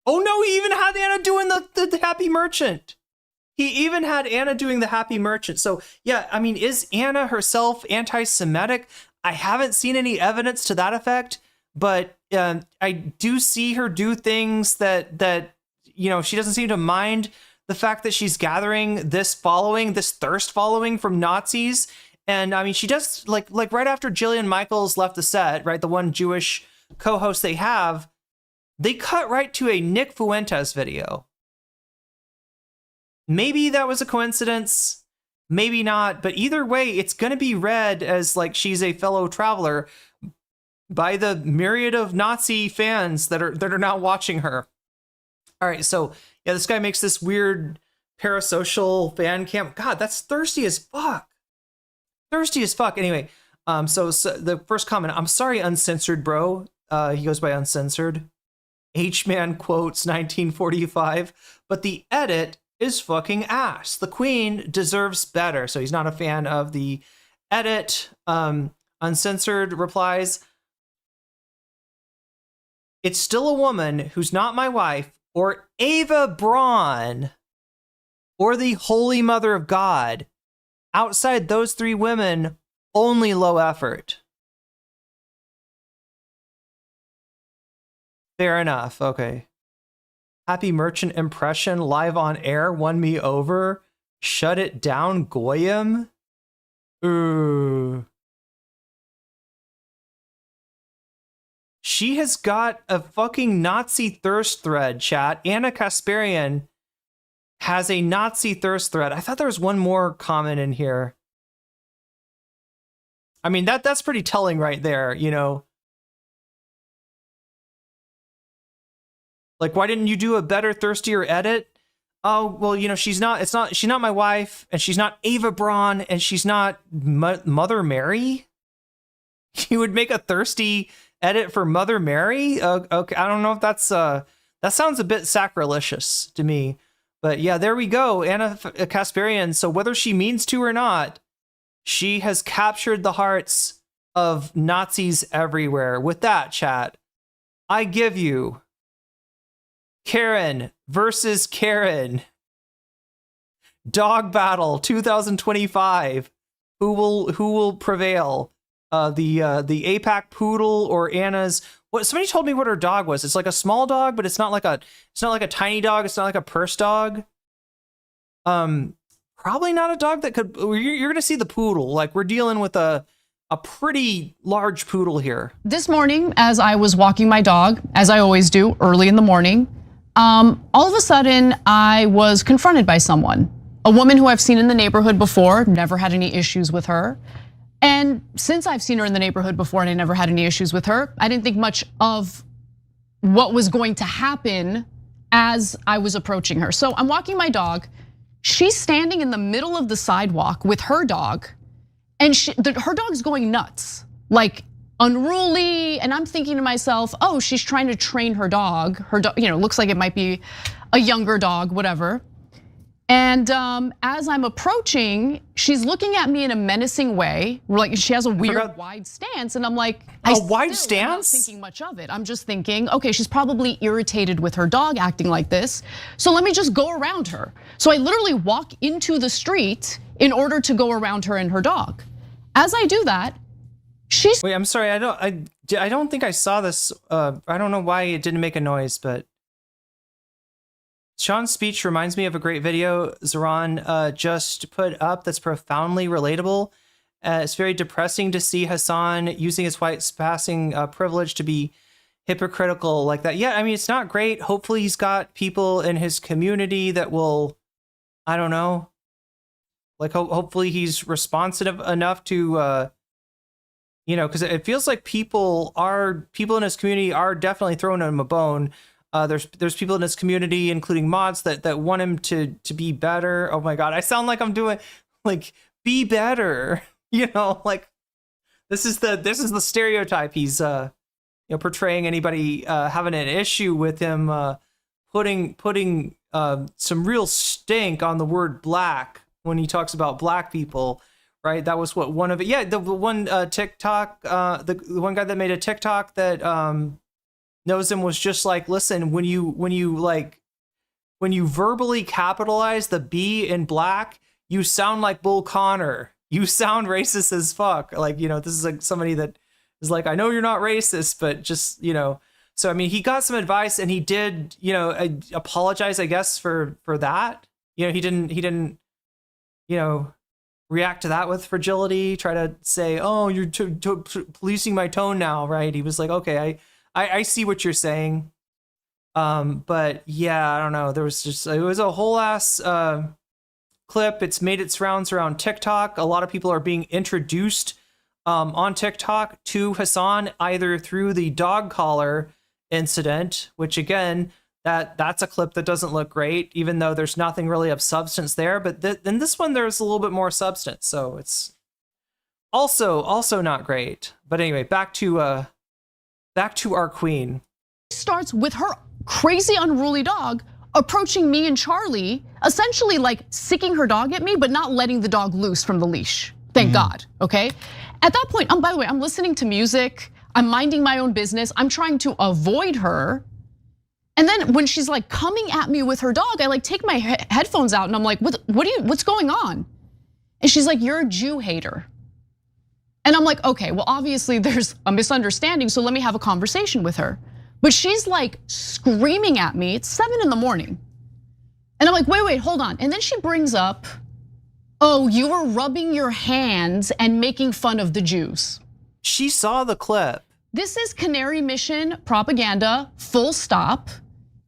Oh no, he even had Anna doing the happy merchant. He even had Anna doing the happy merchant. So yeah, I mean, is Anna herself anti-Semitic? I haven't seen any evidence to that effect, but I do see her do things that she doesn't seem to mind the fact that she's gathering this thirst following from Nazis. And I mean, she does like right after Jillian Michaels left the set, right? The one Jewish co-host they have, they cut right to a Nick Fuentes video. Maybe that was a coincidence, maybe not, but either way, it's going to be read as like she's a fellow traveler by the myriad of Nazi fans that are now watching her. All right, so yeah, this guy makes this weird parasocial fan cam. God, that's thirsty as fuck. Thirsty as fuck. Anyway, so the first comment, I'm sorry, uncensored bro. He goes by uncensored. H-Man Quotes 1945. But the edit is fucking ass. The queen deserves better. So he's not a fan of the edit. Uncensored replies, it's still a woman who's not my wife or Ava Braun or the Holy Mother of God. Outside those three women, only low effort. Fair enough. Okay. Happy merchant impression live on air won me over. Shut it down, Goyim. Ooh. She has got a fucking Nazi thirst thread, chat. Anna Kasparian has a Nazi thirst thread. I thought there was one more comment in here. I mean, that's pretty telling right there, you know. Like, why didn't you do a better, thirstier edit? Oh, well, you know, she's not my wife, and she's not Ava Braun, and she's not Mother Mary. You would make a thirsty edit for Mother Mary? Okay, I don't know if that's, that sounds a bit sacrilegious to me. But yeah, there we go, Anna Kasparian. So whether she means to or not, she has captured the hearts of Nazis everywhere. With that, chat, I give you Karen versus Karen. Dog battle 2025. Who will prevail? The APAC poodle or Anna's. What, somebody told me what her dog was. It's like a small dog, but it's not like a tiny dog. It's not like a purse dog. Probably not a dog that could. You're gonna see the poodle. Like, we're dealing with a pretty large poodle here.
This morning, as I was walking my dog, as I always do early in the morning, all of a sudden I was confronted by someone, a woman who I've seen in the neighborhood before, never had any issues with her. And since I've seen her in the neighborhood before and I never had any issues with her, I didn't think much of what was going to happen as I was approaching her. So I'm walking my dog. She's standing in the middle of the sidewalk with her dog, and her dog's going nuts, like unruly. And I'm thinking to myself, oh, she's trying to train her dog. Her dog, you know, looks like it might be a younger dog, whatever. And as I'm approaching, she's looking at me in a menacing way. Like, she has a weird wide stance, and I'm like,
a wide stance?
I'm not thinking much of it. I'm just thinking, okay, she's probably irritated with her dog acting like this. So let me just go around her. So I literally walk into the street in order to go around her and her dog. As I do that, she's.
Wait, I'm sorry. I don't think I saw this. I don't know why it didn't make a noise, but. Sean's speech reminds me of a great video Zoran just put up that's profoundly relatable. It's very depressing to see Hasan using his white passing privilege to be hypocritical like that. Yeah, I mean, it's not great. Hopefully he's got people in his community that will, I don't know, like hopefully he's responsive enough to, you know, because it feels like people in his community are definitely throwing him a bone. There's people in his community, including mods, that want him to be better. Oh my God, I sound like I'm doing like be better. You know, like this is the stereotype he's you know, portraying. Anybody having an issue with him putting some real stink on the word black when he talks about black people, right? That was what one of it. Yeah, the one TikTok, the one guy that made a TikTok that knows him was just like, listen, when you verbally capitalize the B in black, you sound like Bull Connor. You sound racist as fuck. Like, you know, this is like somebody that is like, I know you're not racist, but just, you know. So I mean, he got some advice, and he did, you know, apologize, I guess, for that. You know, he didn't, you know, react to that with fragility. Try to say, oh, you're policing my tone now, right? He was like, okay, I see what you're saying. But yeah, I don't know. It was a whole ass clip. It's made its rounds around TikTok. A lot of people are being introduced on TikTok to Hasan either through the dog collar incident, which again, that's a clip that doesn't look great, even though there's nothing really of substance there. But in this one, there's a little bit more substance, so it's also not great. But anyway, back to our queen.
Starts with her crazy unruly dog approaching me and Charlie, essentially like sicking her dog at me, but not letting the dog loose from the leash. Thank God, okay? At that point, by the way, I'm listening to music, I'm minding my own business, I'm trying to avoid her. And then when she's like coming at me with her dog, I like take my headphones out and I'm like, what's going on? And she's like, you're a Jew hater. And I'm like, okay, well, obviously there's a misunderstanding, so let me have a conversation with her. But she's like screaming at me, it's 7 in the morning. And I'm like, wait, hold on. And then she brings up, oh, you were rubbing your hands and making fun of the Jews.
She saw the clip.
This is Canary Mission propaganda, full stop.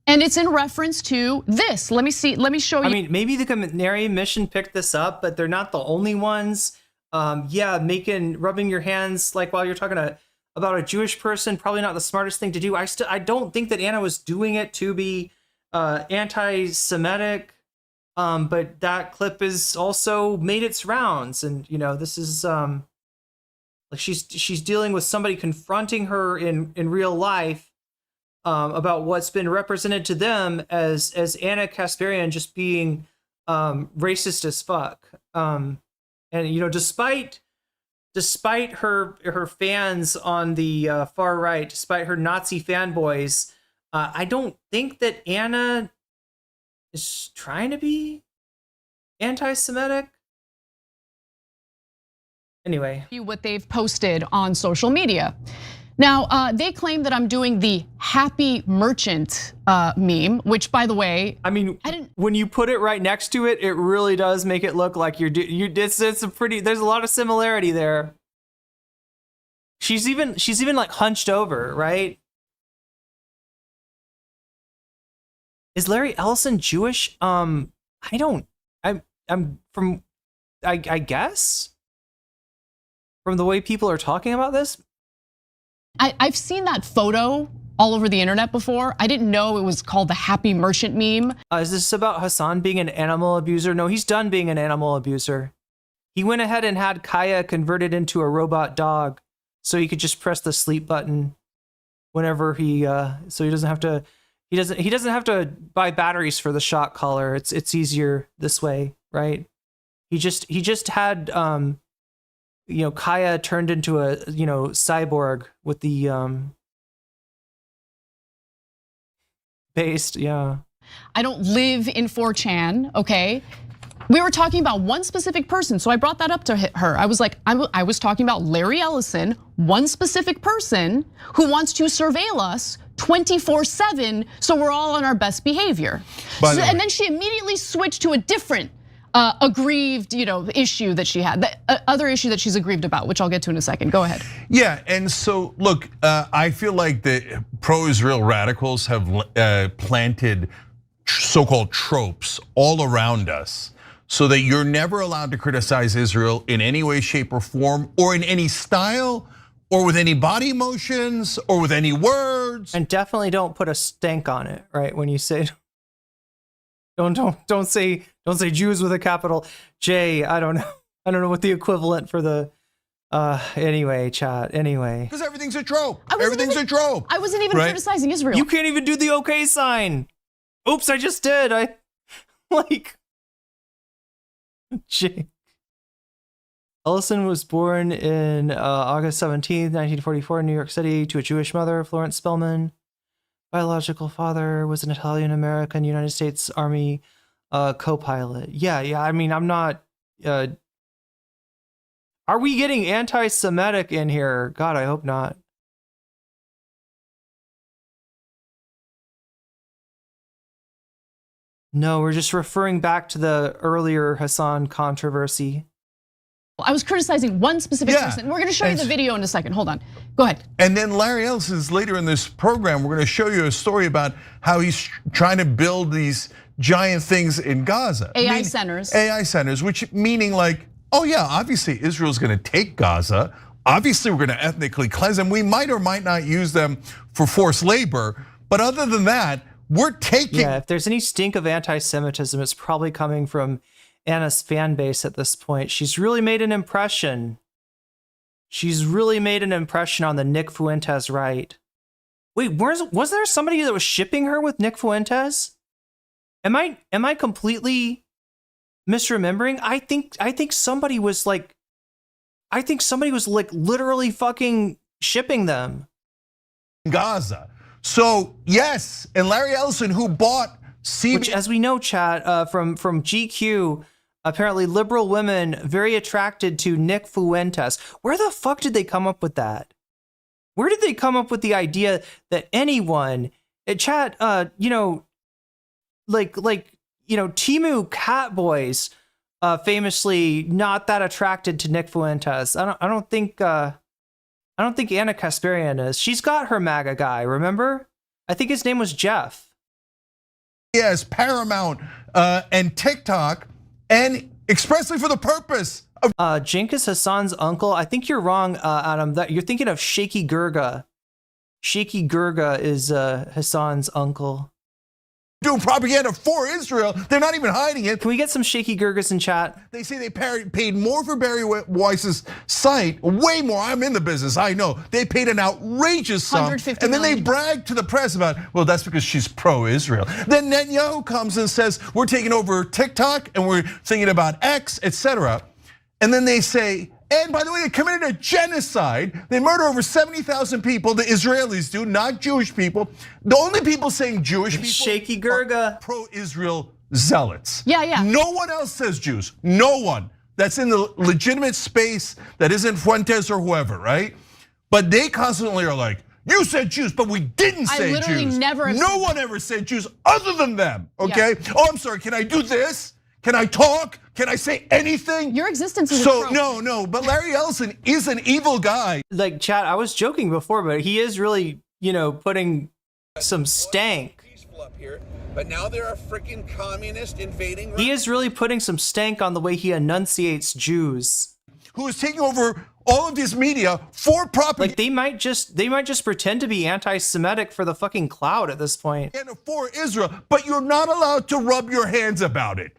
And it's in reference to this. Let me show you.
I mean, maybe the Canary Mission picked this up, but they're not the only ones. Yeah, rubbing your hands like while you're talking about a Jewish person, probably not the smartest thing to do. I don't think that Anna was doing it to be anti-Semitic, but that clip is also made its rounds, and this is like she's dealing with somebody confronting her in real life about what's been represented to them as Anna Kasparian just being racist as fuck. And despite her fans on the far right, despite her Nazi fanboys, I don't think that Anna is trying to be anti-Semitic. Anyway,
what they've posted on social media. Now, they claim that I'm doing the happy merchant meme, which, by the way,
I mean, when you put it right next to it, it really does make it look like it's a pretty. There's a lot of similarity there. She's even like hunched over, right? Is Larry Ellison Jewish? I guess from the way people are talking about this.
I've seen that photo all over the internet before. I didn't know it was called the happy merchant meme.
Is this about Hasan being an animal abuser? No, he's done being an animal abuser. He went ahead and had Kaya converted into a robot dog so he could just press the sleep button whenever so he doesn't have to buy batteries for the shock collar. It's easier this way, right? He just had Kaya turned into a cyborg with the
I don't live in 4chan, okay? We were talking about one specific person, so I brought that up to her. I was like, I was talking about Larry Ellison, one specific person who wants to surveil us 24/7, so we're all on our best behavior. And then she immediately switched to a different aggrieved, issue that she had, the other issue that she's aggrieved about, which I'll get to in a second. Go ahead.
Yeah, and so look, I feel like the pro-Israel radicals have planted so-called tropes all around us so that you're never allowed to criticize Israel in any way, shape, or form, or in any style, or with any body motions, or with any words.
And definitely don't put a stank on it, right? When you say, don't say Jews with a capital J. I don't know what the equivalent for the anyway, chat. Anyway.
Because everything's a trope. Everything's a trope.
I wasn't even criticizing Israel.
You can't even do the okay sign. Oops, I just did. Jake. Ellison was born in August 17th, 1944 in New York City to a Jewish mother, Florence Spellman. Biological father was an Italian-American United States Army co-pilot. Yeah, I mean, I'm not... are we getting anti-Semitic in here? God, I hope not. No, we're just referring back to the earlier Hasan controversy.
I was criticizing one specific person. We're gonna show you the video in a second. Hold on, go ahead.
And then Larry Ellison's later in this program, we're gonna show you a story about how he's trying to build these giant things in Gaza.
AI centers.
AI centers, which meaning like, oh yeah, obviously Israel's gonna take Gaza. Obviously we're gonna ethnically cleanse them. We might or might not use them for forced labor. But other than that, we're taking.
Yeah, if there's any stink of anti-Semitism, it's probably coming from Anna's fan base at this point. She's really made an impression. She's really made an impression on the Nick Fuentes right. Wait, was there somebody that was shipping her with Nick Fuentes? Am I completely misremembering? I think somebody was like literally fucking shipping them.
Gaza. So yes, and Larry Ellison, who bought CBS,
which, as we know, chat from GQ, apparently liberal women very attracted to Nick Fuentes. Where the fuck did they come up with that? Where did they come up with the idea that anyone, chat, you know, Timu Catboys, famously not that attracted to Nick Fuentes. I don't think Anna Kasparian is. She's got her MAGA guy, remember? I think his name was Jeff.
Yes, Paramount and TikTok, and expressly for the purpose of
Jenkins Hassan's uncle. I think you're wrong, Adam. That you're thinking of Shaky Gurga. Shaky Gurga is Hassan's uncle.
Doing propaganda for Israel. They're not even hiding it.
Can we get some Shaky Gurgas in chat?
They say they paid more for Barry Weiss's site, way more. I'm in the business, I know. They paid an outrageous sum, and then they bragged to the press about, well, that's because she's pro-Israel. Then Netanyahu comes and says, we're taking over TikTok, and we're thinking about X, etc. And then they say, and by the way, they committed a genocide. They murder over 70,000 people. The Israelis do, not Jewish people. The only people saying Jewish people,
Shaky Gurga,
pro-Israel zealots.
Yeah.
No one else says Jews. No one that's in the legitimate space that isn't Fuentes or whoever, right? But they constantly are like, you said Jews, but we didn't say Jews.
I literally never.
No one ever said Jews other than them. Okay. Yeah. Oh, I'm sorry. Can I do this? Can I talk? Can I say anything?
Your existence is
so no. But Larry Ellison is an evil guy.
Like, chat, I was joking before, but he is really, putting some stank.
But now there are freaking communists invading.
He is really putting some stank on the way he enunciates Jews.
Who is taking over all of this media for propaganda?
Like they might just pretend to be anti-Semitic for the fucking clout at this point.
And for Israel, but you're not allowed to rub your hands about it.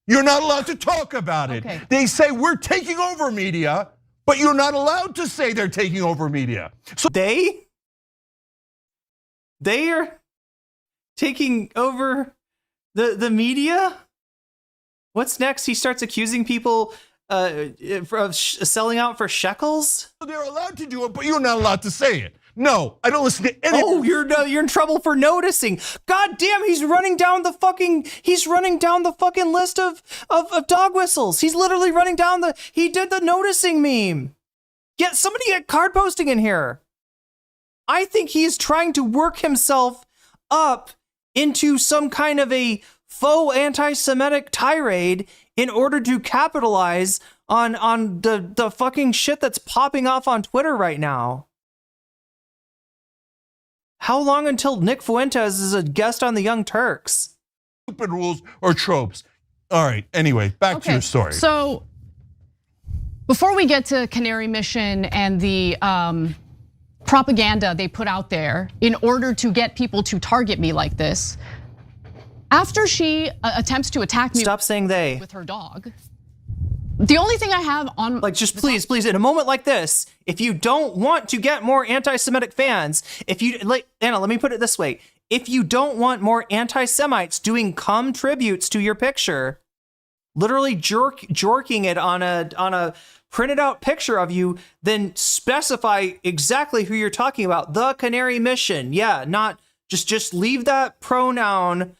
You're not allowed to talk about it.
Okay.
They say we're taking over media, but you're not allowed to say they're taking over media. So
they are taking over the media? What's next? He starts accusing people of selling out for shekels?
They're allowed to do it, but you're not allowed to say it. No, I don't listen to any.
Oh, you're in trouble for noticing. God damn, he's running down the fucking list of dog whistles. He's literally running down he did the noticing meme. Somebody get card posting in here. I think he's trying to work himself up into some kind of a faux anti-Semitic tirade in order to capitalize on the fucking shit that's popping off on Twitter right now. How long until Nick Fuentes is a guest on the Young Turks?
Stupid rules or tropes. All right, anyway, back to your story.
So before we get to Canary Mission and the propaganda they put out there in order to get people to target me like this, after she attempts to attack me,
stop saying they,
with her dog. The only thing I have on,
like, just please, in a moment like this, if you don't want to get more anti-Semitic fans, if you, like, Anna, let me put it this way. If you don't want more anti-Semites doing cum tributes to your picture, literally jorking it on a printed out picture of you, then specify exactly who you're talking about. The Canary Mission. Yeah, not just leave that pronoun,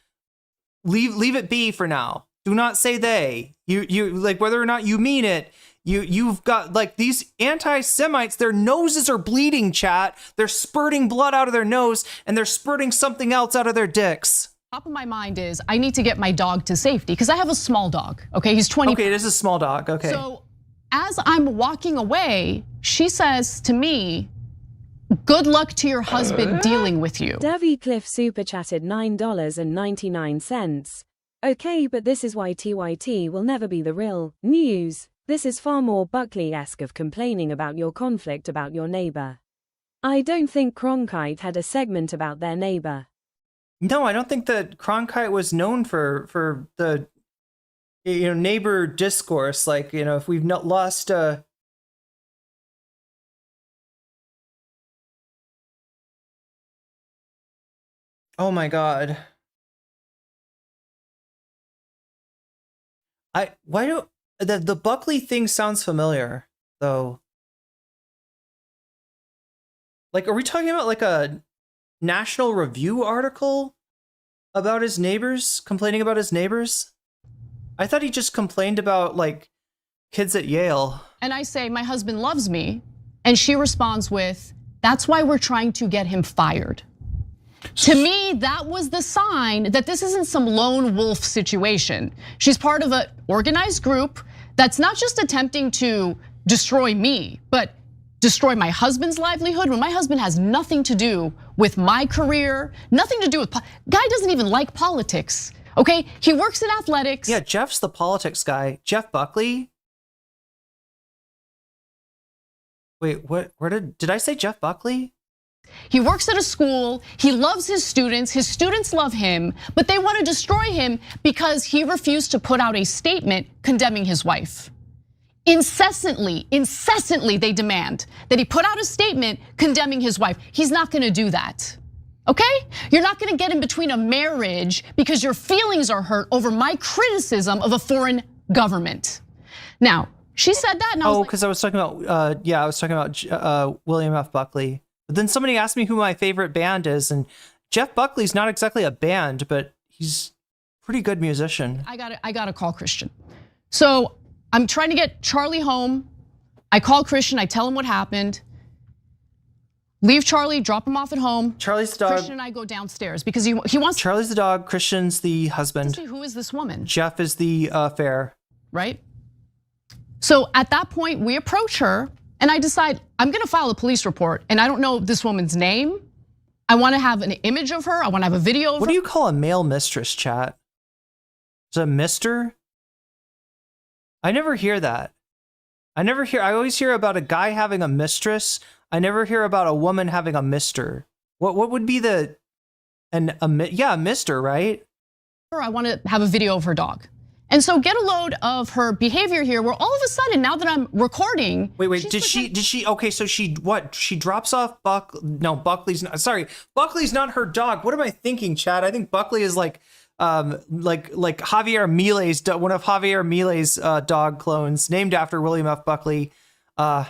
leave it be for now. Do not say they. You like, whether or not you mean it, you've got, like, these anti-Semites, their noses are bleeding, chat. They're spurting blood out of their nose and they're spurting something else out of their dicks.
Top of my mind is I need to get my dog to safety because I have a small dog. Okay, he's 20.
Okay, it is a small dog. Okay.
So as I'm walking away, she says to me, "Good luck to your husband dealing with you."
Davy Cliff super chatted $9.99. Okay, but this is why TYT will never be the real news. This is far more Buckley-esque of complaining about your conflict about your neighbor. I don't think Cronkite had a segment about their neighbor.
No, I don't think that Cronkite was known for the neighbor discourse. Like, if we've not lost oh my God. The Buckley thing sounds familiar though. Like, are we talking about like a National Review article about his neighbors, complaining about his neighbors? I thought he just complained about like kids at Yale.
And I say, my husband loves me. And she responds with, that's why we're trying to get him fired. To me, that was the sign that this isn't some lone wolf situation. She's part of an organized group that's not just attempting to destroy me, but destroy my husband's livelihood when my husband has nothing to do with my career, nothing to do with, guy doesn't even like politics, okay? He works in athletics.
Yeah, Jeff's the politics guy. Jeff Buckley. Wait, where did I say Jeff Buckley?
He works at a school, he loves his students love him, but they want to destroy him because he refused to put out a statement condemning his wife. Incessantly they demand that he put out a statement condemning his wife. He's not gonna do that, okay? You're not gonna get in between a marriage because your feelings are hurt over my criticism of a foreign government. Now, she said that and I was like,
because I was talking about, William F. Buckley. But then somebody asked me who my favorite band is, and Jeff Buckley's not exactly a band, but he's a pretty good musician.
I gotta call Christian. So I'm trying to get Charlie home. I call Christian, I tell him what happened. Leave Charlie, drop him off at home.
Charlie's the dog.
Christian and I go downstairs because he wants.
Charlie's the dog, Christian's the husband.
Who is this woman?
Jeff is the affair.
Right? So at that point, we approach her and I decide I'm gonna file a police report and I don't know this woman's name. I wanna have an image of her, I wanna have a video of her.
What do you call a male mistress, chat? Is it a mister? I never hear that. I always hear about a guy having a mistress. I never hear about a woman having a mister. What would be a mister, right?
I wanna have a video of her dog. And so get a load of her behavior here where all of a sudden, now that I'm recording.
Wait, did she, okay, so she drops off Buckley's not her dog. What am I thinking, Chad? I think Buckley is like Javier Milei's, one of Javier Milei's dog clones named after William F. Buckley. So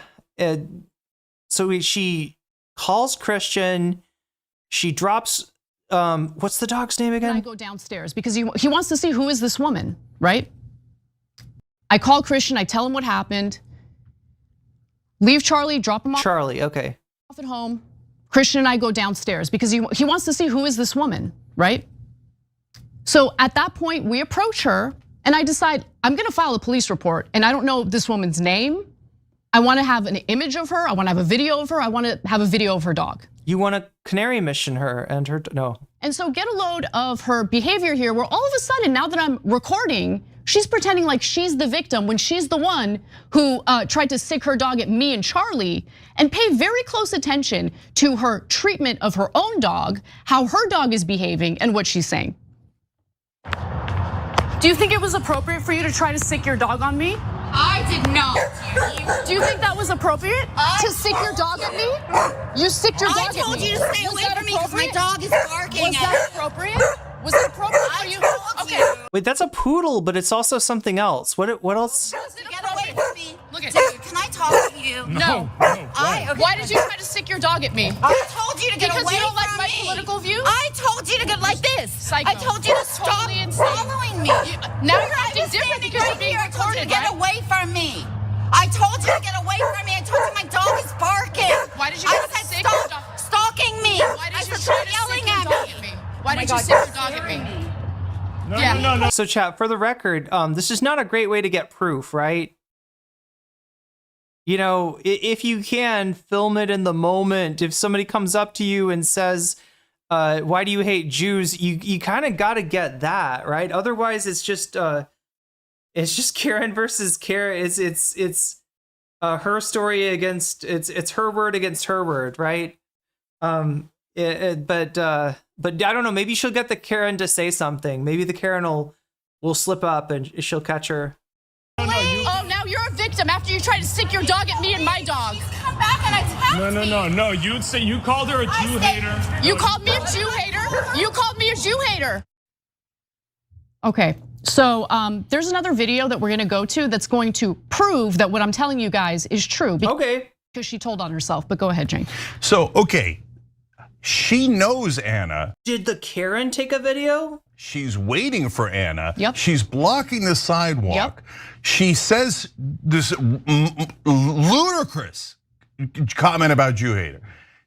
she calls Christian, she drops, what's the dog's name again?
I go downstairs because he wants to see who is this woman, right? I call Christian, I tell him what happened. Leave Charlie, drop him off.
Charlie, okay.
Off at home. Christian and I go downstairs because he wants to see who is this woman, right? So at that point, we approach her and I decide I'm gonna file a police report and I don't know this woman's name. I wanna have an image of her, I wanna have a video of her, I wanna have a video of her dog.
You wanna canary mission her and her, no.
And so get a load of her behavior here where all of a sudden, now that I'm recording, she's pretending like she's the victim when she's the one who tried to sick her dog at me and Charlie, and pay very close attention to her treatment of her own dog, how her dog is behaving and what she's saying. Do you think it was appropriate for you to try to sick your dog on me?
I did not.
Do you think that was appropriate to sick your dog at me? You sicked your dog at me.
I told you to stay away from me because my dog is barking.
Was that appropriate? Was it appropriate for you? Okay.
Wait, that's a poodle, but it's also something else. What else?
Get away from me.
Look at
Dude, can I talk to you?
No. Why did you try to sick your dog at me?
I told you to get
because
away
you don't like
from
my
me.
political views?
I told you to get like this.
Psycho.
I told you to stop
Totally insane.
following me.
Now you're acting different because you're being
I told you to
recorded,
get
right?
away from me. I told you to get away from me. I told you my dog is barking.
Why did you
I
try to
said
sick your
stop
dog?
stalking me.
Why did
I
you
said
try
stop
to
yelling
sick your
at
dog
me.
at me? Why did you sick your dog at me?
Yeah.
So chat, for the record, this is not a great way to get proof, right? You know, if you can, film it in the moment. If somebody comes up to you and says, why do you hate Jews? You kind of got to get that, right? Otherwise, it's just Karen versus Karen. It's her story against, it's her word against her word, right? But I don't know, maybe she'll get the Karen to say something. Maybe the Karen will slip up and she'll catch her.
Oh, now you're a victim after you tried to sick your dog at me and my dog.
Come back and attack me.
No. You called her a Jew hater.
You called me a Jew hater. You called me a Jew hater. Okay, So there's another video that we're gonna go to that's going to prove that what I'm telling you guys is true.
Okay.
Because she told on herself, but go ahead, Jane.
So, okay, she knows Anna.
Did the Karen take a video?
She's waiting for Anna.
Yep.
She's blocking the sidewalk. Yep. She says this ludicrous comment about Jew hater.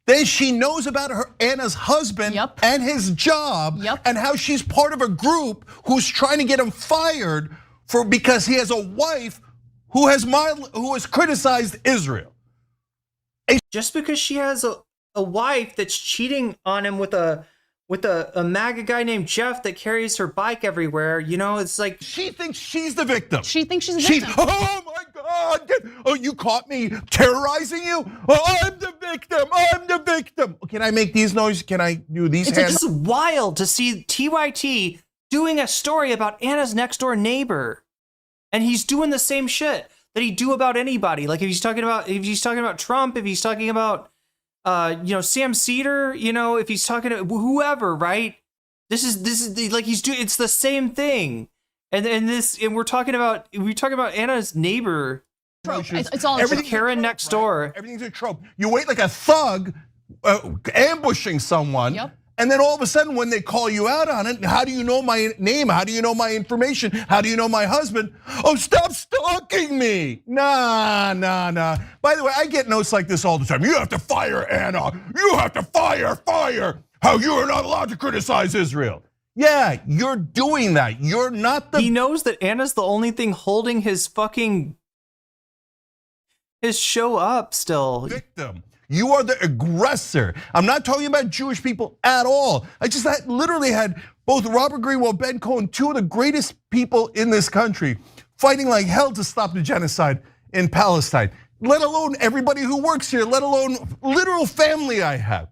Then she knows about Anna's husband and his job and how she's part of a group who's trying to get him fired because he has a wife who has criticized Israel.
Just because she has a wife that's cheating on him with a MAGA guy named Jeff that carries her bike everywhere, you know, it's like
she thinks she's the victim.
She thinks she's the victim.
Oh my God! Oh, you caught me terrorizing you? Oh, I'm the victim. I'm the victim. Can I make these noises? Can I do these?
It's just wild to see TYT doing a story about Anna's next door neighbor, and he's doing the same shit that he'd do about anybody. Like if he's talking about Trump, if he's talking about Sam Cedar, if he's talking to whoever, right? This is like it's the same thing. And we're talking about Anna's neighbor.
It's all
Karen next door.
Everything's a trope. You wait like a thug ambushing someone. And then all of a sudden, when they call you out on it, how do you know my name? How do you know my information? How do you know my husband? Oh, stop stalking me. Nah. By the way, I get notes like this all the time. You have to fire Anna. You have to fire. How you are not allowed to criticize Israel. Yeah, you're doing that. You're not the.
He knows that Anna's the only thing holding his show up still.
Victim. You are the aggressor. I'm not talking about Jewish people at all. I just literally had both Robert Greenwald, Ben Cohen, two of the greatest people in this country, fighting like hell to stop the genocide in Palestine, let alone everybody who works here, let alone literal family I have.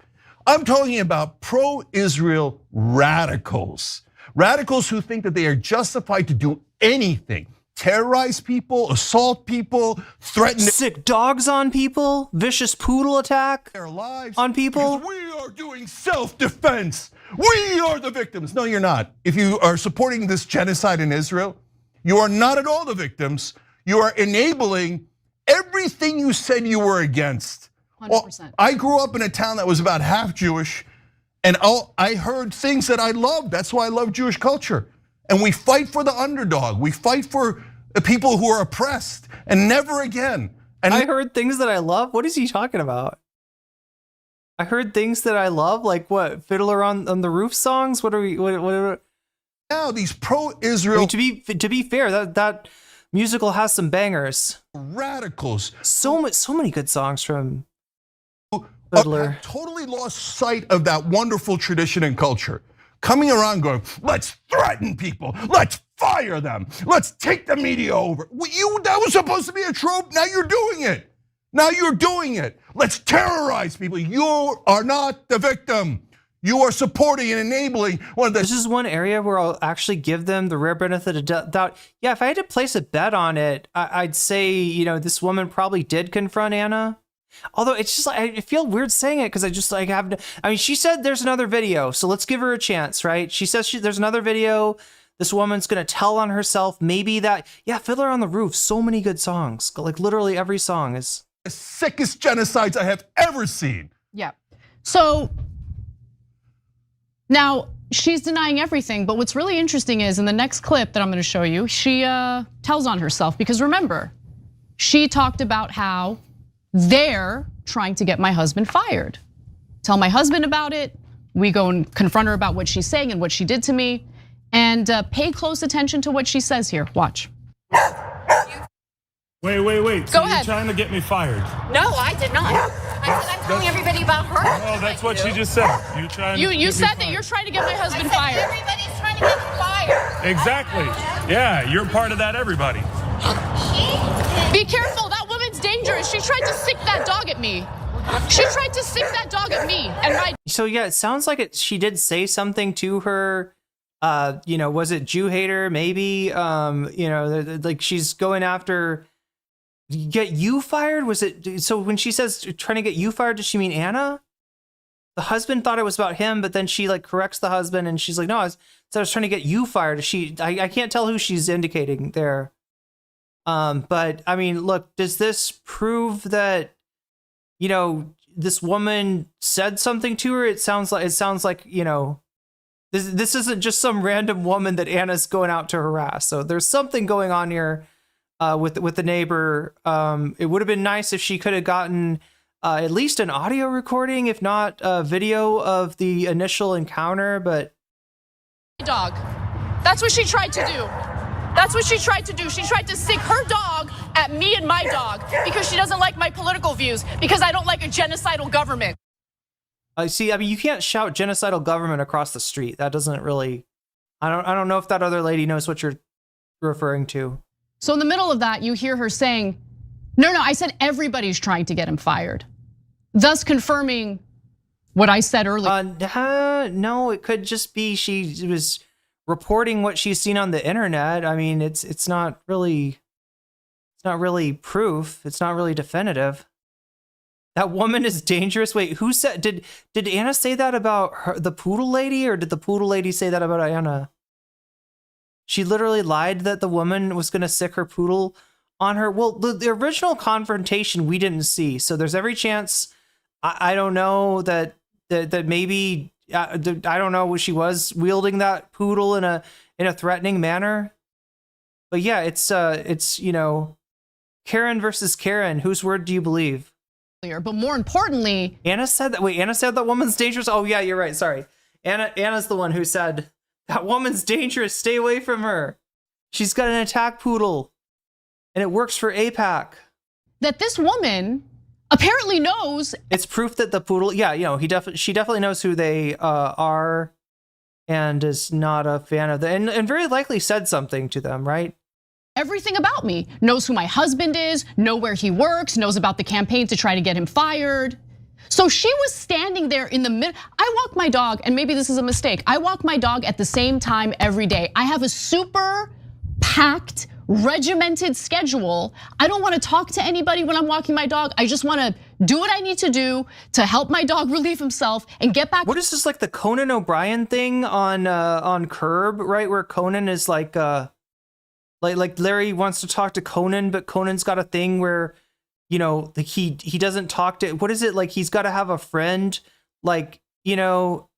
I'm talking about pro-Israel radicals. Radicals who think that they are justified to do anything. Terrorize people, assault people, threaten
sick dogs on people, vicious poodle attack
their lives
on people.
We are doing self-defense. We are the victims. No, you're not. If you are supporting this genocide in Israel, you are not at all the victims. You are enabling everything you said you were against.
100%.
I grew up in a town that was about half Jewish, and I heard things that I loved. That's why I love Jewish culture. And we fight for the underdog. We fight for the people who are oppressed, and never again. And
I heard things that I love. What is he talking about? I heard things that I love, like what? Fiddler on the Roof songs? What are we? What?
Now these pro-Israel.
I mean, to be fair, that musical has some bangers.
Radicals.
So many good songs from Fiddler.
Totally lost sight of that wonderful tradition and culture. Coming around going, let's threaten people, let's fire them, let's take the media over. That was supposed to be a trope, now you're doing it. Let's terrorize people. You are not the victim. You are supporting and enabling one of the.
This is one area where I'll actually give them the rare benefit of doubt. Yeah, if I had to place a bet on it, I'd say, this woman probably did confront Anna. Although it's just like, I feel weird saying it because she said there's another video, so let's give her a chance, right? She says there's another video. This woman's gonna tell on herself. Maybe that, Fiddler on the Roof, so many good songs. Like literally every song is
the sickest genocides I have ever seen.
Yeah. So now she's denying everything, but what's really interesting is in the next clip that I'm gonna show you, she tells on herself because remember, she talked about how they're trying to get my husband fired. Tell my husband about it. We go and confront her about what she's saying and what she did to me. And pay close attention to what she says here. Watch.
Wait.
Go ahead.
You're trying to get me fired?
No, I did not. I said I'm telling everybody about her.
Oh, that's what she just said.
You said that you're trying to get my husband fired.
Everybody's trying to get him fired.
Exactly. Yeah, you're part of that, everybody.
Be careful, that woman's dangerous. She tried to sick that dog at me.
So yeah, it sounds like she did say something to her. Was it Jew hater? Maybe. Like she's going after. Get you fired? Was it? So when she says trying to get you fired, does she mean Anna? the husband thought it was about him, but then she like corrects the husband and she's like, no, I was trying to get you fired. I can't tell who she's indicating there. But I mean, look, does this prove that, you know, this woman said something to her? It sounds like, you know, this isn't just some random woman that Anna's going out to harass. So there's something going on here with the neighbor. It would have been nice if she could have gotten at least an audio recording, if not a video of the initial encounter. But
dog. That's what she tried to do. That's what she tried to do. She tried to sick her dog at me and my dog because she doesn't like my political views, because I don't like a genocidal government.
See, I mean, you can't shout genocidal government across the street. That doesn't really, I don't know if that other lady knows what you're referring to.
So in the middle of that, you hear her saying, no, I said everybody's trying to get him fired. Thus confirming what I said earlier.
No, it could just be she was reporting what she's seen on the internet. I mean, it's not really proof. It's not really definitive. That woman is dangerous. Wait, who said? Did Anna say that about her, the poodle lady, or did the poodle lady say that about Anna? She literally lied that the woman was going to sick her poodle on her. Well, the original confrontation we didn't see, so there's every chance. I don't know that maybe I don't know, she was wielding that poodle in a threatening manner. But yeah, it's you know, Karen versus Karen. Whose word do you believe?
But more importantly,
Anna said that. Wait, Anna said that woman's dangerous. Oh yeah, you're right. Sorry, Anna's the one who said that woman's dangerous. Stay away from her. She's got an attack poodle, and it works for AIPAC.
That this woman apparently knows.
It's proof that the poodle, yeah, you know, she definitely knows who they are, and is not a fan of them, and very likely said something to them, right?
Everything about me, knows who my husband is, know where he works, knows about the campaign to try to get him fired. So she was standing there in the middle. I walk my dog, and maybe this is a mistake. I walk my dog at the same time every day. I have a super packed, regimented schedule. I don't want to talk to anybody when I'm walking my dog. I just want to do what I need to do to help my dog relieve himself and get back.
What is this, like the Conan O'Brien thing on Curb, right? Where Conan is like Larry wants to talk to Conan, but Conan's got a thing where, you know, like he doesn't talk to, what is it, like he's got to have a friend, like, you know,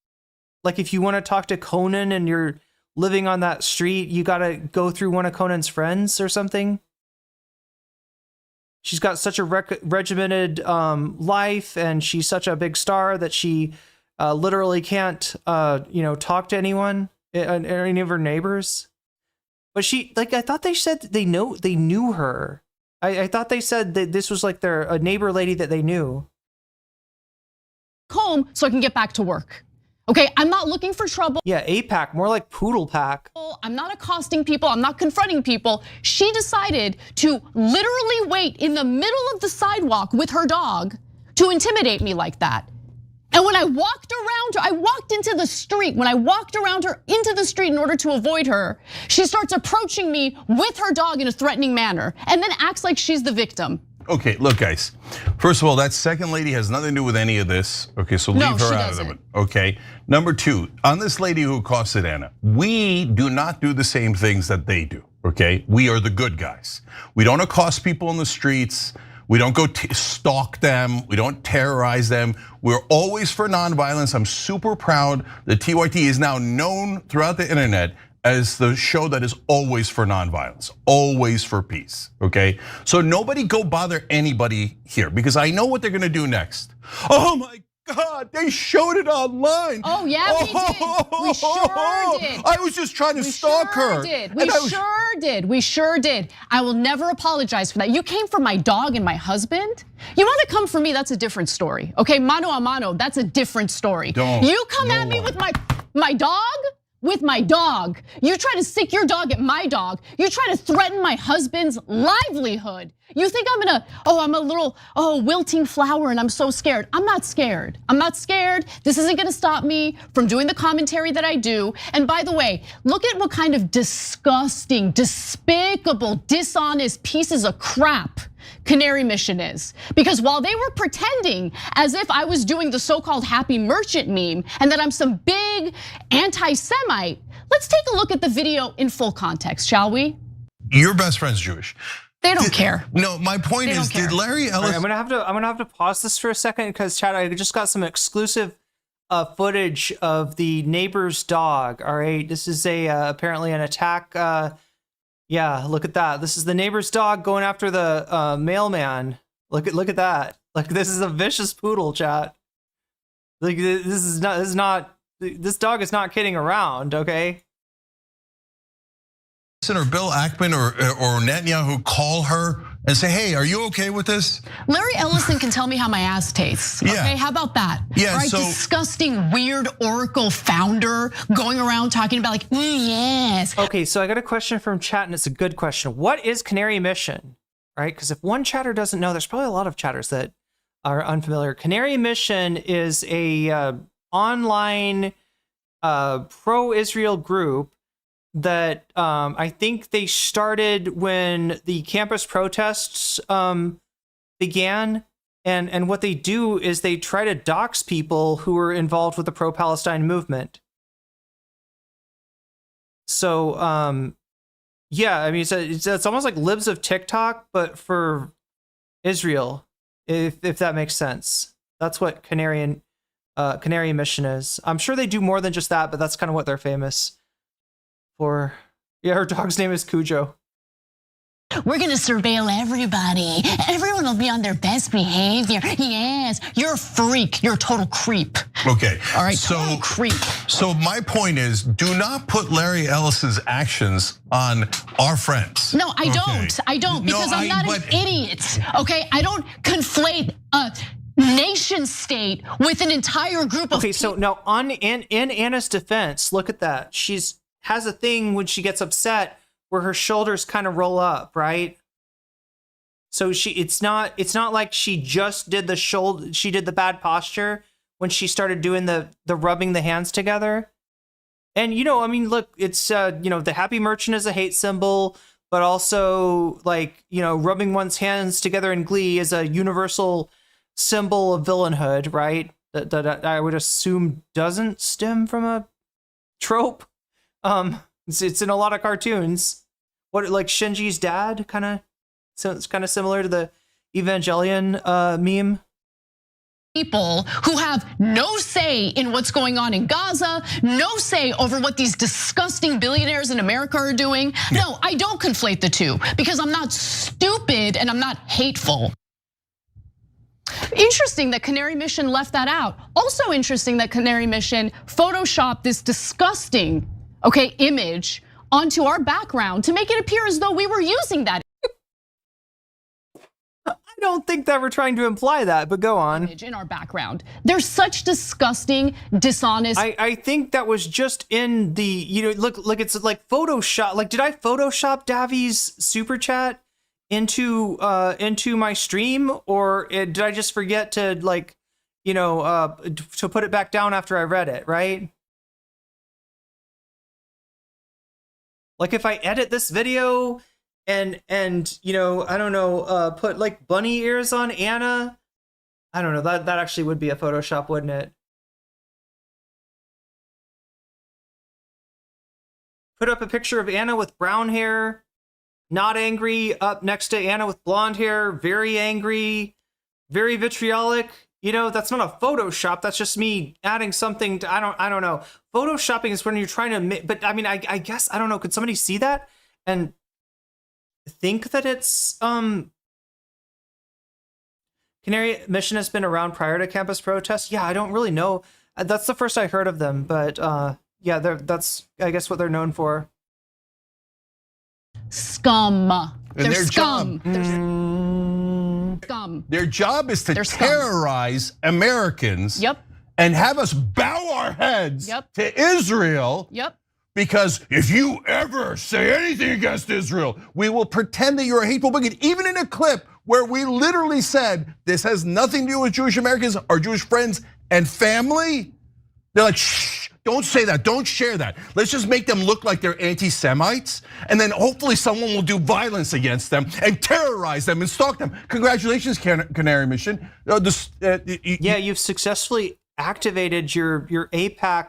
like if you want to talk to Conan and you're living on that street, you got to go through one of Conan's friends or something. She's got such a regimented life, and she's such a big star that she literally can't, you know, talk to anyone or any of her neighbors. But she, like, I thought they said they knew her. I thought they said that this was like a neighbor lady that they knew.
Home so I can get back to work. Okay, I'm not looking for trouble.
Yeah, AIPAC, more like poodle pack.
I'm not accosting people, I'm not confronting people. She decided to literally wait in the middle of the sidewalk with her dog to intimidate me like that. And when I walked around her, I walked into the street. When I walked around her into the street in order to avoid her, she starts approaching me with her dog in a threatening manner and then acts like she's the victim.
Okay, look, guys. First of all, that second lady has nothing to do with any of this. Okay, so leave her out of it. Okay. Number two, on this lady who accosted Anna, we do not do the same things that they do. Okay, we are the good guys. We don't accost people in the streets. We don't go stalk them. We don't terrorize them. We're always for nonviolence. I'm super proud that TYT is now known throughout the internet as the show that is always for nonviolence, always for peace, okay? So nobody go bother anybody here, because I know what they're gonna do next. Oh my God, they showed it online.
Oh yeah, we did. We sure did.
I was just trying to stalk her.
We sure did. I will never apologize for that. You came for my dog and my husband? You want to come for me, that's a different story. Okay, mano a mano, that's a different story. You come at me with my dog? With my dog. You try to sick your dog at my dog. You try to threaten my husband's livelihood. You think I'm gonna, I'm a little, wilting flower and I'm so scared. I'm not scared. I'm not scared. This isn't gonna stop me from doing the commentary that I do. And by the way, look at what kind of disgusting, despicable, dishonest pieces of crap Canary Mission is. Because while they were pretending as if I was doing the so-called happy merchant meme and that I'm some big anti-Semite, let's take a look at the video in full context, shall we?
Your best friend's Jewish.
They don't care.
No, my point is, did Larry Ellis?
Right, I'm gonna have to pause this for a second because Chad, I just got some exclusive footage of the neighbor's dog. All right, this is apparently an attack. Yeah, look at that. This is the neighbor's dog going after the mailman. Look at that. Like, this is a vicious poodle, chat. Like, this dog is not kidding around. Okay.
Or Bill Ackman or Netanyahu call her and say, hey, are you okay with this?
Larry Ellison can tell me how my ass tastes. Okay,
Yeah.
how about that?
Yeah,
All right,
so-
disgusting, weird Oracle founder going around talking about like, yes.
Okay, so I got a question from chat, and it's a good question. What is Canary Mission? Right, because if one chatter doesn't know, there's probably a lot of chatters that are unfamiliar. Canary Mission is a online pro-Israel group that I think they started when the campus protests began. And what they do is they try to dox people who are involved with the pro-Palestine movement. So, yeah, I mean, it's almost like libs of TikTok, but for Israel, if that makes sense. That's what Canary Mission is. I'm sure they do more than just that, but that's kind of what they're famous for. Yeah, her dog's name is Cujo.
We're gonna surveil everybody. Everyone will be on their best behavior. Yes, you're a freak. You're a total creep.
Okay.
All right,
So
total creep.
So my point is, do not put Larry Ellis's actions on our friends.
No, I don't. I don't, because I'm not an idiot. Okay, I don't conflate a nation state with an entire group of.
Okay, so now in Anna's defense, look at that. She's has a thing when she gets upset where her shoulders kind of roll up, right? So it's not like she just did she did the bad posture when she started doing the rubbing the hands together. And I mean, look, it's the happy merchant is a hate symbol, but also like, rubbing one's hands together in glee is a universal symbol of villainhood, right? That I would assume doesn't stem from a trope. It's in a lot of cartoons. What, like Shinji's dad, so it's kind of similar to the Evangelion meme.
People who have no say in what's going on in Gaza, no say over what these disgusting billionaires in America are doing. No, I don't conflate the two because I'm not stupid and I'm not hateful. Interesting that Canary Mission left that out. Also interesting that Canary Mission photoshopped this disgusting, image onto our background to make it appear as though we were using that.
I don't think that we're trying to imply that, but go on.
In our background, there's such disgusting, dishonest.
I think that was just in the look it's like Photoshop. Like, did I Photoshop Davi's super chat into my stream, or did I just forget to to put it back down after I read it? Right. Like, if I edit this video and I don't know, put like bunny ears on Anna, I don't know, that actually would be a Photoshop, wouldn't it? Put up a picture of Anna with brown hair, not angry, up next to Anna with blonde hair, very angry, very vitriolic. That's not a Photoshop. That's just me adding something to, I don't know. Photoshopping is when you're trying to, but I mean, I guess, I don't know. Could somebody see that and think that it's, Canary Mission has been around prior to campus protests? Yeah, I don't really know. That's the first I heard of them, but yeah, that's, I guess, what they're known for.
Scum. They're
their
scum.
Scum. Their job is to
They're scum.
terrorize Americans.
Yep.
And have us bow our heads to Israel.
Yep.
Because if you ever say anything against Israel, we will pretend that you're a hateful bigot. Even in a clip where we literally said this has nothing to do with Jewish Americans, our Jewish friends and family. They're like, shh, Don't say that, don't share that. Let's just make them look like they're anti-Semites, and then hopefully someone will do violence against them and terrorize them and stalk them. Congratulations, Canary Mission.
Yeah, you've successfully activated your APAC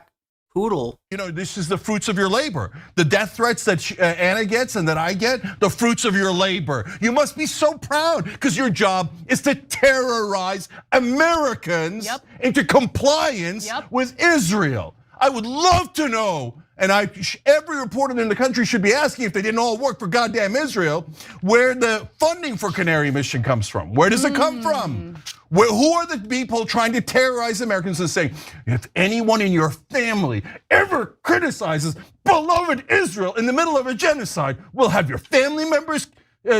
poodle.
You know, this is the fruits of your labor. The death threats that Anna gets and that I get, the fruits of your labor. You must be so proud because your job is to terrorize Americans into compliance with Israel. I would love to know, and every reporter in the country should be asking if they didn't all work for goddamn Israel, where the funding for Canary Mission comes from. Where does it come from? Who are the people trying to terrorize Americans and saying, if anyone in your family ever criticizes beloved Israel in the middle of a genocide, we'll have your family members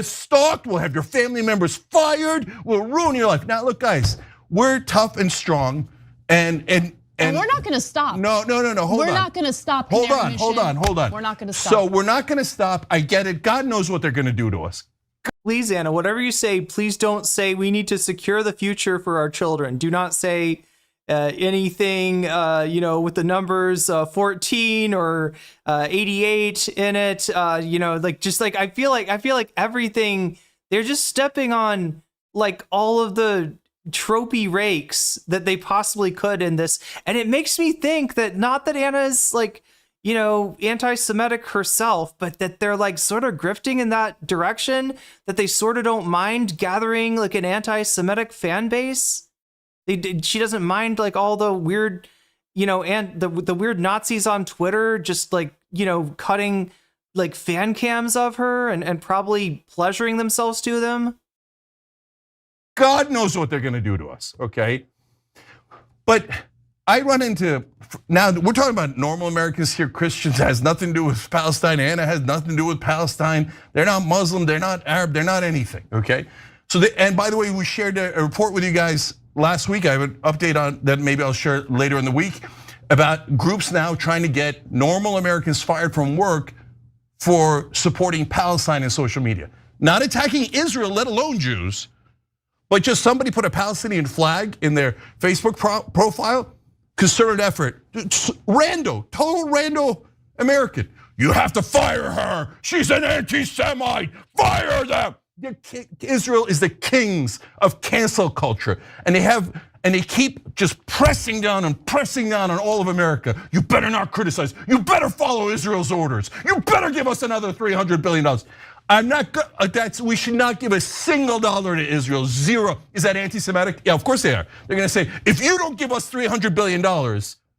stalked, we'll have your family members fired, we'll ruin your life. Now look guys, we're tough and strong and
we're not gonna stop.
No, hold on.
We're not gonna stop.
Hold on.
We're not gonna stop.
So we're not gonna stop. I get it. God knows what they're gonna do to us.
Please, Anna, whatever you say, please don't say we need to secure the future for our children. Do not say anything, with the numbers 14 or 88 in it. I feel like everything, they're just stepping on like all of the tropey rakes that they possibly could in this. And it makes me think that not that Anna is like, anti-Semitic herself, but that they're like sort of grifting in that direction, that they sort of don't mind gathering like an anti-Semitic fan base. She doesn't mind like all the weird, and the weird Nazis on Twitter just like, cutting like fan cams of her and probably pleasuring themselves to them.
God knows what they're gonna do to us, okay? But I run into, now we're talking about normal Americans here, Christians, has nothing to do with Palestine. Anna has nothing to do with Palestine. They're not Muslim, they're not Arab, they're not anything, okay? And by the way, we shared a report with you guys last week. I have an update on that, maybe I'll share later in the week, about groups now trying to get normal Americans fired from work for supporting Palestine in social media. Not attacking Israel, let alone Jews, but just somebody put a Palestinian flag in their Facebook profile, concerted effort, total rando American. You have to fire her, she's an anti-Semite, fire them. Israel is the kings of cancel culture, and they keep just pressing down on all of America. You better not criticize, you better follow Israel's orders, you better give us another $300 billion. We should not give a single dollar to Israel, zero. Is that anti-Semitic? Yeah, of course they are. They're gonna say, if you don't give us $300 billion,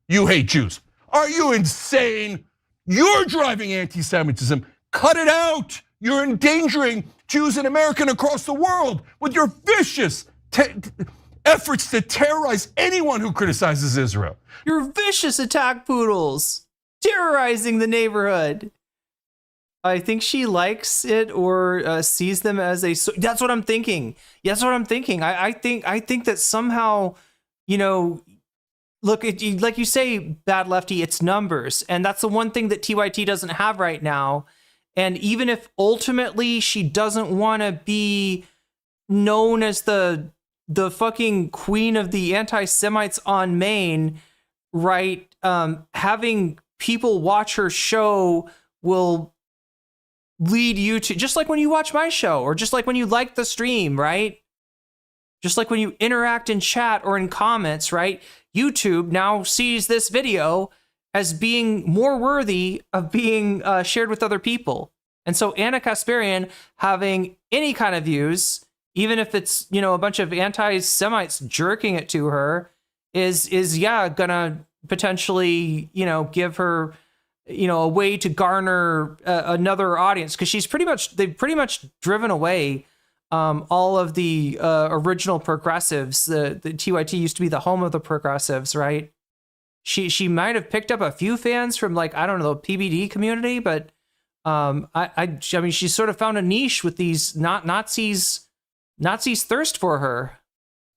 you hate Jews. Are you insane? You're driving anti-Semitism. Cut it out. You're endangering Jews in America and across the world with your vicious efforts to terrorize anyone who criticizes Israel.
Your vicious attack poodles, terrorizing the neighborhood. I think she likes it or sees them as that's what I'm thinking. That's what I'm thinking. I think that somehow, look, like you say, Bad Lefty, it's numbers. And that's the one thing that TYT doesn't have right now. And even if ultimately she doesn't want to be known as the fucking queen of the anti-Semites on Maine, right? Having people watch her show will lead you to, just like when you watch my show, or just like when you like the stream, right? Just like when you interact in chat or in comments, right? YouTube now sees this video as being more worthy of being shared with other people. And so Anna Kasparian having any kind of views, even if it's, a bunch of anti-Semites jerking it to her, is gonna potentially, give her, a way to garner another audience, because they've pretty much driven away all of the original progressives. The TYT used to be the home of the progressives, right? She might have picked up a few fans from, like, I don't know, the PBD community, but I mean, she sort of found a niche with these Nazis thirst for her.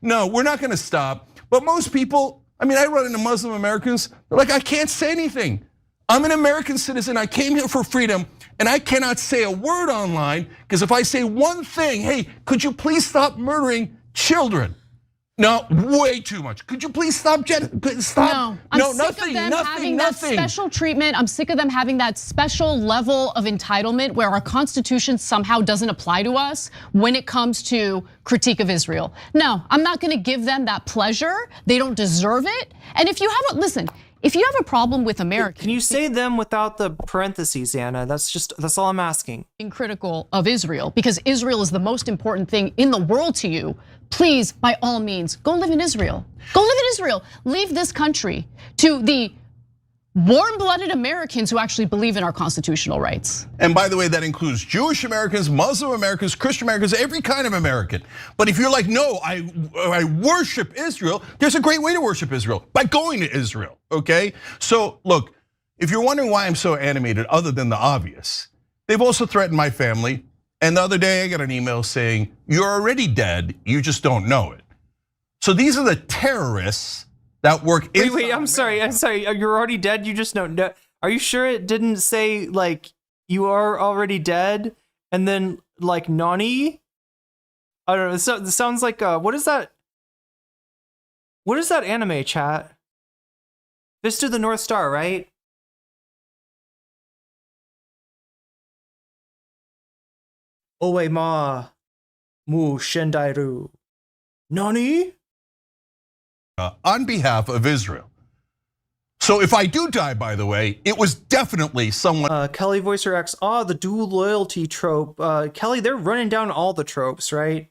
No, we're not gonna stop. But most people, I run into Muslim Americans, they're like, I can't say anything. I'm an American citizen, I came here for freedom, and I cannot say a word online, because if I say one thing, hey, could you please stop murdering children? No, way too much. Could you please stop, Jen? Stop.
No, I'm sick of them having that special treatment. I'm sick of them having that special level of entitlement where our Constitution somehow doesn't apply to us when it comes to critique of Israel. No, I'm not gonna give them that pleasure. They don't deserve it. And if you have if you have a problem with America,
can you say them without the parentheses, Anna? That's all I'm asking.
Critical of Israel because Israel is the most important thing in the world to you. Please, by all means, go live in Israel. Go live in Israel. Leave this country to the warm-blooded Americans who actually believe in our constitutional rights.
And by the way, that includes Jewish Americans, Muslim Americans, Christian Americans, every kind of American. But if you're like, no, I worship Israel, there's a great way to worship Israel, by going to Israel, okay? So look, if you're wondering why I'm so animated, other than the obvious, they've also threatened my family. And the other day I got an email saying, you're already dead, you just don't know it. So these are the terrorists that work inside.
Wait, I'm sorry. You're already dead, you just don't know. Are you sure it didn't say like you are already dead and then like Nani? I don't know, it sounds like, what is that? What is that anime, chat? Fist of the North Star, right? Owe ma mu shendairu. Nani?
On behalf of Israel. So if I do die, by the way, it was definitely someone.
Kelly Voicer X, the dual loyalty trope. Kelly, they're running down all the tropes, right?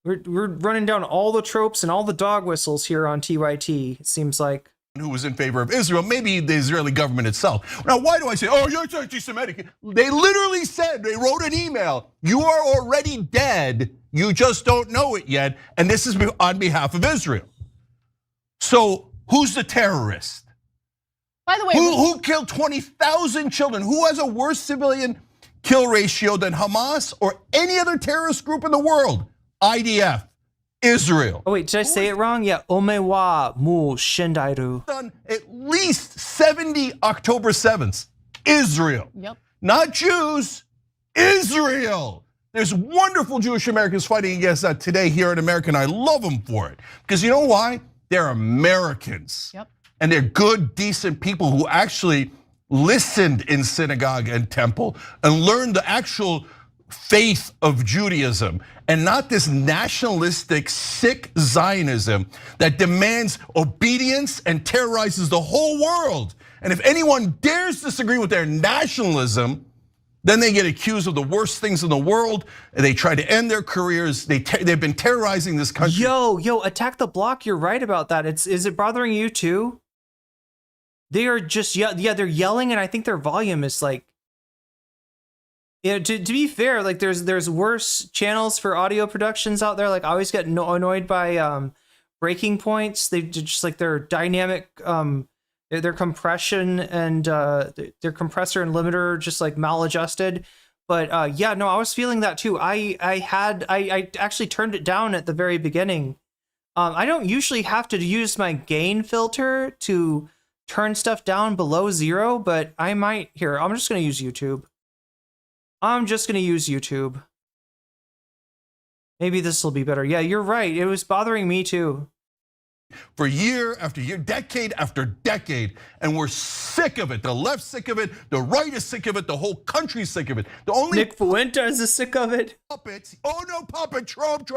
We're running down all the tropes and all the dog whistles here on TYT, it seems like.
Who was in favor of Israel, maybe the Israeli government itself. Now, why do I say, oh, you're anti-Semitic? They literally said, they wrote an email, you are already dead, you just don't know it yet, and this is on behalf of Israel. So who's the terrorist?
By the way,
who killed 20,000 children? Who has a worse civilian kill ratio than Hamas or any other terrorist group in the world? IDF. Israel.
Oh wait, did I say it wrong? Yeah, Omewa mu Shindairu.
Done at least 70 October 7th. Israel.
Yep.
Not Jews, Israel. There's wonderful Jewish Americans fighting against that today here in America, and I love them for it. Because you know why? They're Americans.
Yep.
And they're good, decent people who actually listened in synagogue and temple and learned the actual faith of Judaism and not this nationalistic, sick Zionism that demands obedience and terrorizes the whole world. And if anyone dares disagree with their nationalism, then they get accused of the worst things in the world, and they try to end their careers. They've been terrorizing this country.
Yo, Attack the Block, you're right about that. Is it bothering you too? They are just, they're yelling, and I think their volume is like, yeah, to be fair, like there's worse channels for audio productions out there. Like I always get annoyed by breaking points. They just like their dynamic, their compression and their compressor and limiter are just like maladjusted. But yeah, no, I was feeling that too. I actually turned it down at the very beginning. I don't usually have to use my gain filter to turn stuff down below 0, but I might here. I'm just gonna use YouTube. Maybe this will be better. Yeah, you're right. It was bothering me too.
For year after year, decade after decade, and we're sick of it. The left's sick of it, the right is sick of it, the whole country's sick of it. The only
Nick Fuentes is sick of it.
Puppets, trope,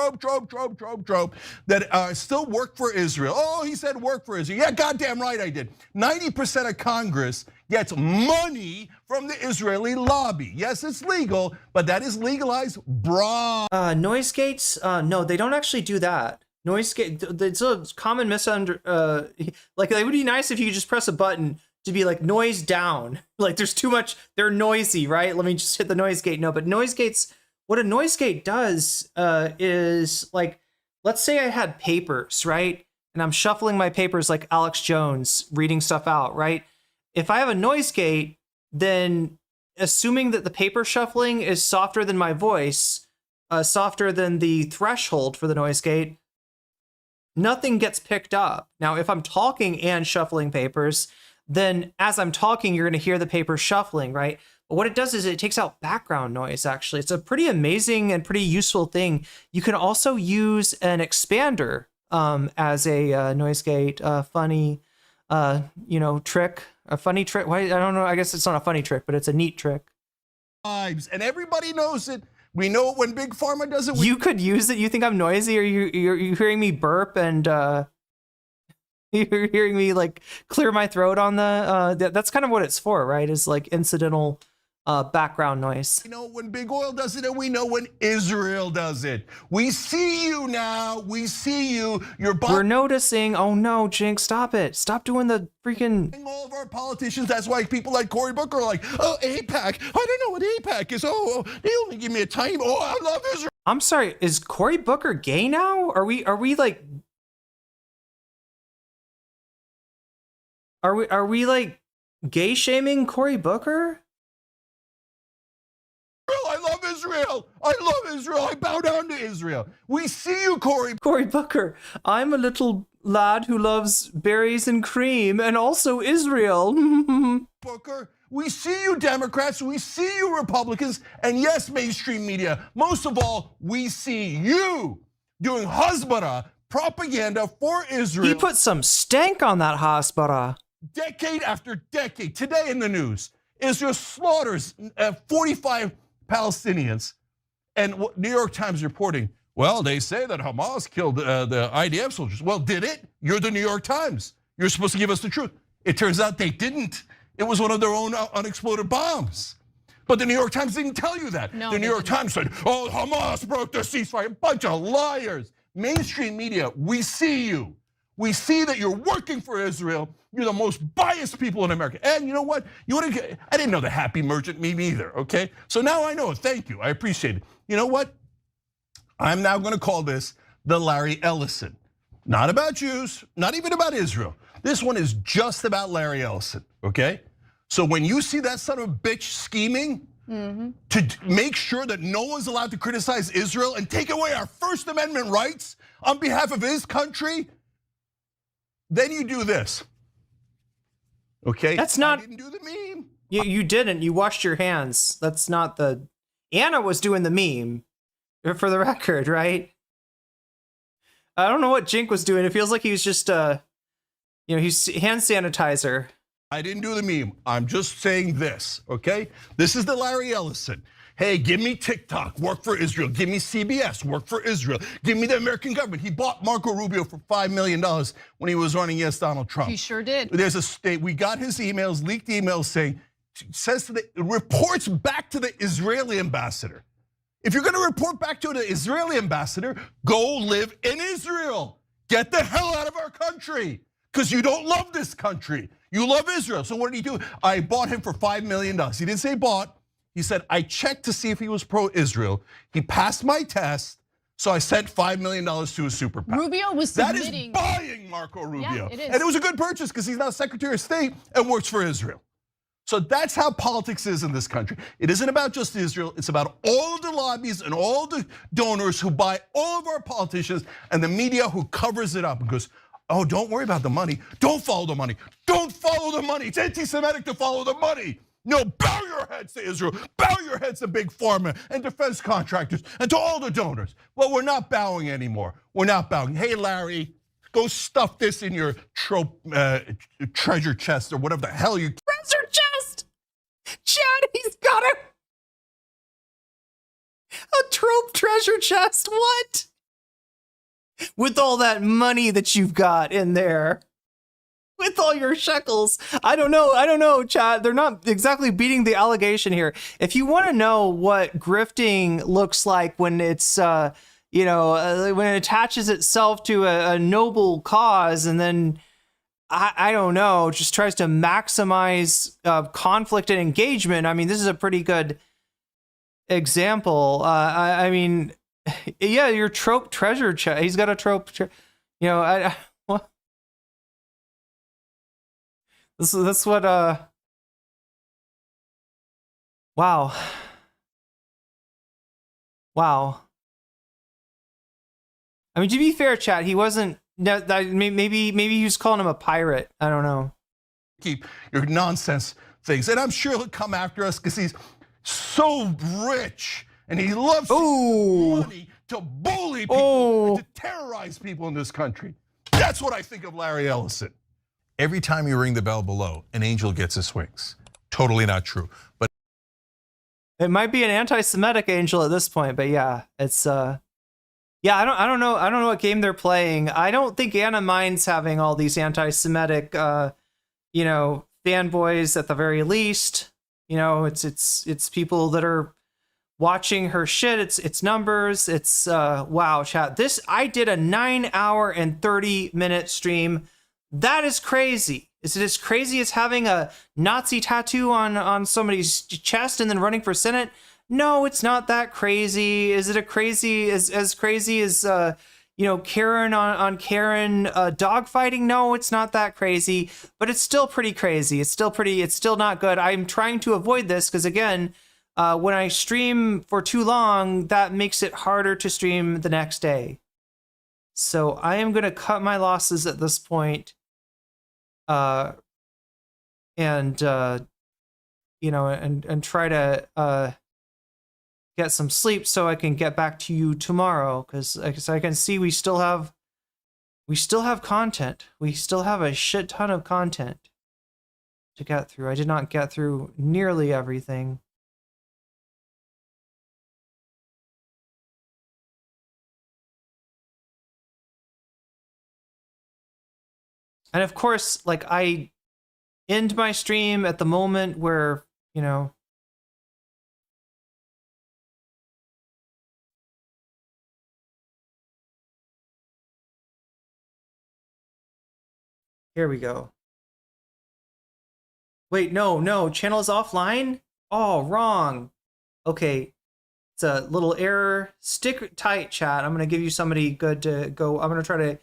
that still work for Israel. Oh, he said work for Israel. Yeah, goddamn right I did. 90% of Congress gets money from the Israeli lobby. Yes, it's legal, but that is legalized broad.
Noise gates, no, they don't actually do that. Noise gate, it's a common like it would be nice if you could just press a button to be like noise down. Like there's too much, they're noisy, right? Let me just hit the noise gate. No, but noise gates, what a noise gate does is like, let's say I had papers, right? And I'm shuffling my papers like Alex Jones reading stuff out, right? If I have a noise gate, then assuming that the paper shuffling is softer than my voice, softer than the threshold for the noise gate, nothing gets picked up. Now, if I'm talking and shuffling papers, then as I'm talking, you're going to hear the paper shuffling, right? But what it does is it takes out background noise, actually. It's a pretty amazing and pretty useful thing. You can also use an expander as a noise gate funny, trick. A funny trick. Why? I don't know. I guess it's not a funny trick, but it's a neat trick.
And everybody knows it. We know it when Big Pharma does it.
You could use it. You think I'm noisy? Or you're hearing me burp and you're hearing me like clear my throat on the. That's kind of what it's for, right? Is like incidental background noise.
We know when Big Oil does it, and we know when Israel does it. We see you now. We see you.
We're noticing. Oh no, Jinx, stop it! Stop doing the freaking.
All of our politicians. That's why people like Cory Booker are like, oh, AIPAC. I don't know what AIPAC is. Oh, they only give me a time. Oh, I love Israel.
I'm sorry. Is Cory Booker gay now? Are we like? Are we like gay shaming Cory Booker?
I love Israel. I love Israel. I bow down to Israel. We see you, Cory
Booker. I'm a little lad who loves berries and cream and also Israel.
Booker, we see you, Democrats. We see you, Republicans. And yes, mainstream media. Most of all, we see you doing hasbara, propaganda for Israel.
He put some stank on that hasbara.
Decade after decade. Today in the news, Israel slaughters 45 Palestinians. And what New York Times reporting, well, they say that Hamas killed the IDF soldiers. Well, did it? You're the New York Times. You're supposed to give us the truth. It turns out they didn't. It was one of their own unexploded bombs. But the New York Times didn't tell you that. No, the New York Times said, oh, Hamas broke the ceasefire. A bunch of liars. Mainstream media, we see you. We see that you're working for Israel. You're the most biased people in America. And you know what? I didn't know the happy merchant meme either, okay? So now I know it. Thank you. I appreciate it. You know what? I'm now going to call this the Larry Ellison. Not about Jews, not even about Israel. This one is just about Larry Ellison, okay? So when you see that son of a bitch scheming to make sure that no one's allowed to criticize Israel and take away our First Amendment rights on behalf of his country, then you do this. Okay,
that's not.
I didn't do the meme.
You didn't. You washed your hands. That's not the. Anna was doing the meme, for the record, right? I don't know what Jink was doing. It feels like he was just, he's hand sanitizer.
I didn't do the meme. I'm just saying this. Okay, this is the Larry Ellison. Hey, give me TikTok, work for Israel. Give me CBS, work for Israel. Give me the American government. He bought Marco Rubio for $5 million when he was running against Donald Trump.
He sure did.
There's a state, we got his emails, leaked emails saying, reports back to the Israeli ambassador. If you're gonna report back to the Israeli ambassador, go live in Israel. Get the hell out of our country, because you don't love this country. You love Israel. So what did he do? I bought him for $5 million. He didn't say bought. He said, I checked to see if he was pro-Israel. He passed my test, so I sent $5 million to his super PAC.
Rubio was submitting.
That is buying Marco Rubio.
Yeah, it is.
And it was a good purchase because he's now Secretary of State and works for Israel. So that's how politics is in this country. It isn't about just Israel. It's about all of the lobbies and all the donors who buy all of our politicians and the media who covers it up and goes, oh, don't worry about the money. Don't follow the money. Don't follow the money. It's anti-Semitic to follow the money. No, bow your heads to Israel. Bow your heads to Big Pharma and defense contractors and to all the donors. Well, we're not bowing anymore. We're not bowing. Hey, Larry, go stuff this in your treasure chest or whatever the hell you.
Treasure chest! Chad, he's got a trope treasure chest. What? With all that money that you've got in there. With all your shekels. I don't know, Chad. They're not exactly beating the allegation here. If you want to know what grifting looks like when it's, when it attaches itself to a noble cause and then, I don't know, just tries to maximize conflict and engagement. I mean, this is a pretty good example. I mean, yeah, your trope treasure chest. He's got a trope, That's what, wow. Wow. I mean, to be fair, chat, he wasn't, maybe he was calling him a pirate. I don't know.
Keep your nonsense things. And I'm sure he'll come after us because he's so rich and he loves money to bully people, and to terrorize terrorize people in this country. That's what I think of Larry Ellison. Every time you ring the bell below, an angel gets his wings. Totally not true. But
it might be an anti-Semitic angel at this point, but yeah, it's yeah, I don't know what game they're playing. I don't think Anna minds having all these anti-Semitic you know, fanboys at the very least. You know, it's people that are watching her shit. It's numbers. It's wow, chat. I did a 9-hour and 30-minute stream. That is crazy. Is it as crazy as having a Nazi tattoo on somebody's chest and then running for Senate? No, it's not that crazy. Is it as crazy as you know, Karen on Karen dogfighting? No, it's not that crazy, but it's still pretty crazy. It's still not good. I'm trying to avoid this because again, when I stream for too long, that makes it harder to stream the next day. So I am going to cut my losses at this point. And you know, and try to get some sleep so I can get back to you tomorrow, because I can see we still have content. We still have a shit ton of content to get through. I did not get through nearly everything. And of course, like, I end my stream at the moment where, you know, here we go. Wait, no, channel is offline? Oh, wrong. Okay, it's a little error. Stick tight, chat. I'm gonna give you somebody good to go. I'm gonna try to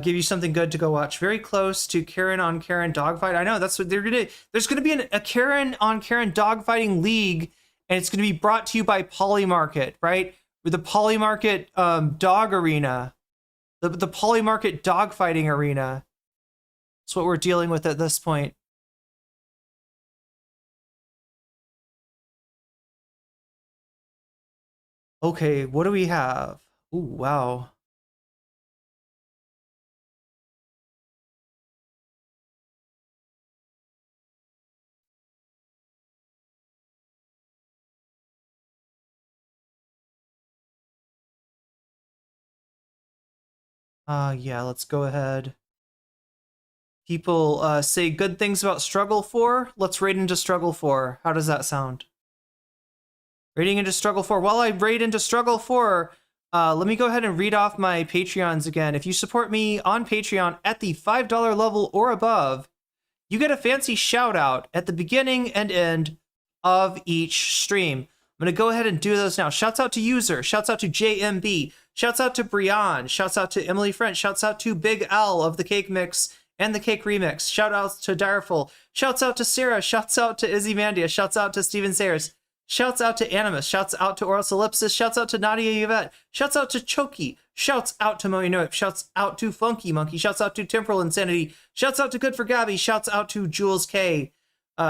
give you something good to go watch. Very close to Karen on Karen dogfight. I know, that's what they're gonna. There's gonna be a Karen on Karen dogfighting league, and it's gonna be brought to you by Polymarket, right? With the Polymarket dog arena, the Polymarket dogfighting arena. That's what we're dealing with at this point. Okay, what do we have? Ooh, wow. Yeah, let's go ahead. People say good things about Struggle 4. Let's raid into Struggle 4. How does that sound? Raiding into Struggle 4. While I raid into Struggle 4, let me go ahead and read off my Patreons again. If you support me on Patreon at the $5 level or above, you get a fancy shout out at the beginning and end of each stream. I'm going to go ahead and do those now. Shouts out to User. Shouts out to JMB. Shouts out to Brian. Shouts out to Emily French. Shouts out to Big L of the Cake Mix and the Cake Remix. Shout outs to Direful. Shouts out to Sarah. Shouts out to Izzy Mandia. Shouts out to Steven Sayers. Shouts out to Animus. Shouts out to Oros Ellipsis. Shouts out to Nadia Yvette. Shouts out to Choki. Shouts out to Moinoip. Shouts out to Funky Monkey. Shouts out to Temporal Insanity. Shouts out to Good for Gabby. Shouts out to Jules K.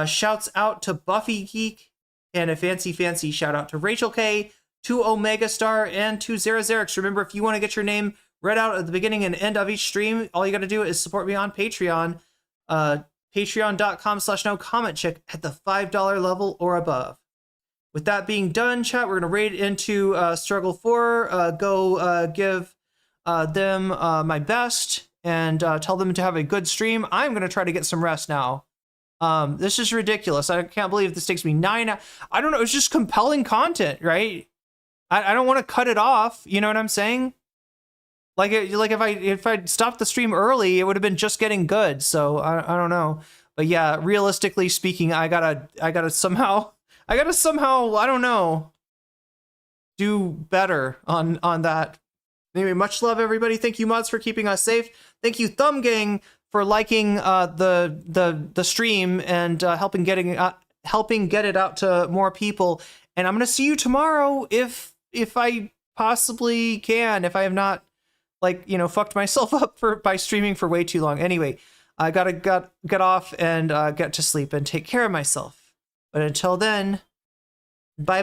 Shouts out to Buffy Geek. And a fancy shout out to Rachel K, to Omega Star, and to Zerazerix. Remember, if you want to get your name read out at the beginning and end of each stream, all you got to do is support me on Patreon. Patreon.com/nocommentchick at the $5 level or above. With that being done, chat, we're going to raid into Struggle 4. Go give them my best and tell them to have a good stream. I'm going to try to get some rest now. This is ridiculous. I can't believe this takes me 9 hours. I don't know. It's just compelling content, right? I don't want to cut it off. You know what I'm saying? Like if I stopped the stream early, it would have been just getting good. So I don't know. But yeah, realistically speaking, I gotta somehow, I don't know, do better on that. Anyway, much love, everybody. Thank you, mods, for keeping us safe. Thank you, Thumb Gang, for liking the stream and helping get it out to more people. And I'm gonna see you tomorrow if I possibly can, if I have not, like, you know, fucked myself up by streaming for way too long. Anyway, I gotta get off and get to sleep and take care of myself. But until then, bye.